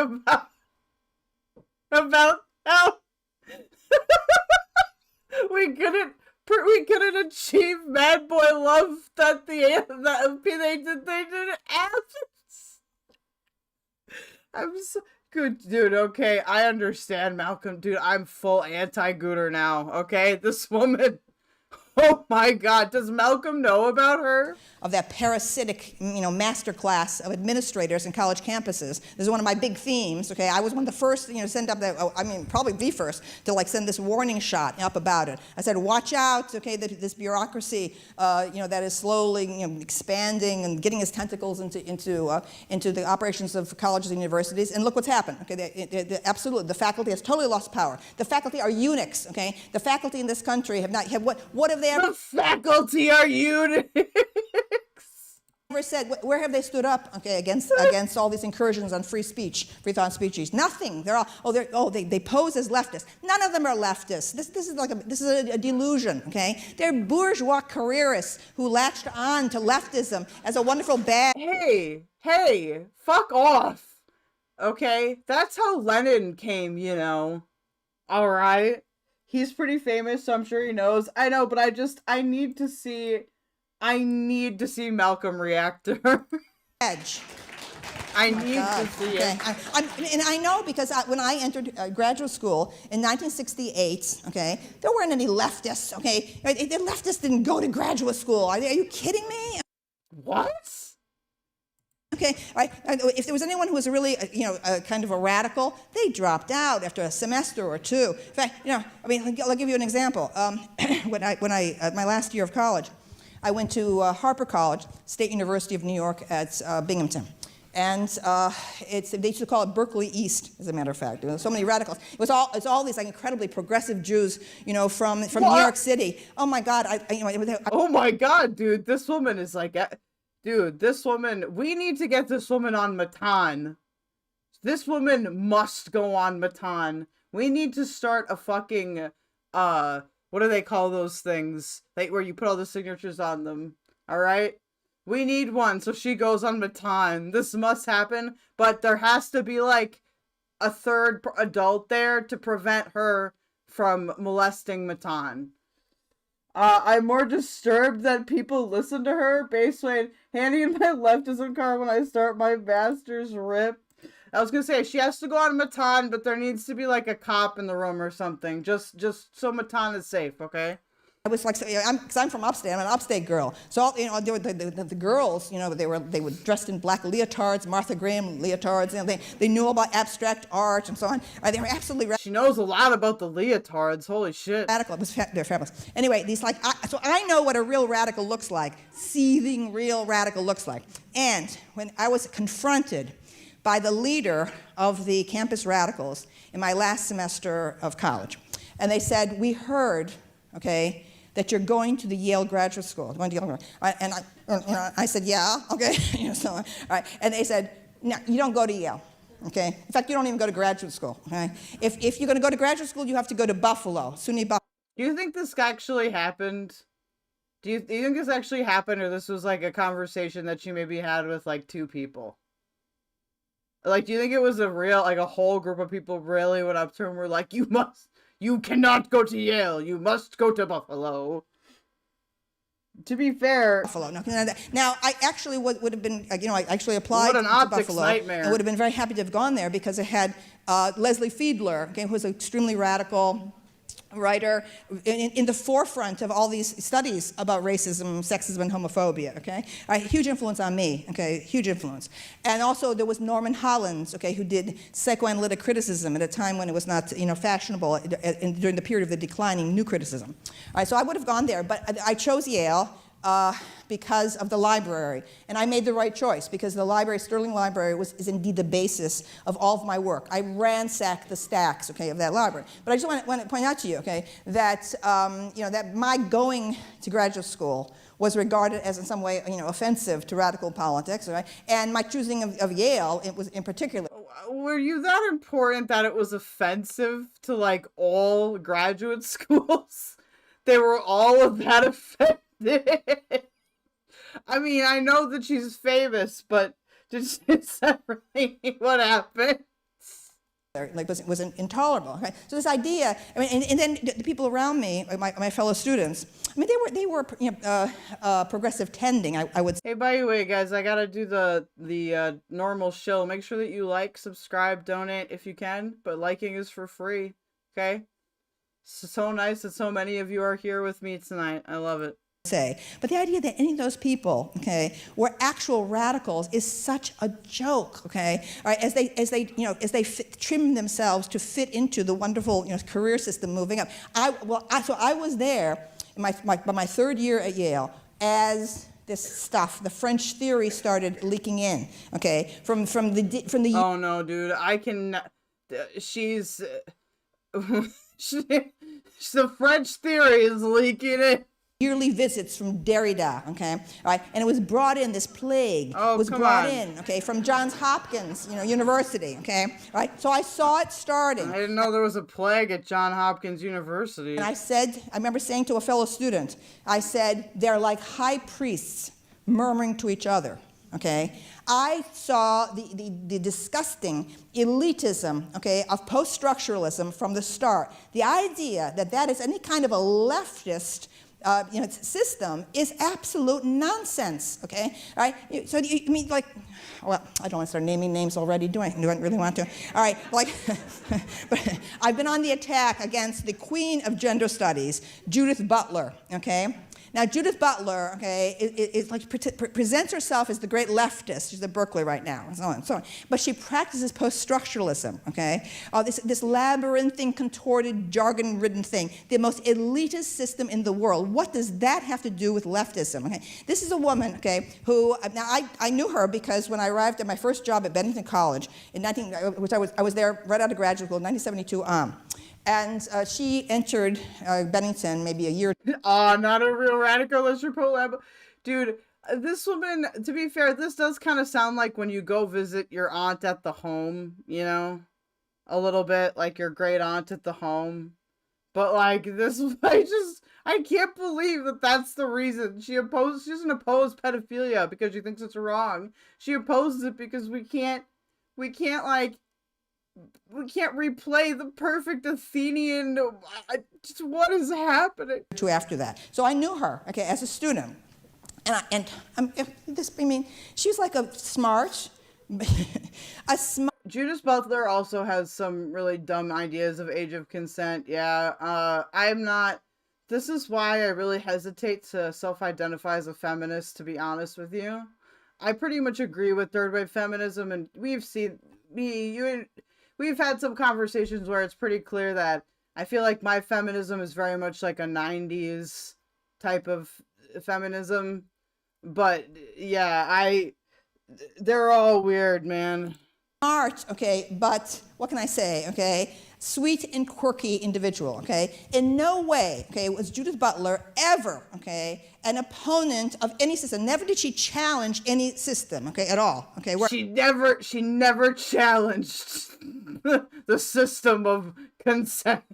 Speaker 1: about how we couldn't achieve mad boy love that they did Athens. I'm so good, dude. Okay, I understand, Malcolm, dude. I'm full anti-Gooter now. Okay, this woman. Oh my God, does Malcolm know about her?
Speaker 19: Of that parasitic, masterclass of administrators in college campuses. This is one of my big themes, okay? I was one of the first, send up that, probably the first to send this warning shot up about it. I said, watch out, okay, this bureaucracy, that is slowly, expanding and getting its tentacles into the operations of colleges and universities. And look what's happened, okay? Absolutely, the faculty has totally lost power. The faculty are eunuchs, okay? The faculty in this country what have they ever?
Speaker 1: The faculty are eunuchs.
Speaker 19: Said, where have they stood up, okay, against all these incursions on free speech, free thought speeches? Nothing. They're all they pose as leftists. None of them are leftists. This is a delusion, okay? They're bourgeois careerists who latched on to leftism as a wonderful badge.
Speaker 1: Hey, fuck off. Okay, that's how Lenin came, All right. He's pretty famous, so I'm sure he knows. I know, but I need to see Malcolm react to her.
Speaker 19: Edge.
Speaker 1: I need to see it.
Speaker 19: And I know because when I entered graduate school in 1968, okay, there weren't any leftists, okay? The leftists didn't go to graduate school. Are you kidding me?
Speaker 1: What?
Speaker 19: Okay, right. If there was anyone who was really, kind of a radical, they dropped out after a semester or two. In fact, I'll give you an example. When I my last year of college, I went to Harper College, State University of New York at Binghamton. And they used to call it Berkeley East, as a matter of fact. There were so many radicals. It's all these incredibly progressive Jews, from New York City. Oh my God!
Speaker 1: Oh my God, dude! This woman is dude. This woman. We need to get this woman on Matan. This woman must go on Matan. We need to start a fucking what do they call those things? Where you put all the signatures on them. All right. We need one, so she goes on Matan. This must happen, but there has to be a third adult there to prevent her from molesting Matan. I'm more disturbed that people listen to her. Basically, Handy in my leftism car when I start my master's rip. I was gonna say she has to go on Matan, but there needs to be a cop in the room or something, just so Matan is safe, okay?
Speaker 19: I was because I'm from upstate. I'm an upstate girl. So the girls, they were dressed in black leotards, Martha Graham leotards. They knew about abstract art and so on. They were absolutely.
Speaker 1: She knows a lot about the leotards. Holy shit.
Speaker 19: Radical. They're fabulous. Anyway, so I know what a real radical looks like. Seething real radical looks like. And when I was confronted by the leader of the campus radicals in my last semester of college, and they said, "We heard, okay, that you're going to the Yale graduate school." And I said, "Yeah, okay." All right. And they said, "No, you don't go to Yale, okay? In fact, you don't even go to graduate school, okay? If you're going to go to graduate school, you have to go to Buffalo, SUNY Buffalo."
Speaker 1: Do you think this actually happened? Do you think this actually happened, or this was a conversation that she maybe had with two people? Do you think it was a real, a whole group of people really went up to her and were like, you cannot go to Yale. You must go to Buffalo. To be fair,
Speaker 19: Buffalo. Now, I actually would have been, I actually applied to Buffalo.
Speaker 1: Nightmare.
Speaker 19: I would have been very happy to have gone there because it had Leslie Fiedler, okay, who was an extremely radical writer in the forefront of all these studies about racism, sexism, and homophobia, okay? Huge influence on me, okay, huge influence. And also there was Norman Hollins, okay, who did psychoanalytic criticism at a time when it was not, fashionable during the period of the declining new criticism. All right, so I would have gone there, but I chose Yale because of the library. And I made the right choice because the library, Sterling Library, is indeed the basis of all of my work. I ransacked the stacks, okay, of that library. But I just want to point out to you, okay, that, that my going to graduate school was regarded as in some way, offensive to radical politics, right? And my choosing of Yale, it was in particular.
Speaker 1: Were you that important that it was offensive to, like, all graduate schools? They were all of that offended? I mean, I know that she's famous, but just separately, what happened?
Speaker 19: Like, was intolerable. Okay? So this idea, and then the people around me, my fellow students, they were progressive tending, I would say.
Speaker 1: Hey, by the way, guys, I gotta do the normal show. Make sure that you like, subscribe, donate if you can, but liking is for free, okay? So nice that so many of you are here with me tonight. I love it.
Speaker 19: But the idea that any of those people, okay, were actual radicals is such a joke, okay? All right, as they trim themselves to fit into the wonderful career system moving up. So I was there in my third year at Yale as this stuff, the French theory, started leaking in, okay, from the.
Speaker 1: Oh no, dude! I can. She's. The French theory is leaking in.
Speaker 19: Yearly visits from Derrida, okay, all right, and it was brought in. This plague was brought in, okay, from Johns Hopkins, University, okay, all right. So I saw it starting.
Speaker 1: I didn't know there was a plague at Johns Hopkins University.
Speaker 19: And I remember saying to a fellow student, I said, they're like high priests murmuring to each other, okay. I saw the disgusting elitism, okay, of post-structuralism from the start. The idea that is any kind of a leftist system is absolute nonsense, okay? All right, so you mean like, well, I don't want to start naming names already, do I? Do I really want to? All right, like, but I've been on the attack against the queen of gender studies, Judith Butler, okay? Now, Judith Butler, okay, is like presents herself as the great leftist. She's at Berkeley right now, and so on and so on. But she practices post-structuralism, okay? This labyrinthine, contorted, jargon-ridden thing, the most elitist system in the world. What does that have to do with leftism? Okay, this is a woman, okay, who now I knew her because when I arrived at my first job at Bennington College in I was there right out of graduate school, 1972 on. And she entered Bennington maybe a year.
Speaker 1: Not a real radical unless you're pro-lab. Dude, this woman, to be fair, this does kind of sound like when you go visit your aunt at the home, a little bit like your great aunt at the home. But like this, I can't believe that that's the reason. She doesn't oppose pedophilia because she thinks it's wrong. She opposes it because we can't replay the perfect Athenian. Just what is happening?
Speaker 19: After that, so I knew her, okay, as a student, she was like a smart.
Speaker 1: Judith Butler also has some really dumb ideas of age of consent. Yeah, I'm not. This is why I really hesitate to self-identify as a feminist. To be honest with you, I pretty much agree with third wave feminism, and we've had some conversations where it's pretty clear that I feel like my feminism is very much like a 90s type of feminism. But yeah, they're all weird, man.
Speaker 19: Smart, okay, but what can I say, okay? Sweet and quirky individual, okay? In no way, okay, was Judith Butler ever, okay, an opponent of any system. Never did she challenge any system, okay, at all, okay?
Speaker 1: She never challenged the system of consent.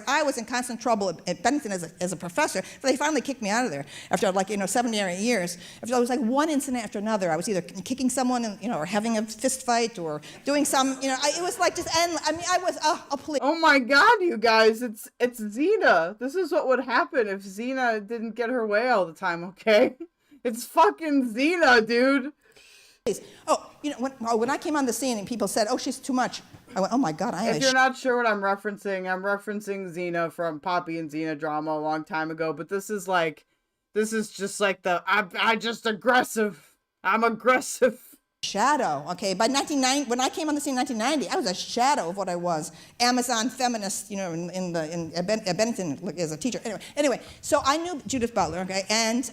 Speaker 19: I was in constant trouble at Bennington as a professor, but they finally kicked me out of there after 7 or 8 years. After it was like one incident after another. I was either kicking someone, or having a fist fight, or doing some, it was like just endless. I mean, I was a police.
Speaker 1: Oh my God, you guys, it's Xena. This is what would happen if Xena didn't get her way all the time, okay? It's fucking Xena, dude.
Speaker 19: Oh, when I came on the scene and people said, "Oh, she's too much," I went, "Oh my God, I am."
Speaker 1: If you're not sure what I'm referencing Xena from Poppy and Xena drama a long time ago. But this is just like I'm just aggressive. I'm aggressive.
Speaker 19: Shadow, okay. By 1990, when I came on the scene in 1990, I was a shadow of what I was. Amazon feminist, at Bennington as a teacher. Anyway, so I knew Judith Butler, okay, and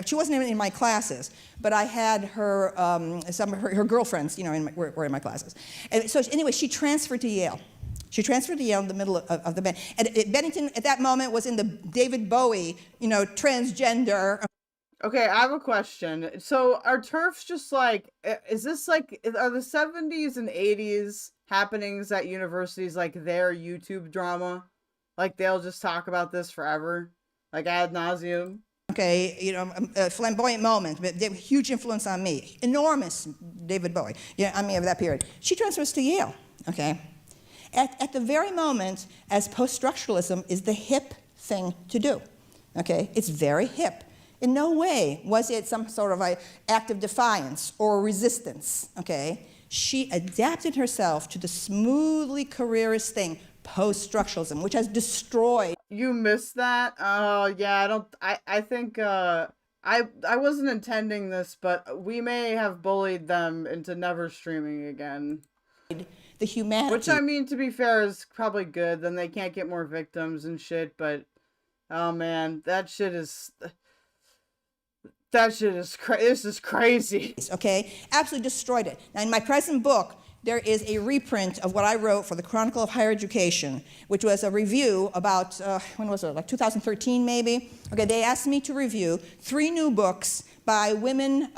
Speaker 19: she wasn't even in my classes, but I had her some of her girlfriends, were in my classes. And so anyway, she transferred to Yale. She transferred to Yale in the middle of the and Bennington at that moment was in the David Bowie, transgender.
Speaker 1: Okay, I have a question. So are TERFs just is this are the 70s and 80s happenings at universities like their YouTube drama? Like they'll just talk about this forever? Like ad nauseum?
Speaker 19: Okay, a flamboyant moment, but they have a huge influence on me. Enormous, David Bowie, of that period. She transfers to Yale, okay? At the very moment as post-structuralism is the hip thing to do, okay? It's very hip. In no way was it some sort of an act of defiance or resistance, okay? She adapted herself to the smoothly careerist thing, post-structuralism, which has destroyed.
Speaker 1: You missed that? Oh, yeah, I think, I wasn't intending this, but we may have bullied them into never streaming again.
Speaker 19: The humanity.
Speaker 1: Which, I mean, to be fair, is probably good. Then they can't get more victims and shit, but, oh man, this is crazy.
Speaker 19: Okay, absolutely destroyed it. Now, in my present book, there is a reprint of what I wrote for the Chronicle of Higher Education, which was a review about, when was it, like 2013 maybe? Okay, they asked me to review 3 new books by women,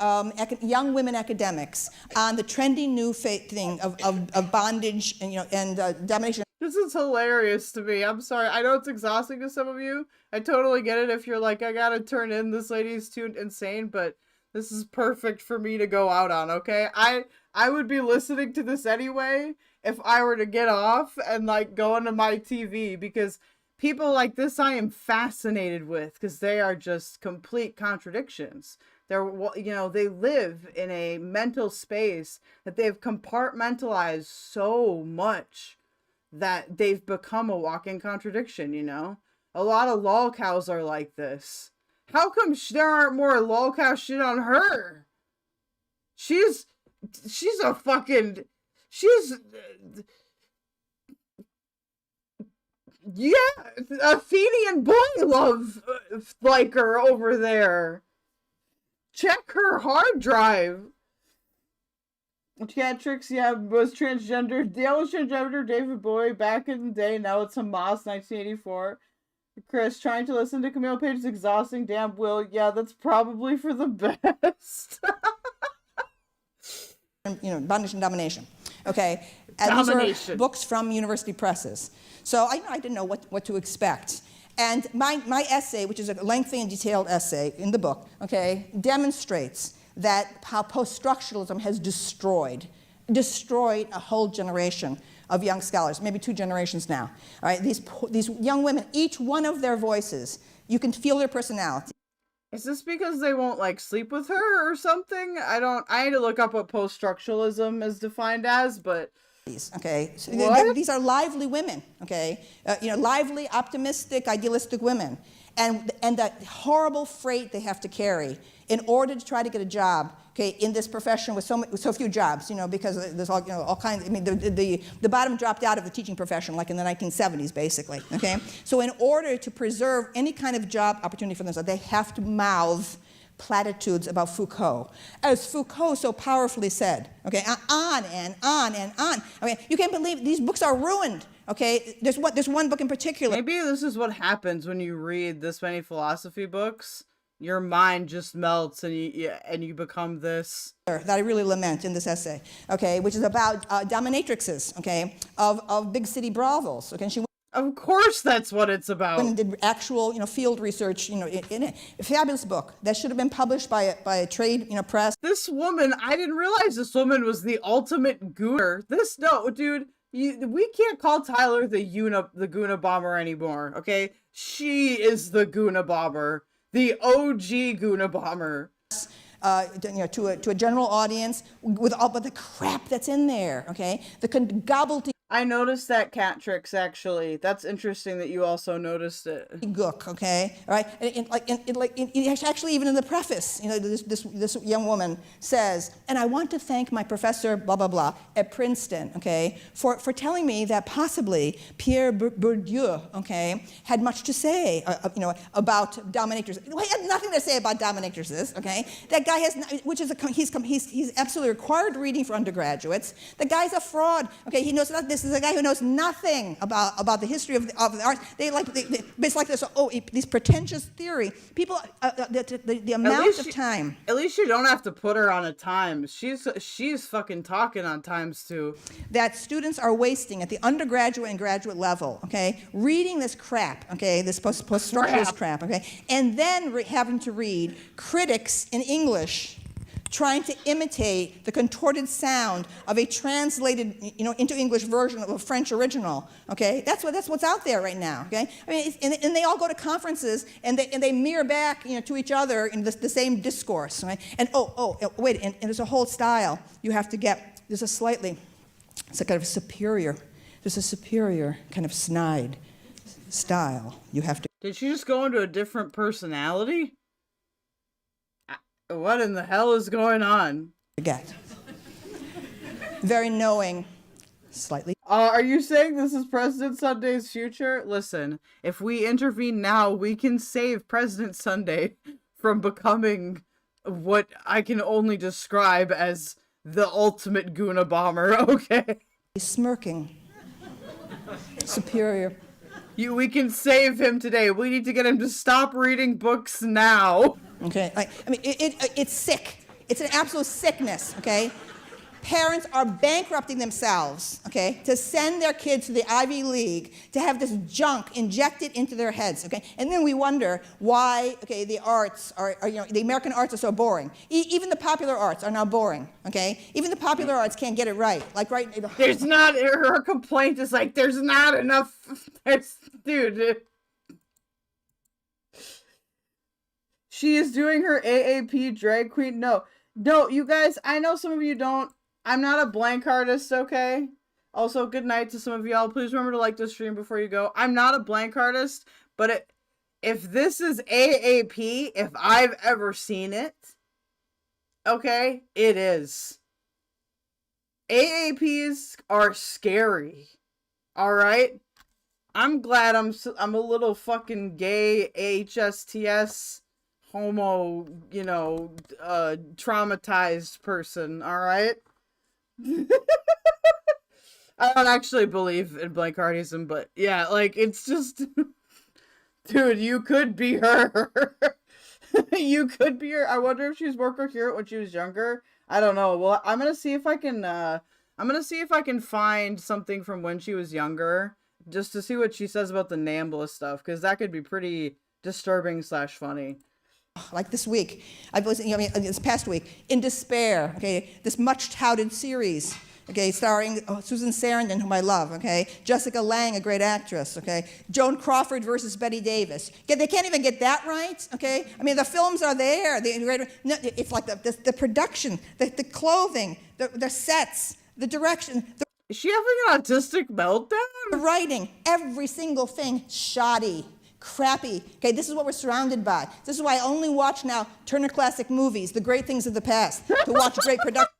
Speaker 19: young women academics on the trendy new thing of bondage and domination.
Speaker 1: This is hilarious to me. I'm sorry. I know it's exhausting to some of you. I totally get it if you're like, I gotta turn in, this lady's too insane, but this is perfect for me to go out on, okay? I would be listening to this anyway if I were to get off and go into my TV, because people like this I am fascinated with, because they are just complete contradictions. They live in a mental space that they've compartmentalized so much that they've become a walking contradiction, A lot of lolcows are like this. How come there aren't more lolcow shit on her? She's a fucking... Yeah, Athenian boy love like her over there. Check her hard drive. Theatrics, was transgender. Yeah, was transgender David Bowie back in the day. Now it's Hamas, 1984. Chris, trying to listen to Camille Page is exhausting. Damn, Will. Yeah, that's probably for the best.
Speaker 19: Bondage and domination. Okay? And these are books from university presses. So I didn't know what to expect. And my essay, which is a lengthy and detailed essay in the book, okay, demonstrates that how post-structuralism has destroyed a whole generation of young scholars, maybe 2 generations now. All right, these young women, each one of their voices, you can feel their personality.
Speaker 1: Is this because they won't sleep with her or something? I had to look up what post-structuralism is defined as, but
Speaker 19: Okay, so these are lively women. Okay, lively, optimistic, idealistic women, and that horrible freight they have to carry in order to try to get a job. Okay, in this profession with so few jobs, because there's all kinds. I mean, the bottom dropped out of the teaching profession like in the 1970s, basically. Okay, so in order to preserve any kind of job opportunity for themselves, they have to mouth platitudes about Foucault, as Foucault so powerfully said. Okay, on and on and on. I mean, you can't believe these books are ruined. Okay, there's one book in particular.
Speaker 1: Maybe this is what happens when you read this many philosophy books. your mind just melts and you become this.
Speaker 19: That I really lament in this essay, okay, which is about dominatrixes, okay, of big city brothels, okay, and she
Speaker 1: of course that's what it's about.
Speaker 19: And did actual, field research, in a fabulous book that should have been published by a trade, press.
Speaker 1: This woman, I didn't realize this woman was the ultimate gooner. Dude, we can't call Tyler the Guna Bomber anymore, okay? She is the Guna Bomber, the OG Guna Bomber.
Speaker 19: To a general audience with all but the crap that's in there, okay? The gobbledygook.
Speaker 1: I noticed that, Cat Tricks, actually. That's interesting that you also noticed it.
Speaker 19: Gook, okay, all right, and actually even in the preface, this young woman says, and I want to thank my professor, blah blah blah, at Princeton, okay, for telling me that possibly Pierre Bourdieu, okay, had much to say, about dominators. He had nothing to say about dominatrixes, okay. That guy has, he's absolutely required reading for undergraduates. The guy's a fraud, okay. He knows not. This is a guy who knows nothing about the history of the arts. It's like this. This pretentious theory. People, the amount of time.
Speaker 1: At least you don't have to put her on a time. She's fucking talking on times too.
Speaker 19: That students are wasting at the undergraduate and graduate level. Okay, reading this crap. Okay, this post-structuralist crap. Okay, and then having to read critics in English, trying to imitate the contorted sound of a translated, into English version of a French original. Okay, that's what's out there right now. Okay, I mean, and they all go to conferences and they mirror back, to each other in the same discourse. Right? And wait, and there's a whole style you have to get. It's a kind of superior. There's a superior kind of snide style you have to.
Speaker 1: Did she just go into a different personality? What in the hell is going on?
Speaker 19: Forget. Very knowing, slightly.
Speaker 1: Are you saying this is President Sunday's future? Listen, if we intervene now, we can save President Sunday from becoming what I can only describe as the ultimate Guna Bomber, okay?
Speaker 19: He's smirking. Superior.
Speaker 1: We can save him today. We need to get him to stop reading books now.
Speaker 19: Okay, it's sick. It's an absolute sickness, okay? Parents are bankrupting themselves, okay, to send their kids to the Ivy League to have this junk injected into their heads, okay? And then we wonder why, okay, the arts are the American arts are so boring. Even the popular arts are now boring, okay? Even the popular arts can't get it right.
Speaker 1: There's not, her complaint is like, there's not enough, dude. She is doing her AAP drag queen. No, you guys, I know some of you don't. I'm not a blank artist, okay? Also, good night to some of y'all. Please remember to like the stream before you go. I'm not a blank artist, but if this is AAP, if I've ever seen it, okay, it is. AAPs are scary, all right? I'm glad I'm a little fucking gay HSTS homo, traumatized person, all right? I don't actually believe in blank artism, but yeah, it's just, dude, you could be her. You could be her. I wonder if she's more coherent when she was younger. I don't know. Well, I'm gonna see if I can find something from when she was younger, just to see what she says about the NAMBLA stuff, because that could be pretty disturbing / funny.
Speaker 19: Like this week, this past week, In Despair, okay, this much touted series, okay, starring Susan Sarandon, whom I love, okay, Jessica Lange, a great actress, okay, Joan Crawford versus Bette Davis. They can't even get that right, okay? I mean, the films are there. It's like the production, the clothing, the sets, the direction.
Speaker 1: Is she having an autistic meltdown?
Speaker 19: The writing, every single thing, shoddy. Crappy. Okay, this is what we're surrounded by. This is why I only watch now Turner Classic Movies, the great things of the past, to watch great production.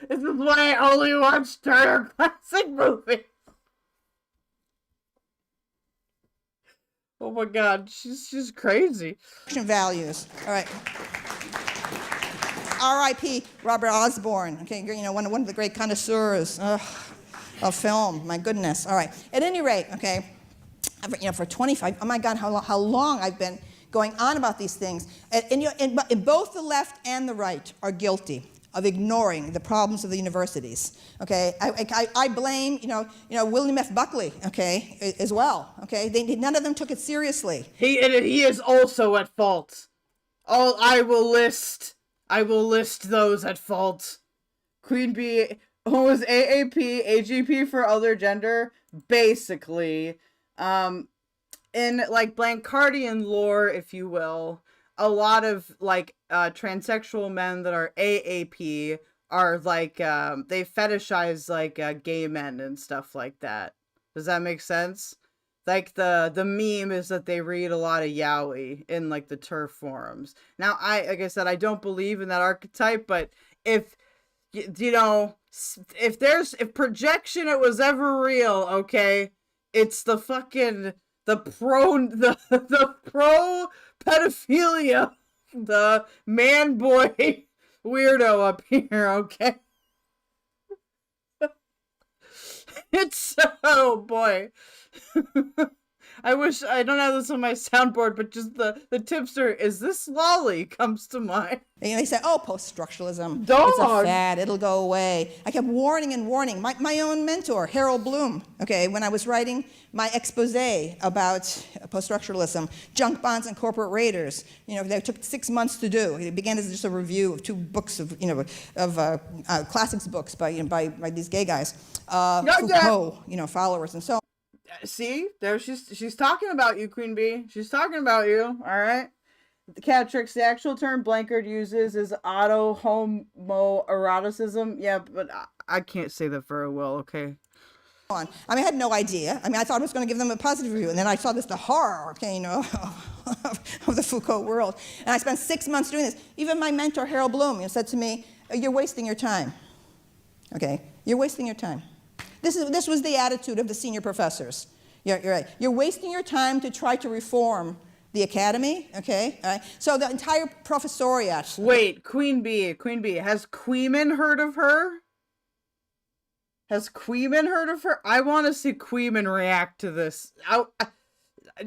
Speaker 1: This is why I only watch Turner Classic Movies. Oh my God, she's crazy.
Speaker 19: Values. All right. R.I.P. Robert Osborne. Okay, one of the great connoisseurs of film. My goodness. All right. At any rate, okay. For 25, oh my God, how long I've been going on about these things. And both the left and the right are guilty of ignoring the problems of the universities. Okay, I blame William F. Buckley. Okay, as well. Okay, none of them took it seriously.
Speaker 1: He is also at fault. I will list those at fault. Queen Bee, who was AAP, AGP for other gender, basically. In like Blancardian lore, if you will, a lot of like transsexual men that are AAP are like they fetishize like gay men and stuff like that. Does that make sense? Like the meme is that they read a lot of yaoi in like the TERF forums. Now like I said, I don't believe in that archetype, but if if projection it was ever real, okay, it's the fucking the pro pedophilia, the man boy weirdo up here, okay? It's oh boy. I wish I don't have this on my soundboard, but just the tipster, is this lolly, comes to mind.
Speaker 19: And they say, oh, post-structuralism,
Speaker 1: Dawg.
Speaker 19: It's a fad, it'll go away. I kept warning and warning. My own mentor, Harold Bloom, okay, when I was writing my expose about post-structuralism, junk bonds and corporate raiders, that took 6 months to do. It began as just a review of 2 books of classics books by these gay guys, Foucault, followers and so on.
Speaker 1: See, there she's talking about you, Queen Bee. She's talking about you, all right? The cat tricks, the actual term Blankard uses is auto-homoeroticism. Yeah, but I can't say that very well, okay?
Speaker 19: I had no idea. I thought I was going to give them a positive review, and then I saw the horror, okay, of the Foucault world. And I spent 6 months doing this. Even my mentor, Harold Bloom, said to me, you're wasting your time, okay? You're wasting your time. This was the attitude of the senior professors. You're right. You're wasting your time to try to reform the academy, okay? All right. So the entire professoriate.
Speaker 1: Wait, Queen Bee, has Queeman heard of her? Has Queeman heard of her? I want to see Queeman react to this.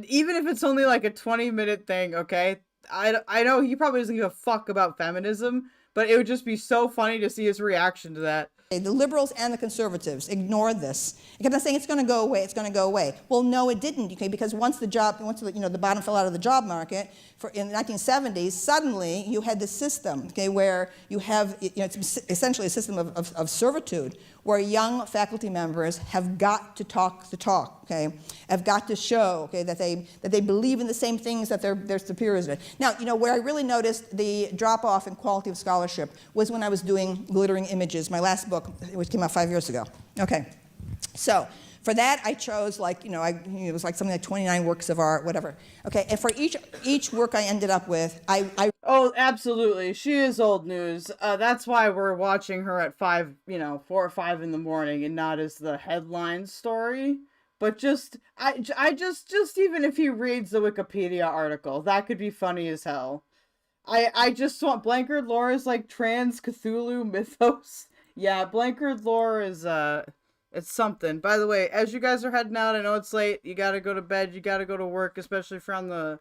Speaker 1: Even if it's only like a 20-minute thing, okay? I know he probably doesn't give a fuck about feminism, but it would just be so funny to see his reaction to that.
Speaker 19: The liberals and the conservatives ignored this. They kept on saying it's going to go away, it's going to go away. Well, no, it didn't, okay, because once the bottom fell out of the job market in the 1970s, suddenly you had this system, okay, where you have, it's essentially a system of servitude, where young faculty members have got to talk the talk, okay, have got to show, okay, that they believe in the same things that their superiors did. Now, where I really noticed the drop-off in quality of scholarship was when I was doing Glittering Images, my last book, which came out 5 years ago. Okay, so for that I chose it was like something like 29 works of art, whatever. Okay, and for each work I ended up with, I
Speaker 1: oh, absolutely, she is old news. That's why we're watching her at 4 or 5 in the morning, and not as the headline story. But I just even if he reads the Wikipedia article, that could be funny as hell. I just want Blankard lore is like trans Cthulhu mythos. Yeah, Blankard lore is it's something. By the way, as you guys are heading out, I know it's late. You gotta go to bed. You gotta go to work, especially if you're on the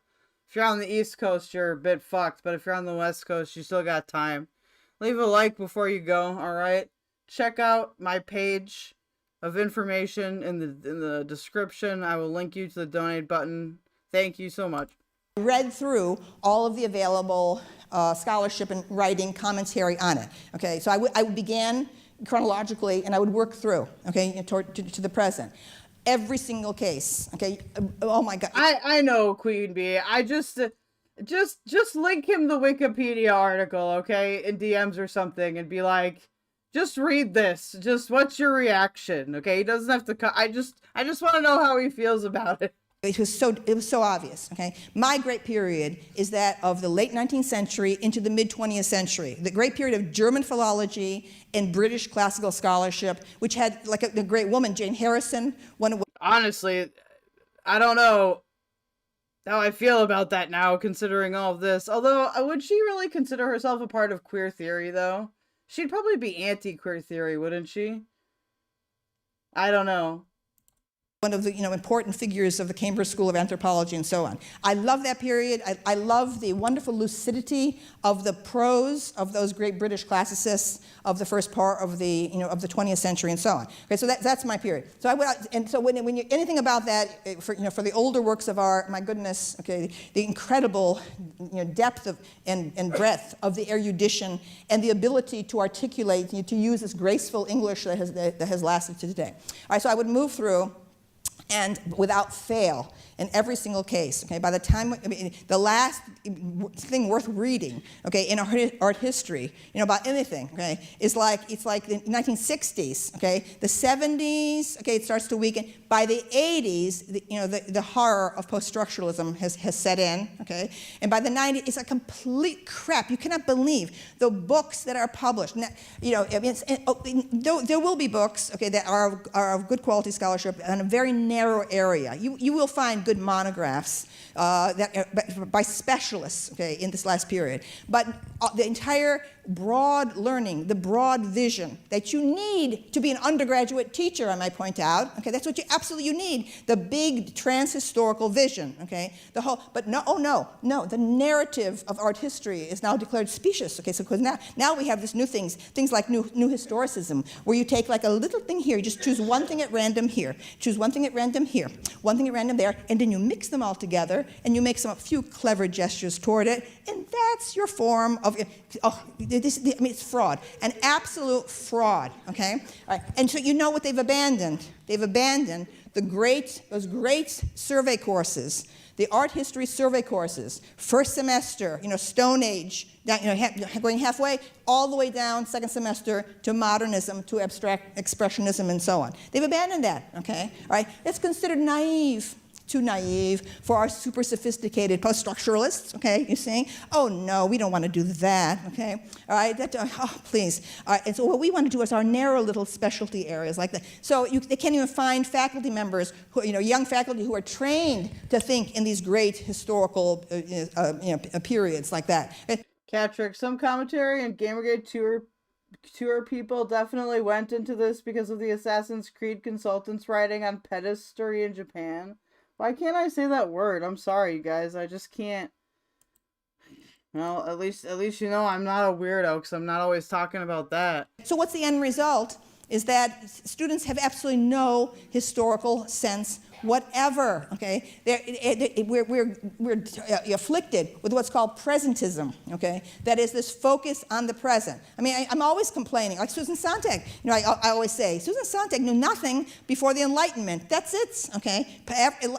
Speaker 1: East Coast. You're a bit fucked, but if you're on the West Coast, you still got time. Leave a like before you go. All right. Check out my page of information in the description. I will link you to the donate button. Thank you so much.
Speaker 19: Read through all of the available scholarship and writing commentary on it. Okay, so I began chronologically, and I would work through, okay, to the present. Every single case, okay. Oh my God.
Speaker 1: I know, Queen Bee. I just link him the Wikipedia article, okay, in DMs or something, and be like, just read this. Just what's your reaction, okay? He doesn't have to. I just want to know how he feels about it.
Speaker 19: It was so obvious, okay? My great period is that of the late 19th century into the mid-20th century. The great period of German philology and British classical scholarship, which had like a great woman, Jane Harrison.
Speaker 1: Honestly, I don't know how I feel about that now, considering all of this. Although, would she really consider herself a part of queer theory, though? She'd probably be anti-queer theory, wouldn't she? I don't know.
Speaker 19: one of the important figures of the Cambridge School of Anthropology and so on. I love that period. I love the wonderful lucidity of the prose of those great British classicists of the first part of the of the 20th century and so on. Okay, so that's my period. So when you anything about that for the older works of art, my goodness, okay, the incredible depth of and breadth of the erudition and the ability to articulate, to use this graceful English that has lasted to today. All right, so I would move through, and without fail, in every single case, okay, by the time, the last thing worth reading, okay, in art history, about anything, okay, it's like the 1960s, okay, the 70s, okay, it starts to weaken. By the 80s, the horror of post-structuralism has set in, okay, and by the 90s, it's a complete crap. You cannot believe the books that are published. Now, there will be books, okay, that are of good quality scholarship in a very narrow area. You will find good monographs by specialists, okay, in this last period. But the entire broad learning, the broad vision that you need to be an undergraduate teacher, I might point out, okay, that's what you need, the big trans-historical vision, okay, but no, the narrative of art history is now declared specious, okay, so because now we have this new things like new historicism, where you take like a little thing here, you just choose one thing at random here, choose one thing at random here, one thing at random there, and then you mix them all together, and you make a few clever gestures toward it, and that's your form of, it's fraud, an absolute fraud, okay? All right. And so what they've abandoned? They've abandoned those great survey courses, the art history survey courses, first semester, Stone Age, going halfway, all the way down second semester to modernism, to abstract expressionism, and so on. They've abandoned that, okay? All right. It's considered naive. Too naive for our super sophisticated post-structuralists, okay, you see? Oh no, we don't want to do that, okay? All right, please. All right, and so what we want to do is our narrow little specialty areas like that. So they can't even find faculty members, young faculty who are trained to think in these great historical periods like that.
Speaker 1: Catrick, some commentary and Gamergate tour people definitely went into this because of the Assassin's Creed consultants writing on pederasty in Japan. Why can't I say that word? I'm sorry, you guys. I just can't. Well, at least I'm not a weirdo, because I'm not always talking about that.
Speaker 19: So what's the end result? Is that students have absolutely no historical sense whatever, okay? We're afflicted with what's called presentism, okay? That is this focus on the present. I mean, I'm always complaining, like Susan Sontag. I always say, Susan Sontag knew nothing before the Enlightenment. That's it, okay?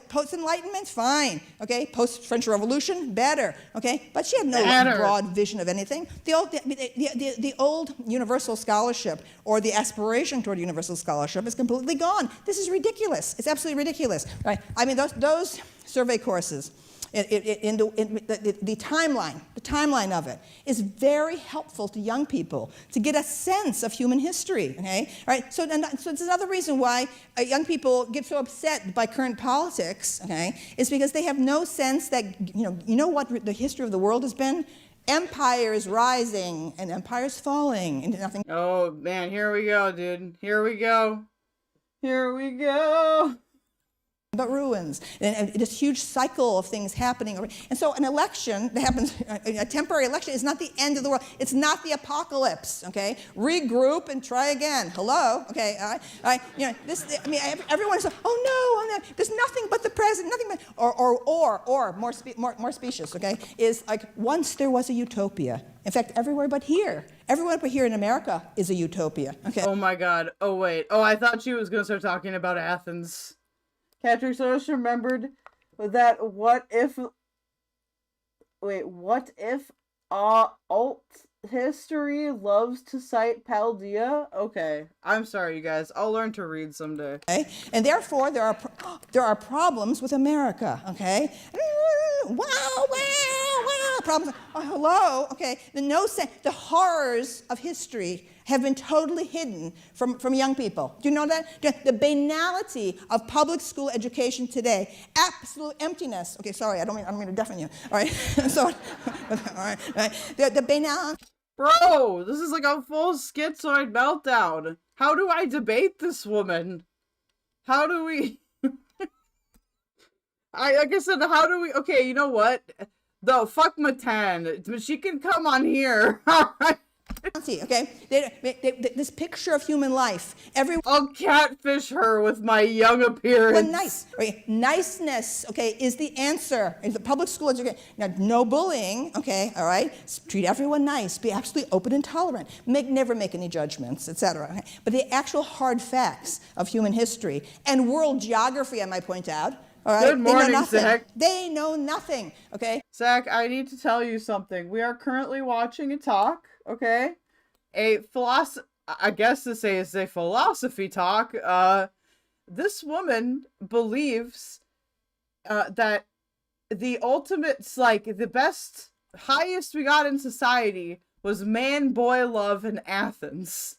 Speaker 19: Post-Enlightenment, fine, okay? Post-French Revolution, better, okay? But she had no broad vision of anything. The old universal scholarship, or the aspiration toward universal scholarship, is completely gone. This is ridiculous. It's absolutely ridiculous. Right? I mean, those survey courses, the timeline of it is very helpful to young people to get a sense of human history. Okay, all right. So it's another reason why young people get so upset by current politics. Okay, is because they have no sense that you know what the history of the world has been. Empires rising and empires falling into nothing.
Speaker 1: Oh man, here we go, dude. Here we go. Here we go.
Speaker 19: But ruins, and this huge cycle of things happening. And so an election that happens, a temporary election, is not the end of the world. It's not the apocalypse, okay? Regroup and try again. Hello, okay? All right. Everyone says, oh no, there's nothing but the present, nothing but, or more specious, okay? Is like, once there was a utopia. In fact, everywhere but here in America is a utopia, okay?
Speaker 1: Oh my God, oh wait. Oh, I thought she was gonna start talking about Athens. Patrick, so I just remembered that what if alt history loves to cite Paglia? Okay, I'm sorry, you guys. I'll learn to read someday.
Speaker 19: Okay? And therefore, there are problems with America. Okay, wow, problems. Oh, hello. Okay, the horrors of history have been totally hidden from young people. Do you know that? The banality of public school education today, absolute emptiness. Okay, sorry, I don't mean to deafen you. All right, so, all right. The banality.
Speaker 1: Bro, this is like a full schizoid meltdown. How do I debate this woman? How do we? like I said, how do we? Okay, you know what? The fuck Matan, she can come on here.
Speaker 19: Okay, this picture of human life.
Speaker 1: I'll catfish her with my young appearance.
Speaker 19: Nice, okay? Niceness, okay, is the answer in the public school education. Now, no bullying, okay, all right. Treat everyone nice. Be absolutely open and tolerant. Never make any judgments, etc. Okay? But the actual hard facts of human history and world geography, I might point out. All right?
Speaker 1: Good morning, Zach.
Speaker 19: They know nothing, okay?
Speaker 1: Zach, I need to tell you something. We are currently watching a talk, okay? I guess to say it's a philosophy talk. This woman believes that the ultimate, like, the best, highest we got in society was man-boy love in Athens.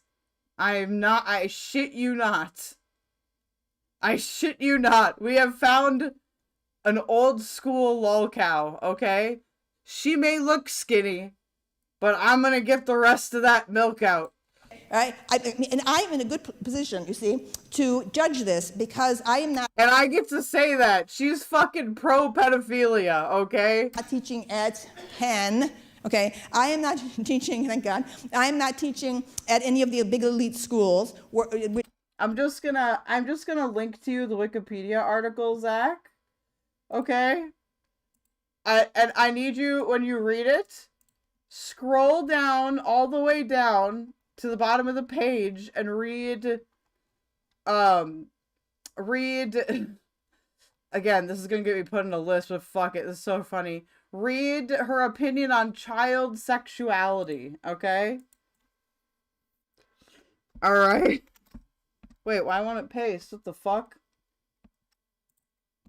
Speaker 1: I shit you not. I shit you not. We have found an old school lolcow, okay? She may look skinny, but I'm gonna get the rest of that milk out.
Speaker 19: All right? And I'm in a good position, you see, to judge this because I am not...
Speaker 1: And I get to say that. She's fucking pro-pedophilia, okay?
Speaker 19: Not teaching at Penn, okay? I am not teaching, thank God, I am not teaching at any of the big elite schools.
Speaker 1: I'm just gonna link to you the Wikipedia article, Zach. Okay? I need you, when you read it, scroll down all the way down to the bottom of the page and read again, this is gonna get me put in a list, but fuck it, this is so funny. Read her opinion on child sexuality, okay? Alright. Wait, why won't it paste? What the fuck?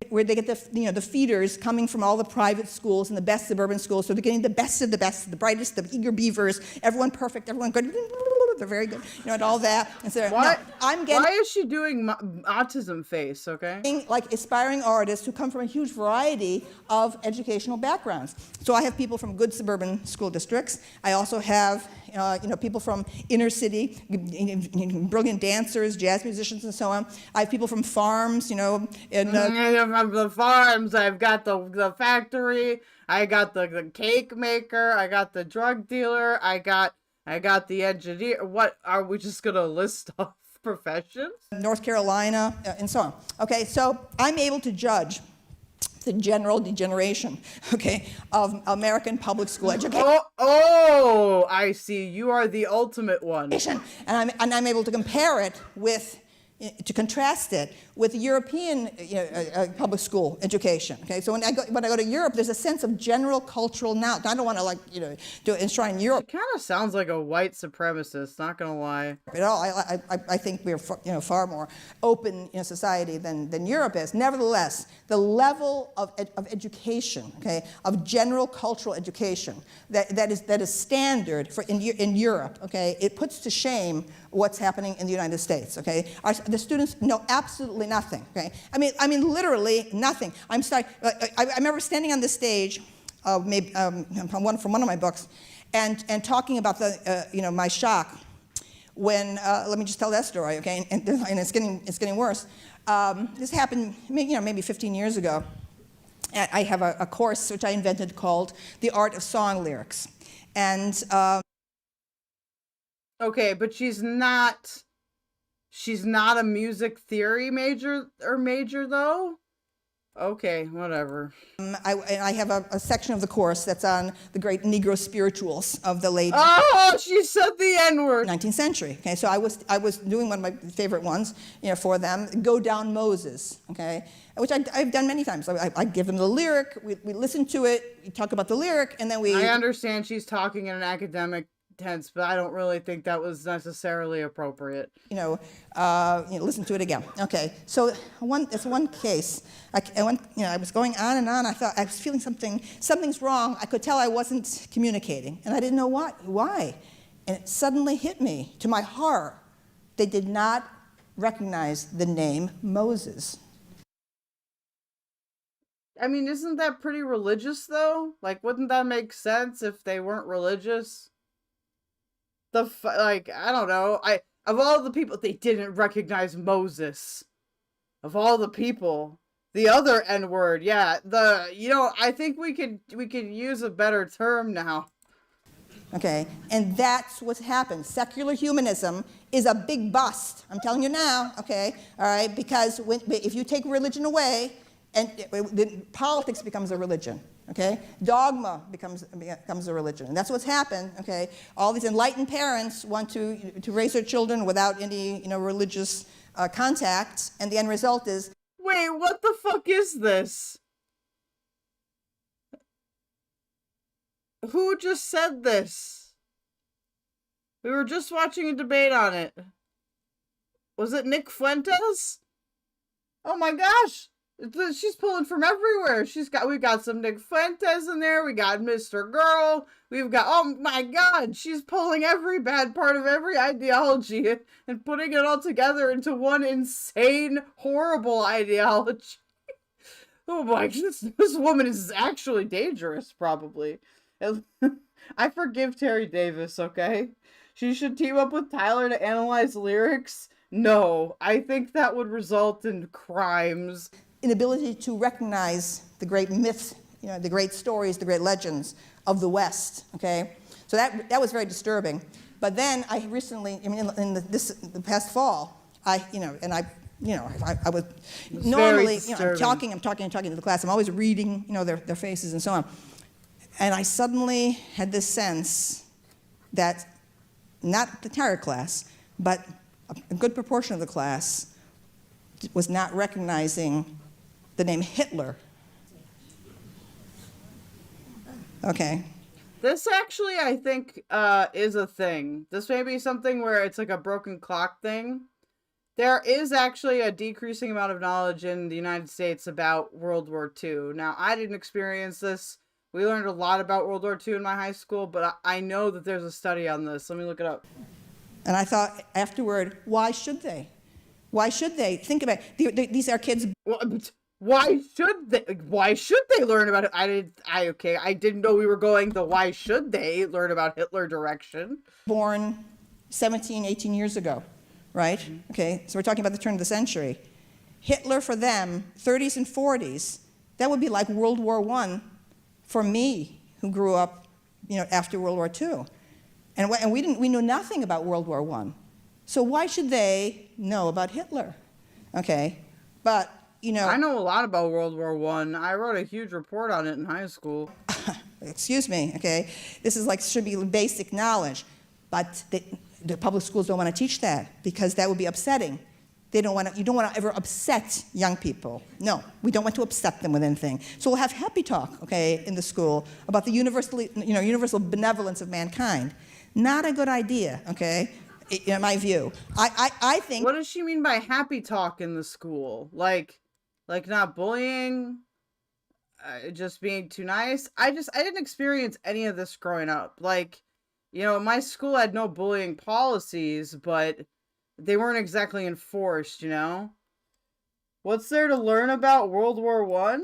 Speaker 19: Where they get the feeders coming from all the private schools and the best suburban schools, so they're getting the best, the brightest, the eager beavers, everyone perfect, everyone good, they're very good, and all that. And so,
Speaker 1: why,
Speaker 19: no, I'm getting...
Speaker 1: Why is she doing autism face, okay?
Speaker 19: Like aspiring artists who come from a huge variety of educational backgrounds. So I have people from good suburban school districts. I also have people from inner city, brilliant dancers, jazz musicians, and so on. I have people from farms, from
Speaker 1: the farms. I've got the factory. I got the cake maker. I got the drug dealer. I got the engineer. What are we just gonna list off professions?
Speaker 19: North Carolina, and so on. Okay, so I'm able to judge the general degeneration, okay, of American public school education.
Speaker 1: Oh, I see. You are the ultimate one.
Speaker 19: And I'm able to compare it with, to contrast it with European public school education. Okay, so when I go to Europe, there's a sense of general cultural knowledge. I don't want to do enshrine Europe.
Speaker 1: It kind of sounds like a white supremacist. Not gonna lie.
Speaker 19: At all, I think we're far more open in society than Europe is. Nevertheless, the level of education, okay, of general cultural education that is standard for in Europe, okay, it puts to shame what's happening in the United States. Okay, the students know absolutely nothing. Okay, I mean literally nothing. I remember standing on the stage, maybe from one of my books, and talking about my shock when let me just tell that story. Okay, and it's getting worse. This happened maybe 15 years ago. I have a course which I invented called The Art of Song Lyrics, and
Speaker 1: okay, but she's not a music theory major though? Okay, whatever.
Speaker 19: I have a section of the course that's on the great Negro spirituals of the late...
Speaker 1: Oh, she said the N-word!
Speaker 19: 19th century, okay? So I was doing one of my favorite ones, for them, Go Down Moses, okay? Which I've done many times. I give them the lyric, we listen to it, we talk about the lyric, and then we...
Speaker 1: I understand she's talking in an academic tense, but I don't really think that was necessarily appropriate.
Speaker 19: Listen to it again. Okay, so it's one case. I was going on and on. I thought I was feeling something's wrong. I could tell I wasn't communicating, and I didn't know why. And it suddenly hit me, to my horror. They did not recognize the name Moses.
Speaker 1: I mean, isn't that pretty religious, though? Like, wouldn't that make sense if they weren't religious? I don't know. Of all the people, they didn't recognize Moses. Of all the people, The other N word, yeah. I think we could use a better term now.
Speaker 19: Okay, and that's what's happened. Secular humanism is a big bust. I'm telling you now, okay, all right, because if you take religion away, and politics becomes a religion, okay? Dogma becomes a religion, and that's what's happened, okay? All these enlightened parents want to raise their children without any, religious contact, and the end result is...
Speaker 1: Wait, what the fuck is this? Who just said this? We were just watching a debate on it. Was it Nick Fuentes? Oh my gosh! She's pulling from everywhere. We've got some Nick Fuentes in there. We got Mr. Girl. We've got, oh my god, she's pulling every bad part of every ideology and putting it all together into one insane, horrible ideology. Oh my goodness, this woman is actually dangerous, probably. I forgive Terry Davis, okay? She should team up with Tyler to analyze lyrics? No, I think that would result in crimes.
Speaker 19: Inability to recognize the great myths, the great stories, the great legends of the West, okay? So that was very disturbing. But then I recently, the past fall, I was normally, I'm talking to the class. I'm always reading, their faces and so on. And I suddenly had this sense that not the entire class, but a good proportion of the class was not recognizing the name Hitler. Okay.
Speaker 1: This actually, I think, is a thing. This may be something where it's like a broken clock thing. There is actually a decreasing amount of knowledge in the United States about World War II. Now, I didn't experience this. We learned a lot about World War II in my high school, but I know that there's a study on this. Let me look it up.
Speaker 19: And I thought afterward, why should they? Why should they? Think about it. These are kids.
Speaker 1: Why should they learn about it? I didn't know we were going the why should they learn about Hitler direction.
Speaker 19: Born 17, 18 years ago, right? Okay, so we're talking about the turn of the century. Hitler for them, 30s and 40s, that would be like World War I for me, who grew up, after World War II. And we knew nothing about World War I. So why should they know about Hitler? Okay, but,
Speaker 1: I know a lot about World War I. I wrote a huge report on it in high school.
Speaker 19: Excuse me, okay? This is should be basic knowledge. But the public schools don't want to teach that because that would be upsetting. You don't want to ever upset young people. No, we don't want to upset them with anything. So we'll have happy talk, okay, in the school about the universal benevolence of mankind. Not a good idea, okay, in my view. I think...
Speaker 1: What does she mean by happy talk in the school? Like not bullying? Just being too nice? I didn't experience any of this growing up. My school had no bullying policies, but they weren't exactly enforced, What's there to learn about World War I?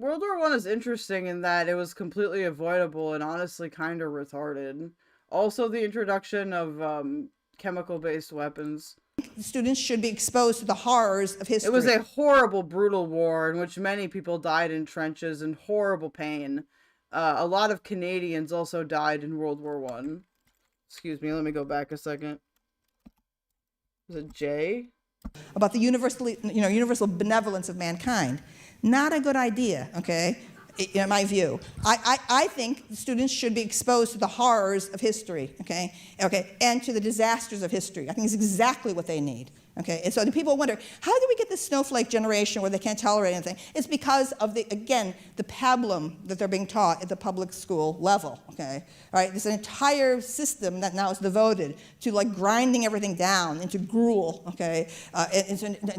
Speaker 1: World War I is interesting in that it was completely avoidable and honestly kind of retarded. Also, the introduction of chemical-based weapons.
Speaker 19: Students should be exposed to the horrors of history.
Speaker 1: It was a horrible, brutal war in which many people died in trenches in horrible pain. A lot of Canadians also died in World War I. Excuse me, let me go back a second. Was it J?
Speaker 19: About the universal benevolence of mankind. Not a good idea, okay, in my view. I think students should be exposed to the horrors of history, okay, and to the disasters of history. I think it's exactly what they need. Okay, and so the people wonder, how do we get this snowflake generation where they can't tolerate anything? It's because of the pablum that they're being taught at the public school level, okay? All right, there's an entire system that now is devoted to grinding everything down into gruel, okay?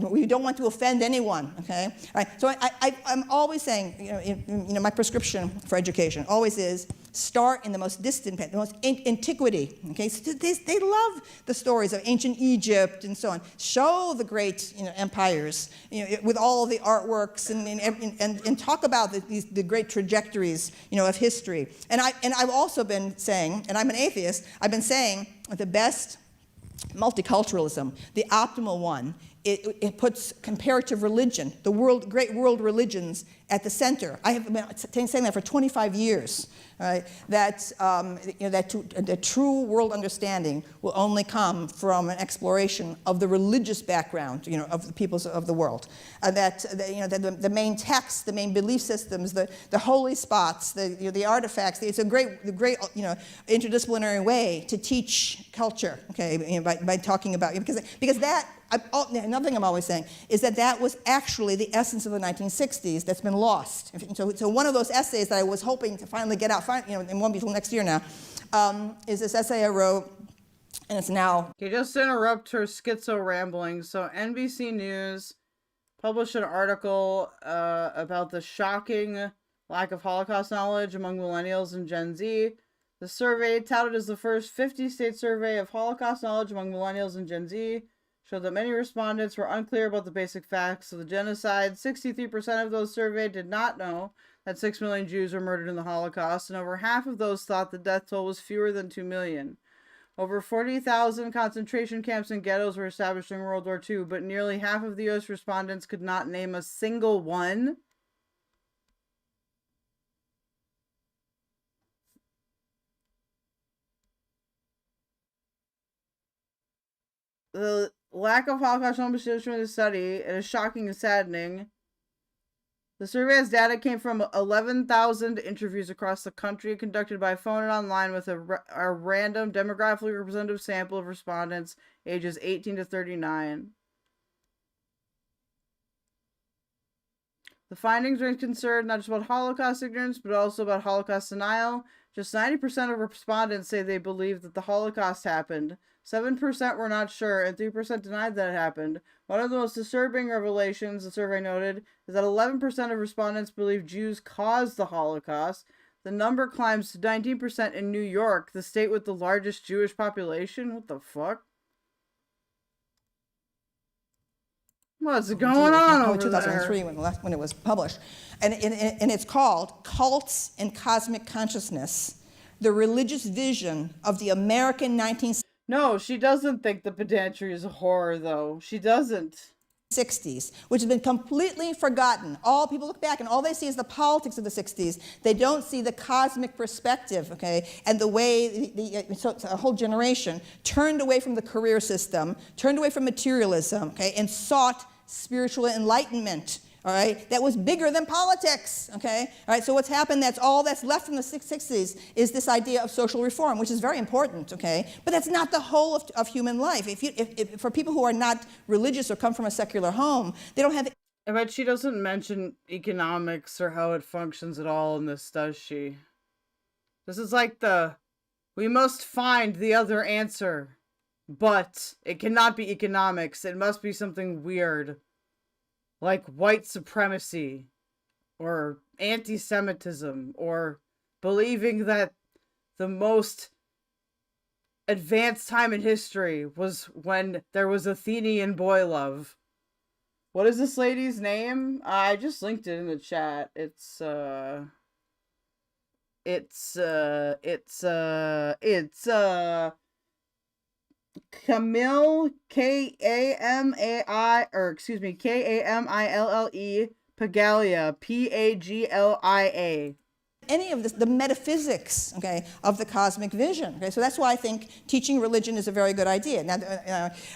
Speaker 19: We don't want to offend anyone, okay? All right, so I'm always saying, my prescription for education always is start in the most distant, the most antiquity, okay? So they love the stories of ancient Egypt and so on. Show the great empires with all the artworks and talk about the great trajectories of history. And I've also been saying, and I'm an atheist, I've been saying the best multiculturalism, the optimal one, it puts comparative religion, the great world religions, at the center. I have been saying that for 25 years. Right? That the true world understanding will only come from an exploration of the religious background, of the peoples of the world. The main texts, the main belief systems, the holy spots, the artifacts. It's a great interdisciplinary way to teach culture. Okay, by talking about because that. Another thing I'm always saying is that was actually the essence of the 1960s that's been lost. So one of those essays that I was hoping to finally get out, it won't be till next year now, is this essay I wrote, and it's now...
Speaker 1: Okay, just to interrupt her schizo ramblings. So NBC News published an article about the shocking lack of Holocaust knowledge among millennials and Gen Z. The survey, touted as the first 50-state survey of Holocaust knowledge among millennials and Gen Z, showed that many respondents were unclear about the basic facts of the genocide. 63% of those surveyed did not know that 6 million Jews were murdered in the Holocaust, and over half of those thought the death toll was fewer than 2 million. Over 40,000 concentration camps and ghettos were established during World War II, but nearly half of the U.S. respondents could not name a single one. The lack of Holocaust knowledge in the study, it is shocking and saddening. The survey's data came from 11,000 interviews across the country conducted by phone and online with a random demographically representative sample of respondents ages 18 to 39. The findings raised concern not just about Holocaust ignorance, but also about Holocaust denial. Just 90% of respondents say they believe that the Holocaust happened. 7% were not sure, and 3% denied that it happened. One of the most disturbing revelations, the survey noted, is that 11% of respondents believe Jews caused the Holocaust. The number climbs to 19% in New York, the state with the largest Jewish population. What the fuck? What's going on over
Speaker 19: 2003
Speaker 1: there?
Speaker 19: when it was published. And it's called Cults and Cosmic Consciousness, the Religious Vision of the American 1960s.
Speaker 1: No, she doesn't think the pedantry is a horror, though. She doesn't.
Speaker 19: 60s, which has been completely forgotten. All people look back and all they see is the politics of the 60s. They don't see the cosmic perspective, okay, and the way so a whole generation turned away from the career system, turned away from materialism, okay, and sought spiritual enlightenment. All right, that was bigger than politics. Okay, all right. So what's happened? That's all that's left from the 60s is this idea of social reform, which is very important. Okay, but that's not the whole of human life. If for people who are not religious or come from a secular home, they don't have.
Speaker 1: I bet she doesn't mention economics or how it functions at all in this, does she? This is like we must find the other answer, but it cannot be economics. It must be something weird. Like white supremacy, or anti-Semitism, or believing that the most advanced time in history was when there was Athenian boy love. What is this lady's name? I just linked it in the chat. It's Camille Kamille Paglia Paglia.
Speaker 19: Any of this, the metaphysics, okay, of the cosmic vision. Okay, so that's why I think teaching religion is a very good idea. Now,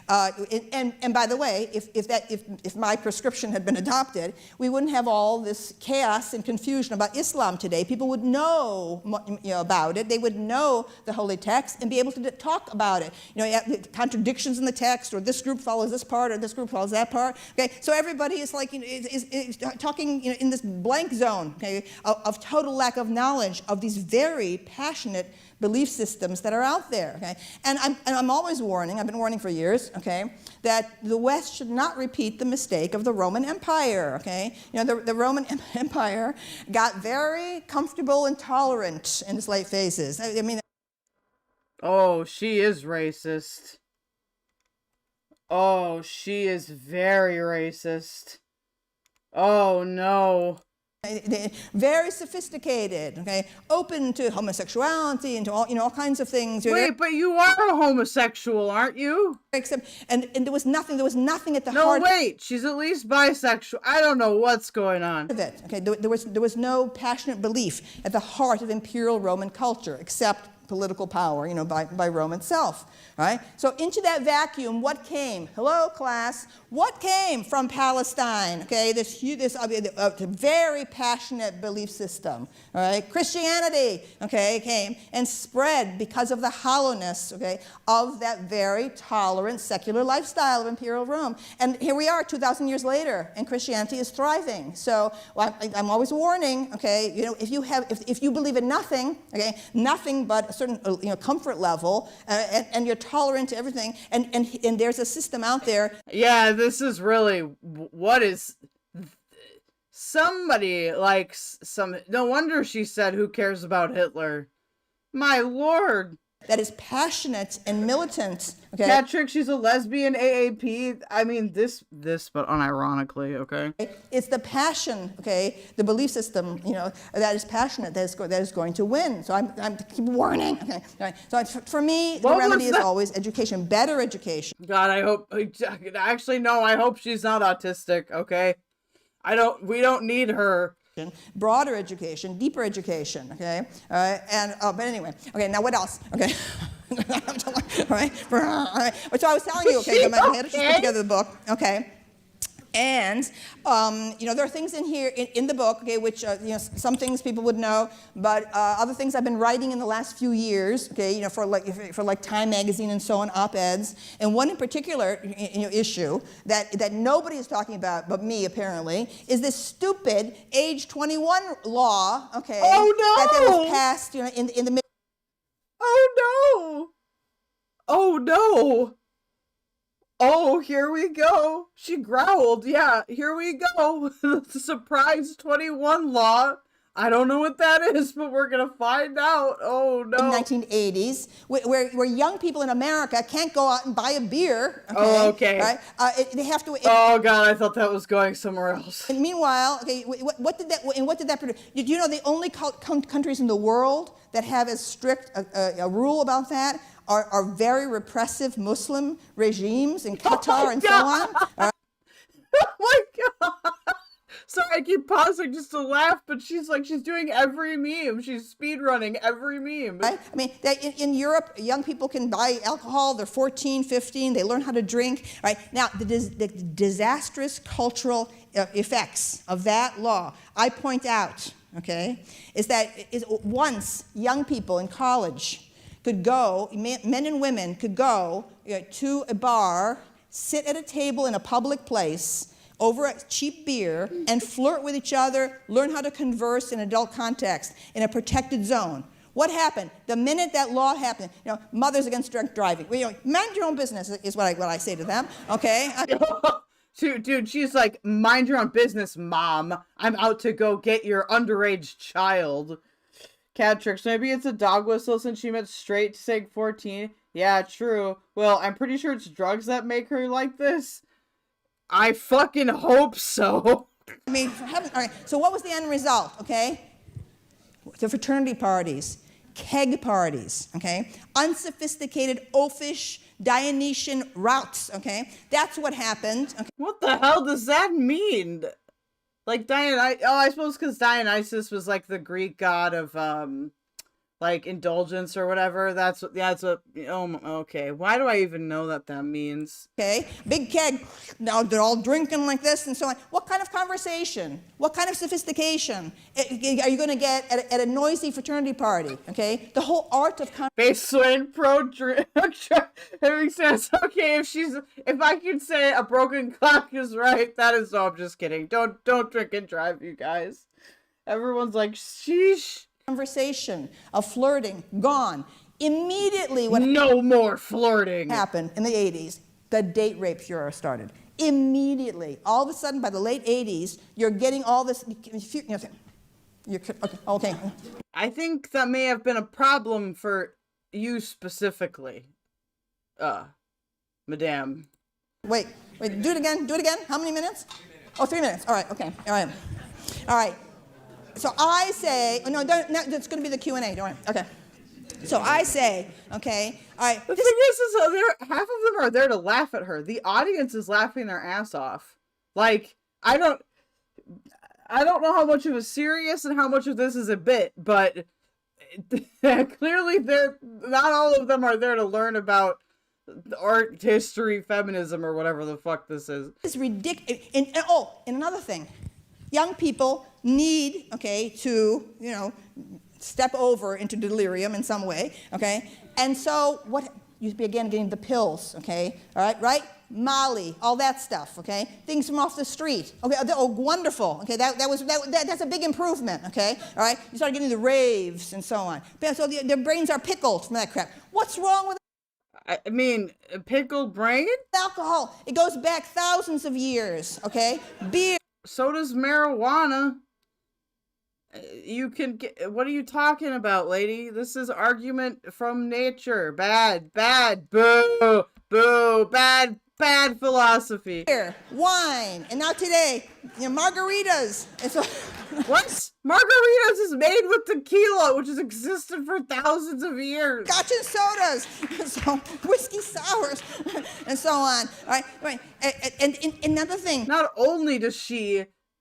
Speaker 19: and by the way, if my prescription had been adopted, we wouldn't have all this chaos and confusion about Islam today. People would know, about it. They would know the holy text and be able to talk about it. Contradictions in the text, or this group follows this part, or this group follows that part. Okay, so everybody is like is talking in this blank zone, okay, of total lack of knowledge of these very passionate belief systems that are out there. Okay? And I'm always warning, I've been warning for years, okay, that the West should not repeat the mistake of the Roman Empire. Okay? The Roman Empire got very comfortable and tolerant in its late phases. I mean,
Speaker 1: oh, she is racist. Oh, she is very racist. Oh no.
Speaker 19: Very sophisticated, okay, open to homosexuality and to all, all kinds of things.
Speaker 1: Wait, but you are a homosexual, aren't you?
Speaker 19: Except, and there was nothing at the heart.
Speaker 1: No, wait, she's at least bisexual. I don't know what's going on.
Speaker 19: Of it, okay, there was no passionate belief at the heart of imperial Roman culture, except political power, by Rome itself, right? So into that vacuum, what came? Hello, class. What came from Palestine? Okay, this very passionate belief system, all right? Christianity, okay, came and spread because of the hollowness, okay, of that very tolerant secular lifestyle of imperial Rome. And here we are 2,000 years later, and Christianity is thriving. So I'm always warning, okay, if you believe in nothing, okay, nothing but a certain comfort level, and you're tolerant to everything, and there's a system out there.
Speaker 1: Yeah, this is really what is somebody like some. No wonder she said, "Who cares about Hitler?" My lord.
Speaker 19: That is passionate and militant. Okay.
Speaker 1: Patrick, she's a lesbian AAP. I mean, this, but unironically, okay.
Speaker 19: It's the passion, okay, the belief system, that is passionate, that is going to win. So I'm keep warning. Okay. Right. So for me, the remedy is always education, better education.
Speaker 1: God, I hope. Actually, no. I hope she's not autistic. Okay. We don't need her.
Speaker 19: Broader education, deeper education, okay? But anyway, okay, now what else? Okay. All right. So I was telling you, okay, my editor put together the book, okay? And, there are things in here in the book, okay, which, some things people would know, but other things I've been writing in the last few years, okay, for like Time magazine and so on, op-eds. And one in particular, issue that nobody is talking about but me, apparently, is this stupid age 21 law, okay?
Speaker 1: Oh, no!
Speaker 19: That was passed, in the mid.
Speaker 1: Oh, no! Oh, no! Oh, here we go. She growled. Yeah, here we go. The surprise 21 law. I don't know what that is, but we're going to find out. Oh, no.
Speaker 19: In the 1980s, where young people in America can't go out and buy a beer. Okay,
Speaker 1: oh, okay.
Speaker 19: Right? They have to.
Speaker 1: Oh, God, I thought that was going somewhere else.
Speaker 19: And meanwhile, okay, what did that produce? Do you know the only countries in the world that have as strict a rule about that are very repressive Muslim regimes in Qatar and so on?
Speaker 1: Oh my God. Sorry, I keep pausing just to laugh, but she's doing every meme. She's speed running every meme.
Speaker 19: Right? I mean, in Europe, young people can buy alcohol. They're 14, 15. They learn how to drink. Right? Now, the disastrous cultural effects of that law, I point out, okay, is that once young people in college could go, men and women could go to a bar, sit at a table in a public place over a cheap beer and flirt with each other, learn how to converse in adult context in a protected zone. What happened? The minute that law happened, mothers against drunk driving. Mind your own business is what I say to them, okay?
Speaker 1: Dude, she's like, mind your own business, mom. I'm out to go get your underage child. Cat tricks. Maybe it's a dog whistle since she meant straight to say 14. Yeah, true. Well, I'm pretty sure it's drugs that make her like this. I fucking hope so.
Speaker 19: I mean, for heaven. All right. So what was the end result? Okay, the fraternity parties, keg parties. Okay, unsophisticated, oafish, Dionysian routes. Okay, that's what happened. Okay?
Speaker 1: What the hell does that mean? Like I suppose because Dionysus was like the Greek god of like indulgence or whatever. That's what. Okay. Why do I even know that means?
Speaker 19: Okay, big keg. Now they're all drinking like this and so on. What kind of conversation? What kind of sophistication are you going to get at a noisy fraternity party? Okay, the whole art of
Speaker 1: baseline pro drink. That makes sense. Okay, if I can say a broken clock is right, that is. No, I'm just kidding. Don't drink and drive, you guys. Everyone's like, sheesh.
Speaker 19: Conversation of flirting gone immediately.
Speaker 1: No more flirting
Speaker 19: happened in the 80s. The date rape furor started immediately. All of a sudden, by the late 80s, you're getting all this. Okay.
Speaker 1: I think that may have been a problem for you specifically, madame.
Speaker 19: Wait. Do it again. How many minutes? 3 minutes. Oh, 3 minutes. All right. Okay. All right. So I say, oh, no, that's going to be the Q&A, don't worry. Okay. So I say, okay, all right.
Speaker 1: The thing is half of them are there to laugh at her. The audience is laughing their ass off. Like, I don't know how much of it is serious and how much of this is a bit, but clearly not all of them are there to learn about art, history, feminism, or whatever the fuck this is.
Speaker 19: It's ridiculous. And another thing, young people need, okay, to, step over into delirium in some way, okay? And so what, you begin getting the pills, okay? All right, right? Molly, all that stuff, okay? Things from off the street, okay? Oh, wonderful, okay? That's a big improvement, okay? All right? You start getting the raves and so on. So their brains are pickled from that crap. What's wrong with
Speaker 1: I mean, a pickled brain?
Speaker 19: alcohol? It goes back thousands of years, okay? Beer.
Speaker 1: So does marijuana. You can get, what are you talking about, lady? This is argument from nature. Bad, boo, bad philosophy.
Speaker 19: Beer, wine, and now today, margaritas. And so,
Speaker 1: what? Margaritas is made with tequila, which has existed for thousands of years.
Speaker 19: Scotch and sodas, so whiskey sours, and so on. All right. And another thing.
Speaker 1: Not only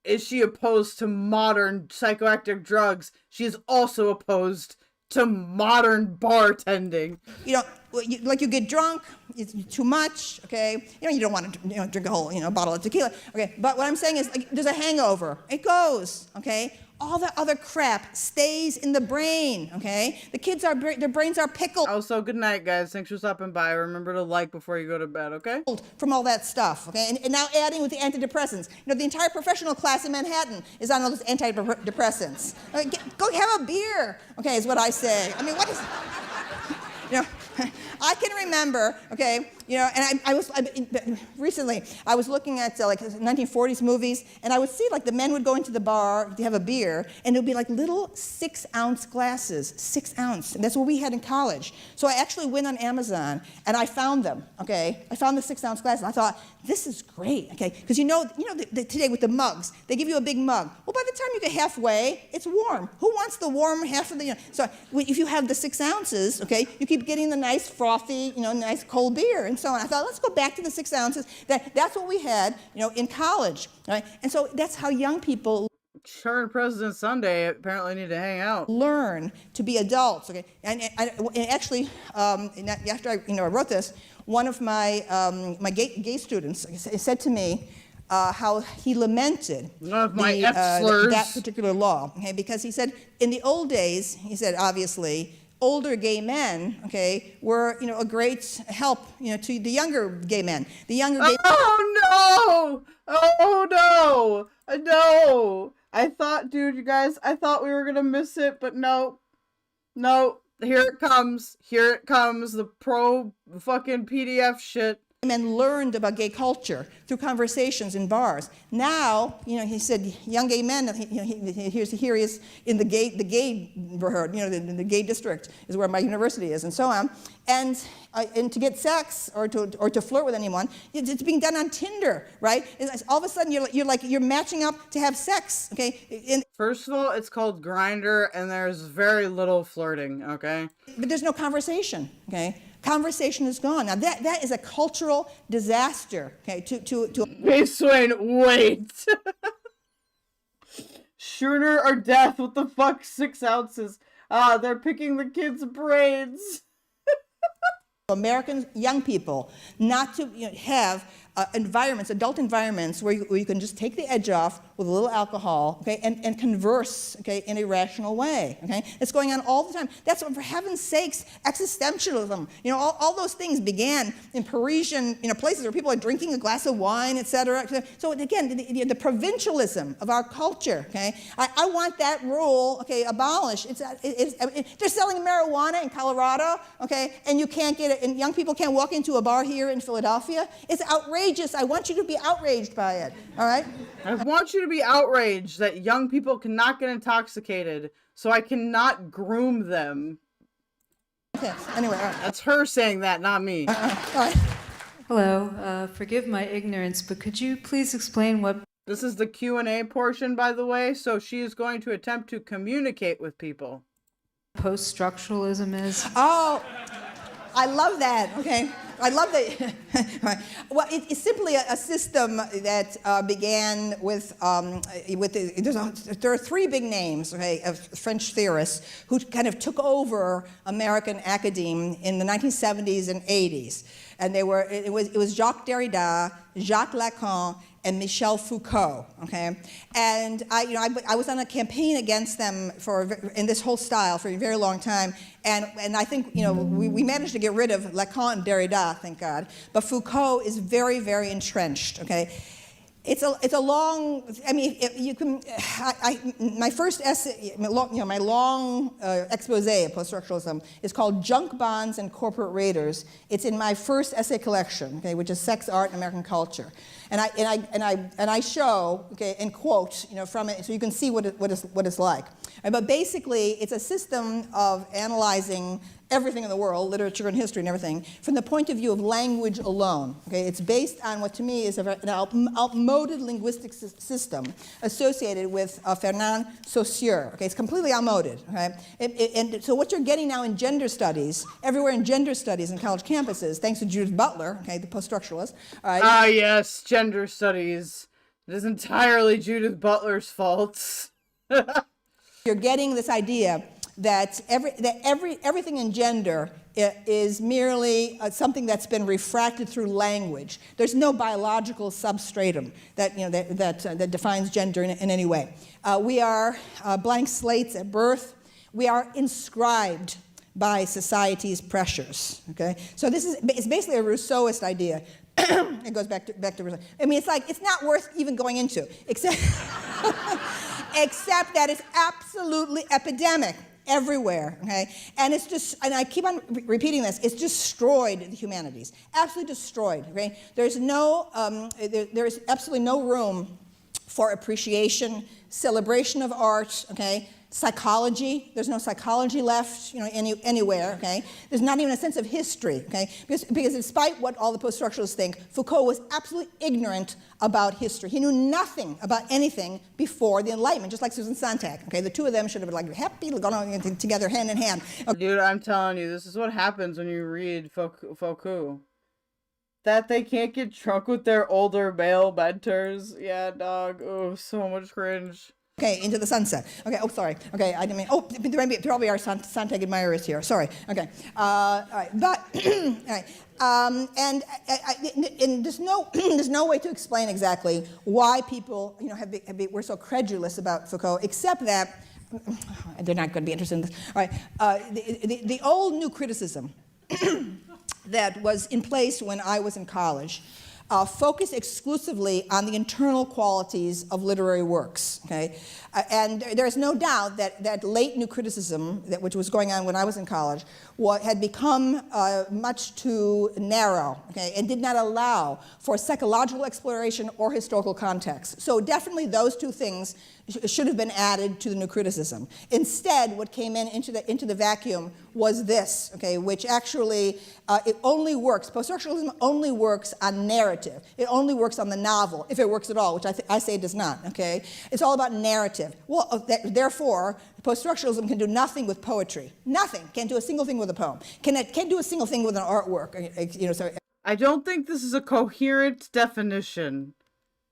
Speaker 1: is she opposed to modern psychoactive drugs, she is also opposed to modern bartending.
Speaker 19: You get drunk, it's too much, okay? You don't want to drink a whole bottle of tequila, okay? But what I'm saying is, there's a hangover. It goes, okay? All that other crap stays in the brain, okay? The kids their brains are pickled.
Speaker 1: Also, good night, guys. Thanks for stopping by. Remember to like before you go to bed, okay?
Speaker 19: From all that stuff, okay? And now adding with the antidepressants. The entire professional class in Manhattan is on all those antidepressants. Go have a beer, okay, is what I say. I mean, what is... I can remember, okay, and recently I was looking at 1940s movies, and I would see the men would go into the bar to have a beer, and it would be little 6-ounce glasses, 6 ounce, and that's what we had in college. So I actually went on Amazon and I found them, okay? I found the 6-ounce glasses, and I thought, this is great, okay? Because today with the mugs, they give you a big mug. Well, by the time you get halfway, it's warm. Who wants the warm half of the, so if you have the 6 ounces, okay, you keep getting the nice frothy, nice cold beer and so on. I thought, let's go back to the 6 ounces. That's what we had, in college, right? And so that's how young people
Speaker 1: Sure, President Sunday apparently need to hang out.
Speaker 19: Learn to be adults, okay? And actually, after I wrote this, one of my gay students said to me how he lamented that particular law, okay? Because he said in the old days, he said obviously, older gay men, okay, were a great help, to the younger gay men. The younger gay.
Speaker 1: Oh no! Oh no! No! I thought, you guys, I thought we were gonna miss it, but no. Here it comes. The pro fucking PDF shit.
Speaker 19: Men learned about gay culture through conversations in bars. Now, he said young gay men. Here he is in the gay neighborhood. The gay district is where my university is, and so on. And to get sex or to flirt with anyone, it's being done on Tinder, right? All of a sudden you're matching up to have sex, okay?
Speaker 1: First of all, it's called Grindr, and there's very little flirting, okay?
Speaker 19: But there's no conversation, okay? Conversation is gone. Now that is a cultural disaster. Okay,
Speaker 1: Hey Swain, wait. Schooner or death? What the fuck? 6 ounces. They're picking the kids' brains.
Speaker 19: American young people not to have adult environments where you can just take the edge off with a little alcohol, okay, and converse, okay, in a rational way, okay? It's going on all the time. That's what, for heaven's sakes, existentialism. All those things began in Parisian, places where people are drinking a glass of wine, etc. So again, the provincialism of our culture, okay? I want that rule, okay, abolished. They're selling marijuana in Colorado, okay, and you can't get it, and young people can't walk into a bar here in Philadelphia. It's outrageous. I want you to be outraged by it, all right?
Speaker 1: I want you to be outraged that young people cannot get intoxicated, so I cannot groom them.
Speaker 19: Okay, anyway. All right.
Speaker 1: That's her saying that, not me.
Speaker 19: All right.
Speaker 3: Hello, forgive my ignorance, but could you please explain what
Speaker 1: This is the Q&A portion, by the way, so she is going to attempt to communicate with people.
Speaker 3: Post-structuralism is?
Speaker 19: Oh, I love that. Okay, I love that. Right. Well, it's simply a system that began with there are three big names, okay, of French theorists who kind of took over American academe in the 1970s and 80s, and it was Jacques Derrida, Jacques Lacan, and Michel Foucault, okay? And I was on a campaign against them in this whole style for a very long time, and I think, we managed to get rid of Lacan and Derrida, thank God, but Foucault is very, very entrenched, okay? It's a long, I mean, you can, my first essay, my long expose of post-structuralism is called Junk Bonds and Corporate Raiders. It's in my first essay collection, okay, which is Sex, Art, and American Culture. And I show, okay, and quote, from it, so you can see what it's like. But basically, it's a system of analyzing everything in the world, literature and history and everything, from the point of view of language alone. Okay, it's based on what to me is an outmoded linguistic system associated with Fernand Saussure. Okay, it's completely outmoded. Okay, and so what you're getting now in gender studies, everywhere in gender studies in college campuses, thanks to Judith Butler, okay, the post-structuralist.
Speaker 1: Ah, yes, gender studies. It is entirely Judith Butler's fault.
Speaker 19: You're getting this idea that everything in gender is merely something that's been refracted through language. There's no biological substratum that defines gender in any way. We are blank slates at birth. We are inscribed by society's pressures. Okay, so it's basically a Rousseauist idea. It goes back to Rousseau. I mean, it's not worth even going into, except that it's absolutely epidemic everywhere, okay? And it's just, and I keep on repeating this, it's destroyed the humanities, absolutely destroyed, okay? There's there's absolutely no room for appreciation, celebration of art, okay? Psychology, there's no psychology left, anywhere, okay? There's not even a sense of history, okay? Because despite what all the post-structuralists think, Foucault was absolutely ignorant about history. He knew nothing about anything before the Enlightenment, just like Susan Sontag, okay? The two of them should have been happily gone together hand in hand. Okay.
Speaker 1: Dude, I'm telling you, this is what happens when you read Foucault. That they can't get drunk with their older male mentors. Yeah, dog. Oh, so much cringe.
Speaker 19: Okay, into the sunset. Okay, oh, sorry. Okay, I didn't mean, there probably are Sontag admirers here. Sorry. Okay. All right, but, all right. And there's no way to explain exactly why people, were so credulous about Foucault, except that, they're not going to be interested in this. All right, the old new criticism that was in place when I was in college focused exclusively on the internal qualities of literary works, okay? And there's no doubt that late new criticism, which was going on when I was in college, had become much too narrow, okay, and did not allow for psychological exploration or historical context. So definitely those two things should have been added to the new criticism. Instead, what came into the vacuum was this, okay, which actually it only works. Post-structuralism only works on narrative. It only works on the novel, if it works at all, which I say it does not. Okay, it's all about narrative. Well, therefore, post-structuralism can do nothing with poetry. Nothing. Can't do a single thing with a poem. Can't do a single thing with an artwork. So
Speaker 1: I don't think this is a coherent definition.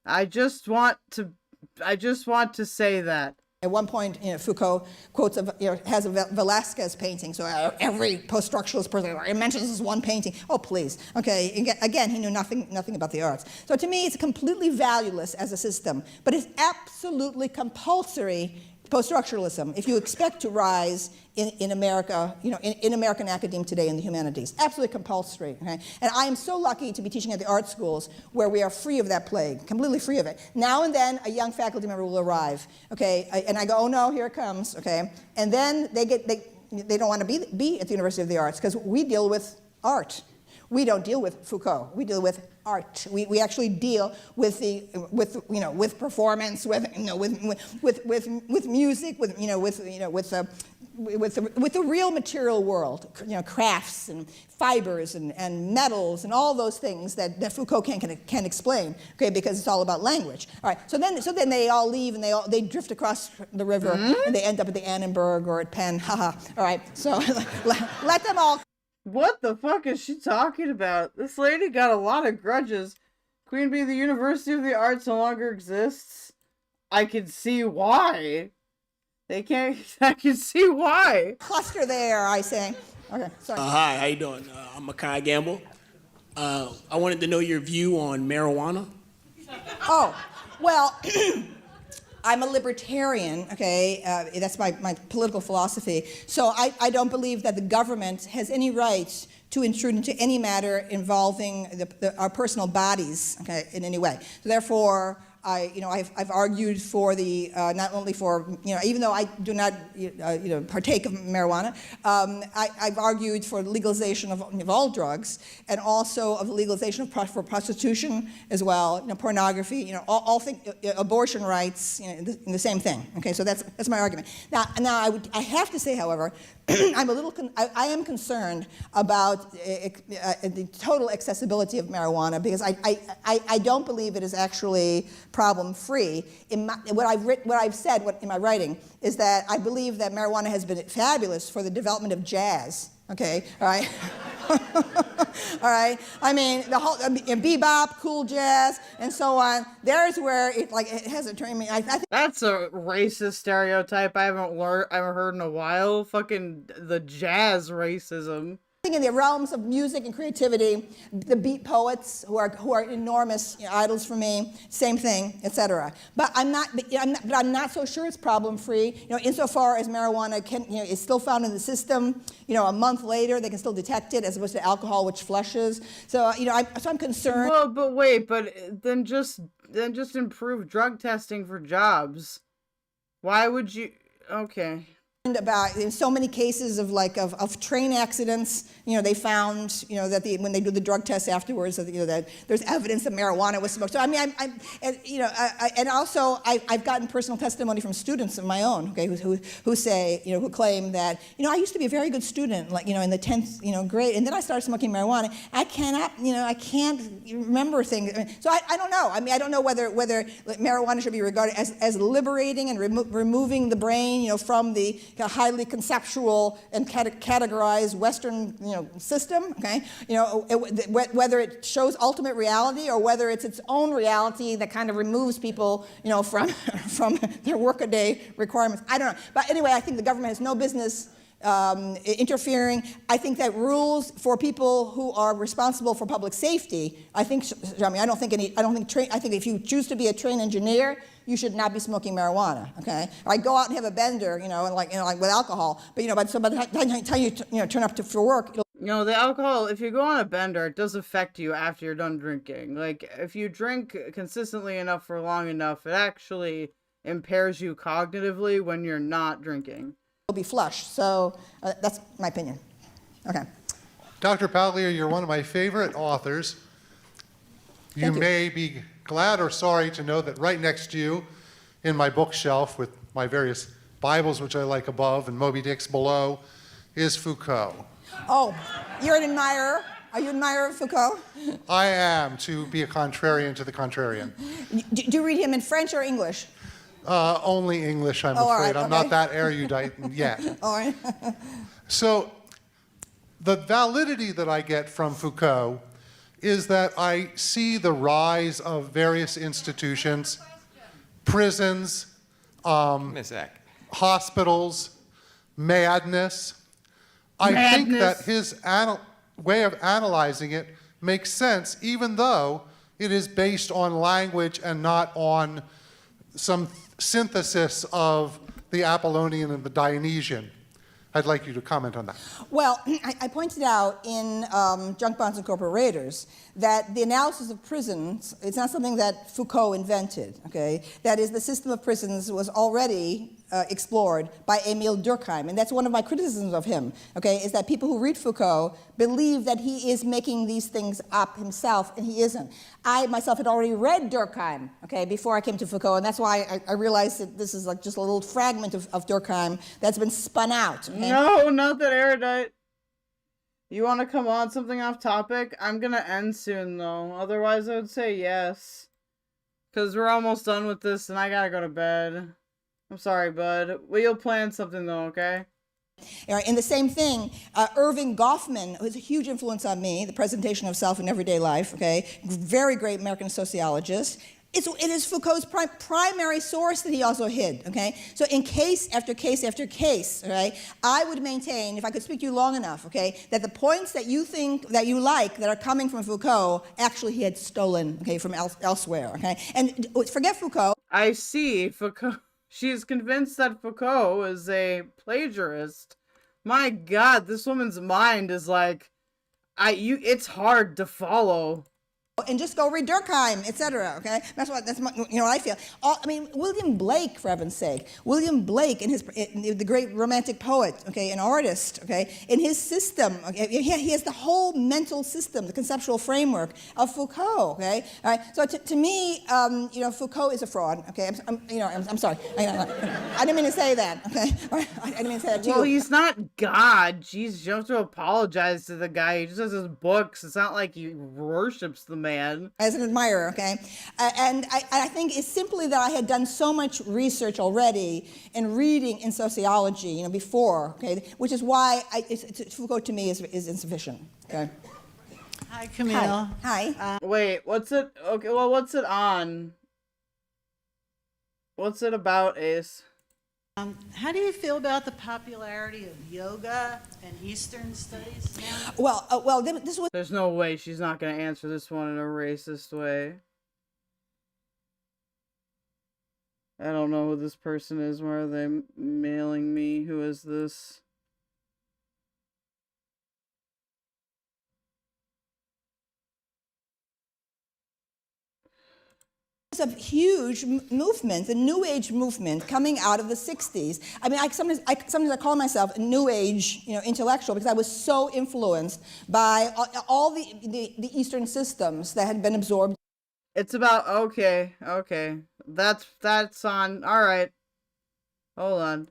Speaker 1: I just want to say that.
Speaker 19: At one point, Foucault quotes has a Velázquez painting. So every post-structuralist person mentions this one painting. Oh, please. Okay. Again, he knew nothing about the arts. So to me, it's completely valueless as a system, but it's absolutely compulsory post-structuralism if you expect to rise in America, in American academe today in the humanities. Absolutely compulsory. Okay? And I am so lucky to be teaching at the art schools where we are free of that plague, completely free of it. Now and then, a young faculty member will arrive, okay, and I go, oh no, here it comes, okay, and then they don't want to be at the University of the Arts because we deal with art. We don't deal with Foucault. We deal with art. We actually deal with with performance, with music, with with the real material world, crafts and fibers and metals and all those things that Foucault can explain, okay, because it's all about language. All right, so then they all leave and they drift across the river and they end up at the Annenberg or at Penn, haha. All right, so let them all.
Speaker 1: What the fuck is she talking about? This lady got a lot of grudges. Queen Bee, the University of the Arts no longer exists. I can see why. They can't. I can see why.
Speaker 19: Cluster there, I say. Okay, sorry.
Speaker 4: Hi, how you doing? I'm Makai Gamble. I wanted to know your view on marijuana.
Speaker 19: Oh, well, I'm a libertarian, okay? That's my political philosophy. So I don't believe that the government has any right to intrude into any matter involving our personal bodies, okay, in any way. So therefore, I've argued for the not only for even though I do not partake of marijuana, I've argued for legalization of all drugs and also of the legalization for prostitution as well, pornography, all things, abortion rights, the same thing. Okay, so that's my argument. Now I have to say, however, I am concerned about the total accessibility of marijuana because I don't believe it is actually problem-free. What I've said in my writing is that I believe that marijuana has been fabulous for the development of jazz. Okay, all right. All right. I mean, the whole bebop, cool jazz, and so on. There's where it has a turn. I think
Speaker 1: that's a racist stereotype I haven't heard in a while. Fucking the jazz racism.
Speaker 19: In the realms of music and creativity, the beat poets who are enormous idols for me, same thing, etc. But I'm not so sure it's problem free. Insofar as marijuana is still found in the system, a month later they can still detect it as opposed to alcohol, which flushes. So I'm concerned.
Speaker 1: Well, but then just improve drug testing for jobs. Why would you? Okay.
Speaker 19: About in so many cases of train accidents, they found that when they do the drug test afterwards, that there's evidence that marijuana was smoked. So I mean, and also I've gotten personal testimony from students of my own, okay, who say who claim that I used to be a very good student, in the 10th grade, and then I started smoking marijuana. I can't remember things. So I don't know. I mean, I don't know whether marijuana should be regarded as liberating and removing the brain from the highly conceptual and categorized Western, system. Okay, whether it shows ultimate reality or whether it's its own reality that kind of removes people, from their workaday requirements. I don't know. But anyway, I think the government has no business interfering. I think that rules for people who are responsible for public safety. I think if you choose to be a train engineer, you should not be smoking marijuana. Okay, or I go out and have a bender, with alcohol. But so by the time you turn up for work,
Speaker 1: the alcohol. If you go on a bender, it does affect you after you're done drinking. Like if you drink consistently enough for long enough, it actually impairs you cognitively when you're not drinking.
Speaker 19: Be flushed. So that's my opinion. Okay.
Speaker 12: Dr. Paglia, you're one of my favorite authors. You may be glad or sorry to know that right next to you in my bookshelf with my various Bibles, which I like above, and Moby Dicks below, is Foucault.
Speaker 19: Oh, you're an admirer? Are you an admirer of Foucault?
Speaker 12: I am, to be a contrarian to the contrarian.
Speaker 19: Do you read him in French or English?
Speaker 12: Only English, I'm afraid.
Speaker 19: Right,
Speaker 12: I'm not that erudite yet.
Speaker 19: All right.
Speaker 12: So the validity that I get from Foucault is that I see the rise of various institutions, prisons, hospitals, madness. I think that his way of analyzing it makes sense, even though it is based on language and not on some synthesis of the Apollonian and the Dionysian. I'd like you to comment on that.
Speaker 19: Well, I pointed out in Junk Bonds and Corporate Raiders that the analysis of prisons, it's not something that Foucault invented, okay? That is, the system of prisons was already explored by Émile Durkheim, and that's one of my criticisms of him, okay, is that people who read Foucault believe that he is making these things up himself, and he isn't. I myself had already read Durkheim, okay, before I came to Foucault, and that's why I realized that this is like just a little fragment of Durkheim that's been spun out. Okay?
Speaker 1: No, not that erudite. You want to come on something off topic? I'm gonna end soon though. Otherwise, I would say yes. Because we're almost done with this and I gotta go to bed. I'm sorry, bud. We'll plan something though, okay?
Speaker 19: And the same thing, Irving Goffman, who's a huge influence on me, the presentation of self in everyday life, okay? Very great American sociologist. It is Foucault's primary source that he also hid, okay? So in case after case after case, right, I would maintain, if I could speak to you long enough, okay, that the points that you think, that you like, that are coming from Foucault, actually he had stolen, okay, from elsewhere, okay? And forget Foucault.
Speaker 1: I see, Foucault. She is convinced that Foucault is a plagiarist. My God, this woman's mind is like, it's hard to follow.
Speaker 19: And just go read Durkheim, etc. Okay, that's what I feel. I mean, William Blake, for heaven's sake, William Blake, the great romantic poet, okay, an artist, okay, in his system, okay, he has the whole mental system, the conceptual framework of Foucault. Okay, all right. So to me, Foucault is a fraud. Okay, I'm sorry. I didn't mean to say that. Okay, I didn't mean to say that to you.
Speaker 1: Well, he's not God. Jeez, you have to apologize to the guy. He just has his books. It's not like he worships the man.
Speaker 19: As an admirer, okay? And I think it's simply that I had done so much research already and reading in sociology, before, okay? Which is why Foucault to me is insufficient, okay?
Speaker 6: Hi, Camille.
Speaker 19: Hi.
Speaker 1: Wait, what's it? Okay, well, what's it on? What's it about, Ace?
Speaker 6: How do you feel about the popularity of yoga and Eastern studies now?
Speaker 19: Well, this was...
Speaker 1: There's no way she's not going to answer this one in a racist way. I don't know who this person is. Where are they mailing me? Who is this?
Speaker 19: A huge movement, the New Age movement coming out of the 60s. I mean, sometimes I call myself a New Age, intellectual because I was so influenced by all the Eastern systems that had been absorbed.
Speaker 1: It's about, okay. That's on, all right. Hold on.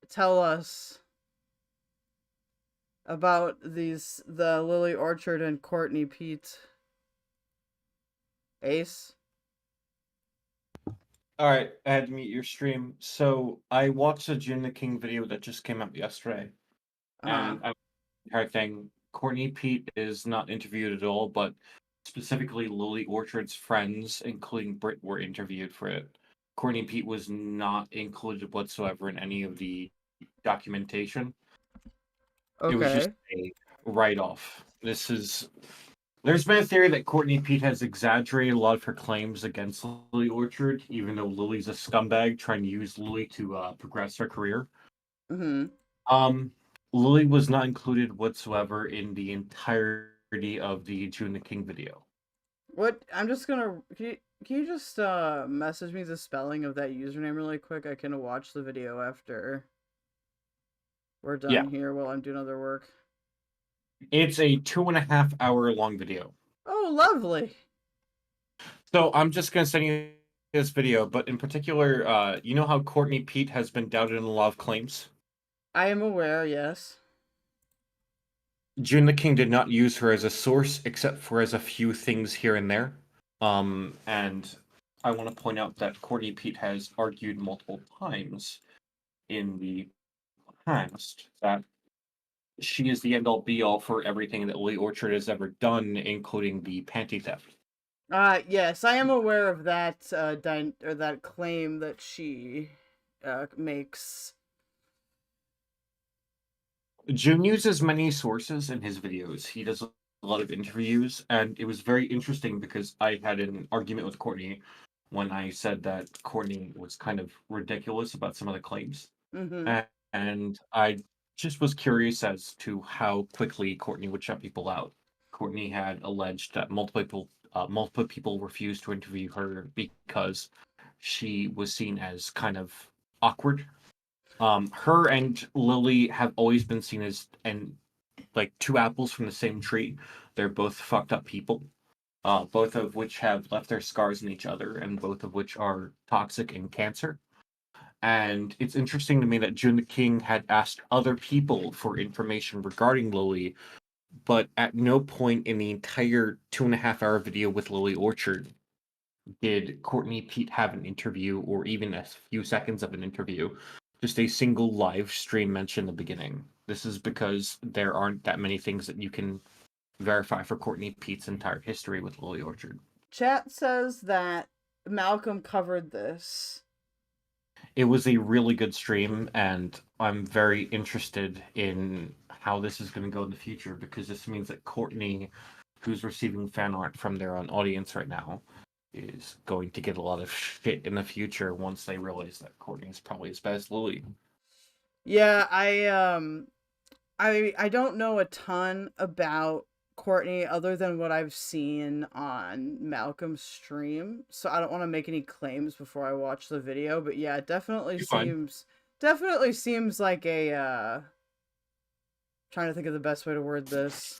Speaker 1: Tell us about the Lily Orchard and Courtney Peet. Ace?
Speaker 7: Alright, I had to mute your stream. So, I watched a June the King video that just came out yesterday. And I entire thing. Courtney Peet is not interviewed at all, but specifically Lily Orchard's friends, including Britt, were interviewed for it. Courtney Peet was not included whatsoever in any of the documentation.
Speaker 1: Okay.
Speaker 7: It was just a write-off. There's been a theory that Courtney Peet has exaggerated a lot of her claims against Lily Orchard, even though Lily's a scumbag trying to use Lily to progress her career.
Speaker 1: Mm-hmm.
Speaker 7: Lily was not included whatsoever in the entirety of the June the King video.
Speaker 1: What? I'm just gonna... Can you just message me the spelling of that username really quick? I can watch the video after we're done here while I'm doing other work.
Speaker 7: It's a 2.5 hour long video.
Speaker 1: Oh, lovely.
Speaker 7: So I'm just going to send you this video, but in particular, you know how Courtney Peet has been doubted in a lot of claims?
Speaker 1: I am aware, yes.
Speaker 7: June the King did not use her as a source, except for as a few things here and there. And I want to point out that Courtney Peet has argued multiple times in the past that she is the end-all be-all for everything that Lily Orchard has ever done, including the panty theft.
Speaker 1: Yes, I am aware of that, that claim that she makes.
Speaker 7: June uses many sources in his videos. He does a lot of interviews, and it was very interesting because I had an argument with Courtney when I said that Courtney was kind of ridiculous about some of the claims.
Speaker 1: Mm-hmm.
Speaker 7: and I just was curious as to how quickly Courtney would shut people out. Courtney had alleged that multiple people refused to interview her because she was seen as kind of awkward. Her and Lily have always been seen as like two apples from the same tree. They're both fucked up people, both of which have left their scars in each other, and both of which are toxic and cancer. And it's interesting to me that June the King had asked other people for information regarding Lily, but at no point in the entire 2.5-hour video with Lily Orchard did Courtney Peet have an interview or even a few seconds of an interview. Just a single live stream mention in the beginning. This is because there aren't that many things that you can verify for Courtney Peet's entire history with Lily Orchard.
Speaker 1: Chat says that Malcolm covered this.
Speaker 7: It was a really good stream, and I'm very interested in how this is going to go in the future, because this means that Courtney, who's receiving fan art from their own audience right now, is going to get a lot of shit in the future once they realize that Courtney is probably as bad as Lily.
Speaker 1: Yeah, I don't know a ton about Courtney other than what I've seen on Malcolm's stream, so I don't want to make any claims before I watch the video, but yeah, it definitely seems like a trying to think of the best way to word this,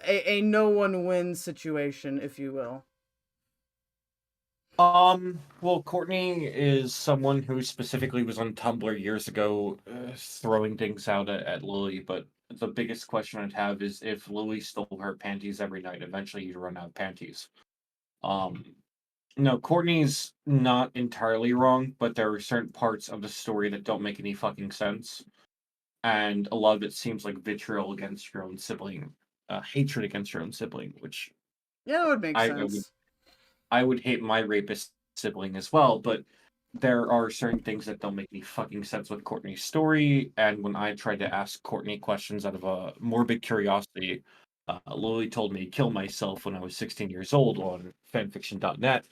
Speaker 1: a no one wins situation, if you will.
Speaker 7: Well, Courtney is someone who specifically was on Tumblr years ago, throwing things out at Lily, but the biggest question I'd have is if Lily stole her panties every night, eventually you'd run out of panties. No, Courtney's not entirely wrong, but there are certain parts of the story that don't make any fucking sense. And a lot of it seems like vitriol against your own sibling, hatred against your own sibling, which...
Speaker 1: Yeah, it would make sense.
Speaker 7: I would hate my rapist sibling as well, but there are certain things that don't make any fucking sense with Courtney's story, and when I tried to ask Courtney questions out of a morbid curiosity, Lily told me to kill myself when I was 16 years old on fanfiction.net.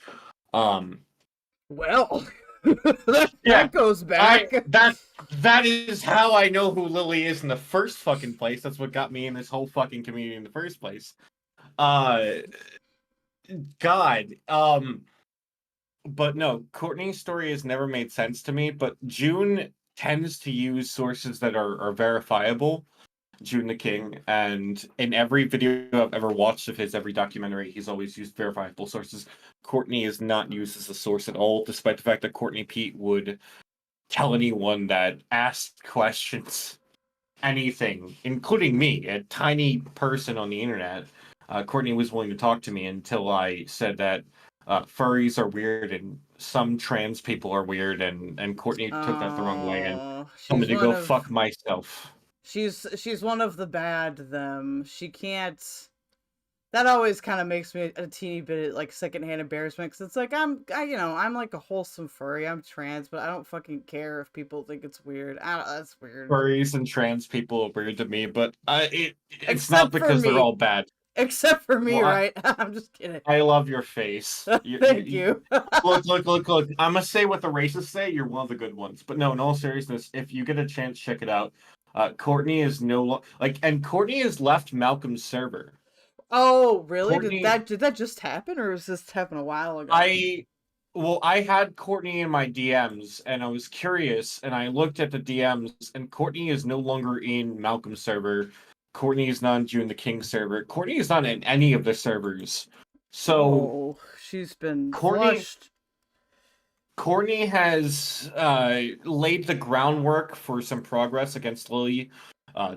Speaker 1: Well, that goes back.
Speaker 7: That is how I know who Lily is in the first fucking place. That's what got me in this whole fucking community in the first place. God. But no, Courtney's story has never made sense to me, but June tends to use sources that are verifiable. June the King, and in every video I've ever watched of his, every documentary, he's always used verifiable sources. Courtney is not used as a source at all, despite the fact that Courtney Peet would tell anyone that asked questions, anything, including me, a tiny person on the internet. Courtney was willing to talk to me until I said that furries are weird and some trans people are weird, and Courtney took that the wrong way and told me to go fuck myself.
Speaker 1: She's one of the bad them. She can't. That always kind of makes me a teeny bit like secondhand embarrassment, because it's like I'm like a wholesome furry. I'm trans, but I don't fucking care if people think it's weird. That's weird.
Speaker 7: Furries and trans people are weird to me, but it's not because they're all bad.
Speaker 1: Except for me, right? I'm just kidding.
Speaker 7: I love your face.
Speaker 1: Thank you.
Speaker 7: Look. I'm gonna say what the racists say. You're one of the good ones. But no, in all seriousness, if you get a chance, check it out. Courtney is and Courtney has left Malcolm's server.
Speaker 1: Oh, really?
Speaker 7: Courtney,
Speaker 1: did that just happen, or was this happen a while ago?
Speaker 7: I had Courtney in my DMs, and I was curious, and I looked at the DMs, and Courtney is no longer in Malcolm's server. Courtney is not in June the King server. Courtney is not in any of the servers. So
Speaker 1: she's been flushed.
Speaker 7: Courtney has laid the groundwork for some progress against Lily,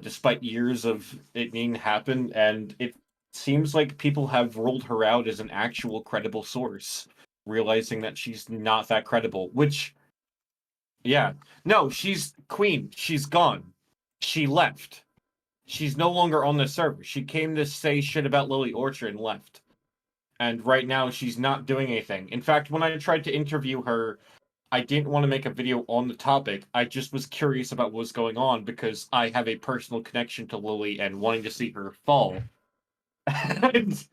Speaker 7: despite years of it needing to happen, and it seems like people have ruled her out as an actual credible source, realizing that she's not that credible, which, yeah. No, she's queen. She's gone. She left. She's no longer on the server. She came to say shit about Lily Orchard and left. And right now, she's not doing anything. In fact, when I tried to interview her, I didn't want to make a video on the topic. I just was curious about what was going on because I have a personal connection to Lily and wanting to see her fall. And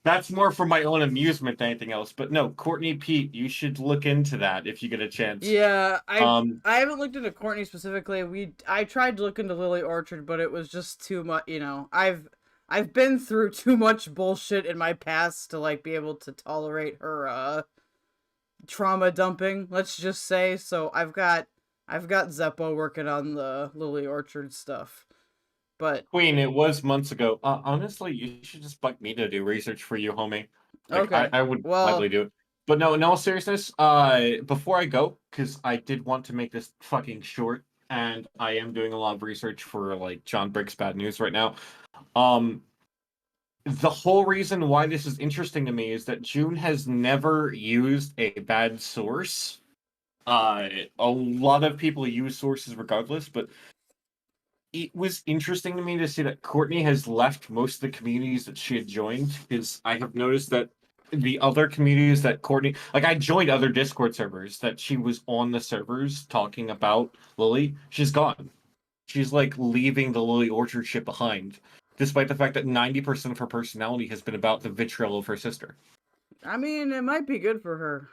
Speaker 7: That's more for my own amusement than anything else. But no, Courtney, Peet, you should look into that if you get a chance.
Speaker 1: Yeah, I haven't looked into Courtney specifically. I tried to look into Lily Orchard, but it was just too much. You know, I've been through too much bullshit in my past to like be able to tolerate her trauma dumping. Let's just say. So I've got Zeppo working on the Lily Orchard stuff. But
Speaker 7: Queen, it was months ago. Honestly, you should just bug me to do research for you, homie. Like,
Speaker 1: okay,
Speaker 7: I would
Speaker 1: well,
Speaker 7: gladly do it. But no, in all seriousness, before I go, because I did want to make this fucking short, and I am doing a lot of research for like John Brick's Bad News right now. The whole reason why this is interesting to me is that June has never used a bad source. A lot of people use sources regardless, but it was interesting to me to see that Courtney has left most of the communities that she had joined, because I have noticed that the other communities that Courtney, like I joined other Discord servers that she was on the servers talking about Lily, she's gone. She's like leaving the Lily Orchard shit behind, despite the fact that 90% of her personality has been about the vitriol of her sister.
Speaker 1: I mean, it might be good for her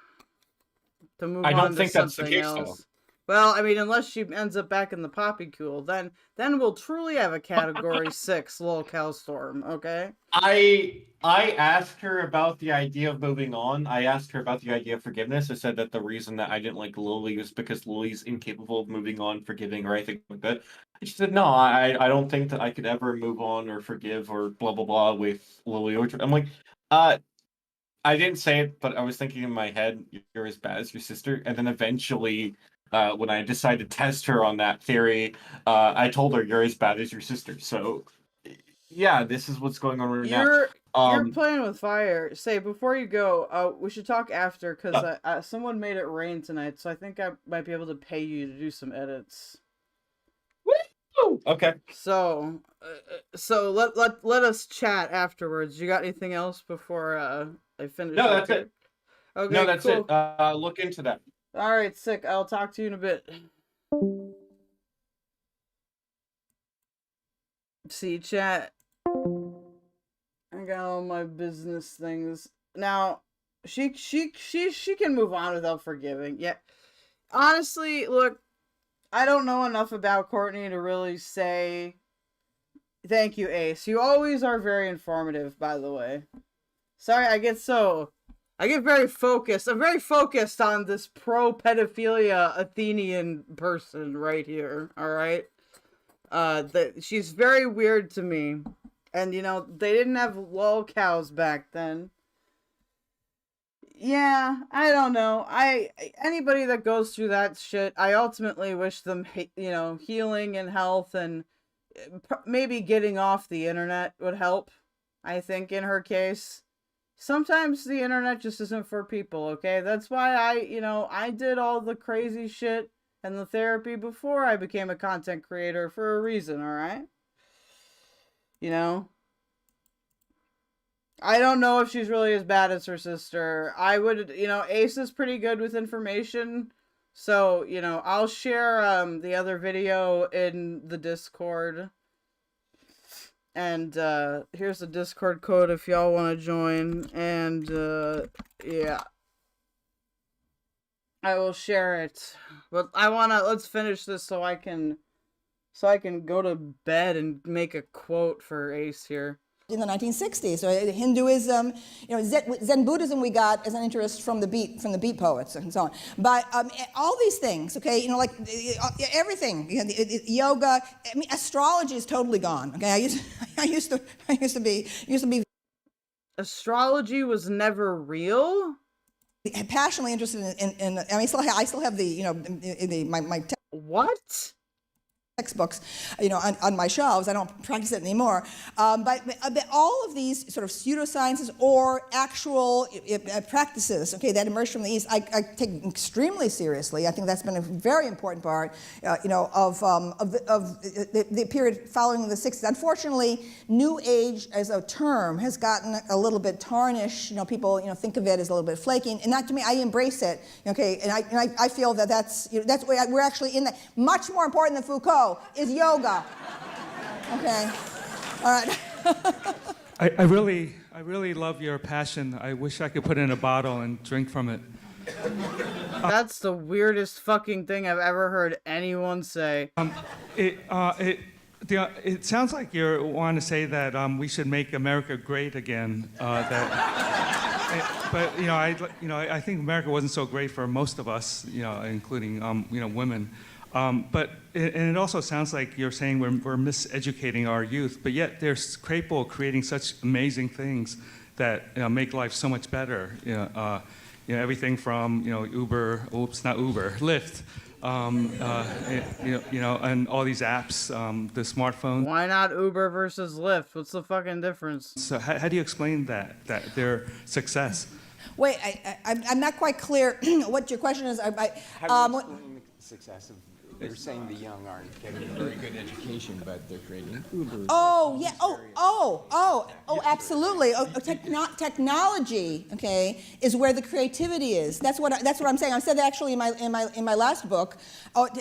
Speaker 1: to move on.
Speaker 7: I don't
Speaker 1: to
Speaker 7: think that's the
Speaker 1: something
Speaker 7: case,
Speaker 1: else.
Speaker 7: though.
Speaker 1: Well, I mean, unless she ends up back in the poppy cool, then we'll truly have a category 6 lol Storm, okay?
Speaker 7: I asked her about the idea of moving on. I asked her about the idea of forgiveness. I said that the reason that I didn't like Lily was because Lily's incapable of moving on, forgiving, or anything like that. And she said, no, I don't think that I could ever move on or forgive or blah, blah, blah with Lily Orchard. I'm like, I didn't say it, but I was thinking in my head, you're as bad as your sister. And then eventually, when I decided to test her on that theory, I told her, you're as bad as your sister. So, yeah, this is what's going on right now.
Speaker 1: You're playing with fire. Say, before you go, we should talk after, because someone made it rain tonight, so I think I might be able to pay you to do some edits.
Speaker 7: Woo! Okay.
Speaker 1: So let us chat afterwards. You got anything else before I finish?
Speaker 7: No, that's it.
Speaker 1: Okay,
Speaker 7: no, that's
Speaker 1: cool.
Speaker 7: it. Look into that.
Speaker 1: All right, sick. I'll talk to you in a bit. See, chat. I got all my business things. Now, she can move on without forgiving. Yeah. Honestly, look, I don't know enough about Courtney to really say thank you, Ace. You always are very informative, by the way. Sorry, I get very focused. I'm very focused on this pro-pedophilia Athenian person right here, alright? She's very weird to me. And, you know, they didn't have lol cows back then. Yeah, I don't know. Anybody that goes through that shit, I ultimately wish them, you know, healing and health, and maybe getting off the internet would help, I think, in her case. Sometimes the internet just isn't for people, okay? That's why I did all the crazy shit and the therapy before I became a content creator for a reason, alright? You know? I don't know if she's really as bad as her sister. I would, you know, Ace is pretty good with information. So, you know, I'll share the other video in the Discord. And here's the Discord code if y'all want to join. And yeah. I will share it. But let's finish this so I can go to bed and make a quote for Ace here.
Speaker 19: In the 1960s, so Hinduism, you know, Zen Buddhism we got as an interest from the beat poets and so on. But all these things, okay, you know, like everything, you know, yoga. I mean, astrology is totally gone. Okay, I used to be.
Speaker 1: Astrology was never real.
Speaker 19: Passionately interested in I mean, I still have the, you know, my
Speaker 1: what?
Speaker 19: Textbooks, you know, on my shelves. I don't practice it anymore. But all of these sort of pseudosciences or actual practices, okay, that emerge from the East, I take extremely seriously. I think that's been a very important part, you know, of the period following the 60s. Unfortunately, New Age as a term has gotten a little bit tarnished. You know, people, you know, think of it as a little bit flaky, and not to me. I embrace it. Okay, and I feel that that's, you know, that's where we're actually in that. Much more important than Foucault is yoga. Okay. All right.
Speaker 9: I really I really love your passion. I wish I could put it in a bottle and drink from it.
Speaker 1: That's the weirdest fucking thing I've ever heard anyone say.
Speaker 9: It sounds like you want to say that we should make America great again. But I think America wasn't so great for most of us, including women. But it also sounds like you're saying we're miseducating our youth, but yet they're capable of creating such amazing things that make life so much better. Everything from Lyft, and all these apps, the smartphone.
Speaker 1: Why not Uber versus Lyft? What's the fucking difference?
Speaker 9: So how do you explain that their success?
Speaker 19: Wait, I'm not quite clear what your question is.
Speaker 2: How do you explain the success of? They're saying the young aren't getting a very good education, but they're creating Ubers.
Speaker 19: Oh, yeah. Absolutely. Technology, okay, is where the creativity is. That's what I'm saying. I said that actually in my last book. But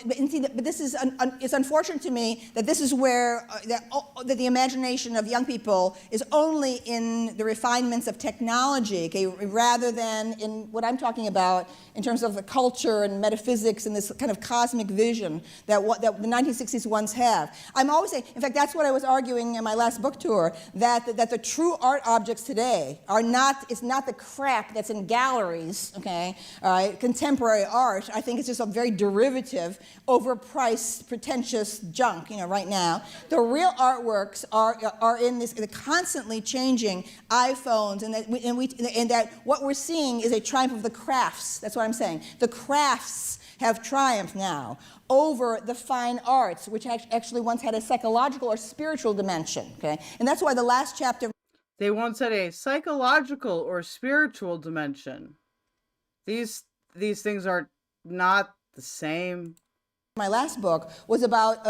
Speaker 19: this is it's unfortunate to me that this is where that the imagination of young people is only in the refinements of technology, okay, rather than in what I'm talking about in terms of the culture and metaphysics and this kind of cosmic vision that the 1960s ones have. I'm always saying, in fact, that's what I was arguing in my last book tour, that the true art objects today it's not the crap that's in galleries, okay, all right, contemporary art. I think it's just a very derivative, overpriced, pretentious junk, right now. The real artworks are in the constantly changing iPhones, and that what we're seeing is a triumph of the crafts. That's what I'm saying. The crafts have triumphed now over the fine arts, which actually once had a psychological or spiritual dimension, okay? And that's why the last chapter...
Speaker 1: They once had a psychological or spiritual dimension. These things are not the same.
Speaker 19: My last book was about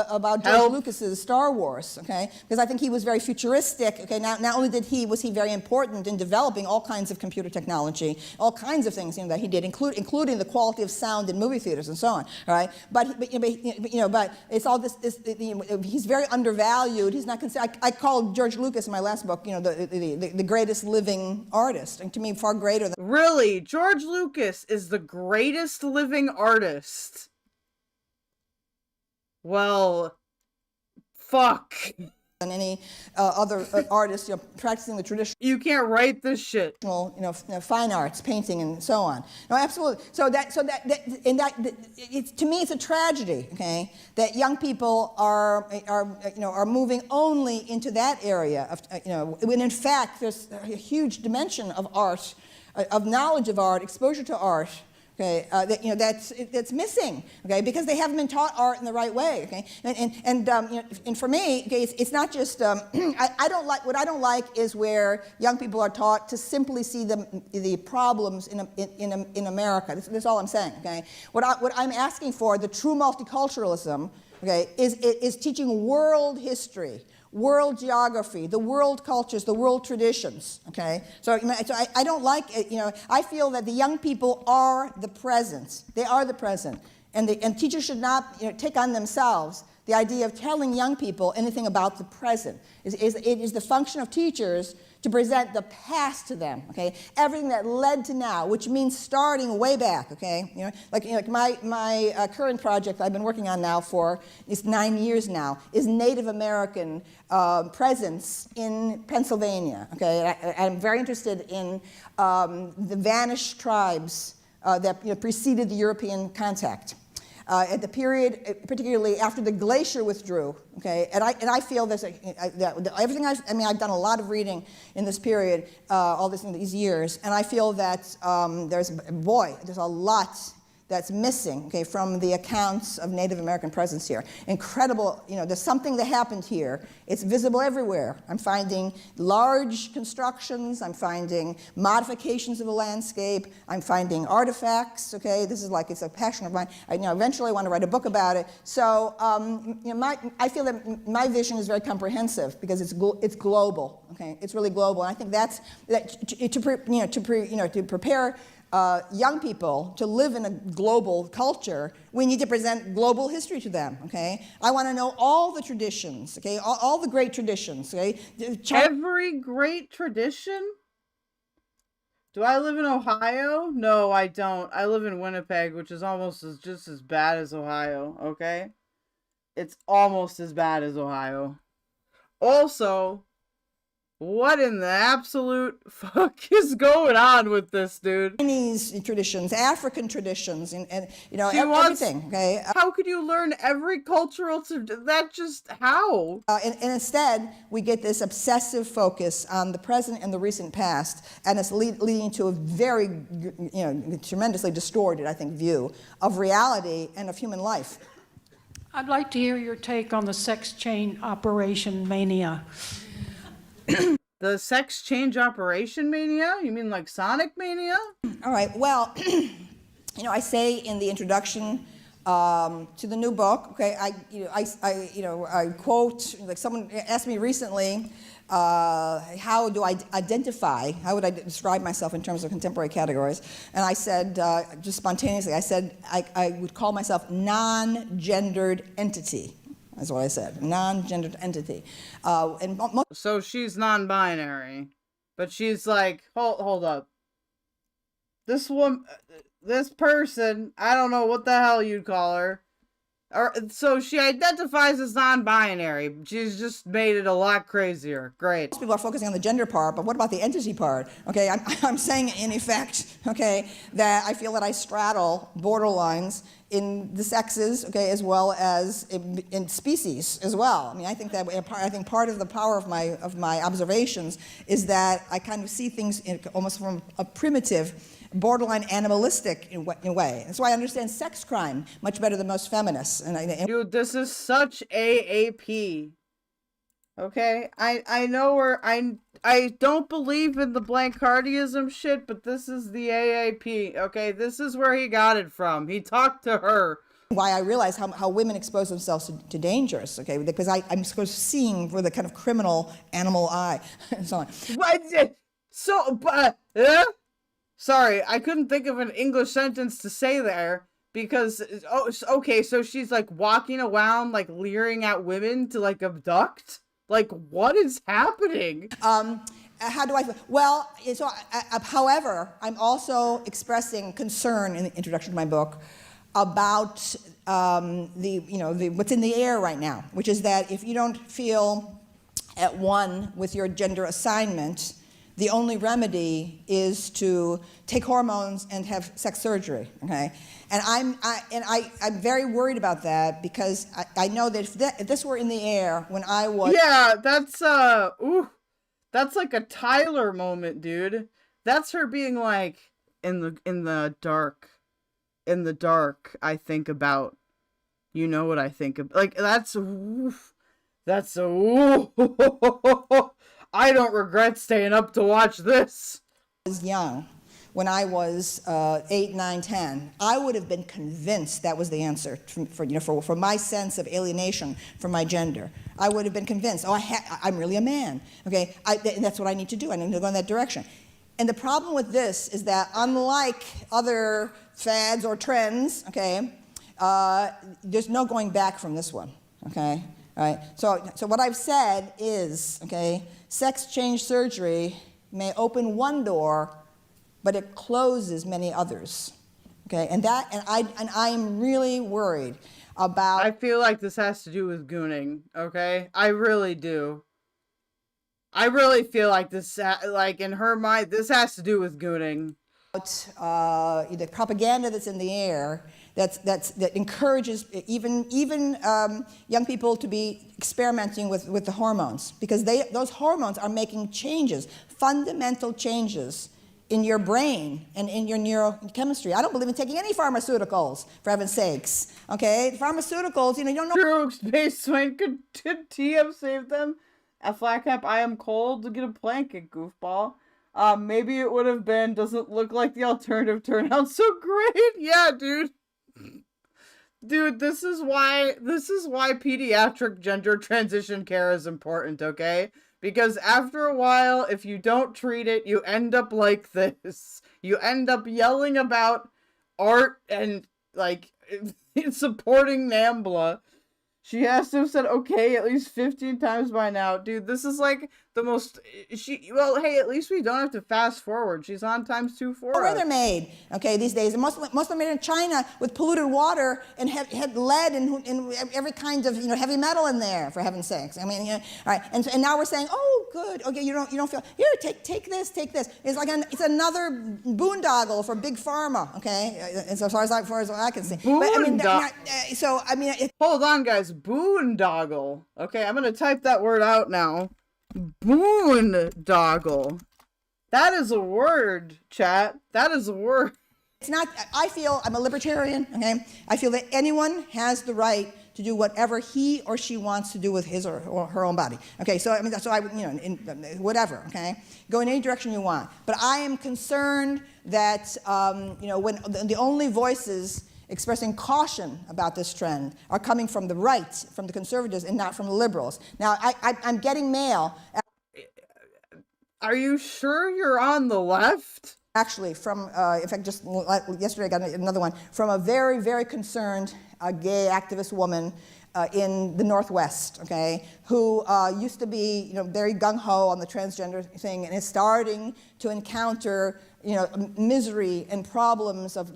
Speaker 19: George Lucas's Star Wars, okay? Because I think he was very futuristic, okay? Not only was he very important in developing all kinds of computer technology, all kinds of things that he did, including the quality of sound in movie theaters and so on, all right? But it's all this he's very undervalued. He's not considered. I called George Lucas in my last book, the greatest living artist, and to me far greater than.
Speaker 1: Really, George Lucas is the greatest living artist. Well, fuck.
Speaker 19: Than any other artist, practicing the traditional.
Speaker 1: You can't write this shit.
Speaker 19: Fine arts, painting, and so on. No, absolutely. So to me, it's a tragedy. Okay, that young people are moving only into that area of when in fact there's a huge dimension of art, of knowledge of art, exposure to art. Okay, that's missing. Okay, because they haven't been taught art in the right way. Okay, and for me, okay, it's not just. I don't like what I don't like is where young people are taught to simply see the problems in America. That's all I'm saying. Okay, what I'm asking for, the true multiculturalism, okay, is teaching world history, world geography, the world cultures, the world traditions, okay? So I don't like it, I feel that the young people are the present. They are the present. And teachers should not take on themselves the idea of telling young people anything about the present. It is the function of teachers to present the past to them, okay? Everything that led to now, which means starting way back, okay? Like my current project I've been working on now for 9 years now is Native American presence in Pennsylvania, okay? I'm very interested in the vanished tribes that preceded the European contact. At the period, particularly after the glacier withdrew, okay, and I feel that everything I've done a lot of reading in this period, these years, and I feel that there's a lot that's missing, okay, from the accounts of Native American presence here. Incredible, there's something that happened here. It's visible everywhere. I'm finding large constructions. I'm finding modifications of the landscape. I'm finding artifacts, okay? This is it's a passion of mine. Eventually I want to write a book about it. So, I feel that my vision is very comprehensive because it's global, okay? It's really global. And I think to prepare young people to live in a global culture, we need to present global history to them, okay? I want to know all the traditions, okay? All the great traditions, okay?
Speaker 1: Every great tradition? Do I live in Ohio? No, I don't. I live in Winnipeg, which is almost just as bad as Ohio, okay? It's almost as bad as Ohio. Also, what in the absolute fuck is going on with this, dude?
Speaker 19: Chinese traditions, African traditions, and you know, everything, okay?
Speaker 1: How could you learn every cultural that just how?
Speaker 19: And instead, we get this obsessive focus on the present and the recent past, and it's leading to a very, you know, tremendously distorted, I think, view of reality and of human life.
Speaker 10: I'd like to hear your take on the sex change operation mania.
Speaker 1: The sex change operation mania? You mean like Sonic mania?
Speaker 19: All right, well, you know, I say in the introduction to the new book, okay, I quote, like someone asked me recently, how do I identify, how would I describe myself in terms of contemporary categories? And I said, just spontaneously, I said I would call myself non-gendered entity. That's what I said, non-gendered entity.
Speaker 1: So she's non-binary, but she's like, hold up. This person, I don't know what the hell you'd call her. So she identifies as non-binary. She's just made it a lot crazier. Great.
Speaker 19: Most people are focusing on the gender part, but what about the entity part? Okay, I'm saying in effect, okay, that I feel that I straddle borderlines in the sexes, okay, as well as in species as well. I mean, I think part of the power of my observations is that I kind of see things almost from a primitive, borderline animalistic in a way. That's why I understand sex crime much better than most feminists.
Speaker 1: Dude, this is such AAP. Okay, I know where I don't believe in the Blankhardiism shit, but this is the AAP. Okay, this is where he got it from. He talked to her.
Speaker 19: Why I realize how women expose themselves to dangers, okay, because I'm supposed to seeing with a kind of criminal animal eye and so on.
Speaker 1: Sorry, I couldn't think of an English sentence to say there because, okay, so she's like walking around like leering at women to like abduct? Like, what is happening?
Speaker 19: How do I feel? Well, so, however, I'm also expressing concern in the introduction to my book about what's in the air right now, which is that if you don't feel at one with your gender assignment, the only remedy is to take hormones and have sex surgery, okay? And I'm very worried about that because I know that if this were in the air when I was...
Speaker 1: Yeah, that's like a Tyler moment, dude. That's her being like, in the dark, I think about, you know what I think of, like, that's I don't regret staying up to watch this.
Speaker 19: I was young. When I was 8, 9, 10, I would have been convinced that was the answer for my sense of alienation from my gender. I would have been convinced, I'm really a man, okay? And that's what I need to do. I need to go in that direction. And the problem with this is that unlike other fads or trends, okay, there's no going back from this one, okay? All right. So what I've said is, okay, sex change surgery may open one door, but it closes many others. Okay, and I am really worried about.
Speaker 1: I feel like this has to do with gooning. Okay, I really do. I really feel like this, like in her mind, this has to do with gooning.
Speaker 19: The propaganda that's in the air that encourages even young people to be experimenting with the hormones, because those hormones are making changes, fundamental changes in your brain and in your neurochemistry. I don't believe in taking any pharmaceuticals, for heaven's sakes. Okay, pharmaceuticals, you don't know.
Speaker 1: True, Space Swain, could TM save them? At Flat Cap, I am cold to get a blanket, goofball. Maybe it would have been, doesn't look like the alternative turned out so great. Yeah, dude. Dude, this is why pediatric gender transition care is important, okay? Because after a while, if you don't treat it, you end up like this. You end up yelling about art and, like, supporting NAMBLA. She has to have said okay at least 15 times by now. Dude, this is like the most... Well, hey, at least we don't have to fast forward. She's on ×2 for
Speaker 14: Where
Speaker 1: us.
Speaker 14: they're made, okay, these days. And most of them are made in China with polluted water and had lead and every kind of, heavy metal in there, for heaven's sakes. I mean, all right. And now we're saying, oh, good, okay, you don't feel, here, take this. It's like it's another boondoggle for big pharma, okay, as far as I can see.
Speaker 1: Hold on, guys. Boondoggle. Okay, I'm gonna type that word out now. Boondoggle. That is a word, chat. That is a word.
Speaker 14: It's not, I feel, I'm a libertarian, okay? I feel that anyone has the right to do whatever he or she wants to do with his or her own body. Okay, so whatever, okay? Go in any direction you want. But I am concerned that, when the only voices expressing caution about this trend are coming from the right, from the conservatives, and not from the liberals. Now, I'm getting mail.
Speaker 1: Are you sure you're on the left?
Speaker 14: Actually, from, in fact, just yesterday I got another one, from a very, very concerned gay activist woman in the Northwest, okay, who used to be, very gung-ho on the transgender thing and is starting to encounter misery and problems of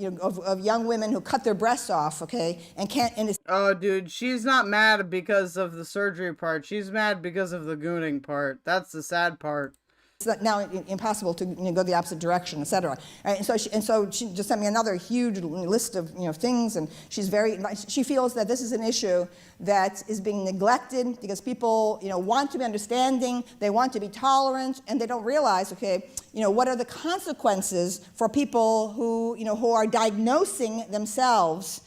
Speaker 14: young women who cut their breasts off, okay, and can't.
Speaker 1: Oh, dude, she's not mad because of the surgery part. She's mad because of the gooning part. That's the sad part.
Speaker 14: It's now impossible to go the opposite direction, etc. And so she just sent me another huge list of things, and she feels that this is an issue that is being neglected because people want to be understanding, they want to be tolerant, and they don't realize, okay, what are the consequences for people who are diagnosing themselves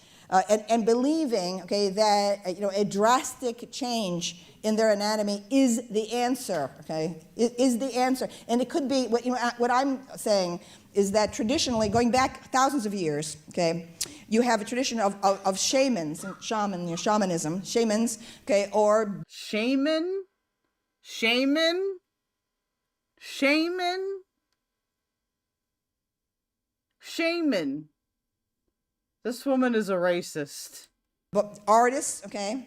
Speaker 14: and believing, okay, that a drastic change in their anatomy is the answer, okay? Is the answer. And it could be, what I'm saying is that traditionally, going back thousands of years, okay, you have a tradition of shamans, shamanism, shamans, okay, or...
Speaker 1: Shaman? Shaman? Shaman? Shaman. This woman is a racist.
Speaker 14: But artists, okay,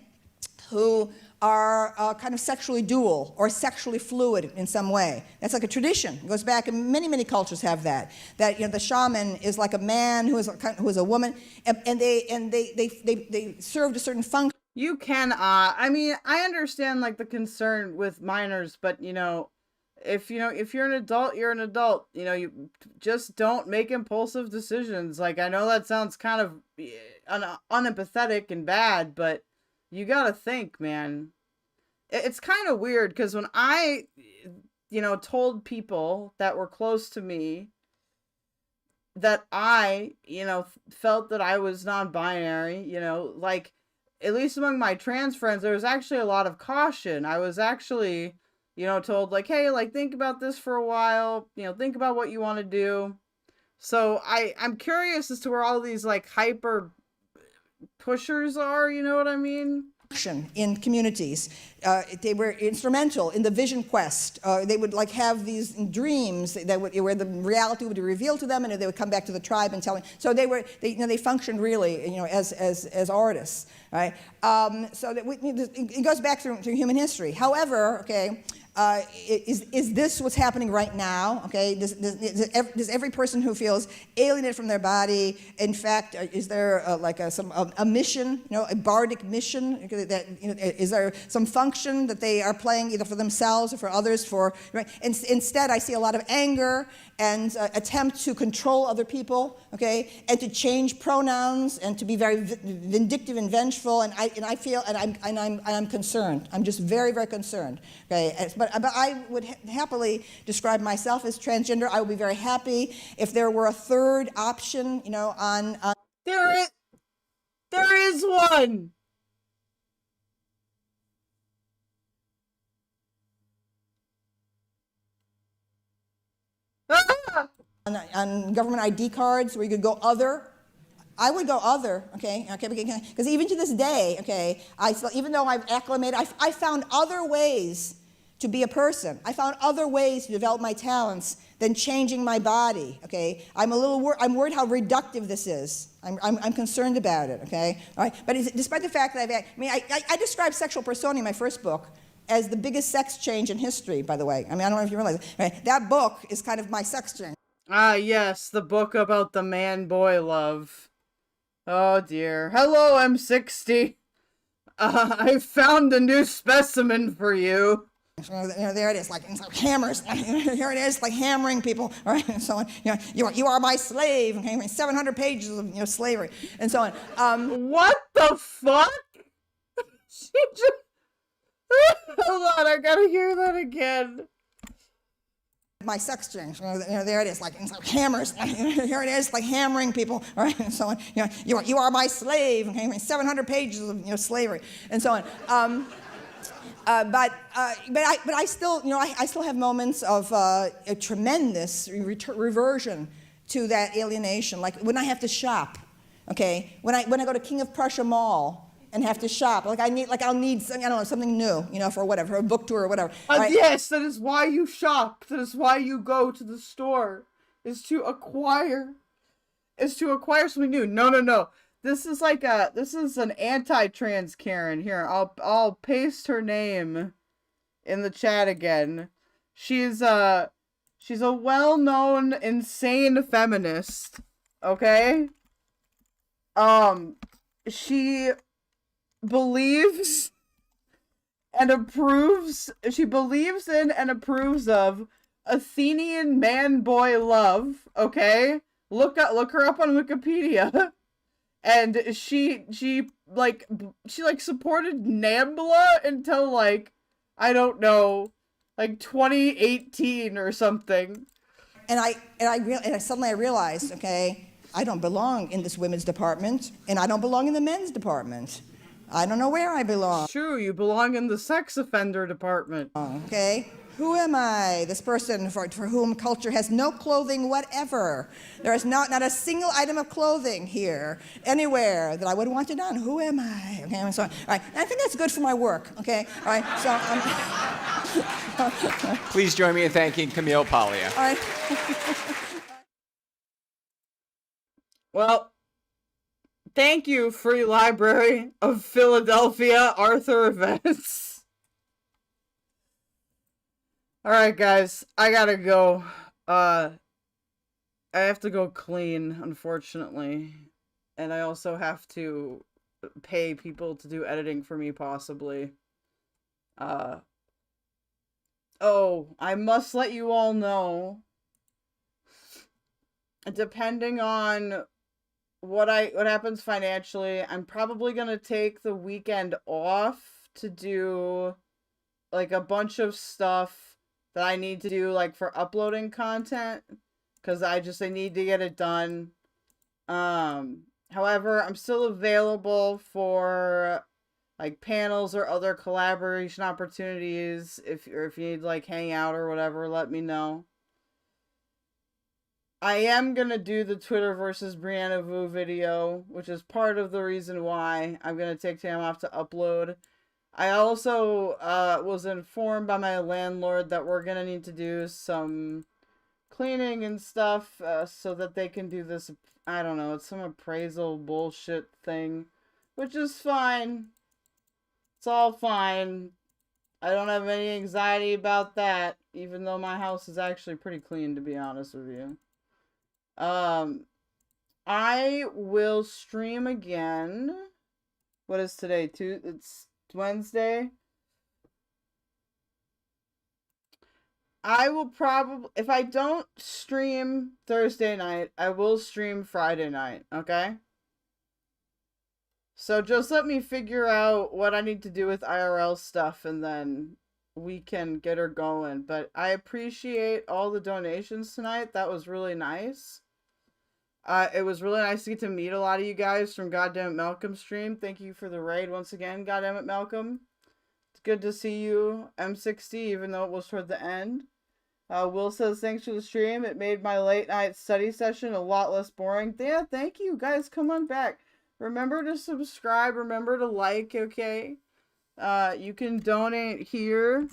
Speaker 14: who are kind of sexually dual or sexually fluid in some way. That's like a tradition. It goes back, and many, many cultures have that. That the shaman is like a man who is a woman, and they served a certain function.
Speaker 1: You can, I mean, I understand like the concern with minors, but if you're an adult, you're an adult. You just don't make impulsive decisions. Like, I know that sounds kind of unempathetic and bad, but you gotta think, man. It's kind of weird because when I, told people that were close to me that I, felt that I was non-binary, like, at least among my trans friends, there was actually a lot of caution. I was actually, told like, hey, like, think about this for a while, think about what you want to do. So I'm curious as to where all these like hyper pushers are, you know what I mean?
Speaker 14: In communities. They were instrumental in the vision quest. They would like have these dreams where the reality would be revealed to them, and they would come back to the tribe and tell them. So they functioned really, as artists, right? So that it goes back through human history. However, okay, is this what's happening right now? Okay, does every person who feels alienated from their body, in fact, is there a mission, a bardic mission? That is there some function that they are playing either for themselves or for others? Right? Instead, I see a lot of anger and attempt to control other people, okay, and to change pronouns and to be very vindictive and vengeful. And I'm concerned. I'm just very, very concerned. Okay, but I would happily describe myself as transgender. I would be very happy if there were a third option, on.
Speaker 1: There is one.
Speaker 14: On government ID cards where you could go other. I would go other, okay, because even to this day, okay, even though I've acclimated, I found other ways to be a person. I found other ways to develop my talents than changing my body, okay? I'm worried how reductive this is. I'm concerned about it, okay? All right, but despite the fact that I described sexual persona in my first book as the biggest sex change in history, by the way. I mean, I don't know if you realize it, right? That book is kind of my sex change.
Speaker 1: Ah, yes, the book about the man-boy love. Oh dear. Hello, M60. I found a new specimen for you.
Speaker 14: There it is, like hammers. Here it is, like hammering people, all right, and so on. You are my slave. Okay, 700 pages of slavery, and so on.
Speaker 1: What the fuck? She just... Hold on, I gotta hear that again.
Speaker 14: My sex change. There it is, like hammers. Here it is, like hammering people, all right, and so on. You are my slave. Okay, 700 pages of slavery, and so on. But I still, I still have moments of a tremendous reversion to that alienation. Like when I have to shop, okay, when I go to King of Prussia Mall and have to shop, I'll need something new, for whatever, for a book tour or whatever. Right?
Speaker 1: Yes, that is why you shop. That is why you go to the store, is to acquire something new. No. This is an anti-trans Karen. Here, I'll paste her name in the chat again. She's a well-known insane feminist. Okay? She believes in and approves of Athenian man-boy love. Okay? Look her up on Wikipedia. And she supported NAMBLA until I don't know, 2018 or something.
Speaker 14: And suddenly I realized, okay, I don't belong in this women's department, and I don't belong in the men's department. I don't know where I belong.
Speaker 1: True, you belong in the sex offender department.
Speaker 14: Okay. Who am I? This person for whom culture has no clothing whatever. There is not a single item of clothing here, anywhere, that I would want it on. Who am I? Okay, I'm sorry. All right, and I think that's good for my work, okay? All right, so...
Speaker 2: Please join me in thanking Camille Paglia.
Speaker 14: All right.
Speaker 1: Well, thank you, Free Library of Philadelphia, Arthur Events. Alright guys, I gotta go. I have to go clean, unfortunately. And I also have to pay people to do editing for me, possibly. Oh, I must let you all know, depending on what happens financially, I'm probably gonna take the weekend off to do a bunch of stuff that I need to do for uploading content, because I need to get it done. However, I'm still available for panels or other collaboration opportunities. If you need hang out or whatever, let me know. I am gonna do the Twitter versus Brianna Vu video, which is part of the reason why I'm gonna take time off to upload. I also was informed by my landlord that we're gonna need to do some cleaning and stuff so that they can do this, I don't know, it's some appraisal bullshit thing, which is fine. It's all fine. I don't have any anxiety about that, even though my house is actually pretty clean, to be honest with you. I will stream again. What is today? It's Wednesday. I will probably, if I don't stream Thursday night, I will stream Friday night, okay? So just let me figure out what I need to do with IRL stuff, and then we can get her going. But I appreciate all the donations tonight. That was really nice. It was really nice to get to meet a lot of you guys from Goddammit Malcolm's stream. Thank you for the raid once again, Goddammit Malcolm. It's good to see you, M60, even though it was toward the end. Will says, thanks for the stream. It made my late night study session a lot less boring. Yeah, thank you, guys. Come on back. Remember to subscribe. Remember to like, okay? You can donate here.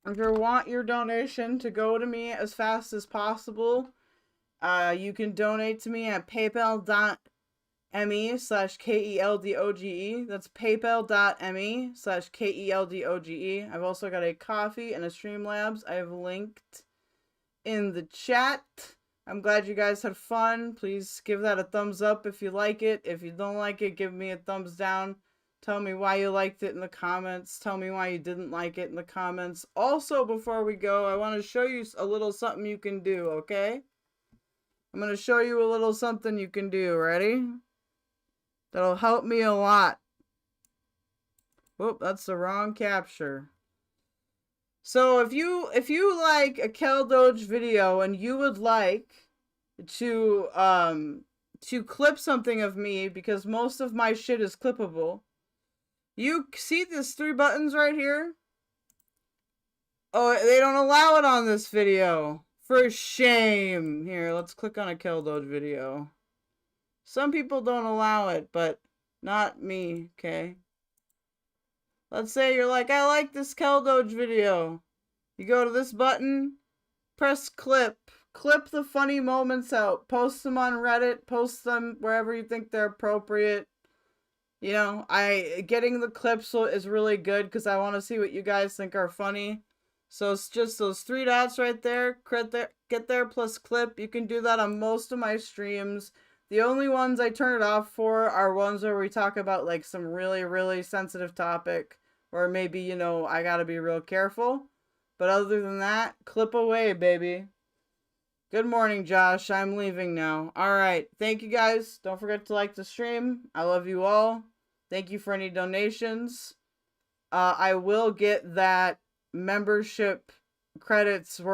Speaker 1: If you want your donation to go to me as fast as possible, you can donate to me at paypal.me/KELDOGE. That's paypal.me/KELDOGE. I've also got a coffee and a Streamlabs I have linked in the chat. I'm glad you guys had fun. Please give that a thumbs up if you like it. If you don't like it, give me a thumbs down. Tell me why you liked it in the comments. Tell me why you didn't like it in the comments. Also, before we go, I want to show you a little something you can do, okay? I'm going to show you a little something you can do. Ready? That'll help me a lot. Whoop, that's the wrong capture. So if you like a Keldoge video and you would like to clip something of me, because most of my shit is clippable, you see these 3 buttons right here? Oh, they don't allow it on this video. For shame. Here, let's click on a Keldoge video. Some people don't allow it, but not me, okay? Let's say you're like, I like this Keldoge video. You go to this button, press clip. Clip the funny moments out. Post them on Reddit. Post them wherever you think they're appropriate. You know, getting the clips is really good because I want to see what you guys think are funny. So it's just those 3 dots right there. Get there plus clip. You can do that on most of my streams. The only ones I turn it off for are ones where we talk about like some really, really sensitive topic. Or maybe, you know, I gotta be real careful. But other than that, clip away, baby. Good morning, Josh. I'm leaving now. Alright, thank you guys. Don't forget to like the stream. I love you all. Thank you for any donations. I will get that membership credits where